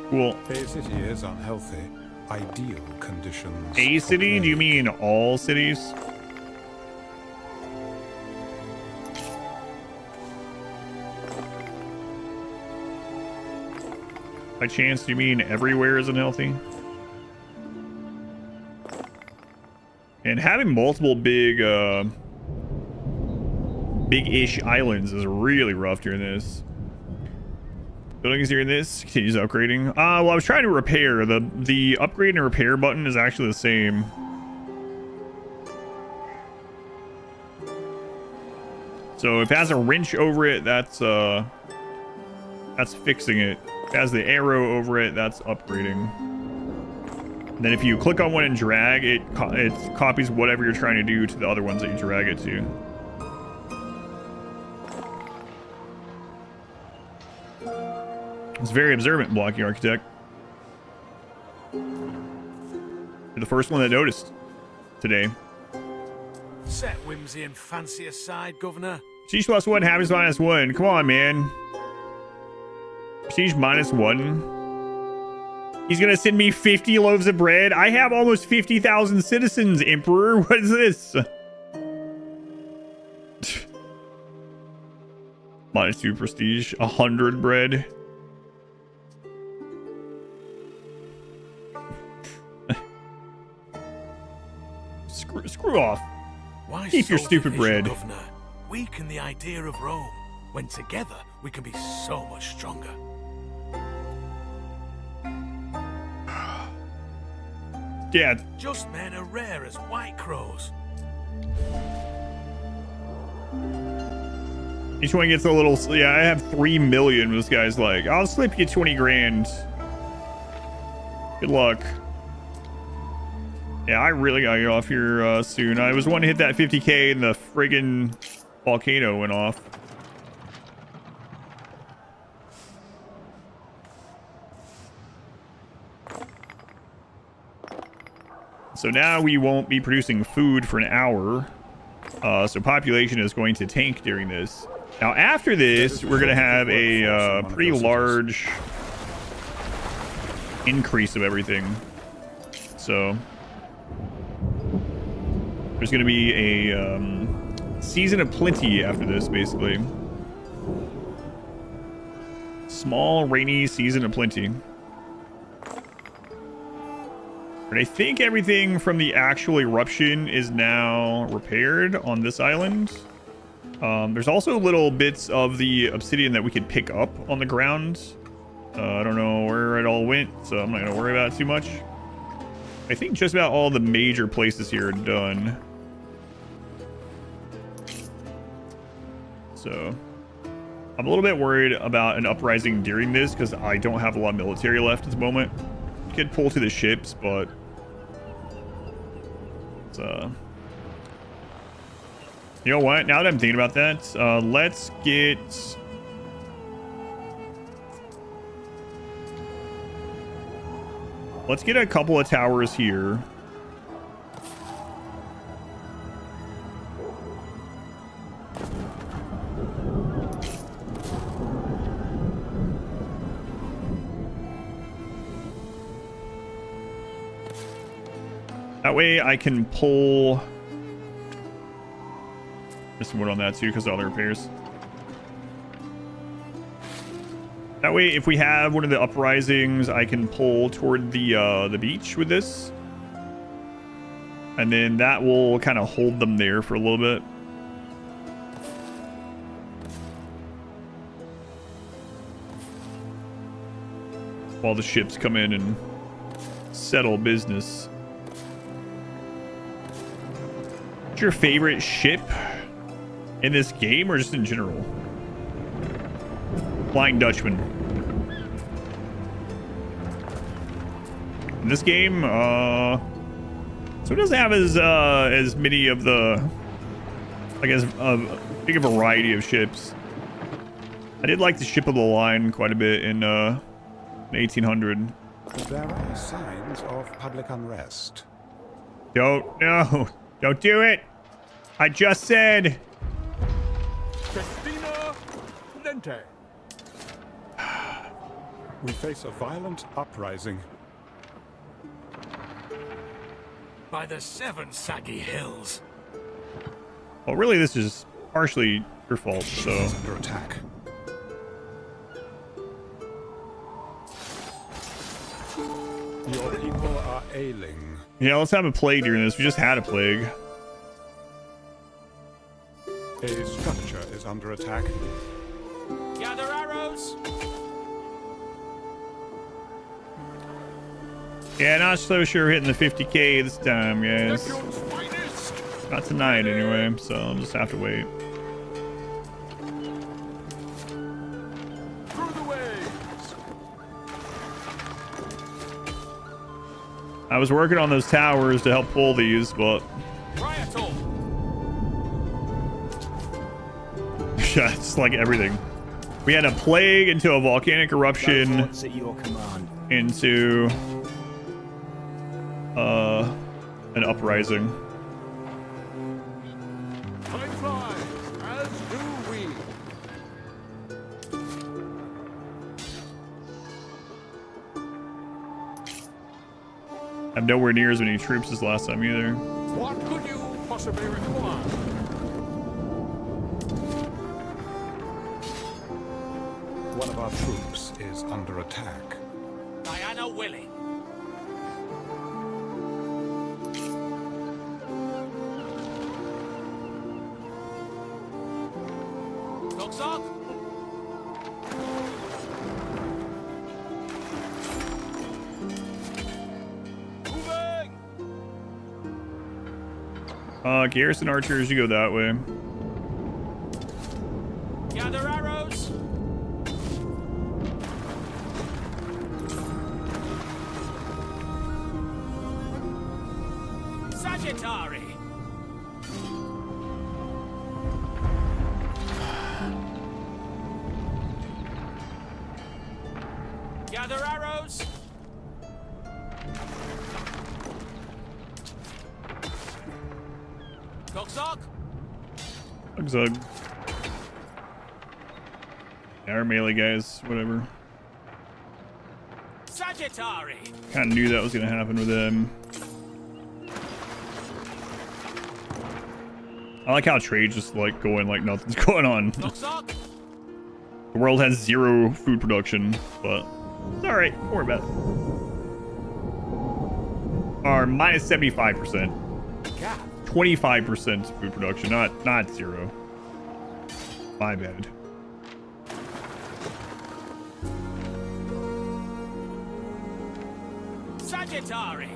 Cool. A city is unhealthy. Ideal conditions. A city? Do you mean all cities? By chance, do you mean everywhere is unhealthy? And having multiple big-ish islands is really rough during this. Buildings during this continues upgrading. Well, I was trying to repair. The upgrade and repair button is actually the same. So if it has a wrench over it, that's fixing it. If it has the arrow over it, that's upgrading. And then if you click on one and drag, it copies whatever you're trying to do to the other ones that you drag it to. It's very observant, Blocky Architect. You're the first one that noticed today. Set whimsy and fancy aside, Governor. Prestige +1, happiness -1. Come on, man. Prestige -1. He's gonna send me 50 loaves of bread. I have almost 50,000 citizens, Emperor. What is this? -2 prestige, 100 bread. Screw off. Why Keep your so stupid division, bread. Governor? Weaken the idea of Rome. When together, we can be so much stronger. Yeah. Just men are rare as white crows. Each one gets a little. Yeah, I have 3 million. This guy's like, I'll slip you 20 grand. Good luck. Yeah, I really gotta get off here soon. I was wanting to hit that 50k and the friggin' volcano went off. So now we won't be producing food for an hour. So population is going to tank during this. Now after this, we're going to have a pretty large increase of everything. So there's going to be a season of plenty after this, basically. Small, rainy season of plenty. And I think everything from the actual eruption is now repaired on this island. There's also little bits of the obsidian that we could pick up on the ground. I don't know where it all went, so I'm not going to worry about it too much. I think just about all the major places here are done. So I'm a little bit worried about an uprising during this because I don't have a lot of military left at the moment. Could pull to the ships, but you know what? Now that I'm thinking about that, let's get a couple of towers here. That way I can pull this wood on that too because of other repairs. That way if we have one of the uprisings, I can pull toward the beach with this. And then that will kind of hold them there for a little bit. While the ships come in and settle business. What's your favorite ship in this game or just in general? Flying Dutchman. In this game, so it doesn't have as many of the, I guess, big a variety of ships. I did like the ship of the line quite a bit in 1800. There are signs of public unrest. Don't do it. I just said. Festina Lente. We face a violent uprising. By the 7 saggy hills. Well, really, this is partially your fault, so. Under attack. Your people are ailing. Yeah, let's have a plague during this. We just had a plague. A structure is under attack. Gather arrows. Yeah, not so sure hitting the 50k this time, guys. Not tonight, anyway, so I'll just have to wait. Through the waves. I was working on those towers to help pull these, but yeah, it's like everything. We had a plague into a volcanic eruption At your command. into an uprising. Time flies, as do we. I'm nowhere near as many troops as last time either. What could you possibly require? One of our troops is under attack. Diana willing. Dogsok? Moving! Garrison archers, you go that way. Gather arrows. Sagittari. Gather arrows. Dogsok. Zug. Our melee guys, whatever. Sagittari. Kind of knew that was going to happen with them. I like how trade's just like going like nothing's going on. Dogsok. The world has 0 food production, but it's alright. Don't worry about it. Or minus 75%. 25% food production, not 0. My bad. Sagittari.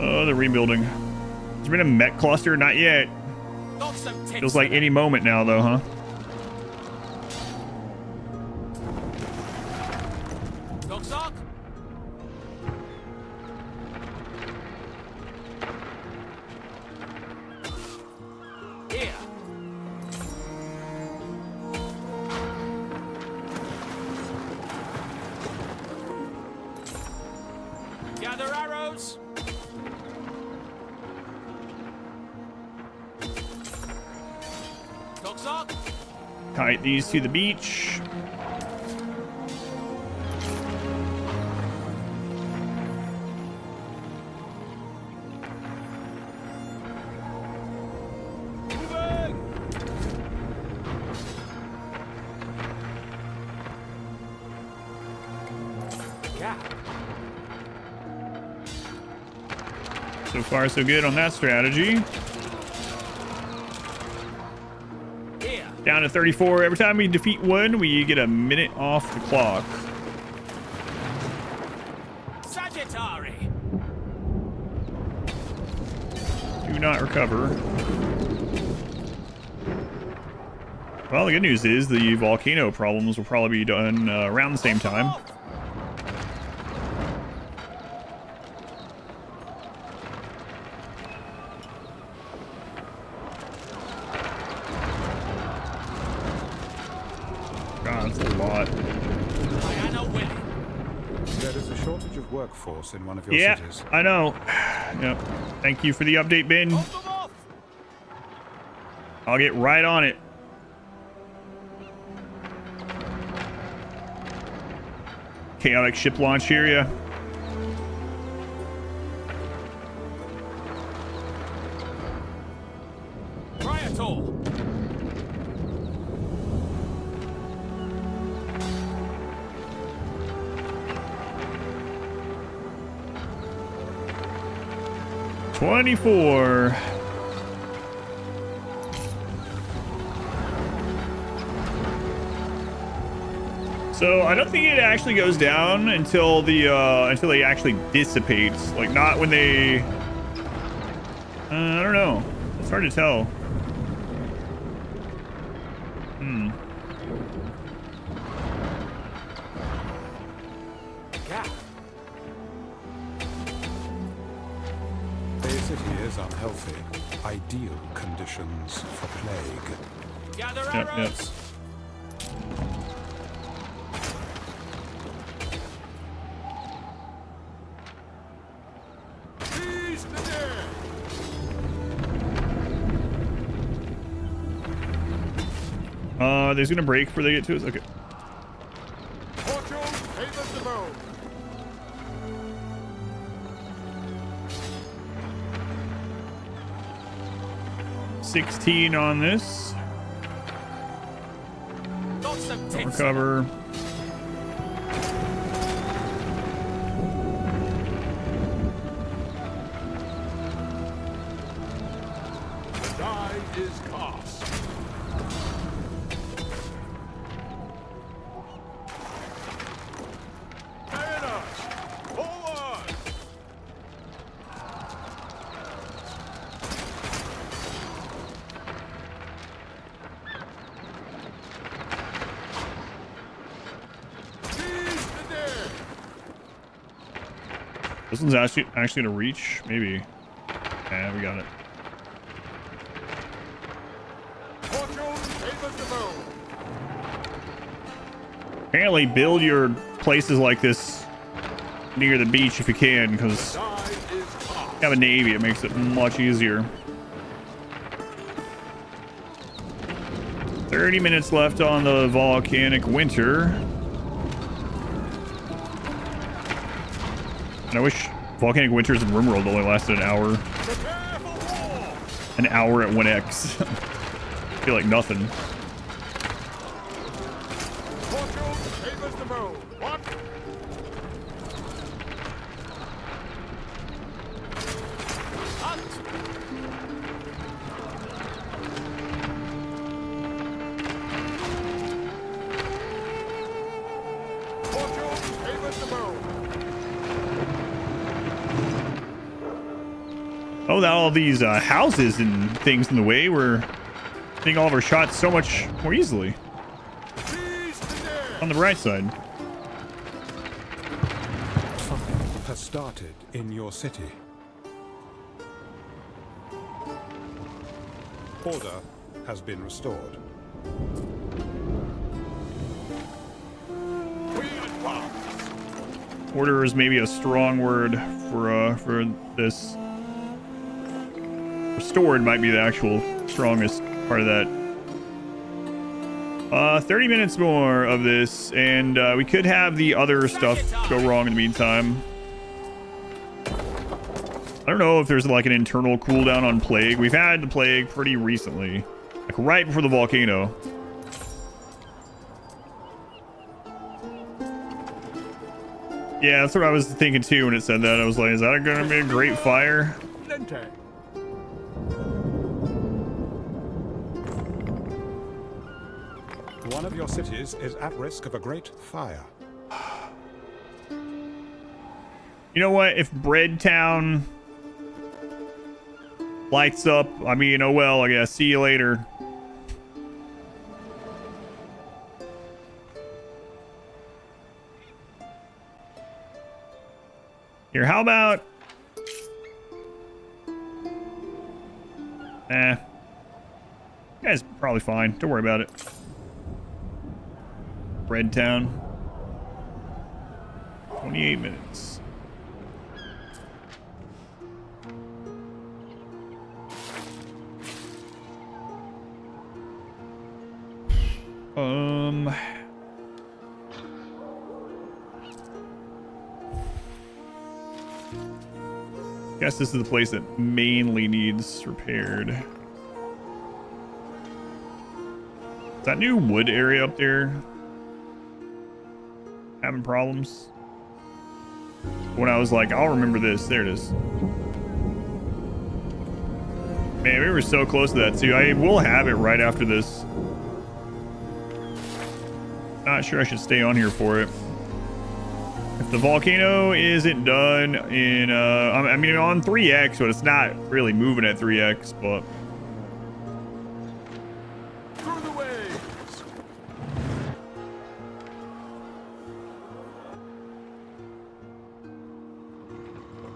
Oh, they're rebuilding. There's been a mech cluster? Not yet. Feels like any moment now, though, huh? Dogsok. Here. Gather arrows. Dogsok. Kite these to the beach. So far, so good on that strategy. Down to 34. Every time we defeat one, we get a minute off the clock. Sagittari. Do not recover. Well, the good news is the volcano problems will probably be done around the same time. Workforce in one of your cities. I know. Yep. Thank you for the update, Ben. I'll get right on it. Chaotic ship launch here, yeah. Triator. 24. So I don't think it actually goes down until the until they actually dissipates. Like not when they. I don't know. It's hard to tell. Unhealthy. Ideal conditions for plague. Gather arrows. There's gonna break before they get to us. Okay. Fortune favors the bold. 16 on this. Don't recover. The die is cast. Mariners, forward! Seize the day! This one's actually gonna reach, maybe. Yeah, we got it. Fortune favors the bold. Apparently, build your places like this near the beach if you can, because you have a navy. It makes it much easier. 30 minutes left on the volcanic winter. And I wish volcanic winters in RimWorld only lasted an hour. An hour at 1x. I feel like nothing. Fortune favors the bold. What? Fortune favors the bold. Oh, that all these houses and things in the way, we're getting all of our shots so much more easily. On the right side. Fire has started in your city. Order has been restored. Order is maybe a strong word for this. Restored might be the actual strongest part of that. 30 minutes more of this, and we could have the other stuff go wrong in the meantime. I don't know if there's like an internal cooldown on plague. We've had the plague pretty recently, like right before the volcano. Yeah, that's what I was thinking too when it said that. I was like, is that going to be a great fire? One of your cities is at risk of a great fire. You know what? If Bread Town lights up, I mean, oh well, I guess. See you later. Here, how about... You guys probably fine. Don't worry about it. Bread Town. 28 minutes. Guess this is the place that mainly needs repaired. Is that new wood area up there having problems? When I was like, I'll remember this. There it is. Man, we were so close to that too. I will have it right after this. Not sure I should stay on here for it. If the volcano isn't done in, I mean, on 3x, but it's not really moving at 3x, but. Through the waves.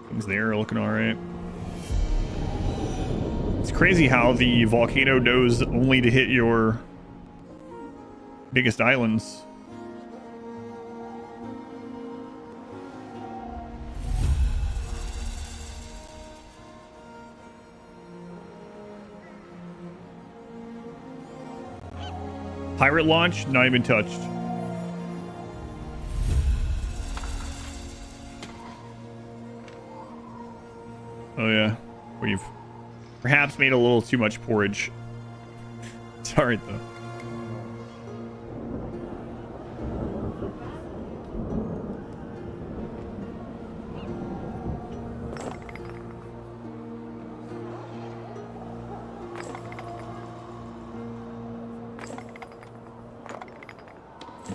Things there are looking all right. It's crazy how the volcano knows only to hit your biggest islands. Pirate launch, not even touched. Oh yeah, we've perhaps made a little too much porridge. It's alright though.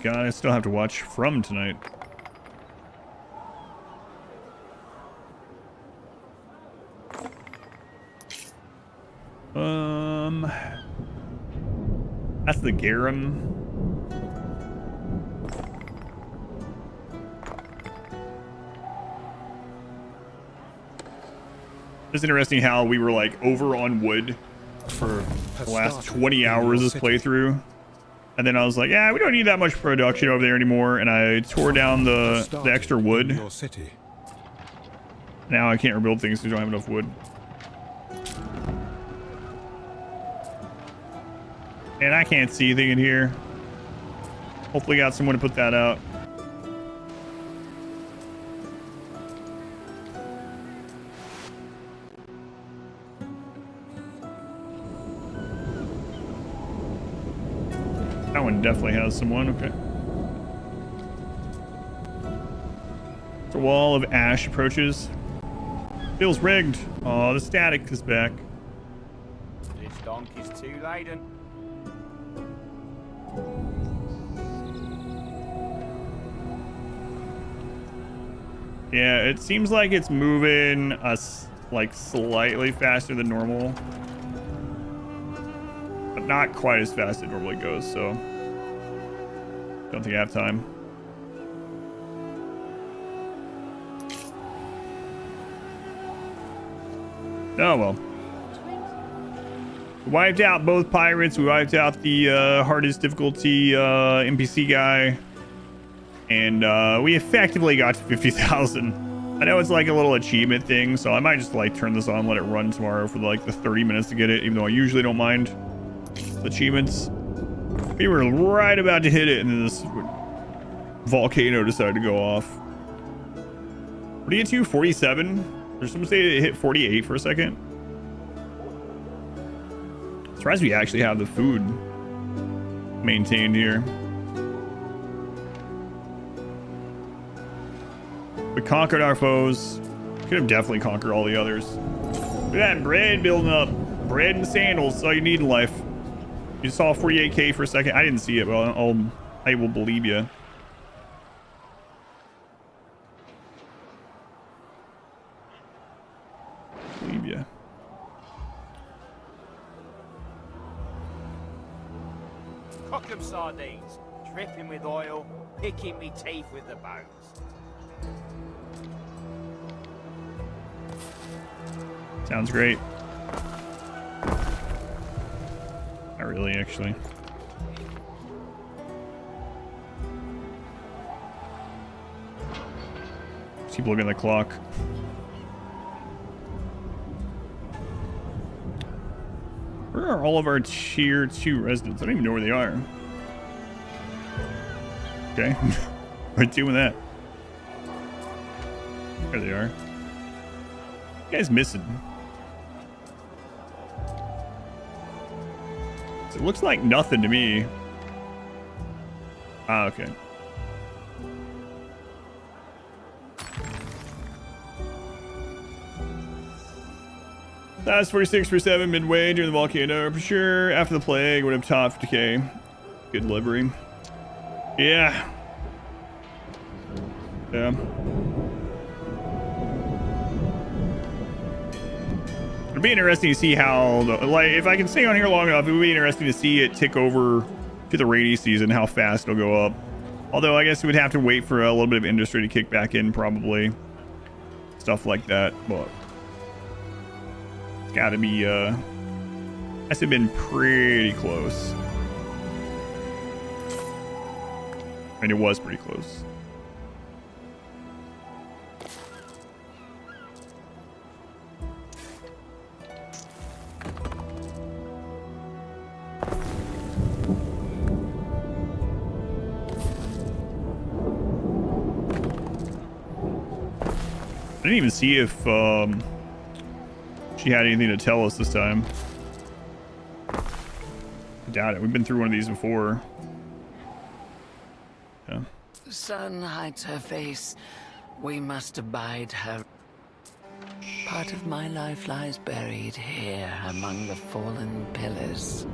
God, I still have to watch From tonight. That's the garum. It's interesting how we were like over on wood for the last 20 hours of this playthrough. And then I was like, yeah, we don't need that much production over there anymore. And I tore down the extra wood. Now I can't rebuild things because I don't have enough wood. And I can't see anything in here. Hopefully got someone to put that out. That one definitely has someone. Okay. It's a wall of ash approaches. Feels rigged. Oh, the static is back. This donkey's too laden. Yeah, it seems like it's moving us like slightly faster than normal, but not quite as fast as it normally goes. So don't think I have time. Oh well. We wiped out both pirates. We wiped out the hardest difficulty NPC guy. And we effectively got to 50,000. I know it's like a little achievement thing, so I might just like turn this on, let it run tomorrow for like the 30 minutes to get it, even though I usually don't mind achievements. We were right about to hit it, and then this volcano decided to go off. What do you get to? 47? There's someone say it hit 48 for a second. Surprised we actually have the food maintained here. We conquered our foes. Could have definitely conquered all the others. Look at that bread building up. Bread and sandals. That's all you need in life. You saw 48k for a second. I didn't see it, but I will believe you. Believe you. Cook 'em sardines, dripping with oil, picking me teeth with the bones. Sounds great. Not really, actually. Just keep looking at the clock. Where are all of our tier 2 residents? I don't even know where they are. Okay. What are we doing that? There they are. You guys missing. So it looks like nothing to me. Ah, okay. Last 46% midway during the volcano. For sure, after the plague, would have top 50k. Good delivery. Yeah. Yeah. It'd be interesting to see how, like, if I can stay on here long enough, it would be interesting to see it tick over to the rainy season, how fast it'll go up. Although I guess we would have to wait for a little bit of industry to kick back in, probably. Stuff like that, but it's gotta be, has to have been pretty close. I mean, it was pretty close. I didn't even see if she had anything to tell us this time. I doubt it. We've been through one of these before. Yeah. The sun hides her face. We must abide her. Part of my life lies buried here among the fallen pillars.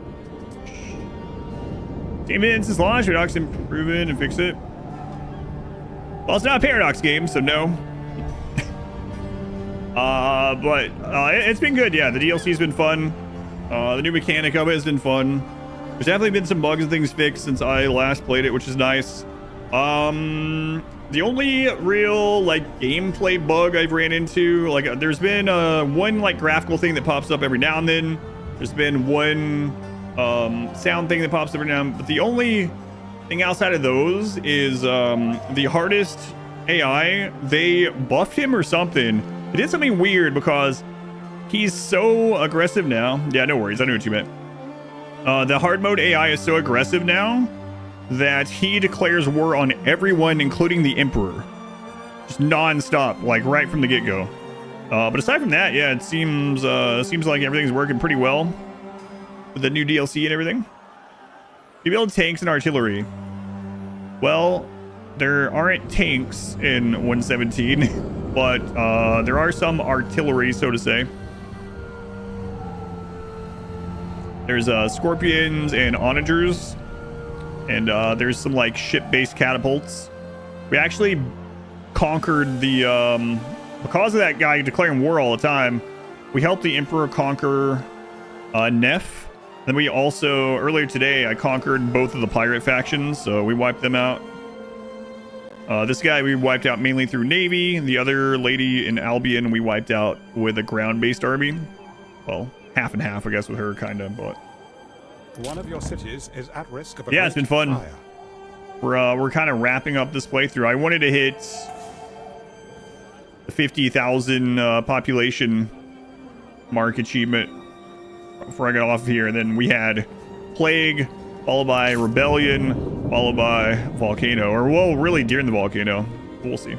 10 minutes is launched. Paradox improve it and fix it. Well, it's not a Paradox game, so no. But it's been good. Yeah, the DLC's been fun. The new mechanic of it has been fun. There's definitely been some bugs and things fixed since I last played it, which is nice. The only real like gameplay bug I've ran into, like there's been one like graphical thing that pops up every now and then. There's been one sound thing that pops up every now and then, but the only thing outside of those is the hardest AI, they buffed him or something. It did something weird because he's so aggressive now. Yeah, no worries, I know what you meant. The hard mode AI is so aggressive now that he declares war on everyone, including the Emperor. Just non-stop, like right from the get-go. But aside from that, yeah, it seems like everything's working pretty well with the new DLC and everything. You build tanks and artillery. Well, there aren't tanks in 117, but there are some artillery, so to say. There's scorpions and onagers. And there's some like ship-based catapults. We actually conquered the because of that guy declaring war all the time, we helped the Emperor conquer Neff. Then we also earlier today I conquered both of the pirate factions, so we wiped them out. This guy we wiped out mainly through Navy. The other lady in Albion we wiped out with a ground-based army. Well, half and half, I guess, with her kind of, but one of your cities is at risk of a yeah, it's been fun. Fire. We're kind of wrapping up this playthrough. I wanted to hit the 50,000 population mark achievement before I got off of here, and then we had Plague, followed by Rebellion, followed by Volcano, or well, really during the Volcano. We'll see.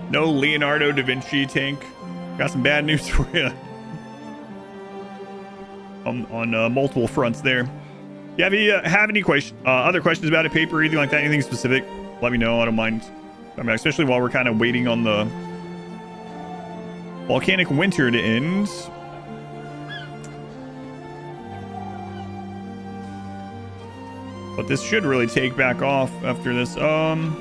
No Leonardo da Vinci tank. Got some bad news for you. On multiple fronts there. Yeah, if you have any other questions about it, paper, or anything like that, anything specific, let me know. I don't mind. I mean, especially while we're kind of waiting on the volcanic winter to end. But this should really take back off after this. Now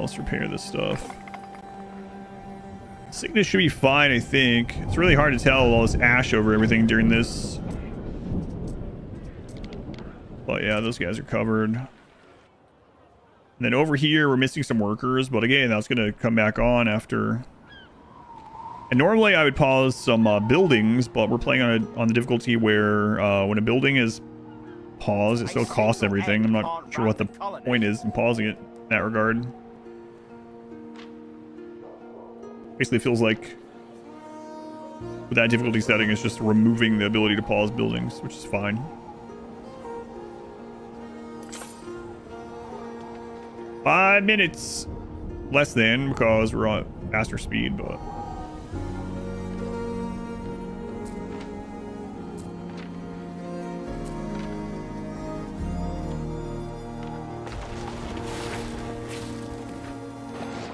let's repair this stuff. Sickness should be fine, I think. It's really hard to tell with all this ash over everything during this. But yeah, those guys are covered. And then over here, we're missing some workers. But again, that's going to come back on after. And normally I would pause some buildings, but we're playing on the difficulty where when a building is paused, it still costs everything. I'm not sure what the point is in pausing it in that regard. Basically feels like with that difficulty setting, it's just removing the ability to pause buildings, which is fine. Five minutes less than because we're on faster speed, but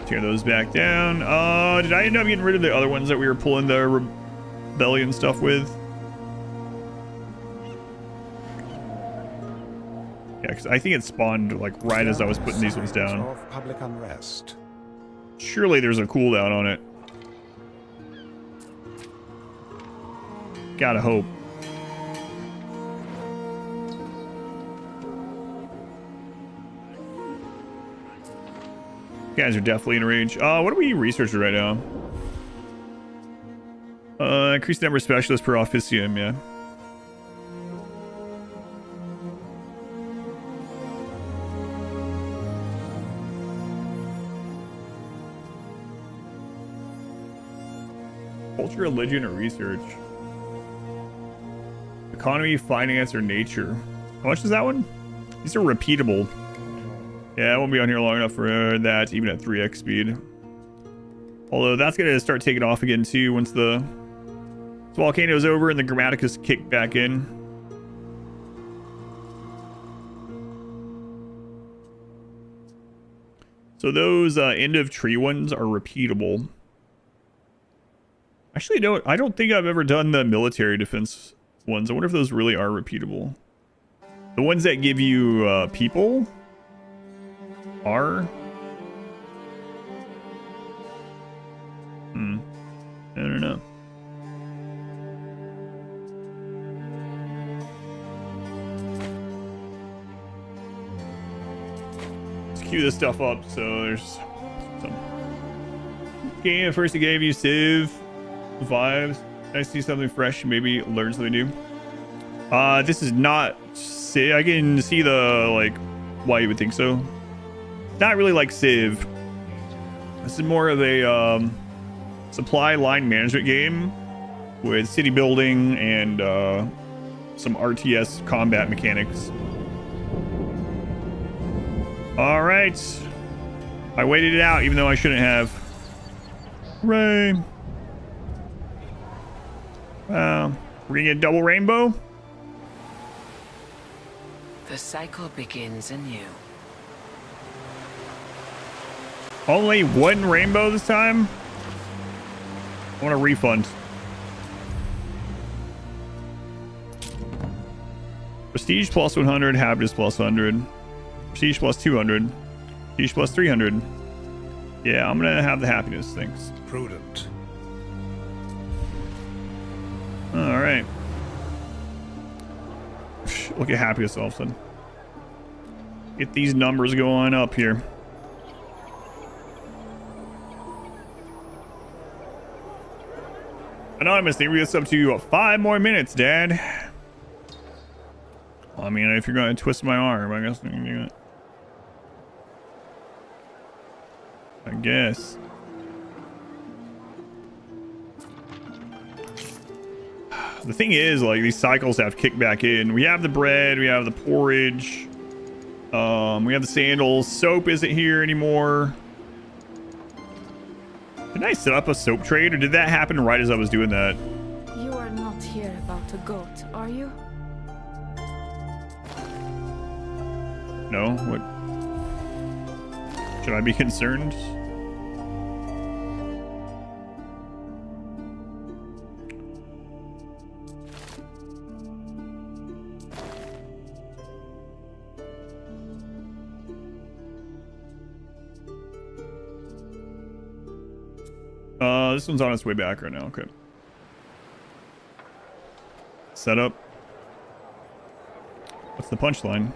tear those back down. Did I end up getting rid of the other ones that we were pulling the rebellion stuff with? Yeah, because I think it spawned like right as I was putting these ones down. Of public unrest. Surely there's a cooldown on it. Gotta hope. You guys are definitely in range. What are we researching right now? Increase the number of specialists per officium, yeah. Culture, religion, or research? Economy, finance, or nature? How much is that one? These are repeatable. Yeah, I won't be on here long enough for that, even at 3x speed. Although that's going to start taking off again too once the Volcano's over and the Grammaticus kick back in. So those end of tree ones are repeatable. Actually, I don't think I've ever done the military defense ones. I wonder if those really are repeatable. The ones that give you people are. I don't know. Let's queue this stuff up. So there's some game. First, it gave you Civ vibes. Nice to see something fresh. Maybe learn something new. This is not. I can see the like why you would think so. Not really like Civ. This is more of a supply line management game with city building and some RTS combat mechanics. All right, I waited it out even though I shouldn't have. Hooray! We're gonna get a double rainbow. The cycle begins anew. Only one rainbow this time? I want a refund. Prestige plus 100, happiness plus 100. Prestige plus 200. Prestige plus 300. Yeah, I'm gonna have the happiness, thanks. Prudent. Alright. Look at happiness all of a sudden. Get these numbers going up here. Anonymous, they read us up to 5 more minutes, Dad. Well, I mean, if you're going to twist my arm, I guess you can do it. I guess. The thing is, like, these cycles have kicked back in. We have the bread, we have the porridge, we have the sandals. Soap isn't here anymore. Did I set up a soap trade, or did that happen right as I was doing that? You are not here about a goat, are you? No? What? Should I be concerned? This one's on its way back right now. Okay. Set up. What's the punchline?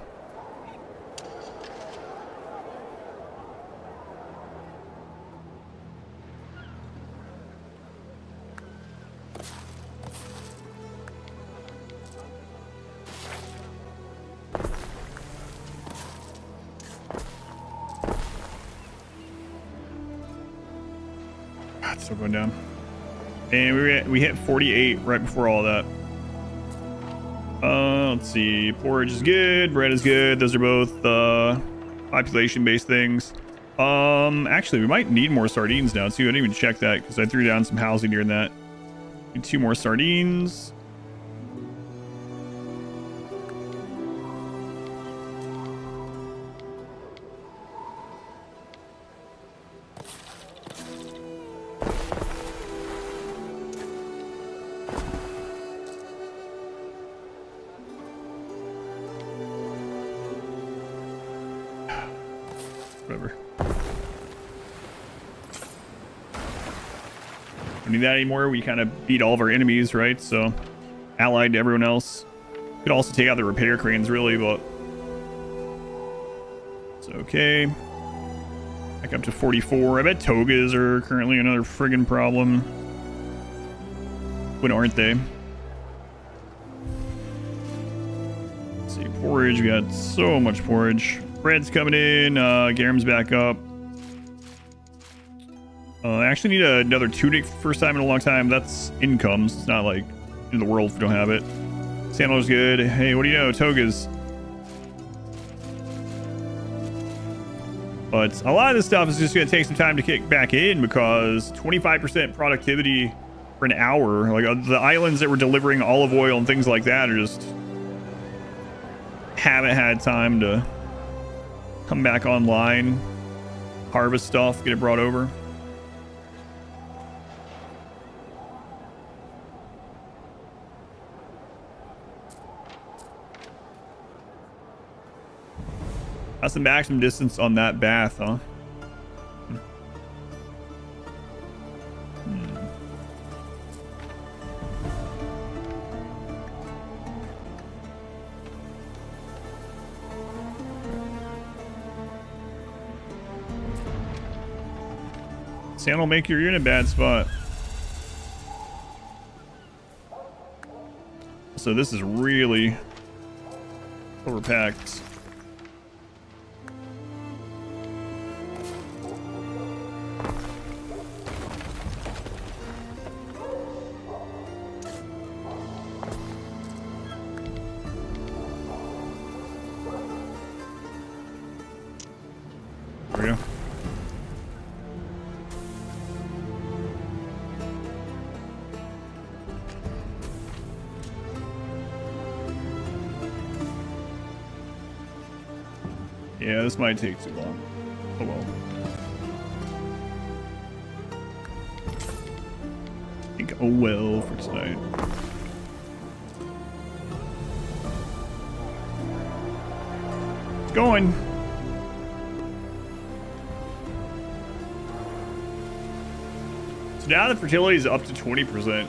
Still going down. And we hit 48 right before all that. Let's see. Porridge is good. Bread is good. Those are both population-based things. Actually, we might need more sardines now too. I didn't even check that because I threw down some housing during that. Need 2 more sardines. Don't need that anymore. We kind of beat all of our enemies, right? So, allied to everyone else. Could also take out the repair cranes, really, but it's okay. Back up to 44. I bet togas are currently another friggin' problem. When aren't they? Let's see, porridge. We got so much porridge. Bread's coming in. Garam's back up. I actually need another tunic for first time in a long time. That's incomes. It's not like in the world if we don't have it. Sandal's good. Hey, what do you know? Togas. But a lot of this stuff is just going to take some time to kick back in because 25% productivity for an hour. Like the islands that were delivering olive oil and things like that are just haven't had time to come back online, harvest stuff, get it brought over. That's the maximum distance on that bath, huh? Sand will make your unit a bad spot. So this is really overpacked. There we go. Yeah, this might take too long. Oh well. I think oh well for tonight. It's going. So now the fertility is up to 20%.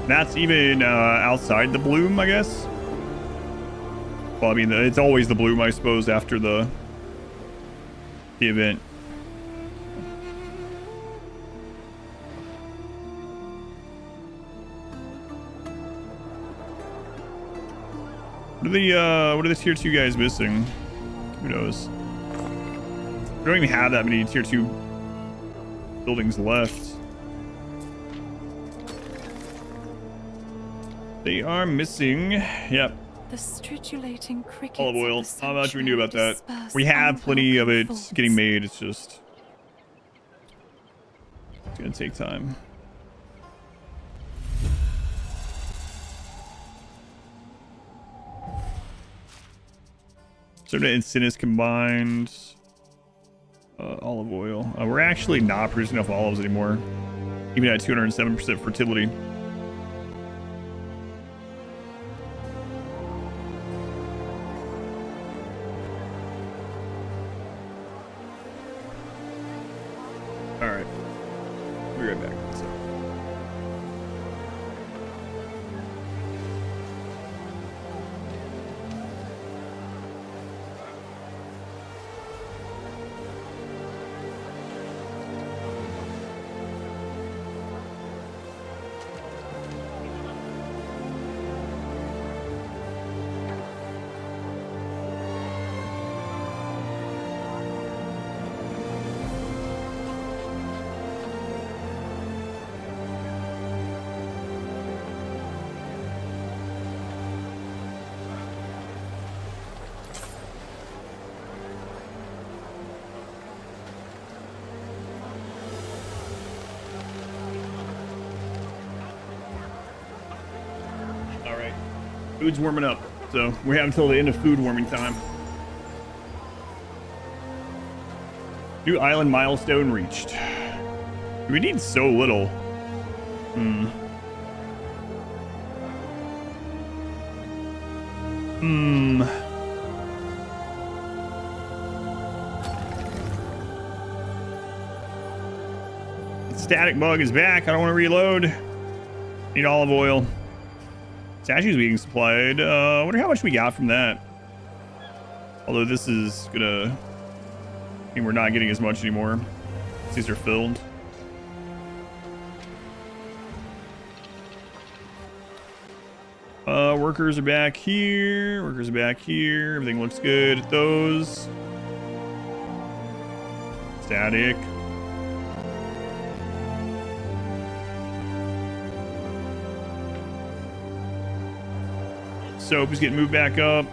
That's even outside the bloom, I guess. Well, I mean, it's always the bloom, I suppose, after the event. What are the tier 2 guys missing? Who knows? We don't even have that many tier 2 buildings left. They are missing. Yep. The stridulating crickets. Olive oil. How much we knew about that? We have plenty of it getting made. It's just it's gonna take time. Soda and Sinus combined. Olive oil. We're actually not producing enough olives anymore, even at 207% fertility. All right, we'll be right back. So. Food's warming up, so we have until the end of food warming time. New island milestone reached. We need so little. Static bug is back. I don't want to reload. Need olive oil. Statues being supplied. I wonder how much we got from that. Although this is gonna mean we're not getting as much anymore. These are filled. Workers are back here. Workers are back here. Everything looks good at those. Static. Soap is getting moved back up.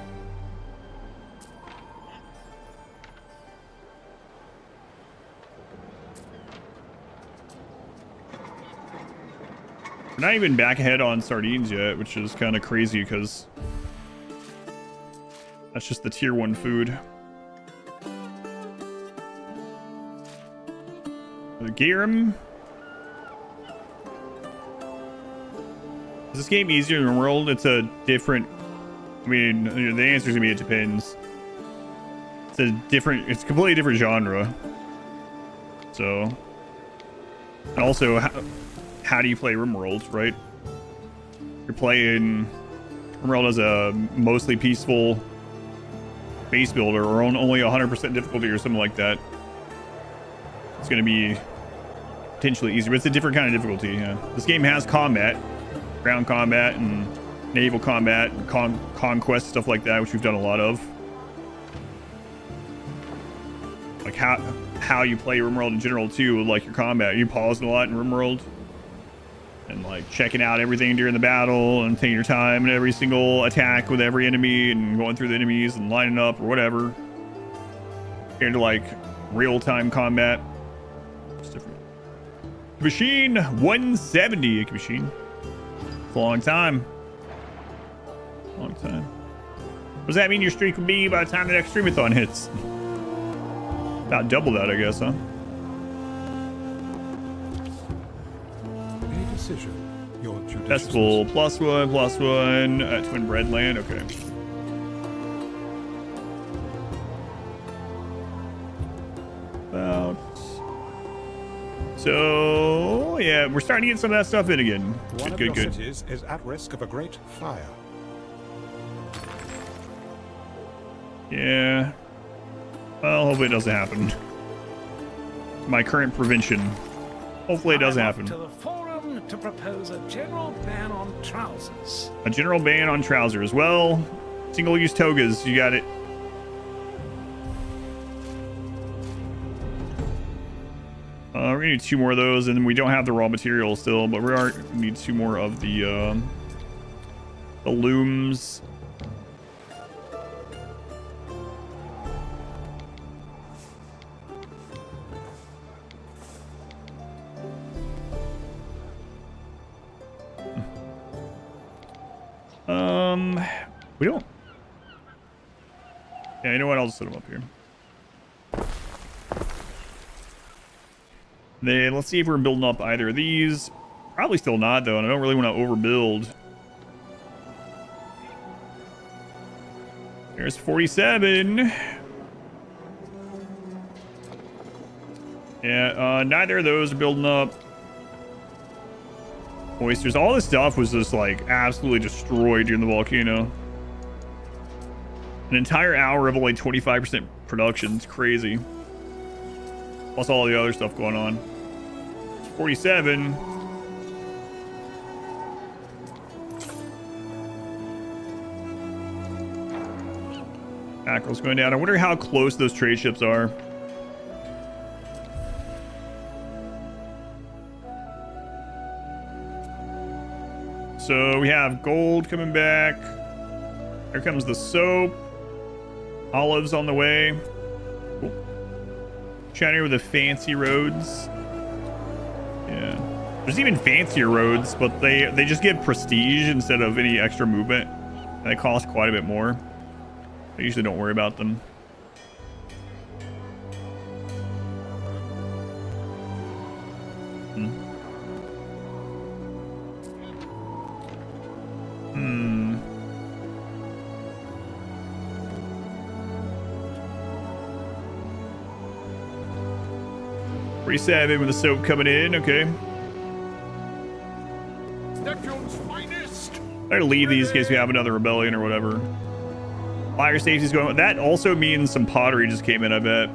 We're not even back ahead on sardines yet, which is kind of crazy because that's just the tier 1 food. The Garum. Is this game easier than World? It's a different... I mean, the answer is going to be it depends. It's a different... It's a completely different genre. So... And also, how do you play RimWorld, right? You're playing... RimWorld as a mostly peaceful base builder or only 100% difficulty or something like that. It's going to be potentially easier, but it's a different kind of difficulty. Yeah. This game has combat. Ground combat and naval combat and conquest, stuff like that, which we've done a lot of. Like how you play RimWorld in general too, like your combat. You pause a lot in RimWorld and like checking out everything during the battle and taking your time in every single attack with every enemy and going through the enemies and lining up or whatever. Compared to like real-time combat. It's different. Machine 170, machine. It's a long time. Long time. What does that mean your streak will be by the time the next streamathon hits? About double that, I guess, huh? A decision. Your judicious Festival +1 at Twin Breadland. Okay. About. So yeah, we're starting to get some of that stuff in again. One of your cities is at risk of a great fire. Yeah. Well, hopefully it doesn't happen. My current prevention. Hopefully it doesn't happen. To the forum to propose a general ban on trousers. A general ban on trousers. Well, single-use togas. You got it. We're gonna need 2 more of those, and we don't have the raw material still, but we are need 2 more of the looms. We don't. Yeah, you know what? I'll just set them up here. Then let's see if we're building up either of these. Probably still not, though, and I don't really want to overbuild. There's 47. Yeah, neither of those are building up. Oysters. All this stuff was just like absolutely destroyed during the volcano. An entire hour of only 25% production. It's crazy. Plus all the other stuff going on. 47. Mackerel's going down. I wonder how close those trade ships are. So we have gold coming back. Here comes the soap. Olives on the way. Cool. Chatting with the fancy roads. Yeah. There's even fancier roads, but they just give prestige instead of any extra movement. And they cost quite a bit more. I usually don't worry about them. Hmm. 47 with the soap coming in. Okay. Neptune's finest. I gotta leave these in case we have another rebellion or whatever. Fire safety's going. That also means some pottery just came in, I bet.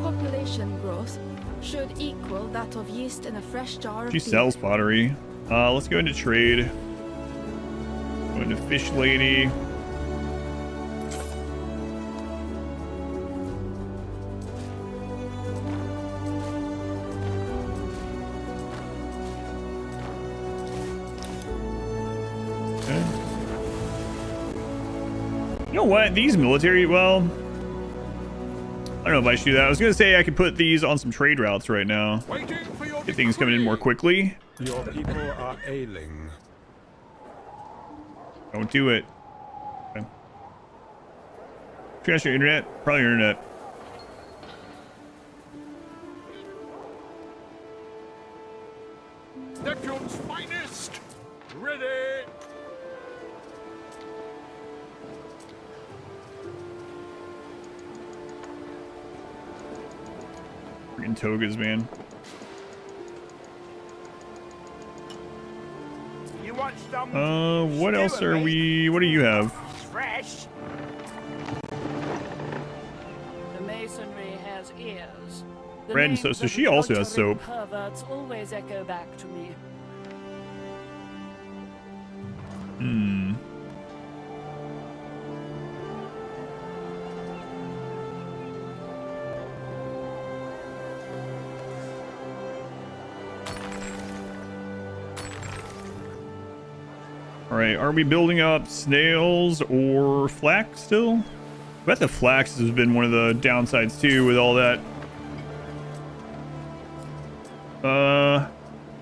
Population growth should equal that of yeast in a fresh jar of She beer. sells pottery. Let's go into trade. Go into fish lady. You know what? These military, well, I don't know if I should do that. I was going to say I could put these on some trade routes right now. Get things coming in more quickly. Your people are ailing. Don't do it. Okay. Trash your internet? Probably your internet. Neptune's finest! Ready! Freaking togas, man. You want some What else are we... What do you have? fresh? The masonry has ears. The Red and names so of she also has loitering soap. Perverts always echo back to me. Hmm. Alright, are we building up snails or flax still? I bet the flax has been one of the downsides too with all that.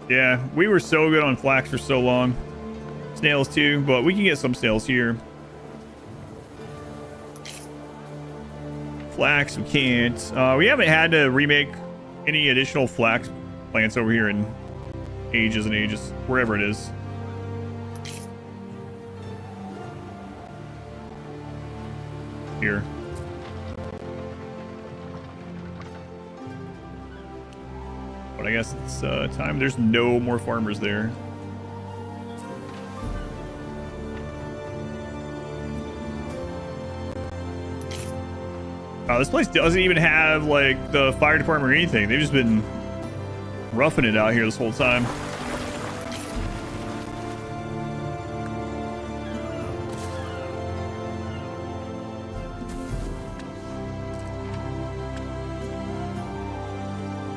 Yeah, we were so good on flax for so long. Snails too, but we can get some snails here. Flax we can't. We haven't had to remake any additional flax plants over here in ages and ages, wherever it is. Here. But I guess it's time. There's no more farmers there. This place doesn't even have like the fire department or anything. They've just been roughing it out here this whole time.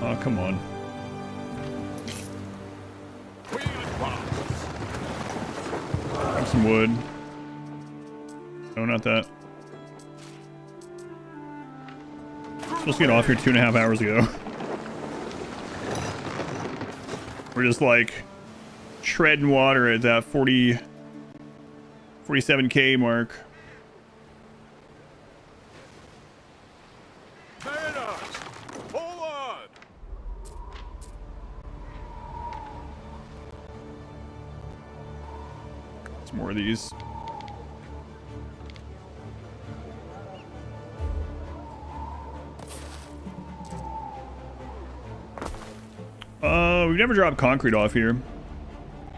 Oh, come on. Grab some wood. No, not that. Supposed to get off here 2.5 hours ago. We're just like treading water at that 47k mark. Forward! Some more of these. We've never dropped concrete off here.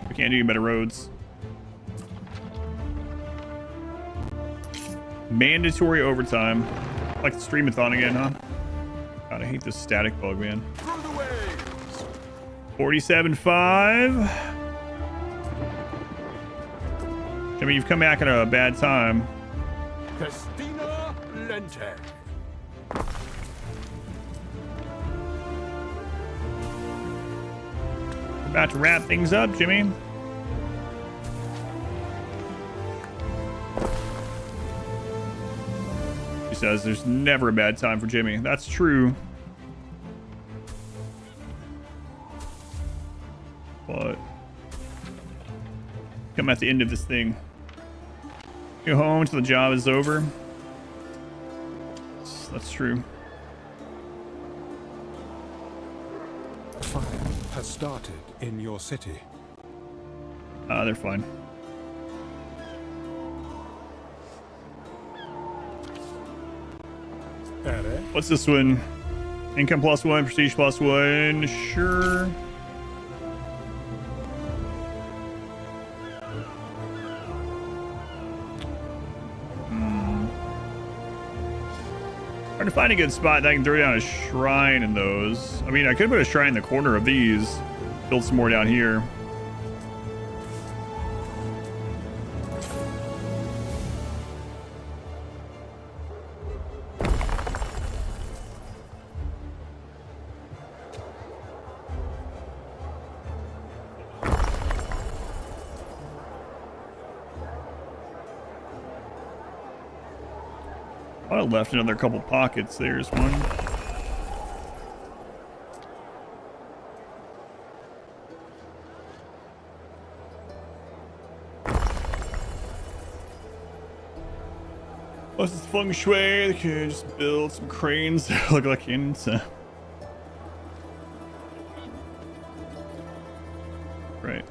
We can't do any better roads. Mandatory overtime. Like the streamathon again, huh? God, I hate this static bug, man. 47.5. I mean, you've come back at a bad time. Castina Lente. About to wrap things up, Jimmy. He says there's never a bad time for Jimmy. That's true. But come at the end of this thing. Go home until the job is over. That's true. Fire has started in your city. They're fine. What's this one? Income +1, prestige +1. Sure. Hard to find a good spot that I can throw down a shrine in those. I mean, I could put a shrine in the corner of these. Build some more down here. I left another couple pockets. There's one. Plus it's feng shui. They can just build some cranes that look like cannons. Right.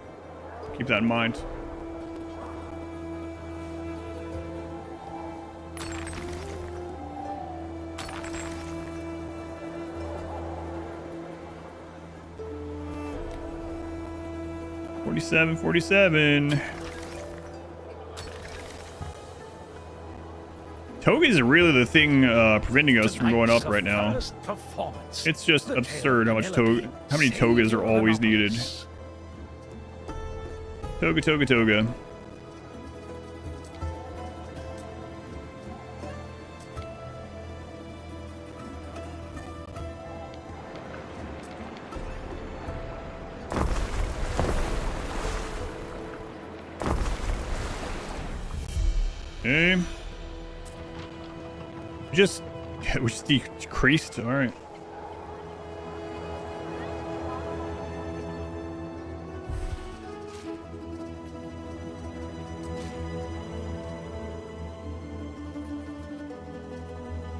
Keep that in mind. $47. Togas are really the thing preventing us from going up right now. It's just absurd how many togas are always needed. Toga. Okay. We just decreased. All right.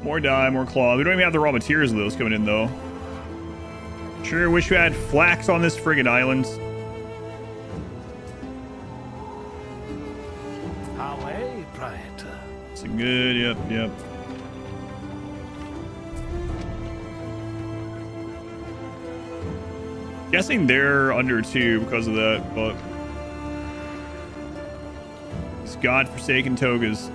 More dye, more claw. We don't even have the raw materials of those coming in though. Sure wish we had flax on this friggin' island. Away, Praetor. It's good, yep. Guessing they're under 2 because of that, but it's godforsaken togas.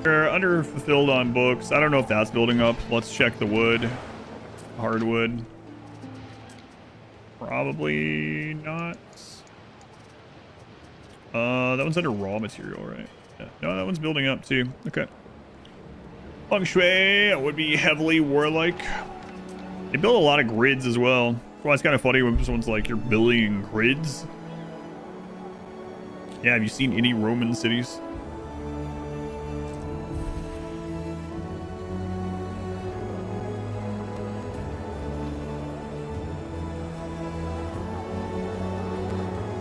They're under fulfilled on books. I don't know if that's building up. Let's check the wood. Hardwood. Probably not. That one's under raw material, right? Yeah. No, that one's building up too. Okay. Feng Shui would be heavily warlike. They build a lot of grids as well. That's why it's kind of funny when someone's like, you're building grids. Yeah, have you seen any Roman cities?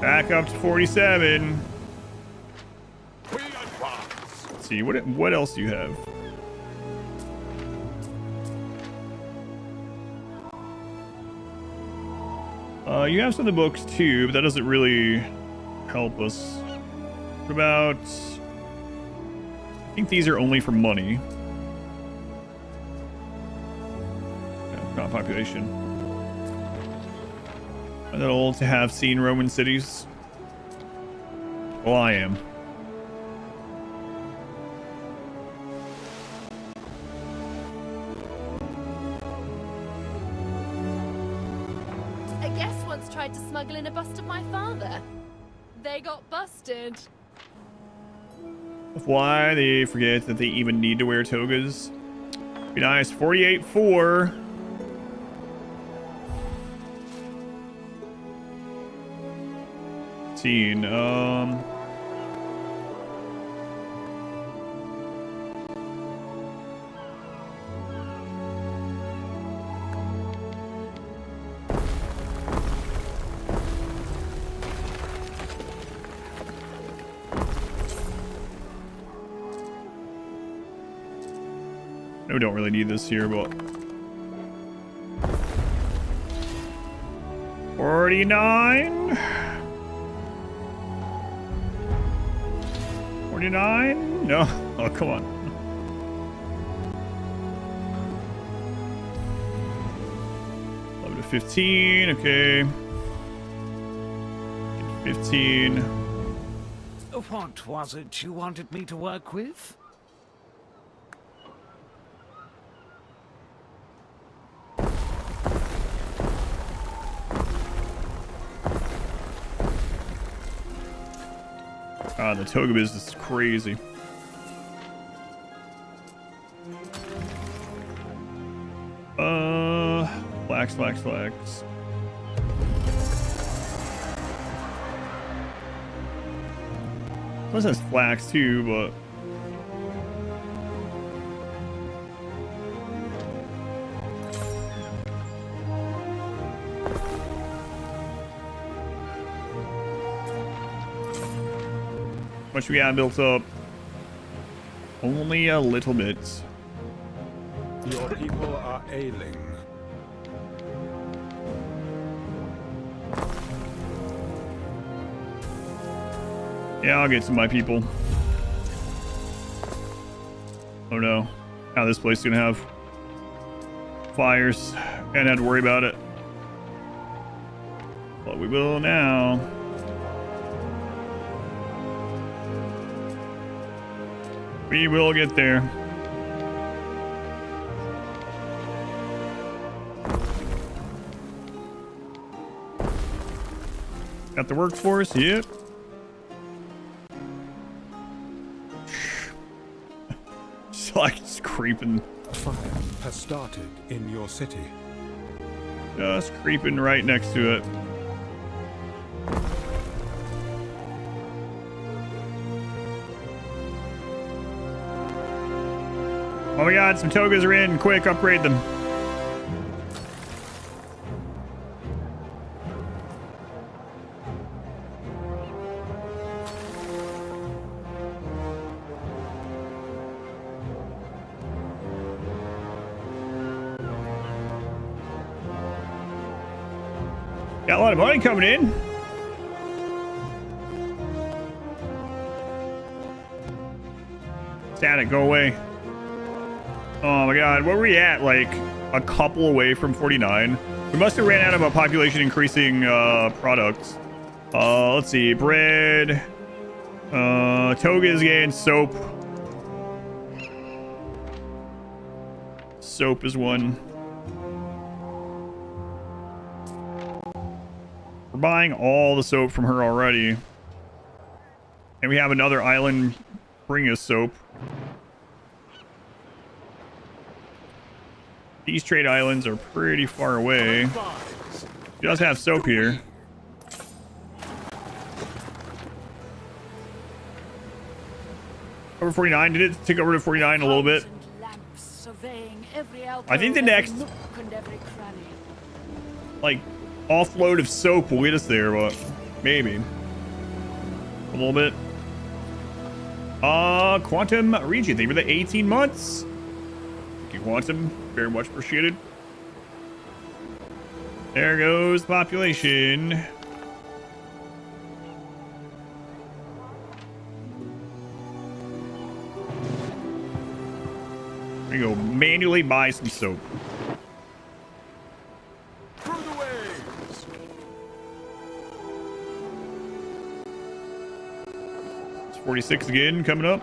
Back up to 47. Let's see, what else do you have? You have some of the books too, but that doesn't really help us. What about... I think these are only for money. Yeah, not population. Are they old to have seen Roman cities? Well, I am. A guest once tried to smuggle in a bust of my father. They got busted. Why they forget that they even need to wear togas. Be nice. 48-4. We don't really need this here, but 49. 49? No. Oh, come on. Up to 15. Okay. 15. What was it you wanted me to work with? The toga business is crazy. Flax. This has flax too, but much we got built up? Only a little bit. Your people are ailing. Yeah, I'll get to my people. Oh no. Now this place is gonna have fires. Can't have to worry about it. But we will now. We will get there. Got the workforce? Yep. Just like it's creeping. Fire has started in your city. Just creeping right next to it. Oh my god, some togas are in. Quick, upgrade them. Got a lot of money coming in. Static, go away. Oh my god, what were we at? Like a couple away from 49. We must have ran out of a population increasing products. Let's see, bread, togas again, soap. Soap is one. We're buying all the soap from her already. And we have another island bring us soap. These trade islands are pretty far away. She does have soap here. Over 49. Did it tick over to 49 a little bit? I think the next like offload of soap will get us there, but maybe a little bit. Quantum region. Thank you for the 18 months. Thank you, Quantum. Very much appreciated. There goes the population. We go manually buy some soap. Through the waves. It's 46 again coming up.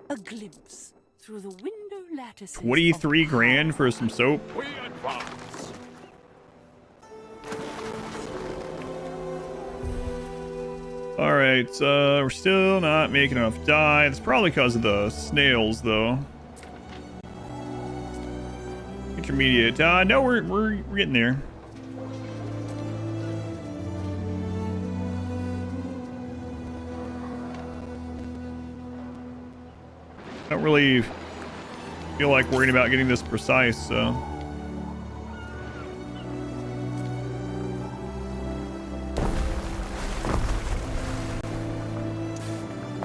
A glimpse through the window lattices. 23 grand for some soap. We advance. All right, we're still not making enough dye. It's probably because of the snails, though. Intermediate. No, we're getting there. Don't really feel like worrying about getting this precise, so.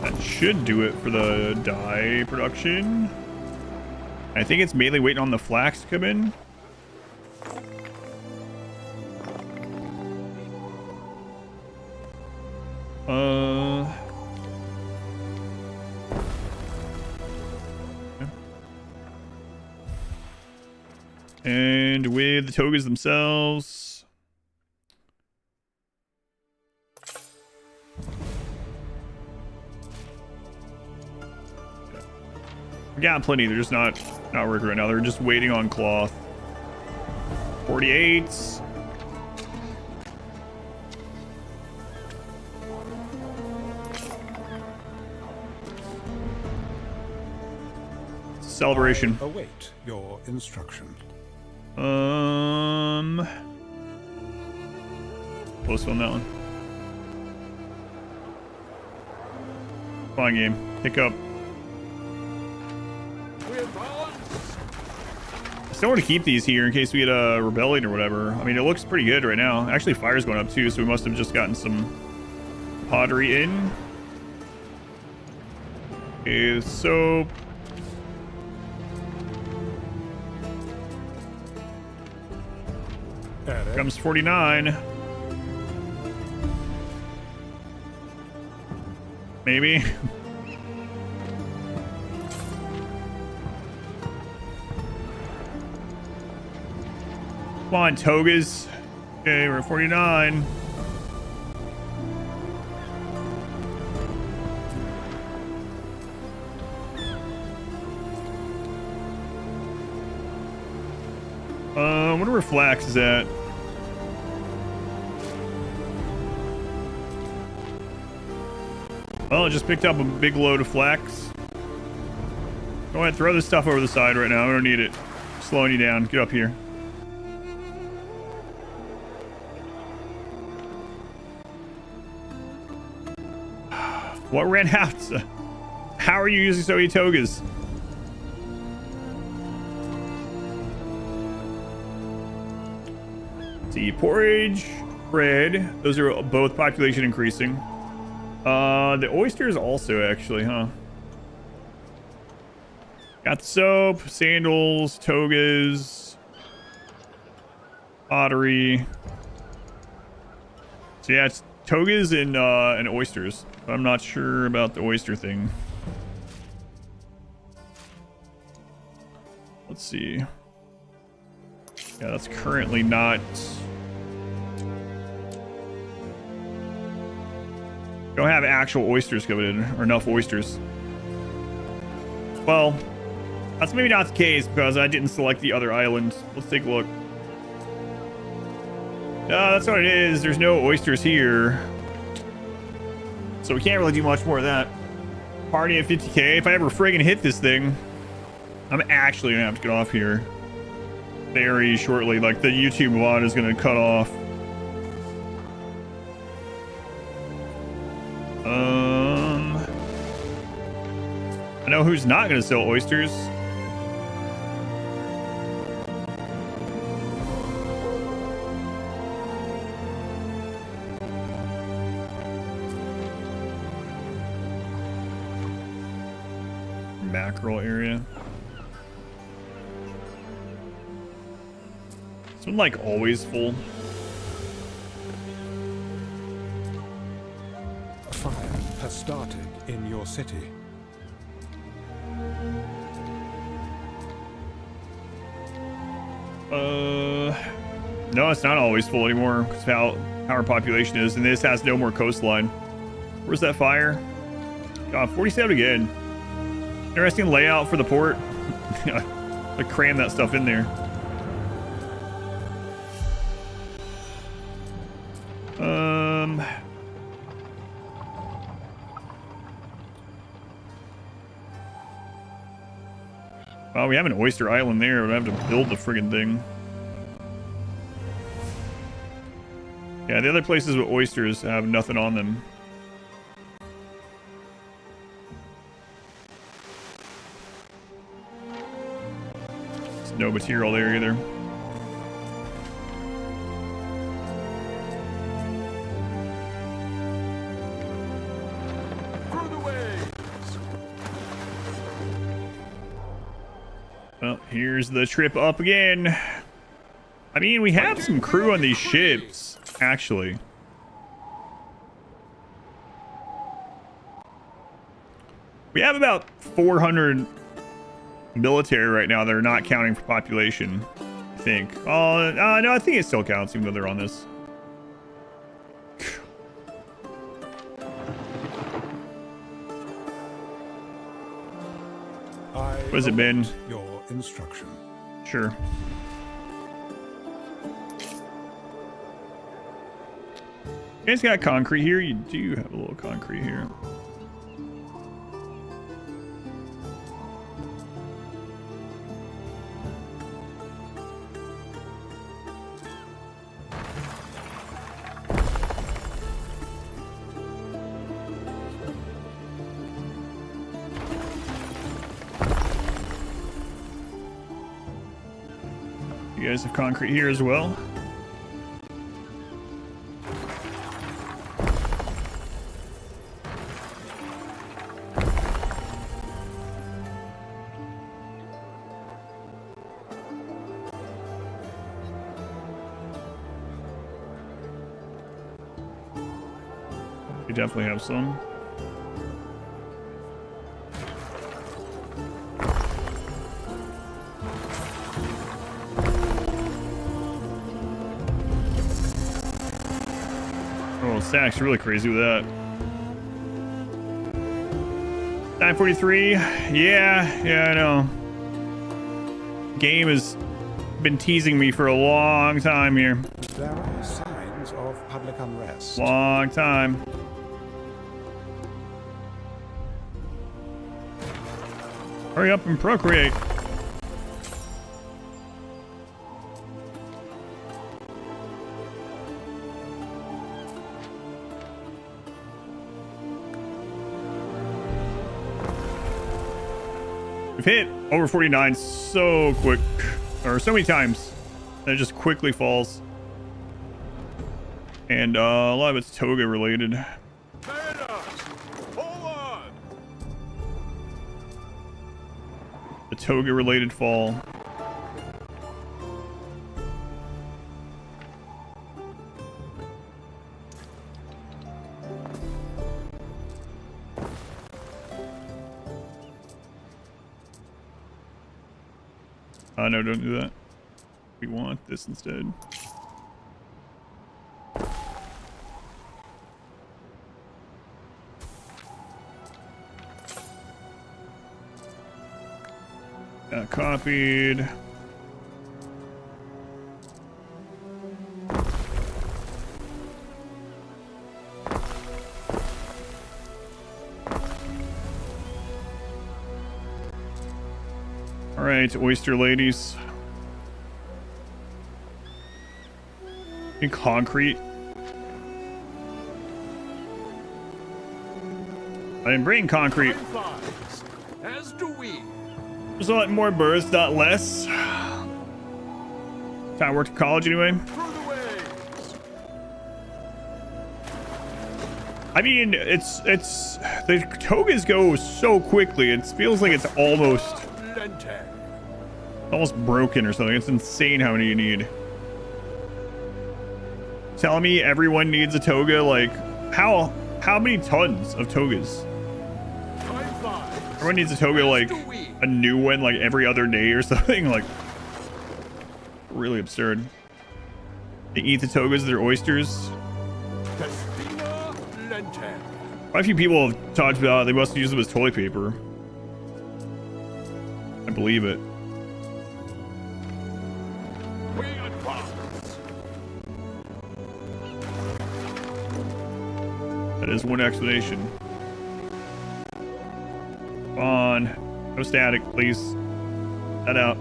That should do it for the dye production. I think it's mainly waiting on the flax to come in. And with the togas themselves. We got plenty. They're just not working right now. They're just waiting on cloth. 48. Celebration. Await your instruction. Close on that one. Fine game. Pick up. Still want to keep these here in case we get a rebellion or whatever. I mean, it looks pretty good right now. Actually, fire's going up too, so we must have just gotten some pottery in. Okay, so comes 49. Maybe. Come on, togas. Okay, we're at 49. I wonder where Flax is at. Well, I just picked up a big load of flax. Go ahead, throw this stuff over the side right now. I don't need it. Slowing you down. Get up here. What ran out? How are you using so many togas? See, porridge, bread. Those are both population increasing. The oysters also, actually, huh? Got the soap, sandals, togas, pottery. So yeah, it's togas and oysters. I'm not sure about the oyster thing. Let's see. Yeah, that's currently not. Don't have actual oysters coming in, or enough oysters. Well, that's maybe not the case because I didn't select the other island. Let's take a look. That's what it is. There's no oysters here. So we can't really do much more of that. Party at 50k. If I ever friggin' hit this thing, I'm actually gonna have to get off here very shortly. Like, the YouTube VOD is gonna cut off. I know who's not gonna sell oysters. Mackerel area. It's been like always full. A fire has started in your city. No, it's not always full anymore because of how our population is, and this has no more coastline. Where's that fire? God, 47 again. Interesting layout for the port. Like, cram that stuff in there. Well, we have an oyster island there, but I have to build the friggin' thing. Yeah, the other places with oysters have nothing on them. There's no material there either. Well, here's the trip up again. I mean, we have some crew on these ships, actually. We have about 400 military right now that are not counting for population, I think. Oh, no, I think it still counts, even though they're on this. What has it been? Your instruction. Sure. You guys got concrete here? You do have a little concrete here. You guys have concrete here as well. We definitely have some. Oh, Stack's really crazy with that. 943. Yeah, I know. Game has been teasing me for a long time here. There are signs of public unrest. Long time. Hurry up and procreate. We've hit over 49 so quick, or so many times, that it just quickly falls. And a lot of it's toga related. The toga related fall. No, don't do that. We want this instead. Copied. All right, oyster ladies. In concrete. I didn't bring concrete. As do we. Just a lot more birds, not less. Time I worked at college anyway. I mean, it's the togas go so quickly. It feels like it's almost broken or something. It's insane how many you need. Telling me everyone needs a toga? Like, how many tons of togas? Everyone needs a toga, like a new one, like every other day or something. Like, really absurd. They eat the togas, they're oysters. Quite a few people have talked about they must use them as toilet paper. I believe it. That is one explanation. Come on. No static, please. That out.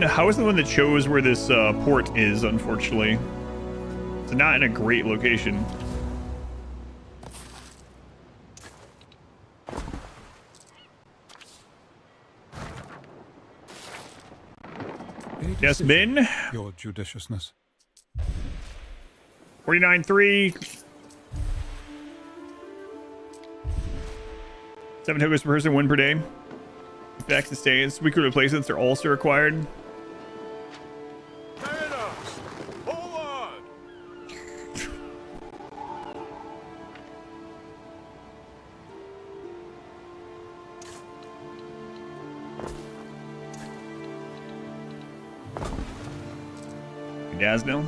I wasn't the one that chose where this port is, unfortunately. It's not in a great location. Yes, Ben? Your judiciousness. 49.3. 7 tokens per person, 1 per day. Back to stays. Weekly replacements are also required. Daznell.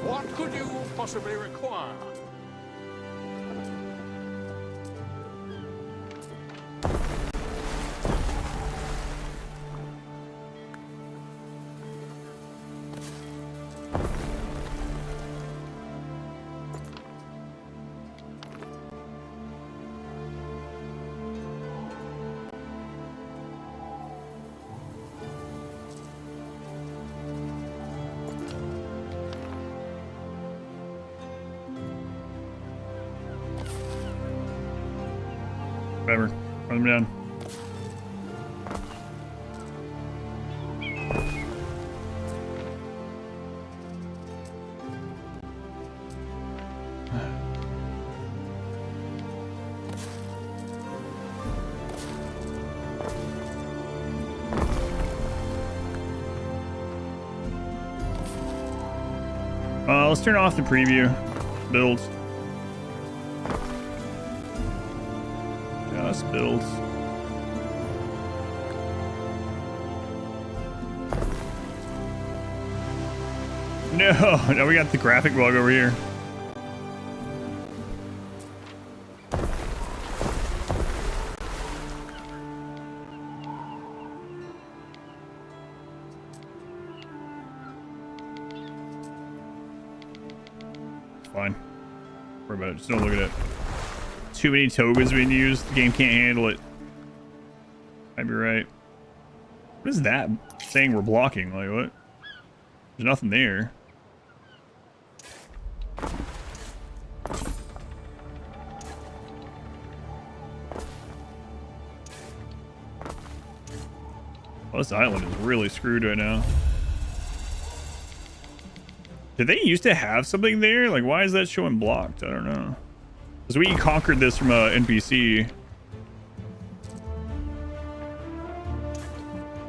What could you possibly require? Whatever. Run them down. Let's turn off the preview builds. Just builds. No, we got the graphic bug over here. Fine. Don't worry about it. Just don't look at it. Too many togas being used. The game can't handle it. Might be right. What is that saying we're blocking? Like, what? There's nothing there. Well, this island is really screwed right now. Did they used to have something there? Like, why is that showing blocked? I don't know. Because we conquered this from a NPC.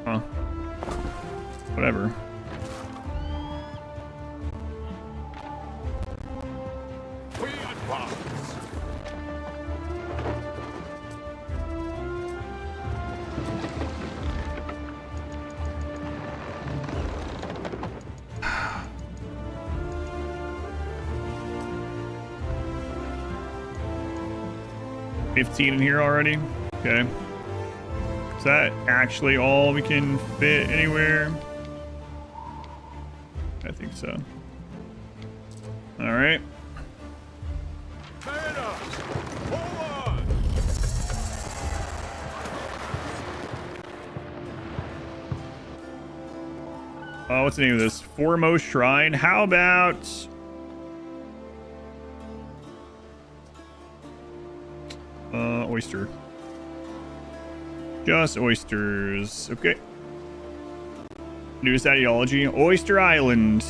Huh. Whatever. We advance. $15 in here already. Okay. Is that actually all we can fit anywhere? I think so. All right. Oh, what's the name of this? Foremost Shrine. How about... oyster. Just oysters. Okay. Newest ideology. Oyster Island.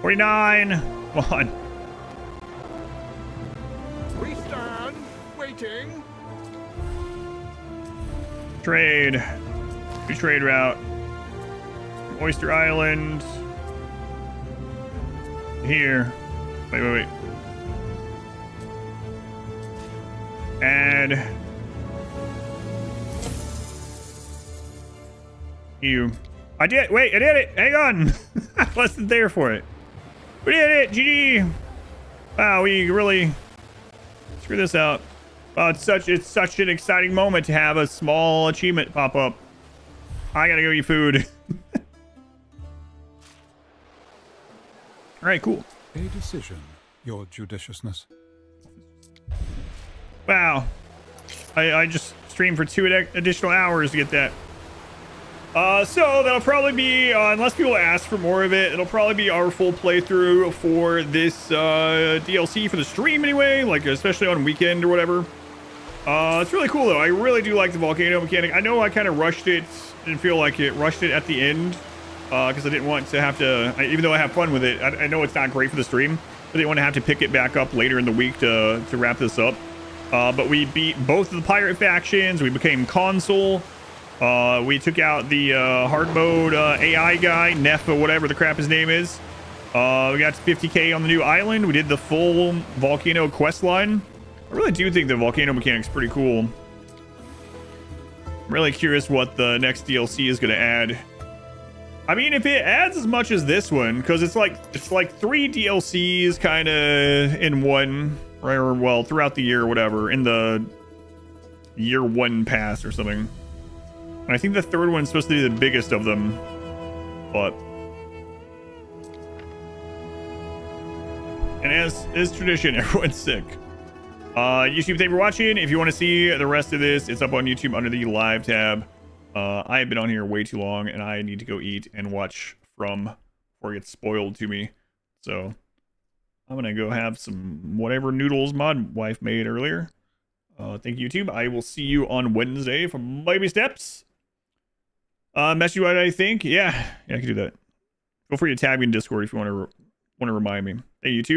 49. Come on. We stand waiting. Trade. New trade route. Oyster Island. Here. Wait. Add you. I did it. Hang on. I wasn't there for it. We did it. GG. Wow, we really screwed this out. It's such an exciting moment to have a small achievement pop up. I gotta go eat food. All right, cool. A decision, your judiciousness. Wow. I just streamed for 2 additional hours to get that. So that'll probably be, unless people ask for more of it, it'll probably be our full playthrough for this DLC for the stream anyway, like especially on weekend or whatever. It's really cool though. I really do like the volcano mechanic. I know I kind of rushed it, didn't feel like it, rushed it at the end because I didn't want to have to, even though I have fun with it, I know it's not great for the stream, but I didn't want to have to pick it back up later in the week to wrap this up. But we beat both of the pirate factions. We became consul. We took out the hard mode AI guy, Neff or whatever the crap his name is. We got 50k on the new island. We did the full volcano quest line. I really do think the volcano mechanic's pretty cool. I'm really curious what the next DLC is going to add. I mean, if it adds as much as this one, because it's like 3 DLCs kind of in one, right? Or well, throughout the year or whatever, in the year 1 pass or something. And I think the third one's supposed to be the biggest of them, but and as is tradition, everyone's sick. YouTube, thank you for watching. If you want to see the rest of this, it's up on YouTube under the live tab. I have been on here way too long, and I need to go eat and watch From before it gets spoiled to me. So I'm gonna go have some whatever noodles my wife made earlier. Thank you, YouTube. I will see you on Wednesday for baby steps. Mess you what I think. Yeah, I can do that. Feel free to tag me in Discord if you want to remind me. Hey, YouTube.